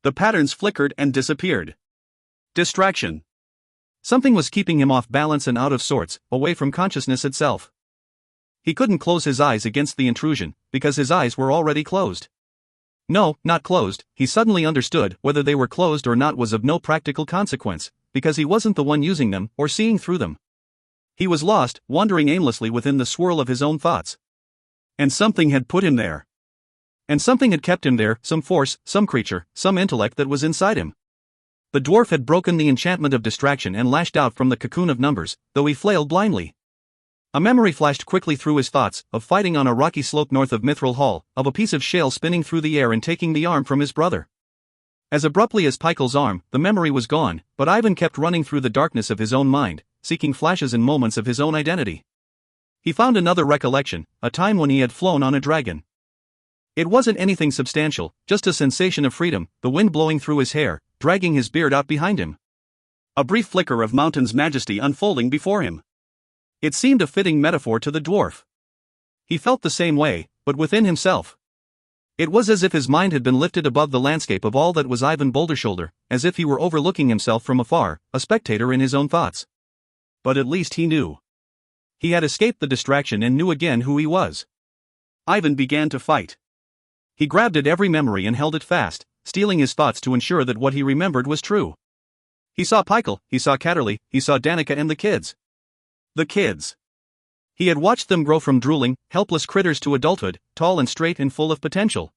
The patterns flickered and disappeared. Distraction. Something was keeping him off balance and out of sorts, away from consciousness itself. He couldn't close his eyes against the intrusion, because his eyes were already closed. No, not closed, he suddenly understood, whether they were closed or not was of no practical consequence, because he wasn't the one using them, or seeing through them. He was lost, wandering aimlessly within the swirl of his own thoughts. And something had put him there. And something had kept him there, some force, some creature, some intellect that was inside him. The dwarf had broken the enchantment of distraction and lashed out from the cocoon of numbers, though he flailed blindly. A memory flashed quickly through his thoughts, of fighting on a rocky slope north of Mithril Hall, of a piece of shale spinning through the air and taking the arm from his brother. As abruptly as Pichel's arm, the memory was gone, but Ivan kept running through the darkness of his own mind, seeking flashes and moments of his own identity. He found another recollection, a time when he had flown on a dragon. It wasn't anything substantial, just a sensation of freedom, the wind blowing through his hair, dragging his beard out behind him. A brief flicker of mountain's majesty unfolding before him. It seemed a fitting metaphor to the dwarf. He felt the same way, but within himself. It was as if his mind had been lifted above the landscape of all that was Ivan Bouldershoulder, as if he were overlooking himself from afar, a spectator in his own thoughts. But at least he knew. He had escaped the distraction and knew again who he was. Ivan began to fight. He grabbed at every memory and held it fast, stealing his thoughts to ensure that what he remembered was true. He saw Pichel, he saw Catterley, he saw Danica and the kids. The kids. He had watched them grow from drooling, helpless critters to adulthood, tall and straight and full of potential.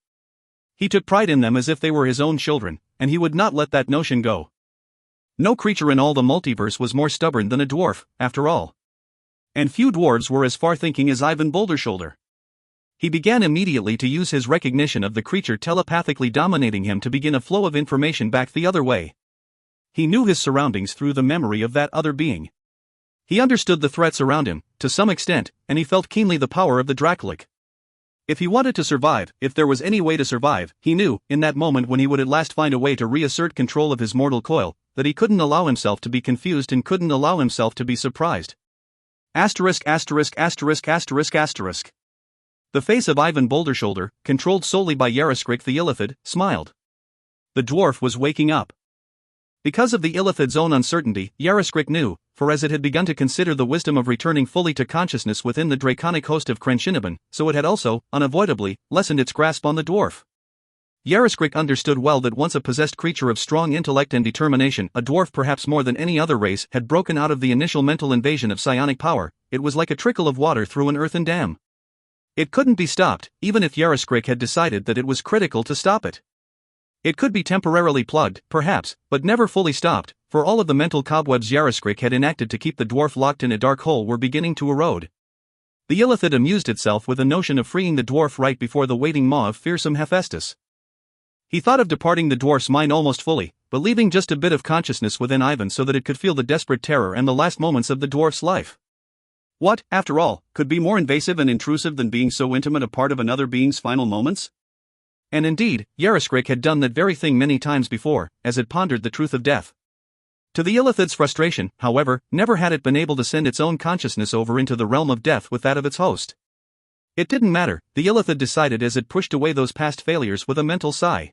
He took pride in them as if they were his own children, and he would not let that notion go. No creature in all the multiverse was more stubborn than a dwarf, after all. And few dwarves were as far-thinking as Ivan Bouldershoulder. He began immediately to use his recognition of the creature telepathically dominating him to begin a flow of information back the other way. He knew his surroundings through the memory of that other being. He understood the threats around him, to some extent, and he felt keenly the power of the Dracolic. If he wanted to survive, if there was any way to survive, he knew, in that moment when he would at last find a way to reassert control of his mortal coil, that he couldn't allow himself to be confused and couldn't allow himself to be surprised. Asterisk asterisk asterisk asterisk asterisk. The face of Ivan Bouldershoulder, controlled solely by Yarriskrik the Illithid, smiled. The dwarf was waking up. Because of the Illithid's own uncertainty, Yarriskrik knew, for as it had begun to consider the wisdom of returning fully to consciousness within the draconic host of Crenshinniban, so it had also, unavoidably, lessened its grasp on the dwarf. Yarriskrik understood well that once a possessed creature of strong intellect and determination, a dwarf perhaps more than any other race, had broken out of the initial mental invasion of psionic power, it was like a trickle of water through an earthen dam. It couldn't be stopped, even if Yarriskrik had decided that it was critical to stop it. It could be temporarily plugged, perhaps, but never fully stopped, for all of the mental cobwebs Yarriskrik had enacted to keep the dwarf locked in a dark hole were beginning to erode. The Illithid amused itself with the notion of freeing the dwarf right before the waiting maw of fearsome Hephaestus. He thought of departing the dwarf's mind almost fully, but leaving just a bit of consciousness within Ivan so that it could feel the desperate terror and the last moments of the dwarf's life. What, after all, could be more invasive and intrusive than being so intimate a part of another being's final moments? And indeed, Yarriskrik had done that very thing many times before, as it pondered the truth of death. To the Illithid's frustration, however, never had it been able to send its own consciousness over into the realm of death with that of its host. It didn't matter, the Illithid decided as it pushed away those past failures with a mental sigh.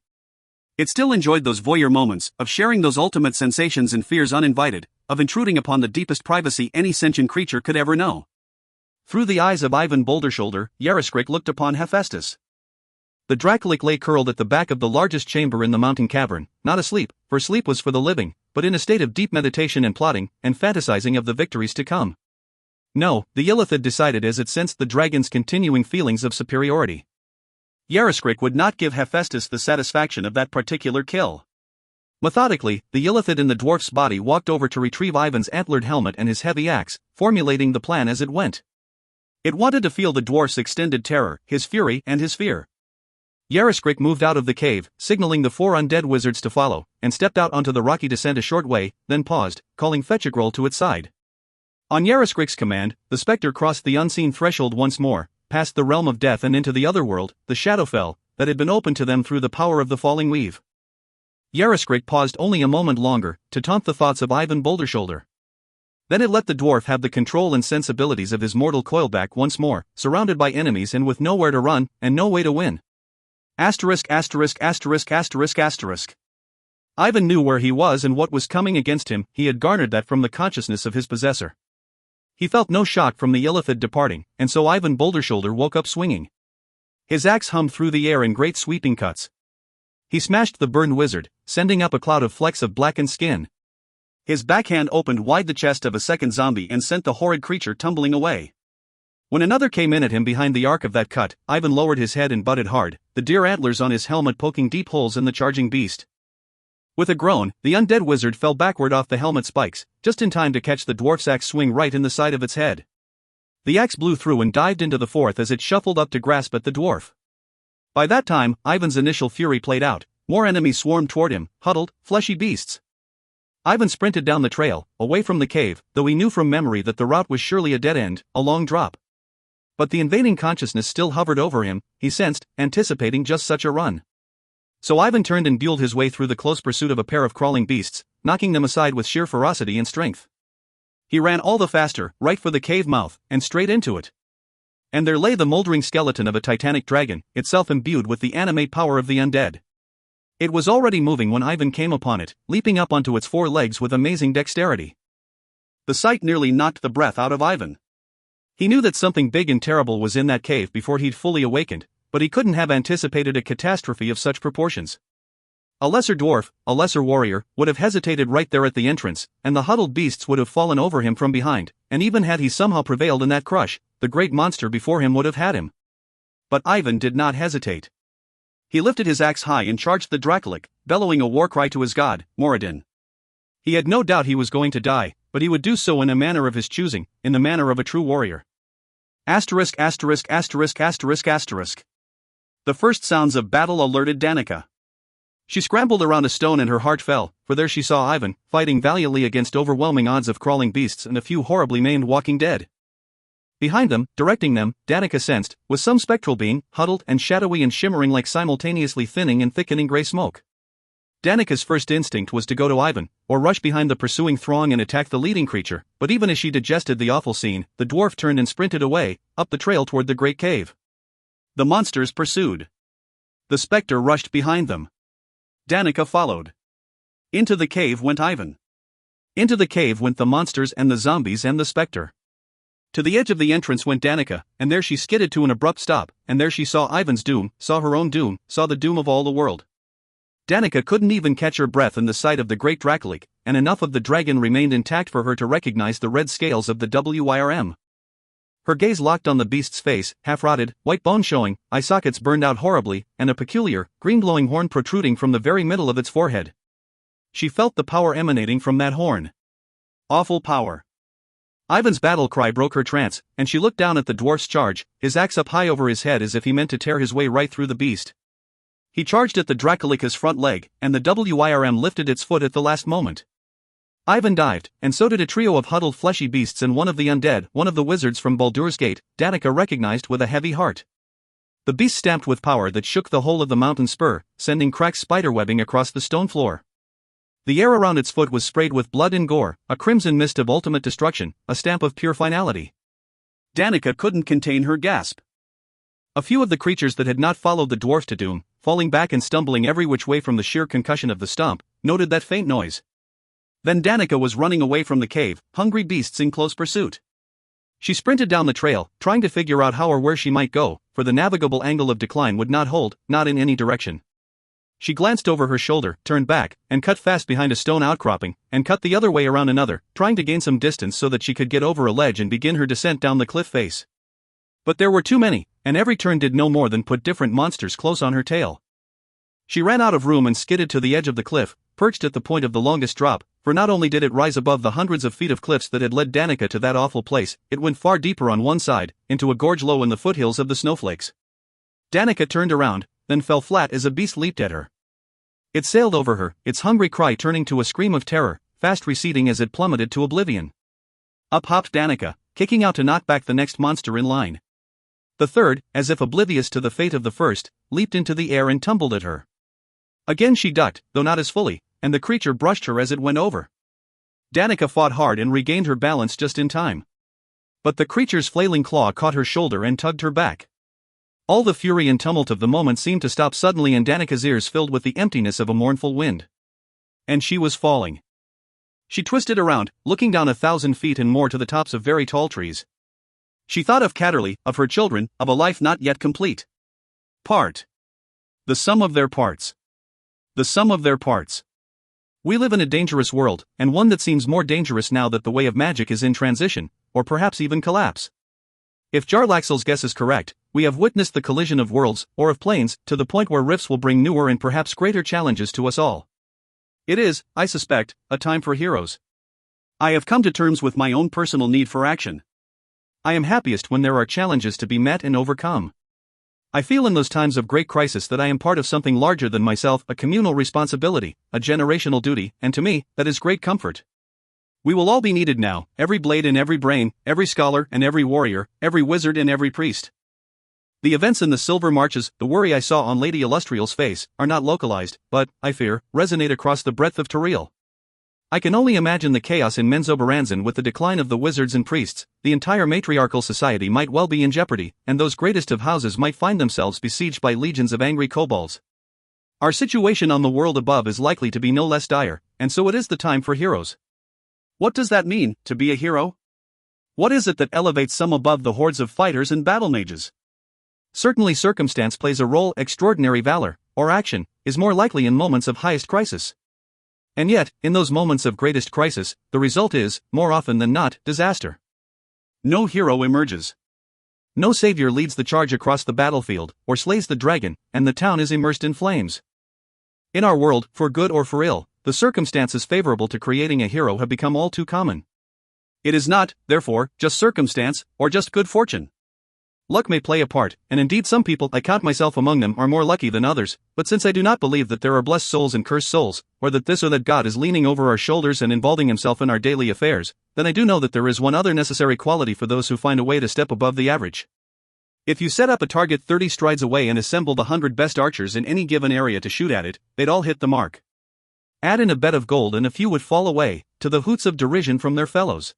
It still enjoyed those voyeur moments, of sharing those ultimate sensations and fears uninvited, of intruding upon the deepest privacy any sentient creature could ever know. Through the eyes of Ivan Bouldershoulder, Yarriskrik looked upon Hephaestus. The Dracolic lay curled at the back of the largest chamber in the mountain cavern, not asleep, for sleep was for the living, but in a state of deep meditation and plotting, and fantasizing of the victories to come. No, the Illithid decided as it sensed the dragon's continuing feelings of superiority. Yariskrik would not give Hephaestus the satisfaction of that particular kill. Methodically, the Illithid in the dwarf's body walked over to retrieve Ivan's antlered helmet and his heavy axe, formulating the plan as it went. It wanted to feel the dwarf's extended terror, his fury, and his fear. Yariskrik moved out of the cave, signaling the 4 undead wizards to follow, and stepped out onto the rocky descent a short way, then paused, calling Fetchigrol to its side. On Yariskrik's command, the spectre crossed the unseen threshold once more, past the realm of death and into the other world, the Shadowfell, that had been opened to them through the power of the falling weave. Yariskrik paused only a moment longer, to taunt the thoughts of Ivan Bouldershoulder. Then it let the dwarf have the control and sensibilities of his mortal coilback once more, surrounded by enemies and with nowhere to run, and no way to win. Asterisk asterisk asterisk asterisk asterisk. Ivan knew where he was and what was coming against him. He had garnered that from the consciousness of his possessor. He felt no shock from the Illithid departing, and so Ivan Bouldershoulder woke up swinging. His axe hummed through the air in great sweeping cuts. He smashed the burned wizard, sending up a cloud of flecks of blackened skin. His backhand opened wide the chest of a second zombie and sent the horrid creature tumbling away. When another came in at him behind the arc of that cut, Ivan lowered his head and butted hard, the deer antlers on his helmet poking deep holes in the charging beast. With a groan, the undead wizard fell backward off the helmet spikes, just in time to catch the dwarf's axe swing right in the side of its head. The axe blew through and dived into the fourth as it shuffled up to grasp at the dwarf. By that time, Ivan's initial fury played out. More enemies swarmed toward him, huddled, fleshy beasts. Ivan sprinted down the trail, away from the cave, though he knew from memory that the route was surely a dead end, a long drop. But the invading consciousness still hovered over him, he sensed, anticipating just such a run. So Ivan turned and buelled his way through the close pursuit of a pair of crawling beasts, knocking them aside with sheer ferocity and strength. He ran all the faster, right for the cave mouth, and straight into it. And there lay the moldering skeleton of a titanic dragon, itself imbued with the animate power of the undead. It was already moving when Ivan came upon it, leaping up onto its 4 legs with amazing dexterity. The sight nearly knocked the breath out of Ivan. He knew that something big and terrible was in that cave before he'd fully awakened, but he couldn't have anticipated a catastrophe of such proportions. A lesser dwarf, a lesser warrior, would have hesitated right there at the entrance, and the huddled beasts would have fallen over him from behind, and even had he somehow prevailed in that crush, the great monster before him would have had him. But Ivan did not hesitate. He lifted his axe high and charged the Dracolic, bellowing a war cry to his god, Moradin. He had no doubt he was going to die, but he would do so in a manner of his choosing, in the manner of a true warrior. Asterisk asterisk asterisk asterisk asterisk. The first sounds of battle alerted Danica. She scrambled around a stone and her heart fell, for there she saw Ivan, fighting valiantly against overwhelming odds of crawling beasts and a few horribly maimed walking dead. Behind them, directing them, Danica sensed, was some spectral being, huddled and shadowy and shimmering like simultaneously thinning and thickening gray smoke. Danica's first instinct was to go to Ivan, or rush behind the pursuing throng and attack the leading creature, but even as she digested the awful scene, the dwarf turned and sprinted away, up the trail toward the great cave. The monsters pursued. The spectre rushed behind them. Danica followed. Into the cave went Ivan. Into the cave went the monsters and the zombies and the spectre. To the edge of the entrance went Danica, and there she skidded to an abrupt stop, and there she saw Ivan's doom, saw her own doom, saw the doom of all the world. Danica couldn't even catch her breath in the sight of the great Dracolic, and enough of the dragon remained intact for her to recognize the red scales of the WIRM. Her gaze locked on the beast's face, half-rotted, white bone showing, eye sockets burned out horribly, and a peculiar, green-glowing horn protruding from the very middle of its forehead. She felt the power emanating from that horn. Awful power. Ivan's battle cry broke her trance, and she looked down at the dwarf's charge, his axe up high over his head as if he meant to tear his way right through the beast. He charged at the Dracolica's front leg, and the WIRM lifted its foot at the last moment. Ivan dived, and so did a trio of huddled fleshy beasts and one of the undead, one of the wizards from Baldur's Gate, Danica recognized with a heavy heart. The beast stamped with power that shook the whole of the mountain spur, sending cracked spiderwebbing across the stone floor. The air around its foot was sprayed with blood and gore, a crimson mist of ultimate destruction, a stamp of pure finality. Danica couldn't contain her gasp. A few of the creatures that had not followed the dwarf to doom, falling back and stumbling every which way from the sheer concussion of the stomp, noted that faint noise. Then Danica was running away from the cave, hungry beasts in close pursuit. She sprinted down the trail, trying to figure out how or where she might go, for the navigable angle of decline would not hold, not in any direction. She glanced over her shoulder, turned back, and cut fast behind a stone outcropping, and cut the other way around another, trying to gain some distance so that she could get over a ledge and begin her descent down the cliff face. But there were too many, and every turn did no more than put different monsters close on her tail. She ran out of room and skidded to the edge of the cliff, perched at the point of the longest drop, for not only did it rise above the hundreds of feet of cliffs that had led Danica to that awful place, it went far deeper on one side, into a gorge low in the foothills of the snowflakes. Danica turned around, then fell flat as a beast leaped at her. It sailed over her, its hungry cry turning to a scream of terror, fast receding as it plummeted to oblivion. Up hopped Danica, kicking out to knock back the next monster in line. The third, as if oblivious to the fate of the first, leaped into the air and tumbled at her. Again she ducked, though not as fully, and the creature brushed her as it went over. Danica fought hard and regained her balance just in time. But the creature's flailing claw caught her shoulder and tugged her back. All the fury and tumult of the moment seemed to stop suddenly, and Danica's ears filled with the emptiness of a mournful wind. And she was falling. She twisted around, looking down 1,000 feet and more to the tops of very tall trees. She thought of Catterley, of her children, of a life not yet complete. The sum of their parts. The sum of their parts. We live in a dangerous world, and one that seems more dangerous now that the way of magic is in transition, or perhaps even collapse. If Jarlaxle's guess is correct, we have witnessed the collision of worlds, or of planes, to the point where rifts will bring newer and perhaps greater challenges to us all. It is, I suspect, a time for heroes. I have come to terms with my own personal need for action. I am happiest when there are challenges to be met and overcome. I feel in those times of great crisis that I am part of something larger than myself, a communal responsibility, a generational duty, and to me, that is great comfort. We will all be needed now, every blade and every brain, every scholar and every warrior, every wizard and every priest. The events in the Silver Marches, the worry I saw on Lady Illustrial's face, are not localized, but, I fear, resonate across the breadth of Toril. I can only imagine the chaos in Menzoberranzan with the decline of the wizards and priests. The entire matriarchal society might well be in jeopardy, and those greatest of houses might find themselves besieged by legions of angry kobolds. Our situation on the world above is likely to be no less dire, and so it is the time for heroes. What does that mean, to be a hero? What is it that elevates some above the hordes of fighters and battle mages? Certainly circumstance plays a role. Extraordinary valor, or action, is more likely in moments of highest crisis. And yet, in those moments of greatest crisis, the result is, more often than not, disaster. No hero emerges. No savior leads the charge across the battlefield, or slays the dragon, and the town is immersed in flames. In our world, for good or for ill, the circumstances favorable to creating a hero have become all too common. It is not, therefore, just circumstance, or just good fortune. Luck may play a part, and indeed some people, I count myself among them, are more lucky than others, but since I do not believe that there are blessed souls and cursed souls, or that this or that God is leaning over our shoulders and involving himself in our daily affairs, then I do know that there is one other necessary quality for those who find a way to step above the average. If you set up a target 30 strides away and assemble the 100 best archers in any given area to shoot at it, they'd all hit the mark. Add in a bet of gold and a few would fall away, to the hoots of derision from their fellows.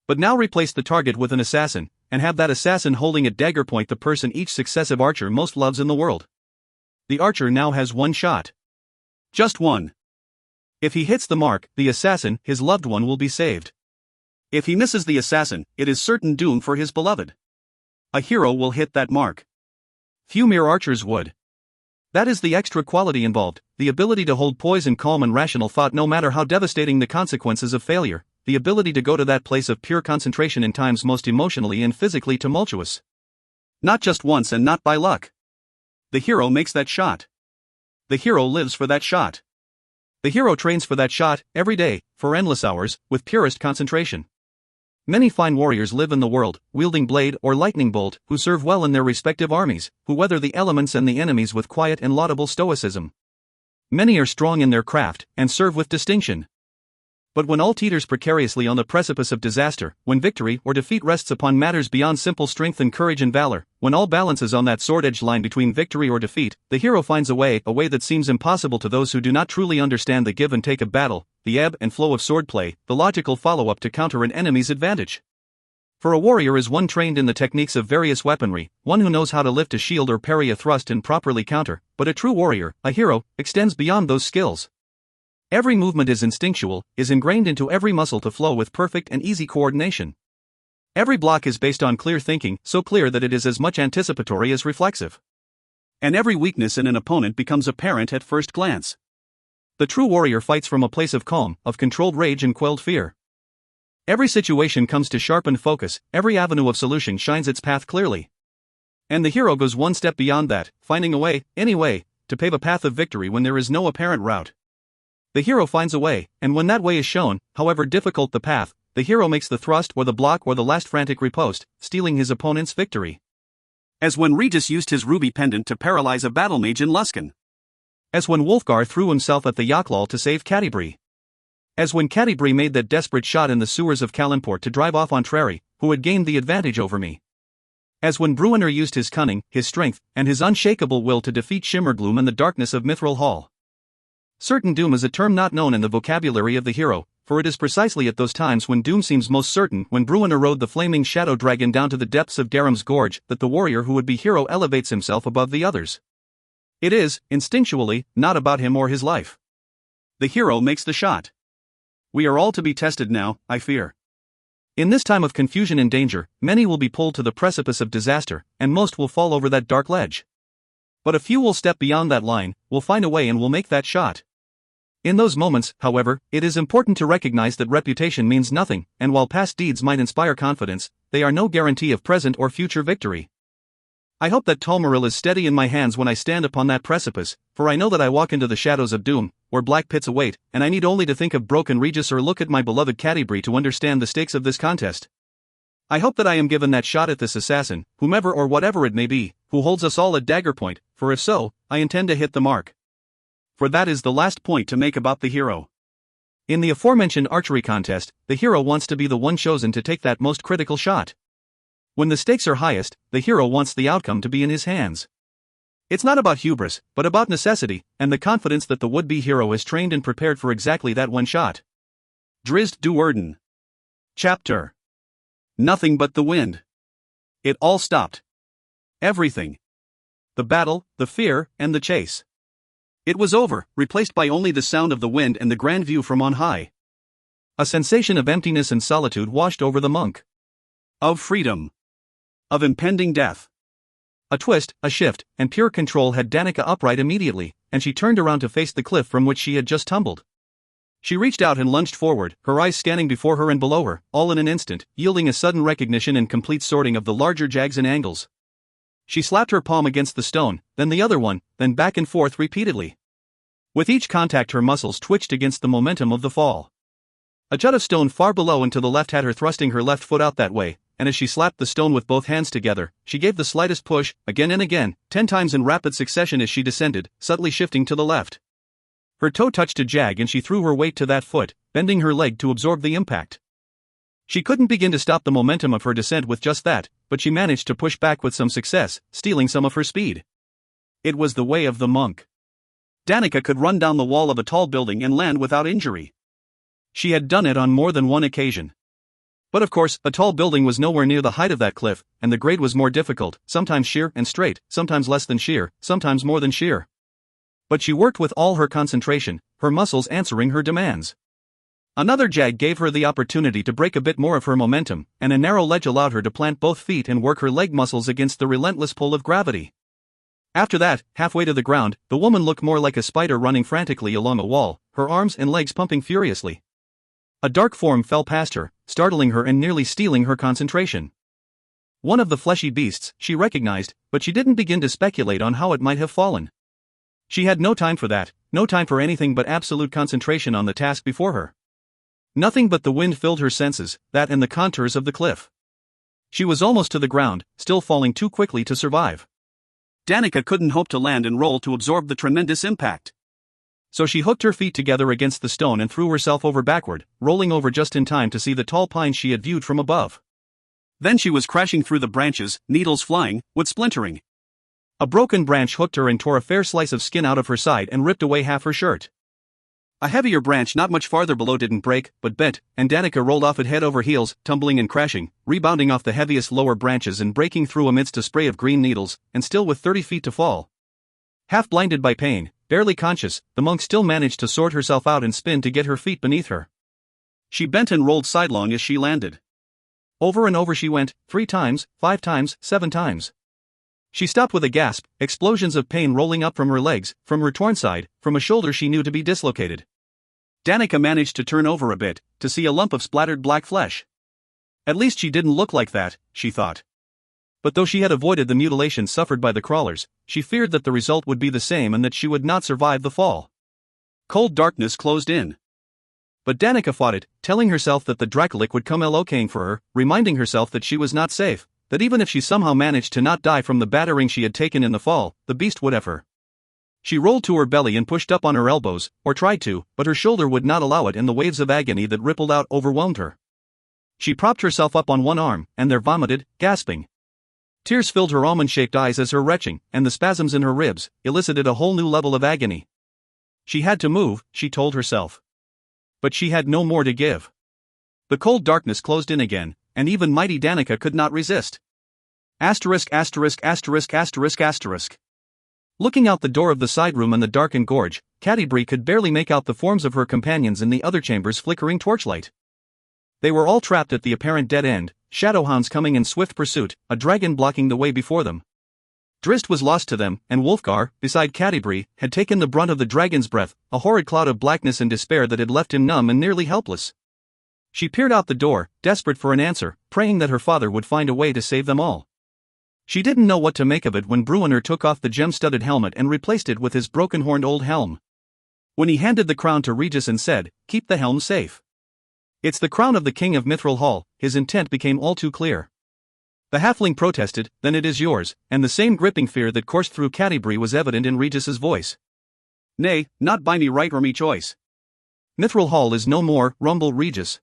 But now replace the target with an assassin, and have that assassin holding at dagger point the person each successive archer most loves in the world. The archer now has one shot. Just one. If he hits the mark, the assassin, his loved one, will be saved. If he misses the assassin, it is certain doom for his beloved. A hero will hit that mark. Few mere archers would. That is the extra quality involved, the ability to hold poise and calm and rational thought no matter how devastating the consequences of failure, the ability to go to that place of pure concentration in times most emotionally and physically tumultuous. Not just once and not by luck. The hero makes that shot. The hero lives for that shot. The hero trains for that shot, every day, for endless hours, with purest concentration. Many fine warriors live in the world, wielding blade or lightning bolt, who serve well in their respective armies, who weather the elements and the enemies with quiet and laudable stoicism. Many are strong in their craft, and serve with distinction. But when all teeters precariously on the precipice of disaster, when victory or defeat rests upon matters beyond simple strength and courage and valor, when all balances on that sword-edged line between victory or defeat, the hero finds a way that seems impossible to those who do not truly understand the give and take of battle, the ebb and flow of swordplay, the logical follow-up to counter an enemy's advantage. For a warrior is one trained in the techniques of various weaponry, one who knows how to lift a shield or parry a thrust and properly counter, but a true warrior, a hero, extends beyond those skills. Every movement is instinctual, is ingrained into every muscle to flow with perfect and easy coordination. Every block is based on clear thinking, so clear that it is as much anticipatory as reflexive. And every weakness in an opponent becomes apparent at first glance. The true warrior fights from a place of calm, of controlled rage and quelled fear. Every situation comes to sharpened focus, every avenue of solution shines its path clearly. And the hero goes one step beyond that, finding a way, any way, to pave a path of victory when there is no apparent route. The hero finds a way, and when that way is shown, however difficult the path, the hero makes the thrust or the block or the last frantic riposte, stealing his opponent's victory. As when Regis used his ruby pendant to paralyze a battle mage in Luskan. As when Wolfgar threw himself at the Yaklal to save Catti-brie. As when Catti-brie made that desperate shot in the sewers of Kalimport to drive off Entreri, who had gained the advantage over me. As when Bruenor used his cunning, his strength, and his unshakable will to defeat Shimmergloom and the darkness of Mithril Hall. Certain doom is a term not known in the vocabulary of the hero, for it is precisely at those times when doom seems most certain, when Bruenor rode the flaming shadow dragon down to the depths of Garam's gorge, that the warrior who would be hero elevates himself above the others. It is, instinctually, not about him or his life. The hero makes the shot. We are all to be tested now, I fear. In this time of confusion and danger, many will be pulled to the precipice of disaster, and most will fall over that dark ledge. But a few will step beyond that line, will find a way and will make that shot. In those moments, however, it is important to recognize that reputation means nothing, and while past deeds might inspire confidence, they are no guarantee of present or future victory. I hope that Tolmaril is steady in my hands when I stand upon that precipice, for I know that I walk into the shadows of doom, where black pits await, and I need only to think of broken Regis or look at my beloved Catti-brie to understand the stakes of this contest. I hope that I am given that shot at this assassin, whomever or whatever it may be, who holds us all at dagger point, for if so, I intend to hit the mark. For that is the last point to make about the hero. In the aforementioned archery contest, the hero wants to be the one chosen to take that most critical shot. When the stakes are highest, the hero wants the outcome to be in his hands. It's not about hubris, but about necessity, and the confidence that the would-be hero is trained and prepared for exactly that one shot. Drizzt Do'Urden. Chapter. Nothing but the wind. It all stopped. Everything. The battle, the fear, and the chase. It was over, replaced by only the sound of the wind and the grand view from on high. A sensation of emptiness and solitude washed over the monk. Of freedom. Of impending death. A twist, a shift, and pure control had Danica upright immediately, and she turned around to face the cliff from which she had just tumbled. She reached out and lunged forward, her eyes scanning before her and below her, all in an instant, yielding a sudden recognition and complete sorting of the larger jags and angles. She slapped her palm against the stone, then the other one, then back and forth repeatedly. With each contact her muscles twitched against the momentum of the fall. A jut of stone far below and to the left had her thrusting her left foot out that way, and as she slapped the stone with both hands together, she gave the slightest push, again and again, 10 times in rapid succession as she descended, subtly shifting to the left. Her toe touched a jag and she threw her weight to that foot, bending her leg to absorb the impact. She couldn't begin to stop the momentum of her descent with just that, but she managed to push back with some success, stealing some of her speed. It was the way of the monk. Danica could run down the wall of a tall building and land without injury. She had done it on more than one occasion. But of course, a tall building was nowhere near the height of that cliff, and the grade was more difficult, sometimes sheer and straight, sometimes less than sheer, sometimes more than sheer. But she worked with all her concentration, her muscles answering her demands. Another jag gave her the opportunity to break a bit more of her momentum, and a narrow ledge allowed her to plant both feet and work her leg muscles against the relentless pull of gravity. After that, halfway to the ground, the woman looked more like a spider running frantically along a wall, her arms and legs pumping furiously. A dark form fell past her, startling her and nearly stealing her concentration. One of the fleshy beasts, she recognized, but she didn't begin to speculate on how it might have fallen. She had no time for that, no time for anything but absolute concentration on the task before her. Nothing but the wind filled her senses, that and the contours of the cliff. She was almost to the ground, still falling too quickly to survive. Danica couldn't hope to land and roll to absorb the tremendous impact. So she hooked her feet together against the stone and threw herself over backward, rolling over just in time to see the tall pines she had viewed from above. Then she was crashing through the branches, needles flying, wood splintering. A broken branch hooked her and tore a fair slice of skin out of her side and ripped away half her shirt. A heavier branch not much farther below didn't break, but bent, and Danica rolled off it head over heels, tumbling and crashing, rebounding off the heaviest lower branches and breaking through amidst a spray of green needles, and still with 30 feet to fall. Half blinded by pain, barely conscious, the monk still managed to sort herself out and spin to get her feet beneath her. She bent and rolled sidelong as she landed. Over and over she went, 3 times, 5 times, 7 times. She stopped with a gasp, explosions of pain rolling up from her legs, from her torn side, from a shoulder she knew to be dislocated. Danica managed to turn over a bit, to see a lump of splattered black flesh. At least she didn't look like that, she thought. But though she had avoided the mutilation suffered by the crawlers, she feared that the result would be the same and that she would not survive the fall. Cold darkness closed in. But Danica fought it, telling herself that the Dracolic would come looking for her, reminding herself that she was not safe, that even if she somehow managed to not die from the battering she had taken in the fall, the beast would have her. She rolled to her belly and pushed up on her elbows, or tried to, but her shoulder would not allow it, and the waves of agony that rippled out overwhelmed her. She propped herself up on one arm, and there vomited, gasping. Tears filled her almond-shaped eyes as her retching, and the spasms in her ribs, elicited a whole new level of agony. She had to move, she told herself. But she had no more to give. The cold darkness closed in again, and even mighty Danica could not resist. Asterisk asterisk asterisk asterisk asterisk. Looking out the door of the side room in the darkened gorge, Catti-brie could barely make out the forms of her companions in the other chamber's flickering torchlight. They were all trapped at the apparent dead end, shadowhounds coming in swift pursuit, a dragon blocking the way before them. Drizzt was lost to them, and Wulfgar, beside Catti-brie, had taken the brunt of the dragon's breath, a horrid cloud of blackness and despair that had left him numb and nearly helpless. She peered out the door, desperate for an answer, praying that her father would find a way to save them all. She didn't know what to make of it when Bruenor took off the gem-studded helmet and replaced it with his broken-horned old helm. When he handed the crown to Regis and said, "Keep the helm safe. It's the crown of the King of Mithril Hall," his intent became all too clear. The halfling protested, "Then it is yours," and the same gripping fear that coursed through Catti-brie was evident in Regis's voice. "Nay, not by me right or me choice. Mithril Hall is no more," rumbled Regis.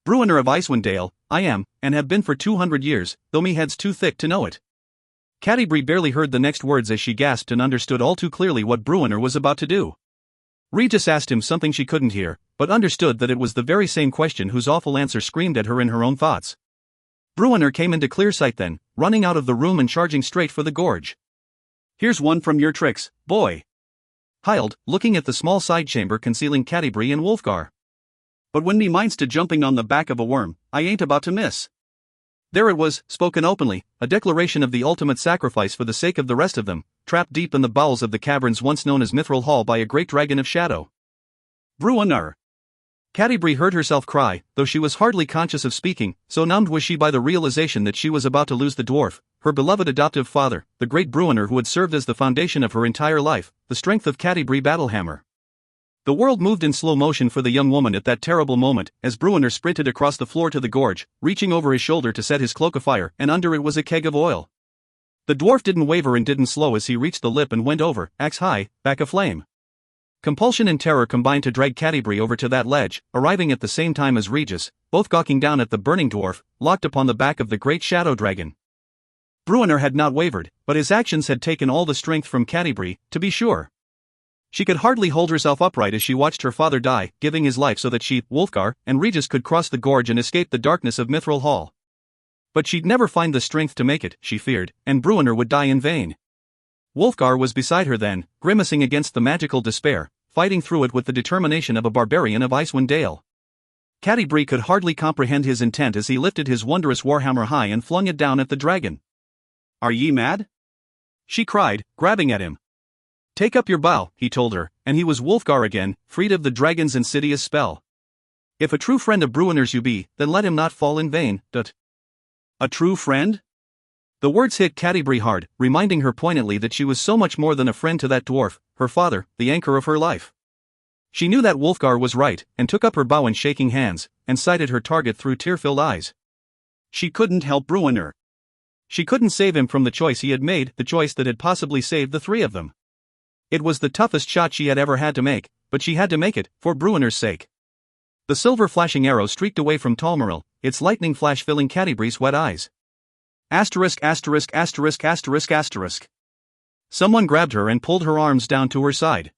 "Bruenor of Icewind Dale, I am, and have been for 200 years, though me head's too thick to know it." Catti-brie barely heard the next words as she gasped and understood all too clearly what Bruenor was about to do. Regis asked him something she couldn't hear, but understood that it was the very same question whose awful answer screamed at her in her own thoughts. Bruenor came into clear sight then, running out of the room and charging straight for the gorge. "Here's one from your tricks, boy," Hyled, looking at the small side chamber concealing Catti-brie and Wulfgar. "But when me minds to jumping on the back of a worm, I ain't about to miss." There it was, spoken openly, a declaration of the ultimate sacrifice for the sake of the rest of them, trapped deep in the bowels of the caverns once known as Mithril Hall by a great dragon of shadow. "Bruenor!" Catti-brie heard herself cry, though she was hardly conscious of speaking, so numbed was she by the realization that she was about to lose the dwarf, her beloved adoptive father, the great Bruenor who had served as the foundation of her entire life, the strength of Catti-brie Battlehammer. The world moved in slow motion for the young woman at that terrible moment, as Bruenor sprinted across the floor to the gorge, reaching over his shoulder to set his cloak afire, and under it was a keg of oil. The dwarf didn't waver and didn't slow as he reached the lip and went over, axe high, back aflame. Compulsion and terror combined to drag Catti-brie over to that ledge, arriving at the same time as Regis, both gawking down at the burning dwarf, locked upon the back of the great shadow dragon. Bruenor had not wavered, but his actions had taken all the strength from Catti-brie, to be sure. She could hardly hold herself upright as she watched her father die, giving his life so that she, Wulfgar, and Regis could cross the gorge and escape the darkness of Mithril Hall. But she'd never find the strength to make it, she feared, and Bruenor would die in vain. Wulfgar was beside her then, grimacing against the magical despair, fighting through it with the determination of a barbarian of Icewind Dale. Catti-brie could hardly comprehend his intent as he lifted his wondrous warhammer high and flung it down at the dragon. "Are ye mad?" she cried, grabbing at him. "Take up your bow," he told her, and he was Wulfgar again, freed of the dragon's insidious spell. "If a true friend of Bruenor's you be, then let him not fall in vain, dut." A true friend? The words hit Catti-brie hard, reminding her poignantly that she was so much more than a friend to that dwarf, her father, the anchor of her life. She knew that Wulfgar was right, and took up her bow in shaking hands, and sighted her target through tear-filled eyes. She couldn't help Bruenor. She couldn't save him from the choice he had made, the choice that had possibly saved the three of them. It was the toughest shot she had ever had to make, but she had to make it, for Bruenor's sake. The silver flashing arrow streaked away from Talmeril, its lightning flash filling Catti-brie's wet eyes. Asterisk asterisk asterisk asterisk asterisk. Someone grabbed her and pulled her arms down to her side.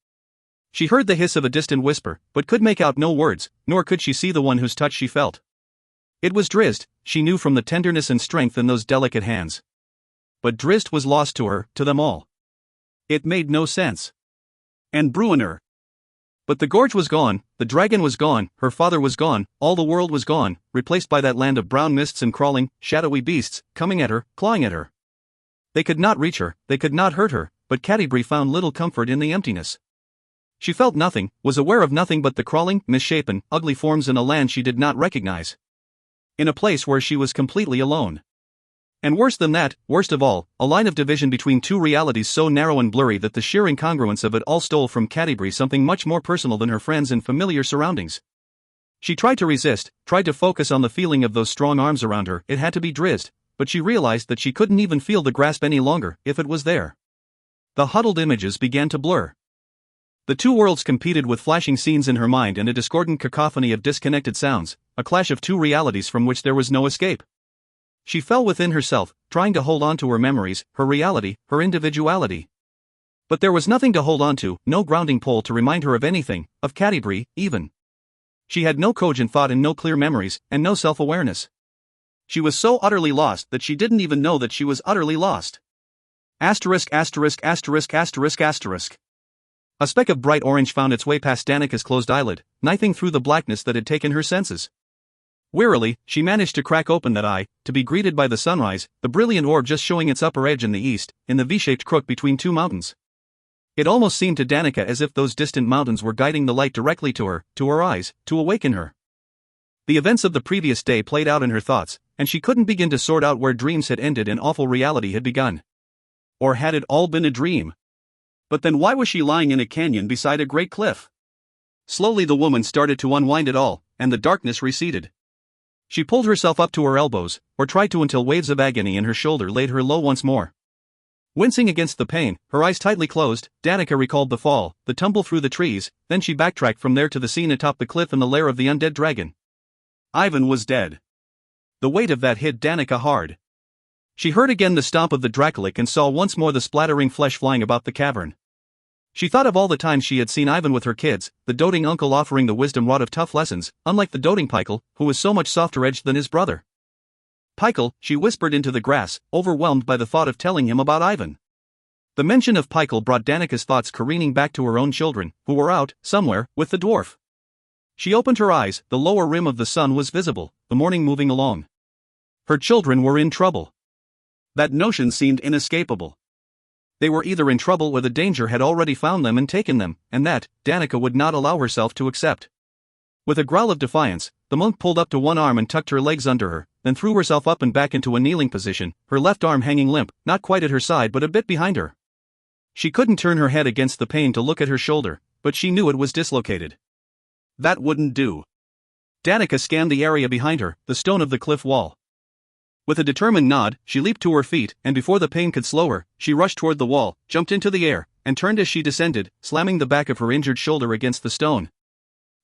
She heard the hiss of a distant whisper, but could make out no words, nor could she see the one whose touch she felt. It was Drizzt, she knew from the tenderness and strength in those delicate hands. But Drizzt was lost to her, to them all. It made no sense. And Bruenor. But the gorge was gone, the dragon was gone, her father was gone, all the world was gone, replaced by that land of brown mists and crawling, shadowy beasts, coming at her, clawing at her. They could not reach her, they could not hurt her, but Catti-brie found little comfort in the emptiness. She felt nothing, was aware of nothing but the crawling, misshapen, ugly forms in a land she did not recognize. In a place where she was completely alone. And worse than that, worst of all, a line of division between two realities so narrow and blurry that the sheer incongruence of it all stole from Catti-brie something much more personal than her friends and familiar surroundings. She tried to resist, tried to focus on the feeling of those strong arms around her, it had to be Drizzt, but she realized that she couldn't even feel the grasp any longer, if it was there. The huddled images began to blur. The two worlds competed with flashing scenes in her mind and a discordant cacophony of disconnected sounds, a clash of two realities from which there was no escape. She fell within herself, trying to hold on to her memories, her reality, her individuality. But there was nothing to hold on to, no grounding pole to remind her of anything, of Catti-brie, even. She had no cogent thought and no clear memories, and no self-awareness. She was so utterly lost that she didn't even know that she was utterly lost. Asterisk asterisk asterisk asterisk asterisk. A speck of bright orange found its way past Danica's closed eyelid, knifing through the blackness that had taken her senses. Wearily, she managed to crack open that eye, to be greeted by the sunrise, the brilliant orb just showing its upper edge in the east, in the V-shaped crook between two mountains. It almost seemed to Danica as if those distant mountains were guiding the light directly to her eyes, to awaken her. The events of the previous day played out in her thoughts, and she couldn't begin to sort out where dreams had ended and awful reality had begun. Or had it all been a dream? But then why was she lying in a canyon beside a great cliff? Slowly the woman started to unwind it all, and the darkness receded. She pulled herself up to her elbows, or tried to until waves of agony in her shoulder laid her low once more. Wincing against the pain, her eyes tightly closed, Danica recalled the fall, the tumble through the trees, then she backtracked from there to the scene atop the cliff and the lair of the undead dragon. Ivan was dead. The weight of that hit Danica hard. She heard again the stomp of the Dracolich and saw once more the splattering flesh flying about the cavern. She thought of all the times she had seen Ivan with her kids, the doting uncle offering the wisdom rod of tough lessons, unlike the doting Peikel, who was so much softer-edged than his brother. Peikel, she whispered into the grass, overwhelmed by the thought of telling him about Ivan. The mention of Peikel brought Danica's thoughts careening back to her own children, who were out, somewhere, with the dwarf. She opened her eyes, the lower rim of the sun was visible, the morning moving along. Her children were in trouble. That notion seemed inescapable. They were either in trouble or the danger had already found them and taken them, and that, Danica would not allow herself to accept. With a growl of defiance, the monk pulled up to one arm and tucked her legs under her, then threw herself up and back into a kneeling position, her left arm hanging limp, not quite at her side but a bit behind her. She couldn't turn her head against the pain to look at her shoulder, but she knew it was dislocated. That wouldn't do. Danica scanned the area behind her, the stone of the cliff wall. With a determined nod, she leaped to her feet, and before the pain could slow her, she rushed toward the wall, jumped into the air, and turned as she descended, slamming the back of her injured shoulder against the stone.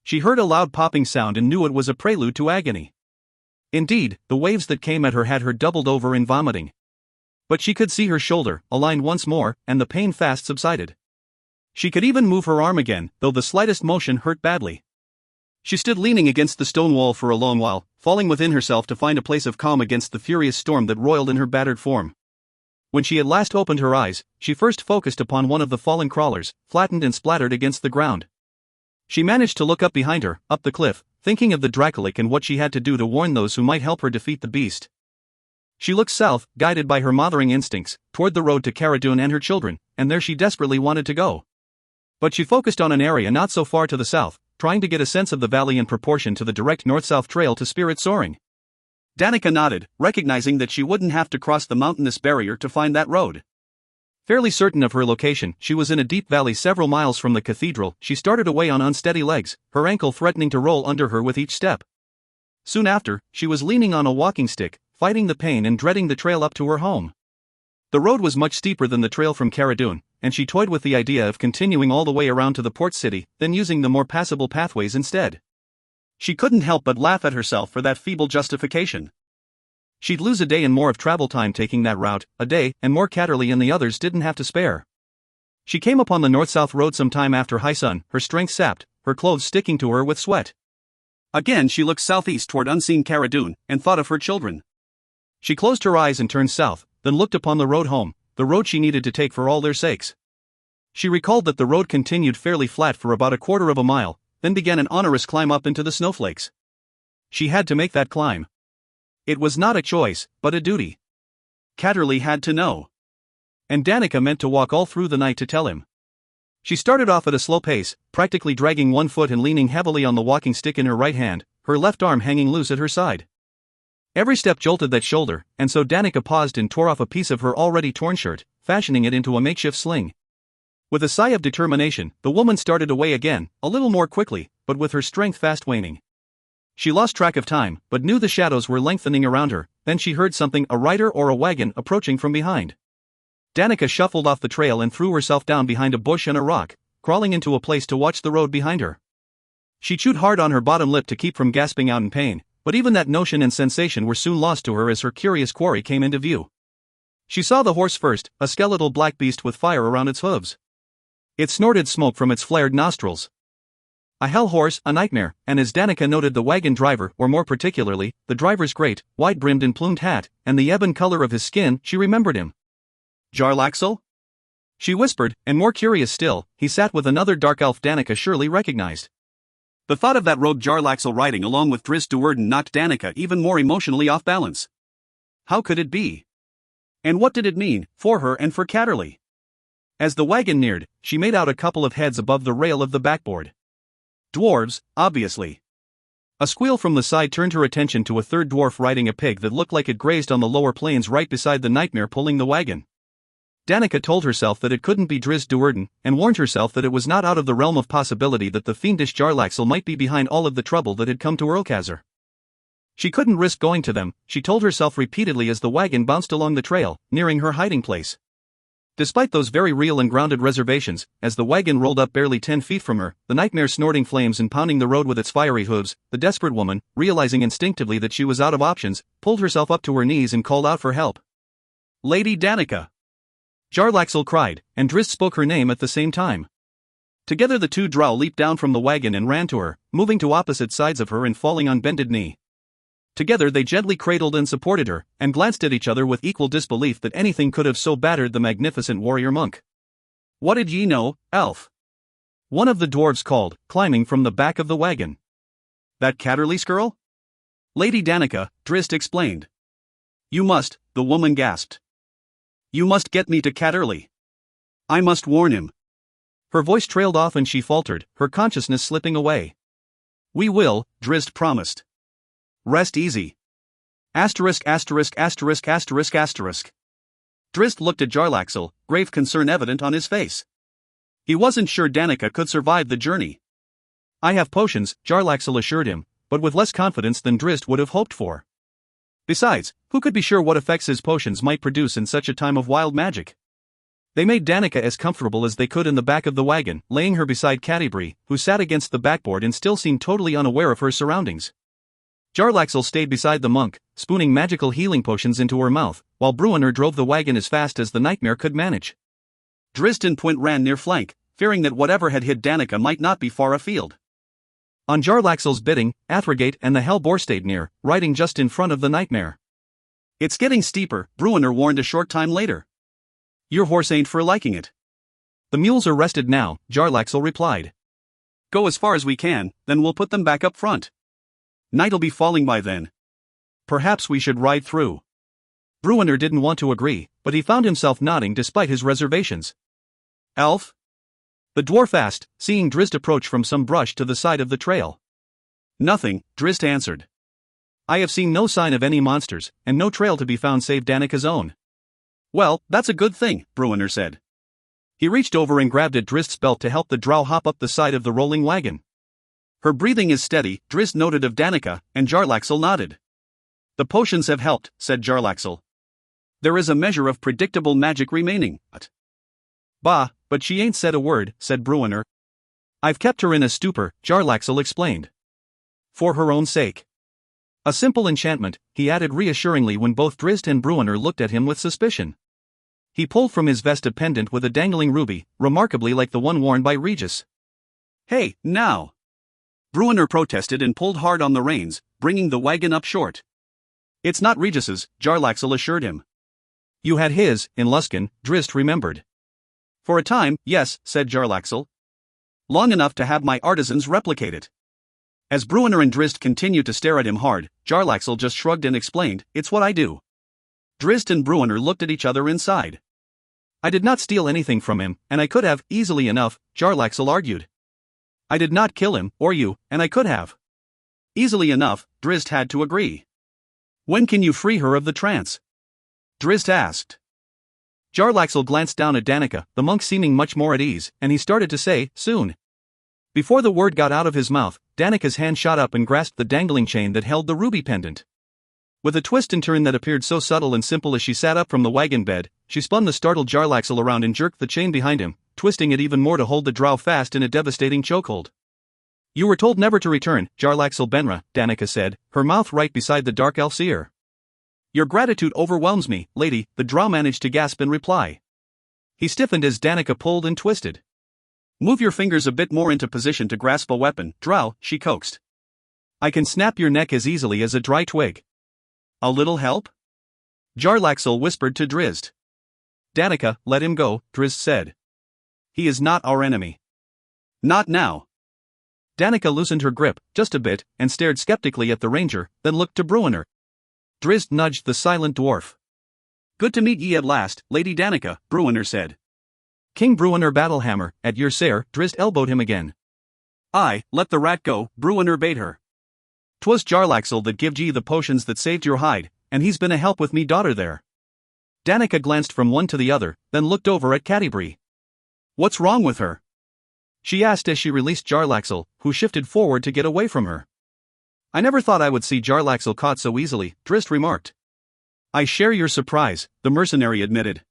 She heard a loud popping sound and knew it was a prelude to agony. Indeed, the waves that came at her had her doubled over in vomiting. But she could see her shoulder, aligned once more, and the pain fast subsided. She could even move her arm again, though the slightest motion hurt badly. She stood leaning against the stone wall for a long while, falling within herself to find a place of calm against the furious storm that roiled in her battered form. When she at last opened her eyes, she first focused upon one of the fallen crawlers, flattened and splattered against the ground. She managed to look up behind her, up the cliff, thinking of the Dracolich and what she had to do to warn those who might help her defeat the beast. She looked south, guided by her mothering instincts, toward the road to Cara Dune and her children, and there she desperately wanted to go. But she focused on an area not so far to the south, trying to get a sense of the valley in proportion to the direct north-south trail to Spirit Soaring. Danica nodded, recognizing that she wouldn't have to cross the mountainous barrier to find that road. Fairly certain of her location, she was in a deep valley several miles from the cathedral. She started away on unsteady legs, her ankle threatening to roll under her with each step. Soon after, she was leaning on a walking stick, fighting the pain and dreading the trail up to her home. The road was much steeper than the trail from Cara Dune, and she toyed with the idea of continuing all the way around to the port city, then using the more passable pathways instead. She couldn't help but laugh at herself for that feeble justification. She'd lose a day and more of travel time taking that route, a day, and more Catterley and the others didn't have to spare. She came upon the north-south road some time after high sun, her strength sapped, her clothes sticking to her with sweat. Again she looked southeast toward unseen Cara Dune, and thought of her children. She closed her eyes and turned south, then looked upon the road home, the road she needed to take for all their sakes. She recalled that the road continued fairly flat for about a quarter of a mile, then began an onerous climb up into the snowflakes. She had to make that climb. It was not a choice, but a duty. Catterley had to know. and Danica meant to walk all through the night to tell him. She started off at a slow pace, practically dragging one foot and leaning heavily on the walking stick in her right hand, her left arm hanging loose at her side. Every step jolted that shoulder, and so Danica paused and tore off a piece of her already torn shirt, fashioning it into a makeshift sling. With a sigh of determination, the woman started away again, a little more quickly, but with her strength fast waning. She lost track of time, but knew the shadows were lengthening around her. Then she heard something, a rider or a wagon, approaching from behind. Danica shuffled off the trail and threw herself down behind a bush and a rock, crawling into a place to watch the road behind her. She chewed hard on her bottom lip to keep from gasping out in pain, but even that notion and sensation were soon lost to her as her curious quarry came into view. She saw the horse first, a skeletal black beast with fire around its hooves. It snorted smoke from its flared nostrils. A hell horse, a nightmare, and as Danica noted the wagon driver, or more particularly, the driver's great, wide-brimmed and plumed hat, and the ebon color of his skin, she remembered him. Jarlaxle? She whispered, and more curious still, he sat with another dark elf Danica surely recognized. The thought of that rogue Jarlaxle riding along with Drizzt Do'Urden knocked Danica even more emotionally off balance. How could it be? And what did it mean, for her and for Catterley? As the wagon neared, she made out a couple of heads above the rail of the backboard. Dwarves, obviously. A squeal from the side turned her attention to a third dwarf riding a pig that looked like it grazed on the lower plains right beside the nightmare pulling the wagon. Danica told herself that it couldn't be Drizzt Do'Urden, and warned herself that it was not out of the realm of possibility that the fiendish Jarlaxle might be behind all of the trouble that had come to Erlkazar. She couldn't risk going to them, she told herself repeatedly as the wagon bounced along the trail, nearing her hiding place. Despite those very real and grounded reservations, as the wagon rolled up barely 10 feet from her, the nightmare snorting flames and pounding the road with its fiery hooves, the desperate woman, realizing instinctively that she was out of options, pulled herself up to her knees and called out for help. Lady Danica! Jarlaxle cried, and Drizzt spoke her name at the same time. Together the two drow leaped down from the wagon and ran to her, moving to opposite sides of her and falling on bended knee. Together they gently cradled and supported her, and glanced at each other with equal disbelief that anything could have so battered the magnificent warrior monk. What did ye know, elf? One of the dwarves called, climbing from the back of the wagon. That Catterley skirl? Lady Danica, Drizzt explained. You must, the woman gasped. You must get me to Catterley. I must warn him. Her voice trailed off and she faltered, her consciousness slipping away. We will, Drizzt promised. Rest easy. Asterisk. Drizzt looked at Jarlaxle, grave concern evident on his face. He wasn't sure Danica could survive the journey. I have potions, Jarlaxle assured him, but with less confidence than Drizzt would have hoped for. Besides, who could be sure what effects his potions might produce in such a time of wild magic? They made Danica as comfortable as they could in the back of the wagon, laying her beside Catti-brie, who sat against the backboard and still seemed totally unaware of her surroundings. Jarlaxle stayed beside the monk, spooning magical healing potions into her mouth, while Bruenor drove the wagon as fast as the nightmare could manage. Drizzt and Pwynt ran near flank, fearing that whatever had hid Danica might not be far afield. On Jarlaxle's bidding, Athrogate and the Hellboar stayed near, riding just in front of the nightmare. It's getting steeper, Bruenor warned a short time later. Your horse ain't for liking it. The mules are rested now, Jarlaxle replied. Go as far as we can, then we'll put them back up front. Night'll be falling by then. Perhaps we should ride through. Bruenor didn't want to agree, but he found himself nodding despite his reservations. Elf? The dwarf asked, seeing Drizzt approach from some brush to the side of the trail. Nothing, Drizzt answered. I have seen no sign of any monsters, and no trail to be found save Danica's own. Well, that's a good thing, Bruenor said. He reached over and grabbed at Drizzt's belt to help the drow hop up the side of the rolling wagon. Her breathing is steady, Drizzt noted of Danica, and Jarlaxle nodded. The potions have helped, said Jarlaxle. There is a measure of predictable magic remaining. Bah, but she ain't said a word, said Bruenor. I've kept her in a stupor, Jarlaxle explained. For her own sake. A simple enchantment, he added reassuringly when both Drizzt and Bruenor looked at him with suspicion. He pulled from his vest a pendant with a dangling ruby, remarkably like the one worn by Regis. Hey, now! Bruenor protested and pulled hard on the reins, bringing the wagon up short. It's not Regis's, Jarlaxle assured him. You had his, in Luskan, Drizzt remembered. For a time, yes, said Jarlaxle. Long enough to have my artisans replicate it. As Bruenor and Drizzt continued to stare at him hard, Jarlaxle just shrugged and explained, it's what I do. Drizzt and Bruenor looked at each other inside. I did not steal anything from him, and I could have, easily enough, Jarlaxle argued. I did not kill him, or you, and I could have. Easily enough, Drizzt had to agree. When can you free her of the trance? Drizzt asked. Jarlaxle glanced down at Danica, the monk seeming much more at ease, and he started to say, soon. Before the word got out of his mouth, Danica's hand shot up and grasped the dangling chain that held the ruby pendant. With a twist and turn that appeared so subtle and simple as she sat up from the wagon bed, she spun the startled Jarlaxle around and jerked the chain behind him, twisting it even more to hold the drow fast in a devastating chokehold. You were told never to return, Jarlaxle Benra, Danica said, her mouth right beside the dark elf's ear. Your gratitude overwhelms me, lady, the drow managed to gasp in reply. He stiffened as Danica pulled and twisted. Move your fingers a bit more into position to grasp a weapon, drow, she coaxed. I can snap your neck as easily as a dry twig. A little help? Jarlaxle whispered to Drizzt. Danica, let him go, Drizzt said. He is not our enemy. Not now. Danica loosened her grip, just a bit, and stared skeptically at the ranger, then looked to Bruenor. Drizzt nudged the silent dwarf. Good to meet ye at last, Lady Danica, Bruenor said. King Bruenor Battlehammer, at your sire, Drizzt elbowed him again. Aye, let the rat go, Bruenor bade her. 'Twas Jarlaxle that gived ye the potions that saved your hide, and he's been a help with me daughter there. Danica glanced from one to the other, then looked over at Catti-brie. What's wrong with her? She asked as she released Jarlaxle, who shifted forward to get away from her. I never thought I would see Jarlaxle caught so easily, Drizzt remarked. I share your surprise, the mercenary admitted.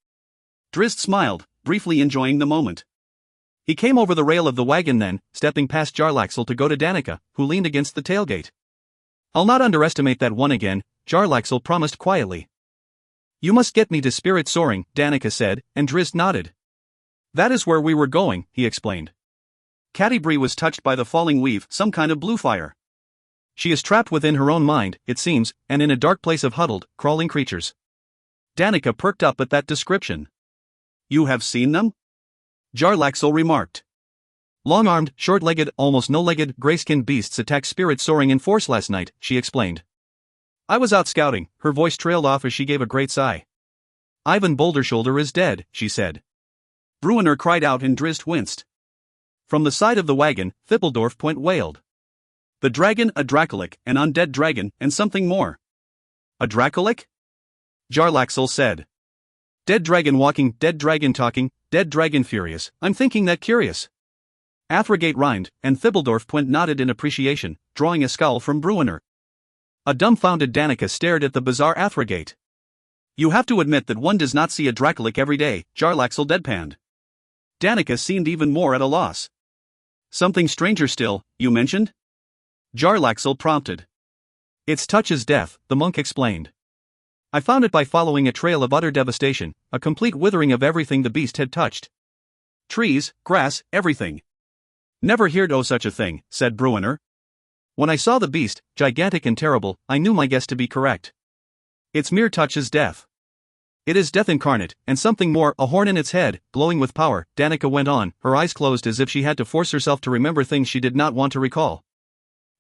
Drizzt smiled, briefly enjoying the moment. He came over the rail of the wagon then, stepping past Jarlaxle to go to Danica, who leaned against the tailgate. I'll not underestimate that one again, Jarlaxle promised quietly. You must get me to spirit soaring, Danica said, and Drizzt nodded. That is where we were going, he explained. Catti-brie was touched by the falling weave, some kind of blue fire. She is trapped within her own mind, it seems, and in a dark place of huddled, crawling creatures. Danica perked up at that description. You have seen them? Jarlaxle remarked. Long-armed, short-legged, almost no-legged, gray-skinned beasts attacked spirit soaring in force last night, she explained. I was out scouting, her voice trailed off as she gave a great sigh. Ivan Bouldershoulder is dead, she said. Bruenor cried out and Drizzt winced. From the side of the wagon, Thippledorf Point wailed. The dragon, a Draculic, an undead dragon, and something more. A Draculic? Jarlaxle said. Dead dragon walking, dead dragon talking, dead dragon furious, I'm thinking that curious. Athrogate rhymed, and Thippledorf Point nodded in appreciation, drawing a scowl from Bruenor. A dumbfounded Danica stared at the bizarre Athrogate. You have to admit that one does not see a Draculic every day, Jarlaxle deadpanned. Danica seemed even more at a loss. Something stranger still, you mentioned? Jarlaxle prompted. Its touch is death, the monk explained. I found it by following a trail of utter devastation, a complete withering of everything the beast had touched. Trees, grass, everything. Never heard o' such a thing, said Bruenor. When I saw the beast, gigantic and terrible, I knew my guess to be correct. Its mere touch is death. It is death incarnate, and something more, a horn in its head, glowing with power, Danica went on, her eyes closed as if she had to force herself to remember things she did not want to recall.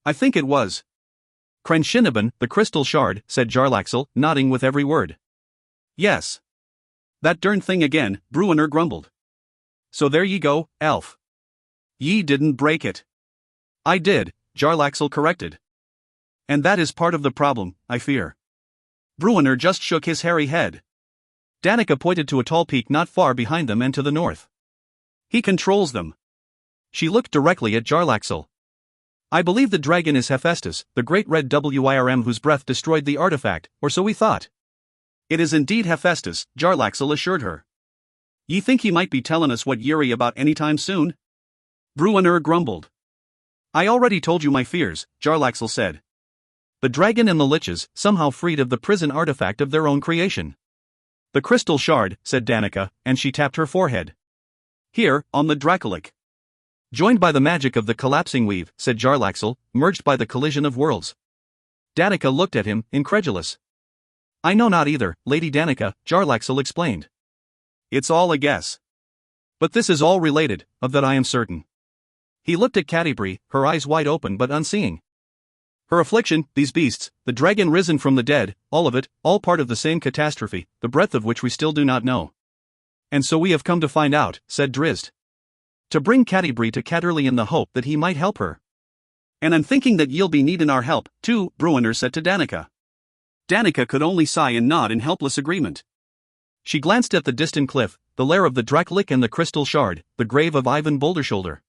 I think it was Crenshinniban, the crystal shard, said Jarlaxle, nodding with every word. Yes. That darn thing again, Bruenor grumbled. So there ye go, elf. Ye didn't break it. I did, Jarlaxle corrected. And that is part of the problem, I fear. Bruenor just shook his hairy head. Danica pointed to a tall peak not far behind them and to the north. He controls them. She looked directly at Jarlaxle. I believe the dragon is Hephaestus, the great red Wyrm whose breath destroyed the artifact, or so we thought. It is indeed Hephaestus, Jarlaxle assured her. Ye think he might be tellin' us what ye're about any time soon? Bruenor grumbled. I already told you my fears, Jarlaxle said. The dragon and the liches, somehow freed of the prison artifact of their own creation. The crystal shard, said Danica, and she tapped her forehead. Here, on the Draculic. Joined by the magic of the collapsing weave, said Jarlaxle, merged by the collision of worlds. Danica looked at him, incredulous. I know not either, Lady Danica, Jarlaxle explained. It's all a guess. But this is all related, of that I am certain. He looked at Catti-brie, her eyes wide open but unseeing. Her affliction, these beasts, the dragon risen from the dead, all of it, all part of the same catastrophe, the breadth of which we still do not know. "And so we have come to find out," said Drizzt. "To bring Catti-brie to Catterley in the hope that he might help her." "And I'm thinking that ye'll be needin' our help, too," Bruenor said to Danica. Danica could only sigh and nod in helpless agreement. She glanced at the distant cliff, the lair of the Dracolic and the Crystal Shard, the grave of Ivan Bouldershoulder.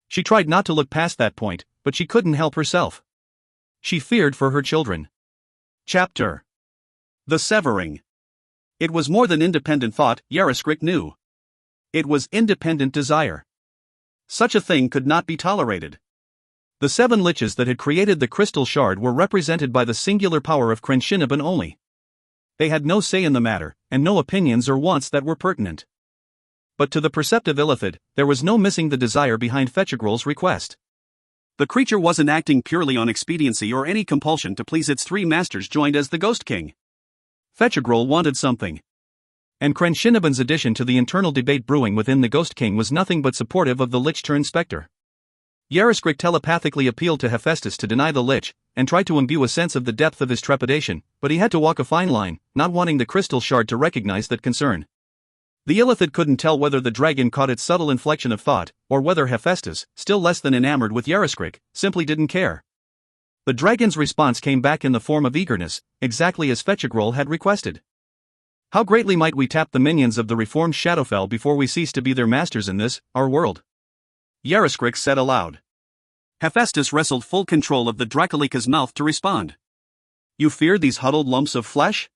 She tried not to look past that point, but she couldn't help herself. She feared for her children. Chapter: The Severing. It was more than independent thought, Yaroskrek knew. It was independent desire. Such a thing could not be tolerated. The 7 liches that had created the Crystal Shard were represented by the singular power of Crenshinniban only. They had no say in the matter, and no opinions or wants that were pertinent. But to the perceptive Illithid, there was no missing the desire behind Fetchigrol's request. The creature wasn't acting purely on expediency or any compulsion to please its 3 masters joined as the Ghost King. Fetchigrol wanted something. And Crenshinniban's addition to the internal debate brewing within the Ghost King was nothing but supportive of the Lich-turned-Spectre. Yaroskrek telepathically appealed to Hephaestus to deny the Lich, and tried to imbue a sense of the depth of his trepidation, but he had to walk a fine line, not wanting the Crystal Shard to recognize that concern. The Illithid couldn't tell whether the dragon caught its subtle inflection of thought, or whether Hephaestus, still less than enamored with Yaroskrek, simply didn't care. The dragon's response came back in the form of eagerness, exactly as Fetchigrol had requested. "How greatly might we tap the minions of the reformed Shadowfell before we cease to be their masters in this, our world?" Yaroskrek said aloud. Hephaestus wrestled full control of the Dracolika's mouth to respond. "You fear these huddled lumps of flesh?"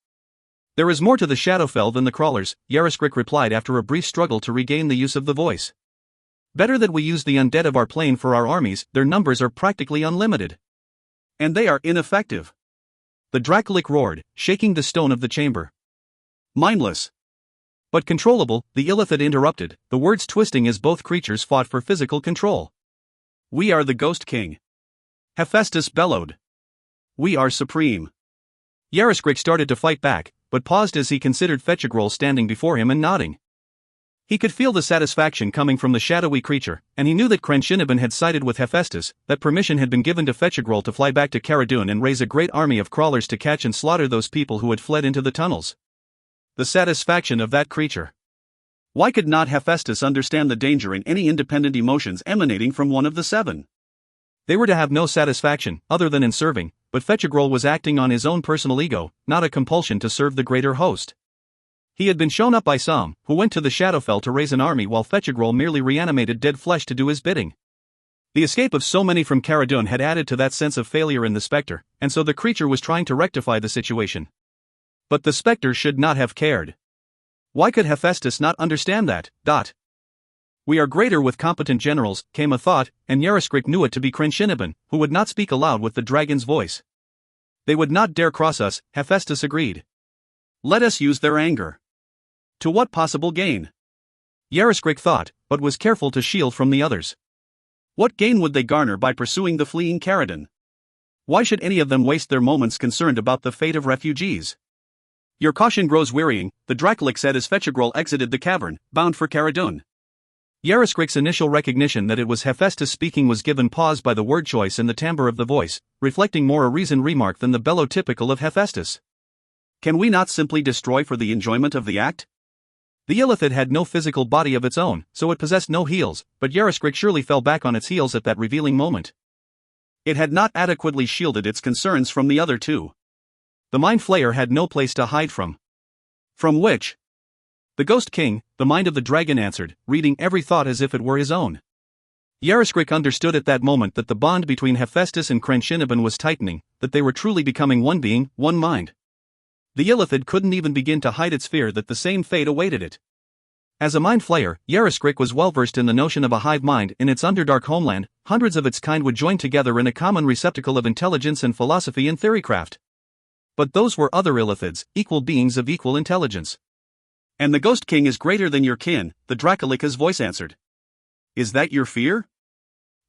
"There is more to the Shadowfell than the crawlers," Yaroskrek replied after a brief struggle to regain the use of the voice. "Better that we use the undead of our plane for our armies, their numbers are practically unlimited." "And they are ineffective," the Dracolic roared, shaking the stone of the chamber. "Mindless." "But controllable," the Illithid interrupted, the words twisting as both creatures fought for physical control. "We are the Ghost King," Hephaestus bellowed. "We are supreme." Yaroskrek started to fight back, but paused as he considered Fetchigrol standing before him and nodding. He could feel the satisfaction coming from the shadowy creature, and he knew that Crenshinniban had sided with Hephaestus, that permission had been given to Fetchigrol to fly back to Caradun and raise a great army of crawlers to catch and slaughter those people who had fled into the tunnels. The satisfaction of that creature. Why could not Hephaestus understand the danger in any independent emotions emanating from one of the 7? They were to have no satisfaction, other than in serving, but Fetchigrol was acting on his own personal ego, not a compulsion to serve the greater host. He had been shown up by some, who went to the Shadowfell to raise an army while Fetchigrol merely reanimated dead flesh to do his bidding. The escape of so many from Caradun had added to that sense of failure in the Spectre, and so the creature was trying to rectify the situation. But the Spectre should not have cared. Why could Hephaestus not understand that? "We are greater with competent generals," came a thought, and Yaroskrek knew it to be Crenshinniban, who would not speak aloud with the dragon's voice. "They would not dare cross us," Hephaestus agreed. "Let us use their anger." "To what possible gain?" Yaroskrek thought, but was careful to shield from the others. What gain would they garner by pursuing the fleeing Caradun? Why should any of them waste their moments concerned about the fate of refugees? "Your caution grows wearying," the Dracolic said as Fetchigrol exited the cavern, bound for Caradun. Yaroskrek's initial recognition that it was Hephaestus speaking was given pause by the word choice and the timbre of the voice, reflecting more a reasoned remark than the bellow typical of Hephaestus. "Can we not simply destroy for the enjoyment of the act?" The Illithid had no physical body of its own, so it possessed no heels, but Yaroskrek surely fell back on its heels at that revealing moment. It had not adequately shielded its concerns from the other 2. The Mind Flayer had no place to hide from. From which? The Ghost King, the mind of the dragon answered, reading every thought as if it were his own. Yaroskrek understood at that moment that the bond between Hephaestus and Crenshinniban was tightening, that they were truly becoming one being, one mind. The Illithid couldn't even begin to hide its fear that the same fate awaited it. As a Mind Flayer, Yaroskrek was well versed in the notion of a hive mind. In its underdark homeland, hundreds of its kind would join together in a common receptacle of intelligence and philosophy and theorycraft. But those were other Illithids, equal beings of equal intelligence. "And the Ghost King is greater than your kin," the Dracolika's voice answered. "Is that your fear?"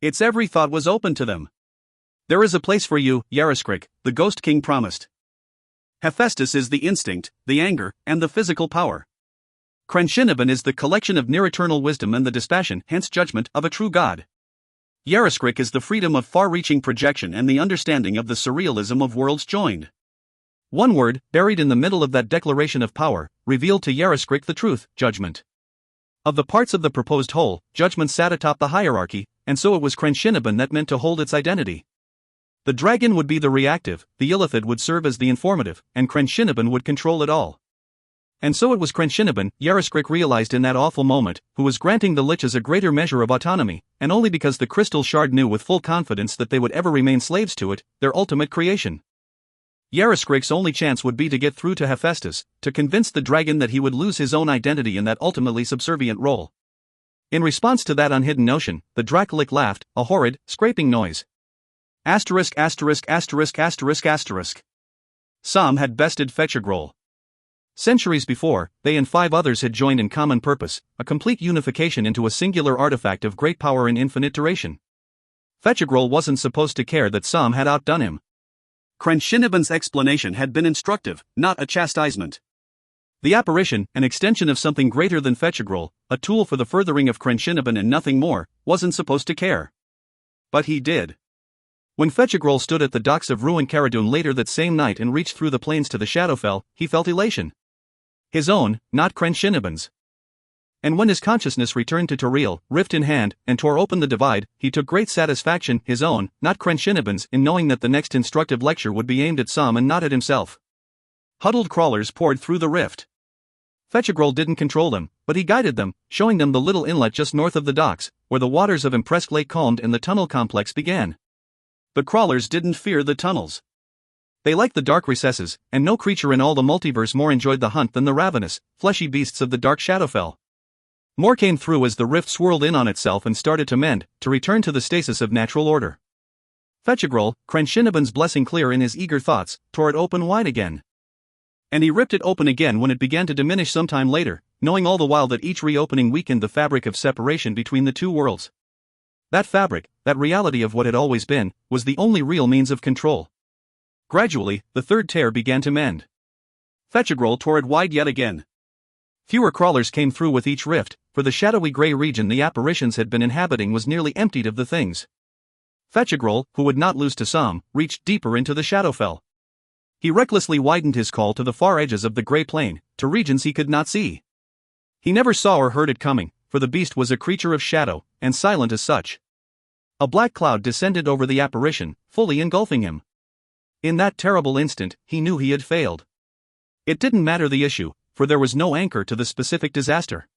Its every thought was open to them. "There is a place for you, Yaroskrek," the Ghost King promised. "Hephaestus is the instinct, the anger, and the physical power. Crenshinniban is the collection of near-eternal wisdom and the dispassion, hence judgment, of a true god. Yaroskrek is the freedom of far-reaching projection and the understanding of the surrealism of worlds joined. One word, buried in the middle of that declaration of power, revealed to Yareskrik the truth: judgment. Of the parts of the proposed whole, judgment sat atop the hierarchy, and so it was Crenshinniban that meant to hold its identity. The dragon would be the reactive, the Illithid would serve as the informative, and Crenshinniban would control it all. And so it was Crenshinniban, Yareskrik realized in that awful moment, who was granting the liches a greater measure of autonomy, and only because the crystal shard knew with full confidence that they would ever remain slaves to it, their ultimate creation. Yareskrik's only chance would be to get through to Hephaestus, to convince the dragon that he would lose his own identity in that ultimately subservient role. In response to that unhidden notion, the Dracolich laughed, a horrid, scraping noise. Asterisk. Sam had bested Fetchagrol. Centuries before, they and 5 others had joined in common purpose, a complete unification into a singular artifact of great power and infinite duration. Fetchagrol wasn't supposed to care that Sam had outdone him. Crenshinniban's explanation had been instructive, not a chastisement. The apparition, an extension of something greater than Fetchagrol, a tool for the furthering of Crenshinniban and nothing more, wasn't supposed to care. But he did. When Fetchagrol stood at the docks of ruined Caradun later that same night and reached through the plains to the Shadowfell, he felt elation. His own, not Crenshinniban's. And when his consciousness returned to Toriel, rift in hand, and tore open the divide, he took great satisfaction, his own, not Crenshinniban's, in knowing that the next instructive lecture would be aimed at Sam and not at himself. Huddled crawlers poured through the rift. Fetchagrol didn't control them, but he guided them, showing them the little inlet just north of the docks, where the waters of Impressed Lake calmed and the tunnel complex began. The crawlers didn't fear the tunnels. They liked the dark recesses, and no creature in all the multiverse more enjoyed the hunt than the ravenous, fleshy beasts of the dark Shadowfell. More came through as the rift swirled in on itself and started to mend, to return to the stasis of natural order. Fetchagrol, Crenshinniban's blessing clear in his eager thoughts, tore it open wide again. And he ripped it open again when it began to diminish some time later, knowing all the while that each reopening weakened the fabric of separation between the two worlds. That fabric, that reality of what had always been, was the only real means of control. Gradually, the third tear began to mend. Fetchagrol tore it wide yet again. Fewer crawlers came through with each rift, for the shadowy grey region the apparitions had been inhabiting was nearly emptied of the things. Fetchagrol, who would not lose to Sam, reached deeper into the Shadowfell. He recklessly widened his call to the far edges of the grey plain, to regions he could not see. He never saw or heard it coming, for the beast was a creature of shadow, and silent as such. A black cloud descended over the apparition, fully engulfing him. In that terrible instant, he knew he had failed. It didn't matter the issue, for there was no anchor to the specific disaster.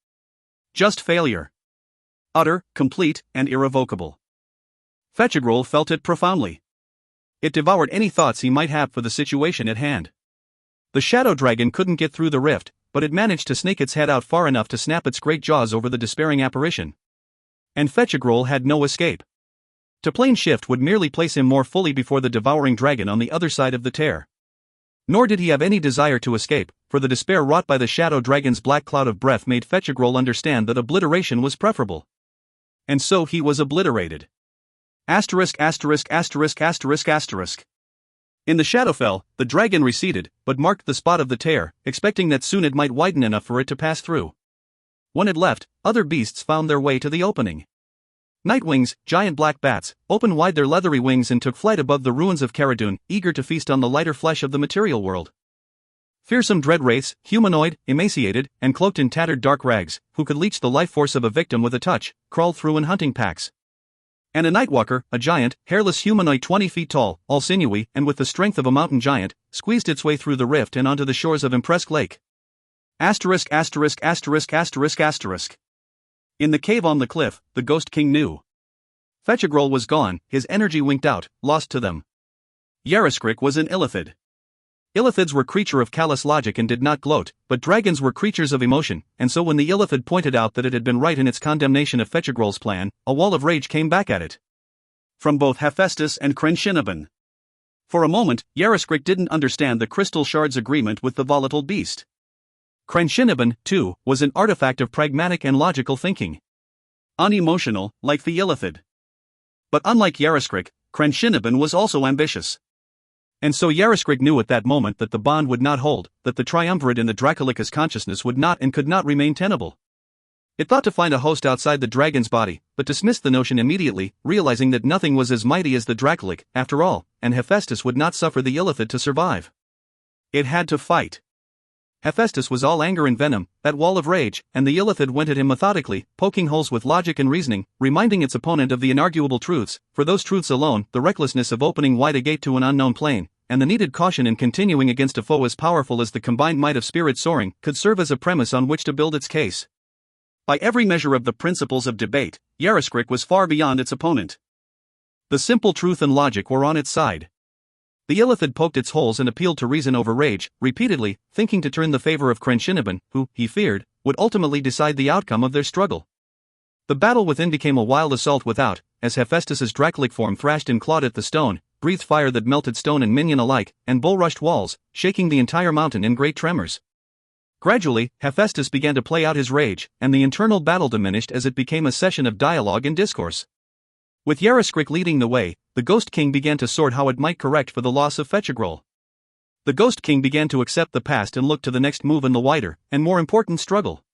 Just failure. Utter, complete, and irrevocable. Fetchagrol felt it profoundly. It devoured any thoughts he might have for the situation at hand. The shadow dragon couldn't get through the rift, but it managed to snake its head out far enough to snap its great jaws over the despairing apparition. And Fetchagrol had no escape. To plane shift would merely place him more fully before the devouring dragon on the other side of the tear. Nor did he have any desire to escape, for the despair wrought by the shadow dragon's black cloud of breath made Fetchagrol understand that obliteration was preferable. And so he was obliterated. Asterisk. In the Shadowfell, the dragon receded, but marked the spot of the tear, expecting that soon it might widen enough for it to pass through. When it left, other beasts found their way to the opening. Nightwings, giant black bats, opened wide their leathery wings and took flight above the ruins of Caradun, eager to feast on the lighter flesh of the material world. Fearsome dread wraiths, humanoid, emaciated, and cloaked in tattered dark rags, who could leech the life force of a victim with a touch, crawled through in hunting packs. And a nightwalker, a giant, hairless humanoid 20 feet tall, all sinewy, and with the strength of a mountain giant, squeezed its way through the rift and onto the shores of Impressed Lake. Asterisk. In the cave on the cliff, the Ghost King knew. Fetchagrol was gone, his energy winked out, lost to them. Yareskrik was an Illithid. Illithids were creatures of callous logic and did not gloat, but dragons were creatures of emotion, and so when the Illithid pointed out that it had been right in its condemnation of Fetchagrol's plan, a wall of rage came back at it. From both Hephaestus and Crenshinniban. For a moment, Yareskrik didn't understand the crystal shard's agreement with the volatile beast. Crenshinniban, too, was an artifact of pragmatic and logical thinking. Unemotional, like the Illithid. But unlike Yareskrik, Crenshinniban was also ambitious. And so Yareskrik knew at that moment that the bond would not hold, that the triumvirate in the Dracolich's consciousness would not and could not remain tenable. It thought to find a host outside the dragon's body, but dismissed the notion immediately, realizing that nothing was as mighty as the Dracolich, after all, and Hephaestus would not suffer the Illithid to survive. It had to fight. Hephaestus was all anger and venom, that wall of rage, and the Illithid went at him methodically, poking holes with logic and reasoning, reminding its opponent of the inarguable truths, for those truths alone, the recklessness of opening wide a gate to an unknown plane, and the needed caution in continuing against a foe as powerful as the combined might of spirit soaring, could serve as a premise on which to build its case. By every measure of the principles of debate, Yaroskrek was far beyond its opponent. The simple truth and logic were on its side. The Illithid poked its holes and appealed to reason over rage, repeatedly, thinking to turn the favor of Crenshinaben, who, he feared, would ultimately decide the outcome of their struggle. The battle within became a wild assault without, as Hephaestus's Dracolic form thrashed and clawed at the stone, breathed fire that melted stone and minion alike, and bull-rushed walls, shaking the entire mountain in great tremors. Gradually, Hephaestus began to play out his rage, and the internal battle diminished as it became a session of dialogue and discourse. With Yaroskrek leading the way, the Ghost King began to sort how it might correct for the loss of Fetchagrol. The Ghost King began to accept the past and look to the next move in the wider, and more important struggle.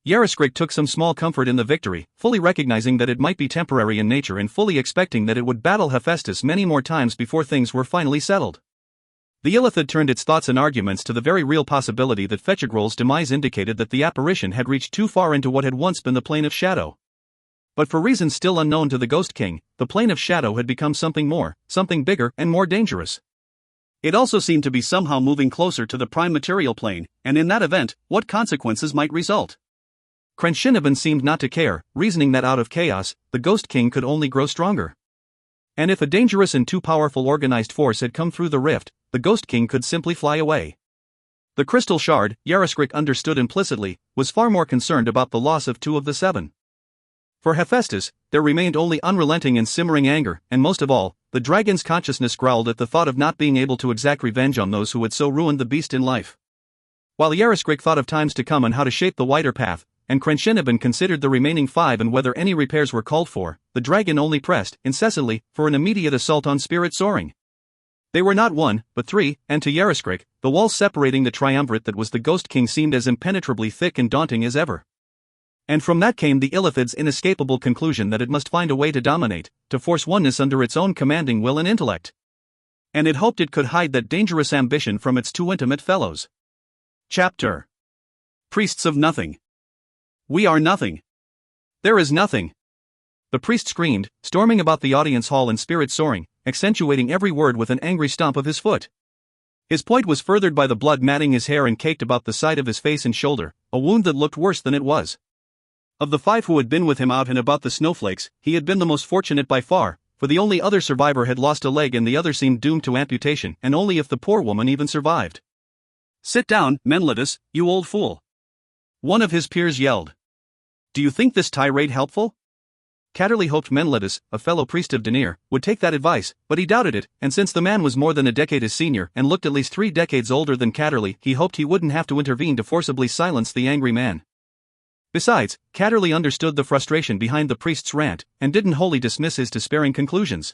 Yaroskrek took some small comfort in the victory, fully recognizing that it might be temporary in nature and fully expecting that it would battle Hephaestus many more times before things were finally settled. The Illithid turned its thoughts and arguments to the very real possibility that Fetchagrol's demise indicated that the apparition had reached too far into what had once been the plane of shadow. But for reasons still unknown to the Ghost King, the plane of shadow had become something more, something bigger and more dangerous. It also seemed to be somehow moving closer to the prime material plane, and in that event, what consequences might result? Crenshinaben seemed not to care, reasoning that out of chaos, the Ghost King could only grow stronger. And if a dangerous and too powerful organized force had come through the rift, the Ghost King could simply fly away. The crystal shard, Yaroskrek understood implicitly, was far more concerned about the loss of 2 of the 7. For Hephaestus, there remained only unrelenting and simmering anger, and most of all, the dragon's consciousness growled at the thought of not being able to exact revenge on those who had so ruined the beast in life. While Yaroskrek thought of times to come and how to shape the wider path, and Crenshinaben considered the remaining 5 and whether any repairs were called for, the dragon only pressed, incessantly, for an immediate assault on spirit soaring. They were not 1, but 3, and to Yaroskrek, the walls separating the triumvirate that was the Ghost King seemed as impenetrably thick and daunting as ever. And from that came the Illithid's inescapable conclusion that it must find a way to dominate, to force oneness under its own commanding will and intellect. And it hoped it could hide that dangerous ambition from its too intimate fellows. Chapter: Priests of Nothing. We are nothing. There is nothing. The priest screamed, storming about the audience hall in spirit soaring, accentuating every word with an angry stomp of his foot. His point was furthered by the blood matting his hair and caked about the side of his face and shoulder, a wound that looked worse than it was. Of the 5 who had been with him out and about the snowflakes, he had been the most fortunate by far, for the only other survivor had lost a leg and the other seemed doomed to amputation, and only if the poor woman even survived. "Sit down, Menlatus, you old fool," one of his peers yelled. "Do you think this tirade helpful?" Catterley hoped Menlatus, a fellow priest of Danir, would take that advice, but he doubted it, and since the man was more than a decade his senior and looked at least 3 decades older than Catterley, he hoped he wouldn't have to intervene to forcibly silence the angry man. Besides, Catterley understood the frustration behind the priest's rant, and didn't wholly dismiss his despairing conclusions.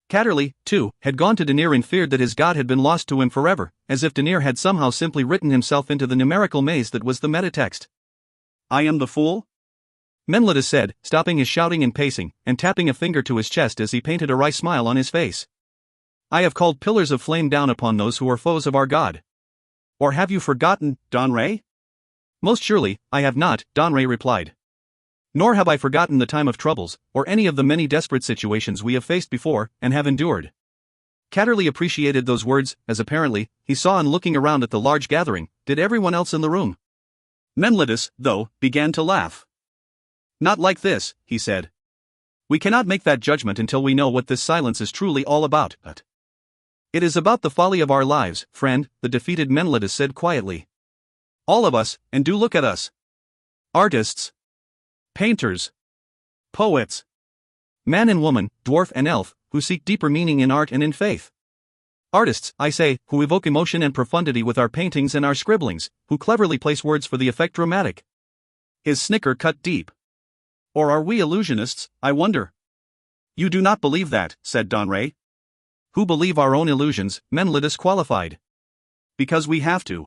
Catterley, too, had gone to Danir and feared that his god had been lost to him forever, as if Danir had somehow simply written himself into the numerical maze that was the metatext. "I am the fool?" Menlatus said, stopping his shouting and pacing, and tapping a finger to his chest as he painted a wry smile on his face. "I have called pillars of flame down upon those who are foes of our god. Or have you forgotten, Donray?" "Most surely, I have not," Donray replied. "Nor have I forgotten the time of troubles, or any of the many desperate situations we have faced before, and have endured." Catterley appreciated those words, as apparently, he saw in looking around at the large gathering, did everyone else in the room. Menlatus, though, began to laugh. "Not like this," he said. "We cannot make that judgment until we know what this silence is truly all about. But it is about the folly of our lives, friend," the defeated Menlatus said quietly. "All of us, and do look at us. Artists, painters, poets, man and woman, dwarf and elf, who seek deeper meaning in art and in faith. Artists, I say, who evoke emotion and profundity with our paintings and our scribblings, who cleverly place words for the effect dramatic." His snicker cut deep. "Or are we illusionists, I wonder?" "You do not believe that," said Donray. "Who believe our own illusions," Menlatus qualified. "Because we have to.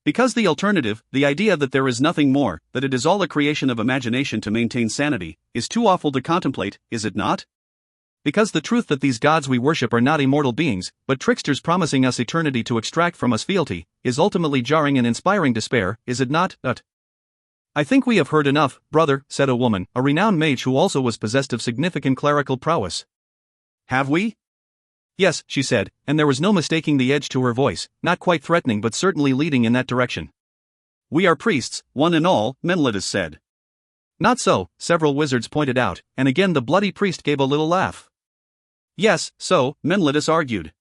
Because the alternative, the idea that there is nothing more, that it is all a creation of imagination to maintain sanity, is too awful to contemplate, is it not?" Because the truth that these gods we worship are not immortal beings, but tricksters promising us eternity to extract from us fealty, is ultimately jarring and inspiring despair, is it not? I think we have heard enough, brother, said a woman, a renowned mage who also was possessed of significant clerical prowess. Have we? Yes, she said, and there was no mistaking the edge to her voice, not quite threatening but certainly leading in that direction. We are priests, one and all, Menelaus said. Not so, several wizards pointed out, and again the bloody priest gave a little laugh. Yes, so, Menelaus argued.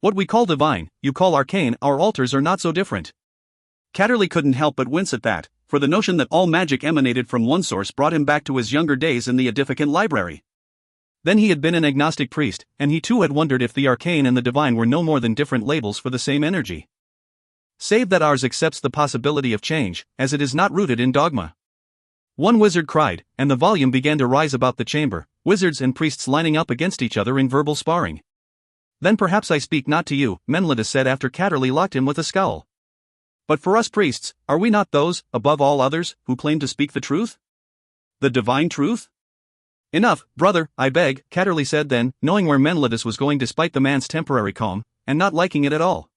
What we call divine, you call arcane, our altars are not so different. Catterley couldn't help but wince at that, for the notion that all magic emanated from one source brought him back to his younger days in the Edificant Library. Then he had been an agnostic priest, and he too had wondered if the arcane and the divine were no more than different labels for the same energy. Save that ours accepts the possibility of change, as it is not rooted in dogma. One wizard cried, and the volume began to rise about the chamber, wizards and priests lining up against each other in verbal sparring. Then perhaps I speak not to you, Menelaus said after Catterley locked him with a scowl. But for us priests, are we not those, above all others, who claim to speak the truth? The divine truth? Enough, brother, I beg, Catterley said then, knowing where Menelaus was going despite the man's temporary calm, and not liking it at all.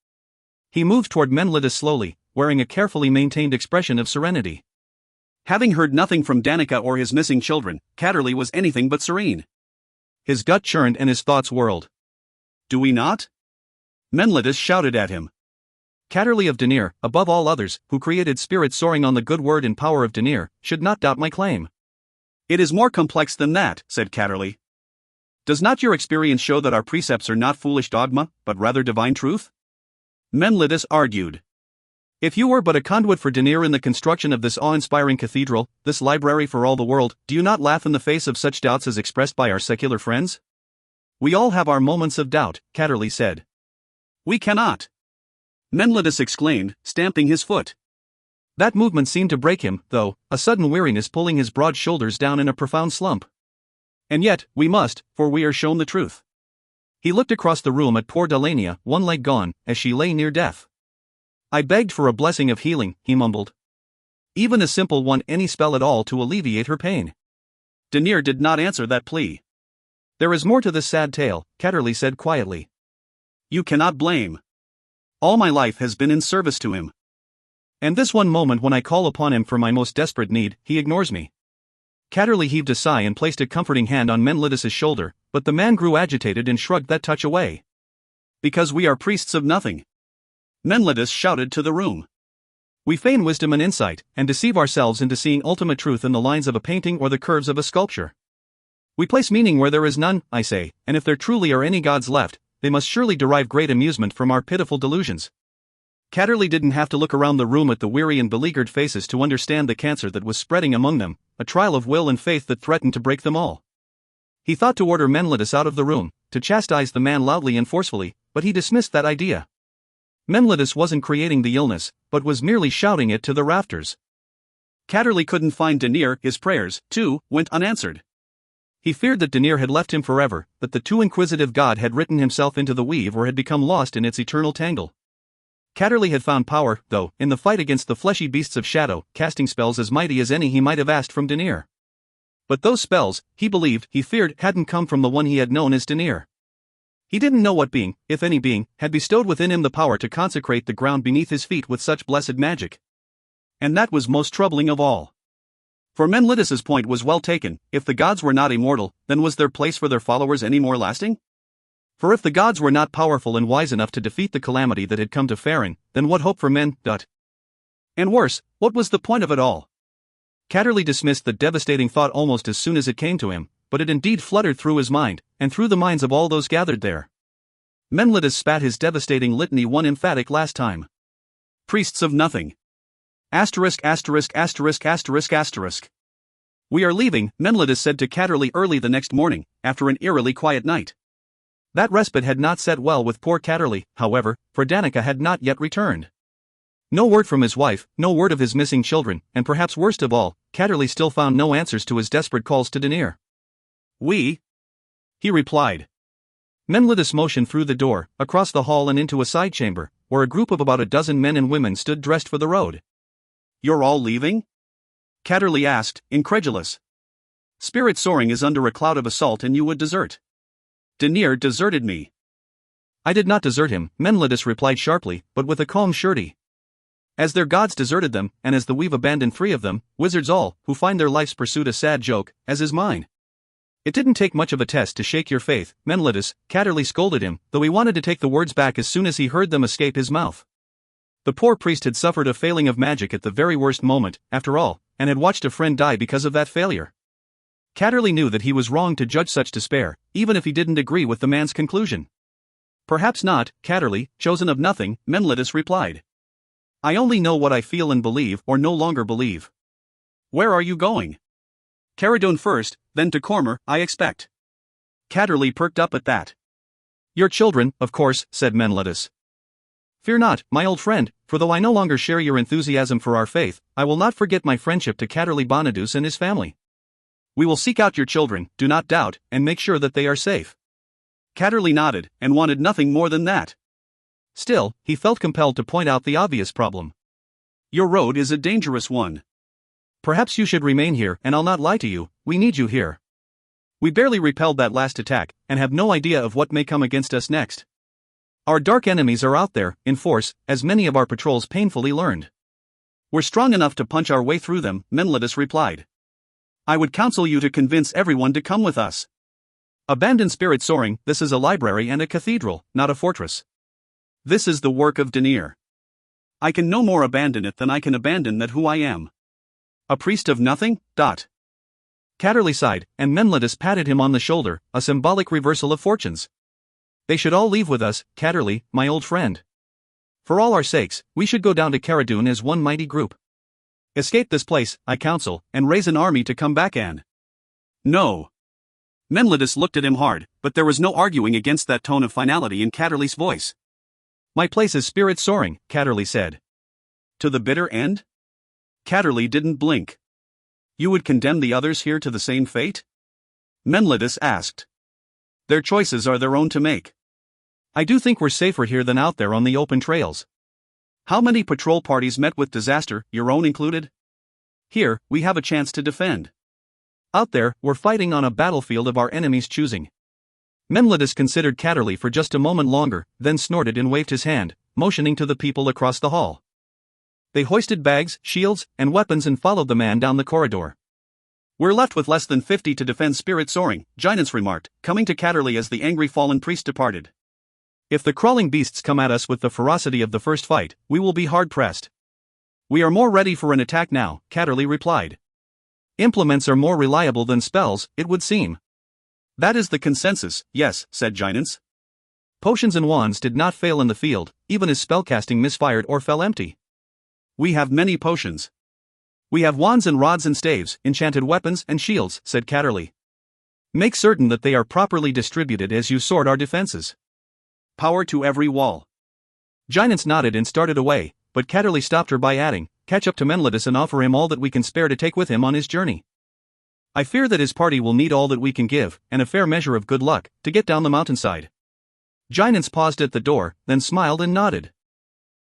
He moved toward Menelaus slowly, wearing a carefully maintained expression of serenity. Having heard nothing from Danica or his missing children, Catterley was anything but serene. His gut churned and his thoughts whirled. Do we not? Menelaus shouted at him. Catterley of Danir, above all others, who created spirits soaring on the good word and power of Danir, should not doubt my claim. It is more complex than that, said Catterley. Does not your experience show that our precepts are not foolish dogma, but rather divine truth? Menelaus argued. If you were but a conduit for Danir in the construction of this awe-inspiring cathedral, this library for all the world, do you not laugh in the face of such doubts as expressed by our secular friends? We all have our moments of doubt, Catterley said. We cannot. Menelaus exclaimed, stamping his foot. That movement seemed to break him, though, a sudden weariness pulling his broad shoulders down in a profound slump. And yet, we must, for we are shown the truth. He looked across the room at poor Delania, one leg gone, as she lay near death. I begged for a blessing of healing, he mumbled. Even a simple one, any spell at all to alleviate her pain. Danir did not answer that plea. There is more to this sad tale, Catterley said quietly. You cannot blame. All my life has been in service to him. And this one moment when I call upon him for my most desperate need, he ignores me. Catterley heaved a sigh and placed a comforting hand on Menelaus's shoulder, but the man grew agitated and shrugged that touch away. Because we are priests of nothing. Menelaus shouted to the room. We feign wisdom and insight, and deceive ourselves into seeing ultimate truth in the lines of a painting or the curves of a sculpture. We place meaning where there is none, I say, and if there truly are any gods left, they must surely derive great amusement from our pitiful delusions. Catterley didn't have to look around the room at the weary and beleaguered faces to understand the cancer that was spreading among them, a trial of will and faith that threatened to break them all. He thought to order Menelaus out of the room, to chastise the man loudly and forcefully, but he dismissed that idea. Menelaus wasn't creating the illness, but was merely shouting it to the rafters. Catterley couldn't find Danir, his prayers, too, went unanswered. He feared that Danir had left him forever, that the too inquisitive god had written himself into the weave or had become lost in its eternal tangle. Catterley had found power, though, in the fight against the fleshy beasts of shadow, casting spells as mighty as any he might have asked from Danir. But those spells, he believed, he feared, hadn't come from the one he had known as Danir. He didn't know what being, if any being, had bestowed within him the power to consecrate the ground beneath his feet with such blessed magic. And that was most troubling of all. For Menelaus's point was well taken, if the gods were not immortal, then was their place for their followers any more lasting? For if the gods were not powerful and wise enough to defeat the calamity that had come to Faelorehn, then what hope for men? And worse, what was the point of it all? Catterley dismissed the devastating thought almost as soon as it came to him, but it indeed fluttered through his mind, and through the minds of all those gathered there. Menelaus spat his devastating litany one emphatic last time. Priests of nothing. Asterisk. We are leaving, Menelaus said to Catterley early the next morning, after an eerily quiet night. That respite had not set well with poor Catterley, however, for Danica had not yet returned. No word from his wife, no word of his missing children, and perhaps worst of all, Catterley still found no answers to his desperate calls to Danir. He replied. Menelaus motioned through the door, across the hall and into a side chamber, where a group of about a dozen men and women stood dressed for the road. You're all leaving? Catterley asked, incredulous. Spirit soaring is under a cloud of assault and you would desert. Denier deserted me. I did not desert him, Menelaus replied sharply, but with a calm surety. As their gods deserted them, and as we've abandoned 3 of them, wizards all, who find their life's pursuit a sad joke, as is mine. It didn't take much of a test to shake your faith, Menelaus, Catterley scolded him, though he wanted to take the words back as soon as he heard them escape his mouth. The poor priest had suffered a failing of magic at the very worst moment, after all, and had watched a friend die because of that failure. Catterley knew that he was wrong to judge such despair, even if he didn't agree with the man's conclusion. Perhaps not, Catterley, chosen of nothing, Menelaus replied. I only know what I feel and believe or no longer believe. Where are you going? Caradon first, then to Cormer, I expect. Catterley perked up at that. Your children, of course, said Menelaus. Fear not, my old friend, for though I no longer share your enthusiasm for our faith, I will not forget my friendship to Catterley Bonadus and his family. We will seek out your children, do not doubt, and make sure that they are safe. Catterley nodded, and wanted nothing more than that. Still, he felt compelled to point out the obvious problem. Your road is a dangerous one. Perhaps you should remain here, and I'll not lie to you, we need you here. We barely repelled that last attack, and have no idea of what may come against us next. Our dark enemies are out there, in force, as many of our patrols painfully learned. We're strong enough to punch our way through them, Menelaus replied. I would counsel you to convince everyone to come with us. Abandon spirit soaring, this is a library and a cathedral, not a fortress. This is the work of Denier. I can no more abandon it than I can abandon that who I am. A priest of nothing? Catterley sighed, and Menelaus patted him on the shoulder, a symbolic reversal of fortunes. They should all leave with us, Catterley, my old friend. For all our sakes, we should go down to Caradon as one mighty group. Escape this place, I counsel, and raise an army to come back and. No. Menelaus looked at him hard, but there was no arguing against that tone of finality in Catterley's voice. My place is spirit soaring, Catterley said. To the bitter end? Catterley didn't blink. You would condemn the others here to the same fate? Menelaus asked. Their choices are their own to make. I do think we're safer here than out there on the open trails. How many patrol parties met with disaster, your own included? Here, we have a chance to defend. Out there, we're fighting on a battlefield of our enemies' choosing. Menelaus considered Catterley for just a moment longer, then snorted and waved his hand, motioning to the people across the hall. They hoisted bags, shields, and weapons and followed the man down the corridor. We're left with less than 50 to defend spirit soaring, Giants remarked, coming to Catterley as the angry fallen priest departed. If the crawling beasts come at us with the ferocity of the first fight, we will be hard-pressed. We are more ready for an attack now, Catterley replied. Implements are more reliable than spells, it would seem. That is the consensus, yes, said Giants. Potions and wands did not fail in the field, even as spellcasting misfired or fell empty. We have many potions. We have wands and rods and staves, enchanted weapons and shields, said Catterley. Make certain that they are properly distributed as you sort our defenses. Power to every wall. Giants nodded and started away, but Catterley stopped her by adding, catch up to Menelaus and offer him all that we can spare to take with him on his journey. I fear that his party will need all that we can give, and a fair measure of good luck, to get down the mountainside. Giants paused at the door, then smiled and nodded.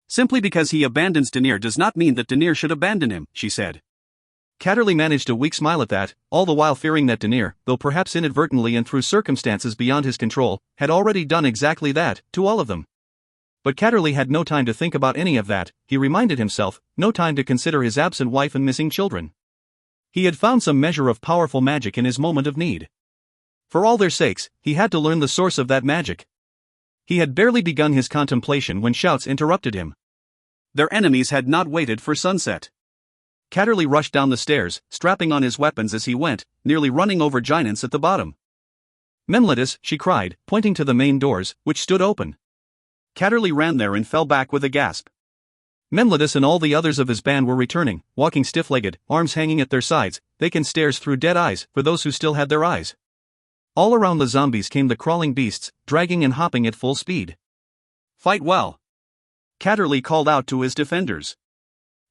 Simply because he abandons Denier does not mean that Denier should abandon him, she said. Catterley managed a weak smile at that, all the while fearing that Denier, though perhaps inadvertently and through circumstances beyond his control, had already done exactly that, to all of them. But Catterley had no time to think about any of that, he reminded himself, no time to consider his absent wife and missing children. He had found some measure of powerful magic in his moment of need. For all their sakes, he had to learn the source of that magic. He had barely begun his contemplation when shouts interrupted him. Their enemies had not waited for sunset. Catterley rushed down the stairs, strapping on his weapons as he went, nearly running over Giants at the bottom. Menelaus, she cried, pointing to the main doors, which stood open. Catterley ran there and fell back with a gasp. Menelaus and all the others of his band were returning, walking stiff-legged, arms hanging at their sides, vacant stares through dead eyes, for those who still had their eyes. All around the zombies came the crawling beasts, dragging and hopping at full speed. Fight well! Catterley called out to his defenders.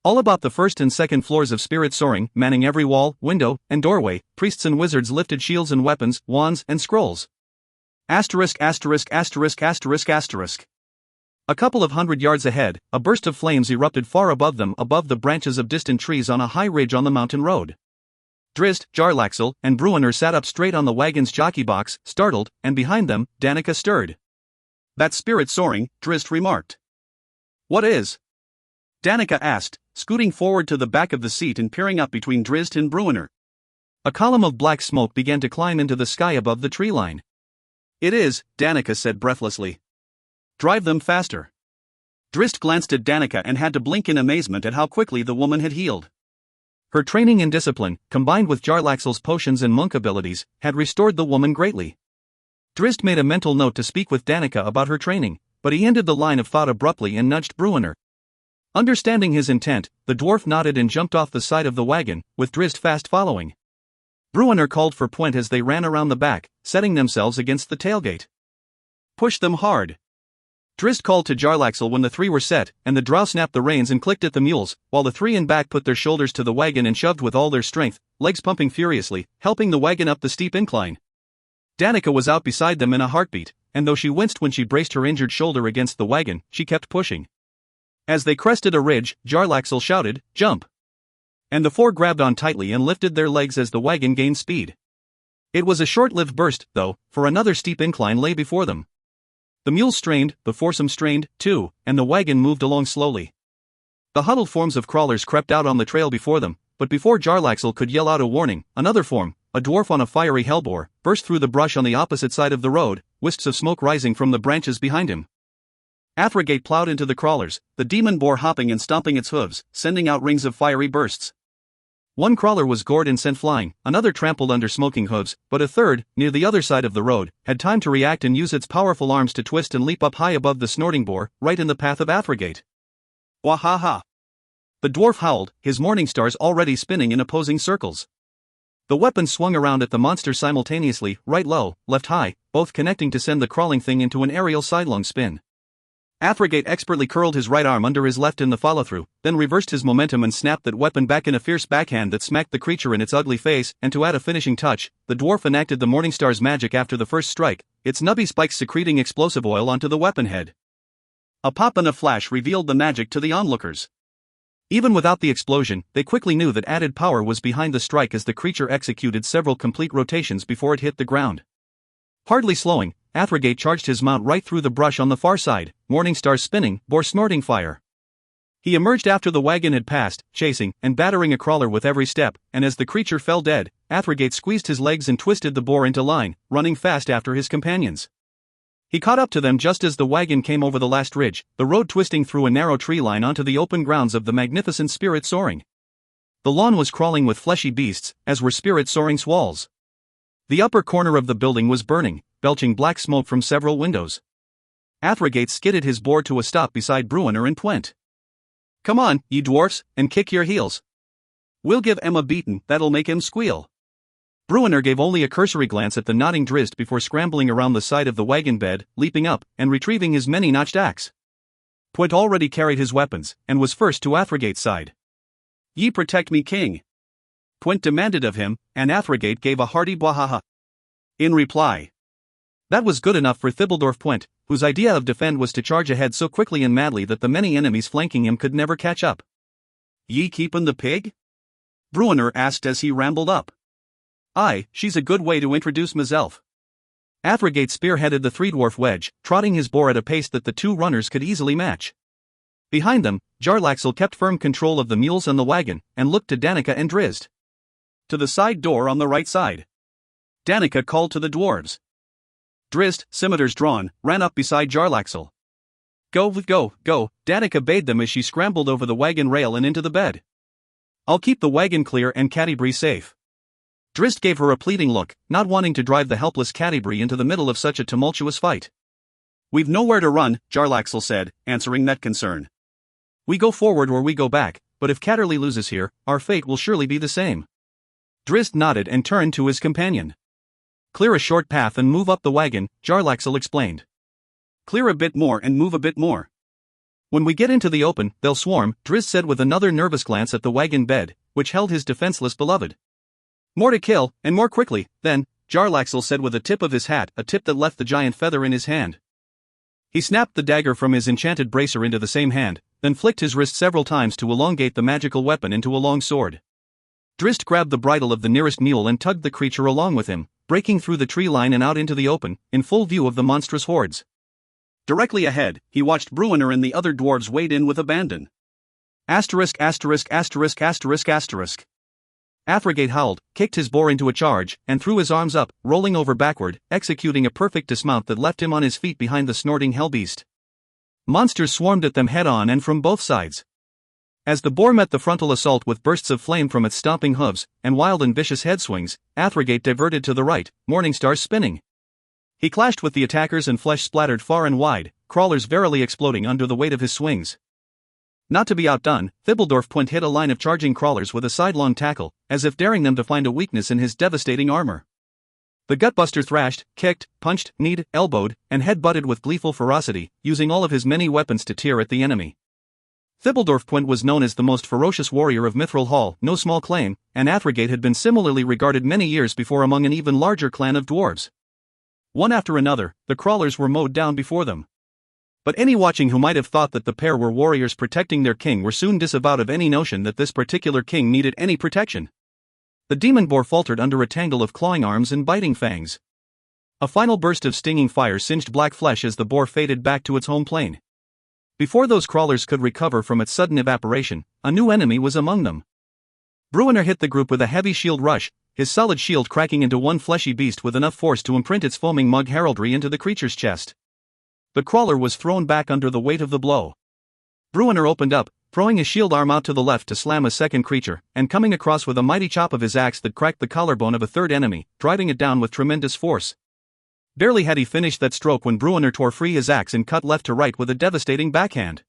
All about the first and second floors of Spirit Soaring, manning every wall, window, and doorway, priests and wizards lifted shields and weapons, wands and scrolls. Asterisk asterisk asterisk asterisk asterisk. A couple of 100 yards ahead, a burst of flames erupted far above them above the branches of distant trees on a high ridge on the mountain road. Drizzt, Jarlaxle, and Bruenor sat up straight on the wagon's jockey box, startled, and behind them, Danica stirred. "That spirit soaring," Drizzt remarked. "What is?" Danica asked, scooting forward to the back of the seat and peering up between Drizzt and Bruenor. A column of black smoke began to climb into the sky above the tree line. "It is," Danica said breathlessly. "Drive them faster." Drizzt glanced at Danica and had to blink in amazement at how quickly the woman had healed. Her training and discipline, combined with Jarlaxle's potions and monk abilities, had restored the woman greatly. Drizzt made a mental note to speak with Danica about her training, but he ended the line of thought abruptly and nudged Bruenor. Understanding his intent, the dwarf nodded and jumped off the side of the wagon, with Drizzt fast following. Bruenor called for Puent as they ran around the back, setting themselves against the tailgate. "Push them hard." Drizzt called to Jarlaxle when the three were set, and the drow snapped the reins and clicked at the mules, while the three in back put their shoulders to the wagon and shoved with all their strength, legs pumping furiously, helping the wagon up the steep incline. Danica was out beside them in a heartbeat, and though she winced when she braced her injured shoulder against the wagon, she kept pushing. As they crested a ridge, Jarlaxle shouted, "Jump!" And the four grabbed on tightly and lifted their legs as the wagon gained speed. It was a short-lived burst, though, for another steep incline lay before them. The mules strained, the foursome strained, too, and the wagon moved along slowly. The huddled forms of crawlers crept out on the trail before them, but before Jarlaxle could yell out a warning, another form, a dwarf on a fiery hellboar, burst through the brush on the opposite side of the road, wisps of smoke rising from the branches behind him. Athrogate plowed into the crawlers, the demon boar hopping and stomping its hooves, sending out rings of fiery bursts. One crawler was gored and sent flying, another trampled under smoking hooves, but a third, near the other side of the road, had time to react and use its powerful arms to twist and leap up high above the snorting boar, right in the path of Athrogate. "Wahaha!" The dwarf howled, his morning stars already spinning in opposing circles. The weapons swung around at the monster simultaneously, right low, left high, both connecting to send the crawling thing into an aerial sidelong spin. Athrogate expertly curled his right arm under his left in the follow-through, then reversed his momentum and snapped that weapon back in a fierce backhand that smacked the creature in its ugly face, and to add a finishing touch, the dwarf enacted the Morningstar's magic after the first strike, its nubby spikes secreting explosive oil onto the weapon head. A pop and a flash revealed the magic to the onlookers. Even without the explosion, they quickly knew that added power was behind the strike as the creature executed several complete rotations before it hit the ground. Hardly slowing, Athrogate charged his mount right through the brush on the far side, Morningstar spinning, boar snorting fire. He emerged after the wagon had passed, chasing and battering a crawler with every step, and as the creature fell dead, Athrogate squeezed his legs and twisted the boar into line, running fast after his companions. He caught up to them just as the wagon came over the last ridge, the road twisting through a narrow tree line onto the open grounds of the magnificent Spirit Soaring. The lawn was crawling with fleshy beasts, as were Spirit Soaring's walls. The upper corner of the building was burning, belching black smoke from several windows. Athrogate skidded his boar to a stop beside Bruenor and Puent. "Come on, ye dwarfs, and kick your heels. We'll give Em a beating that'll make him squeal." Bruenor gave only a cursory glance at the nodding Drizzt before scrambling around the side of the wagon bed, leaping up, and retrieving his many-notched axe. Puent already carried his weapons, and was first to Athrogate's side. "Ye protect me, king," Puent demanded of him, and Athrogate gave a hearty bwahaha in reply. That was good enough for Thibbledorf Puent, whose idea of defend was to charge ahead so quickly and madly that the many enemies flanking him could never catch up. "Ye keepin' the pig?" Bruenor asked as he rambled up. "Aye, she's a good way to introduce myself." Athrogate spearheaded the three-dwarf wedge, trotting his boar at a pace that the two runners could easily match. Behind them, Jarlaxle kept firm control of the mules and the wagon, and looked to Danica and Drizzt. To the side door on the right side. Danica called to the dwarves. Drizzt, scimitars drawn, ran up beside Jarlaxle. Go, Danica bade them as she scrambled over the wagon rail and into the bed. "I'll keep the wagon clear and Catti-brie safe." Drizzt gave her a pleading look, not wanting to drive the helpless Catti-brie into the middle of such a tumultuous fight. "We've nowhere to run," Jarlaxle said, answering that concern. "We go forward or we go back, but if Catterley loses here, our fate will surely be the same." Drizzt nodded and turned to his companion. "Clear a short path and move up the wagon," Jarlaxle explained. "Clear a bit more and move a bit more. When we get into the open, they'll swarm," Drizzt said with another nervous glance at the wagon bed, which held his defenseless beloved. "More to kill, and more quickly, then," Jarlaxle said with a tip of his hat, a tip that left the giant feather in his hand. He snapped the dagger from his enchanted bracer into the same hand, then flicked his wrist several times to elongate the magical weapon into a long sword. Drizzt grabbed the bridle of the nearest mule and tugged the creature along with him, breaking through the tree line and out into the open, in full view of the monstrous hordes. Directly ahead, he watched Bruenor and the other dwarves wade in with abandon. Asterisk. Athrogate howled, kicked his boar into a charge, and threw his arms up, rolling over backward, executing a perfect dismount that left him on his feet behind the snorting hellbeast. Monsters swarmed at them head-on and from both sides. As the boar met the frontal assault with bursts of flame from its stomping hooves, and wild and vicious head swings, Athrogate diverted to the right, Morningstar spinning. He clashed with the attackers and flesh splattered far and wide, crawlers verily exploding under the weight of his swings. Not to be outdone, Thibbledorf hit a line of charging crawlers with a sidelong tackle, as if daring them to find a weakness in his devastating armor. The Gutbuster thrashed, kicked, punched, kneed, elbowed, and head-butted with gleeful ferocity, using all of his many weapons to tear at the enemy. Thibbledorf was known as the most ferocious warrior of Mithril Hall, no small claim, and Athrogate had been similarly regarded many years before among an even larger clan of dwarves. One after another, the crawlers were mowed down before them. But any watching who might have thought that the pair were warriors protecting their king were soon disavowed of any notion that this particular king needed any protection. The demon boar faltered under a tangle of clawing arms and biting fangs. A final burst of stinging fire singed black flesh as the boar faded back to its home plane. Before those crawlers could recover from its sudden evaporation, a new enemy was among them. Bruenor hit the group with a heavy shield rush, his solid shield cracking into one fleshy beast with enough force to imprint its foaming mug heraldry into the creature's chest. The crawler was thrown back under the weight of the blow. Bruenor opened up, throwing his shield arm out to the left to slam a second creature, and coming across with a mighty chop of his axe that cracked the collarbone of a third enemy, driving it down with tremendous force. Barely had he finished that stroke when Bruenor tore free his axe and cut left to right with a devastating backhand.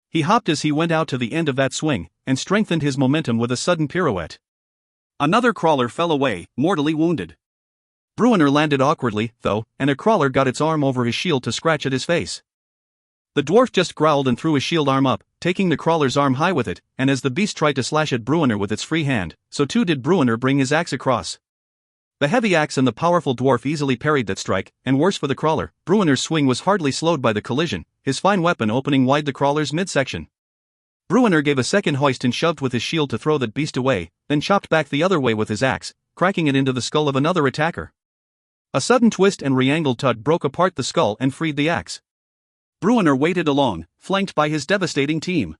He hopped as he went out to the end of that swing, and strengthened his momentum with a sudden pirouette. Another crawler fell away, mortally wounded. Bruenor landed awkwardly, though, and a crawler got its arm over his shield to scratch at his face. The dwarf just growled and threw his shield arm up, taking the crawler's arm high with it, and as the beast tried to slash at Bruenor with its free hand, so too did Bruenor bring his axe across. The heavy axe and the powerful dwarf easily parried that strike, and worse for the crawler, Bruenor's swing was hardly slowed by the collision, his fine weapon opening wide the crawler's midsection. Bruenor gave a second hoist and shoved with his shield to throw that beast away, then chopped back the other way with his axe, cracking it into the skull of another attacker. A sudden twist and re-angled tug broke apart the skull and freed the axe. Bruenor waded along, flanked by his devastating team.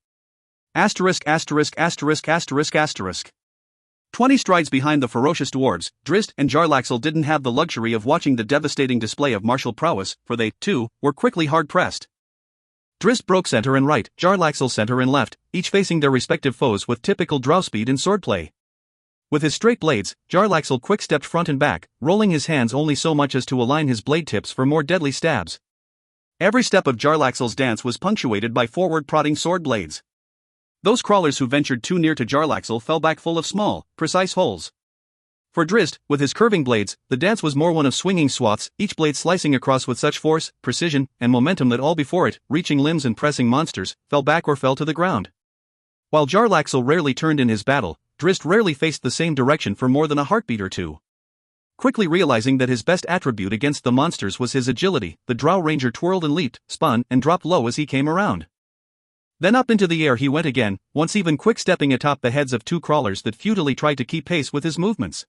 20 strides behind the ferocious dwarves, Drizzt and Jarlaxle didn't have the luxury of watching the devastating display of martial prowess, for they, too, were quickly hard-pressed. Drizzt broke center and right, Jarlaxle center and left, each facing their respective foes with typical drow speed and swordplay. With his straight blades, Jarlaxle quick-stepped front and back, rolling his hands only so much as to align his blade tips for more deadly stabs. Every step of Jarlaxle's dance was punctuated by forward-prodding sword blades. Those crawlers who ventured too near to Jarlaxle fell back full of small, precise holes. For Drizzt, with his curving blades, the dance was more one of swinging swaths, each blade slicing across with such force, precision, and momentum that all before it, reaching limbs and pressing monsters, fell back or fell to the ground. While Jarlaxle rarely turned in his battle, Drizzt rarely faced the same direction for more than a heartbeat or two. Quickly realizing that his best attribute against the monsters was his agility, the drow ranger twirled and leaped, spun, and dropped low as he came around. Then up into the air he went again, once even quick-stepping atop the heads of two crawlers that futilely tried to keep pace with his movements.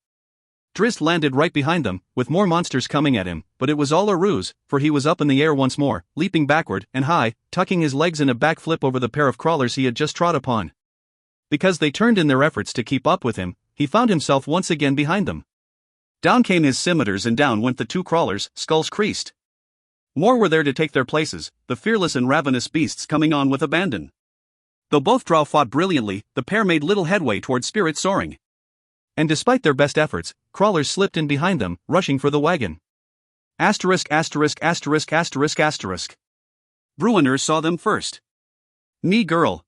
Drizzt landed right behind them, with more monsters coming at him, but it was all a ruse, for he was up in the air once more, leaping backward and high, tucking his legs in a backflip over the pair of crawlers he had just trod upon. Because they turned in their efforts to keep up with him, he found himself once again behind them. Down came his scimitars and down went the two crawlers, skulls creased. More were there to take their places, the fearless and ravenous beasts coming on with abandon. Though both drow fought brilliantly, the pair made little headway toward spirit soaring. And despite their best efforts, crawlers slipped in behind them, rushing for the wagon. Bruenor saw them first. "Me girl!"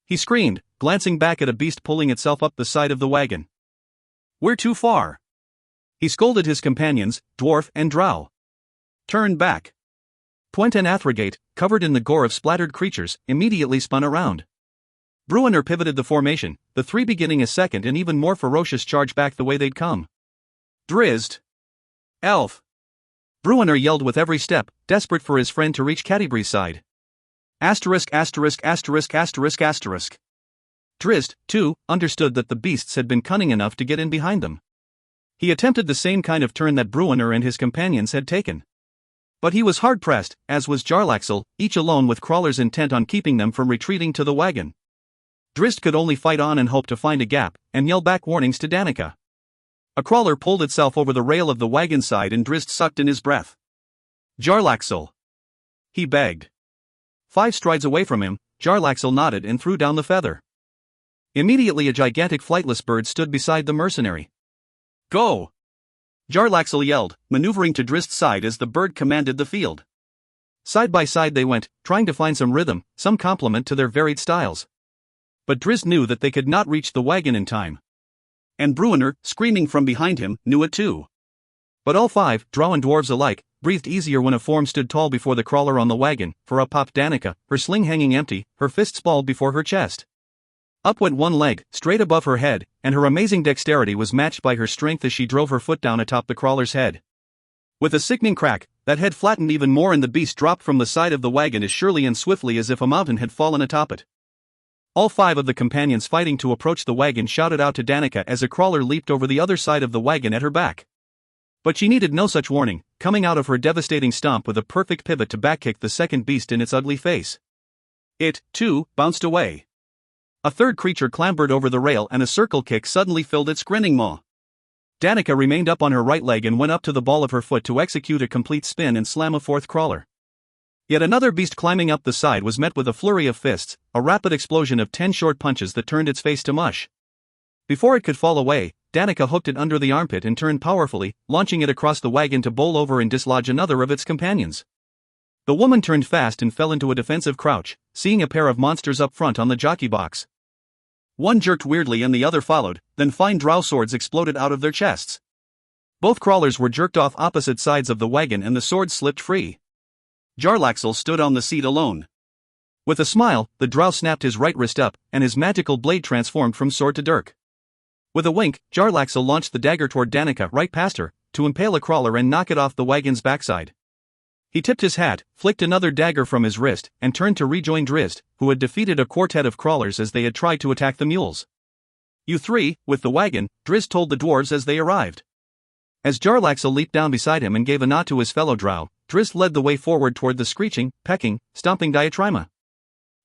he screamed, glancing back at a beast pulling itself up the side of the wagon. "We're too far!" he scolded his companions, dwarf and drow. "Turn back!" Twent and Athrogate, covered in the gore of splattered creatures, immediately spun around. Bruenor pivoted the formation, the three beginning a second and even more ferocious charge back the way they'd come. "Drizzt! Elf!" Bruenor yelled with every step, desperate for his friend to reach Catti-bree's side. Drizzt, too, understood that the beasts had been cunning enough to get in behind them. He attempted the same kind of turn that Bruenor and his companions had taken. But he was hard-pressed, as was Jarlaxle, each alone with crawlers intent on keeping them from retreating to the wagon. Drizzt could only fight on and hope to find a gap, and yell back warnings to Danica. A crawler pulled itself over the rail of the wagon side and Drizzt sucked in his breath. "Jarlaxle!" he begged. 5 strides away from him, Jarlaxle nodded and threw down the feather. Immediately a gigantic flightless bird stood beside the mercenary. "Go!" Jarlaxle yelled, maneuvering to Drizzt's side as the bird commanded the field. Side by side they went, trying to find some rhythm, some complement to their varied styles. But Drizzt knew that they could not reach the wagon in time. And Bruenor, screaming from behind him, knew it too. But all 5, drow and dwarves alike, breathed easier when a form stood tall before the crawler on the wagon, for up popped Danica, her sling hanging empty, her fists balled before her chest. Up went one leg, straight above her head, and her amazing dexterity was matched by her strength as she drove her foot down atop the crawler's head. With a sickening crack, that head flattened even more and the beast dropped from the side of the wagon as surely and swiftly as if a mountain had fallen atop it. All 5 of the companions fighting to approach the wagon shouted out to Danica as a crawler leaped over the other side of the wagon at her back. But she needed no such warning, coming out of her devastating stomp with a perfect pivot to backkick the second beast in its ugly face. It, too, bounced away. A third creature clambered over the rail and a circle kick suddenly filled its grinning maw. Danica remained up on her right leg and went up to the ball of her foot to execute a complete spin and slam a 4th crawler. Yet another beast climbing up the side was met with a flurry of fists, a rapid explosion of 10 short punches that turned its face to mush. Before it could fall away, Danica hooked it under the armpit and turned powerfully, launching it across the wagon to bowl over and dislodge another of its companions. The woman turned fast and fell into a defensive crouch, seeing a pair of monsters up front on the jockey box. One jerked weirdly and the other followed, then fine drow swords exploded out of their chests. Both crawlers were jerked off opposite sides of the wagon and the swords slipped free. Jarlaxle stood on the seat alone. With a smile, the drow snapped his right wrist up, and his magical blade transformed from sword to dirk. With a wink, Jarlaxle launched the dagger toward Danica right past her, to impale a crawler and knock it off the wagon's backside. He tipped his hat, flicked another dagger from his wrist, and turned to rejoin Drizzt, who had defeated a quartet of crawlers as they had tried to attack the mules. "You 3, with the wagon," Drizzt told the dwarves as they arrived. As Jarlaxle leaped down beside him and gave a nod to his fellow drow, Drizzt led the way forward toward the screeching, pecking, stomping diatryma.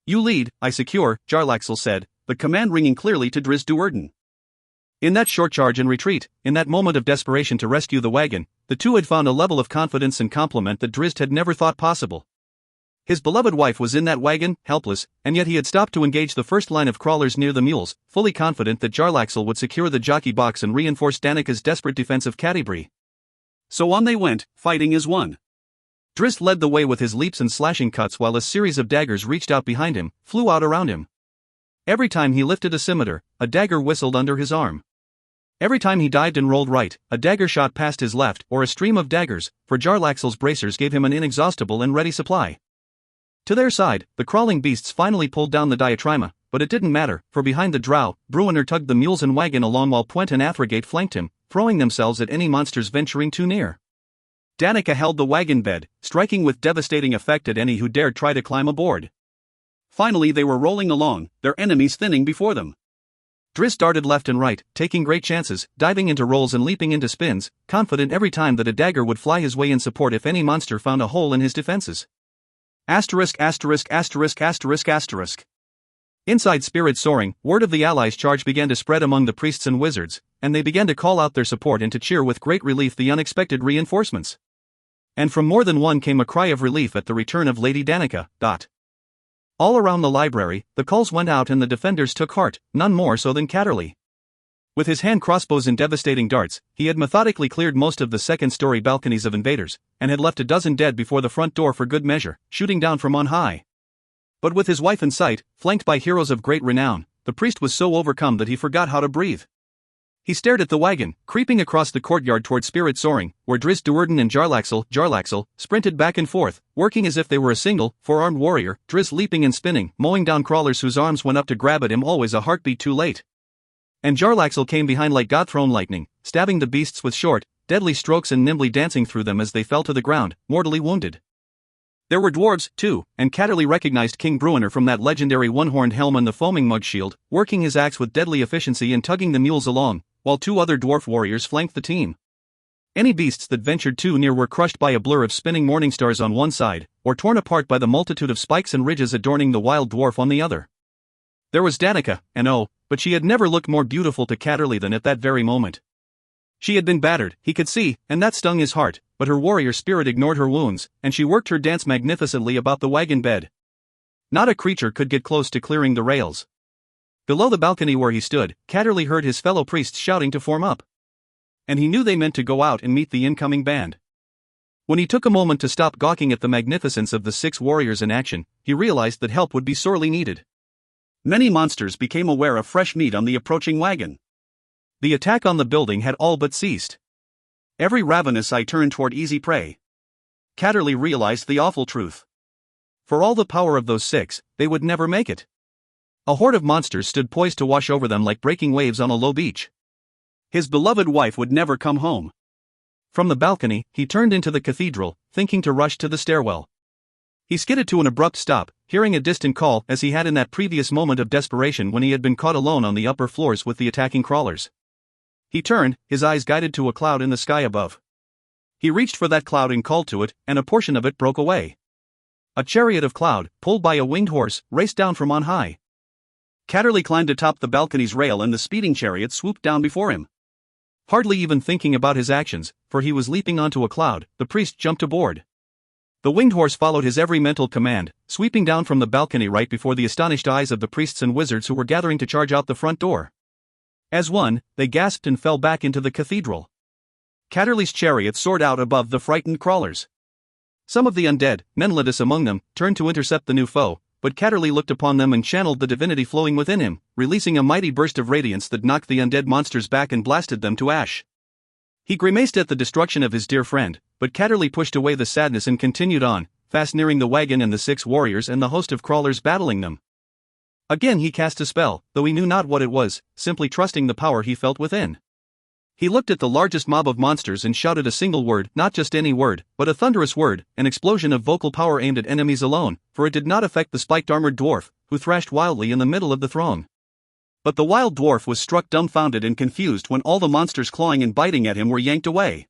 "You lead, I secure," Jarlaxle said, the command ringing clearly to Drizzt Duerden. In that short charge and retreat, in that moment of desperation to rescue the wagon, the two had found a level of confidence and compliment that Drizzt had never thought possible. His beloved wife was in that wagon, helpless, and yet he had stopped to engage the first line of crawlers near the mules, fully confident that Jarlaxle would secure the jockey box and reinforce Danica's desperate defense of Catti-brie. So on they went, fighting as one. Drizzt led the way with his leaps and slashing cuts while a series of daggers reached out behind him, flew out around him. Every time he lifted a scimitar, a dagger whistled under his arm. Every time he dived and rolled right, a dagger shot past his left, or a stream of daggers, for Jarlaxle's bracers gave him an inexhaustible and ready supply. To their side, the crawling beasts finally pulled down the diatryma, but it didn't matter, for behind the drow, Bruenor tugged the mules and wagon along while Pwent and Athrogate flanked him, throwing themselves at any monsters venturing too near. Danica held the wagon bed, striking with devastating effect at any who dared try to climb aboard. Finally they were rolling along, their enemies thinning before them. Drizzt darted left and right, taking great chances, diving into rolls and leaping into spins, confident every time that a dagger would fly his way in support if any monster found a hole in his defenses. Asterisk asterisk asterisk asterisk asterisk. Inside Spirit Soaring, word of the Allies' charge began to spread among the priests and wizards, and they began to call out their support and to cheer with great relief the unexpected reinforcements. And from more than one came a cry of relief at the return of Lady Danica. All around the library, the calls went out and the defenders took heart, none more so than Catterley. With his hand crossbows and devastating darts, he had methodically cleared most of the second-story balconies of invaders, and had left a dozen dead before the front door for good measure, shooting down from on high. But with his wife in sight, flanked by heroes of great renown, the priest was so overcome that he forgot how to breathe. He stared at the wagon, creeping across the courtyard toward Spirit Soaring, where Drizzt Duerden and Jarlaxle sprinted back and forth, working as if they were a single, four-armed warrior, Drizzt leaping and spinning, mowing down crawlers whose arms went up to grab at him always a heartbeat too late. And Jarlaxle came behind like God-thrown lightning, stabbing the beasts with short, deadly strokes and nimbly dancing through them as they fell to the ground, mortally wounded. There were dwarves, too, and Catterley recognized King Bruenor from that legendary one-horned helm and the foaming mug shield, working his axe with deadly efficiency and tugging the mules along, while 2 other dwarf warriors flanked the team. Any beasts that ventured too near were crushed by a blur of spinning morning stars on one side, or torn apart by the multitude of spikes and ridges adorning the wild dwarf on the other. There was Danica, and oh, but she had never looked more beautiful to Catterley than at that very moment. She had been battered, he could see, and that stung his heart, but her warrior spirit ignored her wounds, and she worked her dance magnificently about the wagon bed. Not a creature could get close to clearing the rails. Below the balcony where he stood, Catterley heard his fellow priests shouting to form up. And he knew they meant to go out and meet the incoming band. When he took a moment to stop gawking at the magnificence of the 6 warriors in action, he realized that help would be sorely needed. Many monsters became aware of fresh meat on the approaching wagon. The attack on the building had all but ceased. Every ravenous eye turned toward easy prey. Catterley realized the awful truth. For all the power of those 6, they would never make it. A horde of monsters stood poised to wash over them like breaking waves on a low beach. His beloved wife would never come home. From the balcony, he turned into the cathedral, thinking to rush to the stairwell. He skidded to an abrupt stop, hearing a distant call as he had in that previous moment of desperation when he had been caught alone on the upper floors with the attacking crawlers. He turned, his eyes guided to a cloud in the sky above. He reached for that cloud and called to it, and a portion of it broke away. A chariot of cloud, pulled by a winged horse, raced down from on high. Catterley climbed atop the balcony's rail and the speeding chariot swooped down before him. Hardly even thinking about his actions, for he was leaping onto a cloud, the priest jumped aboard. The winged horse followed his every mental command, sweeping down from the balcony right before the astonished eyes of the priests and wizards who were gathering to charge out the front door. As one, they gasped and fell back into the cathedral. Catterley's chariot soared out above the frightened crawlers. Some of the undead, Menelatus among them, turned to intercept the new foe, but Catterley looked upon them and channeled the divinity flowing within him, releasing a mighty burst of radiance that knocked the undead monsters back and blasted them to ash. He grimaced at the destruction of his dear friend, but Catterley pushed away the sadness and continued on, fast nearing the wagon and the 6 warriors and the host of crawlers battling them. Again he cast a spell, though he knew not what it was, simply trusting the power he felt within. He looked at the largest mob of monsters and shouted a single word, not just any word, but a thunderous word, an explosion of vocal power aimed at enemies alone, for it did not affect the spiked armored dwarf, who thrashed wildly in the middle of the throng. But the wild dwarf was struck dumbfounded and confused when all the monsters clawing and biting at him were yanked away.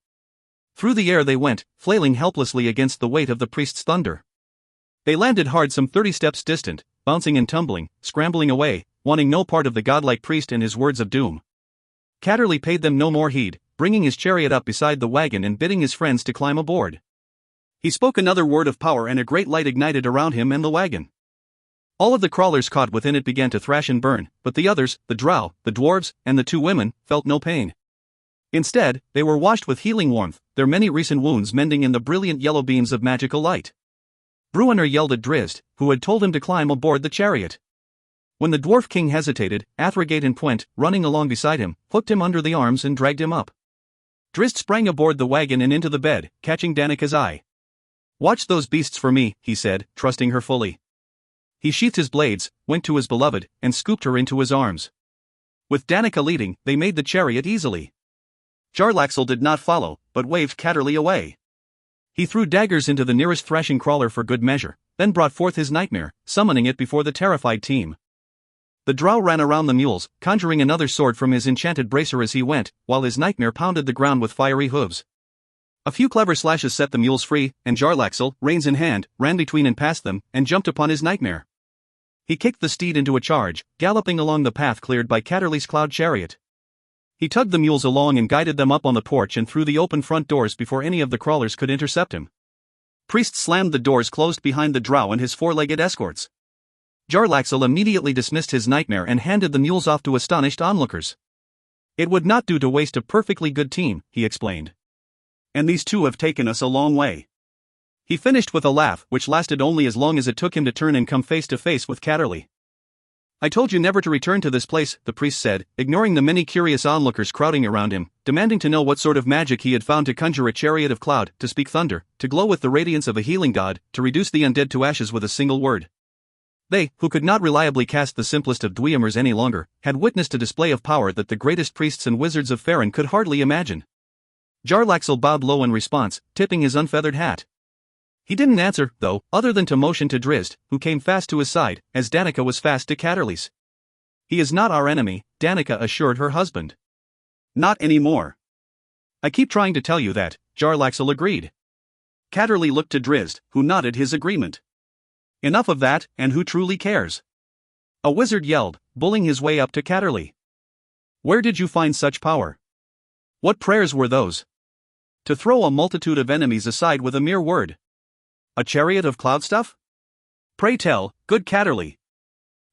Through the air they went, flailing helplessly against the weight of the priest's thunder. They landed hard some 30 steps distant, bouncing and tumbling, scrambling away, wanting no part of the godlike priest and his words of doom. Catterley paid them no more heed, bringing his chariot up beside the wagon and bidding his friends to climb aboard. He spoke another word of power and a great light ignited around him and the wagon. All of the crawlers caught within it began to thrash and burn, but the others, the drow, the dwarves, and the 2 women, felt no pain. Instead, they were washed with healing warmth, their many recent wounds mending in the brilliant yellow beams of magical light. Bruenor yelled at Drizzt, who had told him to climb aboard the chariot. When the dwarf king hesitated, Athrogate and Pwent, running along beside him, hooked him under the arms and dragged him up. Drizzt sprang aboard the wagon and into the bed, catching Danica's eye. "Watch those beasts for me," he said, trusting her fully. He sheathed his blades, went to his beloved, and scooped her into his arms. With Danica leading, they made the chariot easily. Jarlaxle did not follow, but waved Catterley away. He threw daggers into the nearest thrashing crawler for good measure, then brought forth his nightmare, summoning it before the terrified team. The drow ran around the mules, conjuring another sword from his enchanted bracer as he went, while his nightmare pounded the ground with fiery hooves. A few clever slashes set the mules free, and Jarlaxle, reins in hand, ran between and past them, and jumped upon his nightmare. He kicked the steed into a charge, galloping along the path cleared by Catterley's cloud chariot. He tugged the mules along and guided them up on the porch and through the open front doors before any of the crawlers could intercept him. Priest slammed the doors closed behind the drow and his 4-legged escorts. Jarlaxle immediately dismissed his nightmare and handed the mules off to astonished onlookers. "It would not do to waste a perfectly good team," he explained. "And these 2 have taken us a long way." He finished with a laugh which lasted only as long as it took him to turn and come face to face with Catterley. "I told you never to return to this place," the priest said, ignoring the many curious onlookers crowding around him, demanding to know what sort of magic he had found to conjure a chariot of cloud, to speak thunder, to glow with the radiance of a healing god, to reduce the undead to ashes with a single word. They, who could not reliably cast the simplest of Dweomers any longer, had witnessed a display of power that the greatest priests and wizards of Faelorehn could hardly imagine. Jarlaxle bowed low in response, tipping his unfeathered hat. He didn't answer, though, other than to motion to Drizzt, who came fast to his side, as Danica was fast to Catterley's. "He is not our enemy," Danica assured her husband. "Not anymore." "I keep trying to tell you that," Jarlaxle agreed. Catterley looked to Drizzt, who nodded his agreement. "Enough of that, and who truly cares?" a wizard yelled, bullying his way up to Catterley. "Where did you find such power? What prayers were those? To throw a multitude of enemies aside with a mere word? A chariot of cloud stuff? Pray tell, good Catterley.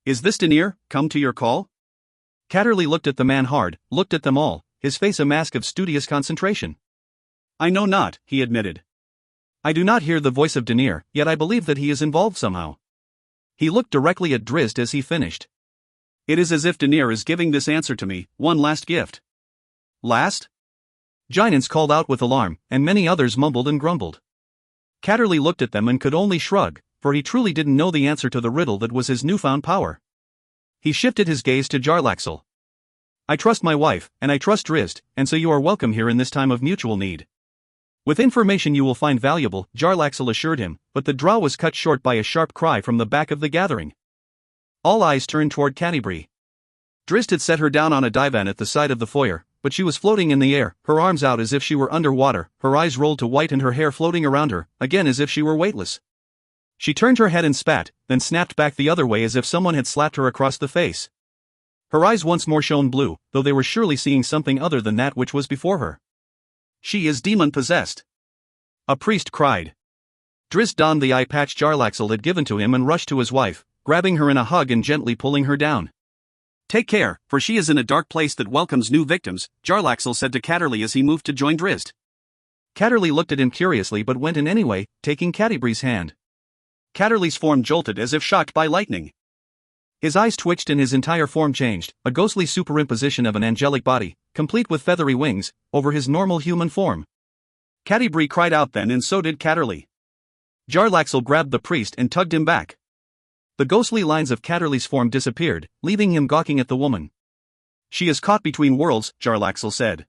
Is this Denier, come to your call?" Catterley looked at the man hard, looked at them all, his face a mask of studious concentration. "I know not," he admitted. "I do not hear the voice of Denier, yet I believe that he is involved somehow." He looked directly at Drizzt as he finished. "It is as if Denier is giving this answer to me, one last gift." "Last?" Giants called out with alarm, and many others mumbled and grumbled. Catterley looked at them and could only shrug, for he truly didn't know the answer to the riddle that was his newfound power. He shifted his gaze to Jarlaxle. "I trust my wife, and I trust Drizzt, and so you are welcome here in this time of mutual need." "With information you will find valuable," Jarlaxle assured him, but the drow was cut short by a sharp cry from the back of the gathering. All eyes turned toward Catti-brie. Drizzt had set her down on a divan at the side of the foyer, but she was floating in the air, her arms out as if she were under water, her eyes rolled to white and her hair floating around her, again as if she were weightless. She turned her head and spat, then snapped back the other way as if someone had slapped her across the face. Her eyes once more shone blue, though they were surely seeing something other than that which was before her. "She is demon-possessed," a priest cried. Drizzt donned the eye patch Jarlaxle had given to him and rushed to his wife, grabbing her in a hug and gently pulling her down. "Take care, for she is in a dark place that welcomes new victims," Jarlaxle said to Catterley as he moved to join Drizzt. Catterley looked at him curiously but went in anyway, taking Catti-brie's hand. Catterley's form jolted as if shocked by lightning. His eyes twitched and his entire form changed, a ghostly superimposition of an angelic body, complete with feathery wings, over his normal human form. Catti-brie cried out then, and so did Catterley. Jarlaxle grabbed the priest and tugged him back. The ghostly lines of Catterley's form disappeared, leaving him gawking at the woman. "She is caught between worlds," Jarlaxle said.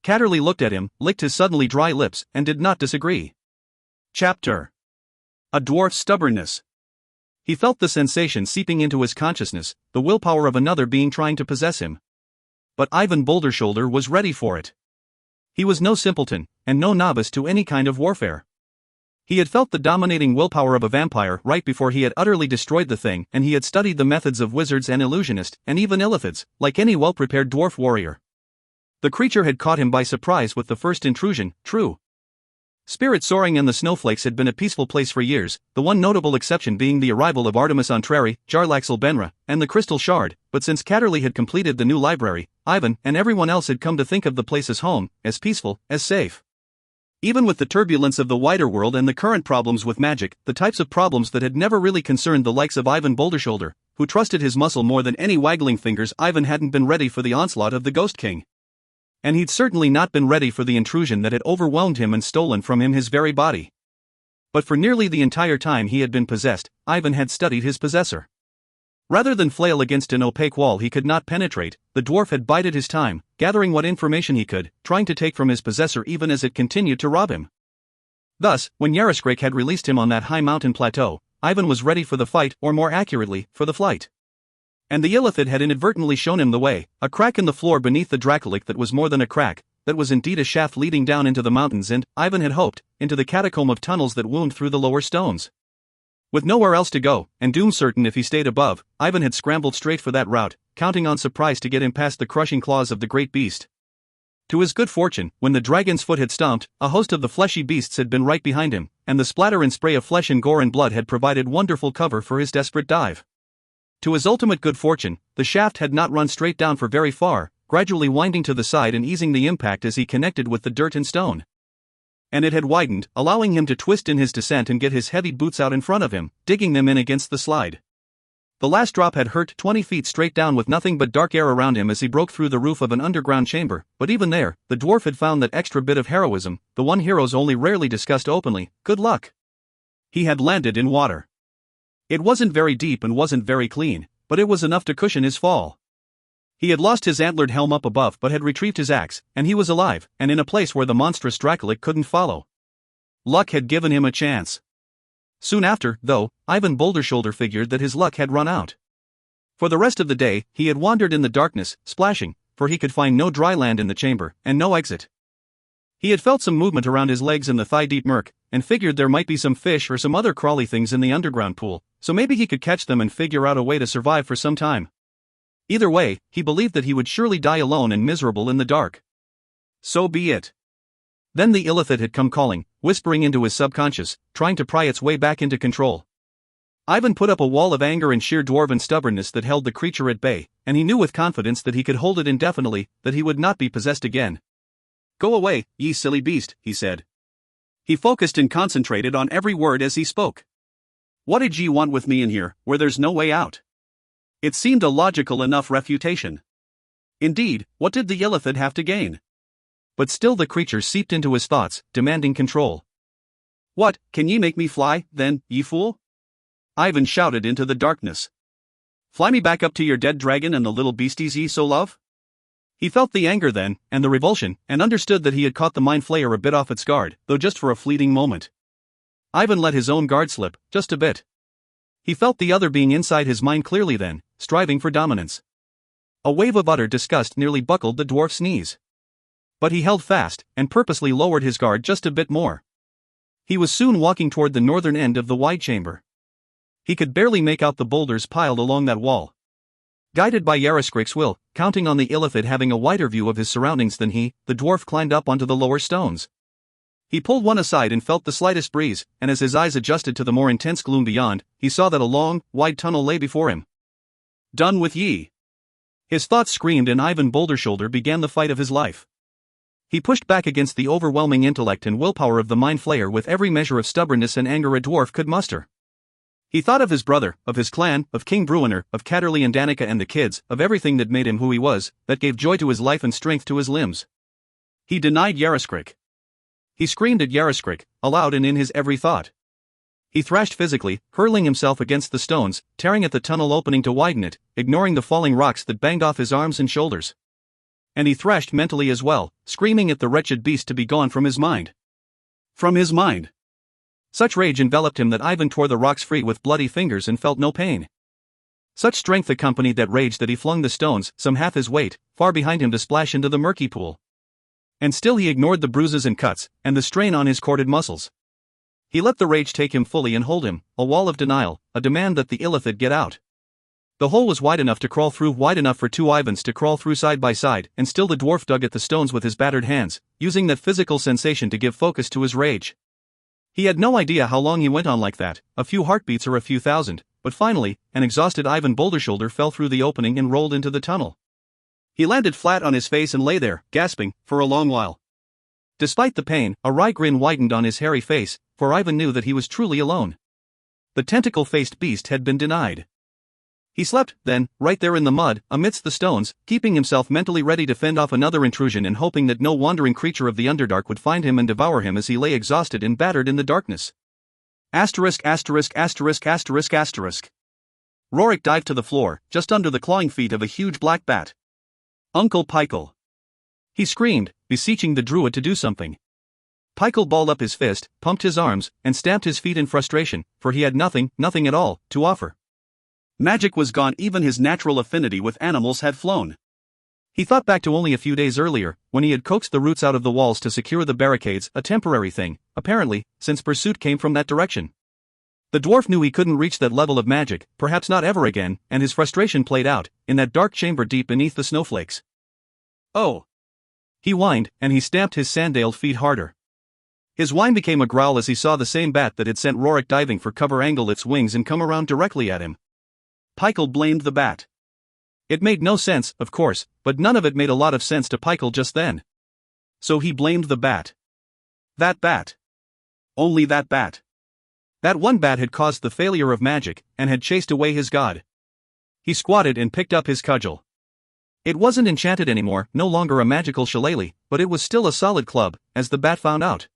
Catterley looked at him, licked his suddenly dry lips, and did not disagree. Chapter: A Dwarf's Stubbornness. He felt the sensation seeping into his consciousness, the willpower of another being trying to possess him. But Ivan Bouldershoulder was ready for it. He was no simpleton, and no novice to any kind of warfare. He had felt the dominating willpower of a vampire right before he had utterly destroyed the thing, and he had studied the methods of wizards and illusionists, and even illithids, like any well-prepared dwarf warrior. The creature had caught him by surprise with the first intrusion, true. Spirit Soaring and the Snowflakes had been a peaceful place for years, the one notable exception being the arrival of Artemis Entreri, Jarlaxle Benra, and the Crystal Shard, but since Catterley had completed the new library, Ivan and everyone else had come to think of the place as home, as peaceful, as safe. Even with the turbulence of the wider world and the current problems with magic, the types of problems that had never really concerned the likes of Ivan Bouldershoulder, who trusted his muscle more than any waggling fingers, Ivan hadn't been ready for the onslaught of the Ghost King. And he'd certainly not been ready for the intrusion that had overwhelmed him and stolen from him his very body. But for nearly the entire time he had been possessed, Ivan had studied his possessor. Rather than flail against an opaque wall he could not penetrate, the dwarf had bided his time, gathering what information he could, trying to take from his possessor even as it continued to rob him. Thus, when Yaroskrake had released him on that high mountain plateau, Ivan was ready for the fight, or more accurately, for the flight. And the illithid had inadvertently shown him the way, a crack in the floor beneath the Dracolic that was more than a crack, that was indeed a shaft leading down into the mountains and, Ivan had hoped, into the catacomb of tunnels that wound through the lower stones. With nowhere else to go, and doom certain if he stayed above, Ivan had scrambled straight for that route, counting on surprise to get him past the crushing claws of the great beast. To his good fortune, when the dragon's foot had stomped, a host of the fleshy beasts had been right behind him, and the splatter and spray of flesh and gore and blood had provided wonderful cover for his desperate dive. To his ultimate good fortune, the shaft had not run straight down for very far, gradually winding to the side and easing the impact as he connected with the dirt and stone. And it had widened, allowing him to twist in his descent and get his heavy boots out in front of him, digging them in against the slide. The last drop had hurt 20 feet straight down with nothing but dark air around him as he broke through the roof of an underground chamber, but even there, the dwarf had found that extra bit of heroism, the one heroes only rarely discussed openly: good luck. He had landed in water. It wasn't very deep and wasn't very clean, but it was enough to cushion his fall. He had lost his antlered helm up above but had retrieved his axe, and he was alive, and in a place where the monstrous Dracolic couldn't follow. luck had given him a chance. Soon after, though, Ivan Bouldershoulder figured that his luck had run out. For the rest of the day, he had wandered in the darkness, splashing, for he could find no dry land in the chamber, and no exit. He had felt some movement around his legs in the thigh-deep murk, and figured there might be some fish or some other crawly things in the underground pool, so maybe he could catch them and figure out a way to survive for some time. Either way, he believed that he would surely die alone and miserable in the dark. So be it. Then the illithid had come calling, whispering into his subconscious, trying to pry its way back into control. Ivan put up a wall of anger and sheer dwarven stubbornness that held the creature at bay, and he knew with confidence that he could hold it indefinitely, that he would not be possessed again. "Go away, ye silly beast," he said. He focused and concentrated on every word as he spoke. "What did ye want with me in here, where there's no way out?" It seemed a logical enough refutation. Indeed, what did the illithid have to gain? But still the creature seeped into his thoughts, demanding control. "What, can ye make me fly, then, ye fool?" Ivan shouted into the darkness. "Fly me back up to your dead dragon and the little beasties ye so love?" He felt the anger then, and the revulsion, and understood that he had caught the mind flayer a bit off its guard, though just for a fleeting moment. Ivan let his own guard slip, just a bit. He felt the other being inside his mind clearly then, striving for dominance. A wave of utter disgust nearly buckled the dwarf's knees. But he held fast, and purposely lowered his guard just a bit more. He was soon walking toward the northern end of the wide chamber. He could barely make out the boulders piled along that wall. Guided by Yaroskrik's will, counting on the illithid having a wider view of his surroundings than he, the dwarf climbed up onto the lower stones. He pulled one aside and felt the slightest breeze, and as his eyes adjusted to the more intense gloom beyond, he saw that a long, wide tunnel lay before him. Done with ye! His thoughts screamed, and Ivan Bouldershoulder began the fight of his life. He pushed back against the overwhelming intellect and willpower of the mind flayer with every measure of stubbornness and anger a dwarf could muster. He thought of his brother, of his clan, of King Bruiner, of Catterley and Danica and the kids, of everything that made him who he was, that gave joy to his life and strength to his limbs. He denied Yaroskrik. He screamed at Yaroskrik, aloud and in his every thought. He thrashed physically, hurling himself against the stones, tearing at the tunnel opening to widen it, ignoring the falling rocks that banged off his arms and shoulders. And he thrashed mentally as well, screaming at the wretched beast to be gone from his mind. From his mind. Such rage enveloped him that Ivan tore the rocks free with bloody fingers and felt no pain. Such strength accompanied that rage that he flung the stones, some half his weight, far behind him to splash into the murky pool. And still he ignored the bruises and cuts, and the strain on his corded muscles. He let the rage take him fully and hold him, a wall of denial, a demand that the illithid get out. The hole was wide enough to crawl through, wide enough for two Ivans to crawl through side by side, and still the dwarf dug at the stones with his battered hands, using that physical sensation to give focus to his rage. He had no idea how long he went on like that, a few heartbeats or a few thousand, but finally, an exhausted Ivan Bouldershoulder fell through the opening and rolled into the tunnel. He landed flat on his face and lay there, gasping, for a long while. Despite the pain, a wry grin widened on his hairy face, for Ivan knew that he was truly alone. The tentacle-faced beast had been denied. He slept, then, right there in the mud, amidst the stones, keeping himself mentally ready to fend off another intrusion and hoping that no wandering creature of the Underdark would find him and devour him as he lay exhausted and battered in the darkness. Rorik dived to the floor, just under the clawing feet of a huge black bat. "Uncle Pykel!" He screamed, beseeching the druid to do something. Pykel balled up his fist, pumped his arms, and stamped his feet in frustration, for he had nothing at all, to offer. Magic was gone, even his natural affinity with animals had flown. He thought back to only a few days earlier, when he had coaxed the roots out of the walls to secure the barricades, a temporary thing, apparently, since pursuit came from that direction. The dwarf knew he couldn't reach that level of magic, perhaps not ever again, and his frustration played out, in that dark chamber deep beneath the snowflakes. "Oh!" he whined, and he stamped his sandaled feet harder. His whine became a growl as he saw the same bat that had sent Rorik diving for cover angle its wings and come around directly at him. Pykel blamed the bat. It made no sense, of course, but none of it made a lot of sense to Pykel just then. So he blamed the bat. That bat. Only that bat. That one bat had caused the failure of magic, and had chased away his god. He squatted and picked up his cudgel. It wasn't enchanted anymore, no longer a magical shillelagh, but it was still a solid club, as the bat found out.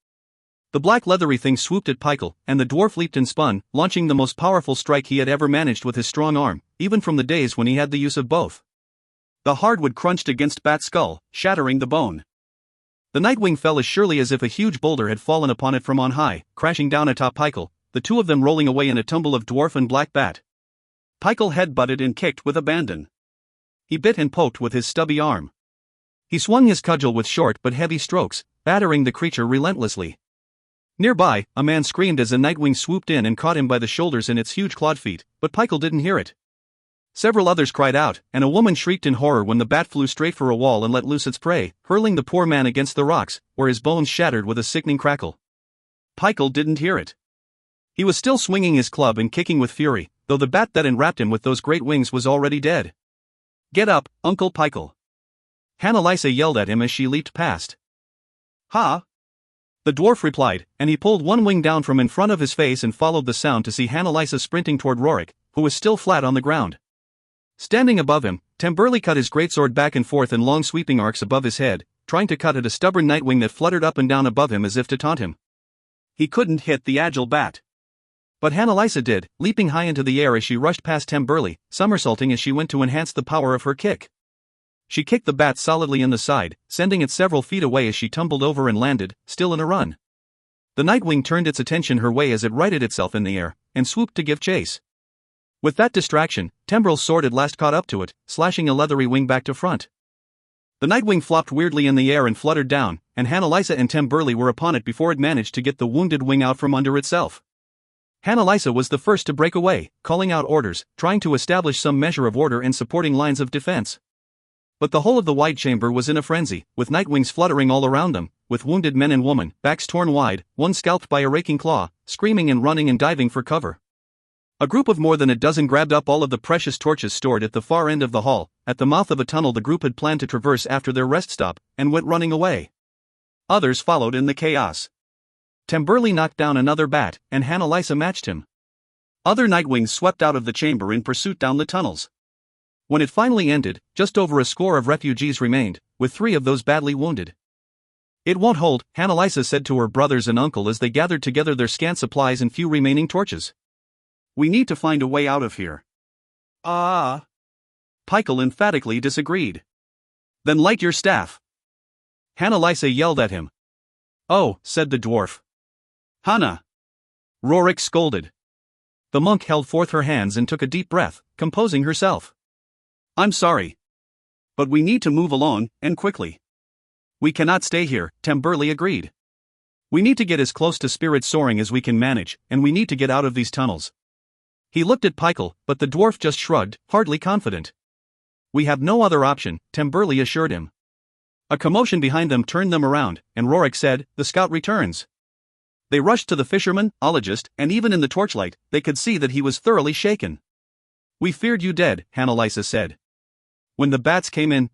The black leathery thing swooped at Pykel, and the dwarf leaped and spun, launching the most powerful strike he had ever managed with his strong arm, even from the days when he had the use of both. The hardwood crunched against Bat's skull, shattering the bone. The Nightwing fell as surely as if a huge boulder had fallen upon it from on high, crashing down atop Pykel, the two of them rolling away in a tumble of dwarf and black bat. Pykel head-butted and kicked with abandon. He bit and poked with his stubby arm. He swung his cudgel with short but heavy strokes, battering the creature relentlessly. Nearby, a man screamed as a Nightwing swooped in and caught him by the shoulders in its huge clawed feet, but Pykel didn't hear it. Several others cried out, and a woman shrieked in horror when the bat flew straight for a wall and let loose its prey, hurling the poor man against the rocks, where his bones shattered with a sickening crackle. Pykel didn't hear it. He was still swinging his club and kicking with fury, though the bat that enwrapped him with those great wings was already dead. "Get up, Uncle Pykel!" Annalisa yelled at him as she leaped past. "Ha!" The dwarf replied, and he pulled one wing down from in front of his face and followed the sound to see Annalisa sprinting toward Rorik, who was still flat on the ground. Standing above him, Temburley cut his greatsword back and forth in long sweeping arcs above his head, trying to cut at a stubborn Nightwing that fluttered up and down above him as if to taunt him. He couldn't hit the agile bat. But Annalisa did, leaping high into the air as she rushed past Temburley, somersaulting as she went to enhance the power of her kick. She kicked the bat solidly in the side, sending it several feet away as she tumbled over and landed, still in a run. The Nightwing turned its attention her way as it righted itself in the air, and swooped to give chase. With that distraction, Tembrel's sword at last caught up to it, slashing a leathery wing back to front. The Nightwing flopped weirdly in the air and fluttered down, and Annalisa and Temburley were upon it before it managed to get the wounded wing out from under itself. Annalisa was the first to break away, calling out orders, trying to establish some measure of order and supporting lines of defense. But the whole of the wide chamber was in a frenzy, with Nightwings fluttering all around them, with wounded men and women, backs torn wide, one scalped by a raking claw, screaming and running and diving for cover. A group of more than a dozen grabbed up all of the precious torches stored at the far end of the hall, at the mouth of a tunnel the group had planned to traverse after their rest stop, and went running away. Others followed in the chaos. Temburley knocked down another bat, and Annalisa matched him. Other Nightwings swept out of the chamber in pursuit down the tunnels. When it finally ended, just over a score of refugees remained, with 3 of those badly wounded. "It won't hold," Annalisa said to her brothers and uncle as they gathered together their scant supplies and few remaining torches. "We need to find a way out of here." "Ah!" Pykel emphatically disagreed. "Then light your staff." Annalisa yelled at him. "Oh," said the dwarf. "Hannah!" Rorik scolded. The monk held forth her hands and took a deep breath, composing herself. "I'm sorry. But we need to move along, and quickly." "We cannot stay here," Temburley agreed. "We need to get as close to spirit soaring as we can manage, and we need to get out of these tunnels." He looked at Pykel, but the dwarf just shrugged, hardly confident. "We have no other option," Temburley assured him. A commotion behind them turned them around, and Rorik said, "The scout returns." They rushed to the fisherman, ologist, and even in the torchlight, they could see that he was thoroughly shaken. "We feared you dead," Annalisa said. "When the bats came in,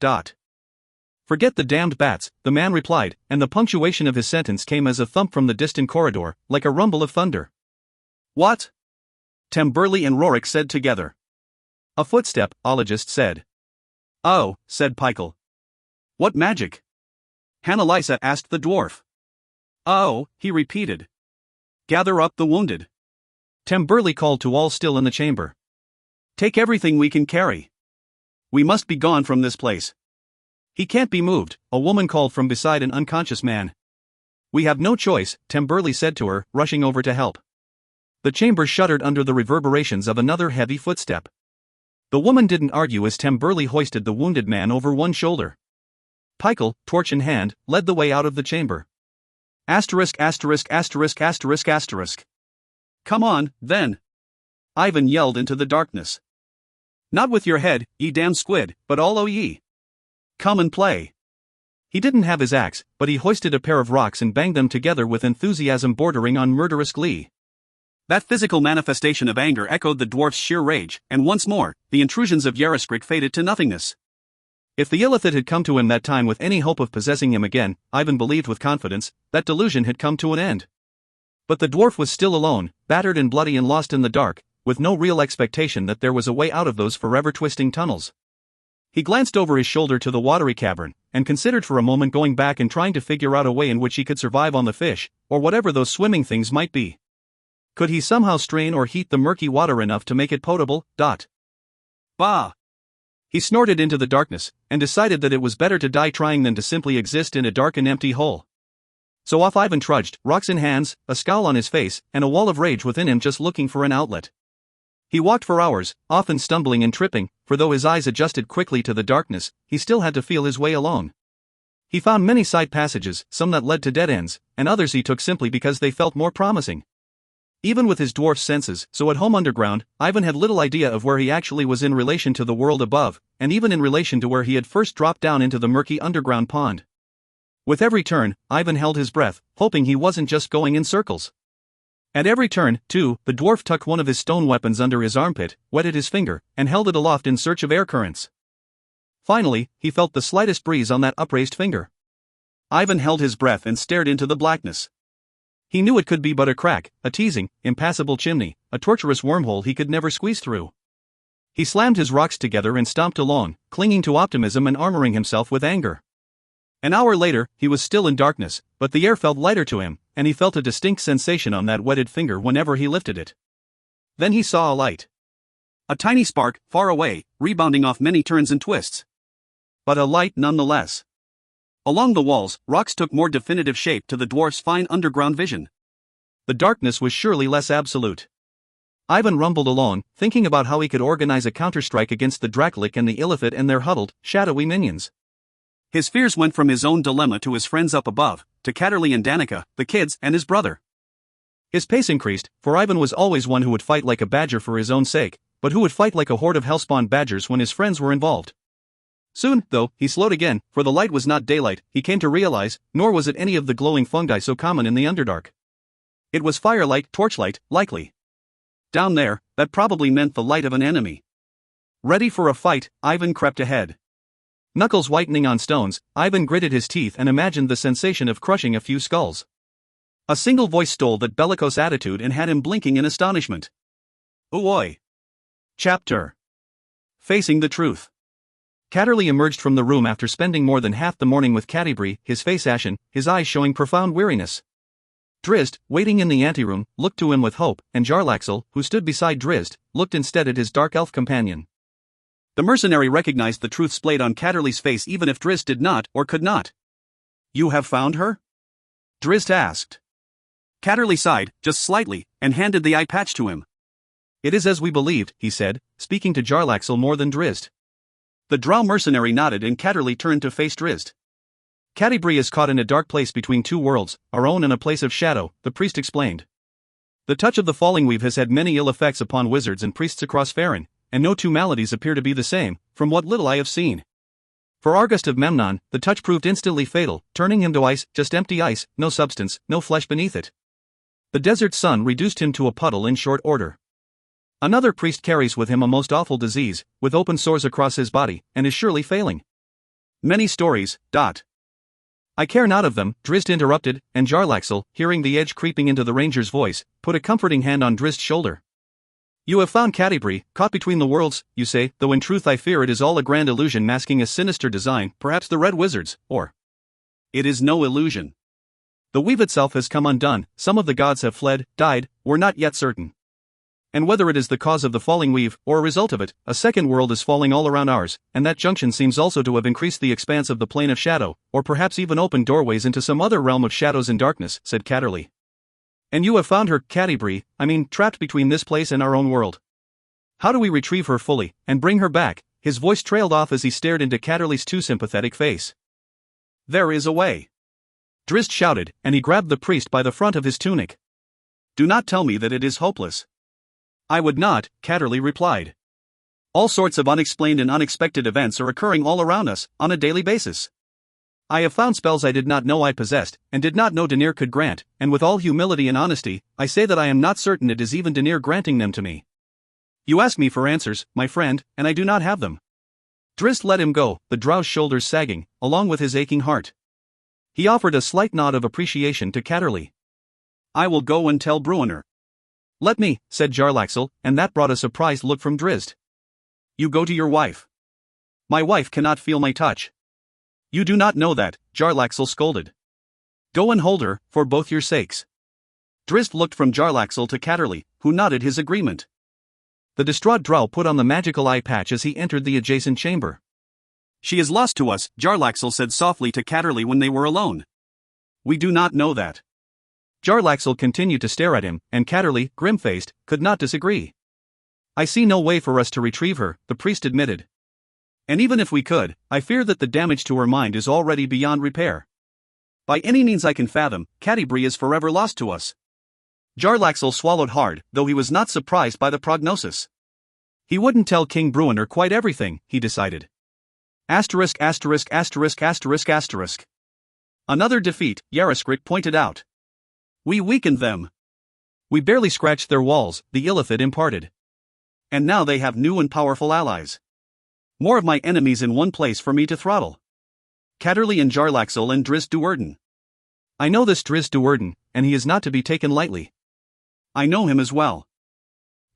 Forget the damned bats," the man replied, and the punctuation of his sentence came as a thump from the distant corridor, like a rumble of thunder. "What?" Temburley and Rorik said together. "A footstep," ologist said. "Oh," said Pykel. "What magic?" Annalisa asked the dwarf. "Oh," he repeated. "Gather up the wounded." Temburley called to all still in the chamber. "Take everything we can carry. We must be gone from this place." "He can't be moved," a woman called from beside an unconscious man. "We have no choice," Temburley said to her, rushing over to help. The chamber shuddered under the reverberations of another heavy footstep. The woman didn't argue as Temburley hoisted the wounded man over one shoulder. Pykel, torch in hand, led the way out of the chamber. Asterisk. "Come on, then!" Ivan yelled into the darkness. "Not with your head, ye damn squid, but all o' ye. Come and play." He didn't have his axe, but he hoisted a pair of rocks and banged them together with enthusiasm bordering on murderous glee. That physical manifestation of anger echoed the dwarf's sheer rage, and once more, the intrusions of Yaraskrik faded to nothingness. If the illithid had come to him that time with any hope of possessing him again, Ivan believed with confidence, that delusion had come to an end. But the dwarf was still alone, battered and bloody and lost in the dark, with no real expectation that there was a way out of those forever twisting tunnels. He glanced over his shoulder to the watery cavern, and considered for a moment going back and trying to figure out a way in which he could survive on the fish, or whatever those swimming things might be. Could he somehow strain or heat the murky water enough to make it potable? Bah! He snorted into the darkness, and decided that it was better to die trying than to simply exist in a dark and empty hole. So off Ivan trudged, rocks in hands, a scowl on his face, and a wall of rage within him just looking for an outlet. He walked for hours, often stumbling and tripping, for though his eyes adjusted quickly to the darkness, he still had to feel his way along. He found many side passages, some that led to dead ends, and others he took simply because they felt more promising. Even with his dwarf senses, so at home underground, Ivan had little idea of where he actually was in relation to the world above, and even in relation to where he had first dropped down into the murky underground pond. With every turn, Ivan held his breath, hoping he wasn't just going in circles. At every turn, too, the dwarf tucked one of his stone weapons under his armpit, wetted his finger, and held it aloft in search of air currents. Finally, he felt the slightest breeze on that upraised finger. Ivan held his breath and stared into the blackness. He knew it could be but a crack, a teasing, impassable chimney, a tortuous wormhole he could never squeeze through. He slammed his rocks together and stomped along, clinging to optimism and armoring himself with anger. An hour later, he was still in darkness, but the air felt lighter to him, and he felt a distinct sensation on that wetted finger whenever he lifted it. Then he saw a light. A tiny spark, far away, rebounding off many turns and twists. But a light nonetheless. Along the walls, rocks took more definitive shape to the dwarf's fine underground vision. The darkness was surely less absolute. Ivan rumbled along, thinking about how he could organize a counterstrike against the Dracolic and the Illithid and their huddled, shadowy minions. His fears went from his own dilemma to his friends up above, to Catterley and Danica, the kids, and his brother. His pace increased, for Ivan was always one who would fight like a badger for his own sake, but who would fight like a horde of hellspawn badgers when his friends were involved. Soon, though, he slowed again, for the light was not daylight, he came to realize, nor was it any of the glowing fungi so common in the Underdark. It was firelight, torchlight, likely. Down there, that probably meant the light of an enemy. Ready for a fight, Ivan crept ahead. Knuckles whitening on stones, Ivan gritted his teeth and imagined the sensation of crushing a few skulls. A single voice stole that bellicose attitude and had him blinking in astonishment. Ooh-oi! Chapter. Facing the Truth. Catterley emerged from the room after spending more than half the morning with Catti-brie, his face ashen, his eyes showing profound weariness. Drizzt, waiting in the anteroom, looked to him with hope, and Jarlaxle, who stood beside Drizzt, looked instead at his dark elf companion. The mercenary recognized the truth splayed on Catterley's face even if Drizzt did not or could not. "You have found her?" Drizzt asked. Catterley sighed, just slightly, and handed the eye patch to him. "It is as we believed," he said, speaking to Jarlaxle more than Drizzt. The drow mercenary nodded and Catterley turned to face Drizzt. "Catti-brie is caught in a dark place between two worlds, our own and a place of shadow," the priest explained. "The touch of the falling weave has had many ill effects upon wizards and priests across Faelorehn, and no two maladies appear to be the same, from what little I have seen. For Argust of Memnon, the touch proved instantly fatal, turning him to ice, just empty ice, no substance, no flesh beneath it. The desert sun reduced him to a puddle in short order. Another priest carries with him a most awful disease, with open sores across his body, and is surely failing. Many stories, I care not of them," Drizzt interrupted, and Jarlaxle, hearing the edge creeping into the ranger's voice, put a comforting hand on Drizzt's shoulder. "You have found Catti-brie, caught between the worlds, you say, though in truth I fear it is all a grand illusion masking a sinister design, perhaps the Red Wizards, or... It is no illusion. The weave itself has come undone, some of the gods have fled, died, we're not yet certain. And whether it is the cause of the falling weave, or a result of it, a second world is falling all around ours, and that junction seems also to have increased the expanse of the plane of shadow, or perhaps even opened doorways into some other realm of shadows and darkness," said Catterley. "And you have found her, Catti-brie, trapped between this place and our own world. How do we retrieve her fully, and bring her back?" His voice trailed off as he stared into Catterley's too sympathetic face. "There is a way," Drizzt shouted, and he grabbed the priest by the front of his tunic. "Do not tell me that it is hopeless." "I would not," Catterley replied. "All sorts of unexplained and unexpected events are occurring all around us, on a daily basis. I have found spells I did not know I possessed, and did not know Danir could grant, and with all humility and honesty, I say that I am not certain it is even Danir granting them to me. You ask me for answers, my friend, and I do not have them." Drizzt let him go, the drow's shoulders sagging, along with his aching heart. He offered a slight nod of appreciation to Catterley. "I will go and tell Bruenor." "Let me," said Jarlaxle, and that brought a surprised look from Drizzt. "You go to your wife." "My wife cannot feel my touch." "You do not know that," Jarlaxle scolded. "Go and hold her, for both your sakes." Drizzt looked from Jarlaxle to Catterley, who nodded his agreement. The distraught drow put on the magical eye patch as he entered the adjacent chamber. "She is lost to us," Jarlaxle said softly to Catterley when they were alone. "We do not know that." Jarlaxle continued to stare at him, and Catterley, grim-faced, could not disagree. "I see no way for us to retrieve her," the priest admitted. "And even if we could, I fear that the damage to her mind is already beyond repair. By any means I can fathom, Catti-brie is forever lost to us." Jarlaxle swallowed hard, though he was not surprised by the prognosis. He wouldn't tell King Bruiner quite everything, he decided. Asterisk asterisk asterisk asterisk asterisk. "Another defeat," Yarriskrik pointed out. "We weakened them. We barely scratched their walls," the Illithid imparted. "And now they have new and powerful allies. More of my enemies in one place for me to throttle." Catterley and Jarlaxle and Drizzt Do'Urden. "I know this Drizzt Do'Urden, and he is not to be taken lightly." "I know him as well."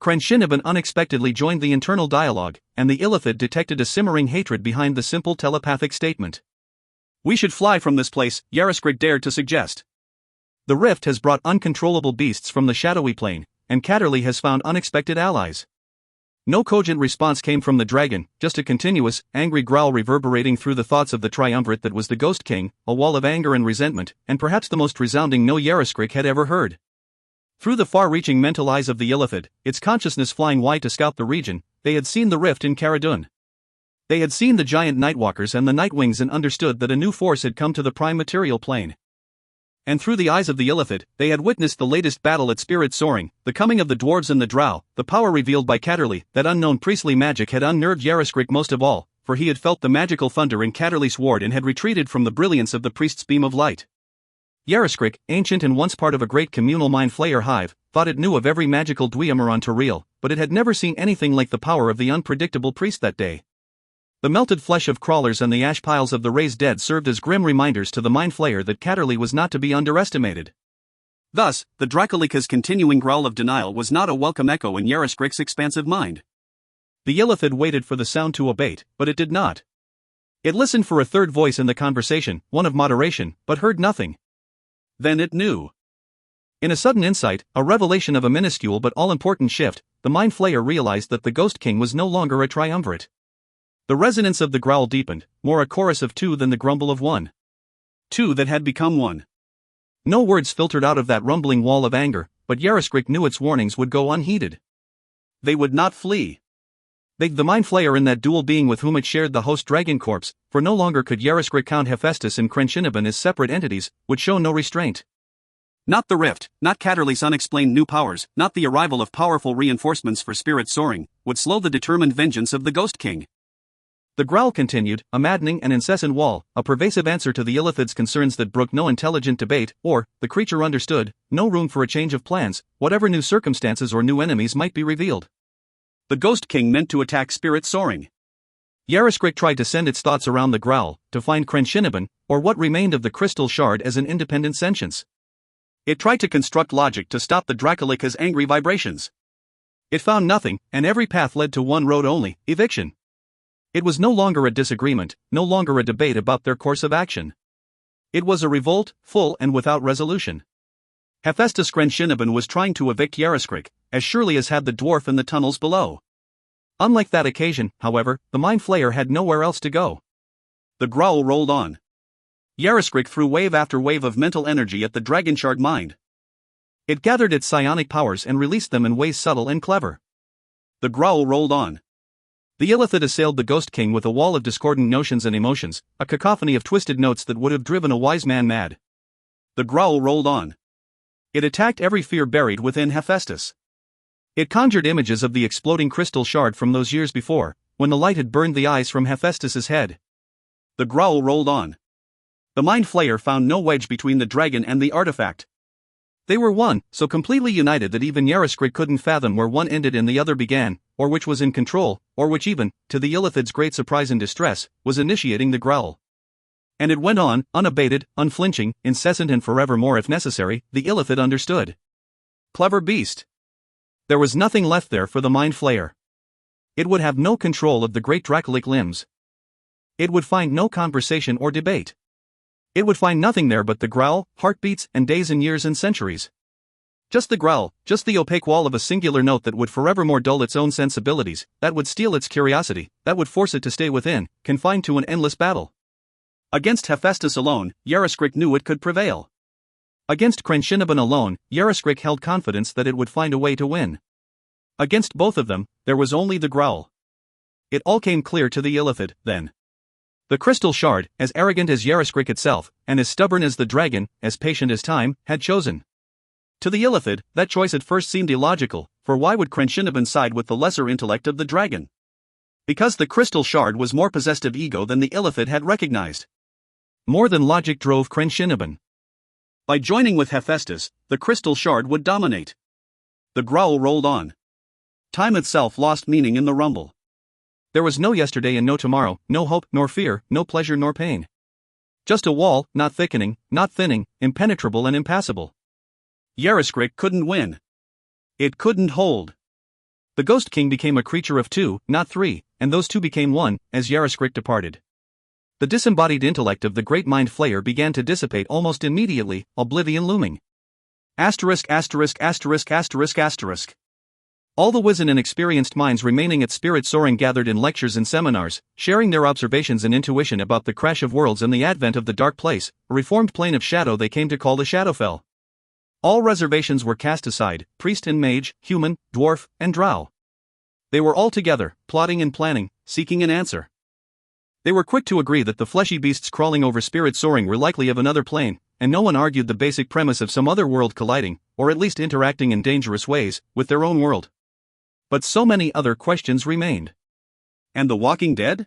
Crenshinaben unexpectedly joined the internal dialogue, and the Illithid detected a simmering hatred behind the simple telepathic statement. "We should fly from this place," Yarriskrik dared to suggest. "The rift has brought uncontrollable beasts from the shadowy plane, and Catterley has found unexpected allies." No cogent response came from the dragon, just a continuous, angry growl reverberating through the thoughts of the triumvirate that was the Ghost King, a wall of anger and resentment, and perhaps the most resounding no Yarriskrik had ever heard. Through the far-reaching mental eyes of the Illithid, its consciousness flying wide to scout the region, they had seen the rift in Cara Dune. They had seen the giant Nightwalkers and the Nightwings and understood that a new force had come to the prime material plane. And through the eyes of the Illithid, they had witnessed the latest battle at Spirit Soaring, the coming of the dwarves and the drow, the power revealed by Catterley. That unknown priestly magic had unnerved Yarriskrik most of all, for he had felt the magical thunder in Catterley's ward and had retreated from the brilliance of the priest's beam of light. Yarriskrik, ancient and once part of a great communal mind flayer hive, thought it knew of every magical Dwemer on Toril, but it had never seen anything like the power of the unpredictable priest that day. The melted flesh of crawlers and the ash piles of the raised dead served as grim reminders to the mind flayer that Catterley was not to be underestimated. Thus, the Draculika's continuing growl of denial was not a welcome echo in Yarriskrik's expansive mind. The Illithid waited for the sound to abate, but it did not. It listened for a third voice in the conversation, one of moderation, but heard nothing. Then it knew. In a sudden insight, a revelation of a minuscule but all-important shift, the mind flayer realized that the Ghost King was no longer a triumvirate. The resonance of the growl deepened, more a chorus of two than the grumble of one. Two that had become one. No words filtered out of that rumbling wall of anger, but Yarriskrik knew its warnings would go unheeded. They would not flee. The mind flayer in that dual being with whom it shared the host dragon corpse, for no longer could Yarriskrik count Hephaestus and Crenshinaben as separate entities, would show no restraint. Not the rift, not Catterley's unexplained new powers, not the arrival of powerful reinforcements for Spirit Soaring, would slow the determined vengeance of the Ghost King. The growl continued, a maddening and incessant wall, a pervasive answer to the Illithid's concerns that brooked no intelligent debate, or, the creature understood, no room for a change of plans, whatever new circumstances or new enemies might be revealed. The Ghost King meant to attack Spirit Soaring. Yarriskrik tried to send its thoughts around the growl, to find Crenshinaben, or what remained of the crystal shard as an independent sentience. It tried to construct logic to stop the Draculika's angry vibrations. It found nothing, and every path led to one road only, eviction. It was no longer a disagreement, no longer a debate about their course of action. It was a revolt, full and without resolution. Hephaestus Crenshinaben was trying to evict Yarriskrik, as surely as had the dwarf in the tunnels below. Unlike that occasion, however, the mind flayer had nowhere else to go. The growl rolled on. Yarriskrik threw wave after wave of mental energy at the dragon shard mind. It gathered its psionic powers and released them in ways subtle and clever. The growl rolled on. The Illithid assailed the Ghost King with a wall of discordant notions and emotions, a cacophony of twisted notes that would have driven a wise man mad. The growl rolled on. It attacked every fear buried within Hephaestus. It conjured images of the exploding crystal shard from those years before, when the light had burned the eyes from Hephaestus's head. The growl rolled on. The mind flayer found no wedge between the dragon and the artifact. They were one, so completely united that even Yarriskrik couldn't fathom where one ended and the other began, or which was in control, or which even, to the Illithid's great surprise and distress, was initiating the growl. And it went on, unabated, unflinching, incessant and forevermore if necessary, the Illithid understood. Clever beast. There was nothing left there for the mind flayer. It would have no control of the great Draculic limbs. It would find no conversation or debate. It would find nothing there but the growl, heartbeats, and days and years and centuries. Just the growl, just the opaque wall of a singular note that would forevermore dull its own sensibilities, that would steal its curiosity, that would force it to stay within, confined to an endless battle. Against Hephaestus alone, Yaroskrek knew it could prevail. Against Krenshinabun alone, Yaroskrek held confidence that it would find a way to win. Against both of them, there was only the growl. It all came clear to the Illithid, then. The crystal shard, as arrogant as Yaroskrek itself, and as stubborn as the dragon, as patient as time, had chosen. To the Illithid, that choice at first seemed illogical, for why would Krenshinabun side with the lesser intellect of the dragon? Because the crystal shard was more possessed of ego than the Illithid had recognized. More than logic drove Krenshinabun. By joining with Hephaestus, the crystal shard would dominate. The growl rolled on. Time itself lost meaning in the rumble. There was no yesterday and no tomorrow, no hope nor fear, no pleasure nor pain. Just a wall, not thickening, not thinning, impenetrable and impassable. Yaroskrek couldn't win. It couldn't hold. The Ghost King became a creature of two, not three, and those two became one, as Yaroskrek departed. The disembodied intellect of the great mind flayer began to dissipate almost immediately, oblivion looming. Asterisk. All the wizened and experienced minds remaining at spirit soaring gathered in lectures and seminars, sharing their observations and intuition about the crash of worlds and the advent of the dark place, a reformed plane of shadow they came to call the Shadowfell. All reservations were cast aside, priest and mage, human, dwarf, and drow. They were all together, plotting and planning, seeking an answer. They were quick to agree that the fleshy beasts crawling over spirit soaring were likely of another plane, and no one argued the basic premise of some other world colliding, or at least interacting in dangerous ways, with their own world. But so many other questions remained. And the walking dead?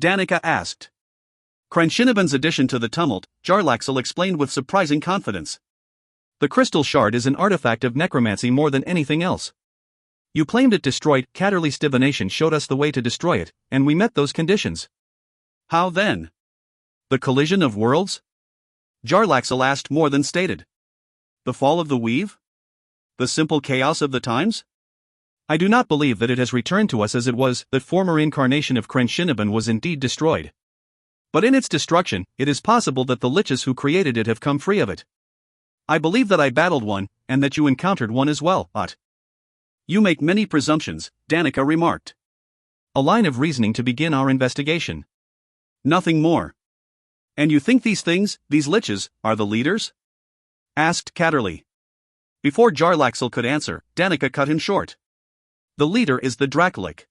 Danica asked. Krenshinabun's addition to the tumult, Jarlaxle explained with surprising confidence. The crystal shard is an artifact of necromancy more than anything else. You claimed it destroyed, Catterley's divination showed us the way to destroy it, and we met those conditions. How then? The collision of worlds? Jarlaxle asked more than stated. The fall of the weave? The simple chaos of the times? I do not believe that it has returned to us as it was, that former incarnation of Krenshinabun was indeed destroyed. But in its destruction, it is possible that the liches who created it have come free of it. I believe that I battled one, and that you encountered one as well, Ut. You make many presumptions, Danica remarked. A line of reasoning to begin our investigation. Nothing more. And you think these things, these liches, are the leaders? Asked Catterley. Before Jarlaxle could answer, Danica cut him short. The leader is the Dracolic.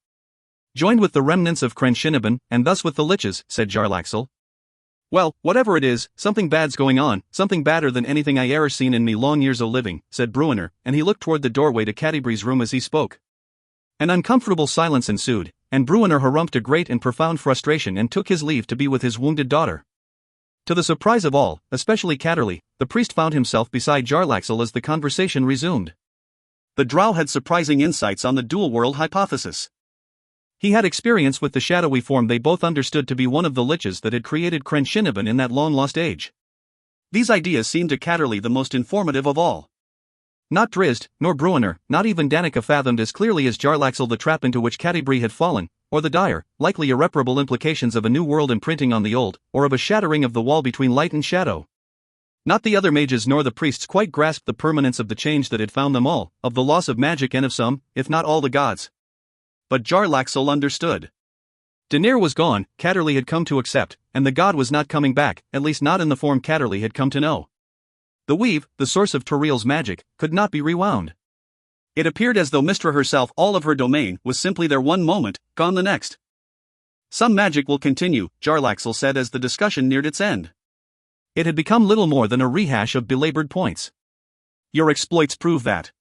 Joined with the remnants of Krenshinabun, and thus with the liches, said Jarlaxle. Well, whatever it is, something bad's going on, something badder than anything I e'er seen in me long years o' living, said Bruiner, and he looked toward the doorway to Catibree's room as he spoke. An uncomfortable silence ensued, and Bruiner harumphed a great and profound frustration and took his leave to be with his wounded daughter. To the surprise of all, especially Catterley, the priest found himself beside Jarlaxle as the conversation resumed. The drow had surprising insights on the dual-world hypothesis. He had experience with the shadowy form they both understood to be one of the liches that had created Krenshinabun in that long-lost age. These ideas seemed to Catterley the most informative of all. Not Drizzt, nor Bruiner, not even Danica fathomed as clearly as Jarlaxle the trap into which Catibree had fallen, or the dire, likely irreparable implications of a new world imprinting on the old, or of a shattering of the wall between light and shadow. Not the other mages nor the priests quite grasped the permanence of the change that had found them all, of the loss of magic and of some, if not all the gods. But Jarlaxle understood. Daenerys was gone, Catterley had come to accept, and the god was not coming back, at least not in the form Catterley had come to know. The weave, the source of Toriel's magic, could not be rewound. It appeared as though Mystra herself, all of her domain, was simply there one moment, gone the next. Some magic will continue, Jarlaxle said as the discussion neared its end. It had become little more than a rehash of belabored points. Your exploits prove that.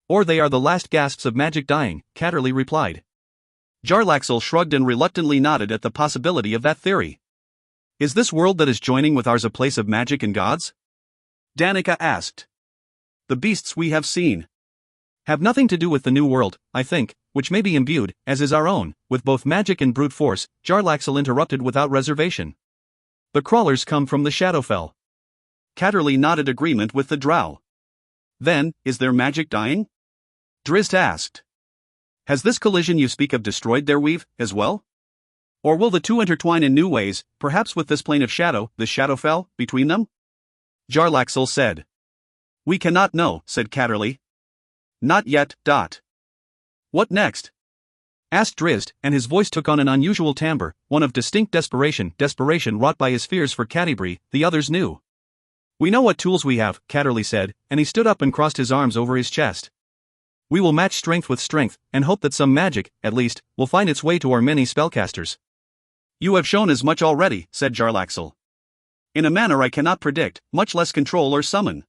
Or they are the last gasps of magic dying, Catterley replied. Jarlaxle shrugged and reluctantly nodded at the possibility of that theory. Is this world that is joining with ours a place of magic and gods? Danica asked. The beasts we have seen have nothing to do with the new world, I think, which may be imbued, as is our own, with both magic and brute force, Jarlaxle interrupted without reservation. The crawlers come from the Shadowfell. Catterley nodded agreement with the drow. Then, is their magic dying? Drizzt asked. Has this collision you speak of destroyed their weave, as well? Or will the two intertwine in new ways, perhaps with this plane of shadow, the Shadowfell, between them? Jarlaxle said. We cannot know, said Catterley. Not yet. What next? Asked Drizzt, and his voice took on an unusual timbre, one of distinct desperation wrought by his fears for Catti-brie, the others knew. We know what tools we have, Catterley said, and he stood up and crossed his arms over his chest. We will match strength with strength, and hope that some magic, at least, will find its way to our many spellcasters. You have shown as much already, said Jarlaxle. In a manner I cannot predict, much less control or summon.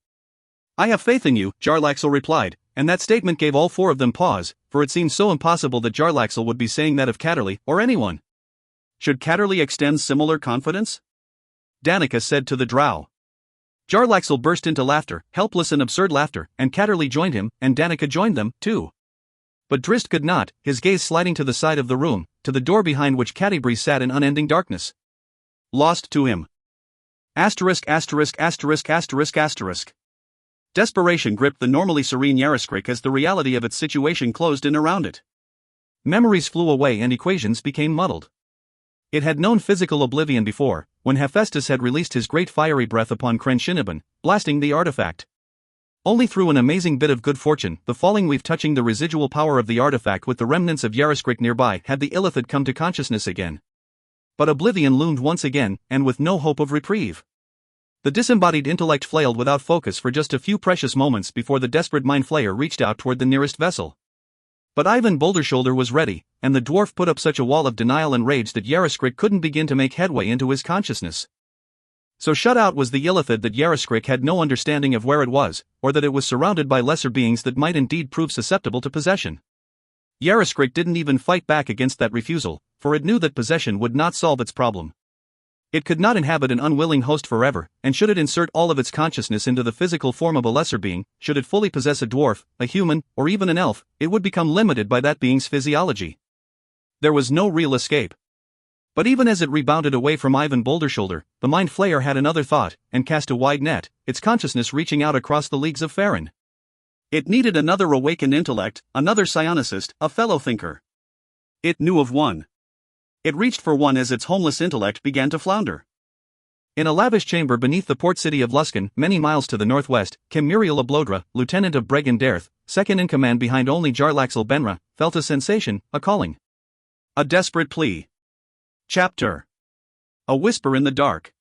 I have faith in you, Jarlaxle replied, and that statement gave all four of them pause, for it seemed so impossible that Jarlaxle would be saying that of Catterley, or anyone. Should Catterley extend similar confidence? Danica said to the drow. Jarlaxle burst into laughter, helpless and absurd laughter, and Catterley joined him, and Danica joined them, too. But Drizzt could not, his gaze sliding to the side of the room, to the door behind which Catti-brie sat in unending darkness. Lost to him. Asterisk. Desperation gripped the normally serene Yarriskrik as the reality of its situation closed in around it. Memories flew away and equations became muddled. It had known physical oblivion before, when Hephaestus had released his great fiery breath upon Crenshinniban, blasting the artifact. Only through an amazing bit of good fortune, the falling weave touching the residual power of the artifact with the remnants of Yarriskrik nearby, had the illithid come to consciousness again. But oblivion loomed once again, and with no hope of reprieve. The disembodied intellect flailed without focus for just a few precious moments before the desperate mind flayer reached out toward the nearest vessel. But Ivan Bouldershoulder was ready, and the dwarf put up such a wall of denial and rage that Yarriskrik couldn't begin to make headway into his consciousness. So shut out was the illithid that Yarriskrik had no understanding of where it was, or that it was surrounded by lesser beings that might indeed prove susceptible to possession. Yarriskrik didn't even fight back against that refusal, for it knew that possession would not solve its problem. It could not inhabit an unwilling host forever, and should it insert all of its consciousness into the physical form of a lesser being, should it fully possess a dwarf, a human, or even an elf, it would become limited by that being's physiology. There was no real escape. But even as it rebounded away from Ivan Bouldershoulder, the mind flayer had another thought, and cast a wide net, its consciousness reaching out across the leagues of Faelorehn. It needed another awakened intellect, another psionicist, a fellow thinker. It knew of one. It reached for one as its homeless intellect began to flounder. In a lavish chamber beneath the port city of Luskan, many miles to the northwest, Kim Muriel Ablodra, lieutenant of Bregan Dareth, second in command behind only Jarlaxle Benra, felt a sensation, a calling. A desperate plea. Chapter. A whisper in the dark.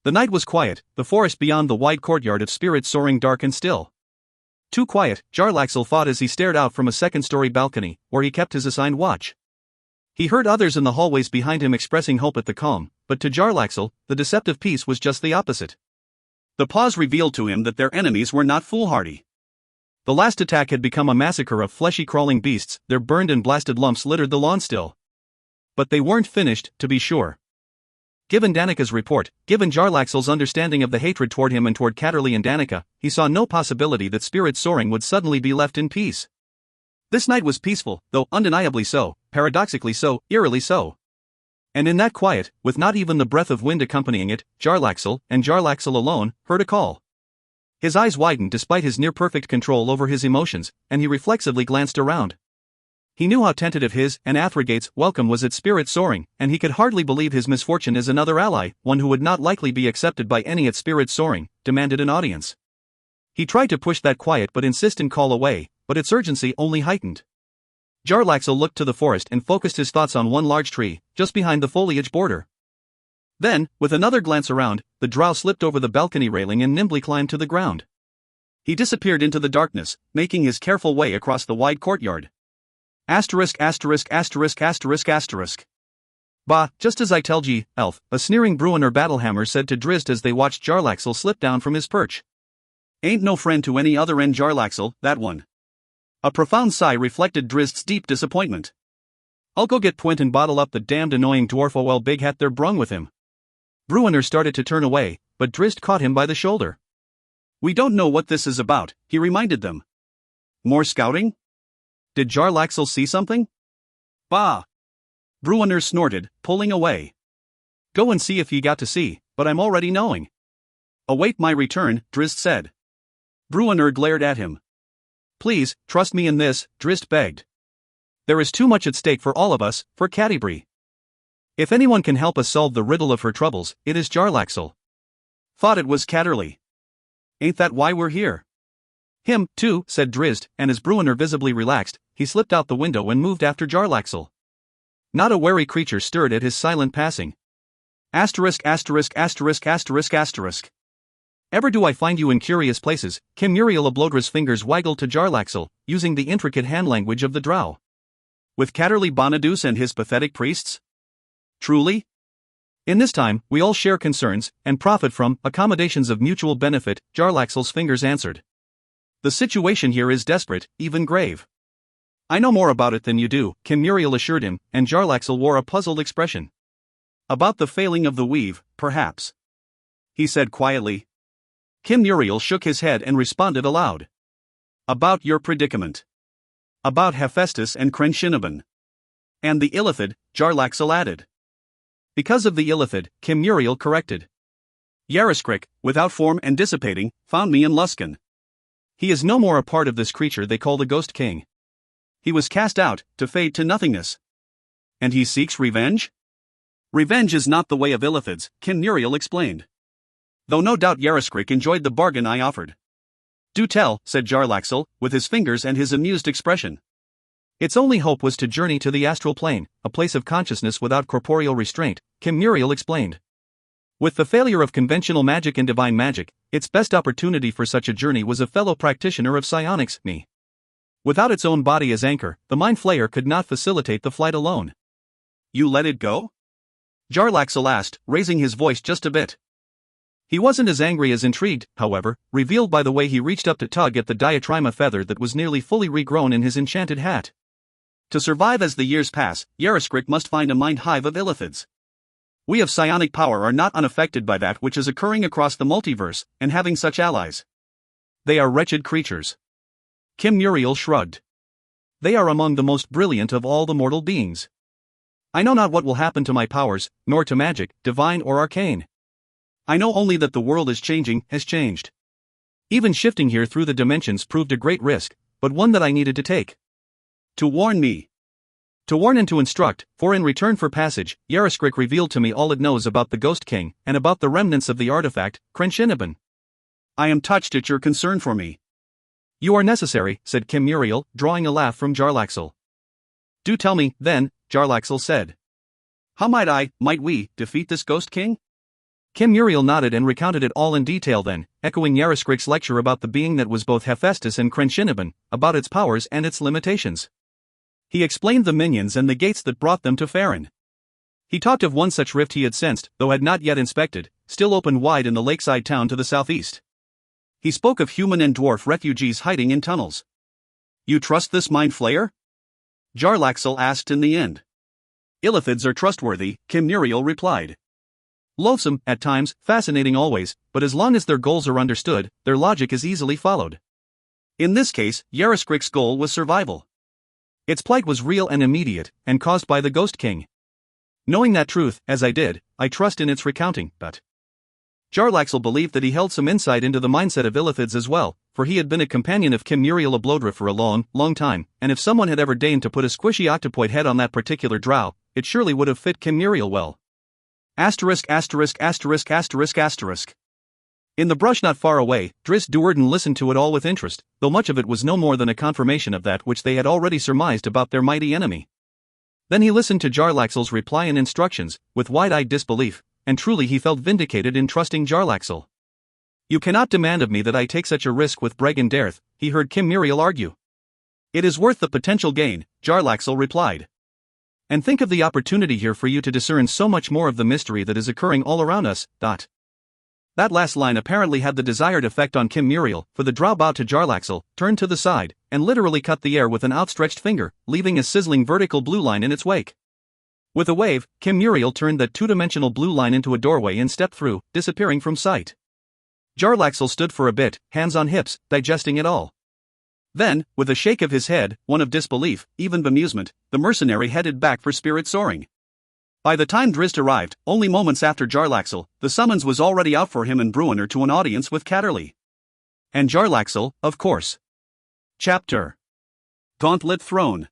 The night was quiet, the forest beyond the wide courtyard of Spirit soaring dark and still. Too quiet, Jarlaxle thought as he stared out from a second-story balcony, where he kept his assigned watch. He heard others in the hallways behind him expressing hope at the calm, but to Jarlaxle, the deceptive peace was just the opposite. The pause revealed to him that their enemies were not foolhardy. The last attack had become a massacre of fleshy crawling beasts, their burned and blasted lumps littered the lawn still. But they weren't finished, to be sure. Given Danica's report, given Jarlaxle's understanding of the hatred toward him and toward Catterley and Danica, he saw no possibility that Spirit Soaring would suddenly be left in peace. This night was peaceful, though undeniably so, paradoxically so, eerily so. And in that quiet, with not even the breath of wind accompanying it, Jarlaxle, and Jarlaxle alone, heard a call. His eyes widened despite his near-perfect control over his emotions, and he reflexively glanced around. He knew how tentative his and Athregate's welcome was at Spirit Soaring, and he could hardly believe his misfortune as another ally, one who would not likely be accepted by any at Spirit Soaring, demanded an audience. He tried to push that quiet but insistent call away, but its urgency only heightened. Jarlaxle looked to the forest and focused his thoughts on one large tree, just behind the foliage border. Then, with another glance around, the drow slipped over the balcony railing and nimbly climbed to the ground. He disappeared into the darkness, making his careful way across the wide courtyard. Asterisk. Bah, just as I tell ye, elf, a sneering Bruin or Battlehammer said to Drizzt as they watched Jarlaxle slip down from his perch. Ain't no friend to any other end Jarlaxle, that one. A profound sigh reflected Drizzt's deep disappointment. I'll go get Pwent and bottle up the damned annoying dwarf while Big Hat they're brung with him. Bruiner started to turn away, but Drizzt caught him by the shoulder. We don't know what this is about, he reminded them. More scouting? Did Jarlaxle see something? Bah! Bruiner snorted, pulling away. Go and see if ye got to see, but I'm already knowing. Await my return, Drizzt said. Bruiner glared at him. Please, trust me in this, Drizzt begged. There is too much at stake for all of us, for Catti-brie. If anyone can help us solve the riddle of her troubles, it is Jarlaxle. Thought it was Catterley. Ain't that why we're here? Him, too, said Drizzt, and as Bruenor visibly relaxed, he slipped out the window and moved after Jarlaxle. Not a wary creature stirred at his silent passing. Asterisk asterisk asterisk asterisk asterisk. Ever do I find you in curious places, Kim Muriel Oblodre's fingers waggled to Jarlaxle, using the intricate hand language of the drow. With Catterly Bonadus and his pathetic priests? Truly? In this time, we all share concerns, and profit from accommodations of mutual benefit, Jarlaxle's fingers answered. The situation here is desperate, even grave. I know more about it than you do, Kim Muriel assured him, and Jarlaxle wore a puzzled expression. About the failing of the weave, perhaps. He said quietly. Kim Muriel shook his head and responded aloud. About your predicament. About Hephaestus and Crenshinaben. And the Illithid, Jarlaxle added. Because of the Illithid, Kim Muriel corrected. Yarriskrik, without form and dissipating, found me in Luskan. He is no more a part of this creature they call the Ghost King. He was cast out, to fade to nothingness. And he seeks revenge? Revenge is not the way of Illithids, Kim Muriel explained. Though no doubt Yarriskrik enjoyed the bargain I offered. Do tell, said Jarlaxle, with his fingers and his amused expression. Its only hope was to journey to the astral plane, a place of consciousness without corporeal restraint, Kim Muriel explained. With the failure of conventional magic and divine magic, its best opportunity for such a journey was a fellow practitioner of psionics, me. Without its own body as anchor, the Mind Flayer could not facilitate the flight alone. You let it go? Jarlaxle asked, raising his voice just a bit. He wasn't as angry as intrigued, however, revealed by the way he reached up to tug at the diatrima feather that was nearly fully regrown in his enchanted hat. To survive as the years pass, Yarriskrik must find a mind hive of Illithids. We of psionic power are not unaffected by that which is occurring across the multiverse, and having such allies. They are wretched creatures. Kim Muriel shrugged. They are among the most brilliant of all the mortal beings. I know not what will happen to my powers, nor to magic, divine or arcane. I know only that the world is changing, has changed. Even shifting here through the dimensions proved a great risk, but one that I needed to take. To warn me. To warn and to instruct, for in return for passage, Yarriskrik revealed to me all it knows about the Ghost King, and about the remnants of the artifact, Crenshinaben. I am touched at your concern for me. You are necessary, said Kim Muriel, drawing a laugh from Jarlaxle. Do tell me, then, Jarlaxle said. How might we, defeat this Ghost King? Kim Muriel nodded and recounted it all in detail then, echoing Yarriskrik's lecture about the being that was both Hephaestus and Crenshinaben, about its powers and its limitations. He explained the minions and the gates that brought them to Faelorehn. He talked of one such rift he had sensed, though had not yet inspected, still open wide in the lakeside town to the southeast. He spoke of human and dwarf refugees hiding in tunnels. You trust this Mind Flayer? Jarlaxle asked in the end. Illithids are trustworthy, Kim Muriel replied. Loathsome, at times, fascinating always, but as long as their goals are understood, their logic is easily followed. In this case, Yarriskrik's goal was survival. Its plight was real and immediate, and caused by the Ghost King. Knowing that truth, as I did, I trust in its recounting, but Jarlaxle believed that he held some insight into the mindset of Illithids as well, for he had been a companion of Kim Muriel Oblodre for a long, long time, and if someone had ever deigned to put a squishy octopoid head on that particular drow, it surely would have fit Kim Muriel well. Asterisk asterisk asterisk asterisk asterisk. In the brush not far away, Drizzt Do'Urden listened to it all with interest, though much of it was no more than a confirmation of that which they had already surmised about their mighty enemy. Then he listened to Jarlaxle's reply and instructions, with wide-eyed disbelief, and truly he felt vindicated in trusting Jarlaxle. You cannot demand of me that I take such a risk with Bregan Dareth, he heard Kim Muriel argue. It is worth the potential gain, Jarlaxle replied. And think of the opportunity here for you to discern so much more of the mystery that is occurring all around us. That last line apparently had the desired effect on Kim Muriel, for the drow bowed to Jarlaxle, turned to the side, and literally cut the air with an outstretched finger, leaving a sizzling vertical blue line in its wake. With a wave, Kim Muriel turned that two-dimensional blue line into a doorway and stepped through, disappearing from sight. Jarlaxle stood for a bit, hands on hips, digesting it all. Then, with a shake of his head, one of disbelief, even bemusement, the mercenary headed back for spirit soaring. By the time Drizzt arrived, only moments after Jarlaxle, the summons was already out for him and Bruenor to an audience with Catterly. And Jarlaxle, of course. Chapter Gauntlet Throne.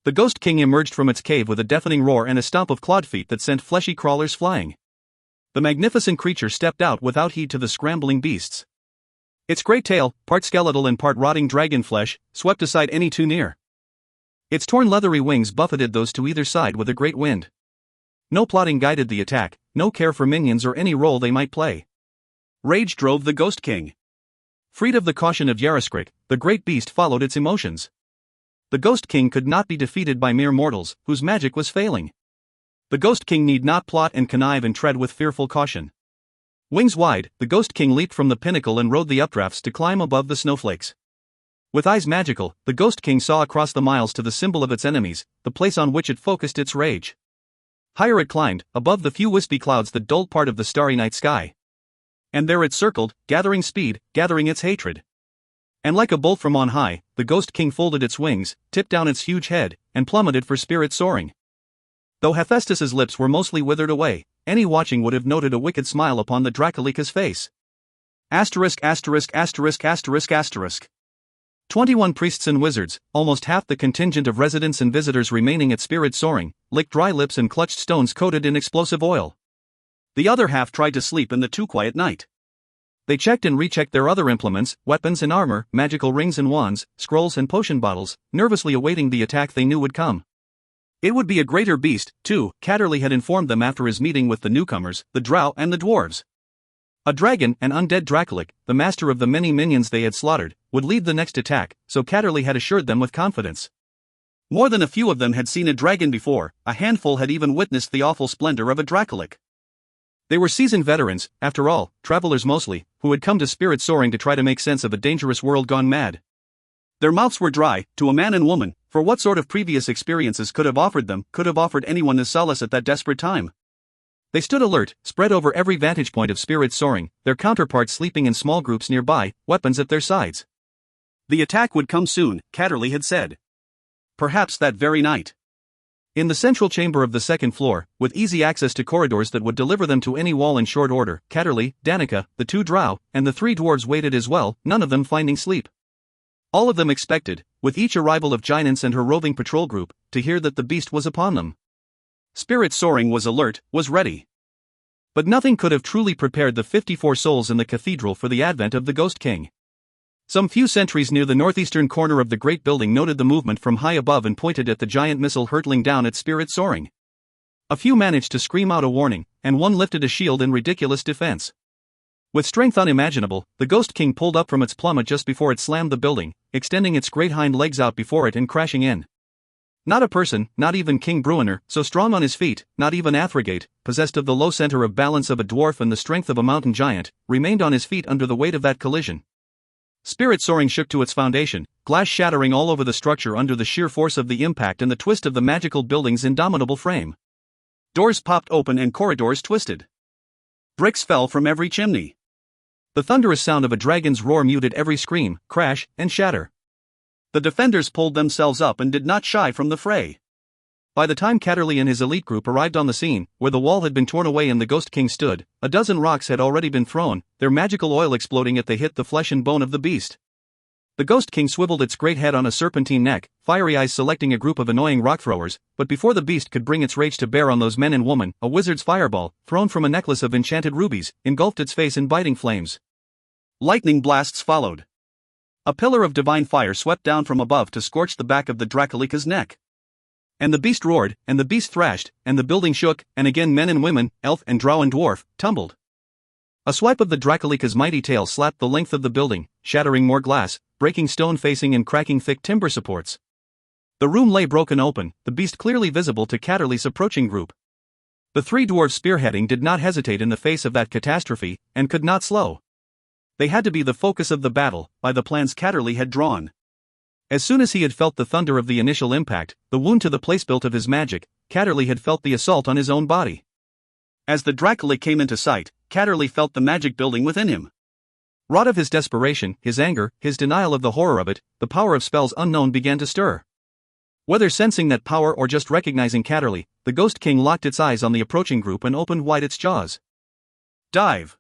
The Ghost King emerged from its cave with a deafening roar and a stomp of clawed feet that sent fleshy crawlers flying. The magnificent creature stepped out without heed to the scrambling beasts. Its great tail, part skeletal and part rotting dragon flesh, swept aside any too near. Its torn leathery wings buffeted those to either side with a great wind. No plotting guided the attack, no care for minions or any role they might play. Rage drove the Ghost King. Freed of the caution of Yaraskrik, the great beast followed its emotions. The Ghost King could not be defeated by mere mortals, whose magic was failing. The Ghost King need not plot and connive and tread with fearful caution. Wings wide, the Ghost King leaped from the pinnacle and rode the updrafts to climb above the snowflakes. With eyes magical, the Ghost King saw across the miles to the symbol of its enemies, the place on which it focused its rage. Higher it climbed, above the few wispy clouds that dulled part of the starry night sky. And there it circled, gathering speed, gathering its hatred. And like a bolt from on high, the Ghost King folded its wings, tipped down its huge head, and plummeted for spirit soaring. Though Hephaestus's lips were mostly withered away, any watching would have noted a wicked smile upon the Dracolika's face. Asterisk asterisk asterisk asterisk asterisk. 21 priests and wizards, almost half the contingent of residents and visitors remaining at spirit soaring, licked dry lips and clutched stones coated in explosive oil. The other half tried to sleep in the too quiet night. They checked and rechecked their other implements, weapons and armor, magical rings and wands, scrolls and potion bottles, nervously awaiting the attack they knew would come. It would be a greater beast, too, Catterley had informed them after his meeting with the newcomers, the drow and the dwarves. A dragon, an undead Dracolik, the master of the many minions they had slaughtered, would lead the next attack, so Catterley had assured them with confidence. More than a few of them had seen a dragon before, a handful had even witnessed the awful splendor of a Dracolik. They were seasoned veterans, after all, travelers mostly, who had come to spirit soaring to try to make sense of a dangerous world gone mad. Their mouths were dry, to a man and woman, for what sort of previous experiences could have offered anyone this solace at that desperate time? They stood alert, spread over every vantage point of spirit soaring, their counterparts sleeping in small groups nearby, weapons at their sides. The attack would come soon, Catterley had said. Perhaps that very night. In the central chamber of the second floor, with easy access to corridors that would deliver them to any wall in short order, Catterley, Danica, the two drow, and the three dwarves waited as well, none of them finding sleep. All of them expected, with each arrival of Giants and her roving patrol group, to hear that the beast was upon them. Spirit soaring was alert, was ready. But nothing could have truly prepared the 54 souls in the cathedral for the advent of the Ghost King. Some few sentries near the northeastern corner of the great building noted the movement from high above and pointed at the giant missile hurtling down at Spirit soaring. A few managed to scream out a warning, and one lifted a shield in ridiculous defense. With strength unimaginable, the Ghost King pulled up from its plummet just before it slammed the building, extending its great hind legs out before it and crashing in. Not a person, not even King Bruenor, so strong on his feet, not even Athrogate, possessed of the low center of balance of a dwarf and the strength of a mountain giant, remained on his feet under the weight of that collision. Spirit soaring shook to its foundation, glass shattering all over the structure under the sheer force of the impact and the twist of the magical building's indomitable frame. Doors popped open and corridors twisted. Bricks fell from every chimney. The thunderous sound of a dragon's roar muted every scream, crash, and shatter. The defenders pulled themselves up and did not shy from the fray. By the time Catterley and his elite group arrived on the scene, where the wall had been torn away and the Ghost King stood, a dozen rocks had already been thrown, their magical oil exploding as they hit the flesh and bone of the beast. The Ghost King swiveled its great head on a serpentine neck, fiery eyes selecting a group of annoying rock throwers, but before the beast could bring its rage to bear on those men and women, a wizard's fireball, thrown from a necklace of enchanted rubies, engulfed its face in biting flames. Lightning blasts followed. A pillar of divine fire swept down from above to scorch the back of the Dracolika's neck. And the beast roared, and the beast thrashed, and the building shook, and again men and women, elf and drow and dwarf, tumbled. A swipe of the Dracolika's mighty tail slapped the length of the building, shattering more glass, breaking stone facing and cracking thick timber supports. The room lay broken open, the beast clearly visible to Catterley's approaching group. The three dwarves spearheading did not hesitate in the face of that catastrophe, and could not slow. They had to be the focus of the battle, by the plans Catterley had drawn. As soon as he had felt the thunder of the initial impact, the wound to the place-built of his magic, Catterley had felt the assault on his own body. As the Dracolik came into sight, Catterley felt the magic building within him. Wrought of his desperation, his anger, his denial of the horror of it, the power of spells unknown began to stir. Whether sensing that power or just recognizing Catterley, the Ghost King locked its eyes on the approaching group and opened wide its jaws. Dive!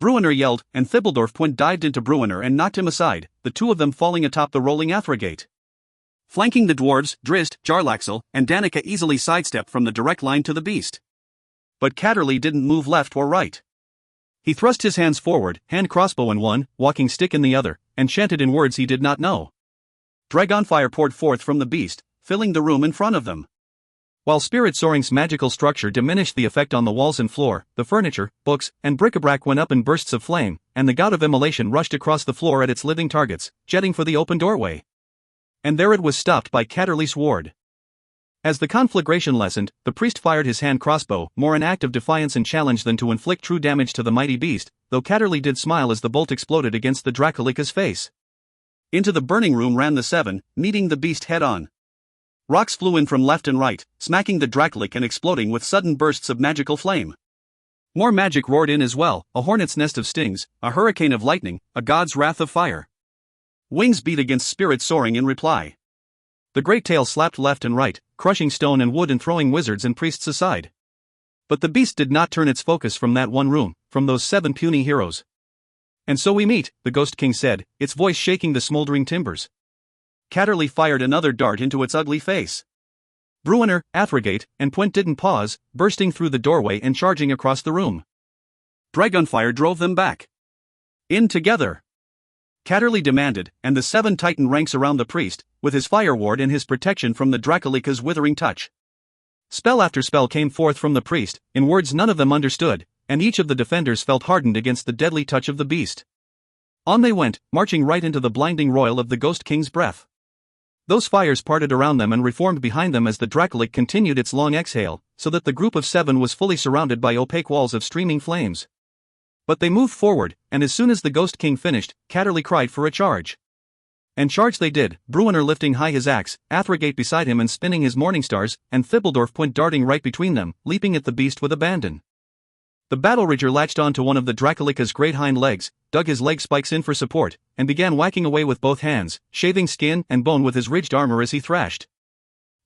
Bruenor yelled, and Thibbledorf dived into Bruenor and knocked him aside, the two of them falling atop the rolling Athrogate. Flanking the dwarves, Drizzt, Jarlaxle, and Danica easily sidestepped from the direct line to the beast. But Catterley didn't move left or right. He thrust his hands forward, hand crossbow in one, walking stick in the other, and chanted in words he did not know. Dragonfire poured forth from the beast, filling the room in front of them. While Spirit Soaring's magical structure diminished the effect on the walls and floor, the furniture, books, and bric-a-brac went up in bursts of flame, and the gout of immolation rushed across the floor at its living targets, jetting for the open doorway. And there it was stopped by Catterley's ward. As the conflagration lessened, the priest fired his hand crossbow, more an act of defiance and challenge than to inflict true damage to the mighty beast, though Catterley did smile as the bolt exploded against the Draculika's face. Into the burning room ran the seven, meeting the beast head-on. Rocks flew in from left and right, smacking the Draculik and exploding with sudden bursts of magical flame. More magic roared in as well, a hornet's nest of stings, a hurricane of lightning, a god's wrath of fire. Wings beat against Spirit Soaring in reply. The great tail slapped left and right, crushing stone and wood and throwing wizards and priests aside. But the beast did not turn its focus from that one room, from those seven puny heroes. "And so we meet," the Ghost King said, its voice shaking the smoldering timbers. Catterley fired another dart into its ugly face. Bruenor, Athrogate, and Pwent didn't pause, bursting through the doorway and charging across the room. Dragonfire drove them back. "In together!" Catterley demanded, and the seven tightened ranks around the priest, with his fire ward and his protection from the Draculika's withering touch. Spell after spell came forth from the priest, in words none of them understood, and each of the defenders felt hardened against the deadly touch of the beast. On they went, marching right into the blinding roil of the Ghost King's breath. Those fires parted around them and reformed behind them as the Draculik continued its long exhale, so that the group of seven was fully surrounded by opaque walls of streaming flames. But they moved forward, and as soon as the Ghost King finished, Catterley cried for a charge. And charge they did, Bruenor lifting high his axe, Athrogate beside him and spinning his morning stars, and Thibbledorf Pwent darting right between them, leaping at the beast with abandon. The Battle Rager latched onto one of the Draculika's great hind legs, dug his leg spikes in for support, and began whacking away with both hands, shaving skin and bone with his ridged armor as he thrashed.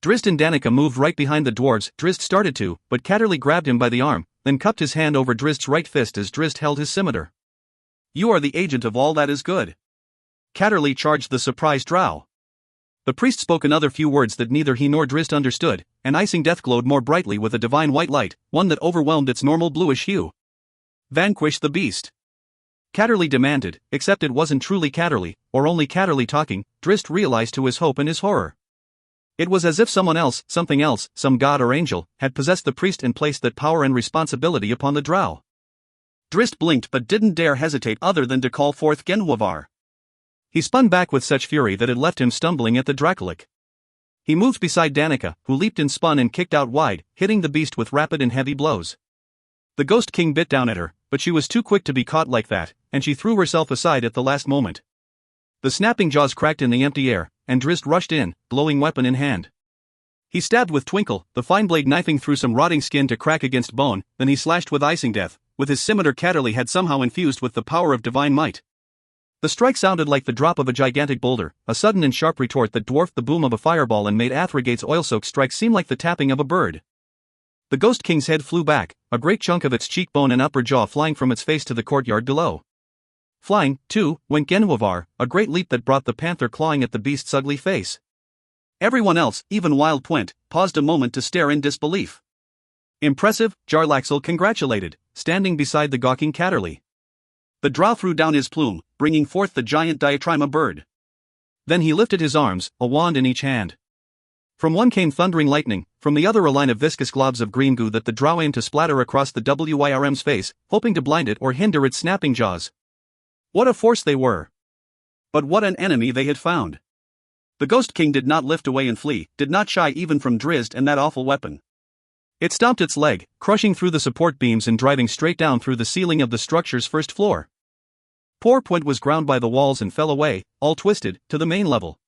Drizzt and Danica moved right behind the dwarves. Drizzt started to, but Catterley grabbed him by the arm, then cupped his hand over Drizzt's right fist as Drizzt held his scimitar. "You are the agent of all that is good." Catterley charged the surprised drow. The priest spoke another few words that neither he nor Drizzt understood, and icing death glowed more brightly with a divine white light, one that overwhelmed its normal bluish hue. "Vanquish the beast." Catterley demanded, except it wasn't truly Catterley, or only Catterley talking, Drizzt realized to his hope and his horror. It was as if someone else, something else, some god or angel, had possessed the priest and placed that power and responsibility upon the drow. Drizzt blinked but didn't dare hesitate other than to call forth Genwavar. He spun back with such fury that it left him stumbling at the Draculik. He moved beside Danica, who leaped and spun and kicked out wide, hitting the beast with rapid and heavy blows. The Ghost King bit down at her, but she was too quick to be caught like that, and she threw herself aside at the last moment. The snapping jaws cracked in the empty air, and Drizzt rushed in, glowing weapon in hand. He stabbed with twinkle, the fine blade knifing through some rotting skin to crack against bone, then he slashed with icing death, with his scimitar Catterley had somehow infused with the power of divine might. The strike sounded like the drop of a gigantic boulder, a sudden and sharp retort that dwarfed the boom of a fireball and made Athrogate's oil-soaked strike seem like the tapping of a bird. The Ghost King's head flew back, a great chunk of its cheekbone and upper jaw flying from its face to the courtyard below. Flying, too, went Genwavar, a great leap that brought the panther clawing at the beast's ugly face. Everyone else, even Wild Pwent, paused a moment to stare in disbelief. "Impressive," Jarlaxle congratulated, standing beside the gawking Catterley. The drow threw down his plume, bringing forth the giant diatrima bird. Then he lifted his arms, a wand in each hand. From one came thundering lightning, from the other a line of viscous globs of green goo that the drow aimed to splatter across the WYRM's face, hoping to blind it or hinder its snapping jaws. What a force they were! But what an enemy they had found! The Ghost King did not lift away and flee, did not shy even from Drizzt and that awful weapon. It stomped its leg, crushing through the support beams and driving straight down through the ceiling of the structure's first floor. Poor Pwent was ground by the walls and fell away, all twisted, to the main level.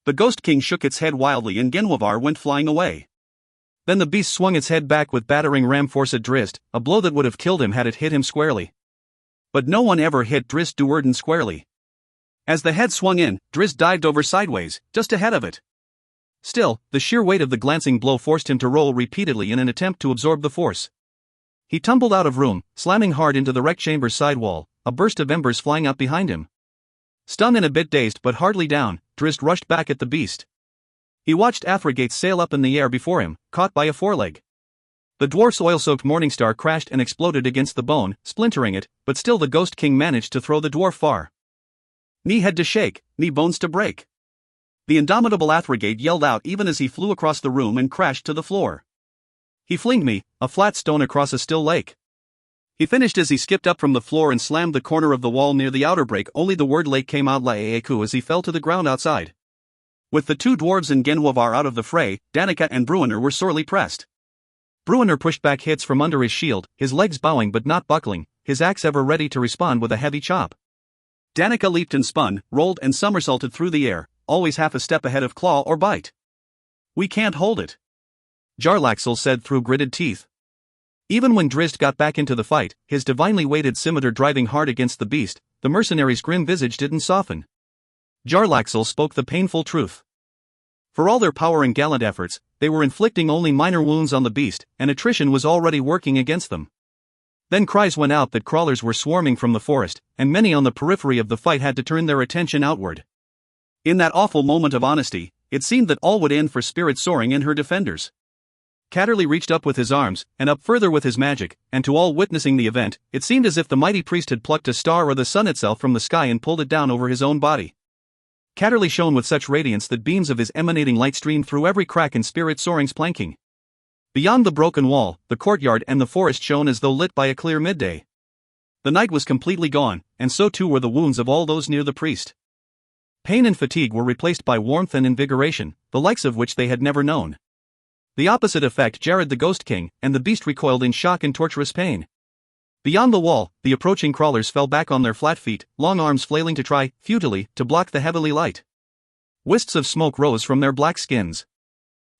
The Ghost King shook its head wildly and Genwavar went flying away. Then the beast swung its head back with battering ram force at Drizzt, a blow that would have killed him had it hit him squarely. But no one ever hit Drizzt Duerden squarely. As the head swung in, Drizzt dived over sideways, just ahead of it. Still, the sheer weight of the glancing blow forced him to roll repeatedly in an attempt to absorb the force. He tumbled out of room, slamming hard into the wreck chamber's side wall, a burst of embers flying up behind him. Stunned and a bit dazed but hardly down, Drizzt rushed back at the beast. He watched Athrogate sail up in the air before him, caught by a foreleg. The dwarf's oil-soaked Morningstar crashed and exploded against the bone, splintering it, but still the Ghost King managed to throw the dwarf far. Knee had to shake, knee bones to break. The indomitable Athrogate yelled out even as he flew across the room and crashed to the floor. He flinged me, a flat stone across a still lake. He finished as he skipped up from the floor and slammed the corner of the wall near the outer break. Only the word lake came out laeku as he fell to the ground outside. With the two dwarves and Genwavar out of the fray, Danica and Bruenor were sorely pressed. Bruenor pushed back hits from under his shield, his legs bowing but not buckling, his axe ever ready to respond with a heavy chop. Danica leaped and spun, rolled and somersaulted through the air, always half a step ahead of claw or bite. "We can't hold it," Jarlaxle said through gritted teeth. Even when Drizzt got back into the fight, his divinely weighted scimitar driving hard against the beast, the mercenary's grim visage didn't soften. Jarlaxle spoke the painful truth. For all their power and gallant efforts, they were inflicting only minor wounds on the beast, and attrition was already working against them. Then cries went out that crawlers were swarming from the forest, and many on the periphery of the fight had to turn their attention outward. In that awful moment of honesty, it seemed that all would end for Spirit Soaring and her defenders. Catterley reached up with his arms, and up further with his magic, and to all witnessing the event, it seemed as if the mighty priest had plucked a star or the sun itself from the sky and pulled it down over his own body. Catterley shone with such radiance that beams of his emanating light streamed through every crack in Spirit Soaring's planking. Beyond the broken wall, the courtyard and the forest shone as though lit by a clear midday. The night was completely gone, and so too were the wounds of all those near the priest. Pain and fatigue were replaced by warmth and invigoration, the likes of which they had never known. The opposite effect jarred the Ghost King, and the beast recoiled in shock and torturous pain. Beyond the wall, the approaching crawlers fell back on their flat feet, long arms flailing to try, futilely, to block the heavily light. Wisps of smoke rose from their black skins.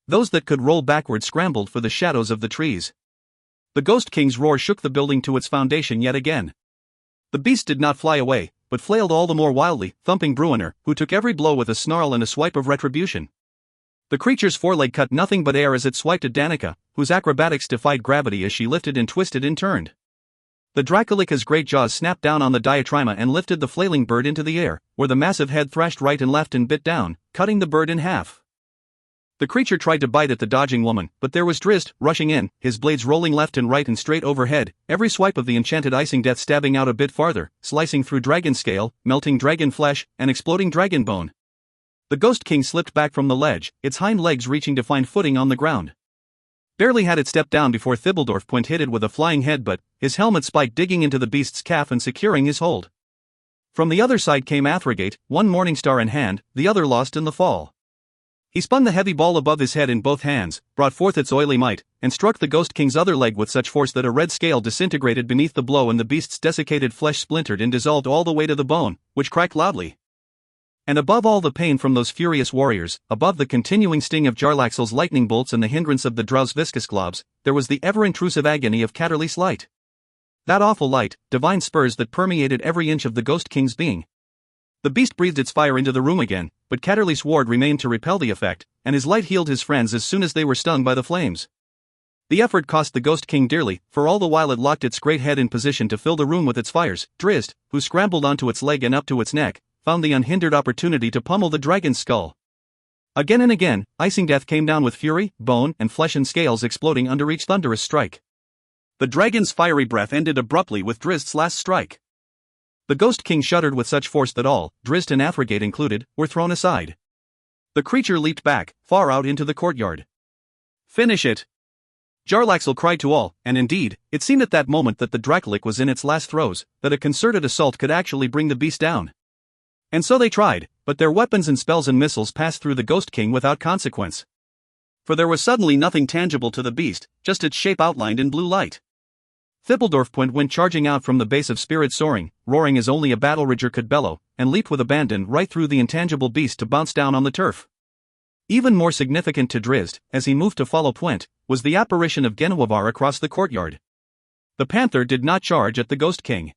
Those that could roll backward scrambled for the shadows of the trees. The Ghost King's roar shook the building to its foundation yet again. The beast did not fly away, but flailed all the more wildly, thumping Bruenor, who took every blow with a snarl and a swipe of retribution. The creature's foreleg cut nothing but air as it swiped at Danica, whose acrobatics defied gravity as she lifted and twisted and turned. The Dracolica's great jaws snapped down on the diatryma and lifted the flailing bird into the air, where the massive head thrashed right and left and bit down, cutting the bird in half. The creature tried to bite at the dodging woman, but there was Drizzt, rushing in, his blades rolling left and right and straight overhead, every swipe of the enchanted icing death stabbing out a bit farther, slicing through dragon scale, melting dragon flesh, and exploding dragon bone. The Ghost King slipped back from the ledge, its hind legs reaching to find footing on the ground. Barely had it stepped down before Thibbledorf hit it with a flying headbutt, his helmet spike digging into the beast's calf and securing his hold. From the other side came Athrogate, one Morningstar in hand, the other lost in the fall. He spun the heavy ball above his head in both hands, brought forth its oily might, and struck the Ghost King's other leg with such force that a red scale disintegrated beneath the blow and the beast's desiccated flesh splintered and dissolved all the way to the bone, which cracked loudly. And above all the pain from those furious warriors, above the continuing sting of Jarlaxle's lightning bolts and the hindrance of the drow's viscous globs, there was the ever-intrusive agony of Catterley's light. That awful light, divine spurs that permeated every inch of the Ghost King's being. The beast breathed its fire into the room again, but Catterley's ward remained to repel the effect, and his light healed his friends as soon as they were stung by the flames. The effort cost the Ghost King dearly, for all the while it locked its great head in position to fill the room with its fires. Drizzt, who scrambled onto its leg and up to its neck, found the unhindered opportunity to pummel the dragon's skull. Again and again, icing death came down with fury, bone and flesh and scales exploding under each thunderous strike. The dragon's fiery breath ended abruptly with Drizzt's last strike. The Ghost King shuddered with such force that all, Drizzt and Athrogate included, were thrown aside. The creature leaped back, far out into the courtyard. "Finish it!" Jarlaxle cried to all, and indeed, it seemed at that moment that the Dracolic was in its last throes, that a concerted assault could actually bring the beast down. And so they tried, but their weapons and spells and missiles passed through the Ghost King without consequence. For there was suddenly nothing tangible to the beast, just its shape outlined in blue light. Thibbledorf went charging out from the base of Spirit Soaring, roaring as only a battle rager could bellow, and leaped with abandon right through the intangible beast to bounce down on the turf. Even more significant to Drizzt, as he moved to follow Pwent, was the apparition of Genwavar across the courtyard. The panther did not charge at the Ghost King.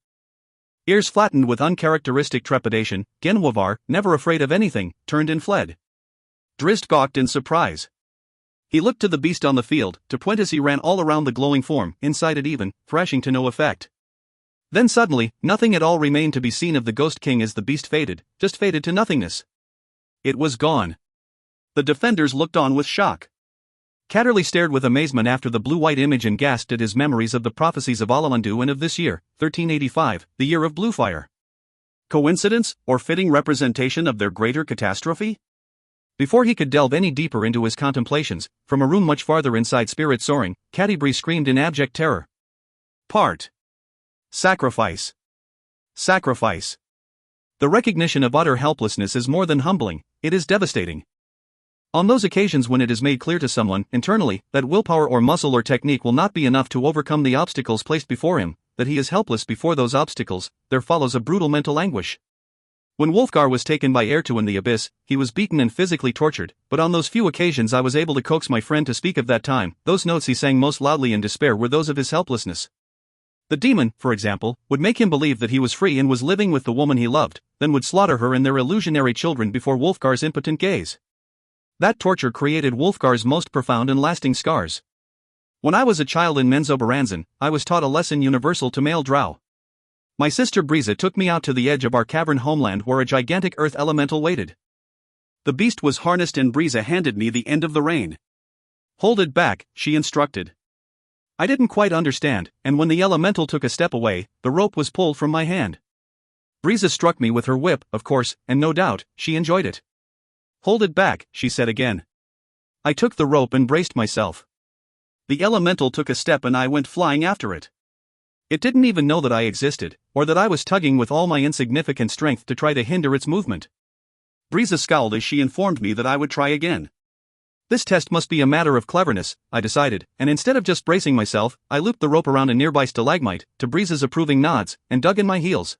Ears flattened with uncharacteristic trepidation, Genwavar, never afraid of anything, turned and fled. Drizzt gawked in surprise. He looked to the beast on the field, to Pwent as he ran all around the glowing form, inside it even, thrashing to no effect. Then suddenly, nothing at all remained to be seen of the Ghost King as the beast faded, just faded to nothingness. It was gone. The defenders looked on with shock. Catterley stared with amazement after the blue-white image and gasped at his memories of the prophecies of Alamandu and of this year, 1385, the year of blue fire. Coincidence, or fitting representation of their greater catastrophe? Before he could delve any deeper into his contemplations, from a room much farther inside Spirit Soaring, Catterley screamed in abject terror. Part. Sacrifice. Sacrifice. The recognition of utter helplessness is more than humbling, it is devastating. On those occasions when it is made clear to someone, internally, that willpower or muscle or technique will not be enough to overcome the obstacles placed before him, that he is helpless before those obstacles, there follows a brutal mental anguish. When Wolfgar was taken by Ertu in the abyss, he was beaten and physically tortured, but on those few occasions I was able to coax my friend to speak of that time. Those notes he sang most loudly in despair were those of his helplessness. The demon, for example, would make him believe that he was free and was living with the woman he loved, then would slaughter her and their illusionary children before Wolfgar's impotent gaze. That torture created Wolfgar's most profound and lasting scars. When I was a child in Menzoberranzan, I was taught a lesson universal to male drow. My sister Briza took me out to the edge of our cavern homeland where a gigantic earth elemental waited. The beast was harnessed and Briza handed me the end of the rein. Hold it back, she instructed. I didn't quite understand, and when the elemental took a step away, the rope was pulled from my hand. Briza struck me with her whip, of course, and no doubt, she enjoyed it. Hold it back, she said again. I took the rope and braced myself. The elemental took a step and I went flying after it. It didn't even know that I existed, or that I was tugging with all my insignificant strength to try to hinder its movement. Briza scowled as she informed me that I would try again. This test must be a matter of cleverness, I decided, and instead of just bracing myself, I looped the rope around a nearby stalagmite, to Briza's approving nods, and dug in my heels.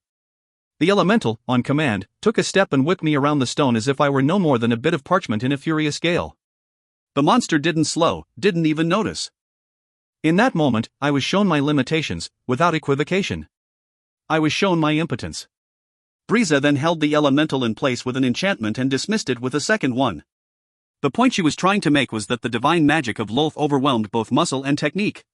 The elemental, on command, took a step and whipped me around the stone as if I were no more than a bit of parchment in a furious gale. The monster didn't slow, didn't even notice. In that moment, I was shown my limitations, without equivocation. I was shown my impotence. Briza then held the elemental in place with an enchantment and dismissed it with a second one. The point she was trying to make was that the divine magic of Lolth overwhelmed both muscle and technique.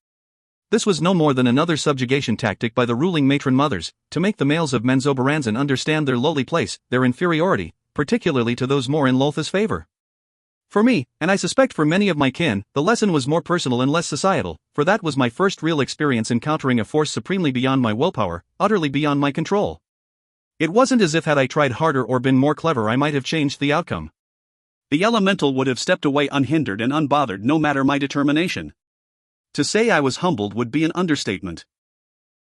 This was no more than another subjugation tactic by the ruling matron mothers, to make the males of Menzoberranzan understand their lowly place, their inferiority, particularly to those more in Lolth's favor. For me, and I suspect for many of my kin, the lesson was more personal and less societal, for that was my first real experience encountering a force supremely beyond my willpower, utterly beyond my control. It wasn't as if had I tried harder or been more clever I might have changed the outcome. The elemental would have stepped away unhindered and unbothered no matter my determination. To say I was humbled would be an understatement.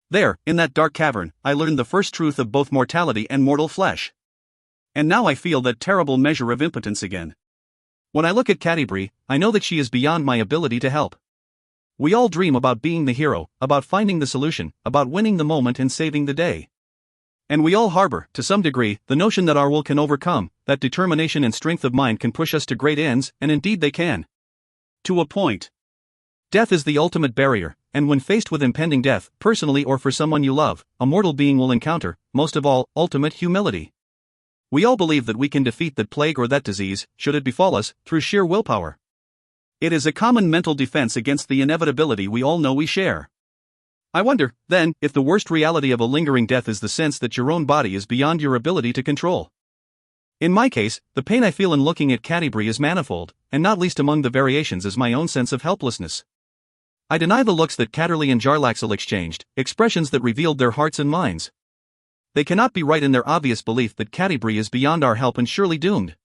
There, in that dark cavern, I learned the first truth of both mortality and mortal flesh. And now I feel that terrible measure of impotence again. When I look at Catterley, I know that she is beyond my ability to help. We all dream about being the hero, about finding the solution, about winning the moment and saving the day. And we all harbor, to some degree, the notion that our will can overcome, that determination and strength of mind can push us to great ends, and indeed they can. To a point. Death is the ultimate barrier, and when faced with impending death, personally or for someone you love, a mortal being will encounter, most of all, ultimate humility. We all believe that we can defeat that plague or that disease, should it befall us, through sheer willpower. It is a common mental defense against the inevitability we all know we share. I wonder, then, if the worst reality of a lingering death is the sense that your own body is beyond your ability to control. In my case, the pain I feel in looking at Catterley is manifold, and not least among the variations is my own sense of helplessness. I deny the looks that Catterley and Jarlaxle exchanged, expressions that revealed their hearts and minds. They cannot be right in their obvious belief that Catterley is beyond our help and surely doomed.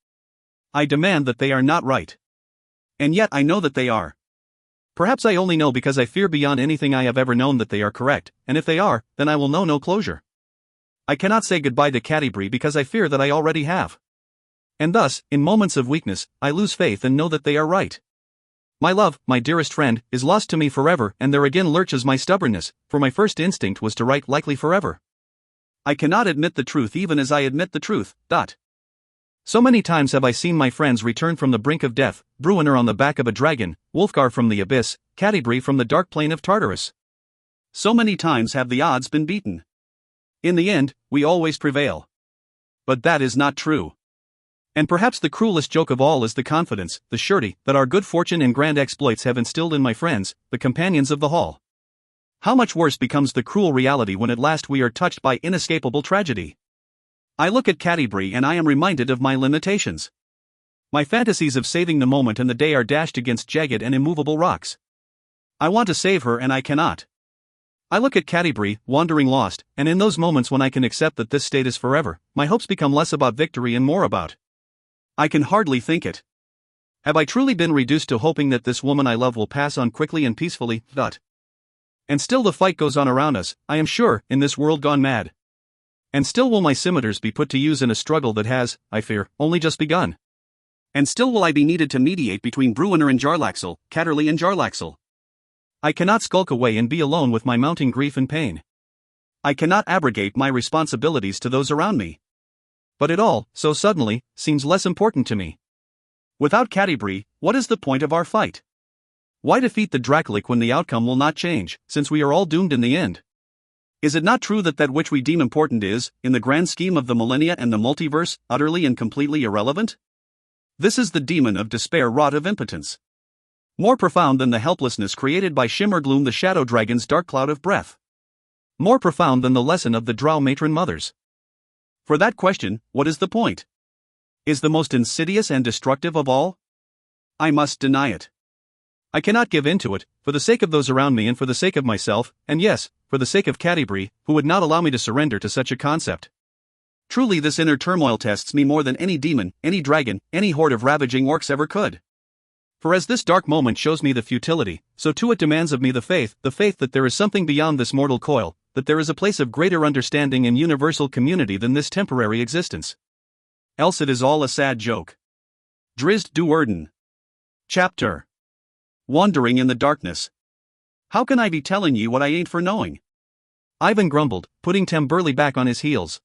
I demand that they are not right. And yet I know that they are. Perhaps I only know because I fear beyond anything I have ever known that they are correct, and if they are, then I will know no closure. I cannot say goodbye to Catterley because I fear that I already have. And thus, in moments of weakness, I lose faith and know that they are right. My love, my dearest friend, is lost to me forever, and there again lurches my stubbornness, for my first instinct was to write likely forever. I cannot admit the truth even as I admit the truth. So many times have I seen my friends return from the brink of death, Bruenor on the back of a dragon, Wolfgar from the abyss, Catterley from the dark plain of Tartarus. So many times have the odds been beaten. In the end, we always prevail. But that is not true. And perhaps the cruelest joke of all is the confidence, the surety, that our good fortune and grand exploits have instilled in my friends, the companions of the hall. How much worse becomes the cruel reality when at last we are touched by inescapable tragedy. I look at Catterley and I am reminded of my limitations. My fantasies of saving the moment and the day are dashed against jagged and immovable rocks. I want to save her and I cannot. I look at Catti-brie, wandering lost, and in those moments when I can accept that this state is forever, my hopes become less about victory and more about. I can hardly think it. Have I truly been reduced to hoping that this woman I love will pass on quickly and peacefully? And still the fight goes on around us, I am sure, in this world gone mad. And still will my scimitars be put to use in a struggle that has, I fear, only just begun. And still will I be needed to mediate between Bruenor and Jarlaxle, Catterley and Jarlaxle. I cannot skulk away and be alone with my mounting grief and pain. I cannot abrogate my responsibilities to those around me. But it all, so suddenly, seems less important to me. Without Catti-brie, what is the point of our fight? Why defeat the Dracolich when the outcome will not change, since we are all doomed in the end? Is it not true that that which we deem important is, in the grand scheme of the millennia and the multiverse, utterly and completely irrelevant? This is the demon of despair wrought of impotence. More profound than the helplessness created by Shimmergloom the shadow dragon's dark cloud of breath. More profound than the lesson of the drow matron mothers. For that question, what is the point? Is the most insidious and destructive of all? I must deny it. I cannot give in to it, for the sake of those around me and for the sake of myself, and yes, for the sake of Catti-brie, who would not allow me to surrender to such a concept. Truly this inner turmoil tests me more than any demon, any dragon, any horde of ravaging orcs ever could. For as this dark moment shows me the futility, so too it demands of me the faith that there is something beyond this mortal coil, that there is a place of greater understanding and universal community than this temporary existence. Else it is all a sad joke. Drizzt Do'Urden. Chapter. Wandering in the darkness. How can I be telling ye what I ain't for knowing? Ivan grumbled, putting Temburley back on his heels.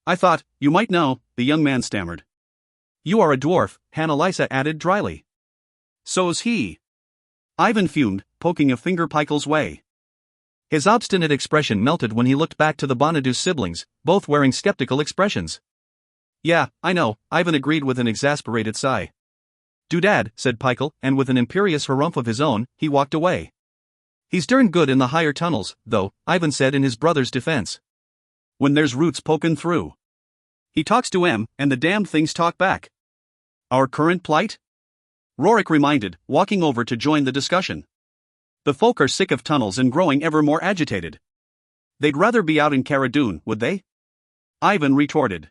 I thought, you might know, the young man stammered. You are a dwarf, Hannah-Lysa added dryly. So's he. Ivan fumed, poking a finger Pykel's way. His obstinate expression melted when he looked back to the Bonadus siblings, both wearing skeptical expressions. Yeah, I know, Ivan agreed with an exasperated sigh. Doodad, said Pykel, and with an imperious harumph of his own, he walked away. He's darn good in the higher tunnels, though, Ivan said in his brother's defense. When there's roots pokin' through. He talks to em, and the damned things talk back. Our current plight? Rorik reminded, walking over to join the discussion. The folk are sick of tunnels and growing ever more agitated. They'd rather be out in Cara Dune, would they? Ivan retorted.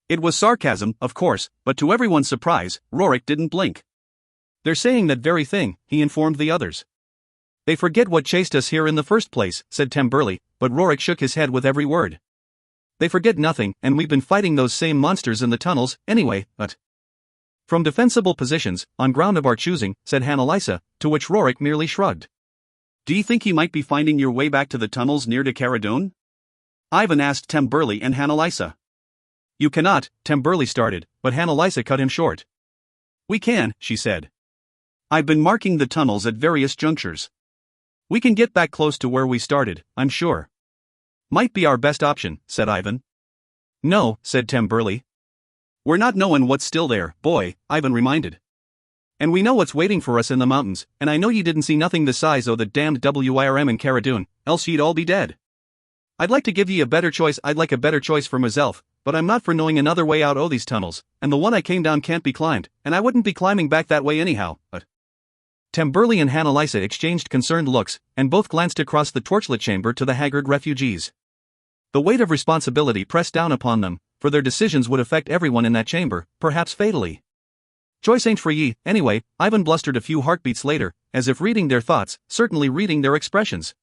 It was sarcasm, of course, but to everyone's surprise, Rorik didn't blink. They're saying that very thing, he informed the others. They forget what chased us here in the first place, said Temburley, but Rorik shook his head with every word. They forget nothing, and we've been fighting those same monsters in the tunnels, anyway, but... From defensible positions, on ground of our choosing, said Hannah-Lysa, to which Rorik merely shrugged. Do you think he might be finding your way back to the tunnels near to Cara Dune? Ivan asked Temburley and Hannah-Lysa. You cannot, Temburley started, but Hannah-Lysa cut him short. We can, she said. I've been marking the tunnels at various junctures. We can get back close to where we started, I'm sure. Might be our best option, said Ivan. No, said Temburley. We're not knowin' what's still there, boy, Ivan reminded. And we know what's waiting for us in the mountains, and I know ye didn't see nothing the size o' the damned WIRM in Cara Dune, else ye'd all be dead. I'd like to give ye a better choice, I'd like a better choice for myself, but I'm not for knowing another way out o' these tunnels, and the one I came down can't be climbed, and I wouldn't be climbing back that way anyhow, but... Temburley and Hannah-Lysa exchanged concerned looks, and both glanced across the torchlit chamber to the haggard refugees. The weight of responsibility pressed down upon them, for their decisions would affect everyone in that chamber, perhaps fatally. Choice ain't for ye, anyway, Ivan blustered a few heartbeats later, as if reading their thoughts, certainly reading their expressions.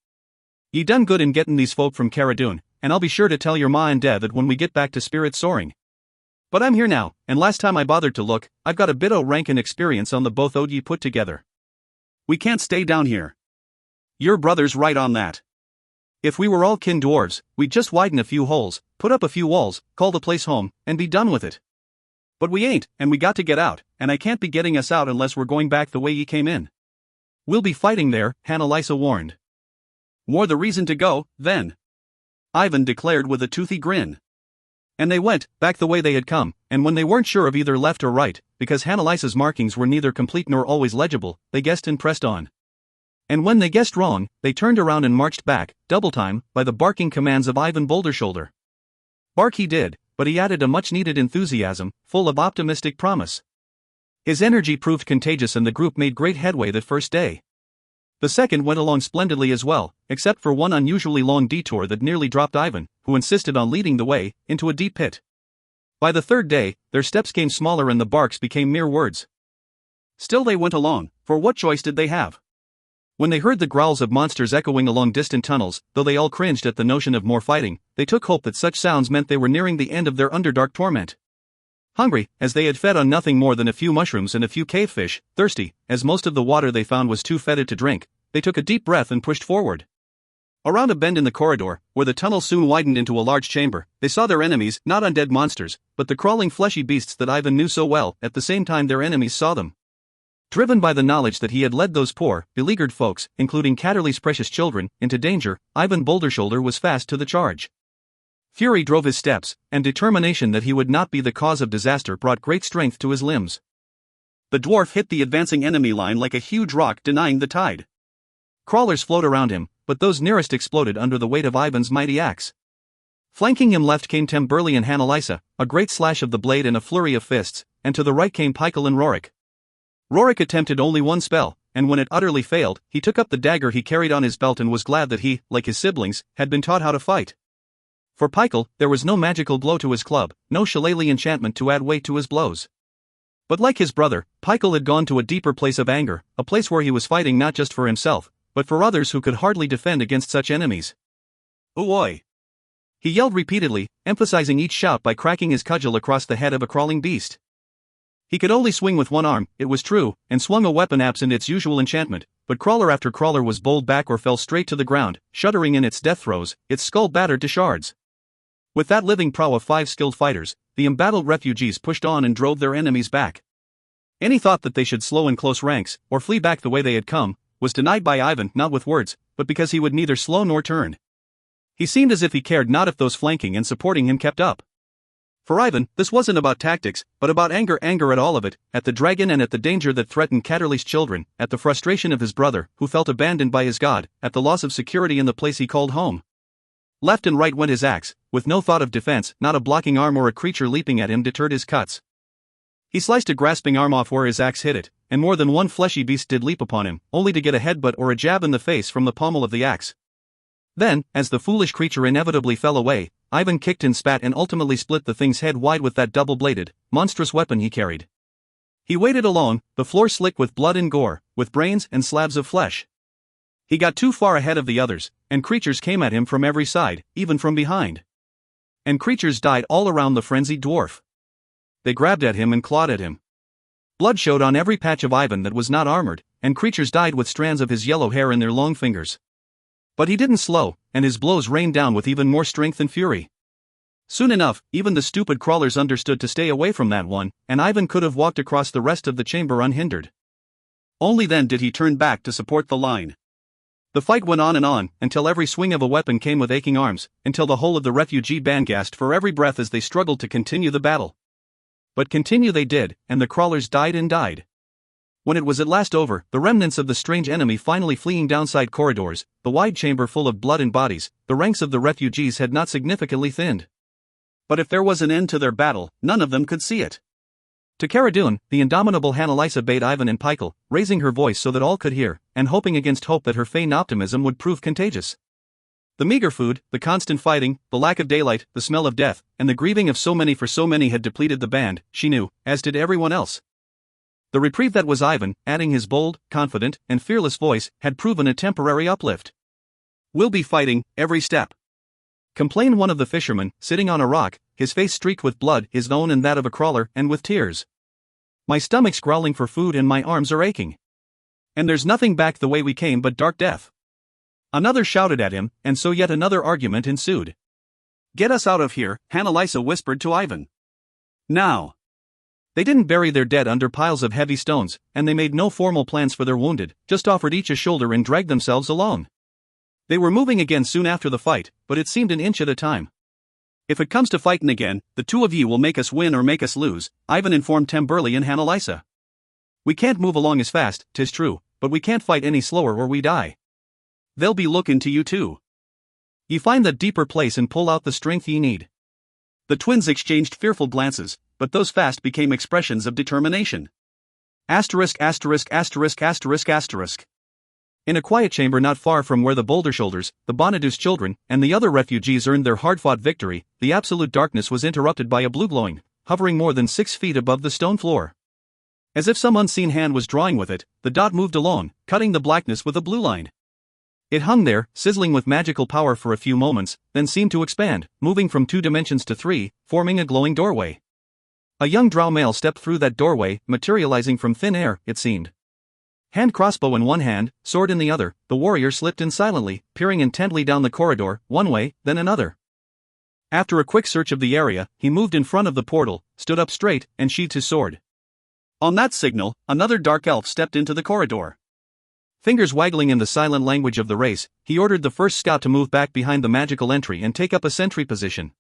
Ye done good in gettin' these folk from Cara Dune, and I'll be sure to tell your ma and dad that when we get back to Spirit Soaring. But I'm here now, and last time I bothered to look, I've got a bit o' rank and experience on the both o'd ye put together. We can't stay down here. Your brother's right on that. If we were all kin dwarves, we'd just widen a few holes, put up a few walls, call the place home, and be done with it. But we ain't, and we got to get out, and I can't be getting us out unless we're going back the way ye came in. We'll be fighting there, Hannah-Lysa warned. More the reason to go, then. Ivan declared with a toothy grin. And they went, back the way they had come, and when they weren't sure of either left or right, because Hannah-Lysa's markings were neither complete nor always legible, they guessed and pressed on. And when they guessed wrong, they turned around and marched back, double time, by the barking commands of Ivan Bouldershoulder. Bark he did, but he added a much-needed enthusiasm, full of optimistic promise. His energy proved contagious and the group made great headway that first day. The second went along splendidly as well, except for one unusually long detour that nearly dropped Ivan, who insisted on leading the way, into a deep pit. By the third day, their steps came smaller and the barks became mere words. Still they went along, for what choice did they have? When they heard the growls of monsters echoing along distant tunnels, though they all cringed at the notion of more fighting, they took hope that such sounds meant they were nearing the end of their underdark torment. Hungry, as they had fed on nothing more than a few mushrooms and a few cavefish, thirsty, as most of the water they found was too fetid to drink, they took a deep breath and pushed forward. Around a bend in the corridor, where the tunnel soon widened into a large chamber, they saw their enemies, not undead monsters, but the crawling fleshy beasts that Ivan knew so well. At the same time their enemies saw them. Driven by the knowledge that he had led those poor, beleaguered folks, including Catterley's precious children, into danger, Ivan Bouldershoulder was fast to the charge. Fury drove his steps, and determination that he would not be the cause of disaster brought great strength to his limbs. The dwarf hit the advancing enemy line like a huge rock, denying the tide. Crawlers flowed around him, but those nearest exploded under the weight of Ivan's mighty axe. Flanking him left came Temburley and Hannelisa, a great slash of the blade and a flurry of fists, and to the right came Peikel and Rorik. Rorik attempted only one spell, and when it utterly failed, he took up the dagger he carried on his belt and was glad that he, like his siblings, had been taught how to fight. For Peikel, there was no magical blow to his club, no shillelagh enchantment to add weight to his blows. But like his brother, Peikel had gone to a deeper place of anger, a place where he was fighting not just for himself, but for others who could hardly defend against such enemies. "Ooh-oi!" He yelled repeatedly, emphasizing each shout by cracking his cudgel across the head of a crawling beast. He could only swing with one arm, it was true, and swung a weapon absent its usual enchantment, but crawler after crawler was bowled back or fell straight to the ground, shuddering in its death throes, its skull battered to shards. With that living prow of 5 skilled fighters, the embattled refugees pushed on and drove their enemies back. Any thought that they should slow in close ranks, or flee back the way they had come, was denied by Ivan, not with words, but because he would neither slow nor turn. He seemed as if he cared not if those flanking and supporting him kept up. For Ivan, this wasn't about tactics, but about anger at all of it, at the dragon and at the danger that threatened Catterley's children, at the frustration of his brother, who felt abandoned by his god, at the loss of security in the place he called home. Left and right went his axe, with no thought of defense, not a blocking arm or a creature leaping at him deterred his cuts. He sliced a grasping arm off where his axe hit it, and more than one fleshy beast did leap upon him, only to get a headbutt or a jab in the face from the pommel of the axe. Then, as the foolish creature inevitably fell away, Ivan kicked and spat and ultimately split the thing's head wide with that double-bladed, monstrous weapon he carried. He waded along, the floor slick with blood and gore, with brains and slabs of flesh. He got too far ahead of the others, and creatures came at him from every side, even from behind. And creatures died all around the frenzied dwarf. They grabbed at him and clawed at him. Blood showed on every patch of Ivan that was not armored, and creatures died with strands of his yellow hair in their long fingers. But he didn't slow, and his blows rained down with even more strength and fury. Soon enough, even the stupid crawlers understood to stay away from that one, and Ivan could have walked across the rest of the chamber unhindered. Only then did he turn back to support the line. The fight went on, until every swing of a weapon came with aching arms, until the whole of the refugee band gasped for every breath as they struggled to continue the battle. But continue they did, and the crawlers died and died. When it was at last over, the remnants of the strange enemy finally fleeing down side corridors, the wide chamber full of blood and bodies, the ranks of the refugees had not significantly thinned. But if there was an end to their battle, none of them could see it. To Cara Dune, the indomitable Hannelisa bade Ivan and Peikel, raising her voice so that all could hear, and hoping against hope that her feigned optimism would prove contagious. The meager food, the constant fighting, the lack of daylight, the smell of death, and the grieving of so many for so many had depleted the band, she knew, as did everyone else. The reprieve that was Ivan, adding his bold, confident, and fearless voice, had proven a temporary uplift. "We'll be fighting, every step," complained one of the fishermen, sitting on a rock, his face streaked with blood, his own and that of a crawler, and with tears. "My stomach's growling for food and my arms are aching. And there's nothing back the way we came but dark death." Another shouted at him, and so yet another argument ensued. "Get us out of here," Hannelisa whispered to Ivan. "Now." They didn't bury their dead under piles of heavy stones, and they made no formal plans for their wounded, just offered each a shoulder and dragged themselves along. They were moving again soon after the fight, but it seemed an inch at a time. "If it comes to fightin' again, the two of ye will make us win or make us lose," Ivan informed Temburley and Hannelisa. "We can't move along as fast, 'tis true, but we can't fight any slower or we die. They'll be lookin' to you too. Ye find the deeper place and pull out the strength ye need." The twins exchanged fearful glances, but those fast became expressions of determination. Asterisk asterisk asterisk asterisk asterisk. In a quiet chamber not far from where the Boulder Shoulders, the Bonadus children, and the other refugees earned their hard-fought victory, the absolute darkness was interrupted by a blue glowing, hovering more than 6 feet above the stone floor. As if some unseen hand was drawing with it, the dot moved along, cutting the blackness with a blue line. It hung there, sizzling with magical power for a few moments, then seemed to expand, moving from 2 dimensions to 3, forming a glowing doorway. A young drow male stepped through that doorway, materializing from thin air, it seemed. Hand crossbow in one hand, sword in the other, the warrior slipped in silently, peering intently down the corridor, one way, then another. After a quick search of the area, he moved in front of the portal, stood up straight, and sheathed his sword. On that signal, another dark elf stepped into the corridor. Fingers waggling in the silent language of the race, he ordered the first scout to move back behind the magical entry and take up a sentry position.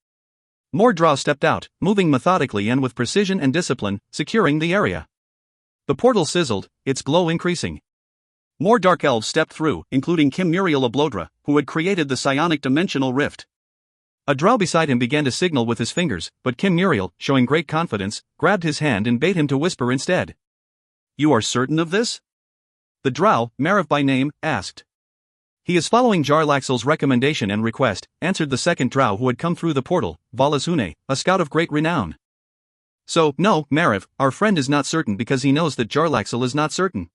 More drow stepped out, moving methodically and with precision and discipline, securing the area. The portal sizzled, its glow increasing. More dark elves stepped through, including Kim Muriel Oblodra, who had created the psionic dimensional rift. A drow beside him began to signal with his fingers, but Kim Muriel, showing great confidence, grabbed his hand and bade him to whisper instead. "You are certain of this?" The drow, Marav by name, asked. "He is following Jarlaxle's recommendation and request," answered the second drow who had come through the portal, Valashune, a scout of great renown. "So, no, Marav, our friend is not certain because he knows that Jarlaxle is not certain.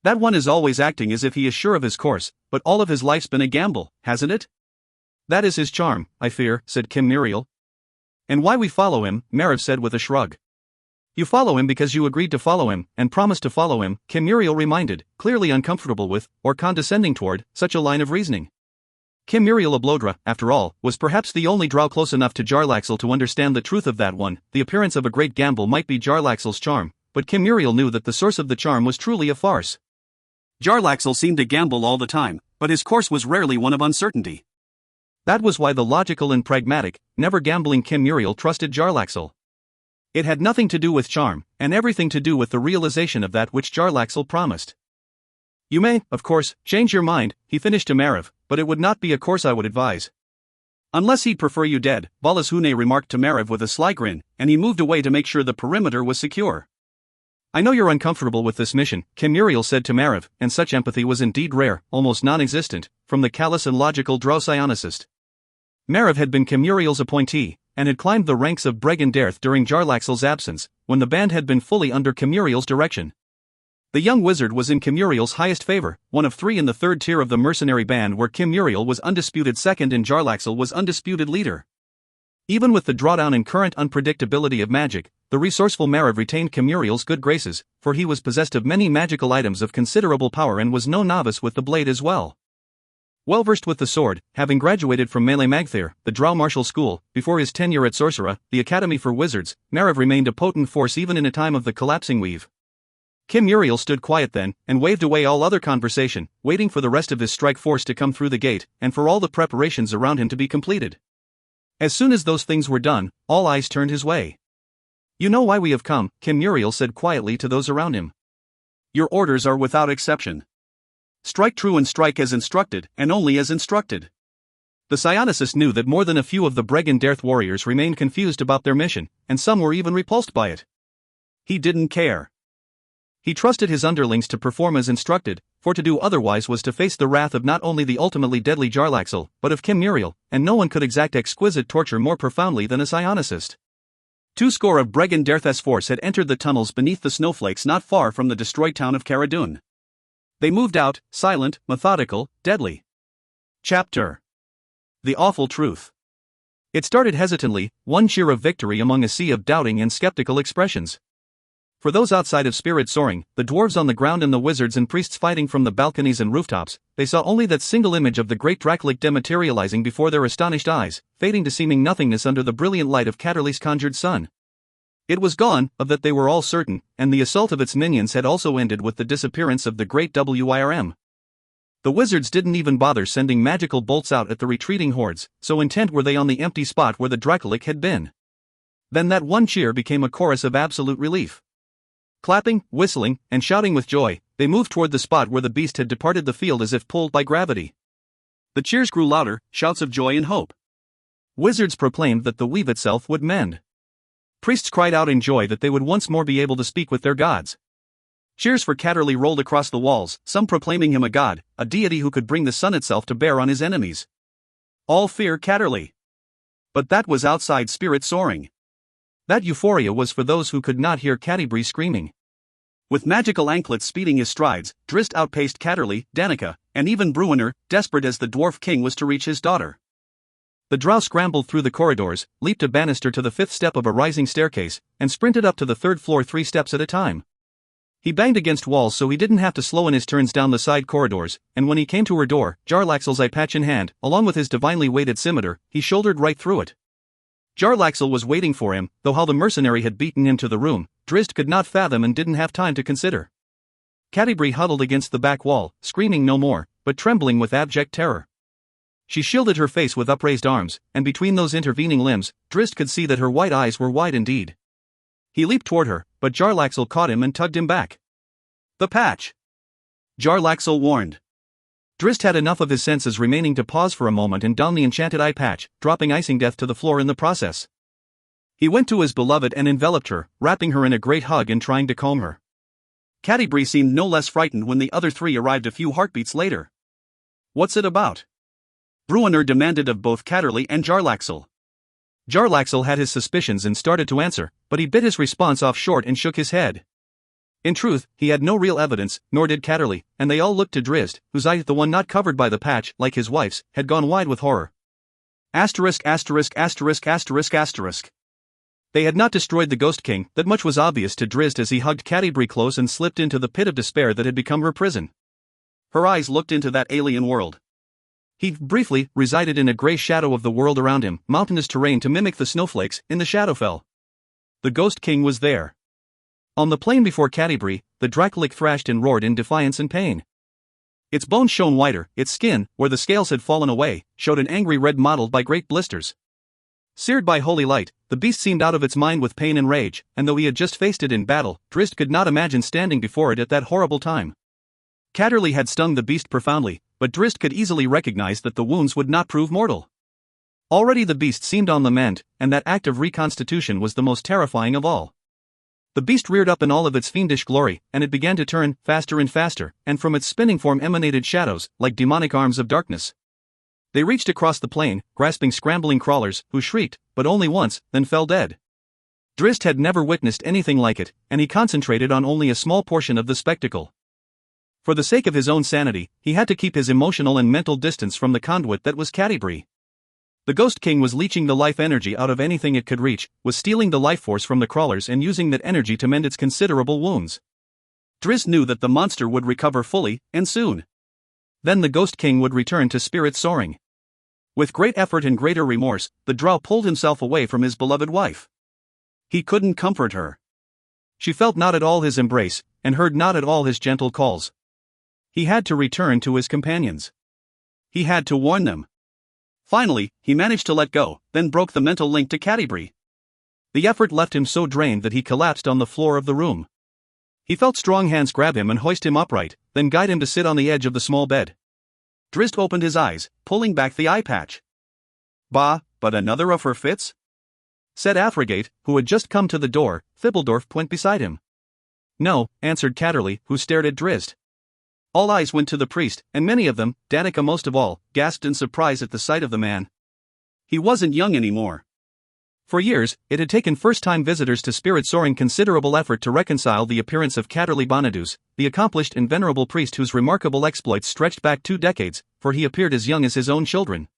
That one is always acting as if he is sure of his course, but all of his life's been a gamble, hasn't it?" "That is his charm, I fear," said Kim Muriel. "And why we follow him," Marav said with a shrug. "You follow him because you agreed to follow him, and promised to follow him," Kim Muriel reminded, clearly uncomfortable with, or condescending toward, such a line of reasoning. Kim Muriel Oblodra, after all, was perhaps the only drow close enough to Jarlaxle to understand the truth of that one. The appearance of a great gamble might be Jarlaxle's charm, but Kim Muriel knew that the source of the charm was truly a farce. Jarlaxle seemed to gamble all the time, but his course was rarely one of uncertainty. That was why the logical and pragmatic, never gambling Kim Muriel trusted Jarlaxle. It had nothing to do with charm, and everything to do with the realization of that which Jarlaxle promised. "You may, of course, change your mind," he finished to Marav, "but it would not be a course I would advise." "Unless he'd prefer you dead," Valashune remarked to Marav with a sly grin, and he moved away to make sure the perimeter was secure. "I know you're uncomfortable with this mission," Kim Muriel said to Marav, and such empathy was indeed rare, almost non-existent, from the callous and logical drow psionicist. Marav had been Kim Muriel's appointee, and had climbed the ranks of Bregan Derth during Jarlaxle's absence, when the band had been fully under Kim Muriel's direction. The young wizard was in Kim Muriel's highest favor, one of 3 in the 3rd tier of the mercenary band where Kim Muriel was undisputed second and Jarlaxle was undisputed leader. Even with the drawdown in current unpredictability of magic, the resourceful Marav retained Kim Muriel's good graces, for he was possessed of many magical items of considerable power and was no novice with the blade as well. Well versed with the sword, having graduated from Melee Magthir, the Drow Martial School, before his tenure at Sorcera, the Academy for Wizards, Marav remained a potent force even in a time of the collapsing weave. Kim Muriel stood quiet then, and waved away all other conversation, waiting for the rest of his strike force to come through the gate, and for all the preparations around him to be completed. As soon as those things were done, all eyes turned his way. "You know why we have come," Kim Muriel said quietly to those around him. "Your orders are without exception. Strike true and strike as instructed, and only as instructed." The psionicist knew that more than a few of the Bregan Derth warriors remained confused about their mission, and some were even repulsed by it. He didn't care. He trusted his underlings to perform as instructed, for to do otherwise was to face the wrath of not only the ultimately deadly Jarlaxle, but of Kim Muriel, and no one could exact exquisite torture more profoundly than a psionicist. 2 of Bregan Derth's force had entered the tunnels beneath the snowflakes not far from the destroyed town of Cara Dune. They moved out, silent, methodical, deadly. Chapter. The Awful Truth. It started hesitantly, one cheer of victory among a sea of doubting and skeptical expressions. For those outside of spirit soaring, the dwarves on the ground and the wizards and priests fighting from the balconies and rooftops, they saw only that single image of the great Dracolic dematerializing before their astonished eyes, fading to seeming nothingness under the brilliant light of Caterly's conjured sun. It was gone, of that they were all certain, and the assault of its minions had also ended with the disappearance of the great WIRM. The wizards didn't even bother sending magical bolts out at the retreating hordes, so intent were they on the empty spot where the Dracolic had been. Then that one cheer became a chorus of absolute relief. Clapping, whistling, and shouting with joy, they moved toward the spot where the beast had departed the field as if pulled by gravity. The cheers grew louder, shouts of joy and hope. Wizards proclaimed that the weave itself would mend. Priests cried out in joy that they would once more be able to speak with their gods. Cheers for Catterley rolled across the walls, some proclaiming him a god, a deity who could bring the sun itself to bear on his enemies. All fear Catterley. But that was outside spirit soaring. That euphoria was for those who could not hear Catterley screaming. With magical anklets speeding his strides, Drizzt outpaced Catterley, Danica, and even Bruenor, desperate as the dwarf king was to reach his daughter. The drow scrambled through the corridors, leaped a banister to the 5th step of a rising staircase, and sprinted up to the 3rd floor 3 steps at a time. He banged against walls so he didn't have to slow in his turns down the side corridors, and when he came to her door, Jarlaxle's eye patch in hand, along with his divinely weighted scimitar, he shouldered right through it. Jarlaxle was waiting for him, though how the mercenary had beaten him to the room, Drizzt could not fathom and didn't have time to consider. Catterley huddled against the back wall, screaming no more, but trembling with abject terror. She shielded her face with upraised arms, and between those intervening limbs, Drizzt could see that her white eyes were wide indeed. He leaped toward her, but Jarlaxle caught him and tugged him back. "The patch!" Jarlaxle warned. Drizzt had enough of his senses remaining to pause for a moment and don the enchanted eye patch, dropping icing death to the floor in the process. He went to his beloved and enveloped her, wrapping her in a great hug and trying to calm her. Catterley seemed no less frightened when the other 3 arrived a few heartbeats later. "What's it about?" Bruenor demanded of both Catterley and Jarlaxle. Jarlaxle had his suspicions and started to answer, but he bit his response off short and shook his head. In truth, he had no real evidence, nor did Catterley, and they all looked to Drizzt, whose eye, the one not covered by the patch, like his wife's, had gone wide with horror. Asterisk asterisk asterisk asterisk asterisk. They had not destroyed the Ghost King, that much was obvious to Drizzt as he hugged Catterley close and slipped into the pit of despair that had become her prison. Her eyes looked into that alien world. He briefly resided in a grey shadow of the world around him, mountainous terrain to mimic the snowflakes in the Shadowfell. The Ghost King was there. On the plain before Catterley, the Dracolich thrashed and roared in defiance and pain. Its bones shone whiter, its skin, where the scales had fallen away, showed an angry red mottled by great blisters. Seared by holy light, the beast seemed out of its mind with pain and rage, and though he had just faced it in battle, Drizzt could not imagine standing before it at that horrible time. Catterley had stung the beast profoundly, but Drizzt could easily recognize that the wounds would not prove mortal. Already the beast seemed on the mend, and that act of reconstitution was the most terrifying of all. The beast reared up in all of its fiendish glory, and it began to turn, faster and faster, and from its spinning form emanated shadows, like demonic arms of darkness. They reached across the plain, grasping scrambling crawlers, who shrieked, but only once, then fell dead. Drizzt had never witnessed anything like it, and he concentrated on only a small portion of the spectacle. For the sake of his own sanity, he had to keep his emotional and mental distance from the conduit that was Catterley. The Ghost King was leeching the life energy out of anything it could reach, was stealing the life force from the crawlers and using that energy to mend its considerable wounds. Drizzt knew that the monster would recover fully, and soon. Then the Ghost King would return to spirit soaring. With great effort and greater remorse, the drow pulled himself away from his beloved wife. He couldn't comfort her. She felt not at all his embrace, and heard not at all his gentle calls. He had to return to his companions. He had to warn them. Finally, he managed to let go, then broke the mental link to Catterley. The effort left him so drained that he collapsed on the floor of the room. He felt strong hands grab him and hoist him upright, then guide him to sit on the edge of the small bed. Drizzt opened his eyes, pulling back the eye patch. "Bah, but another of her fits?" said Athrogate, who had just come to the door. Thibbledorf went beside him. "No," answered Catterley, who stared at Drizzt. All eyes went to the priest, and many of them, Danica most of all, gasped in surprise at the sight of the man. He wasn't young anymore. For years, it had taken first-time visitors to Spirit Soaring considerable effort to reconcile the appearance of Catterley Bonadus, the accomplished and venerable priest whose remarkable exploits stretched back 2 decades, for he appeared as young as his own children.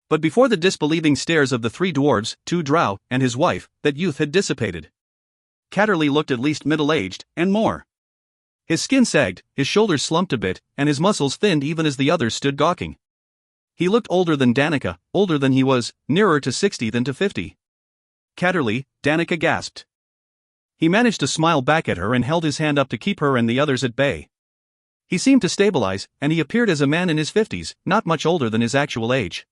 But before the disbelieving stares of the 3 dwarves, 2 drow, and his wife, that youth had dissipated. Catterley looked at least middle-aged, and more. His skin sagged, his shoulders slumped a bit, and his muscles thinned even as the others stood gawking. He looked older than Danica, older than he was, nearer to 60 than to 50. "Catterley," Danica gasped. He managed to smile back at her and held his hand up to keep her and the others at bay. He seemed to stabilize, and he appeared as a man in his 50s, not much older than his actual age.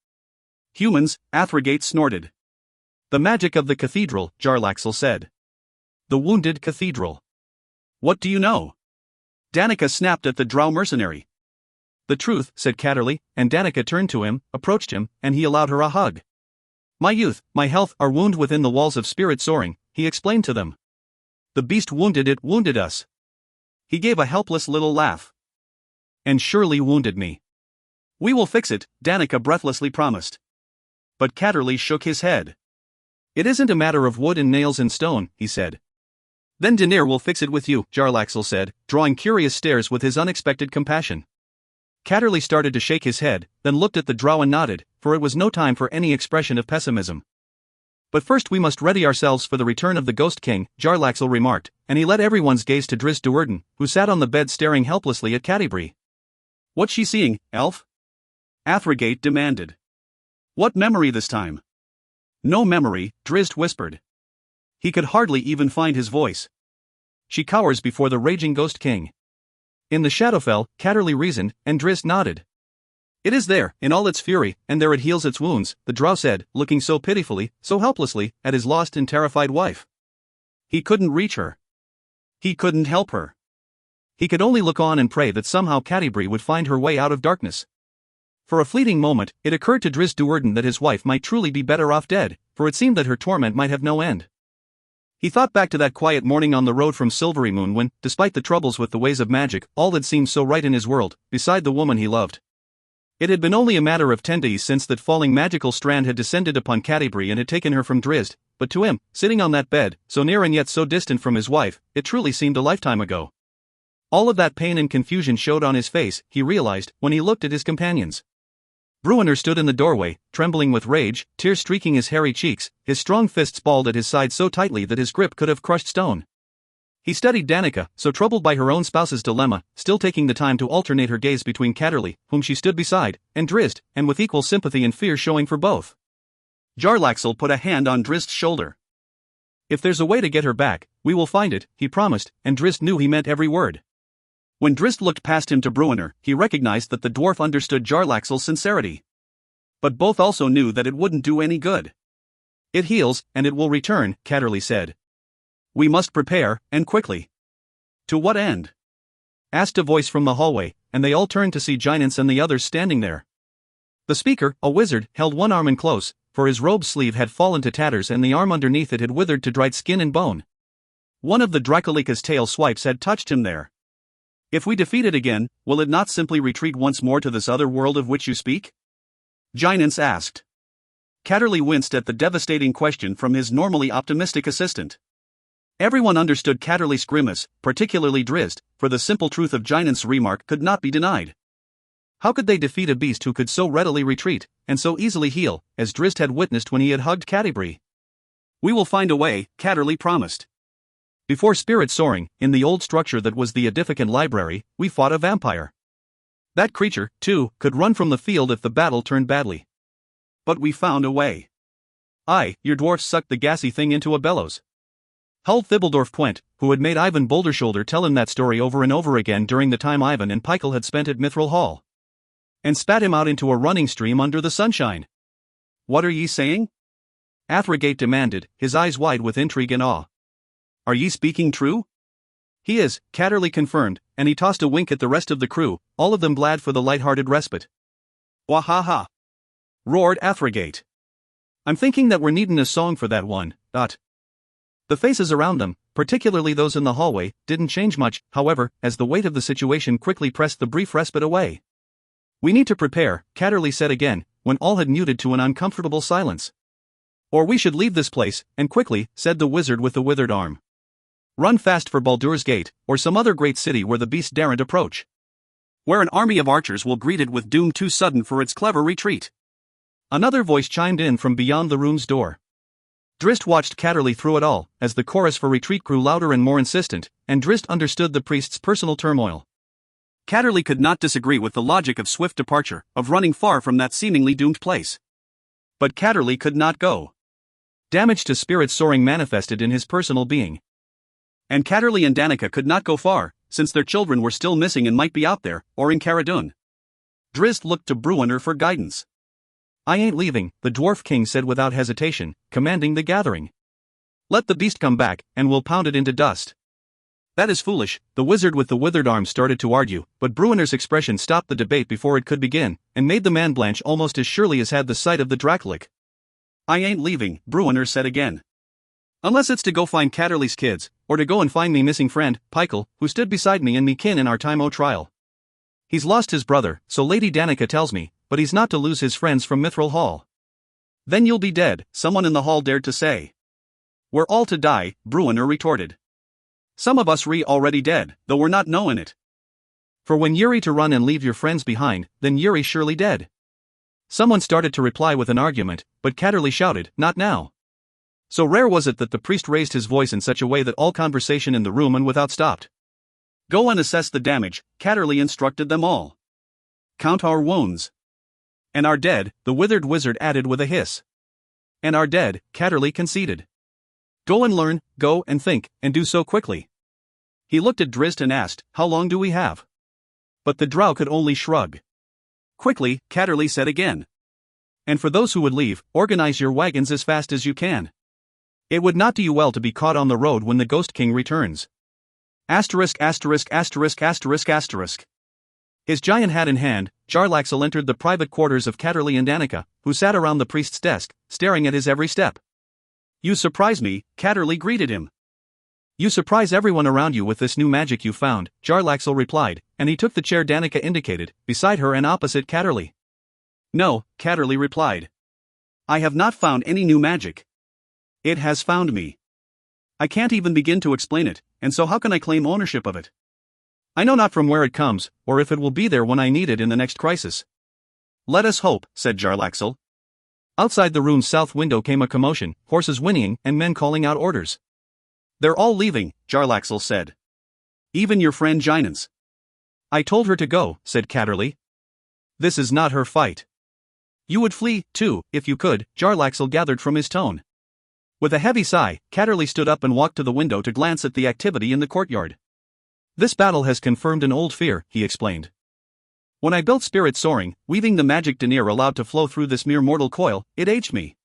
"Humans," Athrogate snorted. "The magic of the cathedral," Jarlaxle said. "The wounded cathedral. What do you know?" Danica snapped at the drow mercenary. "The truth," said Catterley, and Danica turned to him, approached him, and he allowed her a hug. "My youth, my health are wounded within the walls of Spirit Soaring," he explained to them. "The beast wounded us." He gave a helpless little laugh. And surely wounded me. We will fix it, Danica breathlessly promised. But Catterley shook his head. It isn't a matter of wood and nails and stone, he said. Then Daenerys will fix it with you, Jarlaxle said, drawing curious stares with his unexpected compassion. Catterley started to shake his head, then looked at the drow and nodded, for it was no time for any expression of pessimism. But first we must ready ourselves for the return of the Ghost King, Jarlaxle remarked, and he led everyone's gaze to Drizzt Do'Urden, who sat on the bed staring helplessly at Catti-brie. What's she seeing, elf? Athrogate demanded. What memory this time? No memory, Drizzt whispered. He could hardly even find his voice. She cowers before the raging Ghost King. In the Shadowfell, Catterley reasoned, and Drizzt nodded. It is there, in all its fury, and there it heals its wounds, the drow said, looking so pitifully, so helplessly, at his lost and terrified wife. He couldn't reach her. He couldn't help her. He could only look on and pray that somehow Catti-brie would find her way out of darkness. For a fleeting moment, it occurred to Drizzt Do'Urden that his wife might truly be better off dead, for it seemed that her torment might have no end. He thought back to that quiet morning on the road from Silverymoon when, despite the troubles with the ways of magic, all had seemed so right in his world, beside the woman he loved. It had been only a matter of 10 days since that falling magical strand had descended upon Catti-brie and had taken her from Drizzt, but to him, sitting on that bed, so near and yet so distant from his wife, it truly seemed a lifetime ago. All of that pain and confusion showed on his face, he realized, when he looked at his companions. Bruenor stood in the doorway, trembling with rage, tears streaking his hairy cheeks, his strong fists balled at his side so tightly that his grip could have crushed stone. He studied Danica, so troubled by her own spouse's dilemma, still taking the time to alternate her gaze between Catterley, whom she stood beside, and Drizzt, and with equal sympathy and fear showing for both. Jarlaxle put a hand on Drizzt's shoulder. If there's a way to get her back, we will find it, he promised, and Drizzt knew he meant every word. When Drizzt looked past him to Bruenor, he recognized that the dwarf understood Jarlaxle's sincerity. But both also knew that it wouldn't do any good. It heals, and it will return, Catterley said. We must prepare, and quickly. To what end? Asked a voice from the hallway, and they all turned to see Giants and the others standing there. The speaker, a wizard, held one arm in close, for his robe sleeve had fallen to tatters and the arm underneath it had withered to dried skin and bone. One of the Dracolika's tail swipes had touched him there. If we defeat it again, will it not simply retreat once more to this other world of which you speak? Giants asked. Catterley winced at the devastating question from his normally optimistic assistant. Everyone understood Catterley's grimace, particularly Drizzt, for the simple truth of Giant's remark could not be denied. How could they defeat a beast who could so readily retreat, and so easily heal, as Drizzt had witnessed when he had hugged Catti-brie? We will find a way, Catterley promised. Before Spirit Soaring, in the old structure that was the Edificant Library, we fought a vampire. That creature, too, could run from the field if the battle turned badly. But we found a way. Aye, your dwarfs sucked the gassy thing into a bellows. Hull Thibbledorf Quent, who had made Ivan Bouldershoulder tell him that story over and over again during the time Ivan and Pykel had spent at Mithril Hall. And spat him out into a running stream under the sunshine. What are ye saying? Athrogate demanded, his eyes wide with intrigue and awe. Are ye speaking true? He is, Catterley confirmed, and he tossed a wink at the rest of the crew, all of them glad for the light-hearted respite. Wahaha! Roared Athrogate. I'm thinking that we're needin' a song for that one, The faces around them, particularly those in the hallway, didn't change much, however, as the weight of the situation quickly pressed the brief respite away. We need to prepare, Catterley said again, when all had muted to an uncomfortable silence. Or we should leave this place, and quickly, said the wizard with the withered arm. Run fast for Baldur's Gate, or some other great city where the beast daren't approach. Where an army of archers will greet it with doom too sudden for its clever retreat. Another voice chimed in from beyond the room's door. Drizzt watched Catterley through it all, as the chorus for retreat grew louder and more insistent, and Drizzt understood the priest's personal turmoil. Catterley could not disagree with the logic of swift departure, of running far from that seemingly doomed place. But Catterley could not go. Damage to Spirit Soaring manifested in his personal being. And Catterley and Danica could not go far, since their children were still missing and might be out there, or in Cara Dune. Drizzt looked to Bruenor for guidance. I ain't leaving, the Dwarf King said without hesitation, commanding the gathering. Let the beast come back, and we'll pound it into dust. That is foolish, the wizard with the withered arm started to argue, but Bruenor's expression stopped the debate before it could begin, and made the man blanch almost as surely as had the sight of the Dracolik. I ain't leaving, Bruenor said again. Unless it's to go find Catterley's kids, or to go and find me missing friend, Pykel, who stood beside me and me kin in our time o' trial. He's lost his brother, so Lady Danica tells me, but he's not to lose his friends from Mithril Hall. Then you'll be dead, someone in the hall dared to say. We're all to die, Bruenor retorted. Some of us already dead, though we're not knowing it. For when Yuri to run and leave your friends behind, then Yuri surely dead. Someone started to reply with an argument, but Catterley shouted, not now. So rare was it that the priest raised his voice in such a way that all conversation in the room and without stopped. Go and assess the damage, Catterley instructed them all. Count our wounds. And our dead, the withered wizard added with a hiss. And our dead, Catterley conceded. Go and learn, go and think, and do so quickly. He looked at Drizzt and asked, how long do we have? But the drow could only shrug. Quickly, Catterley said again. And for those who would leave, organize your wagons as fast as you can. It would not do you well to be caught on the road when the Ghost King returns. Asterisk asterisk asterisk asterisk asterisk. His giant hat in hand, Jarlaxle entered the private quarters of Catterley and Danica, who sat around the priest's desk, staring at his every step. You surprise me, Catterley greeted him. You surprise everyone around you with this new magic you found, Jarlaxle replied, and he took the chair Danica indicated, beside her and opposite Catterley. No, Catterley replied. I have not found any new magic. It has found me. I can't even begin to explain it, and so how can I claim ownership of it? I know not from where it comes, or if it will be there when I need it in the next crisis. Let us hope, said Jarlaxle. Outside the room's south window came a commotion, horses whinnying and men calling out orders. They're all leaving, Jarlaxle said. Even your friend Ginance. I told her to go, said Catterley. This is not her fight. You would flee, too, if you could, Jarlaxle gathered from his tone. With a heavy sigh, Catterley stood up and walked to the window to glance at the activity in the courtyard. This battle has confirmed an old fear, he explained. When I built Spirit Soaring, weaving the magic denier allowed to flow through this mere mortal coil, it aged me.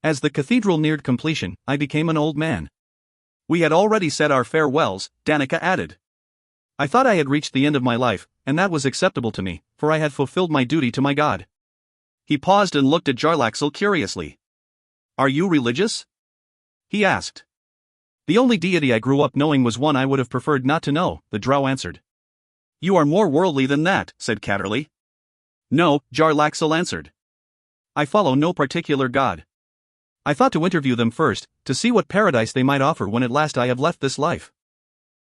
As the cathedral neared completion, I became an old man. We had already said our farewells, Danica added. I thought I had reached the end of my life, and that was acceptable to me, for I had fulfilled my duty to my god. He paused and looked at Jarlaxle curiously. Are you religious? He asked. The only deity I grew up knowing was one I would have preferred not to know, the drow answered. You are more worldly than that, said Catterley. No, Jarlaxle answered. I follow no particular god. I thought to interview them first, to see what paradise they might offer when at last I have left this life.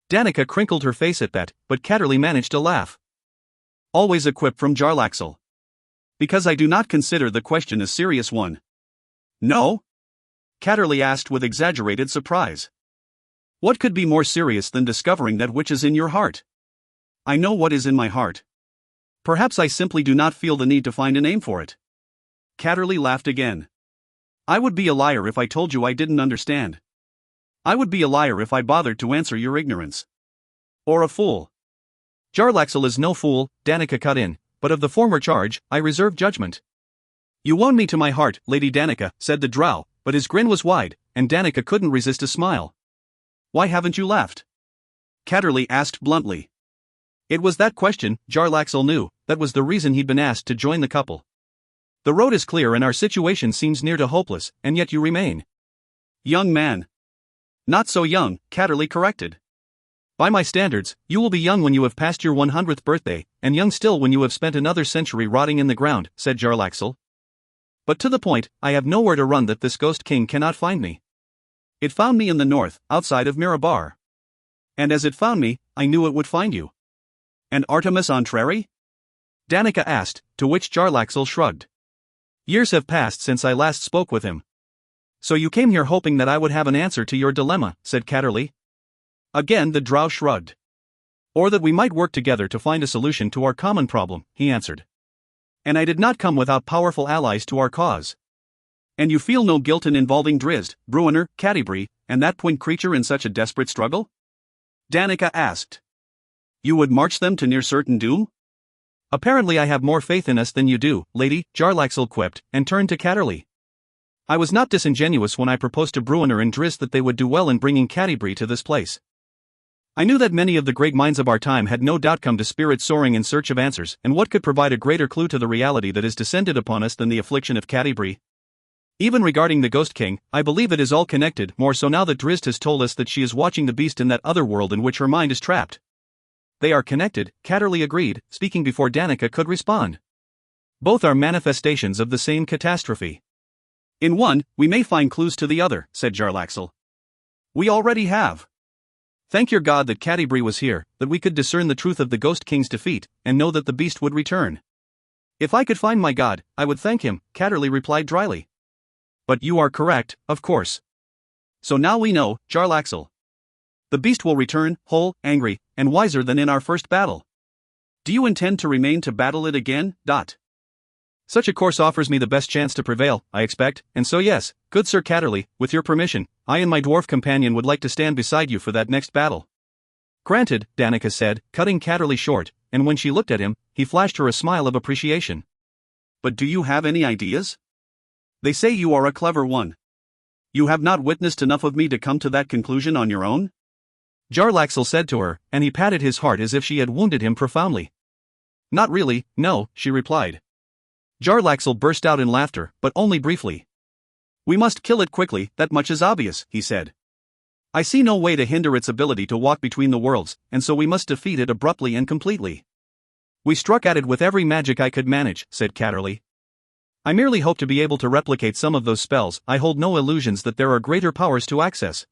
Danica crinkled her face at that, but Catterley managed to laugh. Always a quip from Jarlaxle. Because I do not consider the question a serious one. No? Catterley asked with exaggerated surprise. What could be more serious than discovering that which is in your heart? I know what is in my heart. Perhaps I simply do not feel the need to find a name for it. Catterley laughed again. I would be a liar if I told you I didn't understand. I would be a liar if I bothered to answer your ignorance. Or a fool. Jarlaxle is no fool, Danica cut in, but of the former charge, I reserve judgment. You won me to my heart, Lady Danica, said the drow, but his grin was wide, and Danica couldn't resist a smile. Why haven't you left? Catterley asked bluntly. It was that question, Jarlaxle knew, that was the reason he'd been asked to join the couple. The road is clear and our situation seems near to hopeless, and yet you remain. Young man. Not so young, Catterley corrected. By my standards, you will be young when you have passed your 100th birthday, and young still when you have spent another century rotting in the ground, said Jarlaxle. But to the point, I have nowhere to run that this Ghost King cannot find me. It found me in the north, outside of Mirabar. And as it found me, I knew it would find you. And Artemis Entreri? Danica asked, to which Jarlaxle shrugged. Years have passed since I last spoke with him. So you came here hoping that I would have an answer to your dilemma, said Catterley. Again the drow shrugged. Or that we might work together to find a solution to our common problem, he answered. And I did not come without powerful allies to our cause. And you feel no guilt in involving Drizzt, Bruenor, Catti-brie, and that point creature in such a desperate struggle? Danica asked. You would march them to near certain doom? Apparently I have more faith in us than you do, lady, Jarlaxle quipped, and turned to Catterley. I was not disingenuous when I proposed to Bruenor and Drizzt that they would do well in bringing Catti-brie to this place. I knew that many of the great minds of our time had no doubt come to Spirit Soaring in search of answers, and what could provide a greater clue to the reality that has descended upon us than the affliction of Catti-brie? Even regarding the Ghost King, I believe it is all connected, more so now that Drizzt has told us that she is watching the beast in that other world in which her mind is trapped. They are connected, Catterley agreed, speaking before Danica could respond. Both are manifestations of the same catastrophe. In one, we may find clues to the other, said Jarlaxle. We already have. Thank your God that Catti-brie was here, that we could discern the truth of the Ghost King's defeat, and know that the beast would return. If I could find my God, I would thank him, Catterley replied dryly. But you are correct, of course. So now we know, Jarlaxle. The beast will return, whole, angry, and wiser than in our first battle. Do you intend to remain to battle it again? Such a course offers me the best chance to prevail, I expect, and so yes, good Sir Catterley, with your permission, I and my dwarf companion would like to stand beside you for that next battle. Granted, Danica said, cutting Catterley short, and when she looked at him, he flashed her a smile of appreciation. But do you have any ideas? They say you are a clever one. You have not witnessed enough of me to come to that conclusion on your own? Jarlaxle said to her, and he patted his heart as if she had wounded him profoundly. Not really, no, she replied. Jarlaxle burst out in laughter, but only briefly. We must kill it quickly, that much is obvious, he said. I see no way to hinder its ability to walk between the worlds, and so we must defeat it abruptly and completely. We struck at it with every magic I could manage, said Catterley. I merely hope to be able to replicate some of those spells. I hold no illusions that there are greater powers to access.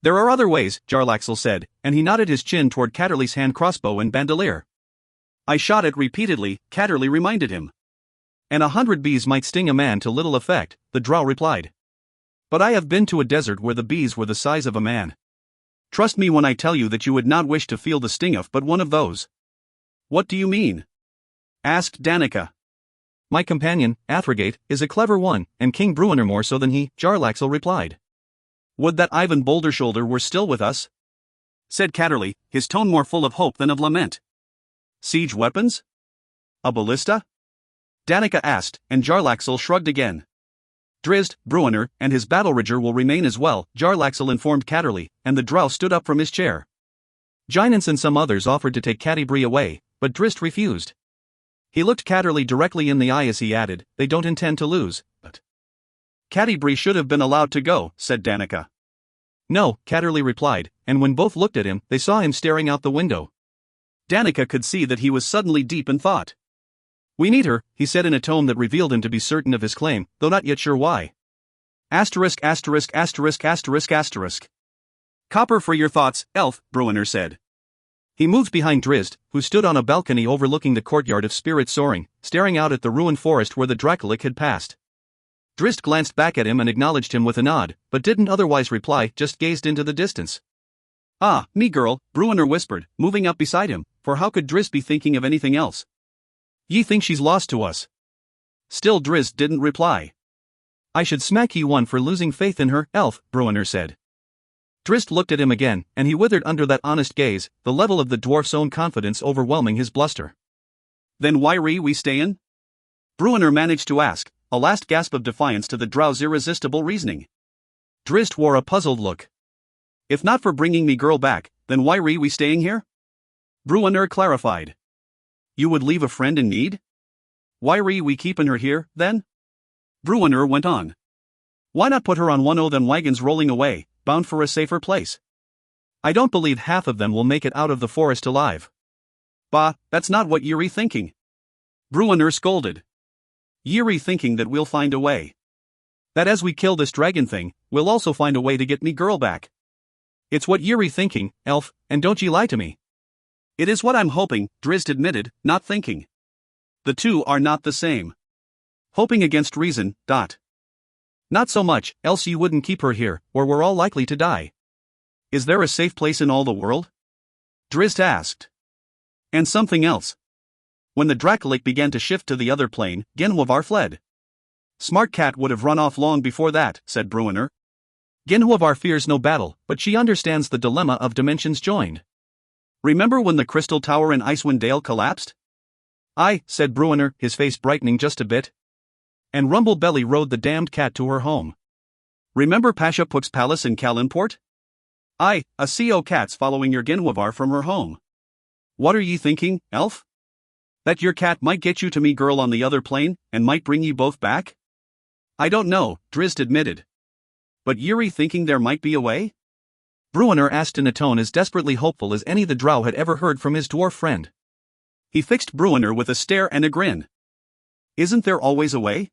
There are other ways, Jarlaxle said, and he nodded his chin toward Catterley's hand crossbow and bandolier. I shot it repeatedly, Catterley reminded him. And 100 bees might sting a man to little effect, the drow replied. But I have been to a desert where the bees were the size of a man. Trust me when I tell you that you would not wish to feel the sting of but one of those. What do you mean? Asked Danica. My companion, Athrogate, is a clever one, and King Bruenor more so than he, Jarlaxle replied. Would that Ivan Bouldershoulder were still with us? Said Catterley, his tone more full of hope than of lament. Siege weapons? A ballista? Danica asked, and Jarlaxle shrugged again. Drizzt, Bruenor, and his battle-ridger will remain as well, Jarlaxle informed Catterley, and the drow stood up from his chair. Giants and some others offered to take Catti-brie away, but Drizzt refused. He looked Catterley directly in the eye as he added, they don't intend to lose, but... Catti-brie should have been allowed to go, said Danica. No, Catterley replied, and when both looked at him, they saw him staring out the window. Danica could see that he was suddenly deep in thought. We need her, he said in a tone that revealed him to be certain of his claim, though not yet sure why. Asterisk asterisk asterisk asterisk asterisk. Copper for your thoughts, elf, Bruenor said. He moved behind Drizzt, who stood on a balcony overlooking the courtyard of Spirit Soaring, staring out at the ruined forest where the Dracolich had passed. Drizzt glanced back at him and acknowledged him with a nod, but didn't otherwise reply, just gazed into the distance. Ah, me girl, Bruenor whispered, moving up beside him, for how could Drizzt be thinking of anything else? Ye think she's lost to us? Still Drizzt didn't reply. I should smack ye one for losing faith in her, elf, Bruenor said. Drizzt looked at him again, and he withered under that honest gaze, the level of the dwarf's own confidence overwhelming his bluster. Then why we stayin'? Bruenor managed to ask, a last gasp of defiance to the drow's irresistible reasoning. Drizzt wore a puzzled look. If not for bringing me girl back, then why we staying here? Bruenor clarified. You would leave a friend in need? Why we keepin' her here, then? Bruenor went on. Why not put her on one o' them wagons rolling away, bound for a safer place? I don't believe half of them will make it out of the forest alive. Bah, that's not what you're thinking. Bruenor scolded. You're thinking that we'll find a way. That as we kill this dragon thing, we'll also find a way to get me girl back. It's what you're thinking, elf, and don't ye lie to me. It is what I'm hoping, Drizzt admitted, not thinking. The two are not the same. Hoping against reason, Not so much, else you wouldn't keep her here, or we're all likely to die. Is there a safe place in all the world? Drizzt asked. And something else. When the Dracolich began to shift to the other plane, Genhuavar fled. Smart Cat would have run off long before that, said Bruenor. Genhuavar fears no battle, but she understands the dilemma of dimensions joined. Remember when the Crystal Tower in Icewind Dale collapsed? Aye, said Bruenor, his face brightening just a bit. And Rumblebelly rode the damned cat to her home. Remember Pasha Pook's palace in Kalimport? Aye, a CO cat's following your Genhuavar from her home. What are ye thinking, elf? That your cat might get you to me girl on the other plane, and might bring ye both back? I don't know, Drizzt admitted. But Yuri thinking there might be a way? Bruenor asked in a tone as desperately hopeful as any the drow had ever heard from his dwarf friend. He fixed Bruenor with a stare and a grin. Isn't there always a way?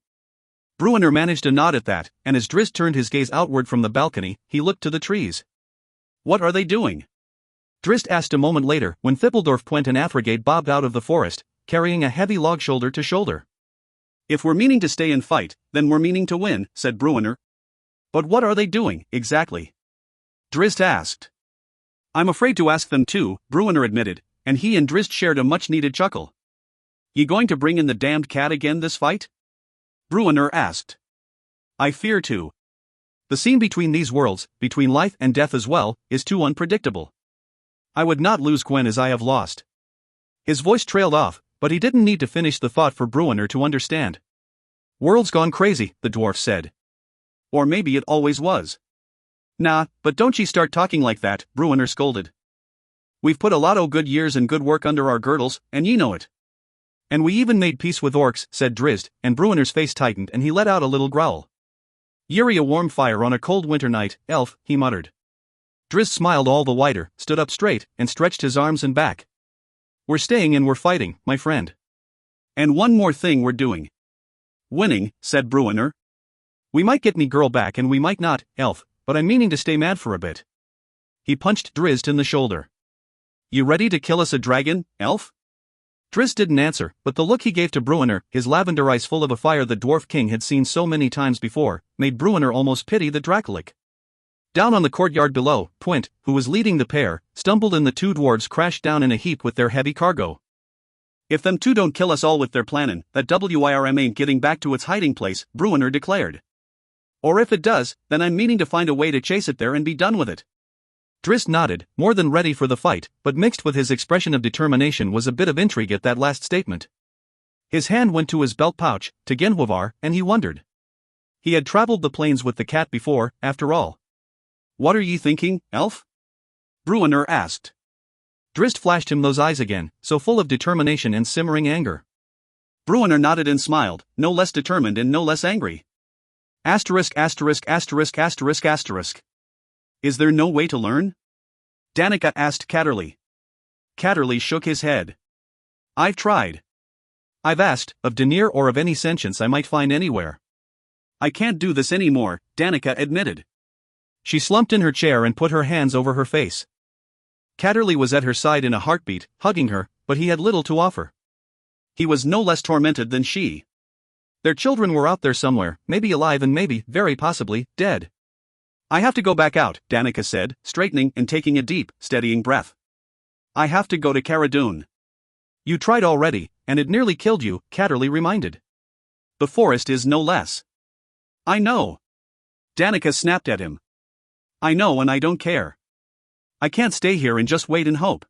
Bruenor managed a nod at that, and as Drizzt turned his gaze outward from the balcony, he looked to the trees. What are they doing? Drizzt asked a moment later, when Thippeldorf Puent and Athrogate bobbed out of the forest, carrying a heavy log shoulder to shoulder. If we're meaning to stay and fight, then we're meaning to win, said Bruenor. But what are they doing, exactly? Drizzt asked. I'm afraid to ask them too, Bruenor admitted, and he and Drizzt shared a much-needed chuckle. You going to bring in the damned cat again this fight? Bruenor asked. I fear to. The scene between these worlds, between life and death as well, is too unpredictable. I would not lose Gwen as I have lost. His voice trailed off, but he didn't need to finish the thought for Bruenor to understand. World's gone crazy, the dwarf said. Or maybe it always was. Nah, but don't ye start talking like that, Bruenor scolded. We've put a lot o' good years and good work under our girdles, and ye know it. And we even made peace with orcs, said Drizzt, and Bruenor's face tightened and he let out a little growl. Yuri a warm fire on a cold winter night, elf, he muttered. Drizzt smiled all the wider, stood up straight, and stretched his arms and back. We're staying and we're fighting, my friend. And one more thing we're doing. Winning, said Bruenor. We might get me girl back and we might not, elf, but I'm meaning to stay mad for a bit. He punched Drizzt in the shoulder. You ready to kill us a dragon, elf? Drizzt didn't answer, but the look he gave to Bruenor, his lavender eyes full of a fire the Dwarf King had seen so many times before, made Bruenor almost pity the Dracolich. Down on the courtyard below, Puent, who was leading the pair, stumbled and the two dwarves crashed down in a heap with their heavy cargo. If them two don't kill us all with their plannin', that WIRM ain't getting back to its hiding place, Bruenor declared. Or if it does, then I'm meaning to find a way to chase it there and be done with it. Drizzt nodded, more than ready for the fight, but mixed with his expression of determination was a bit of intrigue at that last statement. His hand went to his belt pouch, to Genhwavar, and he wondered. He had traveled the plains with the cat before, after all. What are ye thinking, elf? Bruenor asked. Drizzt flashed him those eyes again, so full of determination and simmering anger. Bruenor nodded and smiled, no less determined and no less angry. Asterisk asterisk asterisk asterisk asterisk. Is there no way to learn? Danica asked Catterley. Catterley shook his head. I've tried. I've asked, of Denier or of any sentience I might find anywhere. I can't do this anymore, Danica admitted. She slumped in her chair and put her hands over her face. Catterley was at her side in a heartbeat, hugging her, but he had little to offer. He was no less tormented than she. Their children were out there somewhere, maybe alive and maybe, very possibly, dead. I have to go back out, Danica said, straightening and taking a deep, steadying breath. I have to go to Cara Dune. You tried already, and it nearly killed you, Catterley reminded. The forest is no less. I know. Danica snapped at him. I know and I don't care. I can't stay here and just wait and hope.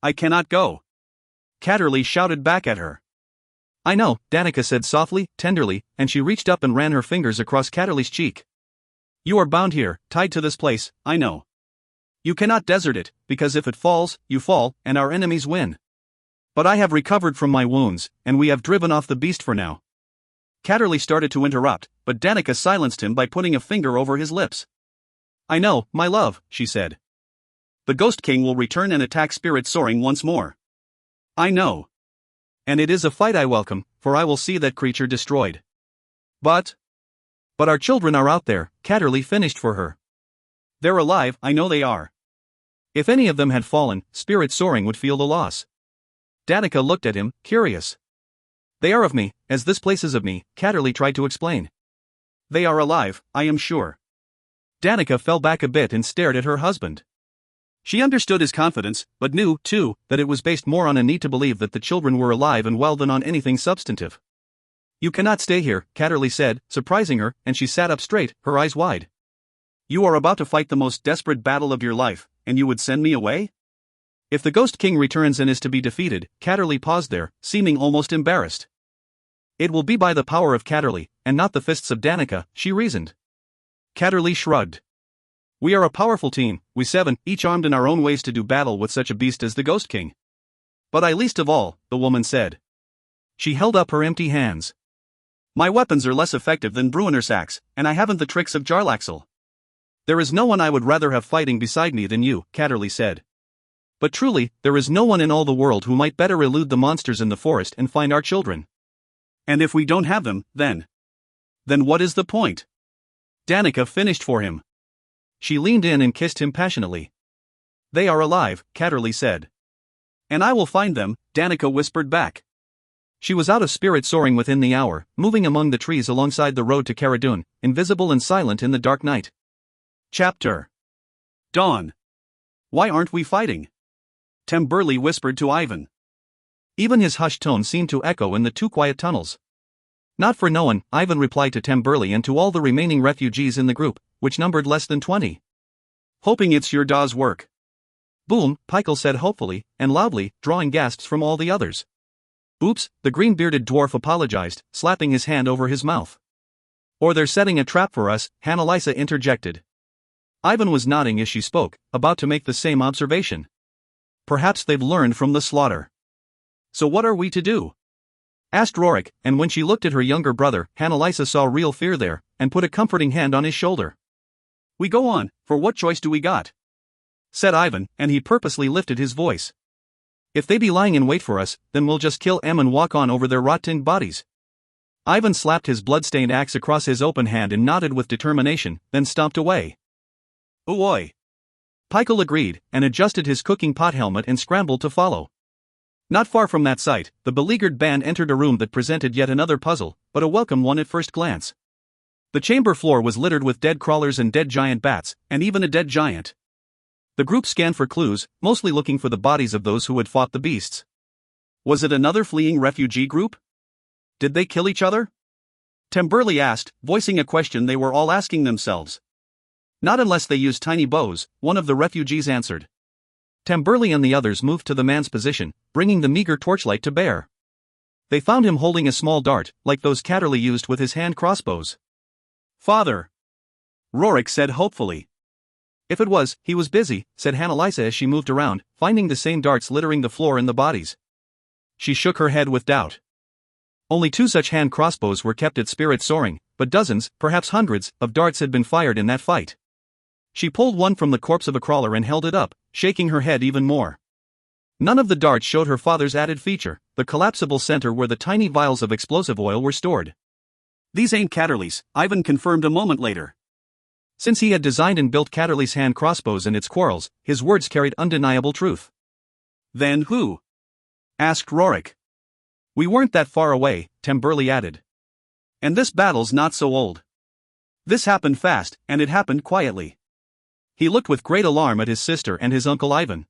I cannot go. Catterley shouted back at her. I know, Danica said softly, tenderly, and she reached up and ran her fingers across Catterley's cheek. You are bound here, tied to this place, I know. You cannot desert it, because if it falls, you fall, and our enemies win. But I have recovered from my wounds, and we have driven off the beast for now. Catterley started to interrupt, but Danica silenced him by putting a finger over his lips. I know, my love, she said. The Ghost King will return and attack Spirit Soaring once more. I know. And it is a fight I welcome, for I will see that creature destroyed. But our children are out there, Catterley finished for her. They're alive, I know they are. If any of them had fallen, Spirit Soaring would feel the loss. Danica looked at him, curious. They are of me, as this place is of me, Catterley tried to explain. They are alive, I am sure. Danica fell back a bit and stared at her husband. She understood his confidence, but knew, too, that it was based more on a need to believe that the children were alive and well than on anything substantive. You cannot stay here, Catterley said, surprising her, and she sat up straight, her eyes wide. You are about to fight the most desperate battle of your life, and you would send me away? If the Ghost King returns and is to be defeated, Catterley paused there, seeming almost embarrassed. It will be by the power of Catterley, and not the fists of Danica, she reasoned. Catterley shrugged. We are a powerful team, we 7, each armed in our own ways to do battle with such a beast as the Ghost King. But I least of all, the woman said. She held up her empty hands. My weapons are less effective than Bruennersacks, and I haven't the tricks of Jarlaxle. There is no one I would rather have fighting beside me than you, Catterley said. But truly, there is no one in all the world who might better elude the monsters in the forest and find our children. And if we don't have them, then what is the point? Danica finished for him. She leaned in and kissed him passionately. They are alive, Catterley said. And I will find them, Danica whispered back. She was out of spirit, soaring within the hour, moving among the trees alongside the road to Cara Dune, invisible and silent in the dark night. Chapter Dawn. Why aren't we fighting? Temburley whispered to Ivan. Even his hushed tone seemed to echo in the two quiet tunnels. Not for no one, Ivan replied to Temburley and to all the remaining refugees in the group, which numbered less than 20. Hoping it's your daw's work. Boom, Peikel said hopefully, and loudly, drawing gasps from all the others. Oops, the green-bearded dwarf apologized, slapping his hand over his mouth. Or they're setting a trap for us, Hannelisa interjected. Ivan was nodding as she spoke, about to make the same observation. Perhaps they've learned from the slaughter. So what are we to do? Asked Rorik, and when she looked at her younger brother, Hannelisa saw real fear there, and put a comforting hand on his shoulder. We go on, for what choice do we got? Said Ivan, and he purposely lifted his voice. If they be lying in wait for us, then we'll just kill them and walk on over their rotting bodies. Ivan slapped his blood-stained axe across his open hand and nodded with determination, then stomped away. Oi! Peikel agreed, and adjusted his cooking pot helmet and scrambled to follow. Not far from that sight, the beleaguered band entered a room that presented yet another puzzle, but a welcome one at first glance. The chamber floor was littered with dead crawlers and dead giant bats, and even a dead giant. The group scanned for clues, mostly looking for the bodies of those who had fought the beasts. Was it another fleeing refugee group? Did they kill each other? Temburley asked, voicing a question they were all asking themselves. Not unless they used tiny bows, one of the refugees answered. Temburley and the others moved to the man's position, bringing the meager torchlight to bear. They found him holding a small dart, like those Catterley used with his hand crossbows. Father! Rorik said hopefully. If it was, he was busy, said Hannelisa as she moved around, finding the same darts littering the floor and the bodies. She shook her head with doubt. Only 2 such hand crossbows were kept at Spirit Soaring, but dozens, perhaps hundreds, of darts had been fired in that fight. She pulled one from the corpse of a crawler and held it up, shaking her head even more. None of the darts showed her father's added feature, the collapsible center where the tiny vials of explosive oil were stored. These ain't Catterley's, Ivan confirmed a moment later. Since he had designed and built Catterley's hand crossbows and its quarrels, his words carried undeniable truth. Then who? Asked Rorik. We weren't that far away, Temburley added. And this battle's not so old. This happened fast, and it happened quietly. He looked with great alarm at his sister and his uncle Ivan.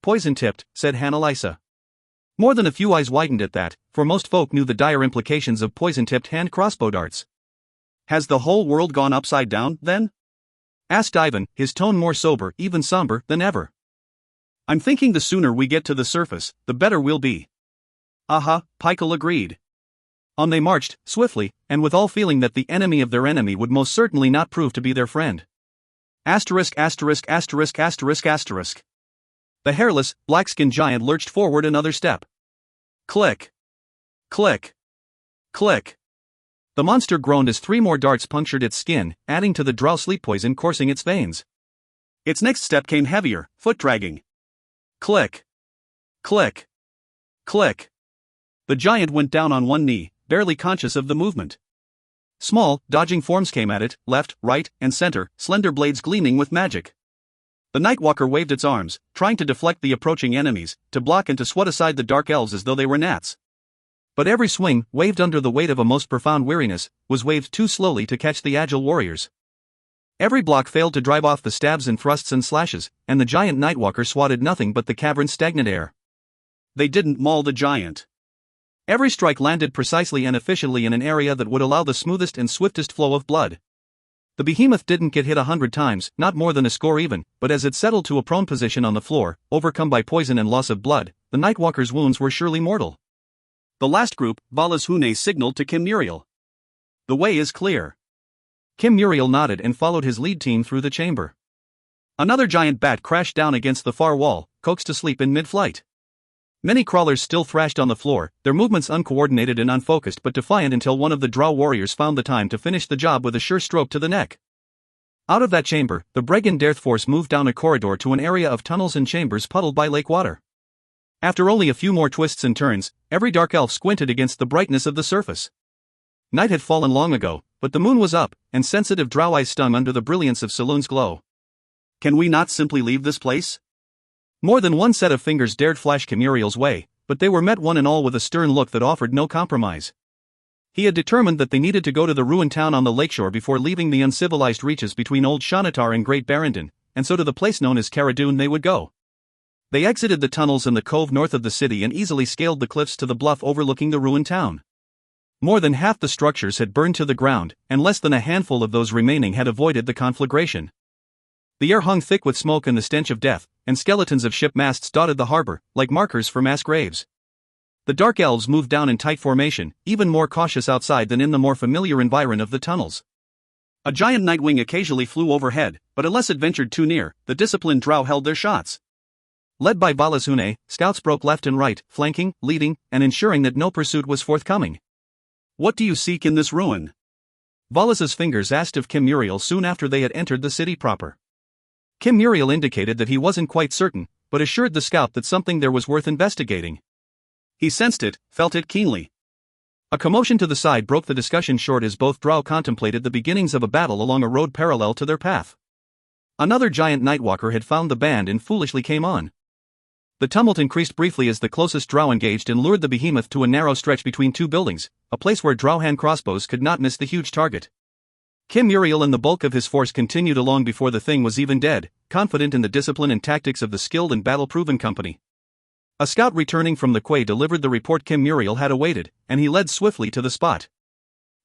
Poison-tipped, said Hannelisa. More than a few eyes widened at that, for most folk knew the dire implications of poison-tipped hand crossbow darts. Has the whole world gone upside down, then? Asked Ivan, his tone more sober, even somber, than ever. I'm thinking the sooner we get to the surface, the better we'll be. Aha, Peikel agreed. On they marched, swiftly, and with all feeling that the enemy of their enemy would most certainly not prove to be their friend. Asterisk asterisk asterisk asterisk asterisk. The hairless, black-skinned giant lurched forward another step. Click. Click. Click. The monster groaned as 3 more darts punctured its skin, adding to the drow sleep poison coursing its veins. Its next step came heavier, foot-dragging. Click. Click. Click. The giant went down on one knee, barely conscious of the movement. Small, dodging forms came at it, left, right, and center, slender blades gleaming with magic. The Nightwalker waved its arms, trying to deflect the approaching enemies, to block and to swat aside the dark elves as though they were gnats. But every swing, waved under the weight of a most profound weariness, was waved too slowly to catch the agile warriors. Every block failed to drive off the stabs and thrusts and slashes, and the giant Nightwalker swatted nothing but the cavern's stagnant air. They didn't maul the giant. Every strike landed precisely and efficiently in an area that would allow the smoothest and swiftest flow of blood. The behemoth didn't get hit 100 times, not more than a score even, but as it settled to a prone position on the floor, overcome by poison and loss of blood, the Nightwalker's wounds were surely mortal. The last group, Vala's Hune signaled to Kim Muriel. The way is clear. Kim Muriel nodded and followed his lead team through the chamber. Another giant bat crashed down against the far wall, coaxed to sleep in mid-flight. Many crawlers still thrashed on the floor, their movements uncoordinated and unfocused but defiant until one of the drow warriors found the time to finish the job with a sure stroke to the neck. Out of that chamber, the brigand death force moved down a corridor to an area of tunnels and chambers puddled by lake water. After only a few more twists and turns, every dark elf squinted against the brightness of the surface. Night had fallen long ago, but the moon was up, and sensitive drow eyes stung under the brilliance of Saloon's glow. Can we not simply leave this place? More than one set of fingers dared flash Muriel's way, but they were met one and all with a stern look that offered no compromise. He had determined that they needed to go to the ruined town on the lakeshore before leaving the uncivilized reaches between Old Shanatar and Great Barrendon, and so to the place known as Caradun they would go. They exited the tunnels in the cove north of the city and easily scaled the cliffs to the bluff overlooking the ruined town. More than half the structures had burned to the ground, and less than a handful of those remaining had avoided the conflagration. The air hung thick with smoke and the stench of death, and skeletons of ship masts dotted the harbor, like markers for mass graves. The dark elves moved down in tight formation, even more cautious outside than in the more familiar environ of the tunnels. A giant nightwing occasionally flew overhead, but unless it ventured too near, the disciplined drow held their shots. Led by Valashune, scouts broke left and right, flanking, leading, and ensuring that no pursuit was forthcoming. "What do you seek in this ruin?" Valas's fingers asked of Muriel soon after they had entered the city proper. Muriel indicated that he wasn't quite certain, but assured the scout that something there was worth investigating. He sensed it, felt it keenly. A commotion to the side broke the discussion short as both drow contemplated the beginnings of a battle along a road parallel to their path. Another giant nightwalker had found the band and foolishly came on. The tumult increased briefly as the closest drow engaged and lured the behemoth to a narrow stretch between two buildings, a place where drow hand crossbows could not miss the huge target. Muriel and the bulk of his force continued along before the thing was even dead, confident in the discipline and tactics of the skilled and battle-proven company. A scout returning from the quay delivered the report Muriel had awaited, and he led swiftly to the spot.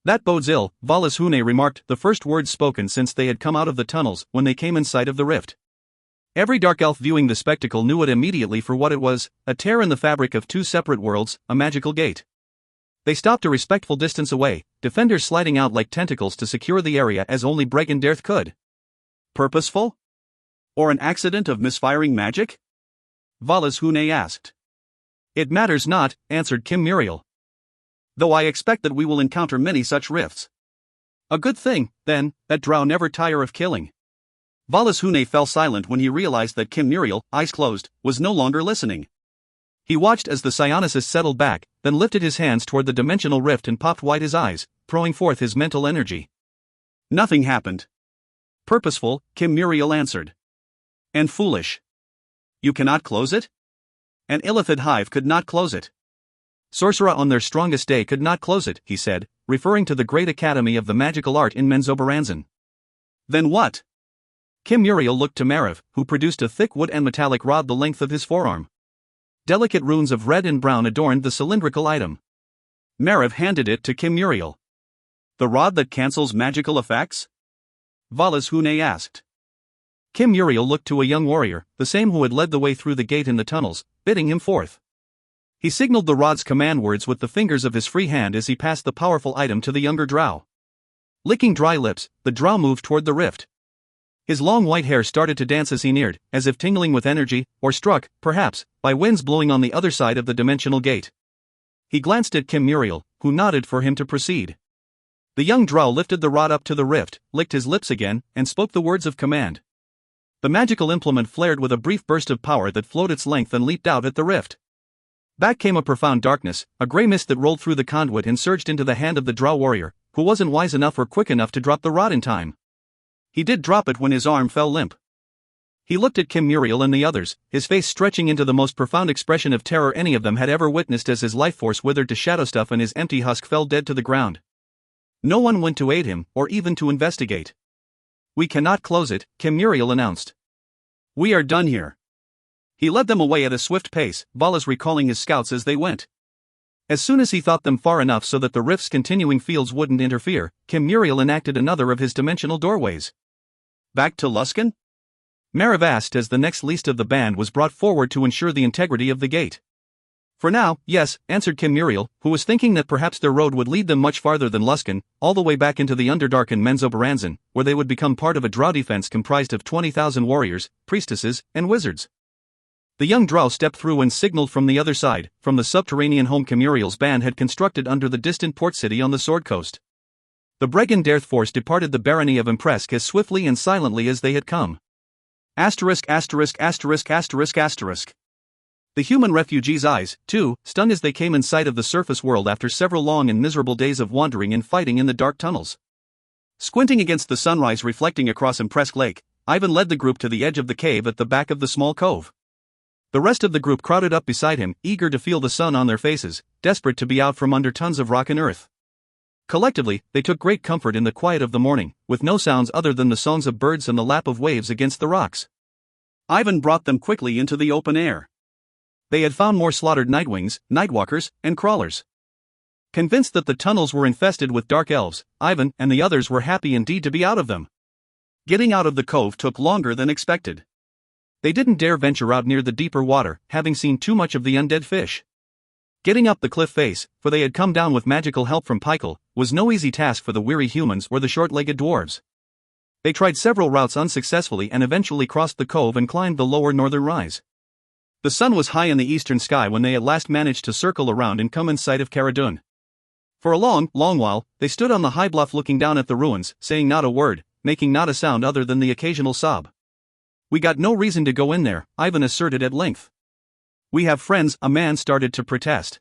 "That bodes ill," Valashune remarked, the first words spoken since they had come out of the tunnels, when they came in sight of the rift. Every dark elf viewing the spectacle knew it immediately for what it was, a tear in the fabric of two separate worlds, a magical gate. They stopped a respectful distance away, defenders sliding out like tentacles to secure the area as only Bregenderth could. Purposeful? Or an accident of misfiring magic? Valashune asked. "It matters not," answered Muriel. "Though I expect that we will encounter many such rifts. A good thing, then, that drow never tire of killing." Valashune fell silent when he realized that Muriel, eyes closed, was no longer listening. He watched as the psionicist settled back, then lifted his hands toward the dimensional rift and popped wide his eyes, throwing forth his mental energy. Nothing happened. "Purposeful," Muriel answered. "And foolish. You cannot close it?" "An Illithid hive could not close it. Sorcerer on their strongest day could not close it," he said, referring to the great academy of the magical art in Menzoberranzan. "Then what?" Muriel looked to Mariv, who produced a thick wood and metallic rod the length of his forearm. Delicate runes of red and brown adorned the cylindrical item. Mariv handed it to Muriel. "The rod that cancels magical effects?" Valashune asked. Muriel looked to a young warrior, the same who had led the way through the gate in the tunnels, bidding him forth. He signaled the rod's command words with the fingers of his free hand as he passed the powerful item to the younger drow. Licking dry lips, the drow moved toward the rift. His long white hair started to dance as he neared, as if tingling with energy, or struck, perhaps, by winds blowing on the other side of the dimensional gate. He glanced at Muriel, who nodded for him to proceed. The young drow lifted the rod up to the rift, licked his lips again, and spoke the words of command. The magical implement flared with a brief burst of power that flowed its length and leaped out at the rift. Back came a profound darkness, a grey mist that rolled through the conduit and surged into the hand of the drow warrior, who wasn't wise enough or quick enough to drop the rod in time. He did drop it when his arm fell limp. He looked at Muriel and the others, his face stretching into the most profound expression of terror any of them had ever witnessed as his life force withered to shadow stuff and his empty husk fell dead to the ground. No one went to aid him, or even to investigate. "We cannot close it," Muriel announced. "We are done here." He led them away at a swift pace, Valas recalling his scouts as they went. As soon as he thought them far enough so that the rift's continuing fields wouldn't interfere, Muriel enacted another of his dimensional doorways. "Back to Luskan?" Mariv asked as the next least of the band was brought forward to ensure the integrity of the gate. "For now, yes," answered Muriel, who was thinking that perhaps their road would lead them much farther than Luskan, all the way back into the Underdark and Menzoberranzan, where they would become part of a drow defense comprised of 20,000 warriors, priestesses, and wizards. The young drow stepped through and signaled from the other side, from the subterranean home Camuriel's band had constructed under the distant port city on the Sword Coast. The Bregan Death Force departed the barony of Impresk as swiftly and silently as they had come. ***********. The human refugees' eyes, too, stung as they came in sight of the surface world after several long and miserable days of wandering and fighting in the dark tunnels. Squinting against the sunrise reflecting across Impresk Lake, Ivan led the group to the edge of the cave at the back of the small cove. The rest of the group crowded up beside him, eager to feel the sun on their faces, desperate to be out from under tons of rock and earth. Collectively, they took great comfort in the quiet of the morning, with no sounds other than the songs of birds and the lap of waves against the rocks. Ivan brought them quickly into the open air. They had found more slaughtered nightwings, nightwalkers, and crawlers. Convinced that the tunnels were infested with dark elves, Ivan and the others were happy indeed to be out of them. Getting out of the cove took longer than expected. They didn't dare venture out near the deeper water, having seen too much of the undead fish. Getting up the cliff face, for they had come down with magical help from Pykel, was no easy task for the weary humans or the short-legged dwarves. They tried several routes unsuccessfully and eventually crossed the cove and climbed the lower northern rise. The sun was high in the eastern sky when they at last managed to circle around and come in sight of Caradun. For a long while, they stood on the high bluff looking down at the ruins, saying not a word, making not a sound other than the occasional sob. "We got no reason to go in there," Ivan asserted at length. "We have friends," a man started to protest.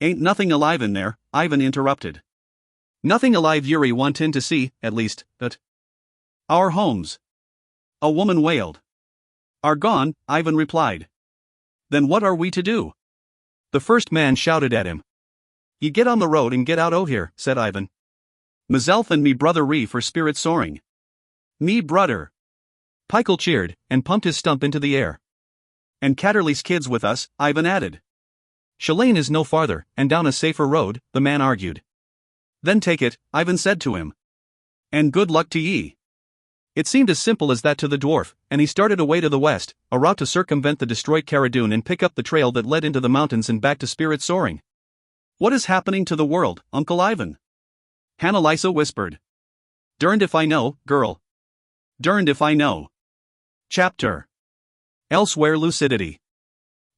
"Ain't nothing alive in there," Ivan interrupted. "Nothing alive Yuri want in to see, at least, but our homes," a woman wailed. "Are gone," Ivan replied. "Then what are we to do?" The first man shouted at him. "You get on the road and get out o' here," said Ivan. "Myself and me brother Ree for spirit soaring." "Me brother." Pykel cheered, and pumped his stump into the air. "And Catterley's kids with us," Ivan added. "Shalane is no farther, and down a safer road," the man argued. "Then take it," Ivan said to him. "And good luck to ye." It seemed as simple as that to the dwarf, and he started away to the west, a route to circumvent the destroyed Caradun and pick up the trail that led into the mountains and back to Spirit Soaring. "What is happening to the world, Uncle Ivan?" Hannah-Lisa whispered. "Derned if I know, girl. Derned if I know." Chapter. Elsewhere lucidity.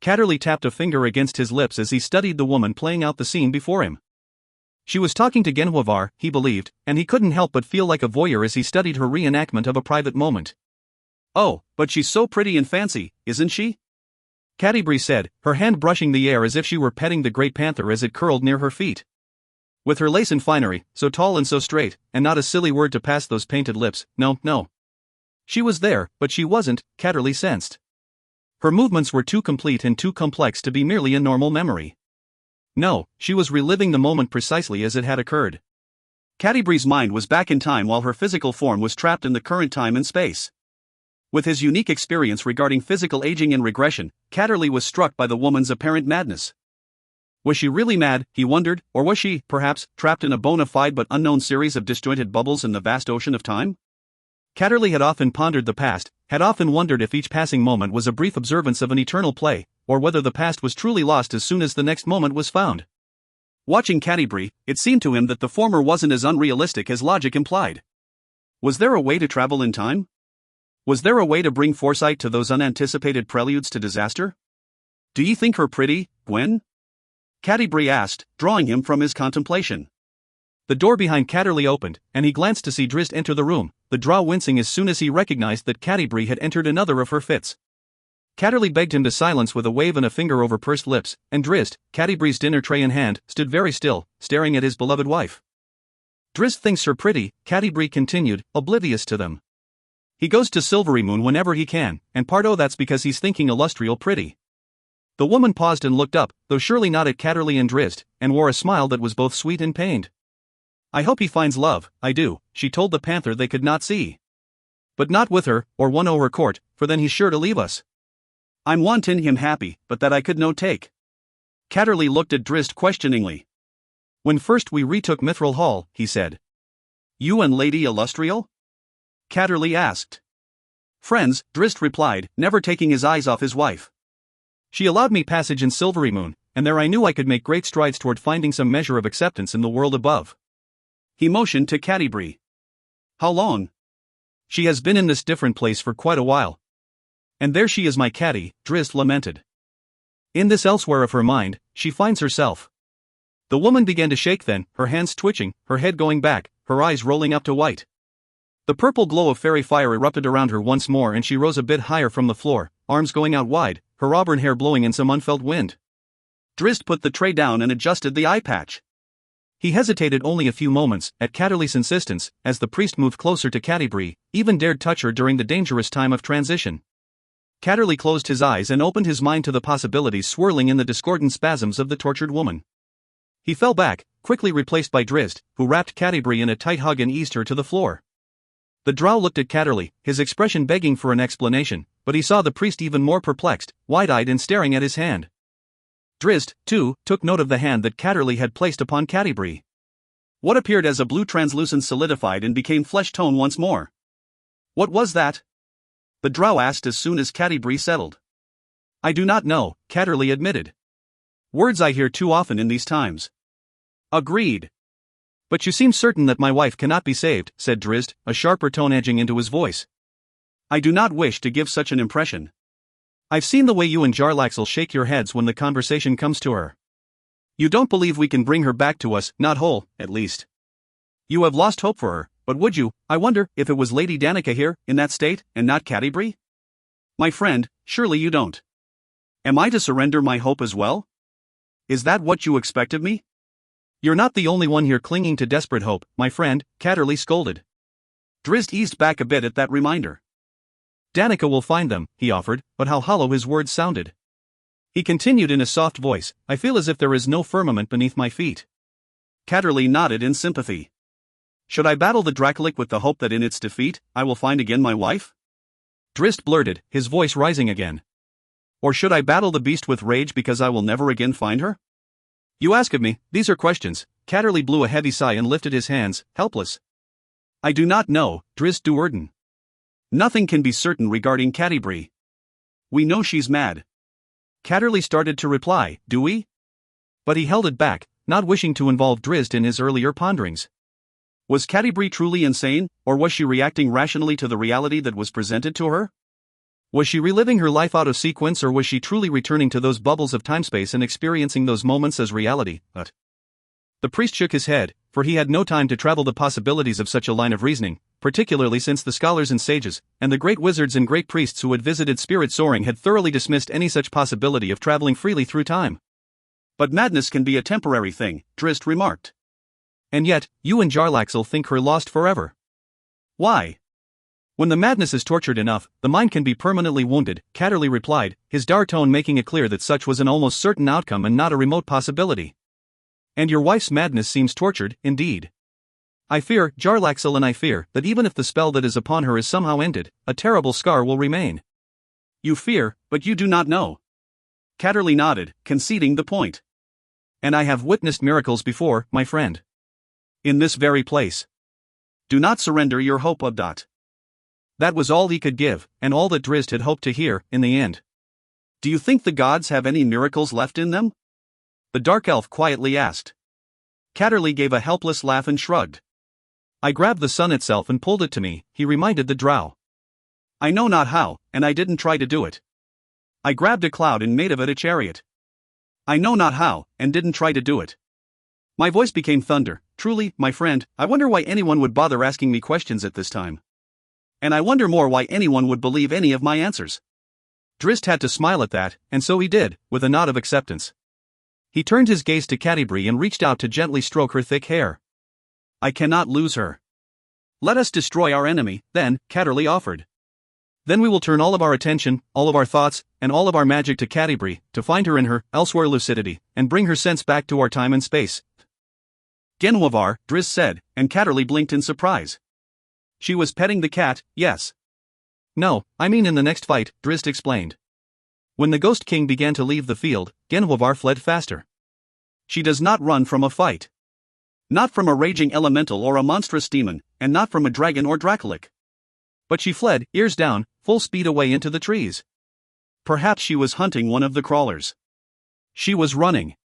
Catterley tapped a finger against his lips as he studied the woman playing out the scene before him. She was talking to Genhuavar, he believed, and he couldn't help but feel like a voyeur as he studied her reenactment of a private moment. "Oh, but she's so pretty and fancy, isn't she?" Catti-brie said, her hand brushing the air as if she were petting the great panther as it curled near her feet. With her lace and finery, so tall and so straight, and not a silly word to pass those painted lips, no. She was there, but she wasn't, Catterley sensed. Her movements were too complete and too complex to be merely a normal memory. No, she was reliving the moment precisely as it had occurred. Catti-brie's mind was back in time while her physical form was trapped in the current time and space. With his unique experience regarding physical aging and regression, Catterley was struck by the woman's apparent madness. Was she really mad, he wondered, or was she, perhaps, trapped in a bona fide but unknown series of disjointed bubbles in the vast ocean of time? Catterley had often pondered the past, had often wondered if each passing moment was a brief observance of an eternal play, or whether the past was truly lost as soon as the next moment was found. Watching Catti-brie, it seemed to him that the former wasn't as unrealistic as logic implied. Was there a way to travel in time? Was there a way to bring foresight to those unanticipated preludes to disaster? "Do ye think her pretty, Gwen?" Catti-brie asked, drawing him from his contemplation. The door behind Catterley opened, and he glanced to see Drizzt enter the room, the drow wincing as soon as he recognized that Catti-brie had entered another of her fits. Catterley begged him to silence with a wave and a finger over pursed lips, and Drizzt, Catti-brie's dinner tray in hand, stood very still, staring at his beloved wife. "Drizzt thinks her pretty," Catti-brie continued, oblivious to them. "He goes to Silverymoon whenever he can, and part o' that's because he's thinking Illustrial pretty." The woman paused and looked up, though surely not at Catterley and Drizzt, and wore a smile that was both sweet and pained. "I hope he finds love, I do," she told the panther they could not see. "But not with her, or one o' her court, for then he's sure to leave us. I'm wantin' him happy, but that I could no take." Catterley looked at Drizzt questioningly. "When first we retook Mithril Hall," he said. "You and Lady Illustrial?" Catterley asked. "Friends," Drizzt replied, never taking his eyes off his wife. "She allowed me passage in Silverymoon, and there I knew I could make great strides toward finding some measure of acceptance in the world above." He motioned to Catti-brie. "How long?" "She has been in this different place for quite a while." And there she is, my catty, Drizzt lamented. In this elsewhere of her mind, she finds herself. The woman began to shake then, her hands twitching, her head going back, her eyes rolling up to white. The purple glow of fairy fire erupted around her once more and she rose a bit higher from the floor, arms going out wide, her auburn hair blowing in some unfelt wind. Drizzt put the tray down and adjusted the eye patch. He hesitated only a few moments, at Catterley's insistence, as the priest moved closer to Catti-brie, even dared touch her during the dangerous time of transition. Catterley closed his eyes and opened his mind to the possibilities swirling in the discordant spasms of the tortured woman. He fell back, quickly replaced by Drizzt, who wrapped Catti-brie in a tight hug and eased her to the floor. The drow looked at Catterley, his expression begging for an explanation, but he saw the priest even more perplexed, wide-eyed and staring at his hand. Drizzt, too, took note of the hand that Catterley had placed upon Catti-brie. What appeared as a blue translucence solidified and became flesh-tone once more. What was that? The drow asked as soon as Catti-brie settled. I do not know, Catterley admitted. Words I hear too often in these times. Agreed. But you seem certain that my wife cannot be saved, said Drizzt, a sharper tone edging into his voice. I do not wish to give such an impression. I've seen the way you and Jarlaxle shake your heads when the conversation comes to her. You don't believe we can bring her back to us, not whole, at least. You have lost hope for her, but would you, I wonder, if it was Lady Danica here, in that state, and not Catti-brie? My friend, surely you don't. Am I to surrender my hope as well? Is that what you expect of me? You're not the only one here clinging to desperate hope, my friend, Catterley scolded. Drizzt eased back a bit at that reminder. Danica will find them, he offered, but how hollow his words sounded. He continued in a soft voice, I feel as if there is no firmament beneath my feet. Catterley nodded in sympathy. Should I battle the Dracolic with the hope that in its defeat, I will find again my wife? Drizzt blurted, his voice rising again. Or should I battle the beast with rage because I will never again find her? You ask of me, these are questions. Catterley blew a heavy sigh and lifted his hands, helpless. I do not know, Drizzt Duerden. Nothing can be certain regarding Catti-brie. We know she's mad. Catterley started to reply, do we? But he held it back, not wishing to involve Drizzt in his earlier ponderings. Was Catti-brie truly insane, or was she reacting rationally to the reality that was presented to her? Was she reliving her life out of sequence, or was she truly returning to those bubbles of time-space and experiencing those moments as reality? The priest shook his head, for he had no time to travel the possibilities of such a line of reasoning, particularly since the scholars and sages, and the great wizards and great priests who had visited spirit soaring had thoroughly dismissed any such possibility of traveling freely through time. But madness can be a temporary thing, Drizzt remarked. And yet, you and Jarlaxle think her lost forever. Why? When the madness is tortured enough, the mind can be permanently wounded, Catterley replied, his dour tone making it clear that such was an almost certain outcome and not a remote possibility. And your wife's madness seems tortured, indeed. I fear, Jarlaxle, and I fear, that even if the spell that is upon her is somehow ended, a terrible scar will remain. You fear, but you do not know. Catterley nodded, conceding the point. And I have witnessed miracles before, my friend. In this very place. Do not surrender your hope of that. That was all he could give, and all that Drizzt had hoped to hear, in the end. Do you think the gods have any miracles left in them? The dark elf quietly asked. Catterley gave a helpless laugh and shrugged. I grabbed the sun itself and pulled it to me, he reminded the drow. I know not how, and I didn't try to do it. I grabbed a cloud and made of it a chariot. I know not how, and didn't try to do it. My voice became thunder. Truly, my friend, I wonder why anyone would bother asking me questions at this time. And I wonder more why anyone would believe any of my answers. Drizzt had to smile at that, and so he did, with a nod of acceptance. He turned his gaze to Catti-brie and reached out to gently stroke her thick hair. I cannot lose her. Let us destroy our enemy, then, Catterley offered. Then we will turn all of our attention, all of our thoughts, and all of our magic to Catti-brie, to find her in her, elsewhere lucidity, and bring her sense back to our time and space. Genwavar, Drizzt said, and Catterley blinked in surprise. She was petting the cat, yes. No, I mean in the next fight, Drizzt explained. When the Ghost King began to leave the field, Genwavar fled faster. She does not run from a fight. Not from a raging elemental or a monstrous demon, and not from a dragon or Dracolic. But she fled, ears down, full speed away into the trees. Perhaps she was hunting one of the crawlers. She was running.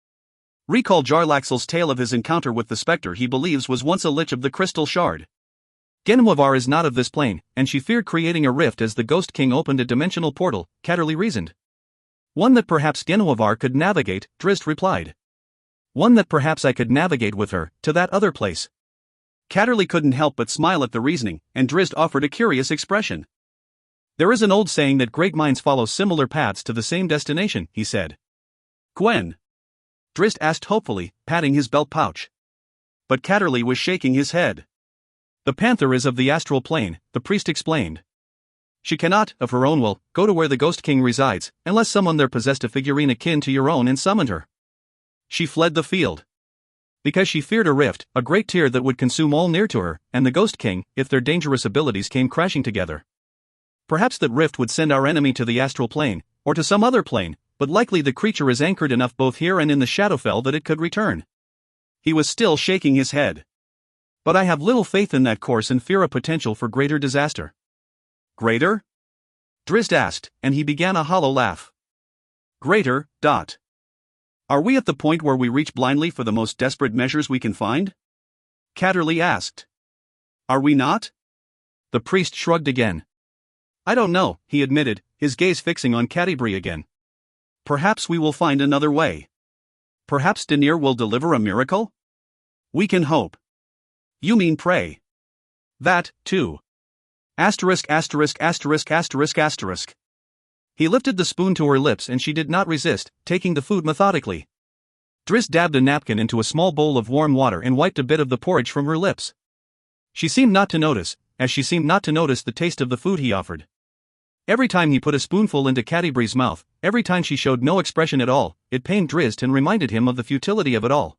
Recall Jarlaxle's tale of his encounter with the spectre he believes was once a lich of the crystal shard. Genwavar is not of this plane, and she feared creating a rift as the Ghost King opened a dimensional portal, Catterley reasoned. One that perhaps Genwavar could navigate, Drizzt replied. One that perhaps I could navigate with her, to that other place. Catterley couldn't help but smile at the reasoning, and Drizzt offered a curious expression. There is an old saying that great minds follow similar paths to the same destination, he said. Gwen? Drizzt asked hopefully, patting his belt pouch. But Catterley was shaking his head. The panther is of the astral plane, the priest explained. She cannot, of her own will, go to where the Ghost King resides, unless someone there possessed a figurine akin to your own and summoned her. She fled the field. Because she feared a rift, a great tear that would consume all near to her, and the Ghost King, if their dangerous abilities came crashing together. Perhaps that rift would send our enemy to the astral plane, or to some other plane, but likely the creature is anchored enough both here and in the Shadowfell that it could return. He was still shaking his head. But I have little faith in that course and fear a potential for greater disaster. Greater? Drizzt asked, and he began a hollow laugh. Greater, dot. Are we at the point where we reach blindly for the most desperate measures we can find? Catterley asked. Are we not? The priest shrugged again. I don't know, he admitted, his gaze fixing on Catti-brie again. Perhaps we will find another way. Perhaps Daenerys will deliver a miracle? We can hope. You mean pray. That, too. Asterisk asterisk asterisk asterisk asterisk. He lifted the spoon to her lips and she did not resist, taking the food methodically. Drizzt dabbed a napkin into a small bowl of warm water and wiped a bit of the porridge from her lips. She seemed not to notice, as she seemed not to notice the taste of the food he offered. Every time he put a spoonful into Catti-brie's mouth, every time she showed no expression at all, it pained Drizzt and reminded him of the futility of it all.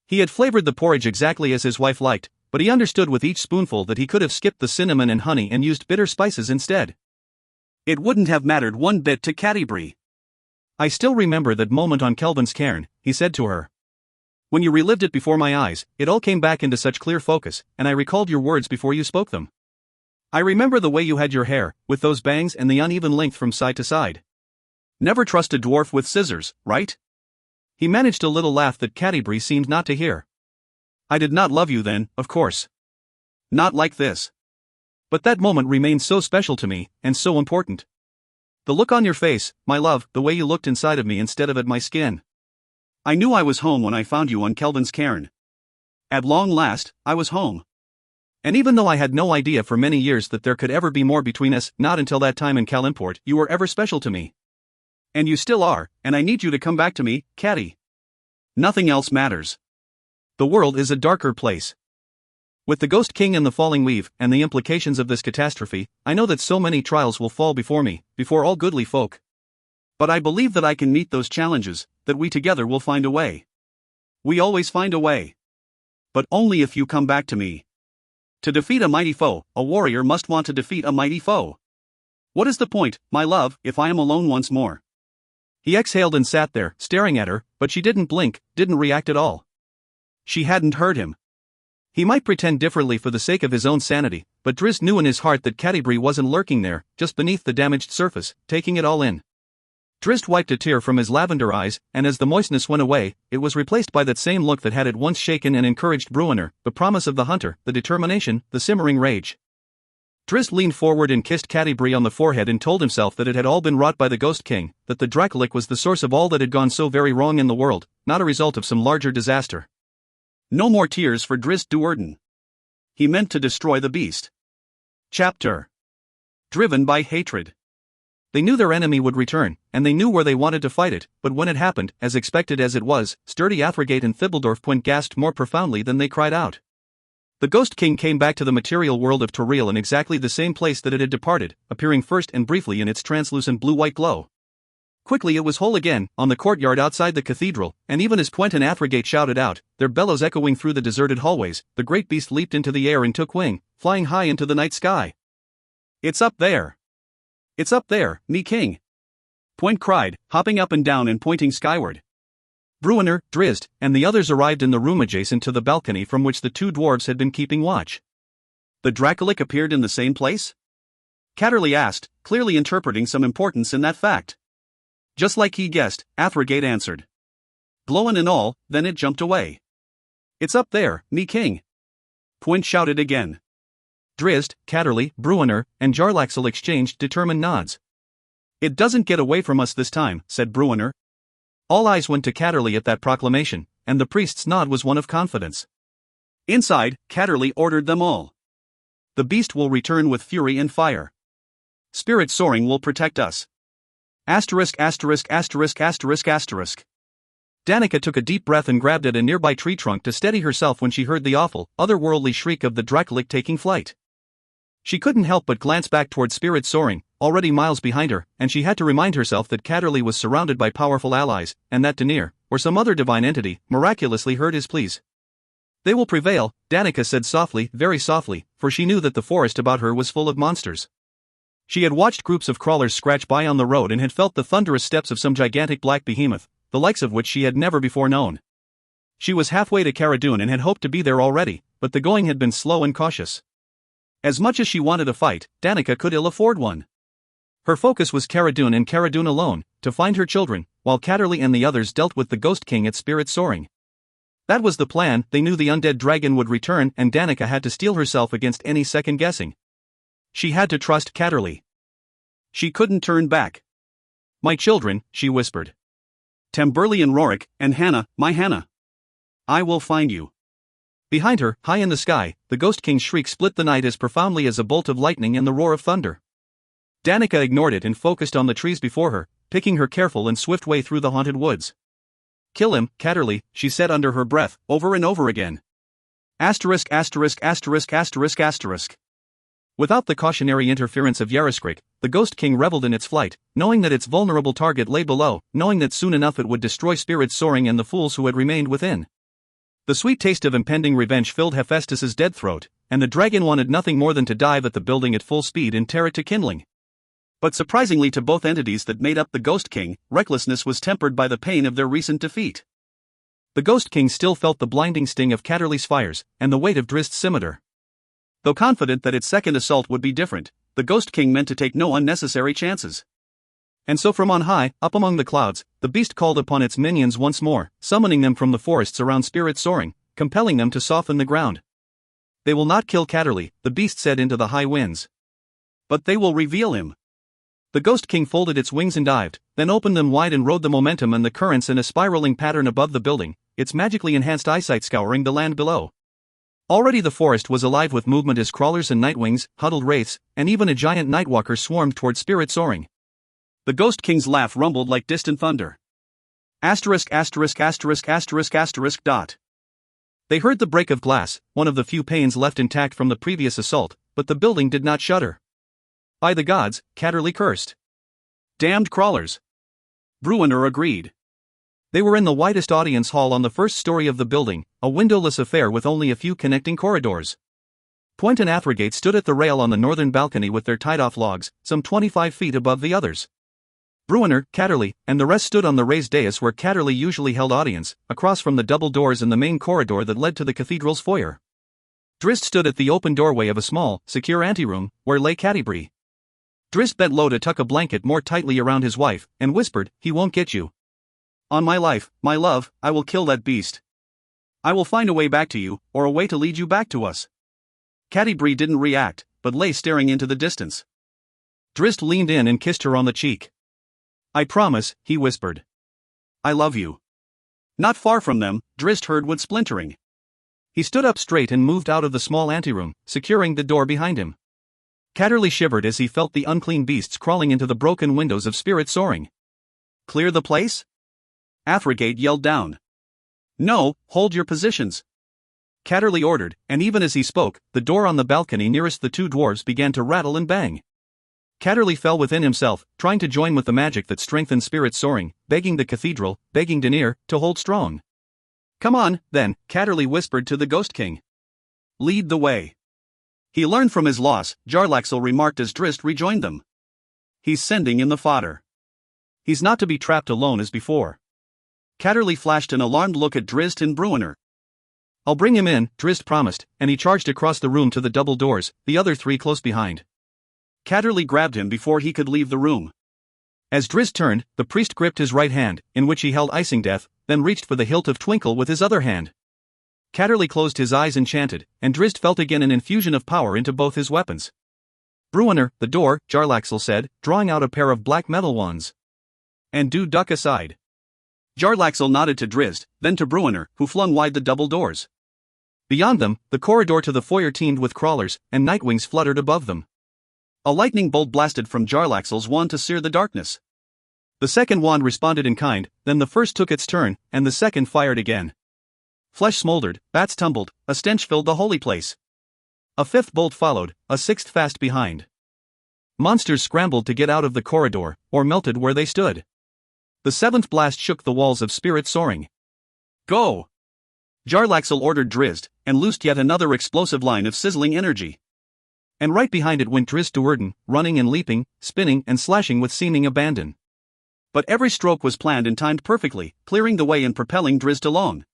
He had flavored the porridge exactly as his wife liked, but he understood with each spoonful that he could have skipped the cinnamon and honey and used bitter spices instead. It wouldn't have mattered one bit to Catti-brie. I still remember that moment on Kelvin's cairn, he said to her. When you relived it before my eyes, it all came back into such clear focus, and I recalled your words before you spoke them. I remember the way you had your hair, with those bangs and the uneven length from side to side. Never trust a dwarf with scissors, right? He managed a little laugh that Catti-brie seemed not to hear. I did not love you then, of course. Not like this. But that moment remained so special to me, and so important. The look on your face, my love, the way you looked inside of me instead of at my skin. I knew I was home when I found you on Kelvin's cairn. At long last, I was home. And even though I had no idea for many years that there could ever be more between us, not until that time in Calimport, you were ever special to me. And you still are, and I need you to come back to me, Catti. Nothing else matters. The world is a darker place. With the Ghost King and the falling weave, and the implications of this catastrophe, I know that so many trials will fall before me, before all goodly folk. But I believe that I can meet those challenges, that we together will find a way. We always find a way. But only if you come back to me. To defeat a mighty foe, a warrior must want to defeat a mighty foe. What is the point, my love, if I am alone once more? He exhaled and sat there, staring at her, but she didn't blink, didn't react at all. She hadn't heard him. He might pretend differently for the sake of his own sanity, but Drizzt knew in his heart that Catti-brie wasn't lurking there, just beneath the damaged surface, taking it all in. Drizzt wiped a tear from his lavender eyes, and as the moistness went away, it was replaced by that same look that had at once shaken and encouraged Bruenor, the promise of the hunter, the determination, the simmering rage. Drizzt leaned forward and kissed Catti-brie on the forehead and told himself that it had all been wrought by the Ghost King, that the Dracolich was the source of all that had gone so very wrong in the world, not a result of some larger disaster. No more tears for Drizzt Do'Urden. He meant to destroy the beast. Chapter. Driven by hatred. They knew their enemy would return, and they knew where they wanted to fight it, but when it happened, as expected as it was, sturdy Athergate and Thibbledorf gasped more profoundly than they cried out. The Ghost King came back to the material world of Toril in exactly the same place that it had departed, appearing first and briefly in its translucent blue-white glow. Quickly it was whole again, on the courtyard outside the cathedral, and even as Pwent and Athergate shouted out, their bellows echoing through the deserted hallways, the great beast leaped into the air and took wing, flying high into the night sky. It's up there! It's up there, me king! Pwent cried, hopping up and down and pointing skyward. Bruenor, Drizzt, and the others arrived in the room adjacent to the balcony from which the two dwarves had been keeping watch. The Dracolich appeared in the same place? Catterley asked, clearly interpreting some importance in that fact. Just like he guessed, Athergate answered. Glowin' and all, then it jumped away. It's up there, me king! Pwent shouted again. Drizzt, Catterley, Bruenor, and Jarlaxle exchanged determined nods. "It doesn't get away from us this time," said Bruenor. All eyes went to Catterley at that proclamation, and the priest's nod was one of confidence. Inside, Catterley ordered them all. "The beast will return with fury and fire. Spirit soaring will protect us. Asterisk asterisk asterisk asterisk asterisk." Danica took a deep breath and grabbed at a nearby tree trunk to steady herself when she heard the awful, otherworldly shriek of the Dracolic taking flight. She couldn't help but glance back toward Spirit soaring, already miles behind her, and she had to remind herself that Catterley was surrounded by powerful allies, and that Danir, or some other divine entity, miraculously heard his pleas. "They will prevail," Danica said softly, very softly, for she knew that the forest about her was full of monsters. She had watched groups of crawlers scratch by on the road and had felt the thunderous steps of some gigantic black behemoth, the likes of which she had never before known. She was halfway to Cara Dune and had hoped to be there already, but the going had been slow and cautious. As much as she wanted a fight, Danica could ill afford one. Her focus was Cara Dune and Cara Dune alone, to find her children, while Catterley and the others dealt with the Ghost King at Spirit Soaring. That was the plan. They knew the undead dragon would return and Danica had to steel herself against any second guessing. She had to trust Catterley. She couldn't turn back. "My children," she whispered. "Tamburlaine and Rorik, and Hannah, my Hannah. I will find you." Behind her, high in the sky, the Ghost King's shriek split the night as profoundly as a bolt of lightning and the roar of thunder. Danica ignored it and focused on the trees before her, picking her careful and swift way through the haunted woods. "Kill him, Catterley," she said under her breath, over and over again. Asterisk asterisk asterisk asterisk asterisk. Without the cautionary interference of Yaraskrik, the Ghost King reveled in its flight, knowing that its vulnerable target lay below, knowing that soon enough it would destroy Spirit Soaring and the fools who had remained within. The sweet taste of impending revenge filled Hephaestus's dead throat, and the dragon wanted nothing more than to dive at the building at full speed and tear it to kindling. But surprisingly to both entities that made up the Ghost King, recklessness was tempered by the pain of their recent defeat. The Ghost King still felt the blinding sting of Catterley's fires, and the weight of Drizzt's scimitar. Though confident that its second assault would be different, the Ghost King meant to take no unnecessary chances. And so from on high, up among the clouds, the beast called upon its minions once more, summoning them from the forests around Spirit Soaring, compelling them to soften the ground. "They will not kill Catterley," the beast said into the high winds. "But they will reveal him." The Ghost King folded its wings and dived, then opened them wide and rode the momentum and the currents in a spiraling pattern above the building, its magically enhanced eyesight scouring the land below. Already the forest was alive with movement as crawlers and nightwings, huddled wraiths, and even a giant nightwalker swarmed toward Spirit Soaring. The Ghost King's laugh rumbled like distant thunder. Asterisk asterisk asterisk asterisk asterisk dot. They heard the break of glass, one of the few panes left intact from the previous assault, but the building did not shudder. "By the gods," Catterley cursed. "Damned crawlers." Bruenor agreed. They were in the widest audience hall on the first story of the building, a windowless affair with only a few connecting corridors. Point and Athergate stood at the rail on the northern balcony with their tied-off logs, some 25 feet above the others. Bruenor, Catterley, and the rest stood on the raised dais where Catterley usually held audience, across from the double doors in the main corridor that led to the cathedral's foyer. Drizzt stood at the open doorway of a small, secure anteroom, where lay Catterley. Drizzt bent low to tuck a blanket more tightly around his wife, and whispered, "He won't get you. On my life, my love, I will kill that beast. I will find a way back to you, or a way to lead you back to us." Catterley didn't react, but lay staring into the distance. Drizzt leaned in and kissed her on the cheek. "I promise," he whispered. "I love you." Not far from them, Drizzt heard wood splintering. He stood up straight and moved out of the small anteroom, securing the door behind him. Catterley shivered as he felt the unclean beasts crawling into the broken windows of Spirit Soaring. "Clear the place?" Athergate yelled down. "No, hold your positions," Catterley ordered, and even as he spoke, the door on the balcony nearest the two dwarves began to rattle and bang. Catterley fell within himself, trying to join with the magic that strengthened Spirit Soaring, begging the cathedral, begging Danir, to hold strong. "Come on, then," Catterley whispered to the Ghost King. "Lead the way." He learned from his loss, Jarlaxle remarked as Drizzt rejoined them. "He's sending in the fodder. He's not to be trapped alone as before." Catterley flashed an alarmed look at Drizzt and Bruenor. "I'll bring him in," Drizzt promised, and he charged across the room to the double doors, the other three close behind. Catterley grabbed him before he could leave the room. As Drizzt turned, the priest gripped his right hand, in which he held Icing Death, then reached for the hilt of Twinkle with his other hand. Catterley closed his eyes enchanted, and Drizzt felt again an infusion of power into both his weapons. Bruenor, the door, Jarlaxle said, drawing out a pair of black metal wands. And do duck aside. Jarlaxle nodded to Drizzt, then to Bruenor, who flung wide the double doors. Beyond them, the corridor to the foyer teemed with crawlers, and nightwings fluttered above them. A lightning bolt blasted from Jarlaxle's wand to sear the darkness. The second wand responded in kind, then the first took its turn, and the second fired again. Flesh smoldered, bats tumbled, a stench filled the holy place. A fifth bolt followed, a sixth fast behind. Monsters scrambled to get out of the corridor, or melted where they stood. The seventh blast shook the walls of spirit soaring. Go! Jarlaxle ordered Drizzt, and loosed yet another explosive line of sizzling energy. And right behind it went Drizzt Do'Urden, running and leaping, spinning and slashing with seeming abandon. But every stroke was planned and timed perfectly, clearing the way and propelling Drizzt along.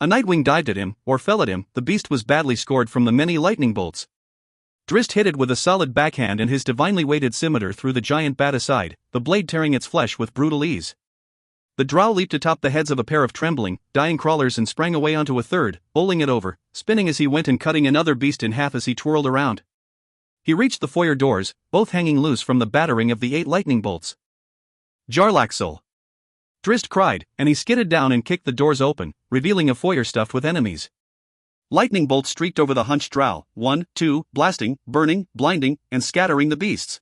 A nightwing dived at him, or fell at him, the beast was badly scored from the many lightning bolts. Drizzt hit it with a solid backhand and his divinely weighted scimitar through the giant bat aside, the blade tearing its flesh with brutal ease. The drow leaped atop the heads of a pair of trembling, dying crawlers and sprang away onto a third, bowling it over, spinning as he went and cutting another beast in half as he twirled around. He reached the foyer doors, both hanging loose from the battering of the 8 lightning bolts. Jarlaxle! Drizzt cried, and he skidded down and kicked the doors open, revealing a foyer stuffed with enemies. Lightning bolts streaked over the hunched drow, 1, 2, blasting, burning, blinding, and scattering the beasts.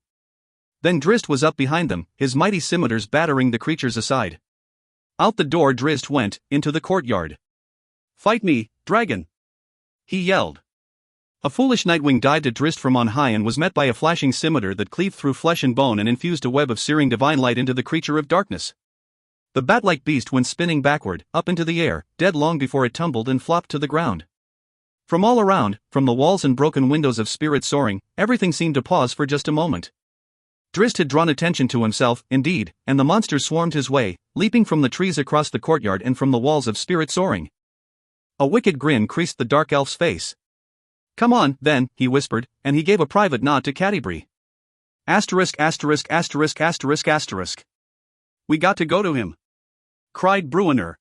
Then Drizzt was up behind them, his mighty scimitars battering the creatures aside. Out the door Drizzt went, into the courtyard. Fight me, dragon! He yelled. A foolish nightwing dived at Drizzt from on high and was met by a flashing scimitar that cleaved through flesh and bone and infused a web of searing divine light into the creature of darkness. The bat-like beast went spinning backward, up into the air, dead long before it tumbled and flopped to the ground. From all around, from the walls and broken windows of spirit soaring, everything seemed to pause for just a moment. Drizzt had drawn attention to himself, indeed, and the monsters swarmed his way, leaping from the trees across the courtyard and from the walls of spirit soaring. A wicked grin creased the dark elf's face. Come on, then, he whispered, and he gave a private nod to Catti-brie. **********. We got to go to him, cried Bruenor.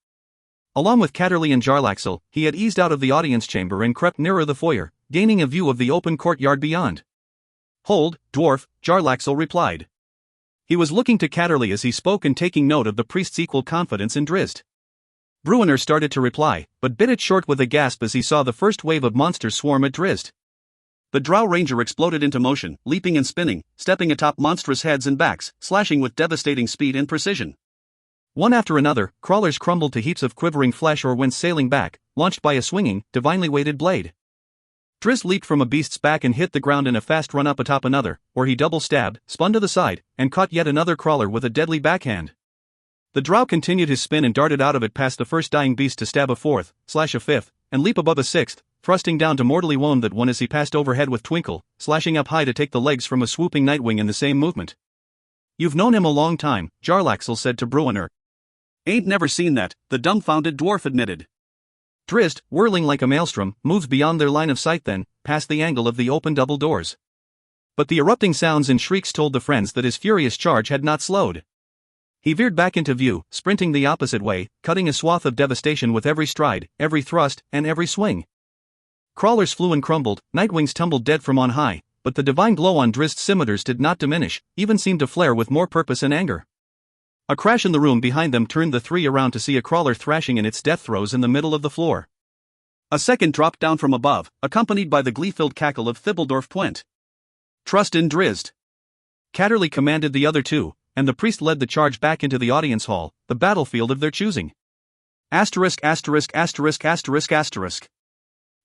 Along with Catterley and Jarlaxle, he had eased out of the audience chamber and crept nearer the foyer, gaining a view of the open courtyard beyond. Hold, dwarf, Jarlaxle replied. He was looking to Catterley as he spoke and taking note of the priest's equal confidence in Drizzt. Bruenor started to reply, but bit it short with a gasp as he saw the first wave of monsters swarm at Drizzt. The drow ranger exploded into motion, leaping and spinning, stepping atop monstrous heads and backs, slashing with devastating speed and precision. One after another, crawlers crumbled to heaps of quivering flesh or went sailing back, launched by a swinging, divinely weighted blade. Drizzt leaped from a beast's back and hit the ground in a fast run up atop another, where he double-stabbed, spun to the side, and caught yet another crawler with a deadly backhand. The drow continued his spin and darted out of it past the first dying beast to stab a fourth, slash a fifth, and leap above a sixth, thrusting down to mortally wound that one as he passed overhead with Twinkle, slashing up high to take the legs from a swooping nightwing in the same movement. You've known him a long time, Jarlaxle said to Bruenor. Ain't never seen that, the dumbfounded dwarf admitted. Drizzt, whirling like a maelstrom, moved beyond their line of sight then, past the angle of the open double doors. But the erupting sounds and shrieks told the friends that his furious charge had not slowed. He veered back into view, sprinting the opposite way, cutting a swath of devastation with every stride, every thrust, and every swing. Crawlers flew and crumbled, nightwings tumbled dead from on high, but the divine glow on Drizzt's scimitars did not diminish, even seemed to flare with more purpose and anger. A crash in the room behind them turned the three around to see a crawler thrashing in its death throes in the middle of the floor. A second dropped down from above, accompanied by the glee-filled cackle of Thibbledorf Pwent. Trust in Drizzt. Catterley commanded the other two, and the priest led the charge back into the audience hall, the battlefield of their choosing. ***********.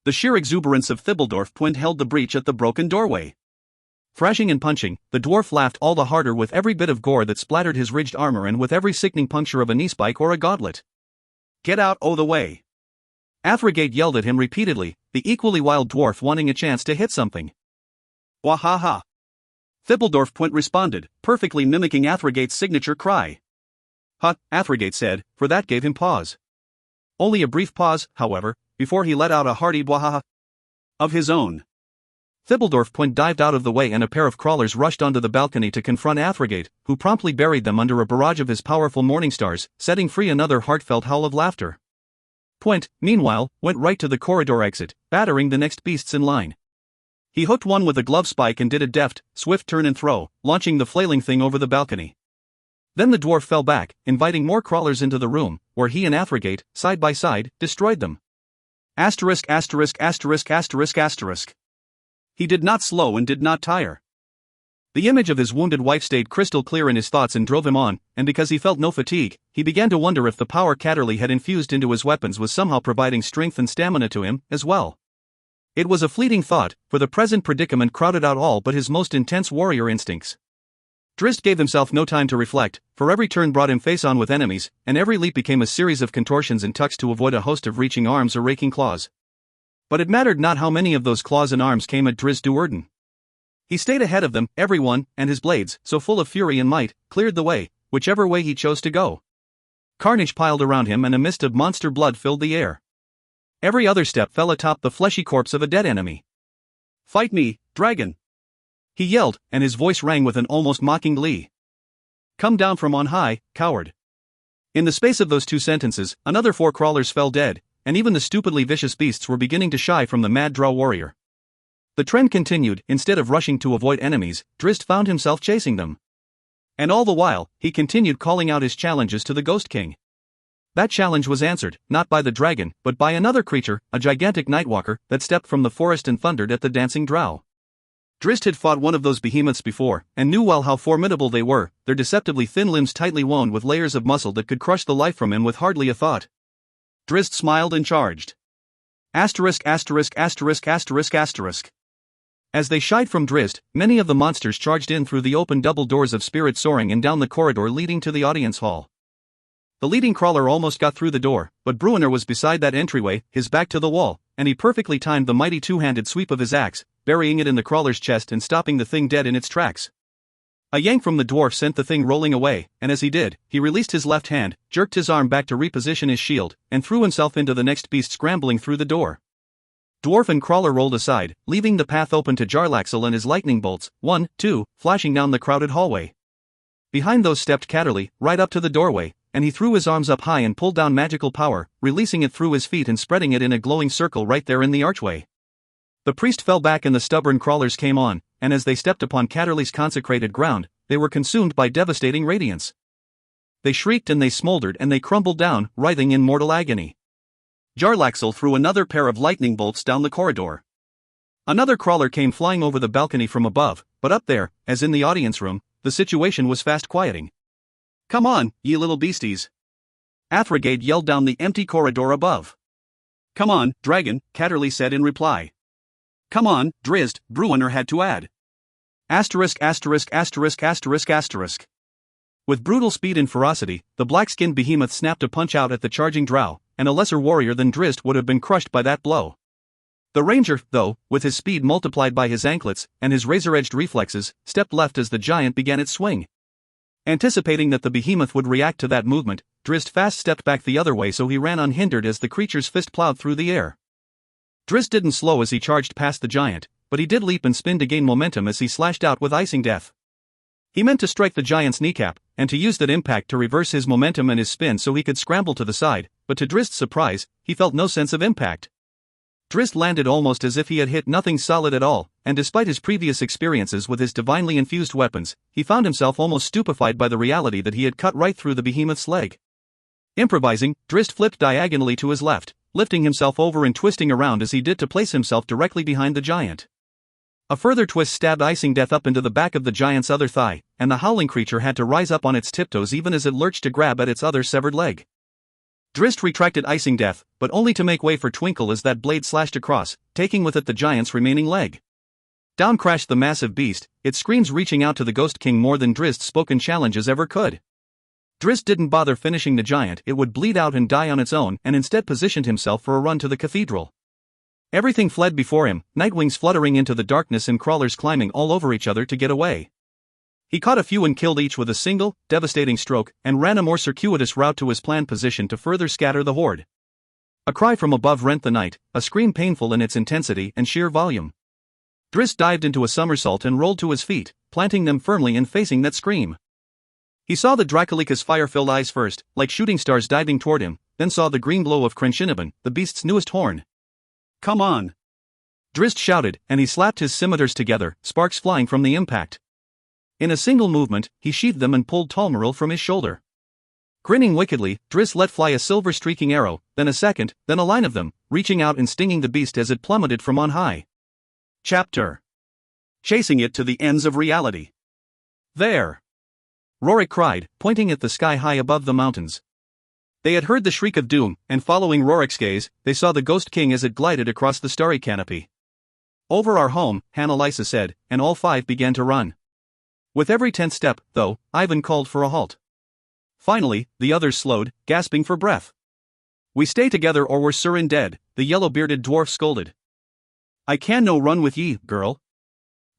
The sheer exuberance of Thibbledorf Pwent held the breach at the broken doorway. Thrashing and punching, the dwarf laughed all the harder with every bit of gore that splattered his ridged armor and with every sickening puncture of a knee-spike or a gauntlet. Get out o' the way! Athrogate yelled at him repeatedly, the equally wild dwarf wanting a chance to hit something. Wahaha! Thibbledorf Pwent responded, perfectly mimicking Athrogate's signature cry. Huh, Athrogate said, for that gave him pause. Only a brief pause, however, before he let out a hearty wahaha of his own. Thibbledorf Pwent dived out of the way and a pair of crawlers rushed onto the balcony to confront Athrogate, who promptly buried them under a barrage of his powerful morning stars, setting free another heartfelt howl of laughter. Pwent, meanwhile, went right to the corridor exit, battering the next beasts in line. He hooked one with a glove spike and did a deft, swift turn and throw, launching the flailing thing over the balcony. Then the dwarf fell back, inviting more crawlers into the room, where he and Athrogate, side by side, destroyed them. Asterisk asterisk asterisk asterisk asterisk. He did not slow and did not tire. The image of his wounded wife stayed crystal clear in his thoughts and drove him on, and because he felt no fatigue, he began to wonder if the power Catterley had infused into his weapons was somehow providing strength and stamina to him, as well. It was a fleeting thought, for the present predicament crowded out all but his most intense warrior instincts. Drizzt gave himself no time to reflect, for every turn brought him face-on with enemies, and every leap became a series of contortions and tucks to avoid a host of reaching arms or raking claws. But it mattered not how many of those claws and arms came at Drizzt Do'Urden. He stayed ahead of them, every one, and his blades, so full of fury and might, cleared the way, whichever way he chose to go. Carnage piled around him and a mist of monster blood filled the air. Every other step fell atop the fleshy corpse of a dead enemy. "Fight me, dragon!" he yelled, and his voice rang with an almost mocking glee. "Come down from on high, coward." In the space of those 2 sentences, another 4 crawlers fell dead, and even the stupidly vicious beasts were beginning to shy from the mad drow warrior. The trend continued. Instead of rushing to avoid enemies, Drizzt found himself chasing them. And all the while, he continued calling out his challenges to the Ghost King. That challenge was answered, not by the dragon, but by another creature, a gigantic nightwalker, that stepped from the forest and thundered at the dancing drow. Drizzt had fought one of those behemoths before, and knew well how formidable they were, their deceptively thin limbs tightly wound with layers of muscle that could crush the life from him with hardly a thought. Drizzt smiled and charged. Asterisk asterisk asterisk asterisk asterisk. As they shied from Drizzt, many of the monsters charged in through the open double doors of Spirit Soaring and down the corridor leading to the audience hall. The leading crawler almost got through the door, but Bruenor was beside that entryway, his back to the wall, and he perfectly timed the mighty 2-handed sweep of his axe, burying it in the crawler's chest and stopping the thing dead in its tracks. A yank from the dwarf sent the thing rolling away, and as he did, he released his left hand, jerked his arm back to reposition his shield, and threw himself into the next beast scrambling through the door. Dwarf and crawler rolled aside, leaving the path open to Jarlaxle and his lightning bolts, 1, 2, flashing down the crowded hallway. Behind those stepped Catterley, right up to the doorway, and he threw his arms up high and pulled down magical power, releasing it through his feet and spreading it in a glowing circle right there in the archway. The priest fell back and the stubborn crawlers came on, and as they stepped upon Catterley's consecrated ground, they were consumed by devastating radiance. They shrieked and they smoldered and they crumbled down, writhing in mortal agony. Jarlaxle threw another pair of lightning bolts down the corridor. Another crawler came flying over the balcony from above, but up there, as in the audience room, the situation was fast quieting. "Come on, ye little beasties!" Athrogate yelled down the empty corridor above. "Come on, dragon," Catterley said in reply. "Come on, Drizzt," Bruenor had to add. Asterisk asterisk asterisk asterisk asterisk. With brutal speed and ferocity, the black-skinned behemoth snapped a punch out at the charging drow, and a lesser warrior than Drizzt would have been crushed by that blow. The ranger, though, with his speed multiplied by his anklets, and his razor-edged reflexes, stepped left as the giant began its swing. Anticipating that the behemoth would react to that movement, Drizzt fast stepped back the other way so he ran unhindered as the creature's fist plowed through the air. Drizzt didn't slow as he charged past the giant, but he did leap and spin to gain momentum as he slashed out with icing death. He meant to strike the giant's kneecap, and to use that impact to reverse his momentum and his spin so he could scramble to the side, but to Drizzt's surprise, he felt no sense of impact. Drizzt landed almost as if he had hit nothing solid at all, and despite his previous experiences with his divinely infused weapons, he found himself almost stupefied by the reality that he had cut right through the behemoth's leg. Improvising, Drizzt flipped diagonally to his left, lifting himself over and twisting around as he did to place himself directly behind the giant. A further twist stabbed icing death up into the back of the giant's other thigh, and the howling creature had to rise up on its tiptoes even as it lurched to grab at its other severed leg. Drizzt retracted icing death, but only to make way for Twinkle as that blade slashed across, taking with it the giant's remaining leg. Down crashed the massive beast, its screams reaching out to the Ghost King more than Drizzt's spoken challenges ever could. Drizzt didn't bother finishing the giant, it would bleed out and die on its own, and instead positioned himself for a run to the cathedral. Everything fled before him, nightwings fluttering into the darkness and crawlers climbing all over each other to get away. He caught a few and killed each with a single, devastating stroke, and ran a more circuitous route to his planned position to further scatter the horde. A cry from above rent the night, a scream painful in its intensity and sheer volume. Drizzt dived into a somersault and rolled to his feet, planting them firmly and facing that scream. He saw the Dracolicus' fire-filled eyes first, like shooting stars diving toward him, then saw the green glow of Crenshinaban, the beast's newest horn. "Come on!" Drizzt shouted, and he slapped his scimitars together, sparks flying from the impact. In a single movement, he sheathed them and pulled Tolmaril from his shoulder. Grinning wickedly, Drizzt let fly a silver streaking arrow, then a second, then a line of them, reaching out and stinging the beast as it plummeted from on high. Chapter: Chasing it to the ends of reality. "There!" Rorik cried, pointing at the sky high above the mountains. They had heard the shriek of doom, and following Rorik's gaze, they saw the Ghost King as it glided across the starry canopy. "Over our home," Hannah-Lysa said, and all five began to run. With every tenth step, though, Ivan called for a halt. Finally, the others slowed, gasping for breath. "We stay together or we're Surin dead," the yellow-bearded dwarf scolded. "I can no run with ye, girl.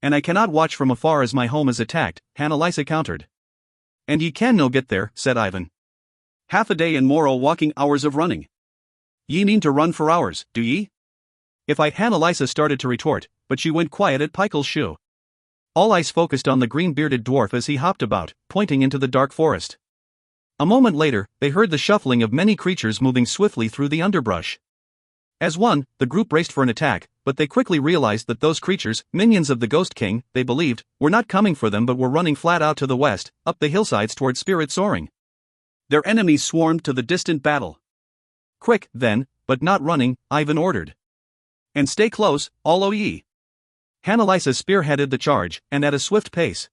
And I cannot watch from afar as my home is attacked," Hannah-Lysa countered. "And ye can no get there," said Ivan. "Half a day and more o' walking hours of running. Ye mean to run for hours, do ye?" If I Hannah-Lysa started to retort, but she went quiet at Pichel's shoe. All eyes focused on the green-bearded dwarf as he hopped about, pointing into the dark forest. A moment later, they heard the shuffling of many creatures moving swiftly through the underbrush. As one, the group braced for an attack, but they quickly realized that those creatures, minions of the Ghost King, they believed, were not coming for them but were running flat out to the west, up the hillsides toward Spirit Soaring. Their enemies swarmed to the distant battle. "Quick, then, but not running," Ivan ordered. "And stay close, all o' ye." Hannah-Lysa spearheaded the charge, and at a swift pace.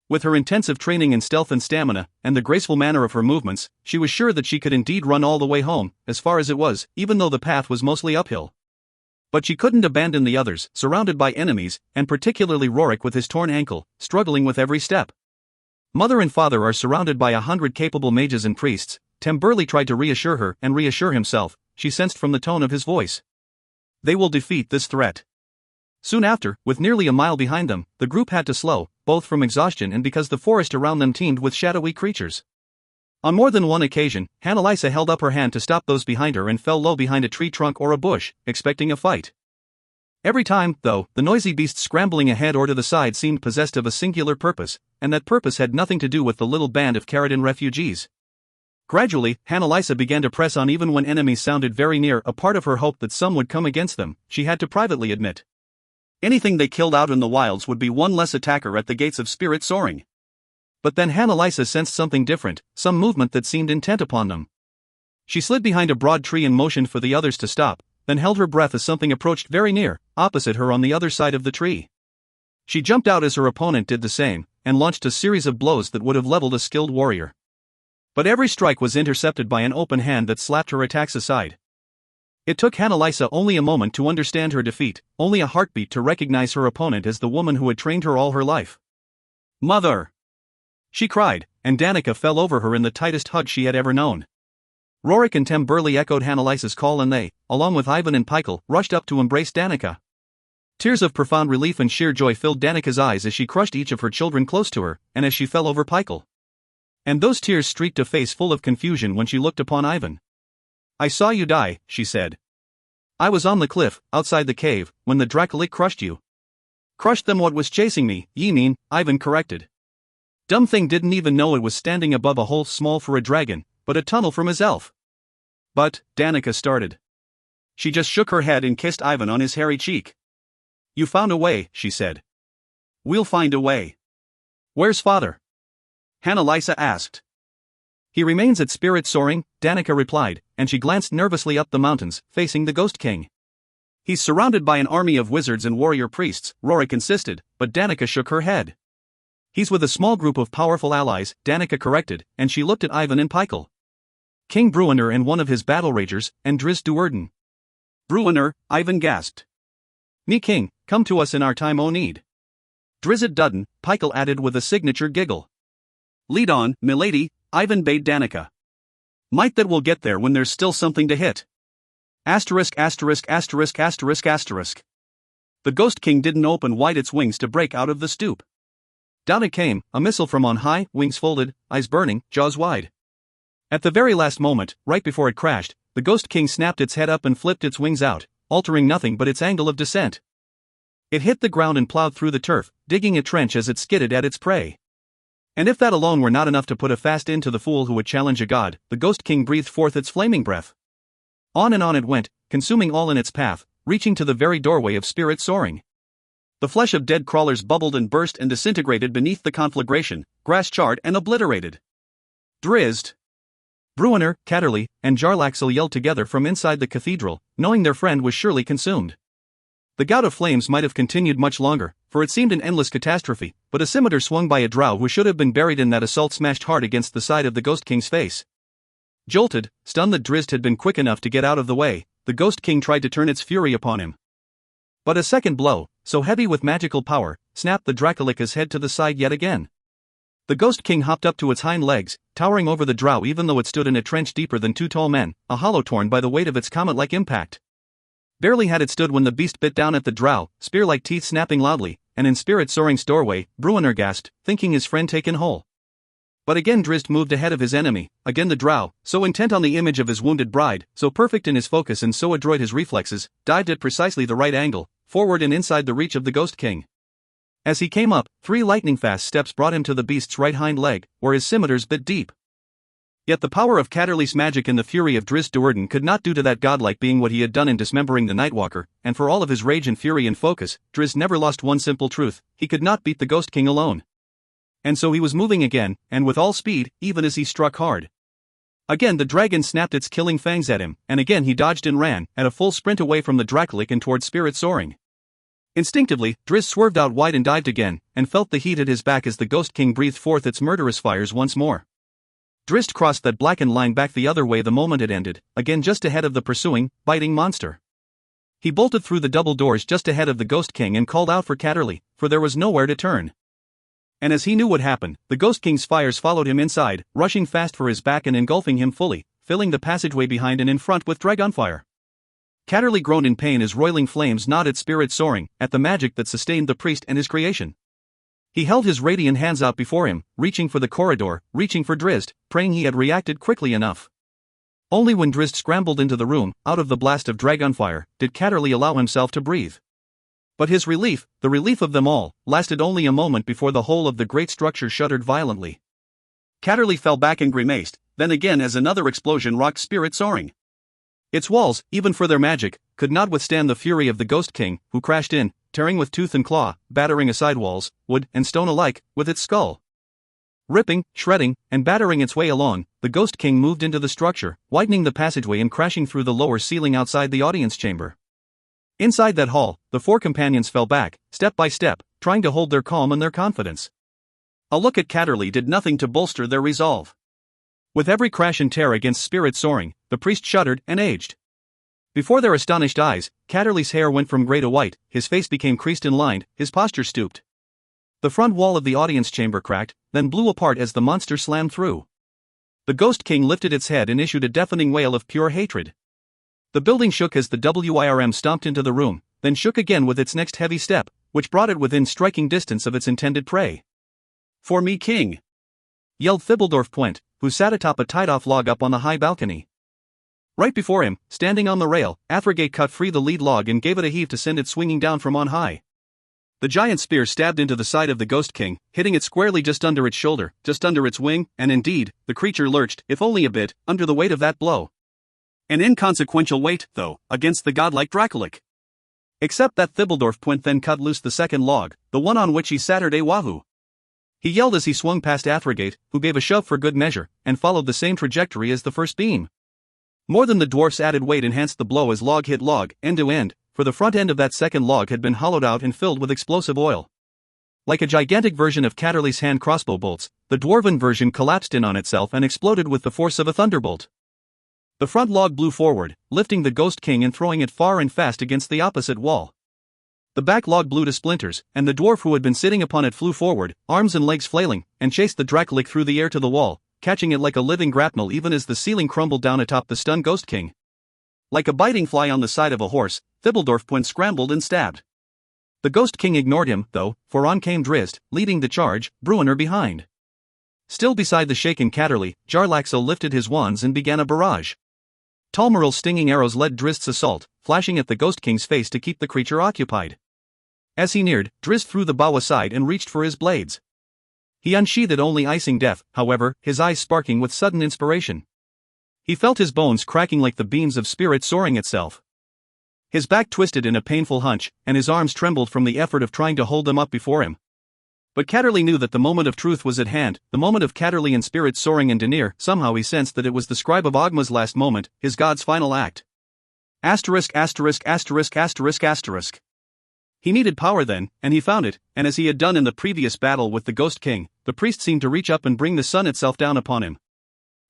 With her intensive training in stealth and stamina, and the graceful manner of her movements, she was sure that she could indeed run all the way home, as far as it was, even though the path was mostly uphill. But she couldn't abandon the others, surrounded by enemies, and particularly Rorik with his torn ankle, struggling with every step. Mother and father are surrounded by 100 capable mages and priests. Temburley tried to reassure her and reassure himself, she sensed from the tone of his voice. They will defeat this threat. Soon after, with nearly a mile behind them, the group had to slow, both from exhaustion and because the forest around them teemed with shadowy creatures. On more than one occasion, Hannah-Lysa held up her hand to stop those behind her and fell low behind a tree trunk or a bush, expecting a fight. Every time, though, the noisy beast scrambling ahead or to the side seemed possessed of a singular purpose, and that purpose had nothing to do with the little band of Caradon refugees. Gradually, Hannah-Lysa began to press on even when enemies sounded very near. A part of her hoped that some would come against them, she had to privately admit. Anything they killed out in the wilds would be one less attacker at the gates of Spirit Soaring. But then Hannah-Lysa sensed something different, some movement that seemed intent upon them. She slid behind a broad tree and motioned for the others to stop, then held her breath as something approached very near, opposite her on the other side of the tree. She jumped out as her opponent did the same, and launched a series of blows that would have leveled a skilled warrior. But every strike was intercepted by an open hand that slapped her attacks aside. It took Hannah-Lysa only a moment to understand her defeat, only a heartbeat to recognize her opponent as the woman who had trained her all her life. "Mother!" she cried, and Danica fell over her in the tightest hug she had ever known. Rorik and Temburley echoed Hannah-Lysa's call and they, along with Ivan and Pichel, rushed up to embrace Danica. Tears of profound relief and sheer joy filled Danica's eyes as she crushed each of her children close to her, and as she fell over Pichel. And those tears streaked a face full of confusion when she looked upon Ivan. "I saw you die," she said. "I was on the cliff, outside the cave, when the Dracolich crushed you." "Crushed them what was chasing me, ye mean," Ivan corrected. "Dumb thing didn't even know it was standing above a hole small for a dragon, but a tunnel from his elf." "But," Danica started. She just shook her head and kissed Ivan on his hairy cheek. "You found a way," she said. "We'll find a way." "Where's father?" Hannah-Lysa asked. "He remains at Spirit Soaring," Danica replied, and she glanced nervously up the mountains, facing the Ghost King. "He's surrounded by an army of wizards and warrior priests," Rorik insisted, but Danica shook her head. "He's with a small group of powerful allies," Danica corrected, and she looked at Ivan and Pichel. "King Bruenor and one of his battle ragers, and Drizzt Do'Urden." "Bruenor," Ivan gasped. "Me king, come to us in our time o' need." "Drizzt Do'Urden," Pichel added with a signature giggle. "Lead on, milady," Ivan bade Danica. "Might that we'll get there when there's still something to hit." Asterisk asterisk asterisk asterisk asterisk. The Ghost King didn't open wide its wings to break out of the stoop. Down it came, a missile from on high, wings folded, eyes burning, jaws wide. At the very last moment, right before it crashed, the Ghost King snapped its head up and flipped its wings out, altering nothing but its angle of descent. It hit the ground and plowed through the turf, digging a trench as it skidded at its prey. And if that alone were not enough to put a fast end to the fool who would challenge a god, the Ghost King breathed forth its flaming breath. On and on it went, consuming all in its path, reaching to the very doorway of spirit soaring. The flesh of dead crawlers bubbled and burst and disintegrated beneath the conflagration, grass charred and obliterated. Drizzt! Bruenor, Catterley, and Jarlaxle yelled together from inside the cathedral, knowing their friend was surely consumed. The gout of flames might have continued much longer, for it seemed an endless catastrophe, but a scimitar swung by a drow who should have been buried in that assault smashed hard against the side of the Ghost King's face. Jolted, stunned that Drizzt had been quick enough to get out of the way, the Ghost King tried to turn its fury upon him. But a second blow, so heavy with magical power, snapped the Draculika's head to the side yet again. The Ghost King hopped up to its hind legs, towering over the drow even though it stood in a trench deeper than 2 tall men, a hollow torn by the weight of its comet-like impact. Barely had it stood when the beast bit down at the drow, spear-like teeth snapping loudly, and in Spirit Soaring's doorway, Bruenor gasped, thinking his friend taken whole. But again Drizzt moved ahead of his enemy, again the drow, so intent on the image of his wounded bride, so perfect in his focus and so adroit his reflexes, dived at precisely the right angle, forward and inside the reach of the Ghost King. As he came up, 3 lightning-fast steps brought him to the beast's right hind leg, where his scimitars bit deep. Yet the power of Catterley's magic and the fury of Drizzt Do'Urden could not do to that godlike being what he had done in dismembering the Nightwalker, and for all of his rage and fury and focus, Drizzt never lost one simple truth: he could not beat the Ghost King alone. And so he was moving again, and with all speed, even as he struck hard. Again the dragon snapped its killing fangs at him, and again he dodged and ran, at a full sprint away from the Draculik and toward Spirit Soaring. Instinctively, Drizzt swerved out wide and dived again, and felt the heat at his back as the Ghost King breathed forth its murderous fires once more. Drizzt crossed that blackened line back the other way the moment it ended, again just ahead of the pursuing, biting monster. He bolted through the double doors just ahead of the Ghost King and called out for Catterley, for there was nowhere to turn. And as he knew what happened, the Ghost King's fires followed him inside, rushing fast for his back and engulfing him fully, filling the passageway behind and in front with dragonfire. Catterley groaned in pain as roiling flames gnawed at Spirit Soaring, at the magic that sustained the priest and his creation. He held his radiant hands out before him, reaching for the corridor, reaching for Drizzt, praying he had reacted quickly enough. Only when Drizzt scrambled into the room, out of the blast of dragonfire, did Catterley allow himself to breathe. But his relief, the relief of them all, lasted only a moment before the whole of the great structure shuddered violently. Catterley fell back and grimaced, then again as another explosion rocked Spirit Soaring. Its walls, even for their magic, could not withstand the fury of the Ghost King, who crashed in, tearing with tooth and claw, battering aside walls, wood and stone alike, with its skull. Ripping, shredding, and battering its way along, the Ghost King moved into the structure, widening the passageway and crashing through the lower ceiling outside the audience chamber. Inside that hall, the 4 companions fell back, step by step, trying to hold their calm and their confidence. A look at Catterley did nothing to bolster their resolve. With every crash and tear against Spirit Soaring, the priest shuddered and aged. Before their astonished eyes, Catterley's hair went from grey to white, his face became creased and lined, his posture stooped. The front wall of the audience chamber cracked, then blew apart as the monster slammed through. The Ghost King lifted its head and issued a deafening wail of pure hatred. The building shook as the WIRM stomped into the room, then shook again with its next heavy step, which brought it within striking distance of its intended prey. "For me, King!" yelled Thibbledorf Puent, who sat atop a tied-off log up on the high balcony. Right before him, standing on the rail, Athragate cut free the lead log and gave it a heave to send it swinging down from on high. The giant spear stabbed into the side of the Ghost King, hitting it squarely just under its shoulder, just under its wing, and indeed, the creature lurched, if only a bit, under the weight of that blow. An inconsequential weight, though, against the godlike Draculik. Except that Thibbledorf Puent then cut loose the second log, the one on which he Saturday wahoo. He yelled as he swung past Athragate, who gave a shove for good measure, and followed the same trajectory as the first beam. More than the dwarf's added weight enhanced the blow as log hit log, end to end, for the front end of that second log had been hollowed out and filled with explosive oil. Like a gigantic version of Catterley's hand crossbow bolts, the dwarven version collapsed in on itself and exploded with the force of a thunderbolt. The front log blew forward, lifting the Ghost King and throwing it far and fast against the opposite wall. The back log blew to splinters, and the dwarf who had been sitting upon it flew forward, arms and legs flailing, and chased the Draculik through the air to the wall, catching it like a living grapnel even as the ceiling crumbled down atop the stunned Ghost King. Like a biting fly on the side of a horse, Thibbledorf Puent scrambled and stabbed. The Ghost King ignored him, though, for on came Drizzt, leading the charge, Bruenor behind. Still beside the shaken Catterley, Jarlaxle lifted his wands and began a barrage. Talmarel's stinging arrows led Drizzt's assault, flashing at the Ghost King's face to keep the creature occupied. As he neared, Drizzt threw the bow aside and reached for his blades. He unsheathed only icing death, however, his eyes sparking with sudden inspiration. He felt his bones cracking like the beams of spirit soaring itself. His back twisted in a painful hunch, and his arms trembled from the effort of trying to hold them up before him. But Catterley knew that the moment of truth was at hand, the moment of Catterley and spirit soaring in Denier. Somehow he sensed that it was the scribe of Ogma's last moment, his god's final act. Asterisk asterisk asterisk asterisk asterisk. He needed power then, and he found it, and as he had done in the previous battle with the Ghost King, the priest seemed to reach up and bring the sun itself down upon him.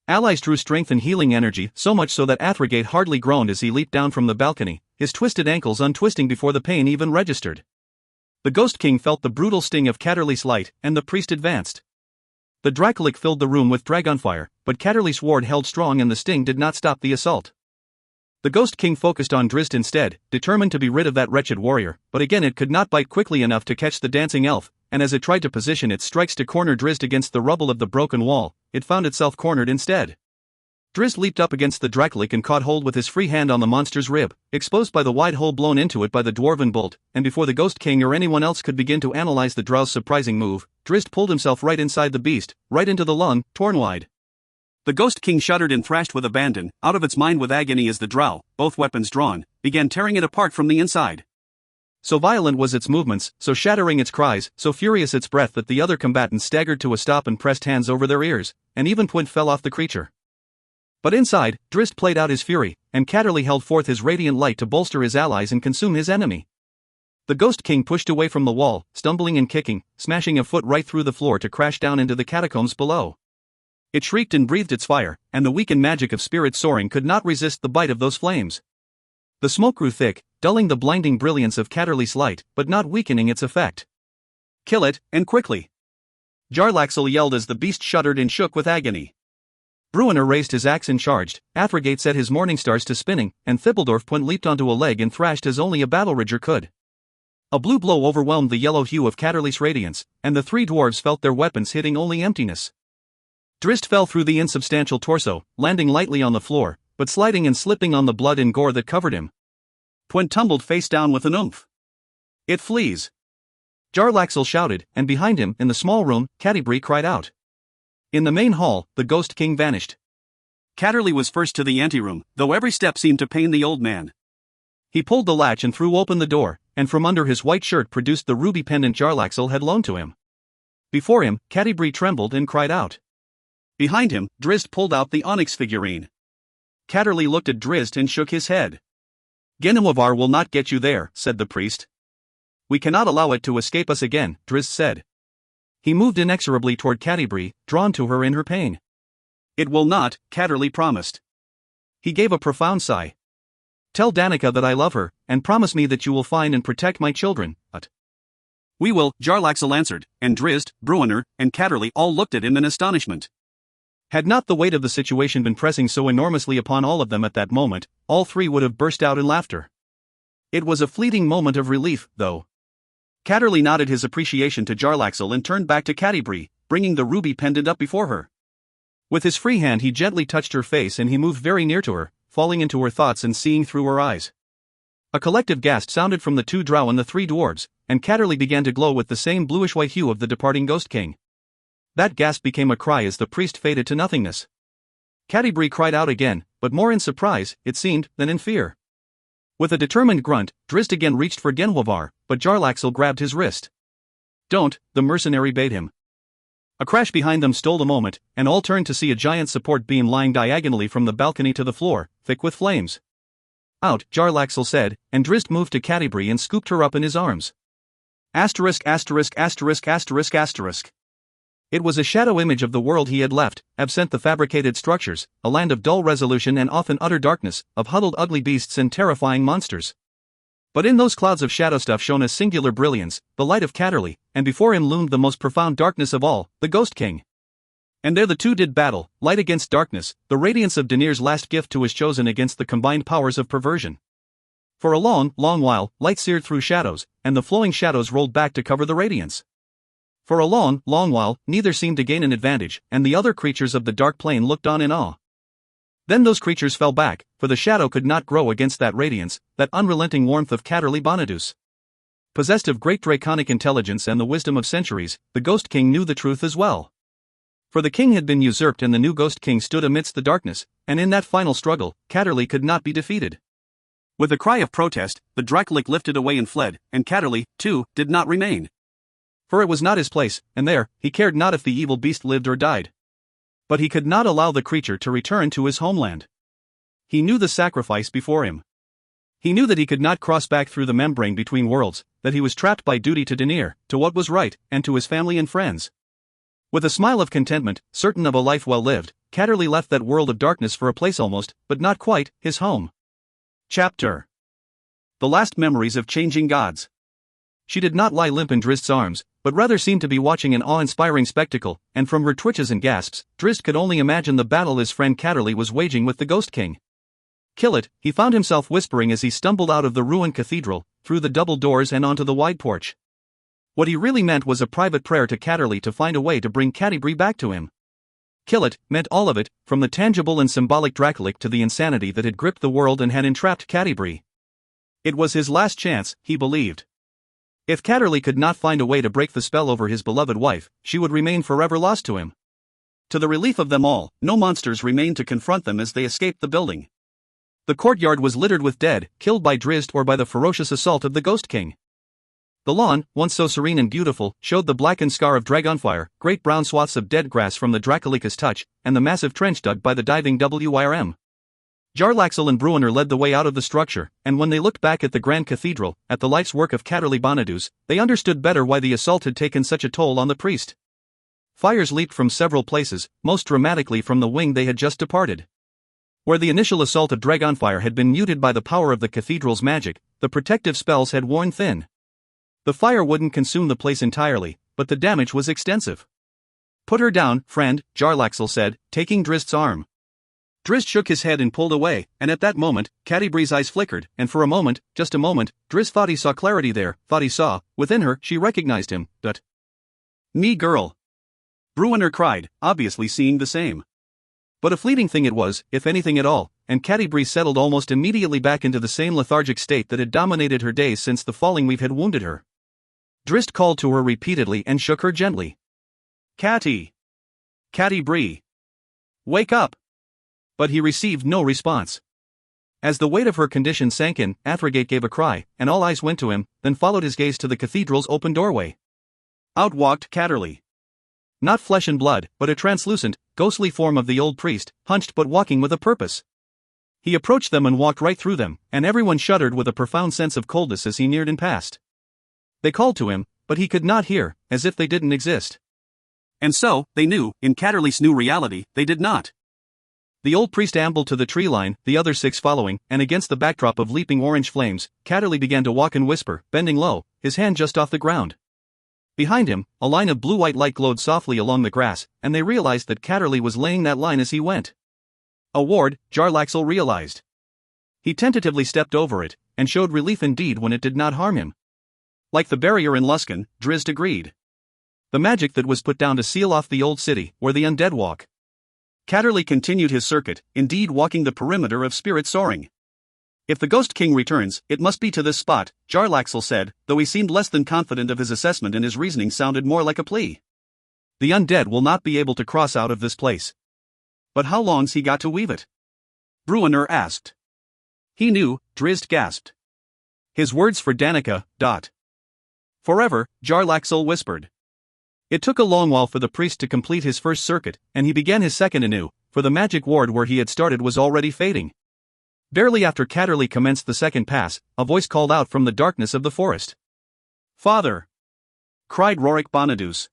Allies drew strength and healing energy, so much so that Athrogate hardly groaned as he leaped down from the balcony, his twisted ankles untwisting before the pain even registered. The Ghost King felt the brutal sting of Catterley's light, and the priest advanced. The Dracolic filled the room with dragonfire, but Catterley's ward held strong and the sting did not stop the assault. The Ghost King focused on Drizzt instead, determined to be rid of that wretched warrior, but again it could not bite quickly enough to catch the dancing elf, and as it tried to position its strikes to corner Drizzt against the rubble of the broken wall, it found itself cornered instead. Drizzt leaped up against the Dracolic and caught hold with his free hand on the monster's rib, exposed by the wide hole blown into it by the dwarven bolt, and before the Ghost King or anyone else could begin to analyze the drow's surprising move, Drizzt pulled himself right inside the beast, right into the lung, torn wide. The Ghost King shuddered and thrashed with abandon, out of its mind with agony as the drow, both weapons drawn, began tearing it apart from the inside. So violent was its movements, so shattering its cries, so furious its breath that the other combatants staggered to a stop and pressed hands over their ears, and even Twint fell off the creature. But inside, Drizzt played out his fury, and Catterley held forth his radiant light to bolster his allies and consume his enemy. The Ghost King pushed away from the wall, stumbling and kicking, smashing a foot right through the floor to crash down into the catacombs below. It shrieked and breathed its fire, and the weakened magic of spirit soaring could not resist the bite of those flames. The smoke grew thick, dulling the blinding brilliance of Catterley's light, but not weakening its effect. "Kill it, and quickly!" Jarlaxle yelled as the beast shuddered and shook with agony. Bruenor raised his axe and charged, Athrogate set his morning stars to spinning, and Thippledorf Punt leaped onto a leg and thrashed as only a battle-ridger could. A blue glow overwhelmed the yellow hue of Catterley's radiance, and the three dwarves felt their weapons hitting only emptiness. Drizzt fell through the insubstantial torso, landing lightly on the floor, but sliding and slipping on the blood and gore that covered him. Twint tumbled face down with an oomph. "It flees!" Jarlaxle shouted, and behind him, in the small room, Catti-brie cried out. In the main hall, the Ghost King vanished. Catterley was first to the anteroom, though every step seemed to pain the old man. He pulled the latch and threw open the door, and from under his white shirt produced the ruby pendant Jarlaxle had loaned to him. Before him, Catti-brie trembled and cried out. Behind him, Drizzt pulled out the onyx figurine. Catterley looked at Drizzt and shook his head. "Gennewivar will not get you there," said the priest. "We cannot allow it to escape us again," Drizzt said. He moved inexorably toward Catti-brie, drawn to her in her pain. "It will not," Catterley promised. He gave a profound sigh. "Tell Danica that I love her, and promise me that you will find and protect my children." "We will," Jarlaxle answered, and Drizzt, Bruenor, and Catterley all looked at him in astonishment. Had not the weight of the situation been pressing so enormously upon all of them at that moment, all three would have burst out in laughter. It was a fleeting moment of relief, though. Catterley nodded his appreciation to Jarlaxle and turned back to Catti-brie, bringing the ruby pendant up before her. With his free hand he gently touched her face and he moved very near to her, falling into her thoughts and seeing through her eyes. A collective gasp sounded from the two drow and the three dwarves, and Catterley began to glow with the same bluish-white hue of the departing Ghost King. That gasp became a cry as the priest faded to nothingness. Catti-brie cried out again, but more in surprise, it seemed, than in fear. With a determined grunt, Drizzt again reached for Gennewivar, but Jarlaxle grabbed his wrist. "Don't," the mercenary bade him. A crash behind them stole a moment, and all turned to see a giant support beam lying diagonally from the balcony to the floor, thick with flames. "Out," Jarlaxle said, and Drizzt moved to Catti-brie and scooped her up in his arms. Asterisk asterisk asterisk asterisk asterisk. It was a shadow image of the world he had left, absent the fabricated structures, a land of dull resolution and often utter darkness, of huddled ugly beasts and terrifying monsters. But in those clouds of shadow stuff shone a singular brilliance, the light of Catterley, and before him loomed the most profound darkness of all, the Ghost King. And there the two did battle, light against darkness, the radiance of Denier's last gift to his chosen against the combined powers of perversion. For a long, long while, light seared through shadows, and the flowing shadows rolled back to cover the radiance. For a long, long while, neither seemed to gain an advantage, and the other creatures of the dark plane looked on in awe. Then those creatures fell back, for the shadow could not grow against that radiance, that unrelenting warmth of Catterley Bonadus. Possessed of great draconic intelligence and the wisdom of centuries, the Ghost King knew the truth as well. For the king had been usurped and the new Ghost King stood amidst the darkness, and in that final struggle, Catterley could not be defeated. With a cry of protest, the Dracolic lifted away and fled, and Catterley, too, did not remain. For it was not his place, and there, he cared not if the evil beast lived or died. But he could not allow the creature to return to his homeland. He knew the sacrifice before him. He knew that he could not cross back through the membrane between worlds, that he was trapped by duty to Denier, to what was right, and to his family and friends. With a smile of contentment, certain of a life well lived, Catterley left that world of darkness for a place almost, but not quite, his home. Chapter: The Last Memories of Changing Gods. She did not lie limp in Drizt's arms, but rather seemed to be watching an awe-inspiring spectacle, and from her twitches and gasps, Drizzt could only imagine the battle his friend Catterley was waging with the Ghost King. Kill it, he found himself whispering as he stumbled out of the ruined cathedral, through the double doors and onto the wide porch. What he really meant was a private prayer to Catterley to find a way to bring Catti-brie back to him. Kill it meant all of it, from the tangible and symbolic Dracolic to the insanity that had gripped the world and had entrapped Catti-brie. It was his last chance, he believed. If Catterley could not find a way to break the spell over his beloved wife, she would remain forever lost to him. To the relief of them all, no monsters remained to confront them as they escaped the building. The courtyard was littered with dead, killed by Drizzt or by the ferocious assault of the Ghost King. The lawn, once so serene and beautiful, showed the blackened scar of dragonfire, great brown swaths of dead grass from the Dracolica's touch, and the massive trench dug by the diving WYRM. Jarlaxle and Bruenor led the way out of the structure, and when they looked back at the grand cathedral, at the life's work of Catterley Bonadus, they understood better why the assault had taken such a toll on the priest. Fires leaped from several places, most dramatically from the wing they had just departed. Where the initial assault of dragonfire had been muted by the power of the cathedral's magic, the protective spells had worn thin. The fire wouldn't consume the place entirely, but the damage was extensive. "Put her down, friend," Jarlaxle said, taking Drizzt's arm. Drizzt shook his head and pulled away, and at that moment, Catti-brie's eyes flickered, and for a moment, just a moment, Drizzt thought he saw clarity there, thought he saw, within her, she recognized him, but... "Me girl!" Bruenor cried, obviously seeing the same. But a fleeting thing it was, if anything at all, and Catti-brie settled almost immediately back into the same lethargic state that had dominated her days since the falling weave had wounded her. Drizzt called to her repeatedly and shook her gently. "Catti! Catti-brie! Wake up!" But he received no response. As the weight of her condition sank in, Athrogate gave a cry, and all eyes went to him, then followed his gaze to the cathedral's open doorway. Out walked Catterley. Not flesh and blood, but a translucent, ghostly form of the old priest, hunched but walking with a purpose. He approached them and walked right through them, and everyone shuddered with a profound sense of coldness as he neared and passed. They called to him, but he could not hear, as if they didn't exist. And so, they knew, in Catterley's new reality, they did not. The old priest ambled to the tree line, the other 6 following, and against the backdrop of leaping orange flames, Catterley began to walk and whisper, bending low, his hand just off the ground. Behind him, a line of blue-white light glowed softly along the grass, and they realized that Catterley was laying that line as he went. A ward, Jarlaxle realized. He tentatively stepped over it, and showed relief indeed when it did not harm him. Like the barrier in Luskan, Drizzt agreed. The magic that was put down to seal off the old city, where the undead walk. Catterley continued his circuit, indeed walking the perimeter of spirit soaring. If the Ghost King returns, it must be to this spot, Jarlaxle said, though he seemed less than confident of his assessment and his reasoning sounded more like a plea. The undead will not be able to cross out of this place. But how long's he got to weave it? Bruenor asked. He knew, Drizzt gasped. His words for Danica, Forever, Jarlaxle whispered. It took a long while for the priest to complete his first circuit, and he began his second anew, for the magic ward where he had started was already fading. Barely after Catterley commenced the second pass, a voice called out from the darkness of the forest. "Father!" cried Roric Bonadus.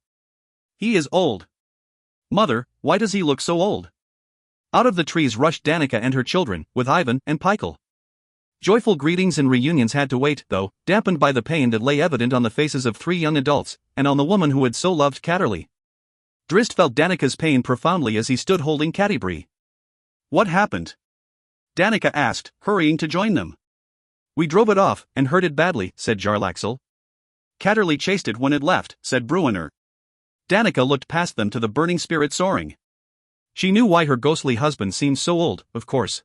"He is old. Mother, why does he look so old?" Out of the trees rushed Danica and her children, with Ivan and Pykel. Joyful greetings and reunions had to wait, though, dampened by the pain that lay evident on the faces of 3 young adults, and on the woman who had so loved Catterley. Drizzt felt Danica's pain profoundly as he stood holding Catti-brie. "What happened?" Danica asked, hurrying to join them. "We drove it off, and hurt it badly," said Jarlaxle. "Catterley chased it when it left," said Bruenor. Danica looked past them to the burning spirit soaring. She knew why her ghostly husband seemed so old, of course.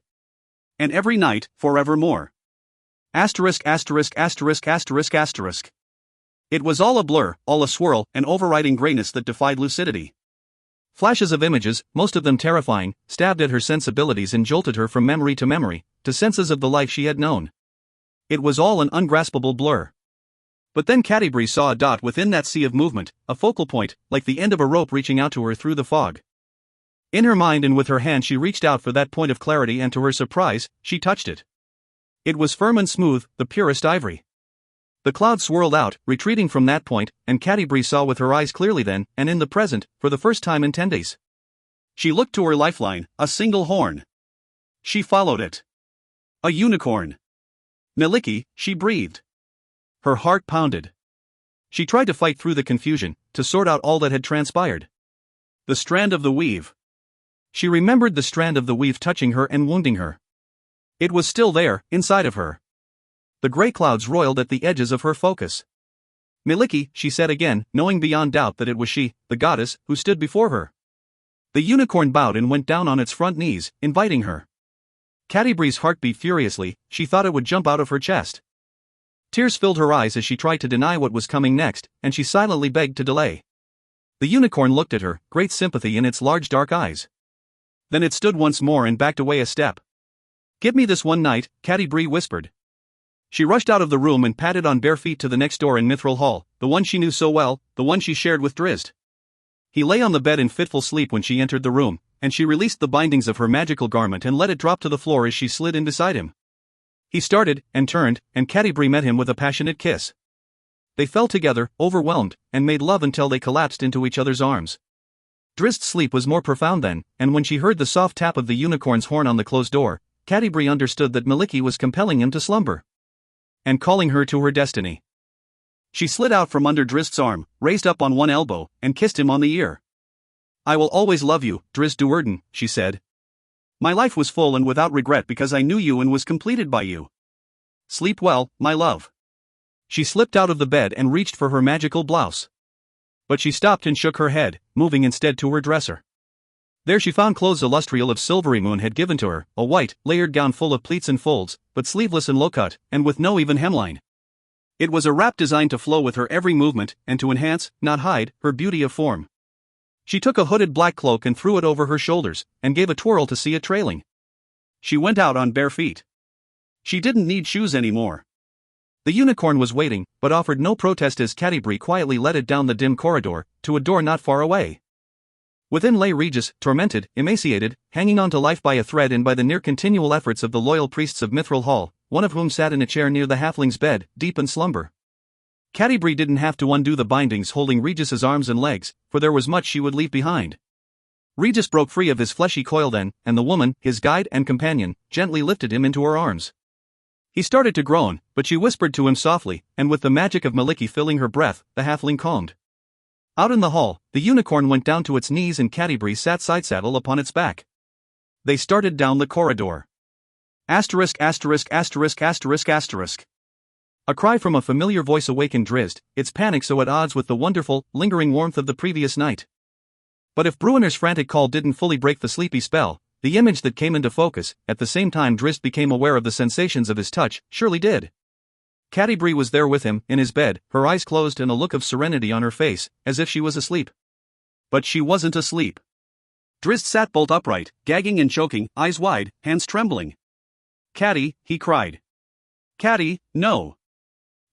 And every night, forevermore. Asterisk asterisk asterisk asterisk asterisk. It was all a blur, all a swirl, an overriding grayness that defied lucidity. Flashes of images, most of them terrifying, stabbed at her sensibilities and jolted her from memory, to senses of the life she had known. It was all an ungraspable blur. But then Cadbury saw a dot within that sea of movement, a focal point, like the end of a rope reaching out to her through the fog. In her mind and with her hand she reached out for that point of clarity, and to her surprise, she touched it. It was firm and smooth, the purest ivory. The cloud swirled out, retreating from that point, and Cadbury saw with her eyes clearly then, and in the present, for the first time in 10 days. She looked to her lifeline, a single horn. She followed it. A unicorn. Niliki, she breathed. Her heart pounded. She tried to fight through the confusion, to sort out all that had transpired. The strand of the weave. She remembered the strand of the weave touching her and wounding her. It was still there, inside of her. The gray clouds roiled at the edges of her focus. Miliki, she said again, knowing beyond doubt that it was she, the goddess, who stood before her. The unicorn bowed and went down on its front knees, inviting her. Catti-brie's heart beat furiously, she thought it would jump out of her chest. Tears filled her eyes as she tried to deny what was coming next, and she silently begged to delay. The unicorn looked at her, great sympathy in its large dark eyes. Then it stood once more and backed away a step. "Give me this one night," Catti-brie whispered. She rushed out of the room and padded on bare feet to the next door in Mithril Hall, the one she knew so well, the one she shared with Drizzt. He lay on the bed in fitful sleep when she entered the room, and she released the bindings of her magical garment and let it drop to the floor as she slid in beside him. He started, and turned, and Catti-brie met him with a passionate kiss. They fell together, overwhelmed, and made love until they collapsed into each other's arms. Drizzt's sleep was more profound then, and when she heard the soft tap of the unicorn's horn on the closed door, Catti-brie understood that Miliki was compelling him to slumber. And calling her to her destiny. She slid out from under Drizzt's arm, raised up on one elbow, and kissed him on the ear. "I will always love you, Drizzt Do'Urden," she said. "My life was full and without regret because I knew you and was completed by you. Sleep well, my love." She slipped out of the bed and reached for her magical blouse. But she stopped and shook her head, moving instead to her dresser. There she found clothes Illustrial of Silvery Moon had given to her, a white, layered gown full of pleats and folds, but sleeveless and low-cut, and with no even hemline. It was a wrap designed to flow with her every movement and to enhance, not hide, her beauty of form. She took a hooded black cloak and threw it over her shoulders, and gave a twirl to see it trailing. She went out on bare feet. She didn't need shoes anymore. The unicorn was waiting, but offered no protest as Catti-brie quietly led it down the dim corridor, to a door not far away. Within lay Regis, tormented, emaciated, hanging on to life by a thread and by the near-continual efforts of the loyal priests of Mithril Hall, one of whom sat in a chair near the halfling's bed, deep in slumber. Catti-brie didn't have to undo the bindings holding Regis's arms and legs, for there was much she would leave behind. Regis broke free of his fleshy coil then, and the woman, his guide and companion, gently lifted him into her arms. He started to groan, but she whispered to him softly, and with the magic of Miliki filling her breath, the halfling calmed. Out in the hall, the unicorn went down to its knees and Catti-brie sat side-saddle upon its back. They started down the corridor. Asterisk asterisk asterisk asterisk asterisk. A cry from a familiar voice awakened Drizzt, its panic so at odds with the wonderful, lingering warmth of the previous night. But if Bruenner's frantic call didn't fully break the sleepy spell, the image that came into focus, at the same time Drizzt became aware of the sensations of his touch, surely did. Catti-brie was there with him, in his bed, her eyes closed and a look of serenity on her face, as if she was asleep. But she wasn't asleep. Drizzt sat bolt upright, gagging and choking, eyes wide, hands trembling. "Catti," he cried. "Catti, no."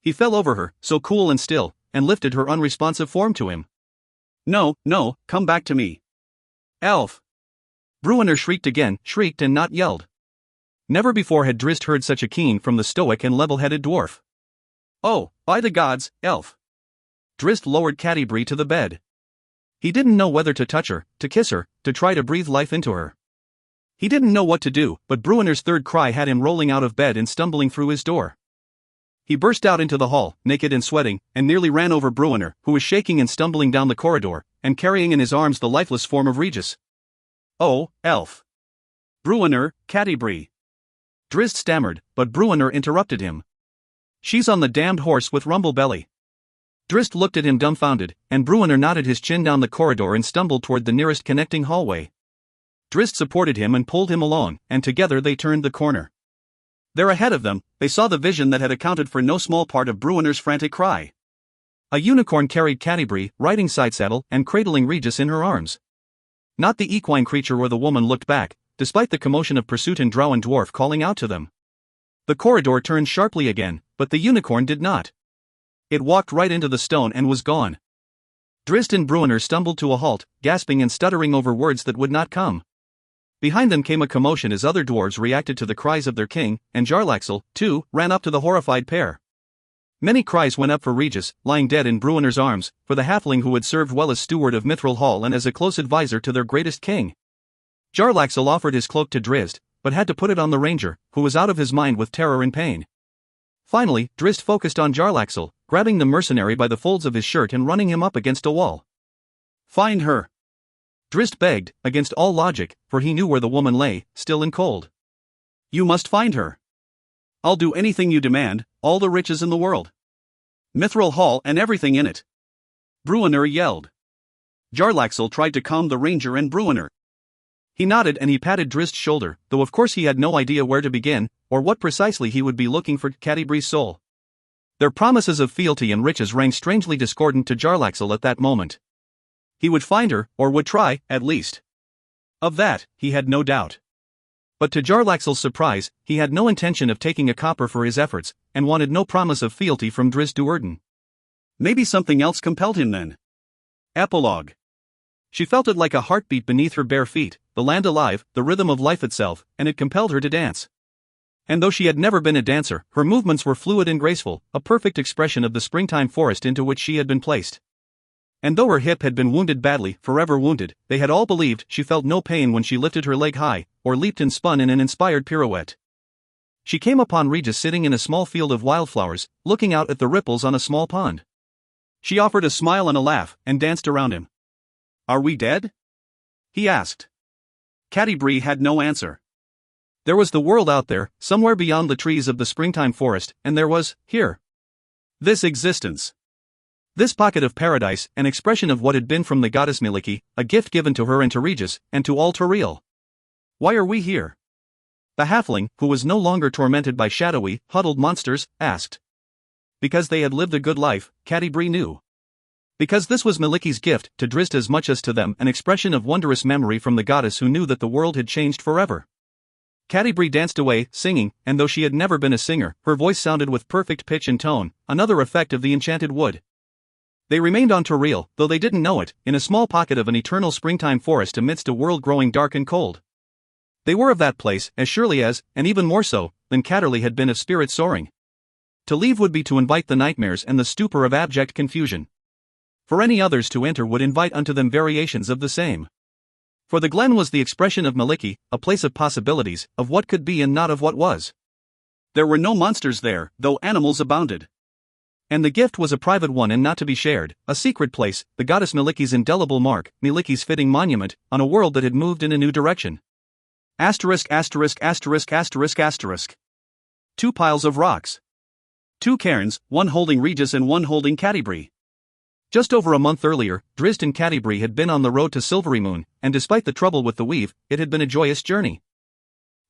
He fell over her, so cool and still, and lifted her unresponsive form to him. "No, no, come back to me. Elf." Bruenner shrieked again, shrieked and not yelled. Never before had Drizzt heard such a keen from the stoic and level-headed dwarf. "Oh, by the gods, Elf." Drizzt lowered Catti-brie to the bed. He didn't know whether to touch her, to kiss her, to try to breathe life into her. He didn't know what to do, but Bruenner's third cry had him rolling out of bed and stumbling through his door. He burst out into the hall, naked and sweating, and nearly ran over Bruenner, who was shaking and stumbling down the corridor, and carrying in his arms the lifeless form of Regis. "Oh, Elf." "Bruenner, Catti-brie." Drizzt stammered, but Bruenner interrupted him. "She's on the damned horse with Rumble Belly." Drizzt looked at him dumbfounded, and Bruenner nodded his chin down the corridor and stumbled toward the nearest connecting hallway. Drizzt supported him and pulled him along, and together they turned the corner. There ahead of them, they saw the vision that had accounted for no small part of Bruenner's frantic cry. A unicorn carried Catti-brie, riding side-saddle and cradling Regis in her arms. Not the equine creature or the woman looked back, despite the commotion of pursuit and drow and dwarf calling out to them. The corridor turned sharply again, but the unicorn did not. It walked right into the stone and was gone. Drizzt and Bruenner stumbled to a halt, gasping and stuttering over words that would not come. Behind them came a commotion as other dwarves reacted to the cries of their king, and Jarlaxle, too, ran up to the horrified pair. Many cries went up for Regis, lying dead in Bruenner's arms, for the halfling who had served well as steward of Mithril Hall and as a close advisor to their greatest king. Jarlaxle offered his cloak to Drizzt, but had to put it on the ranger, who was out of his mind with terror and pain. Finally, Drizzt focused on Jarlaxle, grabbing the mercenary by the folds of his shirt and running him up against a wall. "Find her!" Drizzt begged, against all logic, for he knew where the woman lay, still and cold. "You must find her. I'll do anything you demand, all the riches in the world." Mithril Hall and everything in it. Bruenor yelled. Jarlaxle tried to calm the ranger and Bruenor. He nodded and he patted Drist's shoulder, though of course he had no idea where to begin, or what precisely he would be looking for Catti-brie's soul. Their promises of fealty and riches rang strangely discordant to Jarlaxle at that moment. He would find her, or would try, at least. Of that, he had no doubt. But to Jarlaxle's surprise, he had no intention of taking a copper for his efforts, and wanted no promise of fealty from Drizzt Do'Urden. Maybe something else compelled him then. Epilogue. She felt it like a heartbeat beneath her bare feet, the land alive, the rhythm of life itself, and it compelled her to dance. And though she had never been a dancer, her movements were fluid and graceful, a perfect expression of the springtime forest into which she had been placed. And though her hip had been wounded badly, forever wounded, they had all believed she felt no pain when she lifted her leg high, or leaped and spun in an inspired pirouette. She came upon Regis sitting in a small field of wildflowers, looking out at the ripples on a small pond. She offered a smile and a laugh, and danced around him. "Are we dead?" he asked. Catti-brie had no answer. There was the world out there, somewhere beyond the trees of the springtime forest, and there was, here, this existence. This pocket of paradise, an expression of what had been from the goddess Miliki, a gift given to her and to Regis, and to all Toril. Why are we here? The halfling, who was no longer tormented by shadowy, huddled monsters, asked. Because they had lived a good life, Catti-brie knew. Because this was Miliki's gift to Drizzt as much as to them, an expression of wondrous memory from the goddess who knew that the world had changed forever. Catti-brie danced away, singing, and though she had never been a singer, her voice sounded with perfect pitch and tone, another effect of the enchanted wood. They remained on Toril, though they didn't know it, in a small pocket of an eternal springtime forest amidst a world growing dark and cold. They were of that place, as surely as, and even more so, than Catterley had been of spirit soaring. To leave would be to invite the nightmares and the stupor of abject confusion. For any others to enter would invite unto them variations of the same. For the glen was the expression of Miliki, a place of possibilities, of what could be and not of what was. There were no monsters there, though animals abounded. And the gift was a private one and not to be shared, a secret place, the goddess Miliki's indelible mark, Miliki's fitting monument, on a world that had moved in a new direction. Asterisk asterisk asterisk asterisk asterisk. 2 piles of rocks. 2 cairns, one holding Regis and one holding Catti-brie. Just over a month earlier, Drizzt and Catti-brie had been on the road to Silvery Moon, and despite the trouble with the weave, it had been a joyous journey.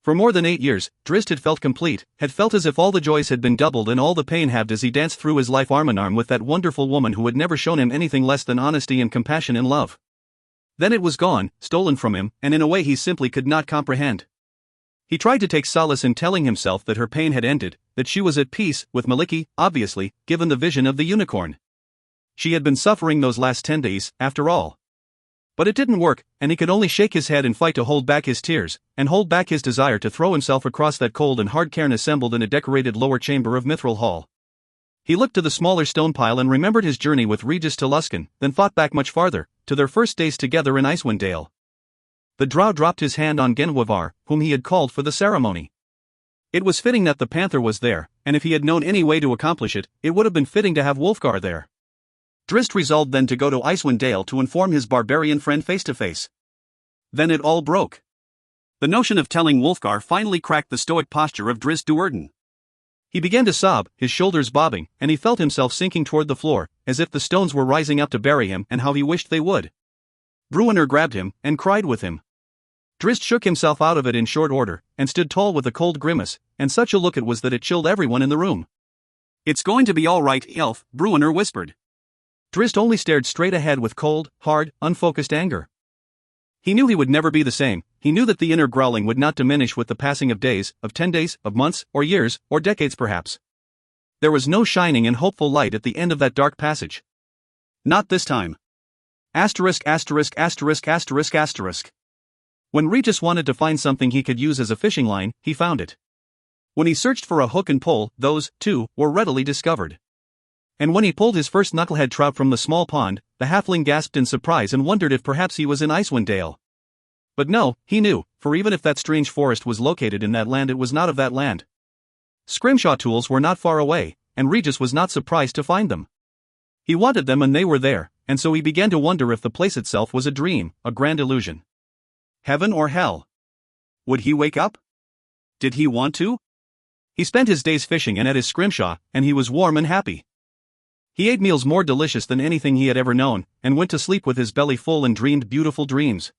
For more than 8 years, Drizzt had felt complete, had felt as if all the joys had been doubled and all the pain halved as he danced through his life arm in arm with that wonderful woman who had never shown him anything less than honesty and compassion and love. Then it was gone, stolen from him, and in a way he simply could not comprehend. He tried to take solace in telling himself that her pain had ended, that she was at peace with Miliki, obviously, given the vision of the unicorn. She had been suffering those last 10 days, after all. But it didn't work, and he could only shake his head and fight to hold back his tears, and hold back his desire to throw himself across that cold and hard cairn assembled in a decorated lower chamber of Mithril Hall. He looked to the smaller stone pile and remembered his journey with Regis to Luskan, then thought back much farther, to their first days together in Icewind Dale. The drow dropped his hand on Genwavar, whom he had called for the ceremony. It was fitting that the panther was there, and if he had known any way to accomplish it, it would have been fitting to have Wulfgar there. Drizzt resolved then to go to Icewind Dale to inform his barbarian friend face to face. Then it all broke. The notion of telling Wulfgar finally cracked the stoic posture of Drizzt Do'Urden. He began to sob, his shoulders bobbing, and he felt himself sinking toward the floor, as if the stones were rising up to bury him, and how he wished they would. Bruenor grabbed him, and cried with him. Drizzt shook himself out of it in short order, and stood tall with a cold grimace, and such a look it was that it chilled everyone in the room. "It's going to be all right, elf," Bruenor whispered. Drizzt only stared straight ahead with cold, hard, unfocused anger. He knew he would never be the same. He knew that the inner growling would not diminish with the passing of days, of 10 days, of months, or years, or decades perhaps. There was no shining and hopeful light at the end of that dark passage. Not this time. Asterisk asterisk asterisk asterisk asterisk. When Regis wanted to find something he could use as a fishing line, he found it. When he searched for a hook and pole, those, too, were readily discovered. And when he pulled his first knucklehead trout from the small pond, the halfling gasped in surprise and wondered if perhaps he was in Icewind Dale. But no, he knew, for even if that strange forest was located in that land, it was not of that land. Scrimshaw tools were not far away, and Regis was not surprised to find them. He wanted them and they were there, and so he began to wonder if the place itself was a dream, a grand illusion. Heaven or hell? Would he wake up? Did he want to? He spent his days fishing and at his scrimshaw, and he was warm and happy. He ate meals more delicious than anything he had ever known, and went to sleep with his belly full and dreamed beautiful dreams.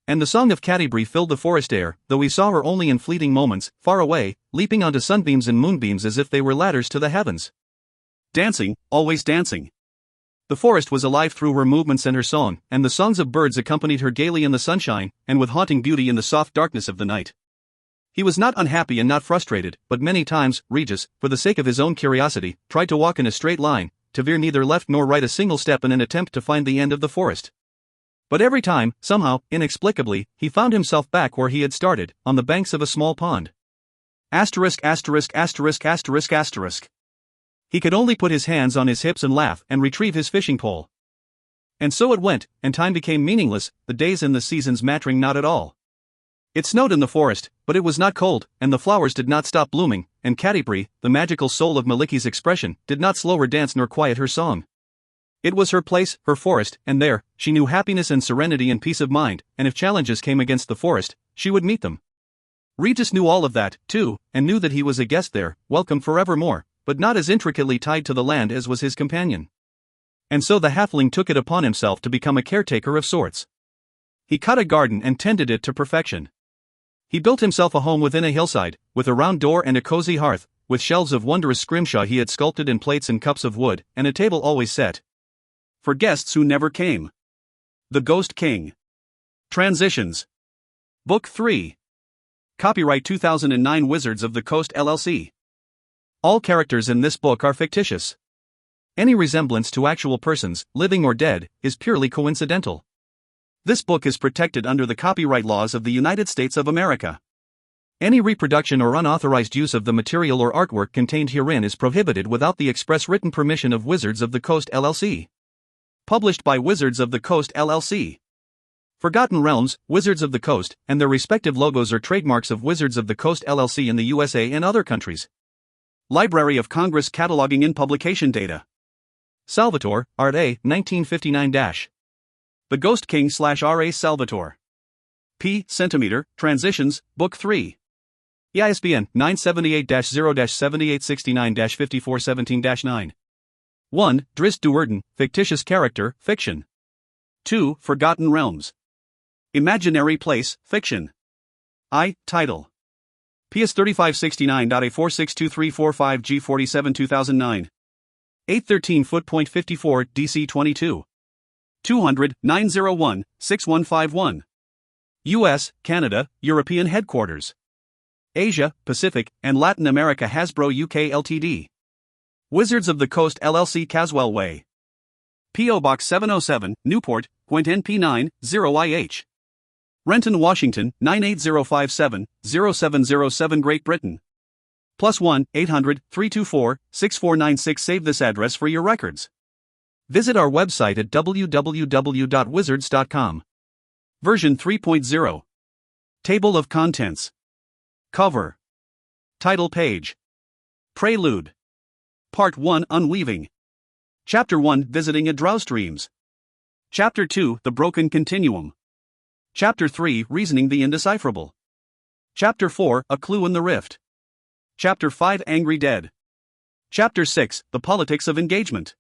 And the song of Catti-brie filled the forest air, though he saw her only in fleeting moments, far away, leaping onto sunbeams and moonbeams as if they were ladders to the heavens. Dancing, always dancing. The forest was alive through her movements and her song, and the songs of birds accompanied her gaily in the sunshine, and with haunting beauty in the soft darkness of the night. He was not unhappy and not frustrated, but many times, Regis, for the sake of his own curiosity, tried to walk in a straight line, to veer neither left nor right a single step in an attempt to find the end of the forest. But every time, somehow, inexplicably, he found himself back where he had started, on the banks of a small pond. Asterisk asterisk asterisk asterisk asterisk. He could only put his hands on his hips and laugh and retrieve his fishing pole. And so it went, and time became meaningless, the days and the seasons mattering not at all. It snowed in the forest, but it was not cold, and the flowers did not stop blooming, and Catti-brie, the magical soul of Maliki's expression, did not slow her dance nor quiet her song. It was her place, her forest, and there, she knew happiness and serenity and peace of mind, and if challenges came against the forest, she would meet them. Regis knew all of that, too, and knew that he was a guest there, welcome forevermore, but not as intricately tied to the land as was his companion. And so the halfling took it upon himself to become a caretaker of sorts. He cut a garden and tended it to perfection. He built himself a home within a hillside, with a round door and a cozy hearth, with shelves of wondrous scrimshaw he had sculpted in plates and cups of wood, and a table always set for guests who never came. The Ghost King. Transitions. Book 3. Copyright 2009 Wizards of the Coast LLC. All characters in this book are fictitious. Any resemblance to actual persons, living or dead, is purely coincidental. This book is protected under the copyright laws of the United States of America. Any reproduction or unauthorized use of the material or artwork contained herein is prohibited without the express written permission of Wizards of the Coast LLC. Published by Wizards of the Coast LLC. Forgotten Realms, Wizards of the Coast, and their respective logos are trademarks of Wizards of the Coast LLC in the USA and other countries. Library of Congress cataloging in publication data. Salvatore, Art A, 1959-. The Ghost King / R.A. Salvatore. P. Centimeter, Transitions, Book 3. ISBN 978-0-7869-5417-9. 1. Drizzt Do'Urden, Fictitious Character, Fiction. 2. Forgotten Realms. Imaginary Place, Fiction. Title. PS 3569.A462345G47 2009. 813 Foot.54 DC 22. 200 901 6151. US, Canada, European Headquarters. Asia, Pacific, and Latin America Hasbro UK Ltd. Wizards of the Coast LLC Caswell Way. P.O. Box 707, Newport, Gwent NP9, 0IH. Renton, Washington, 98057, 0707 Great Britain. +1 800 324 6496. Save this address for your records. Visit our website at www.wizards.com. Version 3.0. Table of Contents. Cover. Title page. Prelude. Part 1 Unweaving. Chapter 1 Visiting a Drow Streams. Chapter 2 The Broken Continuum. Chapter 3 Reasoning the Indecipherable. Chapter 4 A Clue in the Rift. Chapter 5 Angry Dead. Chapter 6 The Politics of Engagement.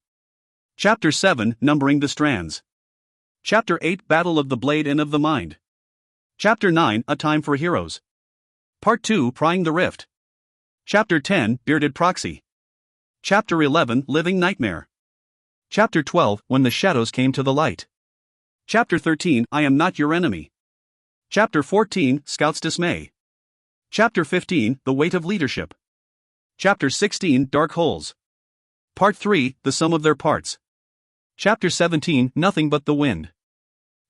Chapter 7 Numbering the Strands. Chapter 8 Battle of the Blade and of the Mind. Chapter 9 A Time for Heroes. Part 2 Prying the Rift. Chapter 10 Bearded Proxy. Chapter 11 Living Nightmare. Chapter 12 When the Shadows Came to the Light. Chapter 13 I Am Not Your Enemy. Chapter 14 Scout's Dismay. Chapter 15 The Weight of Leadership. Chapter 16 Dark Holes. Part 3 The Sum of Their Parts. Chapter 17 Nothing But the Wind.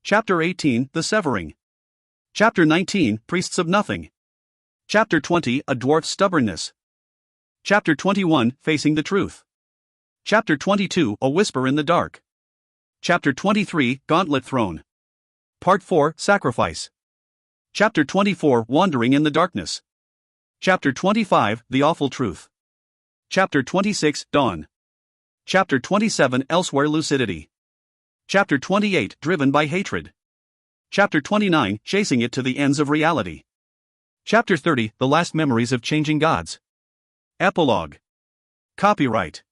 Chapter 18 The Severing. Chapter 19 Priests of Nothing. Chapter 20 A Dwarf's Stubbornness. Chapter 21 Facing the Truth. Chapter 22 A Whisper in the Dark. Chapter 23 Gauntlet Throne. Part 4 Sacrifice. Chapter 24 Wandering in the Darkness. Chapter 25 The Awful Truth. Chapter 26 Dawn. Chapter 27 Elsewhere Lucidity. Chapter 28 Driven by Hatred. Chapter 29 Chasing It to the Ends of Reality. Chapter 30 The Last Memories of Changing Gods. Epilogue. Copyright